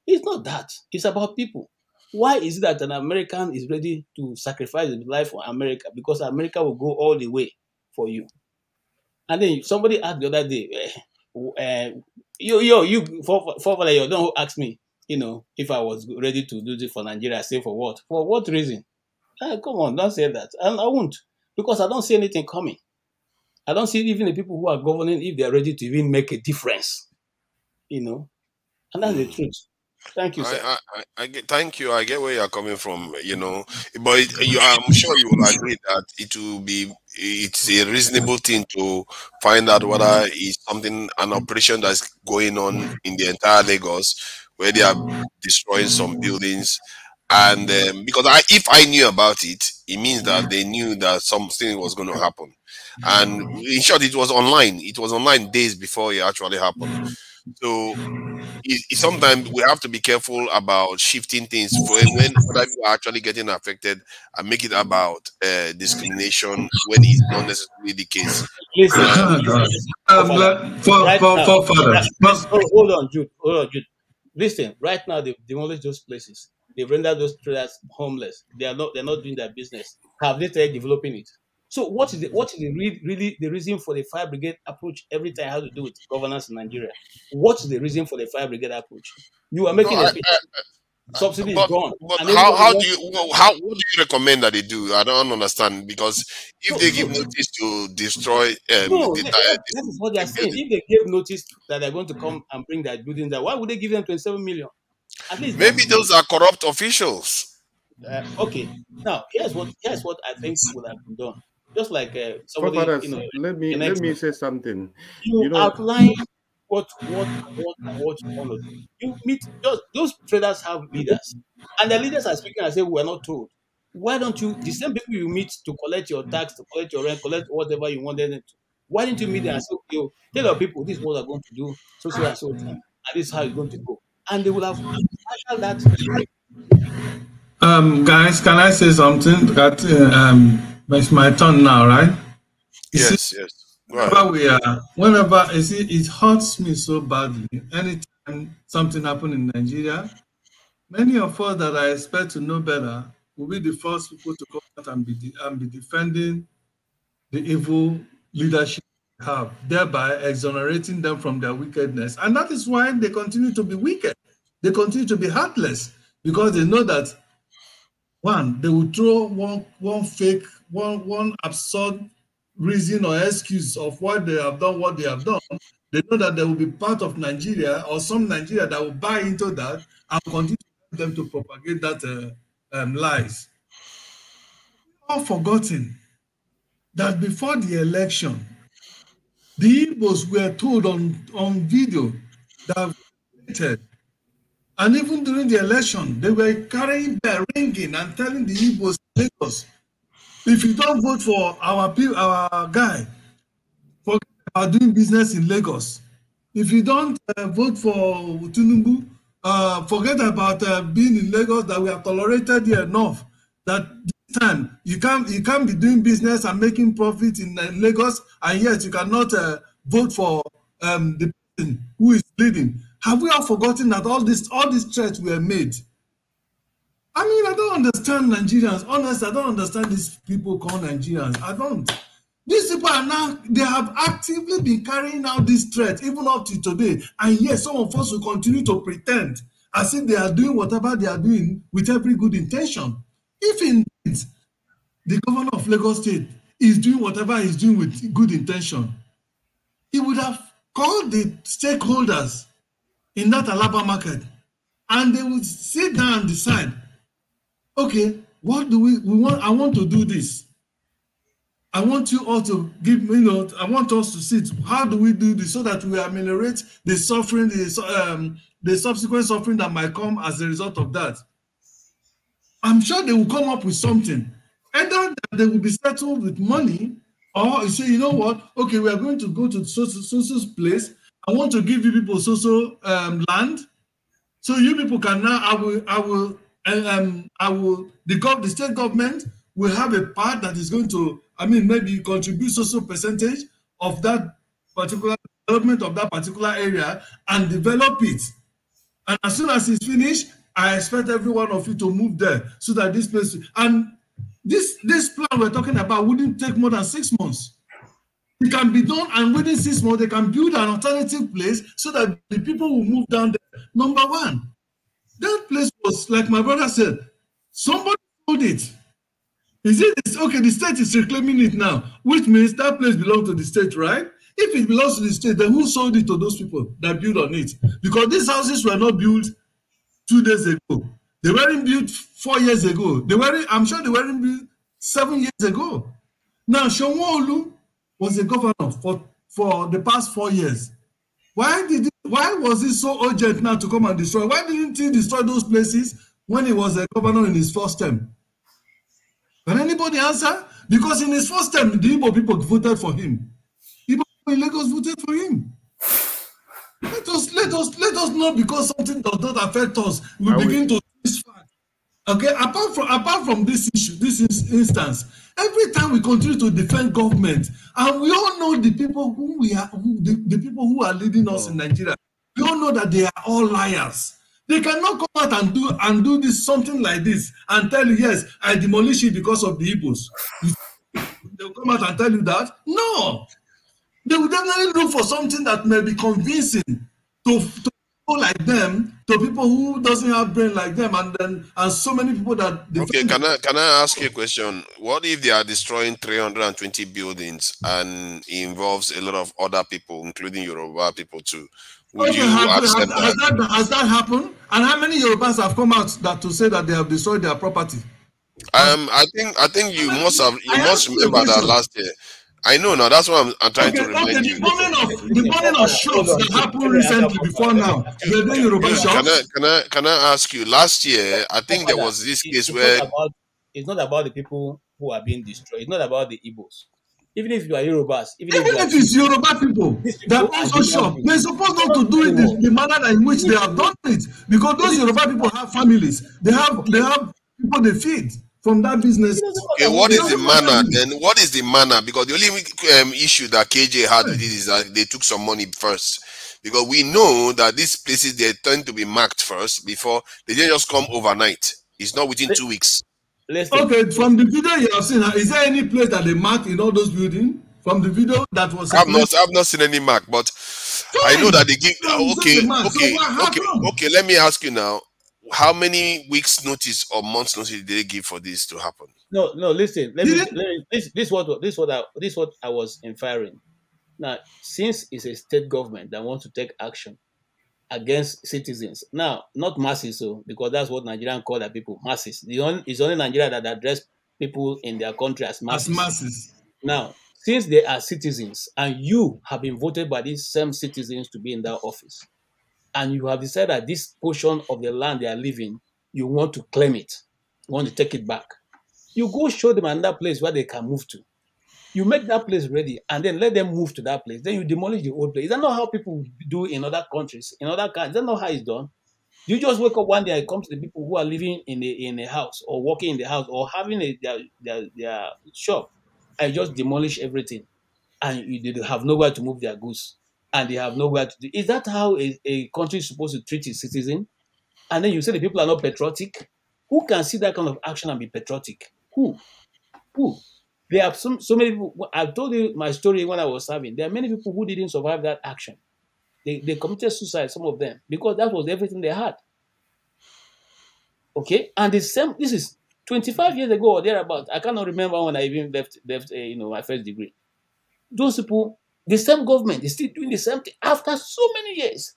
It's not that. It's about people. Why is it that an American is ready to sacrifice his life for America? Because America will go all the way for you. And then somebody asked the other day, don't ask me, if I was ready to do this for Nigeria, say for what? For what reason? Come on, don't say that. And I won't, because I don't see anything coming. I don't see even the people who are governing if they are ready to even make a difference. And that's the truth. Thank you, sir. Thank you. I get where you're coming from, but I'm sure you will agree that it's a reasonable thing to find out whether it's an operation that's going on in the entire Lagos, where they are destroying some buildings. And because if I knew about it, it means that they knew that something was going to happen. And in short, it was online. It was online days before it actually happened. So sometimes we have to be careful about shifting things for when other people are actually getting affected and make it about discrimination when it's not necessarily the case. Listen, hold on, Jude. Listen, right now they've demolished those places. They've rendered those traders homeless. They're not doing their business. Have they started developing it? So what is really the reason for the fire brigade approach every time it has to do with governance in Nigeria? What's the reason for the fire brigade approach? You are making subsidy is gone. But what do you recommend that they do? I don't understand, because if they give notice to destroy, that is what they are saying. If they give notice that they're going to come and bring their buildings down, why would they give them 27 million? At least maybe those are corrupt officials. Okay, now here's what I think would have been done. Just like somebody, let me say something. You outline what you want to do. You meet those traders have leaders, and the leaders are speaking and say we're not told. Why don't you, the same people you meet to collect your tax, to collect your rent, collect whatever you want them to, why didn't you meet them and say, okay, tell your people this is what they're going to do, so and so time, and this is how it's going to go, and they will have handled that. Guys, can I say something? That it's my turn now, right? Yes. Whenever it hurts me so badly. Anytime something happens in Nigeria, many of us that I expect to know better will be the first people to come out and be defending the evil leadership they have, thereby exonerating them from their wickedness. And that is why they continue to be wicked. They continue to be heartless, because they know that they will throw one fake, one absurd reason or excuse of what they have done, They know that there will be part of Nigeria or some Nigeria that will buy into that and continue them to propagate that lies. All forgotten that before the election, the Igbos were told on video that, and even during the election, they were carrying their ringing and telling the Igbos, Lagos, if you don't vote for our guy, forget about doing business in Lagos. If you don't vote for Tinubu, forget about being in Lagos, that we are tolerated here enough, that time, you can't be doing business and making profit in Lagos, and yet you cannot vote for the person who is leading. Have we all forgotten that all these threats were made? I mean, I don't understand Nigerians. Honestly, I don't understand these people called Nigerians. I don't. These people are now, they have actively been carrying out this threat even up to today. And yes, some of us will continue to pretend as if they are doing whatever they are doing with every good intention. If indeed the governor of Lagos State is doing whatever he's doing with good intention, he would have called the stakeholders in that Alaba market and they would sit down and decide, okay, what do we want? I want to do this. I want you all to give, I want us to sit. How do we do this so that we ameliorate the suffering, the subsequent suffering that might come as a result of that? I'm sure they will come up with something. Either that they will be settled with money, or you say, you know what? Okay, we are going to go to so place. I want to give you people land, so you people can now. The state government will have a part that is going to, maybe contribute social percentage of that particular development of that particular area and develop it. And as soon as it's finished, I expect every one of you to move there so that this place, and this plan we're talking about wouldn't take more than 6 months. It can be done, and within 6 months, they can build an alternative place so that the people will move down there. Number one, that place was, like my brother said, somebody sold it. Is it okay? The state is reclaiming it now, which means that place belongs to the state, right? If it belongs to the state, then who sold it to those people that built on it? Because these houses were not built 2 days ago. They weren't built 4 years ago. I'm sure they weren't built 7 years ago. Now, Sanwo-Olu was a governor for the past 4 years. Why was it so urgent now to come and destroy? Why didn't he destroy those places when he was a governor in his first term? Can anybody answer? Because in his first term, the Igbo people voted for him. Igbo people in Lagos voted for him. Let us know, because something does not affect us, we begin to this fact. Okay, apart from this issue, this instance, every time we continue to defend government, and we all know the people the people who are leading us in Nigeria, we all know that they are all liars. They cannot come out and do this, something like this, and tell you, yes, I demolish it because of the Igbos. They'll come out and tell you that? No. They will definitely look for something that may be convincing to people like them, to people who doesn't have brain like them, and so many people that. Okay, can I ask you a question? What if they are destroying 320 buildings and it involves a lot of other people, including Yoruba people too? Would you accept that? Has that happened? And how many Yorubas have come out to say that they have destroyed their property? I think you must remember that last year. I know now. That's why I'm trying to remind you. The burning of shops that happened recently before now. Can I ask you? Last year, I think there was this case where it's not about the people who are being destroyed. It's not about the Igbos. Even if you are Yorubas, even if it's Yoruba people that also shop, they're supposed not to do it the manner in which they have done it, because those Yoruba people have families. They have people they feed from that business. Okay, what is the manner then? What is the manner? Because the only issue that KJ had with it is that they took some money first. Because we know that these places, they tend to be marked first before they didn't just come overnight. It's not within 2 weeks. Okay, from the video you have seen, is there any place that they marked in all those buildings? From the video that was, I've not seen any mark, but I know that they give. Okay. Let me ask you now: how many weeks' notice or months' notice did they give for this to happen? No. Listen. This is what I was inferring. Now, since it's a state government that wants to take action against citizens, now not masses, so because that's what Nigerians call their people, masses. It's only Nigeria that address people in their country as masses. Now, since they are citizens and you have been voted by these same citizens to be in that office, and you have decided that this portion of the land they are living, you want to claim it, you want to take it back, you go show them another place where they can move to. You make that place ready and then let them move to that place. Then you demolish the old place. Is that not how people do in other countries, in other countries? Is that not how it's done? You just wake up one day and come to the people who are living in a house or working in the house or having their shop and just demolish everything, and they have nowhere to move their goods and they have nowhere to do. Is that how a country is supposed to treat its citizen? And then you say the people are not patriotic? Who can see that kind of action and be patriotic? Who? Who? There are so many people. I told you my story when I was serving. There are many people who didn't survive that action. They committed suicide, some of them, because that was everything they had. Okay, and the same. This is 25 years ago or thereabout. I cannot remember when I even left my first degree. Those people, the same government is still doing the same thing after so many years.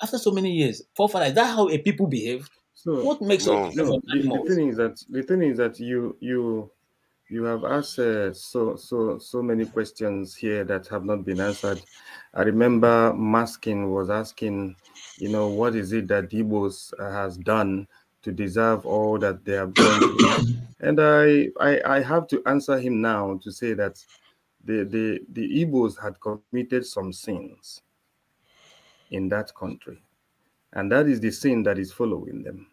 After so many years, forefathers, is that how a people behave? So what makes no, the thing is that you have asked so many questions here that have not been answered. I remember Maskin was asking, what is it that Igbos has done to deserve all that they have gone through? And I have to answer him now to say that the Igbos had committed some sins in that country, and that is the sin that is following them.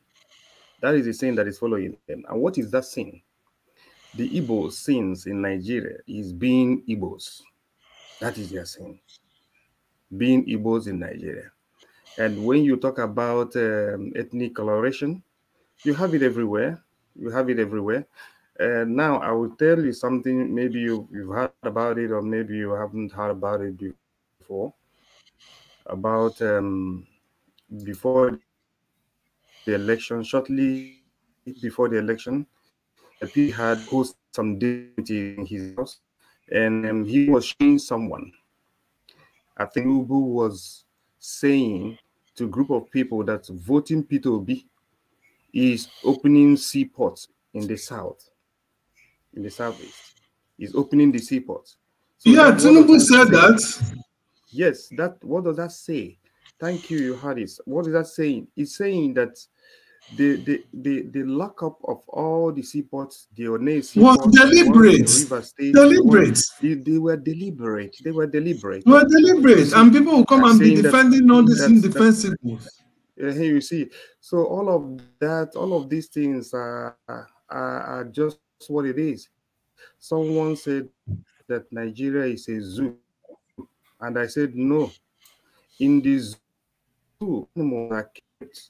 That is the sin that is following them. And what is that sin? The Igbo sins in Nigeria is being Igbos. That is their sin. Being Igbos in Nigeria. And when you talk about ethnic coloration, you have it everywhere. You have it everywhere. Now, I will tell you something. Maybe you've heard about it, or maybe you haven't heard about it before. About before the election, shortly before the election, he had hosted some dignity in his house, and he was showing someone. I think Ubu was saying to a group of people that voting Peter Obi is opening seaports in the south, in the southeast. Is opening the seaports. So yeah, Tinubu said that. Yes, what does that say? Thank you, you heard it. What is that saying? It's saying that the lockup of all the seaports, the One seaport, was deliberate. River State, deliberate. They were deliberate. They were deliberate. They were deliberate, and people will come and be defending all this indefensible. Here you see. So all of that, all of these things are just what it is. Someone said that Nigeria is a zoo, and I said no. In the zoo, animals are kept.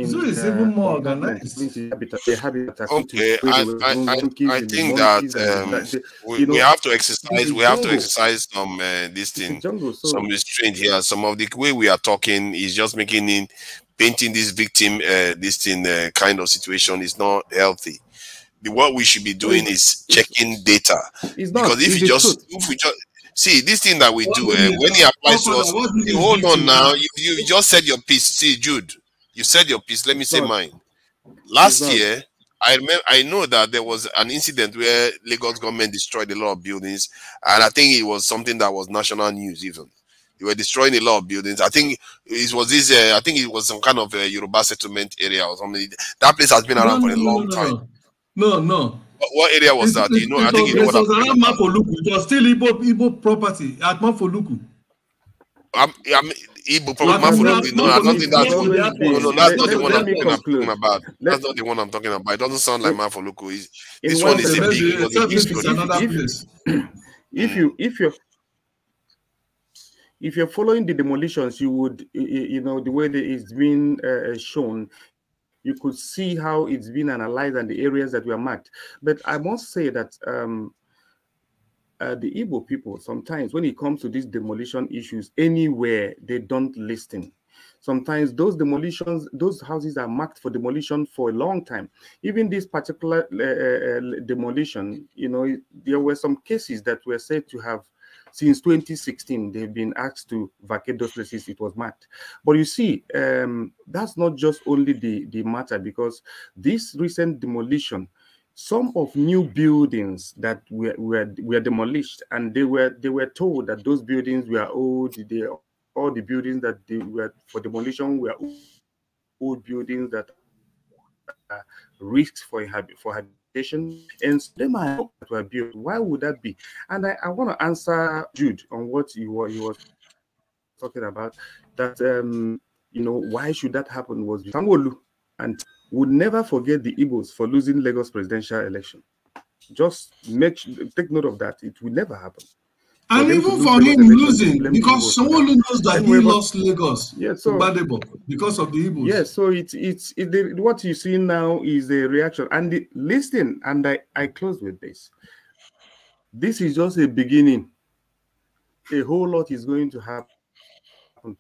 Zoo is even more organized. Okay, I think that we have to exercise. We have to exercise some this thing, some restraint here. Some of the way we are talking is just painting this victim, this thing kind of situation is not healthy. What we should be doing is checking data, because if we just see this thing that we do when it applies to us. Hold on now, you just said your piece. See, Jude. You said your piece. Let me say mine. Last year, I know that there was an incident where Lagos government destroyed a lot of buildings, and I think it was something that was national news. Even they were destroying a lot of buildings. I think it was this. I think it was some kind of Yoruba settlement area or something. That place has been around for a long time. No. What area was that? You know, I think you know what I'm talking about. It was still Igbo property at Mafoluku. Igbo property. No, I don't think that's no, that's not the one I'm talking about. That's not the one I'm talking about. It doesn't sound like Mafoluku. This one is a big. If you're following the demolitions, you would, the way that it's been shown, you could see how it's been analyzed and the areas that were marked. But I must say that the Igbo people, sometimes when it comes to these demolition issues, anywhere, they don't listen. Sometimes those demolitions, those houses are marked for demolition for a long time. Even this particular demolition, there were some cases that were said to have, since 2016, they've been asked to vacate those places. It was marked. But you see, that's not just only the matter, because this recent demolition, some of new buildings that were demolished, and they were told that those buildings were old. All the buildings that they were for demolition were old buildings that are risks for habitation, and some of them are that were built. Why would that be? And I want to answer Jude on what he was talking about. That you know, why should that happen was Sanwo-Olu, and would never forget the Igbos for losing Lagos presidential election. Just take note of that. It will never happen. And even for him losing, because Sanwo-Olu knows that he lost Lagos because of the Igbos. Yes, so what you see now is a reaction. And listen, and I close with this. This is just a beginning. A whole lot is going to happen.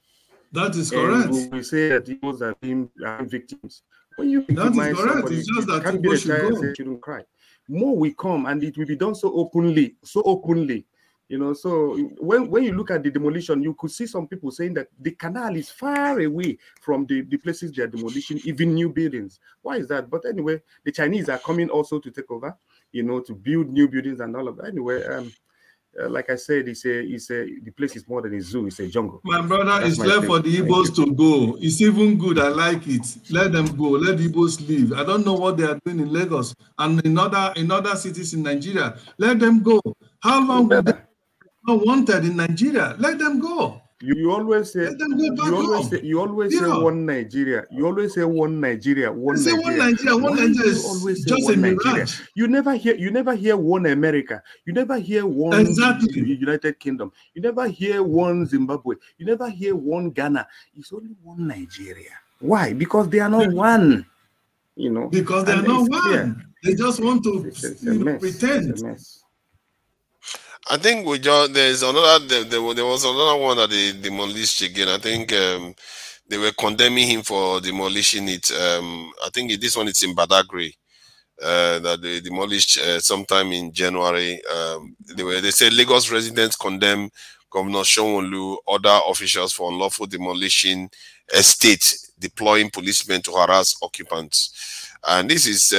That is correct. And we say that Igbos are being victims. When you victimize somebody, it's just that can't be a child and shouldn't cry. More will come, and it will be done so openly. You know, so when you look at the demolition, you could see some people saying that the canal is far away from the places they are demolishing, even new buildings. Why is that? But anyway, the Chinese are coming also to take over, you know, to build new buildings and all of that. Anyway, like I said, the place is more than a zoo, it's a jungle. My brother, it's left for the Igbos to go. It's even good, I like it. Let them go, let the Igbos leave. I don't know what they are doing in Lagos and in other cities in Nigeria. Let them go. How long will they not wanted in Nigeria? Let them go. You always say you always say one Nigeria. You always say one Nigeria. One Nigeria is just a mirage. You never hear one America. You never hear one United Kingdom. You never hear one Zimbabwe. You never hear one Ghana. It's only one Nigeria. Why? Because they are not one. You know. Because they are not one. They just want to pretend. I think we just there's another there was another one that they demolished again. I think they were condemning him for demolishing it. I think this one it's in Badagry that they demolished sometime in January. They said Lagos residents condemn Governor Sanwo-Olu, other officials for unlawful demolishing estate, deploying policemen to harass occupants. And this is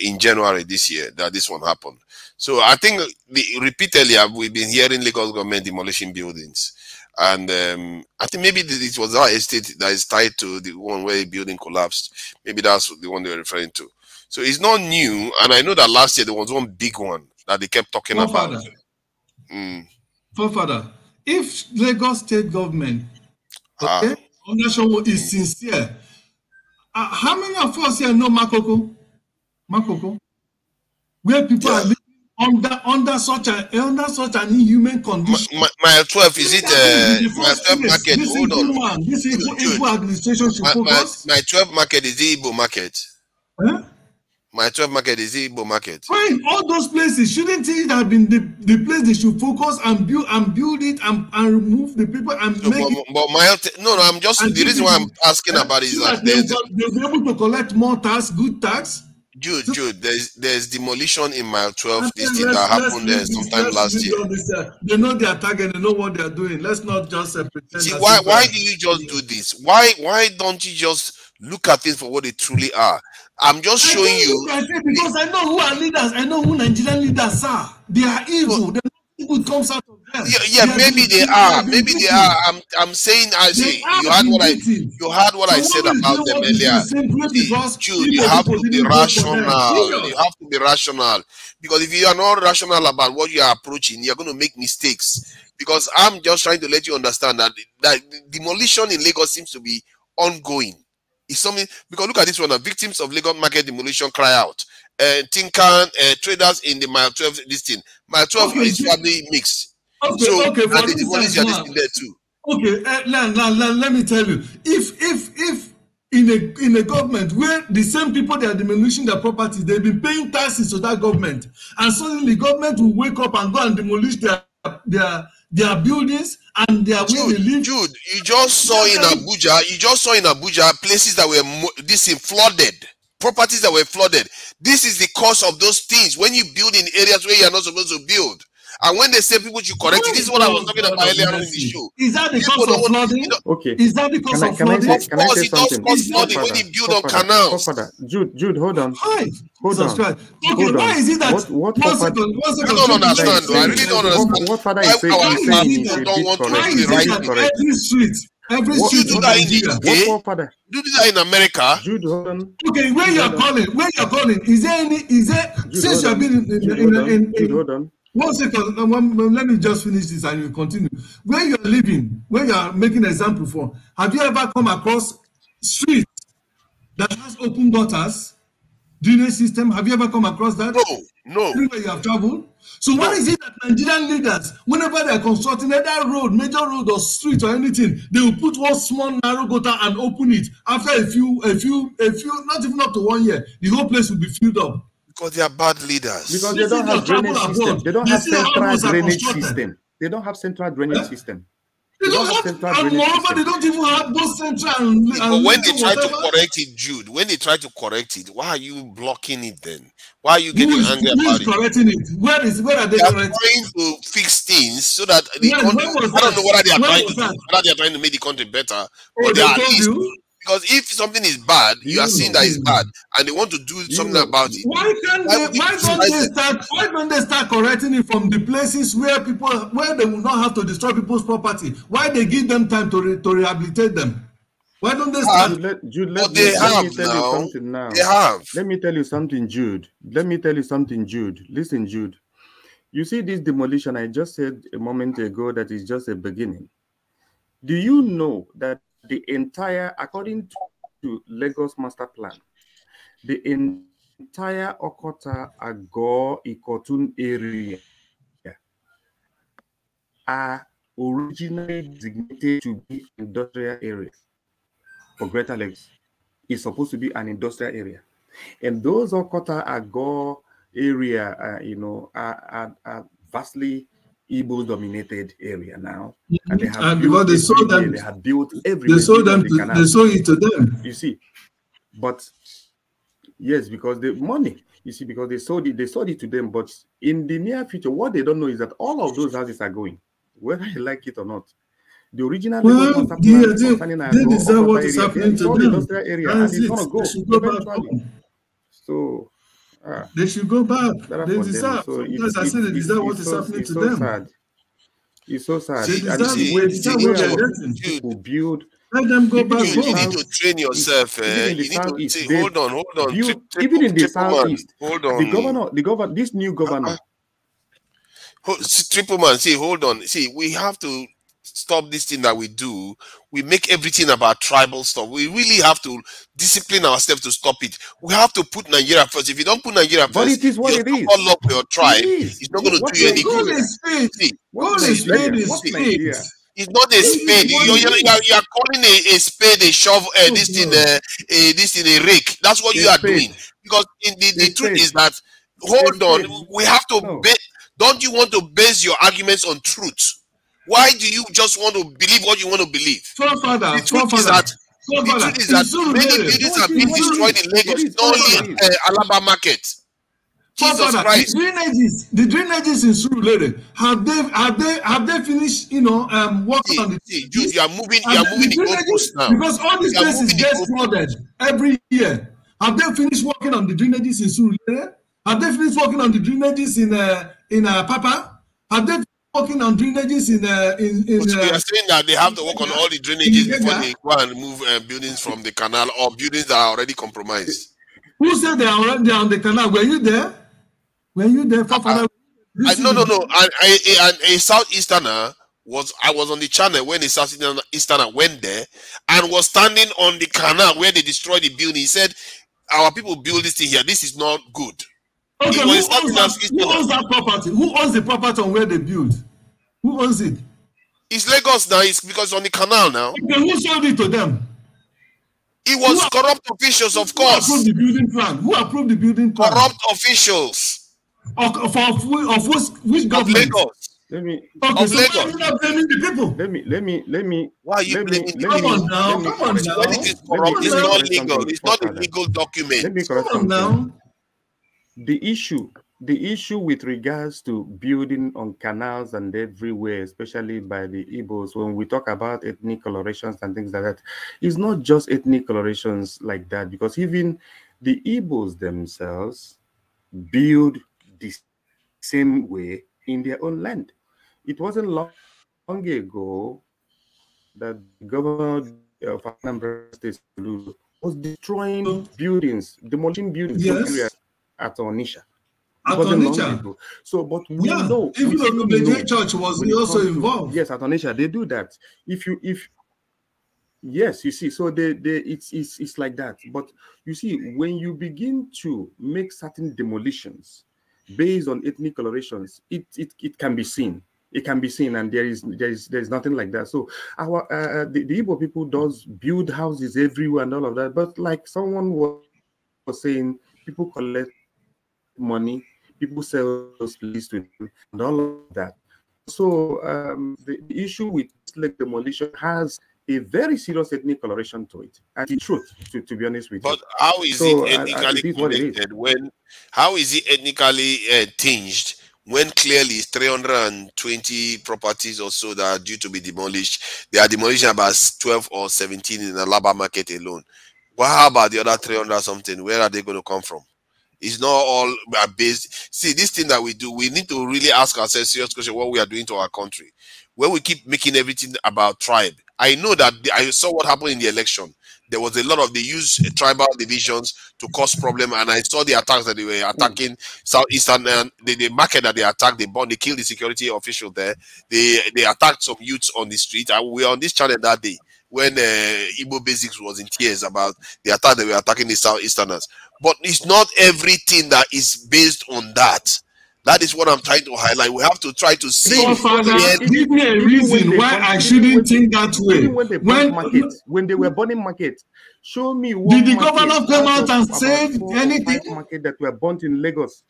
in January this year that this one happened. So I think repeatedly we've been hearing Lagos government demolishing buildings. And I think maybe it was our estate that is tied to the one where the building collapsed. Maybe that's the one they were referring to. So it's not new. And I know that last year there was one big one that they kept talking about. Father, if Lagos state government is sincere, how many of us here know Makoko? Where people are living under such an inhuman condition. Mile 12, is it Mile 12 market? Hold on. This Igbo administration should focus. Mile 12 market is the Igbo market. Huh? Mile 12 market is the Igbo market. Fine, all those places, shouldn't it have been the place they should focus and build it and remove the people and make it? But I'm just the reason why I'm asking about it is that they'll be able to collect more tax, good tax. Jude, there's demolition in Mile 12. This thing that happened there sometime last year. They know their target. They know what they are doing. Let's not just pretend. See, why do you just do this? Why don't you just look at things for what they truly are? I'm just showing you. Because I know who are leaders. I know who Nigerian leaders are. They are evil. Evil comes out of them. Yeah, maybe they are. Maybe they are. I'm saying, you heard what I said about them earlier. Jude, you have to be rational. You have to be rational. Because if you are not rational about what you are approaching, you're going to make mistakes. Because I'm just trying to let you understand that demolition in Lagos seems to be ongoing. It's something, because look at this one. Victims of Lagos market demolition cry out. Tinkan traders in the Mile 12 listing. Mile 12 is probably mixed. And they demolish their listing there too. Okay, let me tell you. If in a government where the same people that are demolishing their properties, they've been paying taxes to that government, and suddenly government will wake up and go and demolish their buildings and their way they live. Jude, you just saw in Abuja places that were flooded. Properties that were flooded. This is the cause of those things. When you build in areas where you're not supposed to build, and when they say people should correct it, this is what I was talking about earlier on in the show. Is that the cause of flooding? Okay. Is that the cause of flooding? Of course, it does cause flooding when you build on canals. Jude, hold on. Hold on. Okay, why is it that? I don't understand. I really don't understand. What father is saying is a bit correct. Every street do that in the UK. Do that in America. Jude, hold on. Okay, where you're calling? Is there since you have been in hold on. 1 second. Let me just finish this and you continue. Where you are living, where you are making an example for, have you ever come across streets that has open gutters, drainage system? Have you ever come across that? No. Anywhere you have traveled? So why is it that Nigerian leaders, whenever they are constructing either road, major road or street or anything, they will put one small narrow gutter and open it. After a few, not even up to 1 year, the whole place will be filled up. Because they are bad leaders. Because they don't have drainage system. They don't have central drainage system. They don't have central drainage system. They don't have, and moreover, they don't even have those central. But when they try to correct it, Jude, when they try to correct it, why are you blocking it then? Why are you getting angry about it? Who is correcting it? Where are they trying to fix things so that the country, I don't know whether they are trying to do, whether they are trying to make the country better, or they are at least. Because if something is bad, you are seeing that it's bad, and they want to do something about it. Why don't they start correcting it from the places where they will not have to destroy people's property? Why they give them time to rehabilitate them? Why don't they start? Jude, let me tell you something now. They have. Let me tell you something, Jude. Listen, Jude. You see this demolition, I just said a moment ago that is just a beginning. Do you know that the entire, according to Lagos Master Plan, the entire Okota, Agor, Ikotun area are originally designated to be industrial areas for Greater Lagos? It's supposed to be an industrial area. And those Okota, Agor area, are vastly Igbo-dominated area now, and they have built because they have built everywhere. They sold it to them. You see, but yes, because the money. You see, because they sold it to them. But in the near future, what they don't know is that all of those houses are going, whether you like it or not. The original they deserve what is happening to them. Industrial area, and it's gonna go eventually. So. They should go back. They So deserve. Sometimes I say they deserve what is happening to them. Sad. It's so sad. They deserve people build. Let them go back home. You need to train yourself. You need to say, hold on. Even in the southeast, hold on. The governor, this new governor. Triple man, see, hold on. See, we have to stop this thing that we do. We make everything about tribal stuff. We really have to discipline ourselves to stop it. We have to put Nigeria first. If you don't put Nigeria but first, it is what it is. All up your tribe. It's not going to do you any good. It's not a spade. You are calling a spade a shovel. This thing a rake. That's what you are doing. Because the truth is that, hold on, we have to. Don't you want to base your arguments on truth? Why do you just want to believe what you want to believe? The truth is that many buildings have been destroyed in Lagos, not only in Alaba market. Jesus Christ! The drainages in Surulere, have they finished? Working on the. Dude, you are moving the goalpost now. Because all these places get flooded every year. Have they finished working on the drainages in Surulere? Have they finished working on the drainages in Papa? Have they working on drainages in so you are saying that they have to work on all the drainages before they go and move buildings from the canal, or buildings that are already compromised? Who said they are already on the canal? Were you there? No. And a Southeasterner I was on the channel when a Southeasterner went there and was standing on the canal where they destroyed the building. He said, "Our people build this thing here. This is not good." Okay, who owns that property? Who owns the property on where they build? Who owns it? It's Lagos now. It's because it's on the canal now. Okay, who sold it to them? It was corrupt officials, of course. Who approved the building plan? Who approved the building plan? Corrupt officials. Of which government? Of Lagos. Let me. Okay, so why are you not blaming the people? Let me. Why are you blaming the people? Come on now. When it is corrupt, it's not legal. It's not a legal document. Let me correct something. Now. The issue with regards to building on canals and everywhere, especially by the Igbos, when we talk about ethnic colorations and things like that, it's not just ethnic colorations like that, because even the Igbos themselves build the same way in their own land. It wasn't long ago that the governor of Anambra State was destroying buildings, demolishing buildings. Yes. At Onisha. It wasn't long ago. So, but we know. Even the church was also involved. Yes, at Onitsha, they do that. Yes, you see, so it's like that. But you see, when you begin to make certain demolitions based on ethnic colorations, it can be seen. It can be seen, and there's nothing like that. So the Igbo people does build houses everywhere and all of that. But like someone was saying, people collect money, people sell those places to them, and all of that. So the issue with like demolition has a very serious ethnic coloration to it, and the truth, to be honest with you. But how is it ethnically connected when? How is it ethnically tinged when clearly 320 properties or so that are due to be demolished? They are demolishing about 12 or 17 in the Alaba market alone. Well, how about the other 300 something? Where are they going to come from? It's not all based. See, this thing that we do, we need to really ask ourselves serious question what we are doing to our country. When we keep making everything about tribe. I know that I saw what happened in the election. There was a lot of, they used tribal divisions to cause problem, and I saw the attacks that they were attacking Southeastern, the market that they attacked, they killed the security official there. They attacked some youths on the street. We were on this channel that day when Igbo Basics was in tears about the attack they were attacking the Southeasterners. But it's not everything that is based on that. That is what I'm trying to highlight. We have to try to see. Give me a reason why I shouldn't think that way. When they were burning markets, show me one. Did the governor come out and say anything? Market that were burnt in Lagos.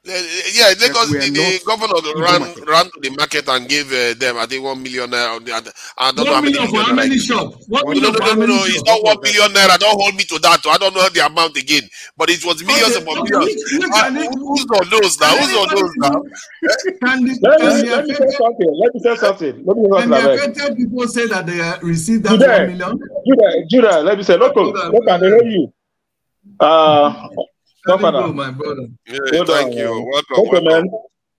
Yeah, Lagos, the governor ran to the market and gave them, I think, 1 million naira. I don't know how many for how many shops? No, it's not 1 million naira. Don't hold me to that. I don't know the amount again, but it was millions upon millions. Who's on those now? Who's on those now? Let me say something. And the affected people say that they received that 1 million. Judah, let me say, look, I hear you. My brother. Yeah, thank you. Welcome, man.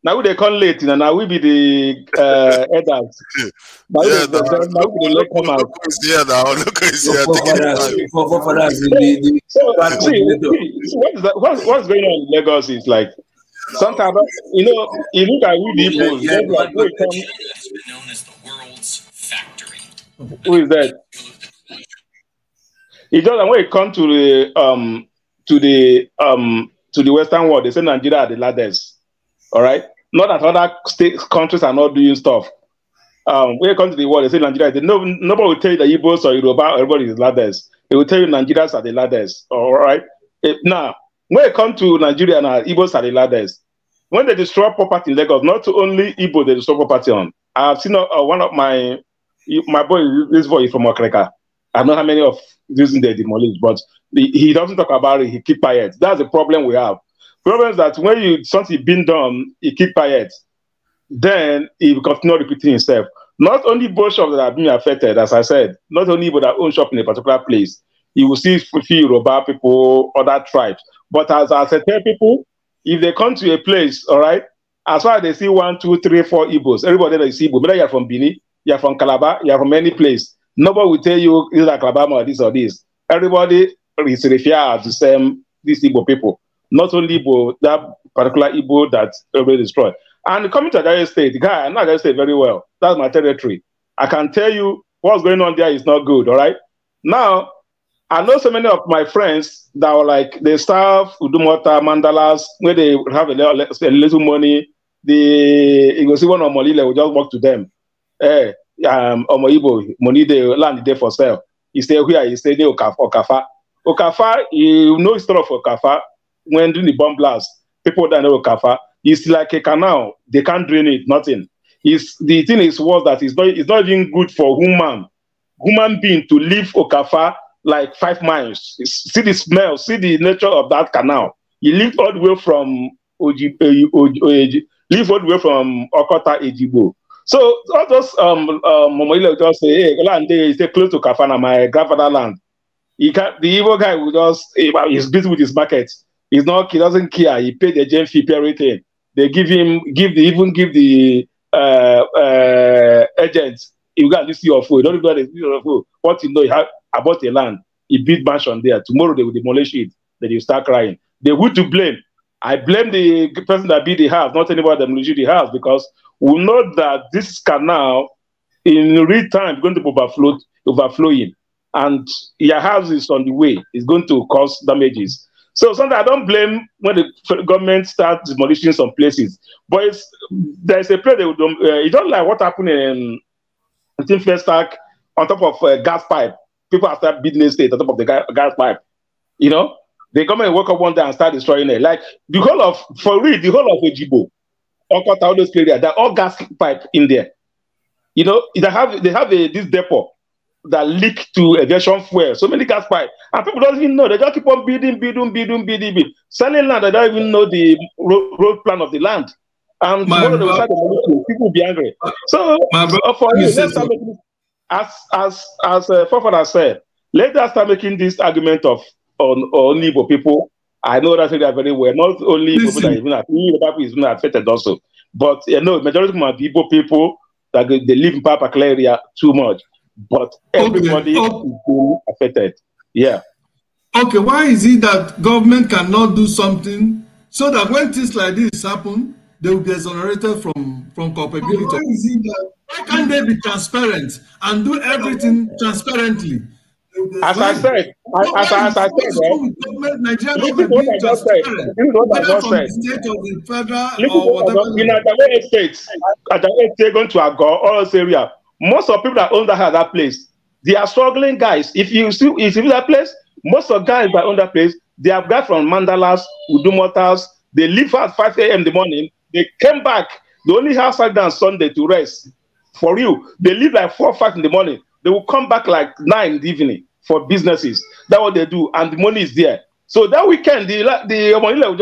Now they come late, and now we be the elders. Now we the come out. Look is here. What's going on in Lagos is like sometimes you look at who the people. Who is that? It doesn't when it comes to the Western world, they say Nigeria are the ladders. All right, not that other countries are not doing stuff. When it comes to the world, they say Nigeria. Nobody will tell you the Igbos or Yoruba, everybody is ladders. They will tell you Nigerians are the ladders. All right. Now, when it comes to Nigeria, now Igbos are the ladders. When they destroy property in Lagos, not only Igbo they destroy property on. I have seen one of my boy, this boy is from Okreka. I don't know how many of using they demolished, but he doesn't talk about it. He keep quiet. That's the problem we have. Problem is that when something been done, he keep quiet. Then he will continue repeating himself. Not only both shops that are being affected, as I said, not only people that own shop in a particular place. You will see few Yoruba people, other tribes. But as I tell people, if they come to a place, all right, as far as they see 1, 2, 3, 4 Igbos, everybody that is Igbo, whether you're from Bini, you're from Calabar, you're from any place, nobody will tell you either Calabar or this or this. Everybody is referred to same these Igbo people. Not only Igbo, that particular Igbo that everybody destroyed. And coming to Nigeria State, guy, I know Nigeria State very well. That's my territory. I can tell you what's going on there is not good, all right? Now, I know so many of my friends that are like, they serve Udumota, Mandalas, where they have a little money. You will see one of Molile will just walk to them. Omo Igbo, money they land there for sale. He stay here, he stay there Okafa. Okafa, you know history of Okafa. When doing the bomb blast, people that know Okafa, it's like a canal. They can't drain it, nothing. The thing is worse that it's not even good for human being to leave Okafa like 5 miles. See the smell, see the nature of that canal. You leave all the way from leave all the way from Okota Ejigbo. So all those Momoile just say, hey, land there is close to Kafana, my grandfather land. The evil guy will just he's busy with his market. He doesn't care. He paid the gen fee, everything. They even give the agents. You got this your food. Don't even know this your food. What you know, I bought a land. He built mansion there. Tomorrow they will demolish it. Then you start crying. They would to blame. I blame the person that built the house, not anybody that demolished the house, because we know that this canal in real time is going to overflowing, and your house is on the way. It's going to cause damages. So sometimes I don't blame when the government starts demolishing some places, but there's a place you don't like what happened in First Stack on top of a gas pipe. People have started building estate on top of the gas pipe. You know, they come and wake up one day and start destroying it. Like the whole of Igbo, Okota, all those areas, they're all gas pipe in there. You know, they have this depot that leak to aviation fuel. So many gas pipe, and people don't even know. They just keep on building. Selling land, they don't even know the road plan of the land. And tomorrow they will start demolishing. People will be angry. So for you, let's start making, as Fofana said, let us start making this argument of only Igbo people. I know that they are very well. Not only Igbo people that is even affected also, but you know, majority of Igbo people that they live in Papa area too much. But everybody is being affected. Yeah. Okay, why is it that government cannot do something so that when things like this happen, they will be exonerated from culpability? Why is it that why can't they be transparent and do everything transparently? As I said, Nigeria government being transparent, whether from the state or the federal or whatever. In Adamawa State, going to Agor, all those area, most of people that own that place, they are struggling guys. If you see that place, most of guys that own that place, they have got from Mandalas, Udumotas. They leave at 5 a.m. in the morning. They came back. They only have Saturday and Sunday to rest. For real, they leave like 4 or 5 in the morning. They will come back like 9 in the evening for businesses. That's what they do, and the money is there. So that weekend, the money will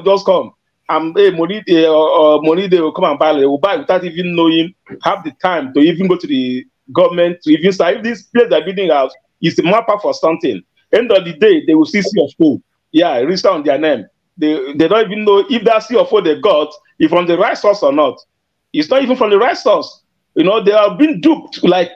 just come. And money they will come and buy. They will buy without even knowing, have the time to even go to the government to even say if this place they're building out is a mapper for something. End of the day, they will see CFO. Yeah, register on their name. They don't even know if that CFO they got is from the right source or not. It's not even from the right source. You know, they are being duped. Like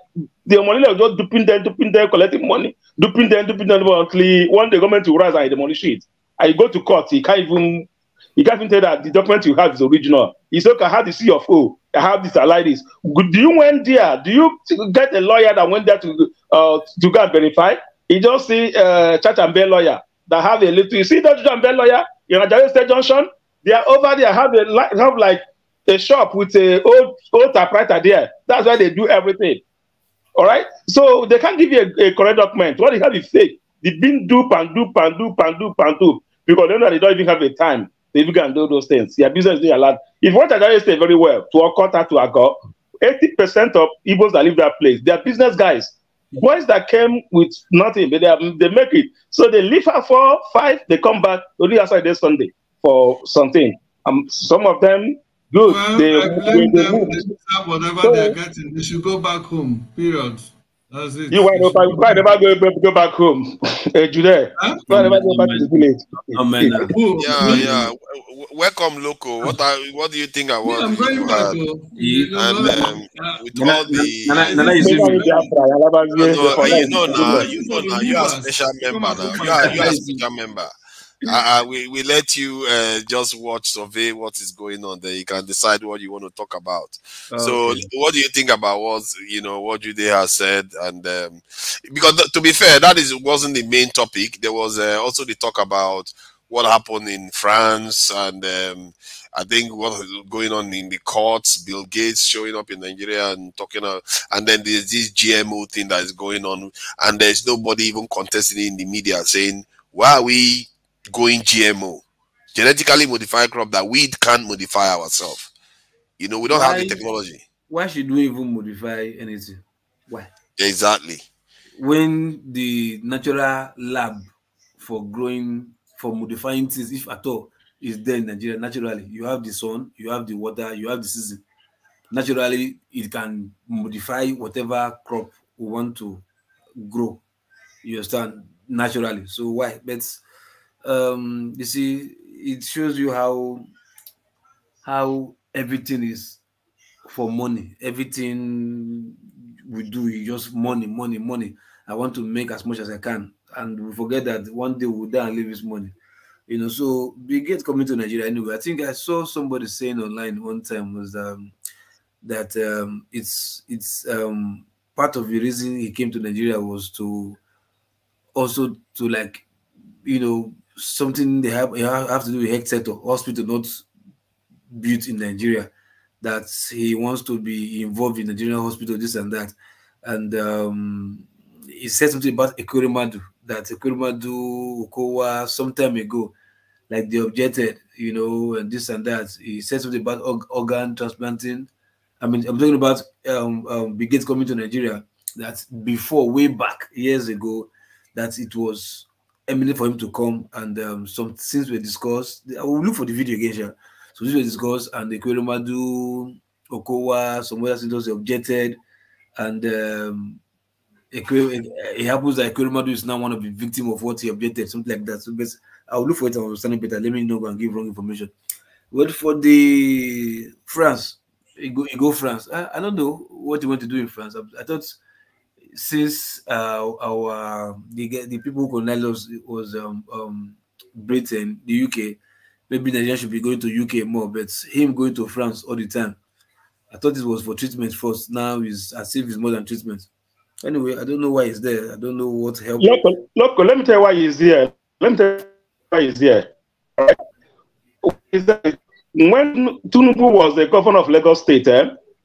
the money are just duping them, collecting money, duping them until one the government will rise and demolish it. I go to court, he can't even tell that the document you have is original. He's okay, I have the CFO, I have this, I like this. Do you went there? Do you get a lawyer that went there to go and verify? He just see Church and Bell lawyer that have a little. You see that Church and Bell lawyer in Nigeria State Junction? They are over there, have like a shop with a old typewriter there. That's why they do everything. All right? So they can't give you a correct document. What they have is fake. They've been dupe. Because they don't even have a time. They even can do those things. Their business is doing a lot. If what I say very well, to Okota, to Agor, 80% of Igbos that live that place, they are business guys. Boys that came with nothing, but they make it. So they leave at 4, 5, they come back only outside this Sunday for something. Some of them, good. Well, they move. They deserve whatever they're getting. They should go back home, period. That's it. You why never go back home? Jude, why never go back to the village? Yeah. Welcome, Loco. What do you think I was? I'm going back. With all the you are a special member now. You are a special member. We let you just survey what is going on. Then you can decide what you want to talk about. So, what do you think about what Jude has said? And because to be fair, wasn't the main topic. There was also the talk about what happened in France, and I think what is going on in the courts. Bill Gates showing up in Nigeria and talking, and then there's this GMO thing that is going on, and there's nobody even contesting in the media saying, why are we going GMO, genetically modified crop that we can't modify ourselves? We don't have the technology. Why should we even modify anything? Why? Exactly. When the natural lab for modifying things, if at all, is there in Nigeria, naturally, you have the sun, you have the water, you have the season. Naturally, it can modify whatever crop we want to grow. You understand? Naturally. So why? But you see, it shows you how everything is for money. Everything we do is just money. I want to make as much as I can, and we forget that one day we'll die and leave this money. You know, so Bill Gates coming to Nigeria anyway. I think I saw somebody saying online one time was that it's part of the reason he came to Nigeria was to also to like, you know, something they have to do with health sector, hospital not built in Nigeria, that he wants to be involved in Nigerian hospital, this and that. And he said something about Ekweremadu, that Ekweremadu Okowa some time ago, like they objected, you know, and this and that. He said something about organ transplanting. I mean, I'm talking about Bill Gates coming to Nigeria, that before, way back, years ago, that it was eminent for him to come, and some things were discussed. I will look for the video again, sure. So this was discussed, and the Ekweremadu Okowa, some other things objected, and it happens that Ekweremadu is now one of the victims of what he objected, something like that. So I'll look for it and understand it better. Let me know and give wrong information. Well, for the France, go France. I don't know what you want to do in France. I thought since the people who colonized us was Britain, the UK, maybe Nigeria should be going to UK more, but him going to France all the time, I thought it was for treatment first. Now is as if it's more than treatment. Anyway, I don't know why he's there. I don't know what help. Local, let me tell you why he's here. Let me tell you why he's here. All right. When Tinubu was the governor of Lagos State,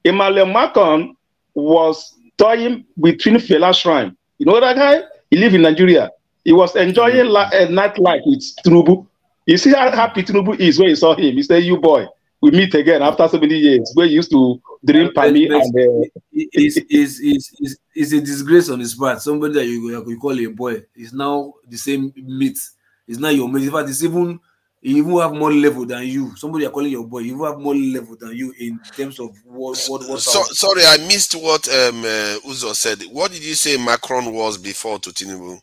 Emmanuel Macron was toying between Fela Shrine. You know that guy? He lived in Nigeria. He was enjoying a nightlife with Tinubu. You see how happy Tinubu is when he saw him. He said, "You boy, we meet again after so many years." Where you used to drink pami and it's a disgrace on his part. Somebody that you call a boy is now the same meat. It's not your mate. In fact, he even have more level than you. Somebody you're calling your boy, he even have more level than you in terms of what. Sorry, I missed what Uzo said. What did you say Macron was before to Tinubu?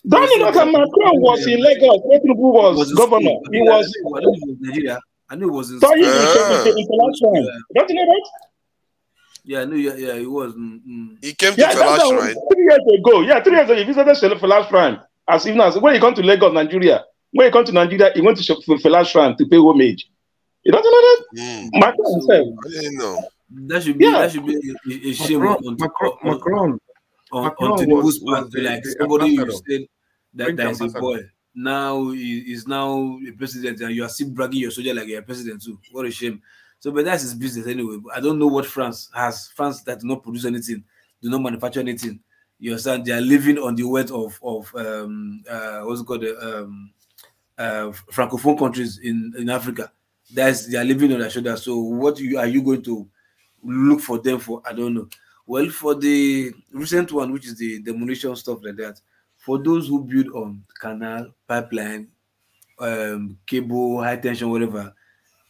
Don't you know that Macron was in Lagos? Tinubu was governor. He was. I know he was in Nigeria. I knew it was in Don't you know that? Yeah, I knew. Yeah, he was. He came to Fela Shrine 3 years ago. Yeah, 3 years ago, he visited Fela Shrine. As even as when he come to Lagos, Nigeria. When he come to Nigeria, he went to Fela Shrine to pay homage. You don't know that? Macron himself. I didn't know. That should be a shame Macron on Tinubu's part. Like somebody you said that is a boy. Now he is now a president, and you are still bragging your soldier like you're a president too. What a shame. So, but that's his business anyway. I don't know what France has. France that do not produce anything, do not manufacture anything. You understand? They are living on the wealth of what's it called, francophone countries in Africa. They are living on their shoulders. So, what are you going to look for them for? I don't know. Well, for the recent one, which is the demolition stuff like that, for those who build on canal, pipeline, cable, high tension, whatever,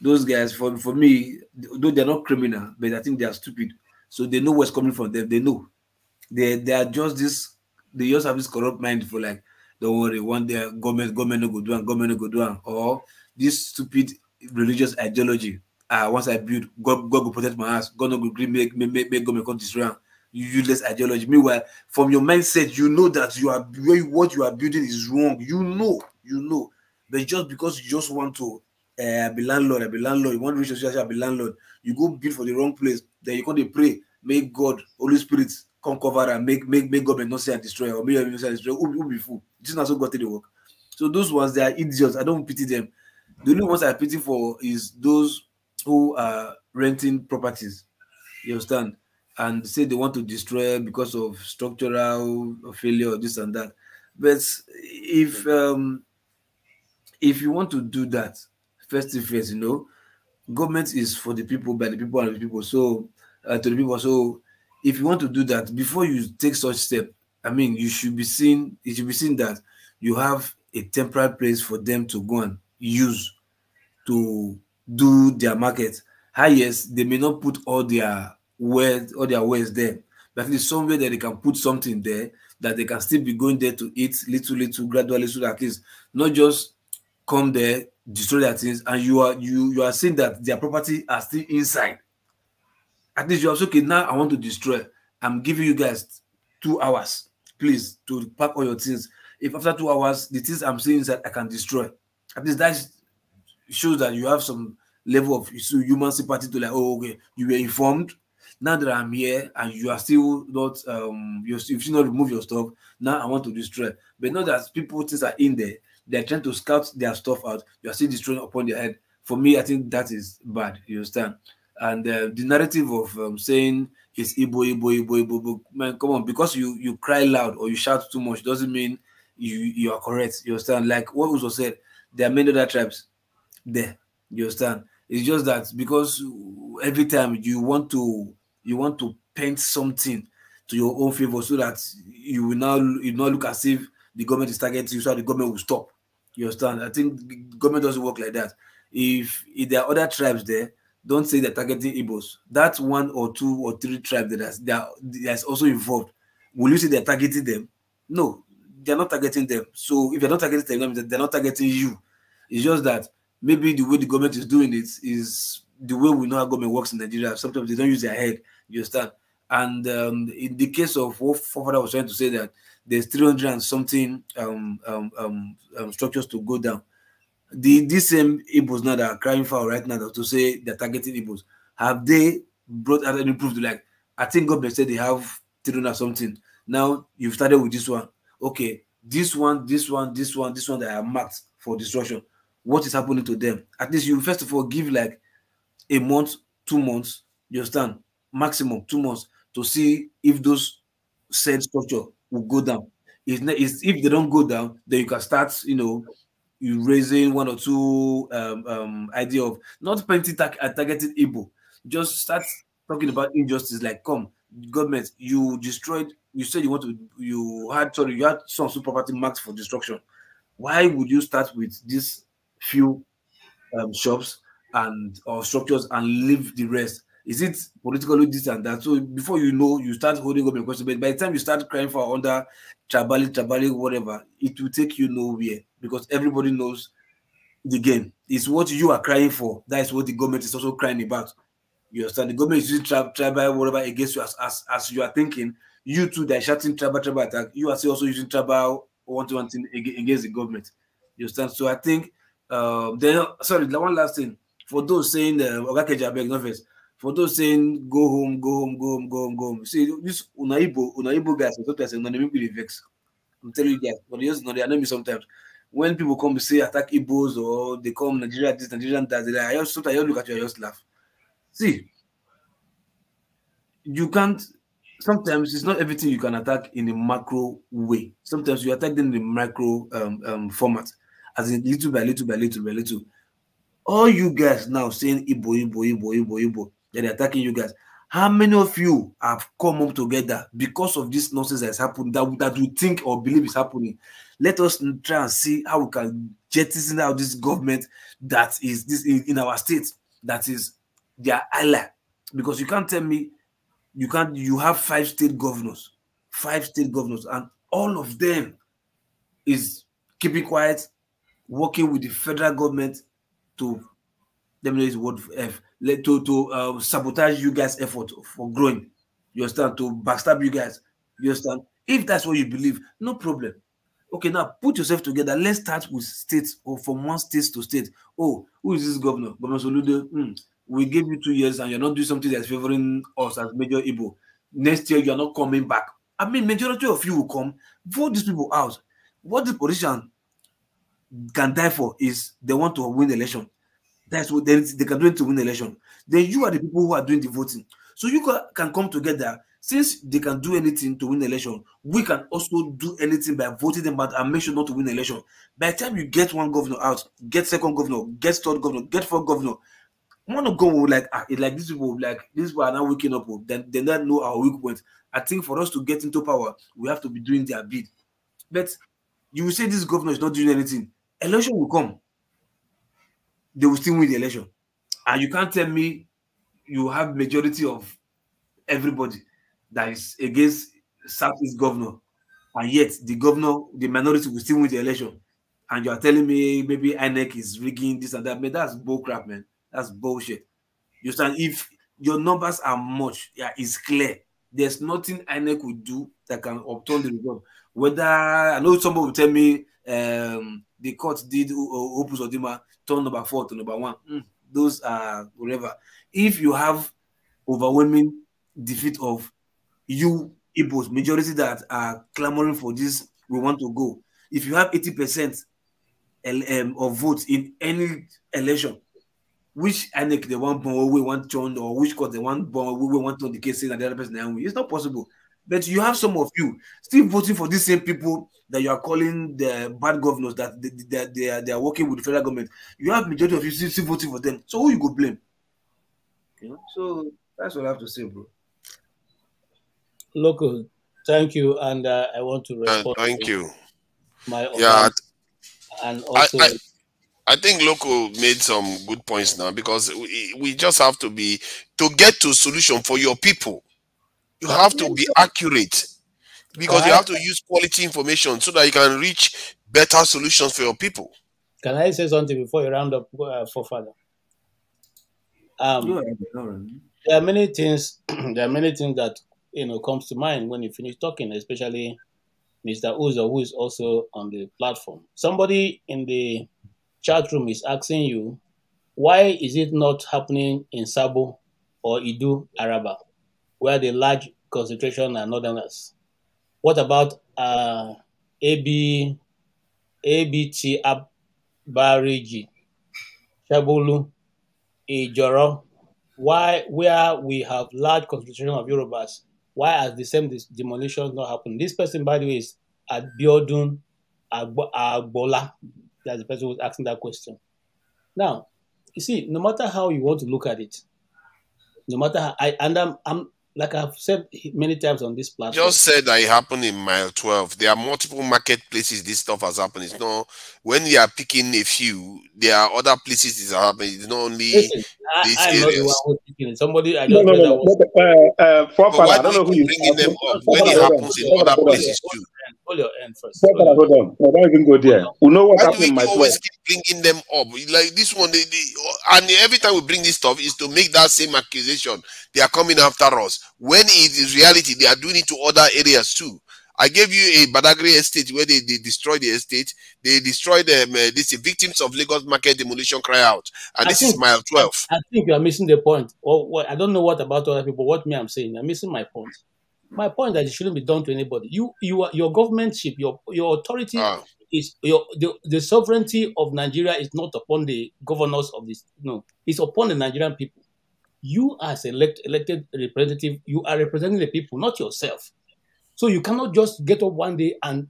those guys, for me, though they're not criminal, but I think they are stupid. So they know what's coming from them. They know. They are just this. They just have this corrupt mind for like, don't worry, one day government no go do, or this stupid religious ideology. Once I build, God will protect my house. God no go agree make government come destroy. Useless ideology. Meanwhile, from your mindset, you know that what you are building is wrong. You know, but just because you just want to be landlord, you want to reach your be landlord, you go build for the wrong place. Then you can't pray, make God, Holy Spirit come cover and make government not say and destroy, or make not say and destroy. Who be fool? This is not so got to the work. So those ones, they are idiots. I don't pity them. The only ones I pity for is those who are renting properties. You understand? And say they want to destroy because of structural failure or this and that. But if you want to do that, first thing first, you know, government is for the people, by the people, and the people. So to the people. So if you want to do that, before you take such step, I mean, it should be seen that you have a temporary place for them to go and use to do their market. Highest, they may not put all their wares there, but at least somewhere that they can put something there that they can still be going there to eat little gradually, so that at least not just come there, destroy their things, and you are seeing that their property are still inside. At least you are okay. Now I want to destroy. I'm giving you guys 2 hours, please, to pack all your things. If after 2 hours the things I'm seeing inside I can destroy, At least that shows that you have some level of human sympathy to like, oh, okay, you were informed. Now that I'm here and you are still not, you've still not removed your stuff. Now I want to destroy. But not that people things are in there. They're trying to scout their stuff out. You are still destroying upon their head. For me, I think that is bad. You understand? And the narrative of saying it's Igbo, man, come on, because you cry loud or you shout too much doesn't mean you are correct. You understand? Like what was said, there are many other tribes there. You understand? It's just that because every time you want to paint something to your own favor so that you not look as if the government is targeting you, so the government will stop. You understand? I think the government doesn't work like that. If there are other tribes there, don't say they're targeting Igbos. That's 1 or 2 or 3 tribes that's also involved. Will you say they're targeting them? No, they're not targeting them. So if they're not targeting them, they're not targeting you. It's just that maybe the way the government is doing it is the way we know how government works in Nigeria. Sometimes they don't use their head. You understand? And in the case of what Father was trying to say, that there's 300 and something structures to go down. These same Igbos now that are crying foul right now to say they're targeting Igbos, have they brought out any proof to, like, I think government said they have 300 something. Now you've started with this one. Okay, this one that are marked for destruction. What is happening to them? At least you first of all give like a month, 2 months, you understand? Maximum 2 months to see if those said structure will go down. If they don't go down, then you can start, you raising 1 or 2 idea of not painting targeted Igbo. Just start talking about injustice. Like, come, government, you destroyed. You said you had some property marked for destruction. Why would you start with these few shops or structures and leave the rest? Is it politically this and that? So before you know, you start holding up a question. But by the time you start crying for under tribali, whatever, it will take you nowhere, because everybody knows the game. It's what you are crying for. That is what the government is also crying about. You understand? The government is using tribal, whatever, against you as you are thinking. You too, they're shouting tribal attack. You are also using tribal one thing against the government. You understand? So I think, one last thing. For those saying, for those saying go home. See, this Unaibo guys, I'm telling you guys, but they annoy me sometimes. When people come to say attack Igbos or they come Nigeria this, Nigerian that, I just look at you, I just laugh. See, you can't. Sometimes it's not everything you can attack in a macro way. Sometimes you attack them in a micro format, as in little by little. All you guys now saying Igbo, that they're attacking you guys. How many of you have come up together because of this nonsense that's happened that we think or believe is happening? Let us try and see how we can jettison out this government that is in our state, that is their ally. Because you can't tell me you have 5 state governors, and all of them is keeping quiet, working with the federal government to sabotage you guys' effort for growing. You understand? To backstab you guys. You understand? If that's what you believe, no problem. Okay, now put yourself together. Let's start with states, or from one state to state. Oh, who is this governor? Governor Soludo. We gave you 2 years and you're not doing something that's favoring us as major Igbo. Next year, you're not coming back. I mean, majority of you will come. Vote these people out. What the politician can die for is they want to win the election. That's what they can do it to win the election. Then you are the people who are doing the voting. So you can come together. Since they can do anything to win the election, we can also do anything by voting them out and make sure not to win the election. By the time you get one governor out, get second governor, get third governor, get fourth governor, one of them will like these people are now waking up. Then they don't know our weak points. I think for us to get into power, we have to be doing their bid. But you will say this governor is not doing anything. Election will come. They will still win the election. And you can't tell me you have majority of everybody that is against Southeast governor, and yet the minority will still win the election. And you are telling me maybe INEC is rigging this and that. Man, that's bullcrap, man. That's bullshit. You understand? If your numbers are much, it's clear. There's nothing INEC will do that can obtain the result. Whether I know somebody will tell me the court did Opus Odima turn number 4 to number 1. Those are whatever. If you have overwhelming defeat of you Igbos, majority that are clamoring for this, we want to go. If you have 80% of votes in any election, which INEC they want born, we want turn, or which court they want born, we want to the case and the other person, it's not possible. But you have some of you still voting for these same people that you are calling the bad governors, that they are working with the federal government. You have majority of you still voting for them. So who you go blame? You know, so that's what I have to say, bro. Local, thank you, and I want to respond. Thank you. My and also. I think Local made some good points now, because we just have to get to a solution for your people. You have to be accurate, because you have to use quality information so that you can reach better solutions for your people. Can I say something before you round up for further? There are many things. There are many things that comes to mind when you finish talking, especially Mr. Uzo, who is also on the platform. Somebody in the chat room is asking you, why is it not happening in Sabo or Idu Araba, where the large concentration are northerners? What about ABT Abariji, Shabulu, Ijoro? Where we have large concentration of Yorubas, why has the same demolition not happened? This person, by the way, is Abiodun Agbola. That's the person who's asking that question. Now, you see, no matter how you want to look at it, no matter how, I'm like I've said many times on this platform. Just said that it happened in mile 12. There are multiple marketplaces this stuff has happened. It's not when you are picking a few, there are other places this happening. It's not only Listen, these I'm areas. not the one who's picking it. Somebody I No, just read that but why do you keep bringing them up when it happens in other places too? Hold your end first. Hold on. No, don't even go there. We know what happened in my always keep bringing them up? Like this one, and every time we bring this stuff is to make that same accusation. They are coming after us. When it is reality, they are doing it to other areas too. I gave you a Badagry estate where they destroyed the estate. They destroyed these victims of Lagos market demolition cry out. And this is mile 12. I think you are missing the point. Or I don't know what about other people. What me I'm saying, you're missing my point. My point that it shouldn't be done to anybody. Your governmentship, your authority is the sovereignty of Nigeria is not upon the governors of this. No, it's upon the Nigerian people. You as elected representative, you are representing the people, not yourself. So you cannot just get up one day and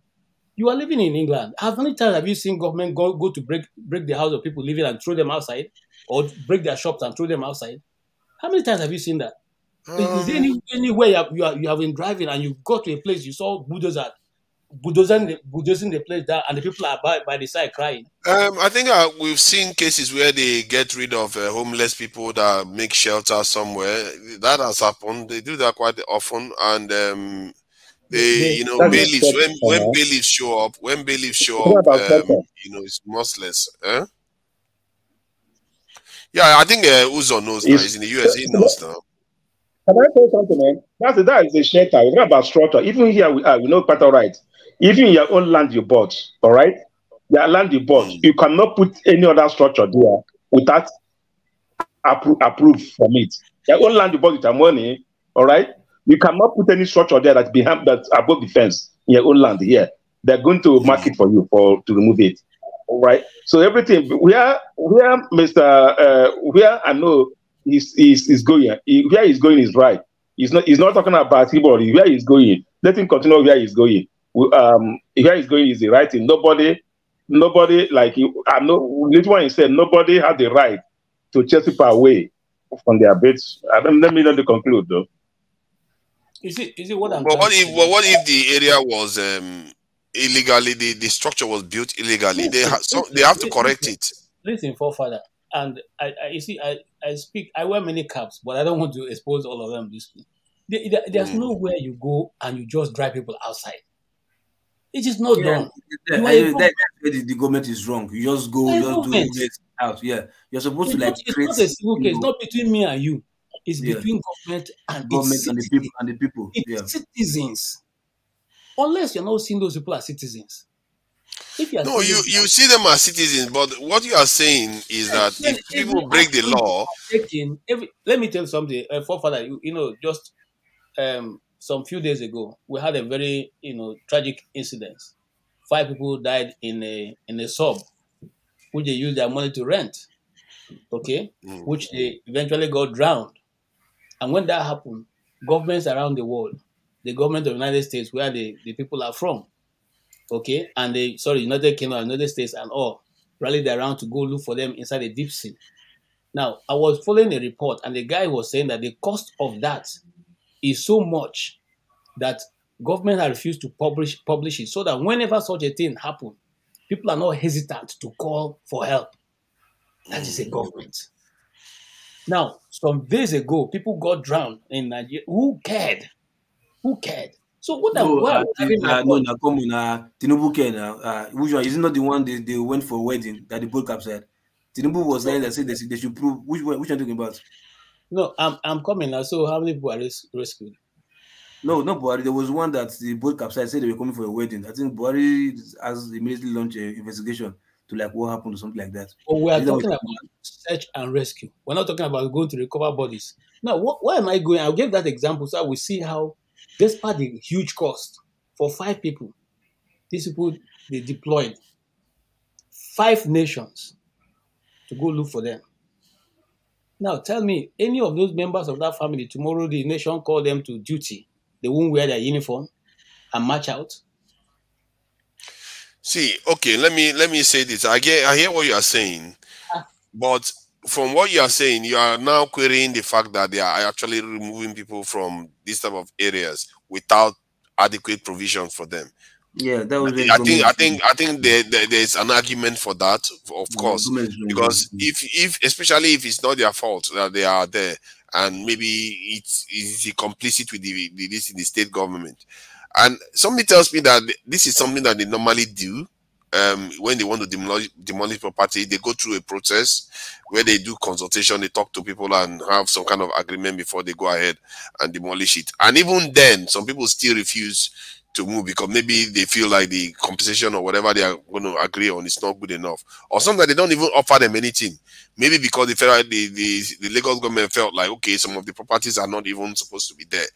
you are living in England. How many times have you seen government go to break the house of people living and throw them outside, or break their shops and throw them outside? How many times have you seen that? Is there anywhere you have been driving and you got to a place you saw bulldozing the place down and the people are by the side crying? I think we've seen cases where they get rid of homeless people that make shelter somewhere. That has happened. They do that quite often, and bailiffs. When bailiffs show up, it's merciless. Yeah, I think Uzo knows now. He's in the US. He knows now. Can I say something, man? That is a shelter. It's not about structure. Even here we know better rights. Even in your own land you bought, all right? Your land you bought, you cannot put any other structure there without approved from it. Your own land you bought with your money, all right? You cannot put any structure there that's above the fence in your own land here. They're going to mark it for you to remove it. All right. So everything where I know is going. Where he's going is right. He's not talking about anybody. Where he's going, let him continue where he's going. Where he's going is the right thing. Nobody like you. I know this one he said nobody had the right to chase people away from their beds. Let me not conclude though. Is it what I'm? But what if the area was illegally? The structure was built illegally. They have to correct it. Listen, forefather, and I speak. I wear many caps, but I don't want to expose all of them. There's nowhere you go and you just drive people outside. It is not done. That's where the government is wrong. You just go, just do it out. Yeah, you're supposed to like. It's not a civil case. It's not between me and you. It's between government and the people. It's citizens. unless you're not seeing those people as citizens. If you are no, you see them as citizens, but what you are saying is that if people break the law, let me tell you something, forefather. You know, just some few days ago, we had a very tragic incident. 5 people died in a sub, which they used their money to rent. Okay, which they eventually got drowned. And when that happened, governments around the world, the government of the United States, where the people are from, okay, and United Kingdom, United States, and all rallied around to go look for them inside the deep sea. Now, I was following a report, and the guy was saying that the cost of that is so much that government has refused to publish it, so that whenever such a thing happens, people are not hesitant to call for help. That is a government. Now, some days ago, people got drowned in Nigeria. Who cared? Who cared? So what Tinubu which one? Is it not the one they went for a wedding that the boat capsized? Tinubu was saying that said they should prove which one are you talking about? No, I'm coming now. So how many people are rescued? No, not Buhari. There was one that the boat capsized said they were coming for a wedding. I think Buhari has immediately launched an investigation to like what happened or something like that. But we are talking about search and rescue. We're not talking about going to recover bodies. Now, why am I going? I'll give that example so we see how, despite the huge cost for 5 people, these people, they deployed 5 nations to go look for them. Now, tell me, any of those members of that family, tomorrow the nation call them to duty, they won't wear their uniform and march out? See, okay, let me say this. I hear what you are saying, but from what you are saying, you are now querying the fact that they are actually removing people from these type of areas without adequate provision for them. Yeah, that was. I think there's an argument for that, of course, because if especially if it's not their fault that they are there, and maybe it's complicit with this in the state government. And somebody tells me that this is something that they normally do when they want to demolish property. They go through a process where they do consultation, they talk to people and have some kind of agreement before they go ahead and demolish it. And even then, some people still refuse to move because maybe they feel like the compensation or whatever they are going to agree on is not good enough. Or sometimes they don't even offer them anything. Maybe because the Lagos government felt like, okay, some of the properties are not even supposed to be there.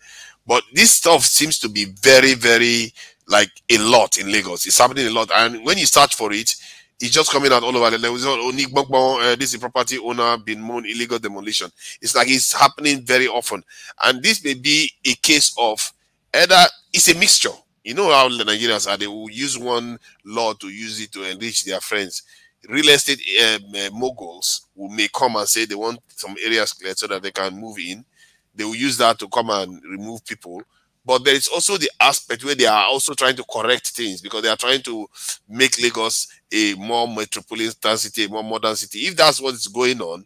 But this stuff seems to be very, very, like, a lot in Lagos. It's happening a lot. And when you search for it, it's just coming out all over. This is property owner been mown illegal demolition. It's like it's happening very often. And this may be a case of either it's a mixture. You know how the Nigerians are. They will use one law to use it to enrich their friends. Real estate moguls who may come and say they want some areas cleared so that they can move in. They will use that to come and remove people. But there is also the aspect where they are also trying to correct things because they are trying to make Lagos a more metropolitan city, a more modern city. If that's what is going on,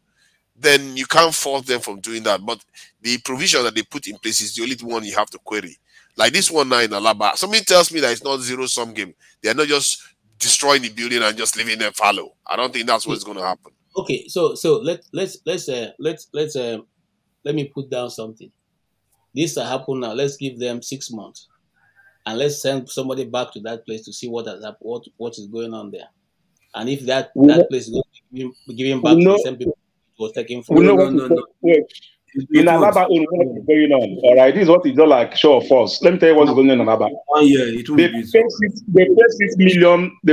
then you can't fault them from doing that. But the provision that they put in place is the only one you have to query. Like this one now in Alaba, somebody tells me that it's not zero-sum game. They are not just destroying the building and just leaving them fallow. I don't think that's what's going to happen. Okay, so let me put down something. This will happen now. Let's give them 6 months, and let's send somebody back to that place to see what has happened, what is going on there, and if that place is going to be given back to the same people it was taken from. In Alaba, what's going on? All right, this is what is not like show of force. Let me tell you what's going on in Alaba. They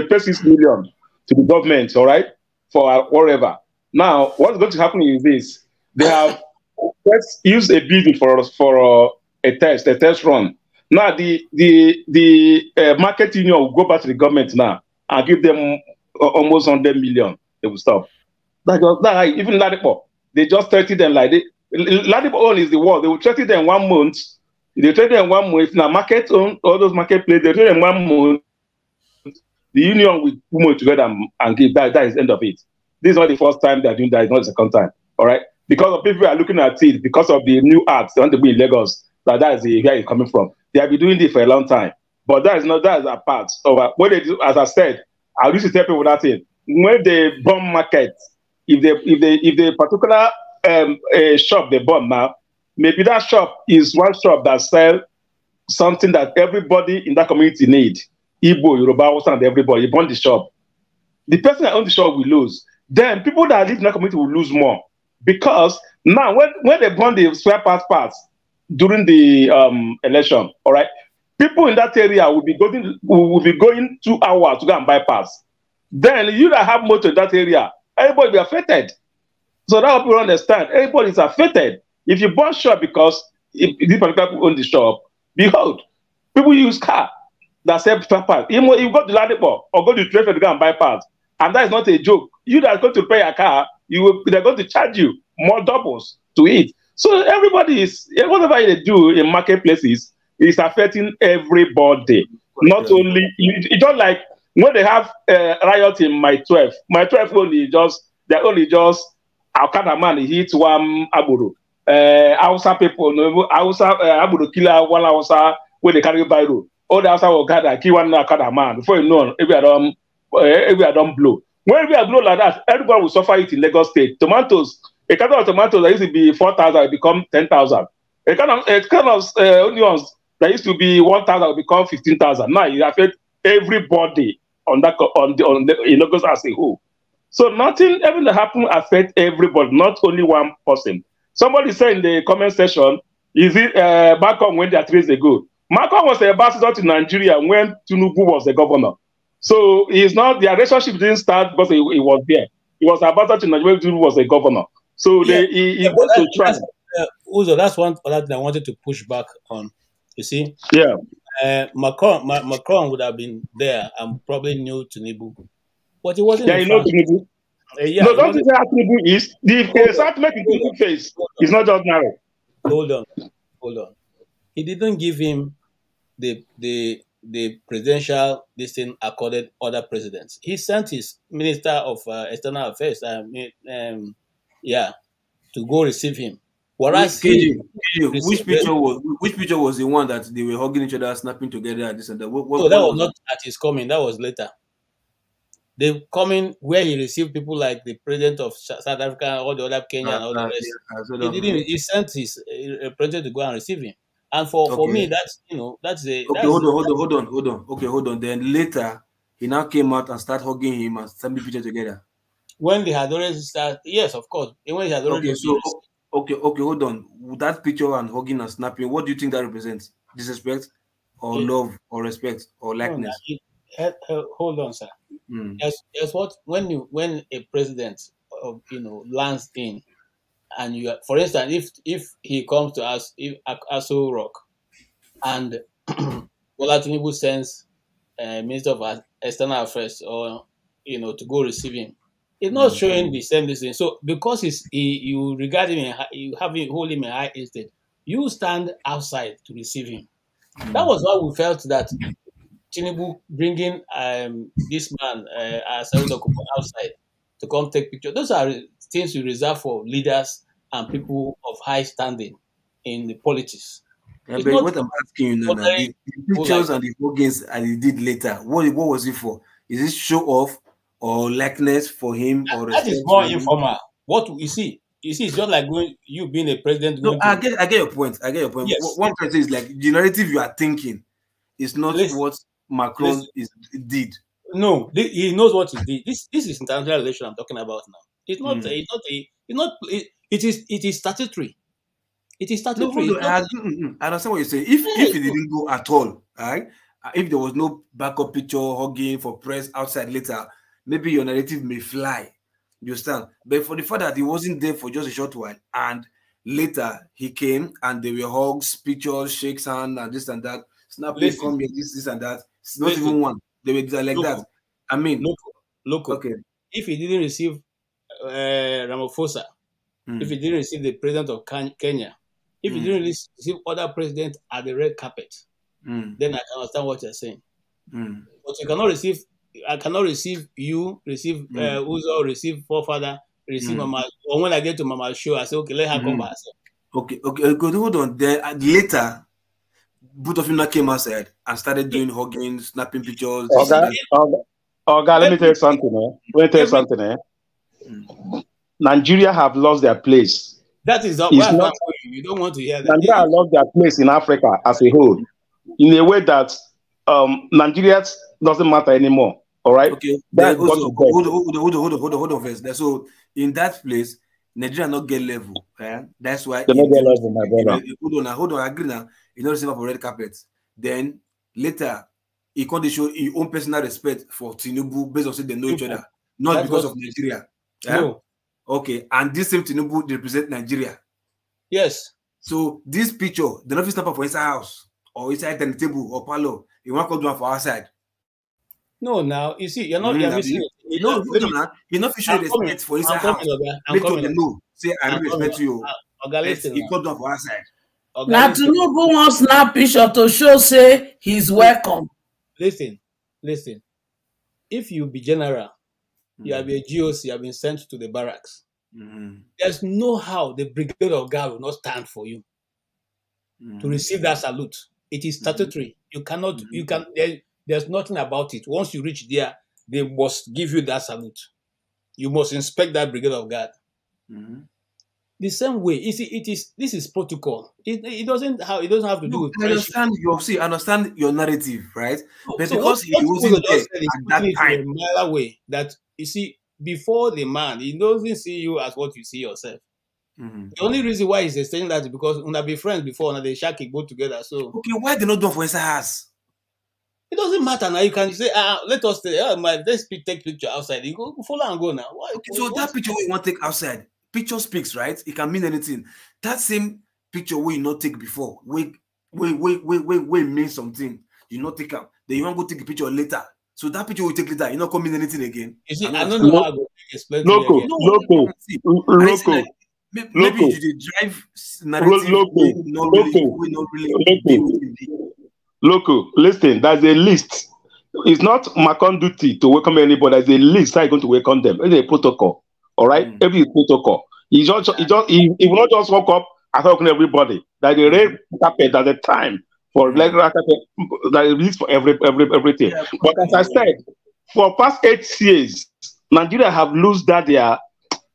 pay 6 million to the government. All right, for whatever. Now, what's going to happen is this: they have used a building for a test run. Now, the market union will go back to the government now and give them almost 100 million. They will stop. Even Ladipo, they just treated them like they. Ladipo is the wall. They will treat them 1 month. They treat them 1 month. Now, market own all those marketplaces. They treat them 1 month. The union will put more together and give that. That is the end of it. This is not the first time they are doing that. It's not the second time. All right. Because of people are looking at it, because of the new acts they want to be in Lagos, that is where it's coming from. They have been doing this for a long time. But that is a part of what they do. As I said, I used to tell people that thing. When they bomb market, if the particular shop they bomb now, maybe that shop is one shop that sells something that everybody in that community need. Igbo, Yoruba, Hausa, and everybody. You burn the shop. The person that owns the shop will lose. Then people that live in that community will lose more. Because now when they burn the spare parts during the election, all right, people in that area will be going 2 hours to go and buy parts. Then you that have motor in that area, everybody will be affected. So that people understand. Everybody is affected. If you burn shop because if these particular people own the shop, behold, people use car that sell spare parts. You go to Ladipo or go to trade to go and buy parts. And that is not a joke. You that go to repair your car, they're going to charge you more doubles to it. So everybody is, whatever they do in marketplaces is affecting everybody. Not only, it's not like when they have riot in my 12 they're only just Al-Qaeda man, he hits one Aburu. Hausa people, Hausa Aburu killer one Hausa where they carry Biro. All the Hausa will gather, kill one Al-Qaeda man. Before you know, if we are done blow. When we are blow like that, everybody will suffer it in Lagos State. Tomatoes, a carton of tomatoes that used to be 4,000 will become 10,000. A kind of onions that used to be 1,000 will become 15,000. Now it affects everybody in Lagos as a whole. So nothing, everything that happened affects everybody, not only one person. Somebody said in the comment section, is it Macron went there 3 days ago? Macron was the ambassador to Nigeria when Tinubu was the governor. So he's not, the relationship didn't start because he was there. He was ambassador to Nigeria when Tinubu was the governor. So he went to try. Uzo, that's one other thing I wanted to push back on. You see? Yeah. Macron would have been there and probably knew Tinubu. But he wasn't. Yeah, you know Tinubu. No, don't you say how Tinubu is? The sentiment in Tinubu's face is not just narrow. Hold on. He didn't give him the presidential listing accorded other presidents. He sent his Minister of External Affairs, to go receive him. Whereas which picture was the one that they were hugging each other, snapping together, and this and that? That was not at his coming. That was later. They coming where he received people like the president of South Africa, all the other Kenya, and all the rest. He sent his representative to go and receive him. And for me, that's hold on. Okay, hold on. Then later, he now came out and started hugging him and snapping pictures together. When they had already started, yes, of course. When he had already okay, hold on. That picture and hugging and snapping, what do you think that represents? Disrespect, or love, or respect, or likeness? Hold on, sir. As what when a president lands in, and you, for instance, if he comes to us, if Aso Rock, and Bola Tinubu sends Minister of External Affairs or to go receive him, it's not showing the same thing. So because you regard him, you hold him in high estate, you stand outside to receive him. That was why we felt that Tinubu bringing this man Asari Dokubu outside to come take pictures. Those are things we reserve for leaders and people of high standing in the politics. But what I'm asking you now, the pictures and the huggings and he did later, what was it for? Is it show off or likeness for him? Or that is more informal. What you see, it's just like you being a president. No, I get your point. Yes. One person is like the narrative you are thinking is not what Macron did. No, he knows what he did. This is international relation I'm talking about now. It's not. It is statutory. It is statutory. No, I understand what you're saying. If it didn't go at all, right? If there was no backup picture hugging for press outside later, maybe your narrative may fly. You understand? But for the fact that he wasn't there for just a short while, and later he came and there were hugs, pictures, shakes hand, and this and that, snapping, come here, this and that. It's not even one. They were like that. I mean, look. Okay. If he didn't receive Ramaphosa, if he didn't receive the president of Kenya, if he didn't receive other presidents at the red carpet, then I can understand what you're saying. But you cannot receive. I cannot receive you, receive Uzo, receive forefather, receive Mama. Or when I get to Mama's show, I say, okay, let her come by herself. Okay, hold on. Then later, both of them came outside and started doing hugging, snapping pictures. Let me tell you something. Nigeria have lost their place. That is not. You don't want to hear that. Nigeria have lost their place in Africa as a whole. in a way that Nigeria doesn't matter anymore. All right. Okay. Hold on first. So in that place, Nigeria not get level. That's why they not get level, my brother. Hold on, agree now. You know, receive for red carpet. Then later, he can't show his own personal respect for Tinubu based on saying they know each other, not that's because of Nigeria. No. Okay, and this same Tinubu represent Nigeria. Yes. So this picture, the not snap for inside house or inside the table or parlor. You want to do it for outside. No, now you see, you're not. You're missing it. No, you're not showing respect for inside house. Make sure they know. Say I respect you. He got down for outside. Now Tinubu wants snap picture to show say he's welcome. Listen. If you be general, you have a GOC, you have been sent to the barracks. There's no how the brigade of guard will not stand for you to receive that salute. It is statutory. You cannot. You can. There's nothing about it. Once you reach there, they must give you that salute. You must inspect that brigade of guard. The same way, this is protocol. It doesn't have to do with. I understand your narrative, right? But so because he wasn't there at that time, a mile away. That you see, before the man, he doesn't see you as what you see yourself. The only reason why he's saying that is because when I be friends before, and they shake go together. So okay, why they not done for inside house? It doesn't matter now. You can say, let us let's take picture outside. You go follow and go now. Why? Okay, so that picture we want to take outside. Picture speaks, right? It can mean anything. That same picture we not take before, we mean something. You not take up. Then you want to go take a picture later. So that picture we take later, you not come mean anything again. You see, I don't know how to explain. Loco. Maybe you drive narrative. Loco, listen, there's a list. It's not Macron duty to welcome anybody. There's a list how you're going to welcome them. It's a protocol. All right? Every protocol. He will not just walk up and welcome everybody. There's a red carpet at the time for regular carpet that is released for everything. Yeah, but as I said, for past 8 years, Nigeria have lost that their,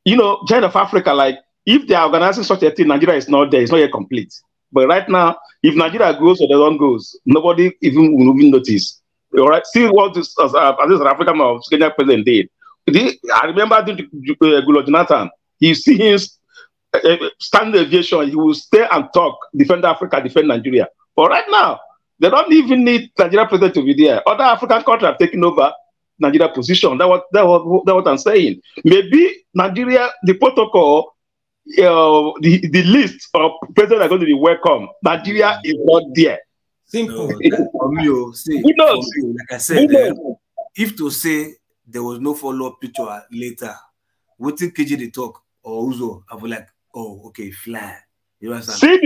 Giant of Africa, like if they are organizing such a thing, Nigeria is not there, it's not yet complete. But right now, if Nigeria goes or doesn't goes, nobody will even notice. All right, see what this African or Kenya president did. I remember Goodluck Jonathan. You see him stand the aviation. He will stay and talk, defend Africa, defend Nigeria. But right now, they don't even need Nigeria president to be there. Other African countries have taken over Nigeria position. That's what I'm saying. Maybe Nigeria, the protocol. The list of presidents are going to be welcome. Nigeria is not there. Simple. For me, like I said, if to say there was no follow-up picture later, what think KJ they talk or Uzo? I was like, oh, okay, fly. You understand? See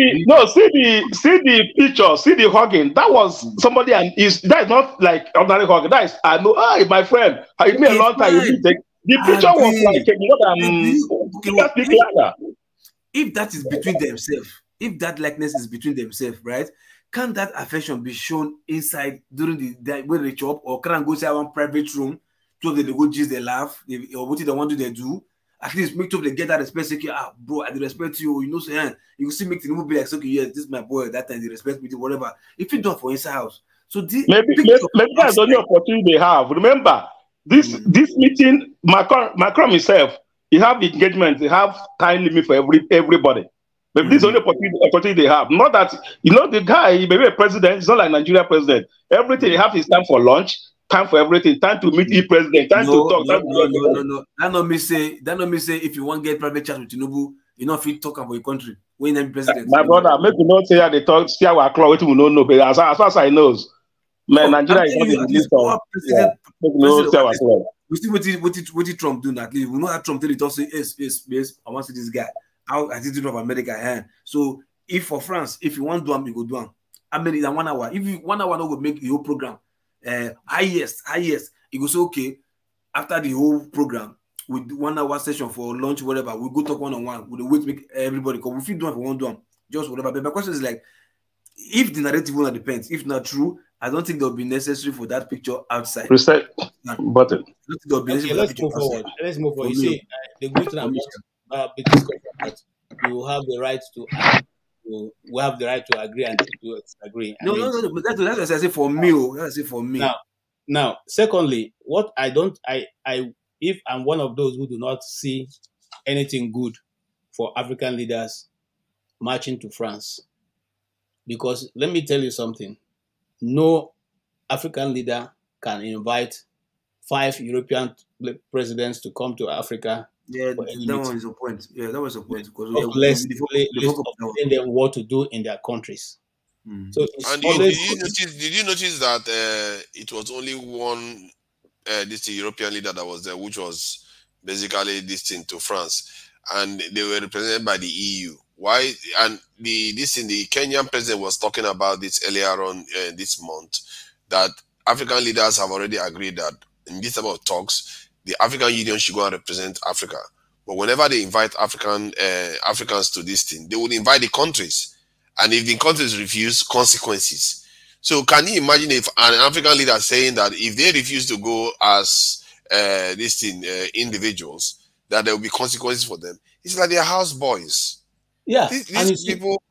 the picture, see the hugging. That was somebody, and that is not like ordinary hugging. That is, I know, my friend. It's been a long time. The picture was like if that is between themselves, if that likeness is between themselves, right? Can that affection be shown inside during the when they chop, or can I go to one private room so that they go just they laugh, or what they want to they do? At least make sure they get that respect. Say, bro, I respect you. You know, say, you can see make the movie like, okay, yes, this is my boy. That time they respect me, whatever. If you don't for inside house, so maybe that's the only opportunity they have. Remember, this meeting, Macron himself. You have engagement, they have time limit for everybody. But this is the only opportunity they have. Not that, the guy, he may be a president, it's not like Nigeria president. Everything, they have his time for lunch, time for everything, time to meet the president, time to talk. No. That not me say if you want to get private chat with Tinubu, you know if you talk about your country. When I'm president. My brother, maybe not say how they talk, see our claw, we don't know, but as far as I know, man, Nigeria is not in the list of we see what Trump do. At least we know that Trump did it also. Yes. I want to see this guy. How attitude of America. So if for France, if you want to do them, you go do them. I mean, in 1 hour. If you 1 hour, no go make the whole program. Highest. You go say okay. After the whole program, with 1 hour session for lunch, whatever, we go talk one-on-one. We wait make everybody come. If you do it for one do them, just whatever. But my question is like, if the narrative will not depend, if not true, I don't think they'll be necessary for that picture outside. Reset button. Let's move forward. You see, the good thing about that you have the right to we have the right to agree and to disagree. No, but that's what I say for me. That's it for me. Now, secondly, what if I'm one of those who do not see anything good for African leaders marching to France, because let me tell you something: no African leader can invite 5 European presidents to come to Africa. Yeah, that one is a point. Yeah, that was a point. Because less of them what to do in their countries. So and did you notice that it was only one this European leader that was there, which was basically this thing to France, and they were represented by the EU. Why? And the Kenyan president was talking about this earlier on this month, that African leaders have already agreed that in this type of talks, the African Union should go and represent Africa. But whenever they invite Africans to this thing, they would invite the countries. And if the countries refuse, consequences. So can you imagine if an African leader saying that if they refuse to go as individuals, that there will be consequences for them? It's like they're house boys. Yeah. These people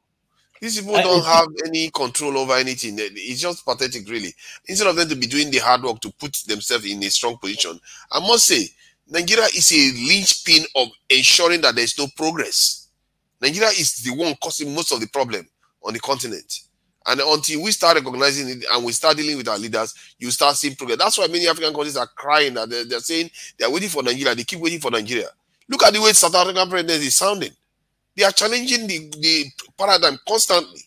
don't have any control over anything. It's just pathetic, really. Instead of them to be doing the hard work to put themselves in a strong position, I must say, Nigeria is a linchpin of ensuring that there's no progress. Nigeria is the one causing most of the problem on the continent. And until we start recognizing it and we start dealing with our leaders, you start seeing progress. That's why many African countries are crying that they're saying they're waiting for Nigeria. They keep waiting for Nigeria. Look at the way South African president is sounding. They are challenging the paradigm constantly.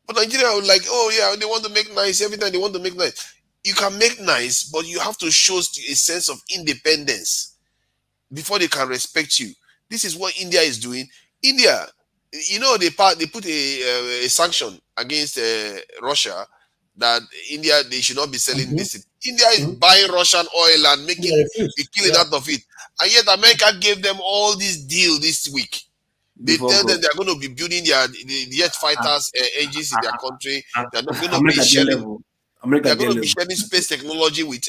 But Nigeria are like, oh yeah, they want to make nice. Every time they want to make nice. You can make nice, but you have to show a sense of independence before they can respect you. This is what India is doing. India, you know, they put a sanction against Russia that India, they should not be selling this. India is buying Russian oil and making a killing out of it. And yet America gave them all this deal this week. They tell them they're going to be building the jet fighters engines in their country. They're not going to be sharing. They're going to be sharing space technology with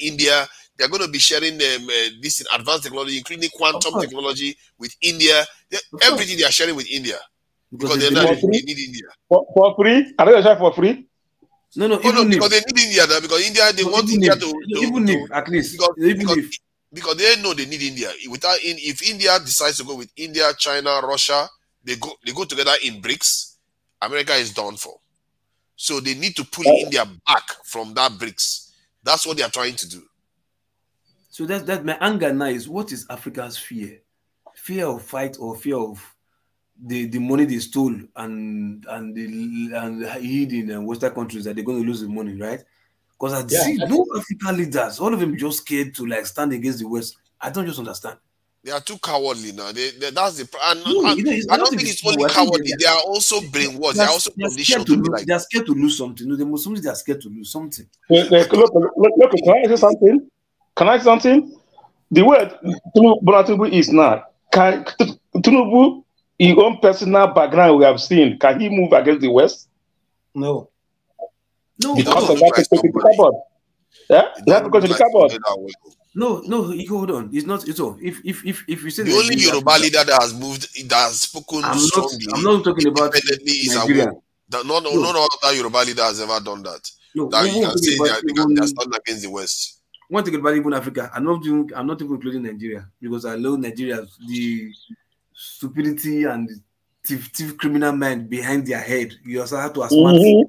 India. They're going to be sharing this advanced technology, including quantum technology, with India. Everything they are sharing with India because they need India for free. Are they sharing for free? No, because they need India. Because India, they want India to at least because they know they need India. If India decides to go with India, China, Russia, they go together in BRICS. America is done for. So they need to pull India back from that BRICS. That's what they are trying to do. So that my anger now is, what is Africa's fear? Fear of fight or fear of the money they stole and hid in Western countries that they're going to lose the money, right? Because I see no African leaders, all of them just scared to like stand against the West. I don't just understand. They are too cowardly now. That's the I don't think it's only cowardly. They are also brainwashed. They are also conditioned to be like. They are scared to lose something. No, they are scared to lose something. Look, can I say something? Can I say something? The word Tinubu is now. Can Tinubu, in own personal background, we have seen, can he move against the West? No. Because of that, to the cupboard. Yeah, you have to go to the cupboard. No, hold on. It's not. It's all. If you say the only Yoruba leader that has moved, that has spoken strongly, I'm not talking about Nigeria. None other Yoruba leader has ever done that. No, that you can say they are standing against the West. One thing about even Africa, I'm not even including Nigeria because I love Nigeria, the stupidity and the thief criminal mind behind their head. You also have to assume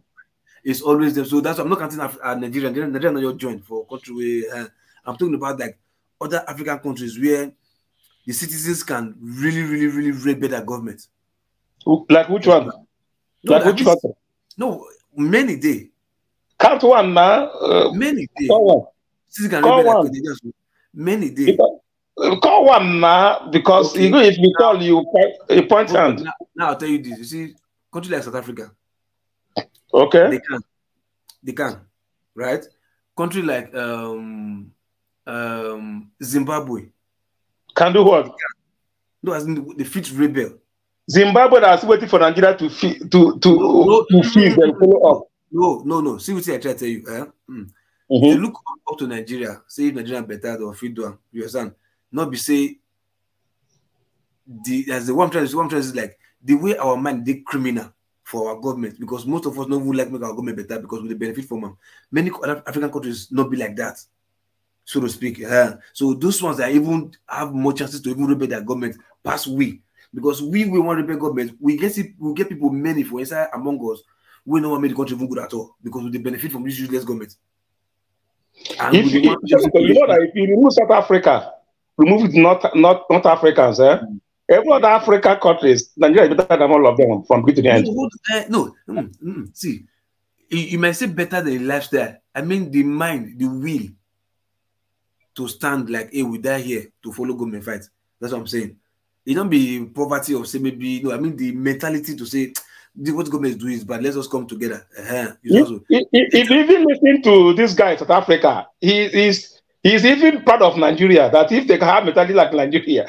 it's always there. So that's why I'm not counting Nigeria. Nigeria not your joint for country where I'm talking about like other African countries where the citizens can really rebel their government. Like which one? No, many day. Count one now. Many day. Call one. Many days. Call one now because even if we call you point hand. Now I'll tell you this. You see, country like South Africa. Okay. They can. Right? Country like Zimbabwe. Can do what? No, as in the fit rebel. Zimbabwe that's waiting for Nigeria to feed them follow up. No. See what I try to tell you. If you look up to Nigeria, say if Nigeria better or feed one, you understand? Not be say as the one trend is like the way our mind they criminal. for our government, because most of us don't like make our government better because we benefit from them. Many other African countries not be like that, so to speak. So those ones that even have more chances to even rebel their government past we, because we want to rebel government, we get people many for inside among us. We know what made the country even good at all because we benefit from this useless government. And you know that if you remove South Africa, remove North Africans, every other African countries, Nigeria is better than all of them from beginning to end. See, you might say better than the lifestyle. I mean the mind, the will to stand like, hey, we die here to follow government fight. That's what I'm saying. It don't be poverty or say maybe no. I mean the mentality to say what government is doing is bad. Let's just come together. If you even listen to this guy in South Africa, he's even proud of Nigeria. That if they can have mentality like Nigeria,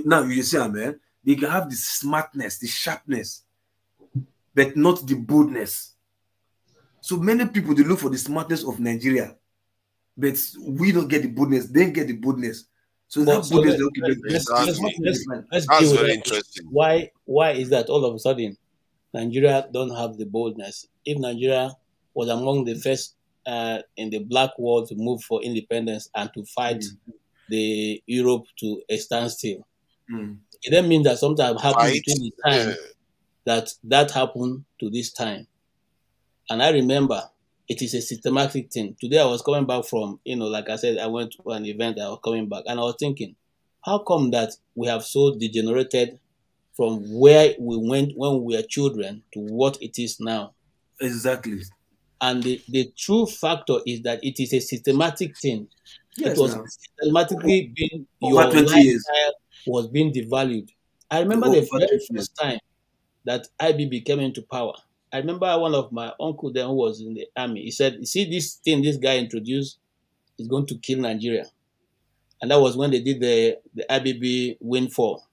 now you see, man, they can have the smartness, the sharpness, but not the boldness. So many people they look for the smartness of Nigeria, but we don't get the boldness. They get the boldness. So that boldness, that's very interesting. Why is that all of a sudden Nigeria don't have the boldness? If Nigeria was among the first in the black world to move for independence and to fight the Europe to a standstill, it then means that something happened between the time that happened to this time. And I remember it is a systematic thing. Today I was coming back from, like I said, I went to an event, I was coming back, and I was thinking, how come that we have so degenerated from where we went when we were children to what it is now? Exactly. And the true factor is that it is a systematic thing. Yes, it was systematically being, over your 20 lifestyle years was being devalued. I remember the very first time that IBB came into power. I remember one of my uncle then who was in the army. He said, "You see, this thing this guy introduced is going to kill Nigeria." And that was when they did the IBB windfall.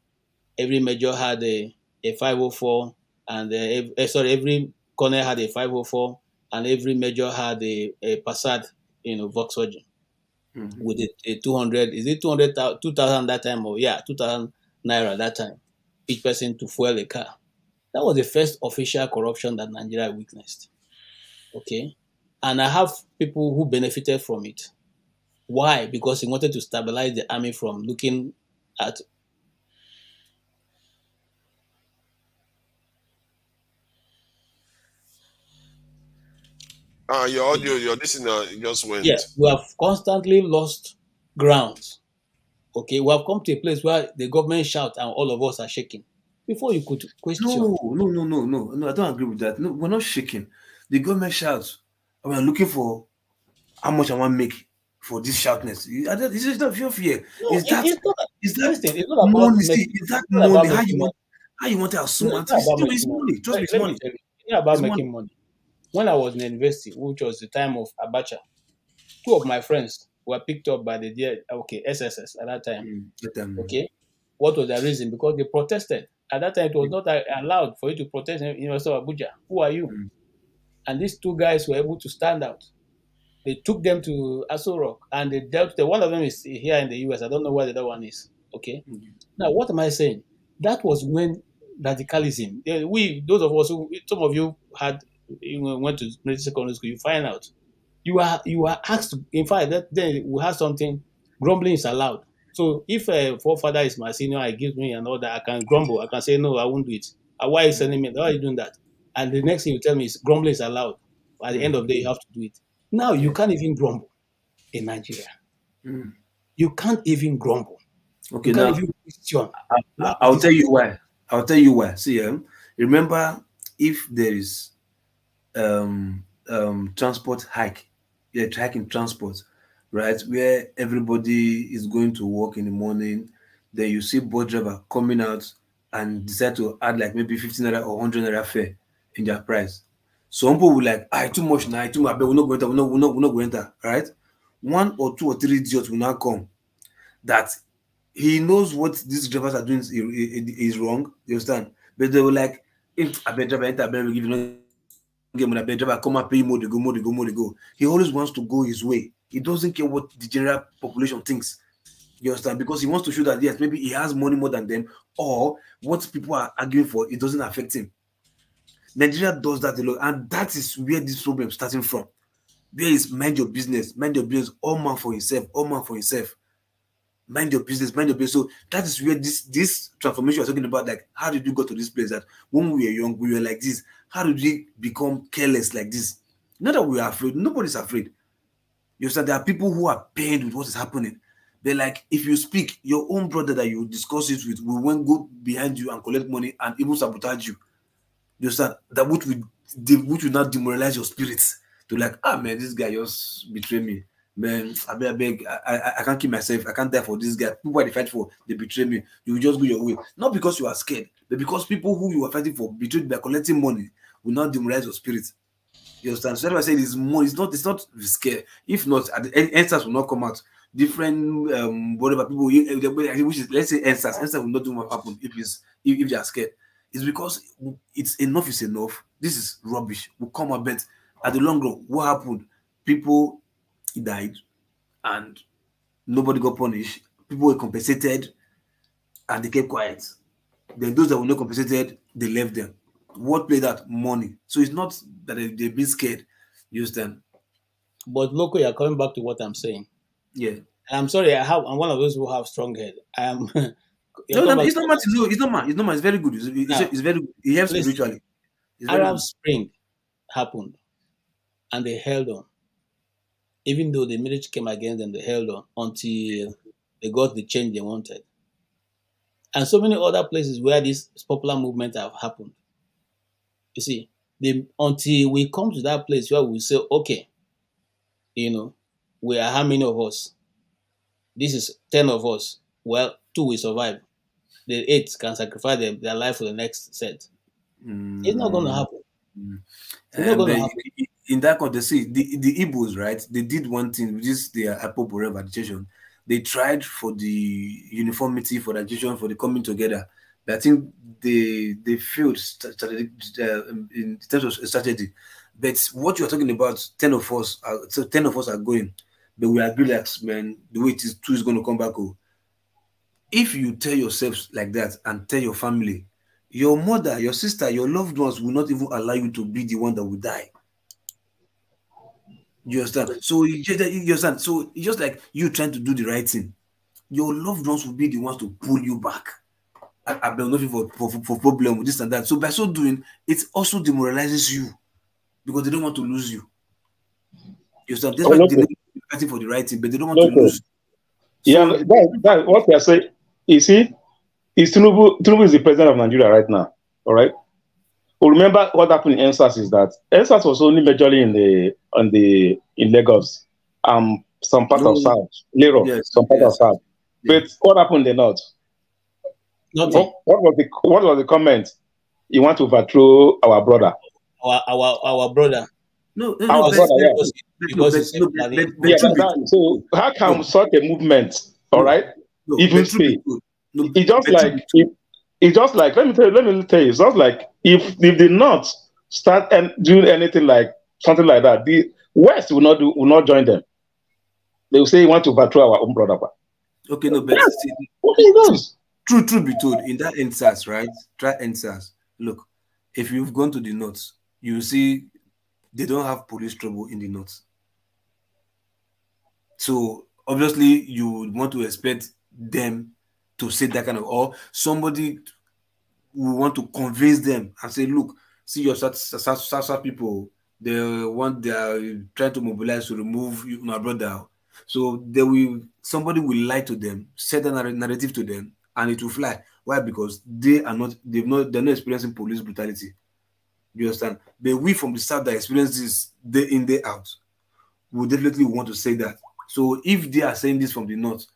Every major had a 504, and every corner had a 504, and every major had a Passat, Volkswagen with a 200. Is it 2,000 that time? Or 2,000 naira that time. Each person to fuel a car. That was the first official corruption that Nigeria witnessed. Okay? And I have people who benefited from it. Why? Because he wanted to stabilize the army from looking at... Your audio, your listener just went. Yeah, we have constantly lost grounds. Okay? We have come to a place where the government shouts and all of us are shaking. Before you could question. No, I don't agree with that. No, we're not shaking. The government shouts. We're looking for how much I want to make for this shoutness. This is not your fear. No, Is that money? Money? How you want to assume? It's money. Trust me, it's money. It's not about making money. When I was in university, which was the time of Abacha, two of my friends were picked up by the SSS at that time. Okay, what was the reason? Because they protested. At that time, it was not allowed for you to protest in University of Abuja. Who are you? And these two guys were able to stand out. They took them to Asari Dokubu and they dealt with them. One of them is here in the US. I don't know where the other one is. Okay. Now, what am I saying? That was when radicalism. Those of us who, some of you went to military secondary school. You find out you are asked. In fact, then we have something. Grumbling is allowed. So if a forefather is my senior, he gives me an order, I can grumble. I can say, no, I won't do it. Why are you sending me? Why are you doing that? And the next thing you tell me is grumbling is allowed. At the end of the day, you have to do it. Now, you can't even grumble in Nigeria. You can't even grumble. Okay, now, I'll tell you why. I'll tell you why. See, remember, if there is transport hike in transport, right, where everybody is going to work in the morning, then you see bus driver coming out and decide to add like maybe 15 naira or 100 naira fare in their price. Some people will like, too much now, too much, but we're not going to, we're not going to, right? 1 or 2 or 3 idiots will now come that he knows what these drivers are doing is wrong, you understand? But they were like, if a bad driver, give you no driver, come and pay more, they go. He always wants to go his way. He doesn't care what the general population thinks. You understand? Because he wants to show that yes, maybe he has money more than them, or what people are arguing for, it doesn't affect him. Nigeria does that a lot, and that is where this problem is starting from. There is mind your business, all man for himself, mind your business, mind your business. So that is where this transformation you're talking about, like how did you go to this place that when we were young, we were like this? How did we become careless like this? Not that we are afraid, nobody's afraid. You understand? There are people who are pained with what is happening. They're like, if you speak, your own brother that you discuss it with will go behind you and collect money and even sabotage you. You understand? That which will not demoralize your spirits to like, man, this guy just betrayed me. Man, I beg, I can't keep myself. I can't die for this guy. People they fight for, they betray me. You will just go your way. Not because you are scared, but because people who you are fighting for betrayed by collecting money will not demoralize your spirits. You understand? So that's why I say it's more. It's not scare. If not, answers will not come out. Different whatever people. Which is, let's say answers will not do what happen if they are scared. It's because it's enough is enough. This is rubbish. We'll come a bit at the long run. What happened? People died, and nobody got punished. People were compensated, and they kept quiet. Then those that were not compensated, they left them. What played that? Money. So it's not that they've been scared. You understand? But local, you're coming back to what I'm saying. Yeah. And I'm sorry, I'm one of those who have strong head. I am. No, it's not man. It's very good. It's very good. It helps spiritually. Arab Spring happened, and they held on. Even though the military came against them, they held on until they got the change they wanted. And so many other places where this popular movement have happened. You see, until we come to that place where we say, okay, we are how many of us? This is 10 of us. Well, 2 will survive. The 8 can sacrifice their life for the next set. It's not going to happen. It's not going to happen. In that context, see, the Igbos, right? They did one thing, which is their appropriate agitation. They tried for the uniformity, for the agitation, for the coming together. But I think they failed in terms of strategy. But what you're talking about, 10 of us are going. But we are relaxed, man. The way it is, 2 is going to come back. If you tell yourself like that and tell your family, your mother, your sister, your loved ones will not even allow you to be the one that will die. You understand? So you understand? So it's just like you trying to do the right thing. Your loved ones will be the ones to pull you back. I've been nothing for problem with this and that. So by so doing, it also demoralizes you because they don't want to lose you. You understand? That's why they're fighting for the right thing, but they don't want to lose. Yeah, that's what they're saying. You see, Tinubu is the president of Nigeria right now. All right. Well, remember what happened in NSAS is that NSAS was only majorly in Lagos, some part of South, some part of South. But what happened in the North? Nothing. What was the comment? You want to overthrow our brother? Our brother. No, our brother. So how can such a movement, all right, even stay? It's just like let me tell you, it's just like if the North start and doing anything like something like that, the West will not join them. They will say you want to overthrow our own brother. Okay, no, but true be told, in that NSAS, right? Try NSAS. Look, if you've gone to the North, you see they don't have police trouble in the North. So obviously you would want to expect them to say that kind of, or somebody will want to convince them and say, look, see your South people, they are trying to mobilize to remove my brother. So somebody will lie to them, set a narrative to them, and it will fly. Why? Because they're not experiencing police brutality. You understand? But we from the South that experience this day in, day out, we definitely want to say that. So if they are saying this from the North,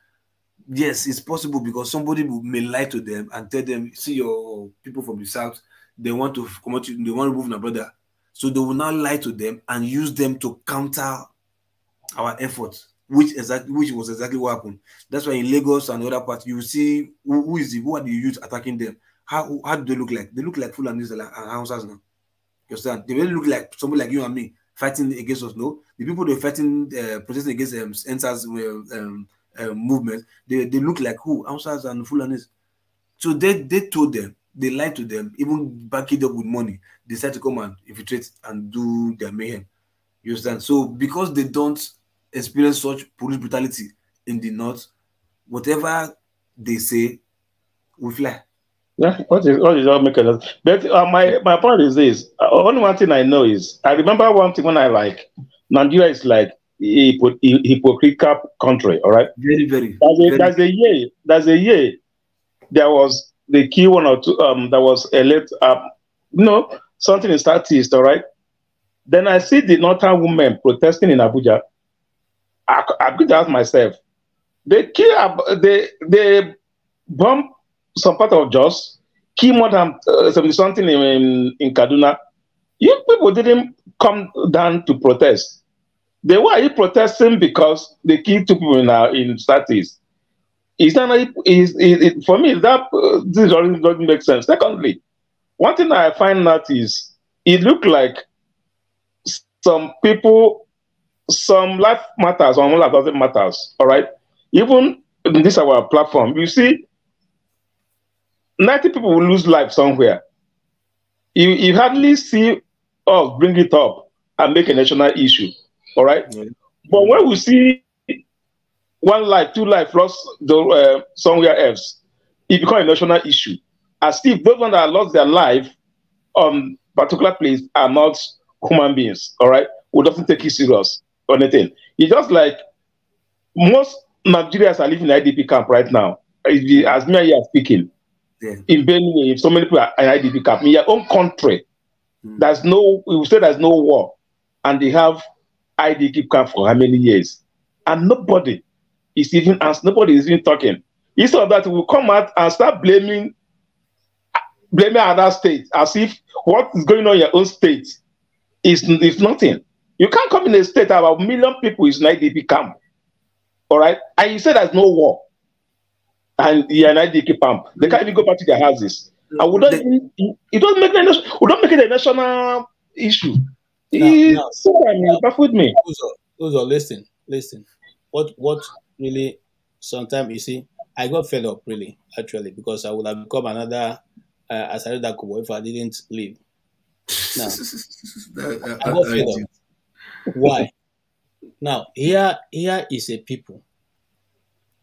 yes, it's possible because somebody may lie to them and tell them, see your people from the South, they want to come out, they want to remove my brother. So they will now lie to them and use them to counter our efforts, which was exactly what happened. That's why in Lagos and other parts, you see who are the youth attacking them. How do they look like? They look like Fulanis and Hausas now. You understand? They really look like somebody like you and me fighting against us. No, the people they're fighting, protesting against NSAS movement, they look like who? Hausas and Fulanis. So they told them, they lied to them, even back it up with money. They said to come and infiltrate and do their mayhem. You understand? So because they don't experience such police brutality in the north, whatever they say will fly. Yeah, what is all making us? But my point is this. Only one thing I know is I remember one thing when I like Nigeria is like a hypocritical country. All right, very. There's a year there was the key one or two that was elect something in Southeast. All right, then I see the northern women protesting in Abuja. I could ask myself, they bomb some part of Jos, kill more than something in Kaduna. You people didn't come down to protest. They were protesting because they killed 2 people in Southeast. Is that for me? That this doesn't make sense. Secondly, one thing I find out is it looked like some people, some life matters, some life doesn't matters. All right, even in this our platform, you see. 90 people will lose life somewhere. You hardly see us bring it up and make a national issue. All right? Yeah. But when we see 1 life, 2 life lost somewhere else, it becomes a national issue. As if those ones that lost their life on particular place are not human beings. All right? We doesn't take it serious or anything. It's just like most Nigerians are living in IDP camp right now. As me are speaking. Yeah. In Benue, if so many people are in IDP camp, in your own country, we will say there's no war, and they have IDP camp for how many years, and nobody is even talking. Instead of that, we will come out and start blaming other states as if what is going on in your own state is nothing. You can't come in a state about 1 million people is in IDP camp, all right, and you say there's no war. And an IDP camp. They can't even go back to their houses. And we don't make it a national issue. Baffled me. Those are listen. What really sometimes you see, I got fed up really, actually, because I would have become another Asari Dokubu if I didn't leave. Now I got fed up. Why? Now here is a people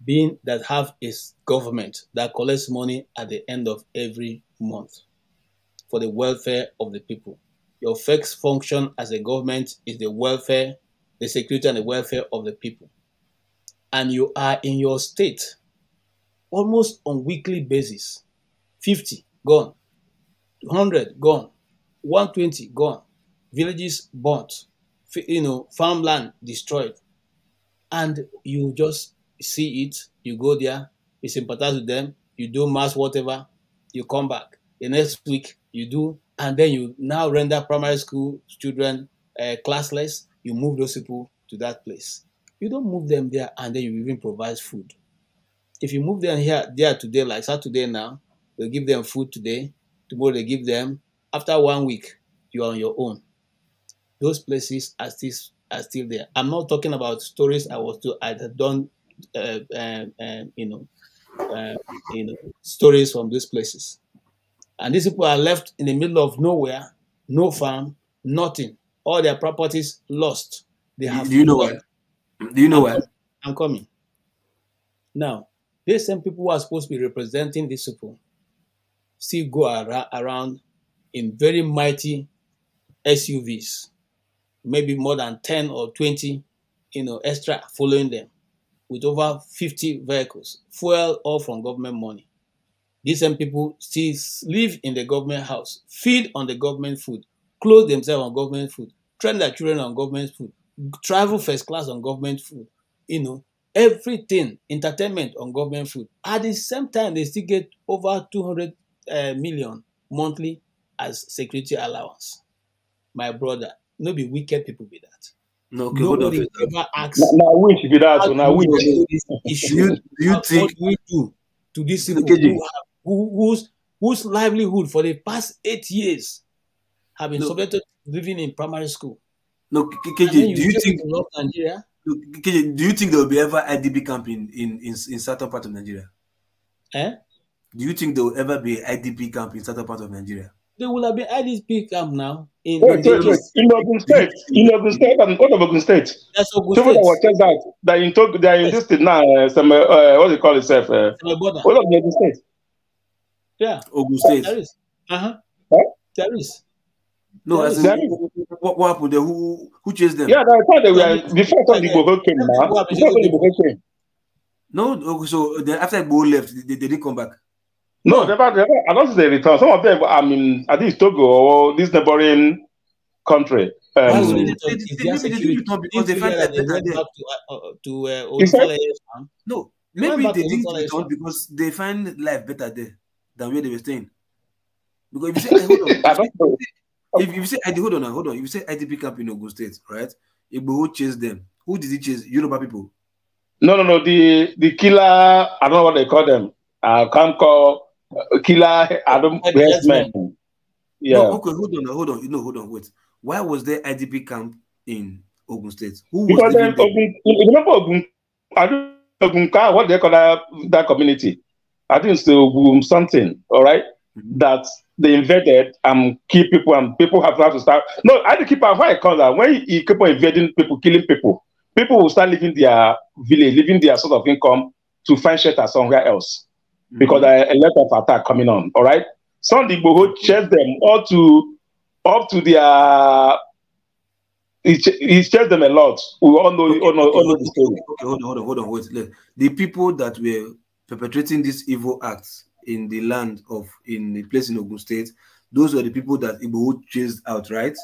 being that have a government that collects money at the end of every month for the welfare of the people. Your first function as a government is the welfare, the security and the welfare of the people. And you are in your state almost on weekly basis. 50 gone, 100 gone, 120 gone, villages burnt, farmland destroyed. And you just see it, you go there, you sympathize with them, you do mass whatever, you come back. The next week you do, and then you now render primary school children classless, you move those people to that place. You don't move them there and then you even provide food. If you move them there today, like Saturday now, they'll give them food today, tomorrow they give them, after 1 week, you are on your own. Those places are still there. I'm not talking about stories I had done stories from these places. And these people are left in the middle of nowhere, no farm, nothing. All their properties lost. They have. Do you know what? Do you know what? I'm coming. Now, these same people who are supposed to be representing these people still go around in very mighty SUVs, maybe more than 10 or 20, extra following them, with over 50 vehicles, fuel all from government money. These same people still live in the government house, feed on the government food, clothe themselves on government food, train their children on government food, travel first class on government food, everything, entertainment on government food. At the same time, they still get over 200 million monthly as security allowance. My brother, no be wicked people be that. No, okay, nobody ever asks. Now we should be that. Now we issue. Do you think what we do to these people whose livelihood for the past 8 years have been subjected to living in primary school? No, KJ, do you think Nigeria Do you think there will be ever IDP camp in certain part of Nigeria? Eh? Do you think there will ever be IDP camp in certain part of Nigeria? There will have been IDP camp now in Wait. In Ogun State, and what of Ogun State? That's Ogun People that State. were chased out, they are in this state now. What do you call itself? What of Ogun State? Yeah. Ogun State. There is. Huh? There is. No, as in, what happened there? Who chased them? Yeah, I thought they were before the Igbo came now. Before the Igbo came. No, so then after Igbo left, they didn't come back. No, never. I don't think they return. Some of them, I mean, I think it's Togo or this neighboring country. Maybe they didn't return because they find that better there. No, maybe they didn't return because they find life better there than where they were staying. Because if you say, hold on, if you say, hold on, if you say IDP camp in Ogun State, right? Igbo chased them. Who did he chase? Yoruba people. No. The killer. I don't know what they call them. I can't call killer. I don't men. Yeah. No, okay, hold on. Wait. Why was there IDP camp in Ogun State? Who was because living there? Remember Ogun? I don't know Ogunka. What they call that community? I think it's Ogun something. All right. That they invaded and kill people, and people have to start. No, I keep why I call that. When you keep on invading people, killing people, people will start leaving their village, leaving their sort of income to find shelter somewhere else because there are a lot of attack coming on. All right, some Igbo chase them up to their. He chased them a lot. We all know. The story. Okay, hold on. Wait. The people that were perpetrating these evil acts in the land in the place in Ogun State, those were the people that Igbo chased out, right?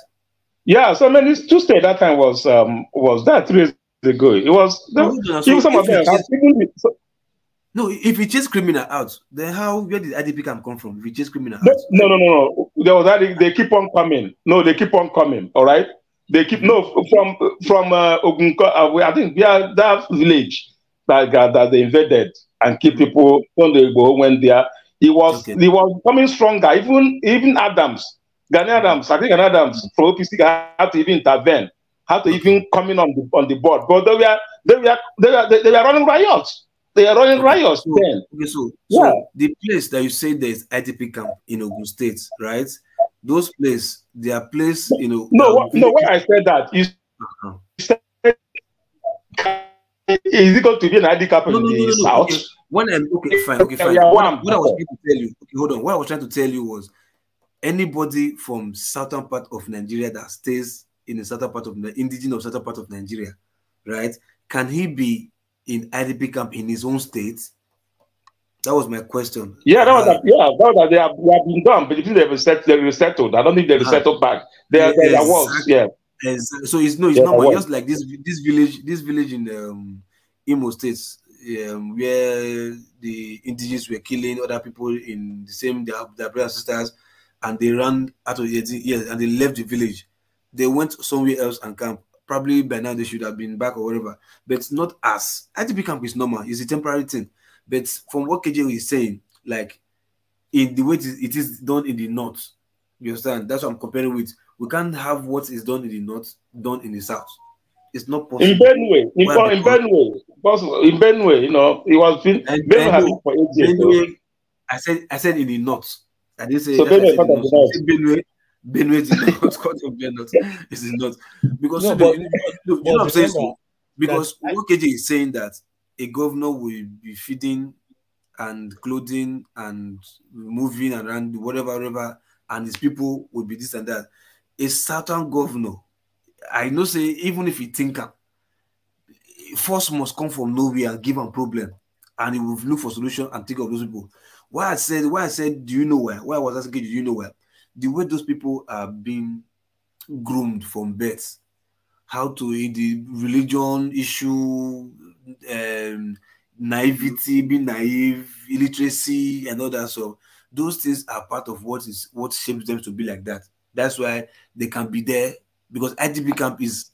Yeah, so I mean, this Tuesday that time was that 3 years ago. It was even some of them. No, if he chased criminal out, then where did IDP camp come from? If he chased criminal out? No. There was they keep on coming. No, they keep on coming. All right, they keep from Ogunko. I think that village that they invaded and keep people when they went there. He was coming stronger. Even Adams, Gani Adams, I think Gani Adams from OPC had to even intervene, had to even come in on the board. But they were running riots. They are running riots then. Okay, so the place that you say there is IDP camp in Ogun State, right? Those places, they are placed, No, when I said that, you said is it going to be an IDP camp in the south? Okay. When I'm fine. What I was trying to tell you, hold on. What I was trying to tell you was anybody from southern part of Nigeria that stays in the southern part of the indigenous southern part of Nigeria, right? Can he be in IDP camp in his own state? That was my question. Yeah, that was they have been done, but if they resettled, I don't think they resettled back. There was, yeah. So it's not just like this village in Imo States, where the indigenous were killing other people in the same their brothers and sisters, and they ran out of and they left the village. They went somewhere else and camped. Probably by now they should have been back or whatever, but not us. IDP camp is normal; it's a temporary thing. But from what KJ is saying, like in the way it is done in the north, you understand? That's what I'm comparing with. We can't have what is done in the north done in the south. It's not possible. In Benue, in Benue, it was Benue for 8 years. I said in the north. I didn't say so Benue. Benue is not called Benue. It's not because you know what I'm saying. So, because what KJ is saying that a governor will be feeding and clothing and moving around whatever, and his people will be this and that. A certain governor, I know say even if he think force must come from nowhere and give him problem, and he will look for solution and think of those people. Why I said, do you know where? Why was I asking, do you know where? The way those people are being groomed from birth, how to in the religion issue, naivety, being naive, illiteracy, and all that. So those things are part of what shapes them to be like that. That's why they can be there, because IDP camp is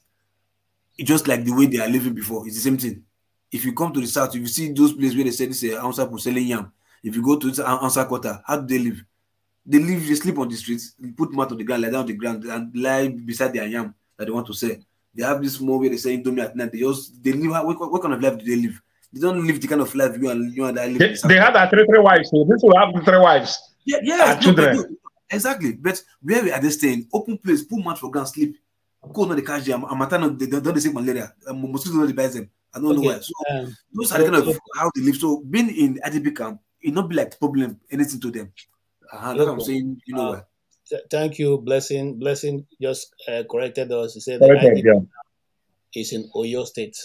just like the way they are living before. It's the same thing. If you come to the south, if you see those places where they say this Ansa for selling yam, if you go to Ansa quarter, how do they live? They sleep on the streets, put mat on the ground, lie down on the ground, and lie beside their yam that they want to sell. They have this small way they say Indomie at night. They live. What kind of life do they live? They don't live the kind of life you and I live. They had that three wives. So this will have 3 wives. Yeah, children. Exactly. But where are they staying? Open place, put mat for ground, sleep. Go on the cash jam. They don't take malaria. Mosquitoes don't buy them. I don't know why. So those are the kind of how they live. So being in IDP camp, it not be like problem anything to them. That's what I'm saying. You know what? Thank you, Blessing. Blessing just corrected us. He said the IDP is in Oyo State,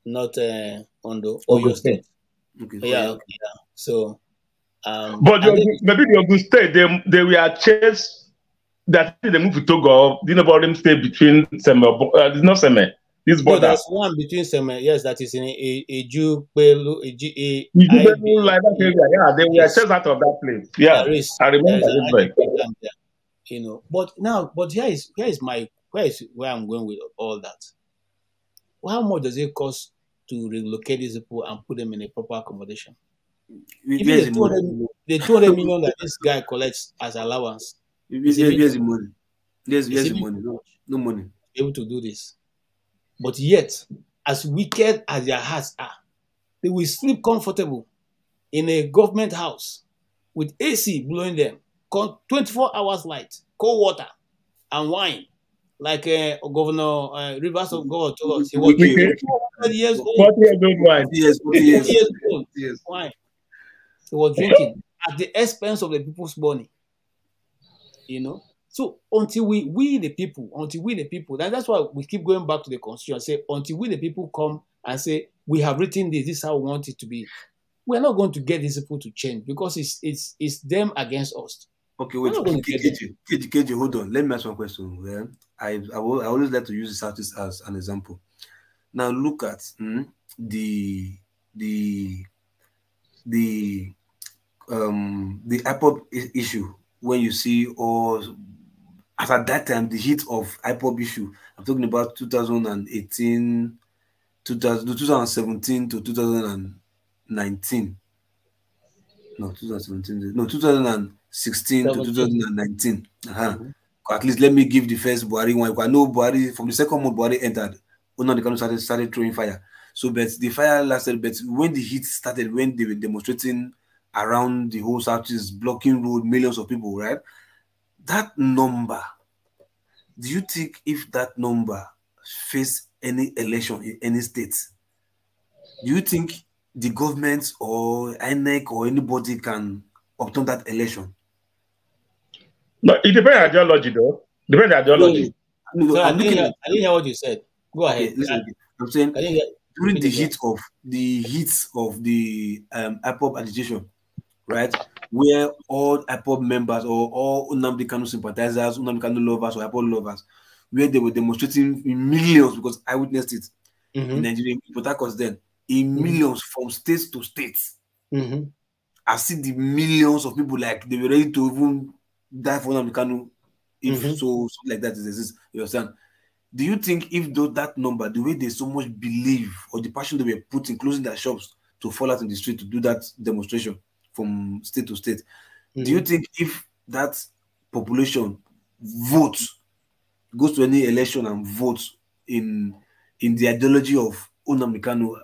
not on the Oyo State. Okay. Yeah. So, but maybe the Ogun State, they were chased. That they moved to Togo. Didn't about them stay between Seme? It's not Seme. This border. No, there's one between Seme. Yes, that is in a Jew. Like that area. Yeah, they were chased out of that place. Yeah, I remember this. You know, but here is where I'm going with all that. How much does it cost to relocate these people and put them in a proper accommodation? Even the 200 million that this guy collects as allowance. Where's the money? Where's the money? No money. Able to do this. But yet, as wicked as their hearts are, they will sleep comfortable in a government house with AC blowing them, 24 hours light, cold water, and wine. Like Governor Rivers of God told us, he was 40 years old. 40 years old wine. 40 years old wine. He was drinking at the expense of the people's money. You know, so until we the people, that's why we keep going back to the constitution. Say until we the people come and say we have written this is how we want it to be. We're not going to get these people to change because it's them against us. Okay, wait. KG, hold on. Let me ask one question. I always like to use the Southeast as an example. Now look at the IPOB issue. When you see, or as at that time, the heat of IPOB issue, I'm talking about 2017 to 2019. No, 2017. No, 2016 to 2019. At least let me give the first Buhari one. I know Buhari, from the second month Buhari entered, they started throwing fire. So, but the fire lasted, but when the heat started, when they were demonstrating around the whole Southeast, blocking road, millions of people, right? That number, do you think if that number face any election in any state, do you think the government or INEC or anybody can obtain that election? No, it depends on ideology, though. Depends on ideology. No, I didn't hear what you said. Go ahead. Listen, I'm saying during the heat of the IPOB agitation, right, where all IPOB members or all Nnamdi Kanu sympathizers, Nnamdi Kanu lovers or IPOB lovers, where they were demonstrating in millions, because I witnessed it in Nigeria, in Port Harcourt then, in millions from states to states. I see the millions of people like they were ready to even die for Nnamdi Kanu if so like that exists. You understand? Do you think if that number, the way they so much believe or the passion they were putting, closing their shops to fall out in the street to do that demonstration from state to state, do you think if that population votes, goes to any election and votes in the ideology of Nnamdi Kanu,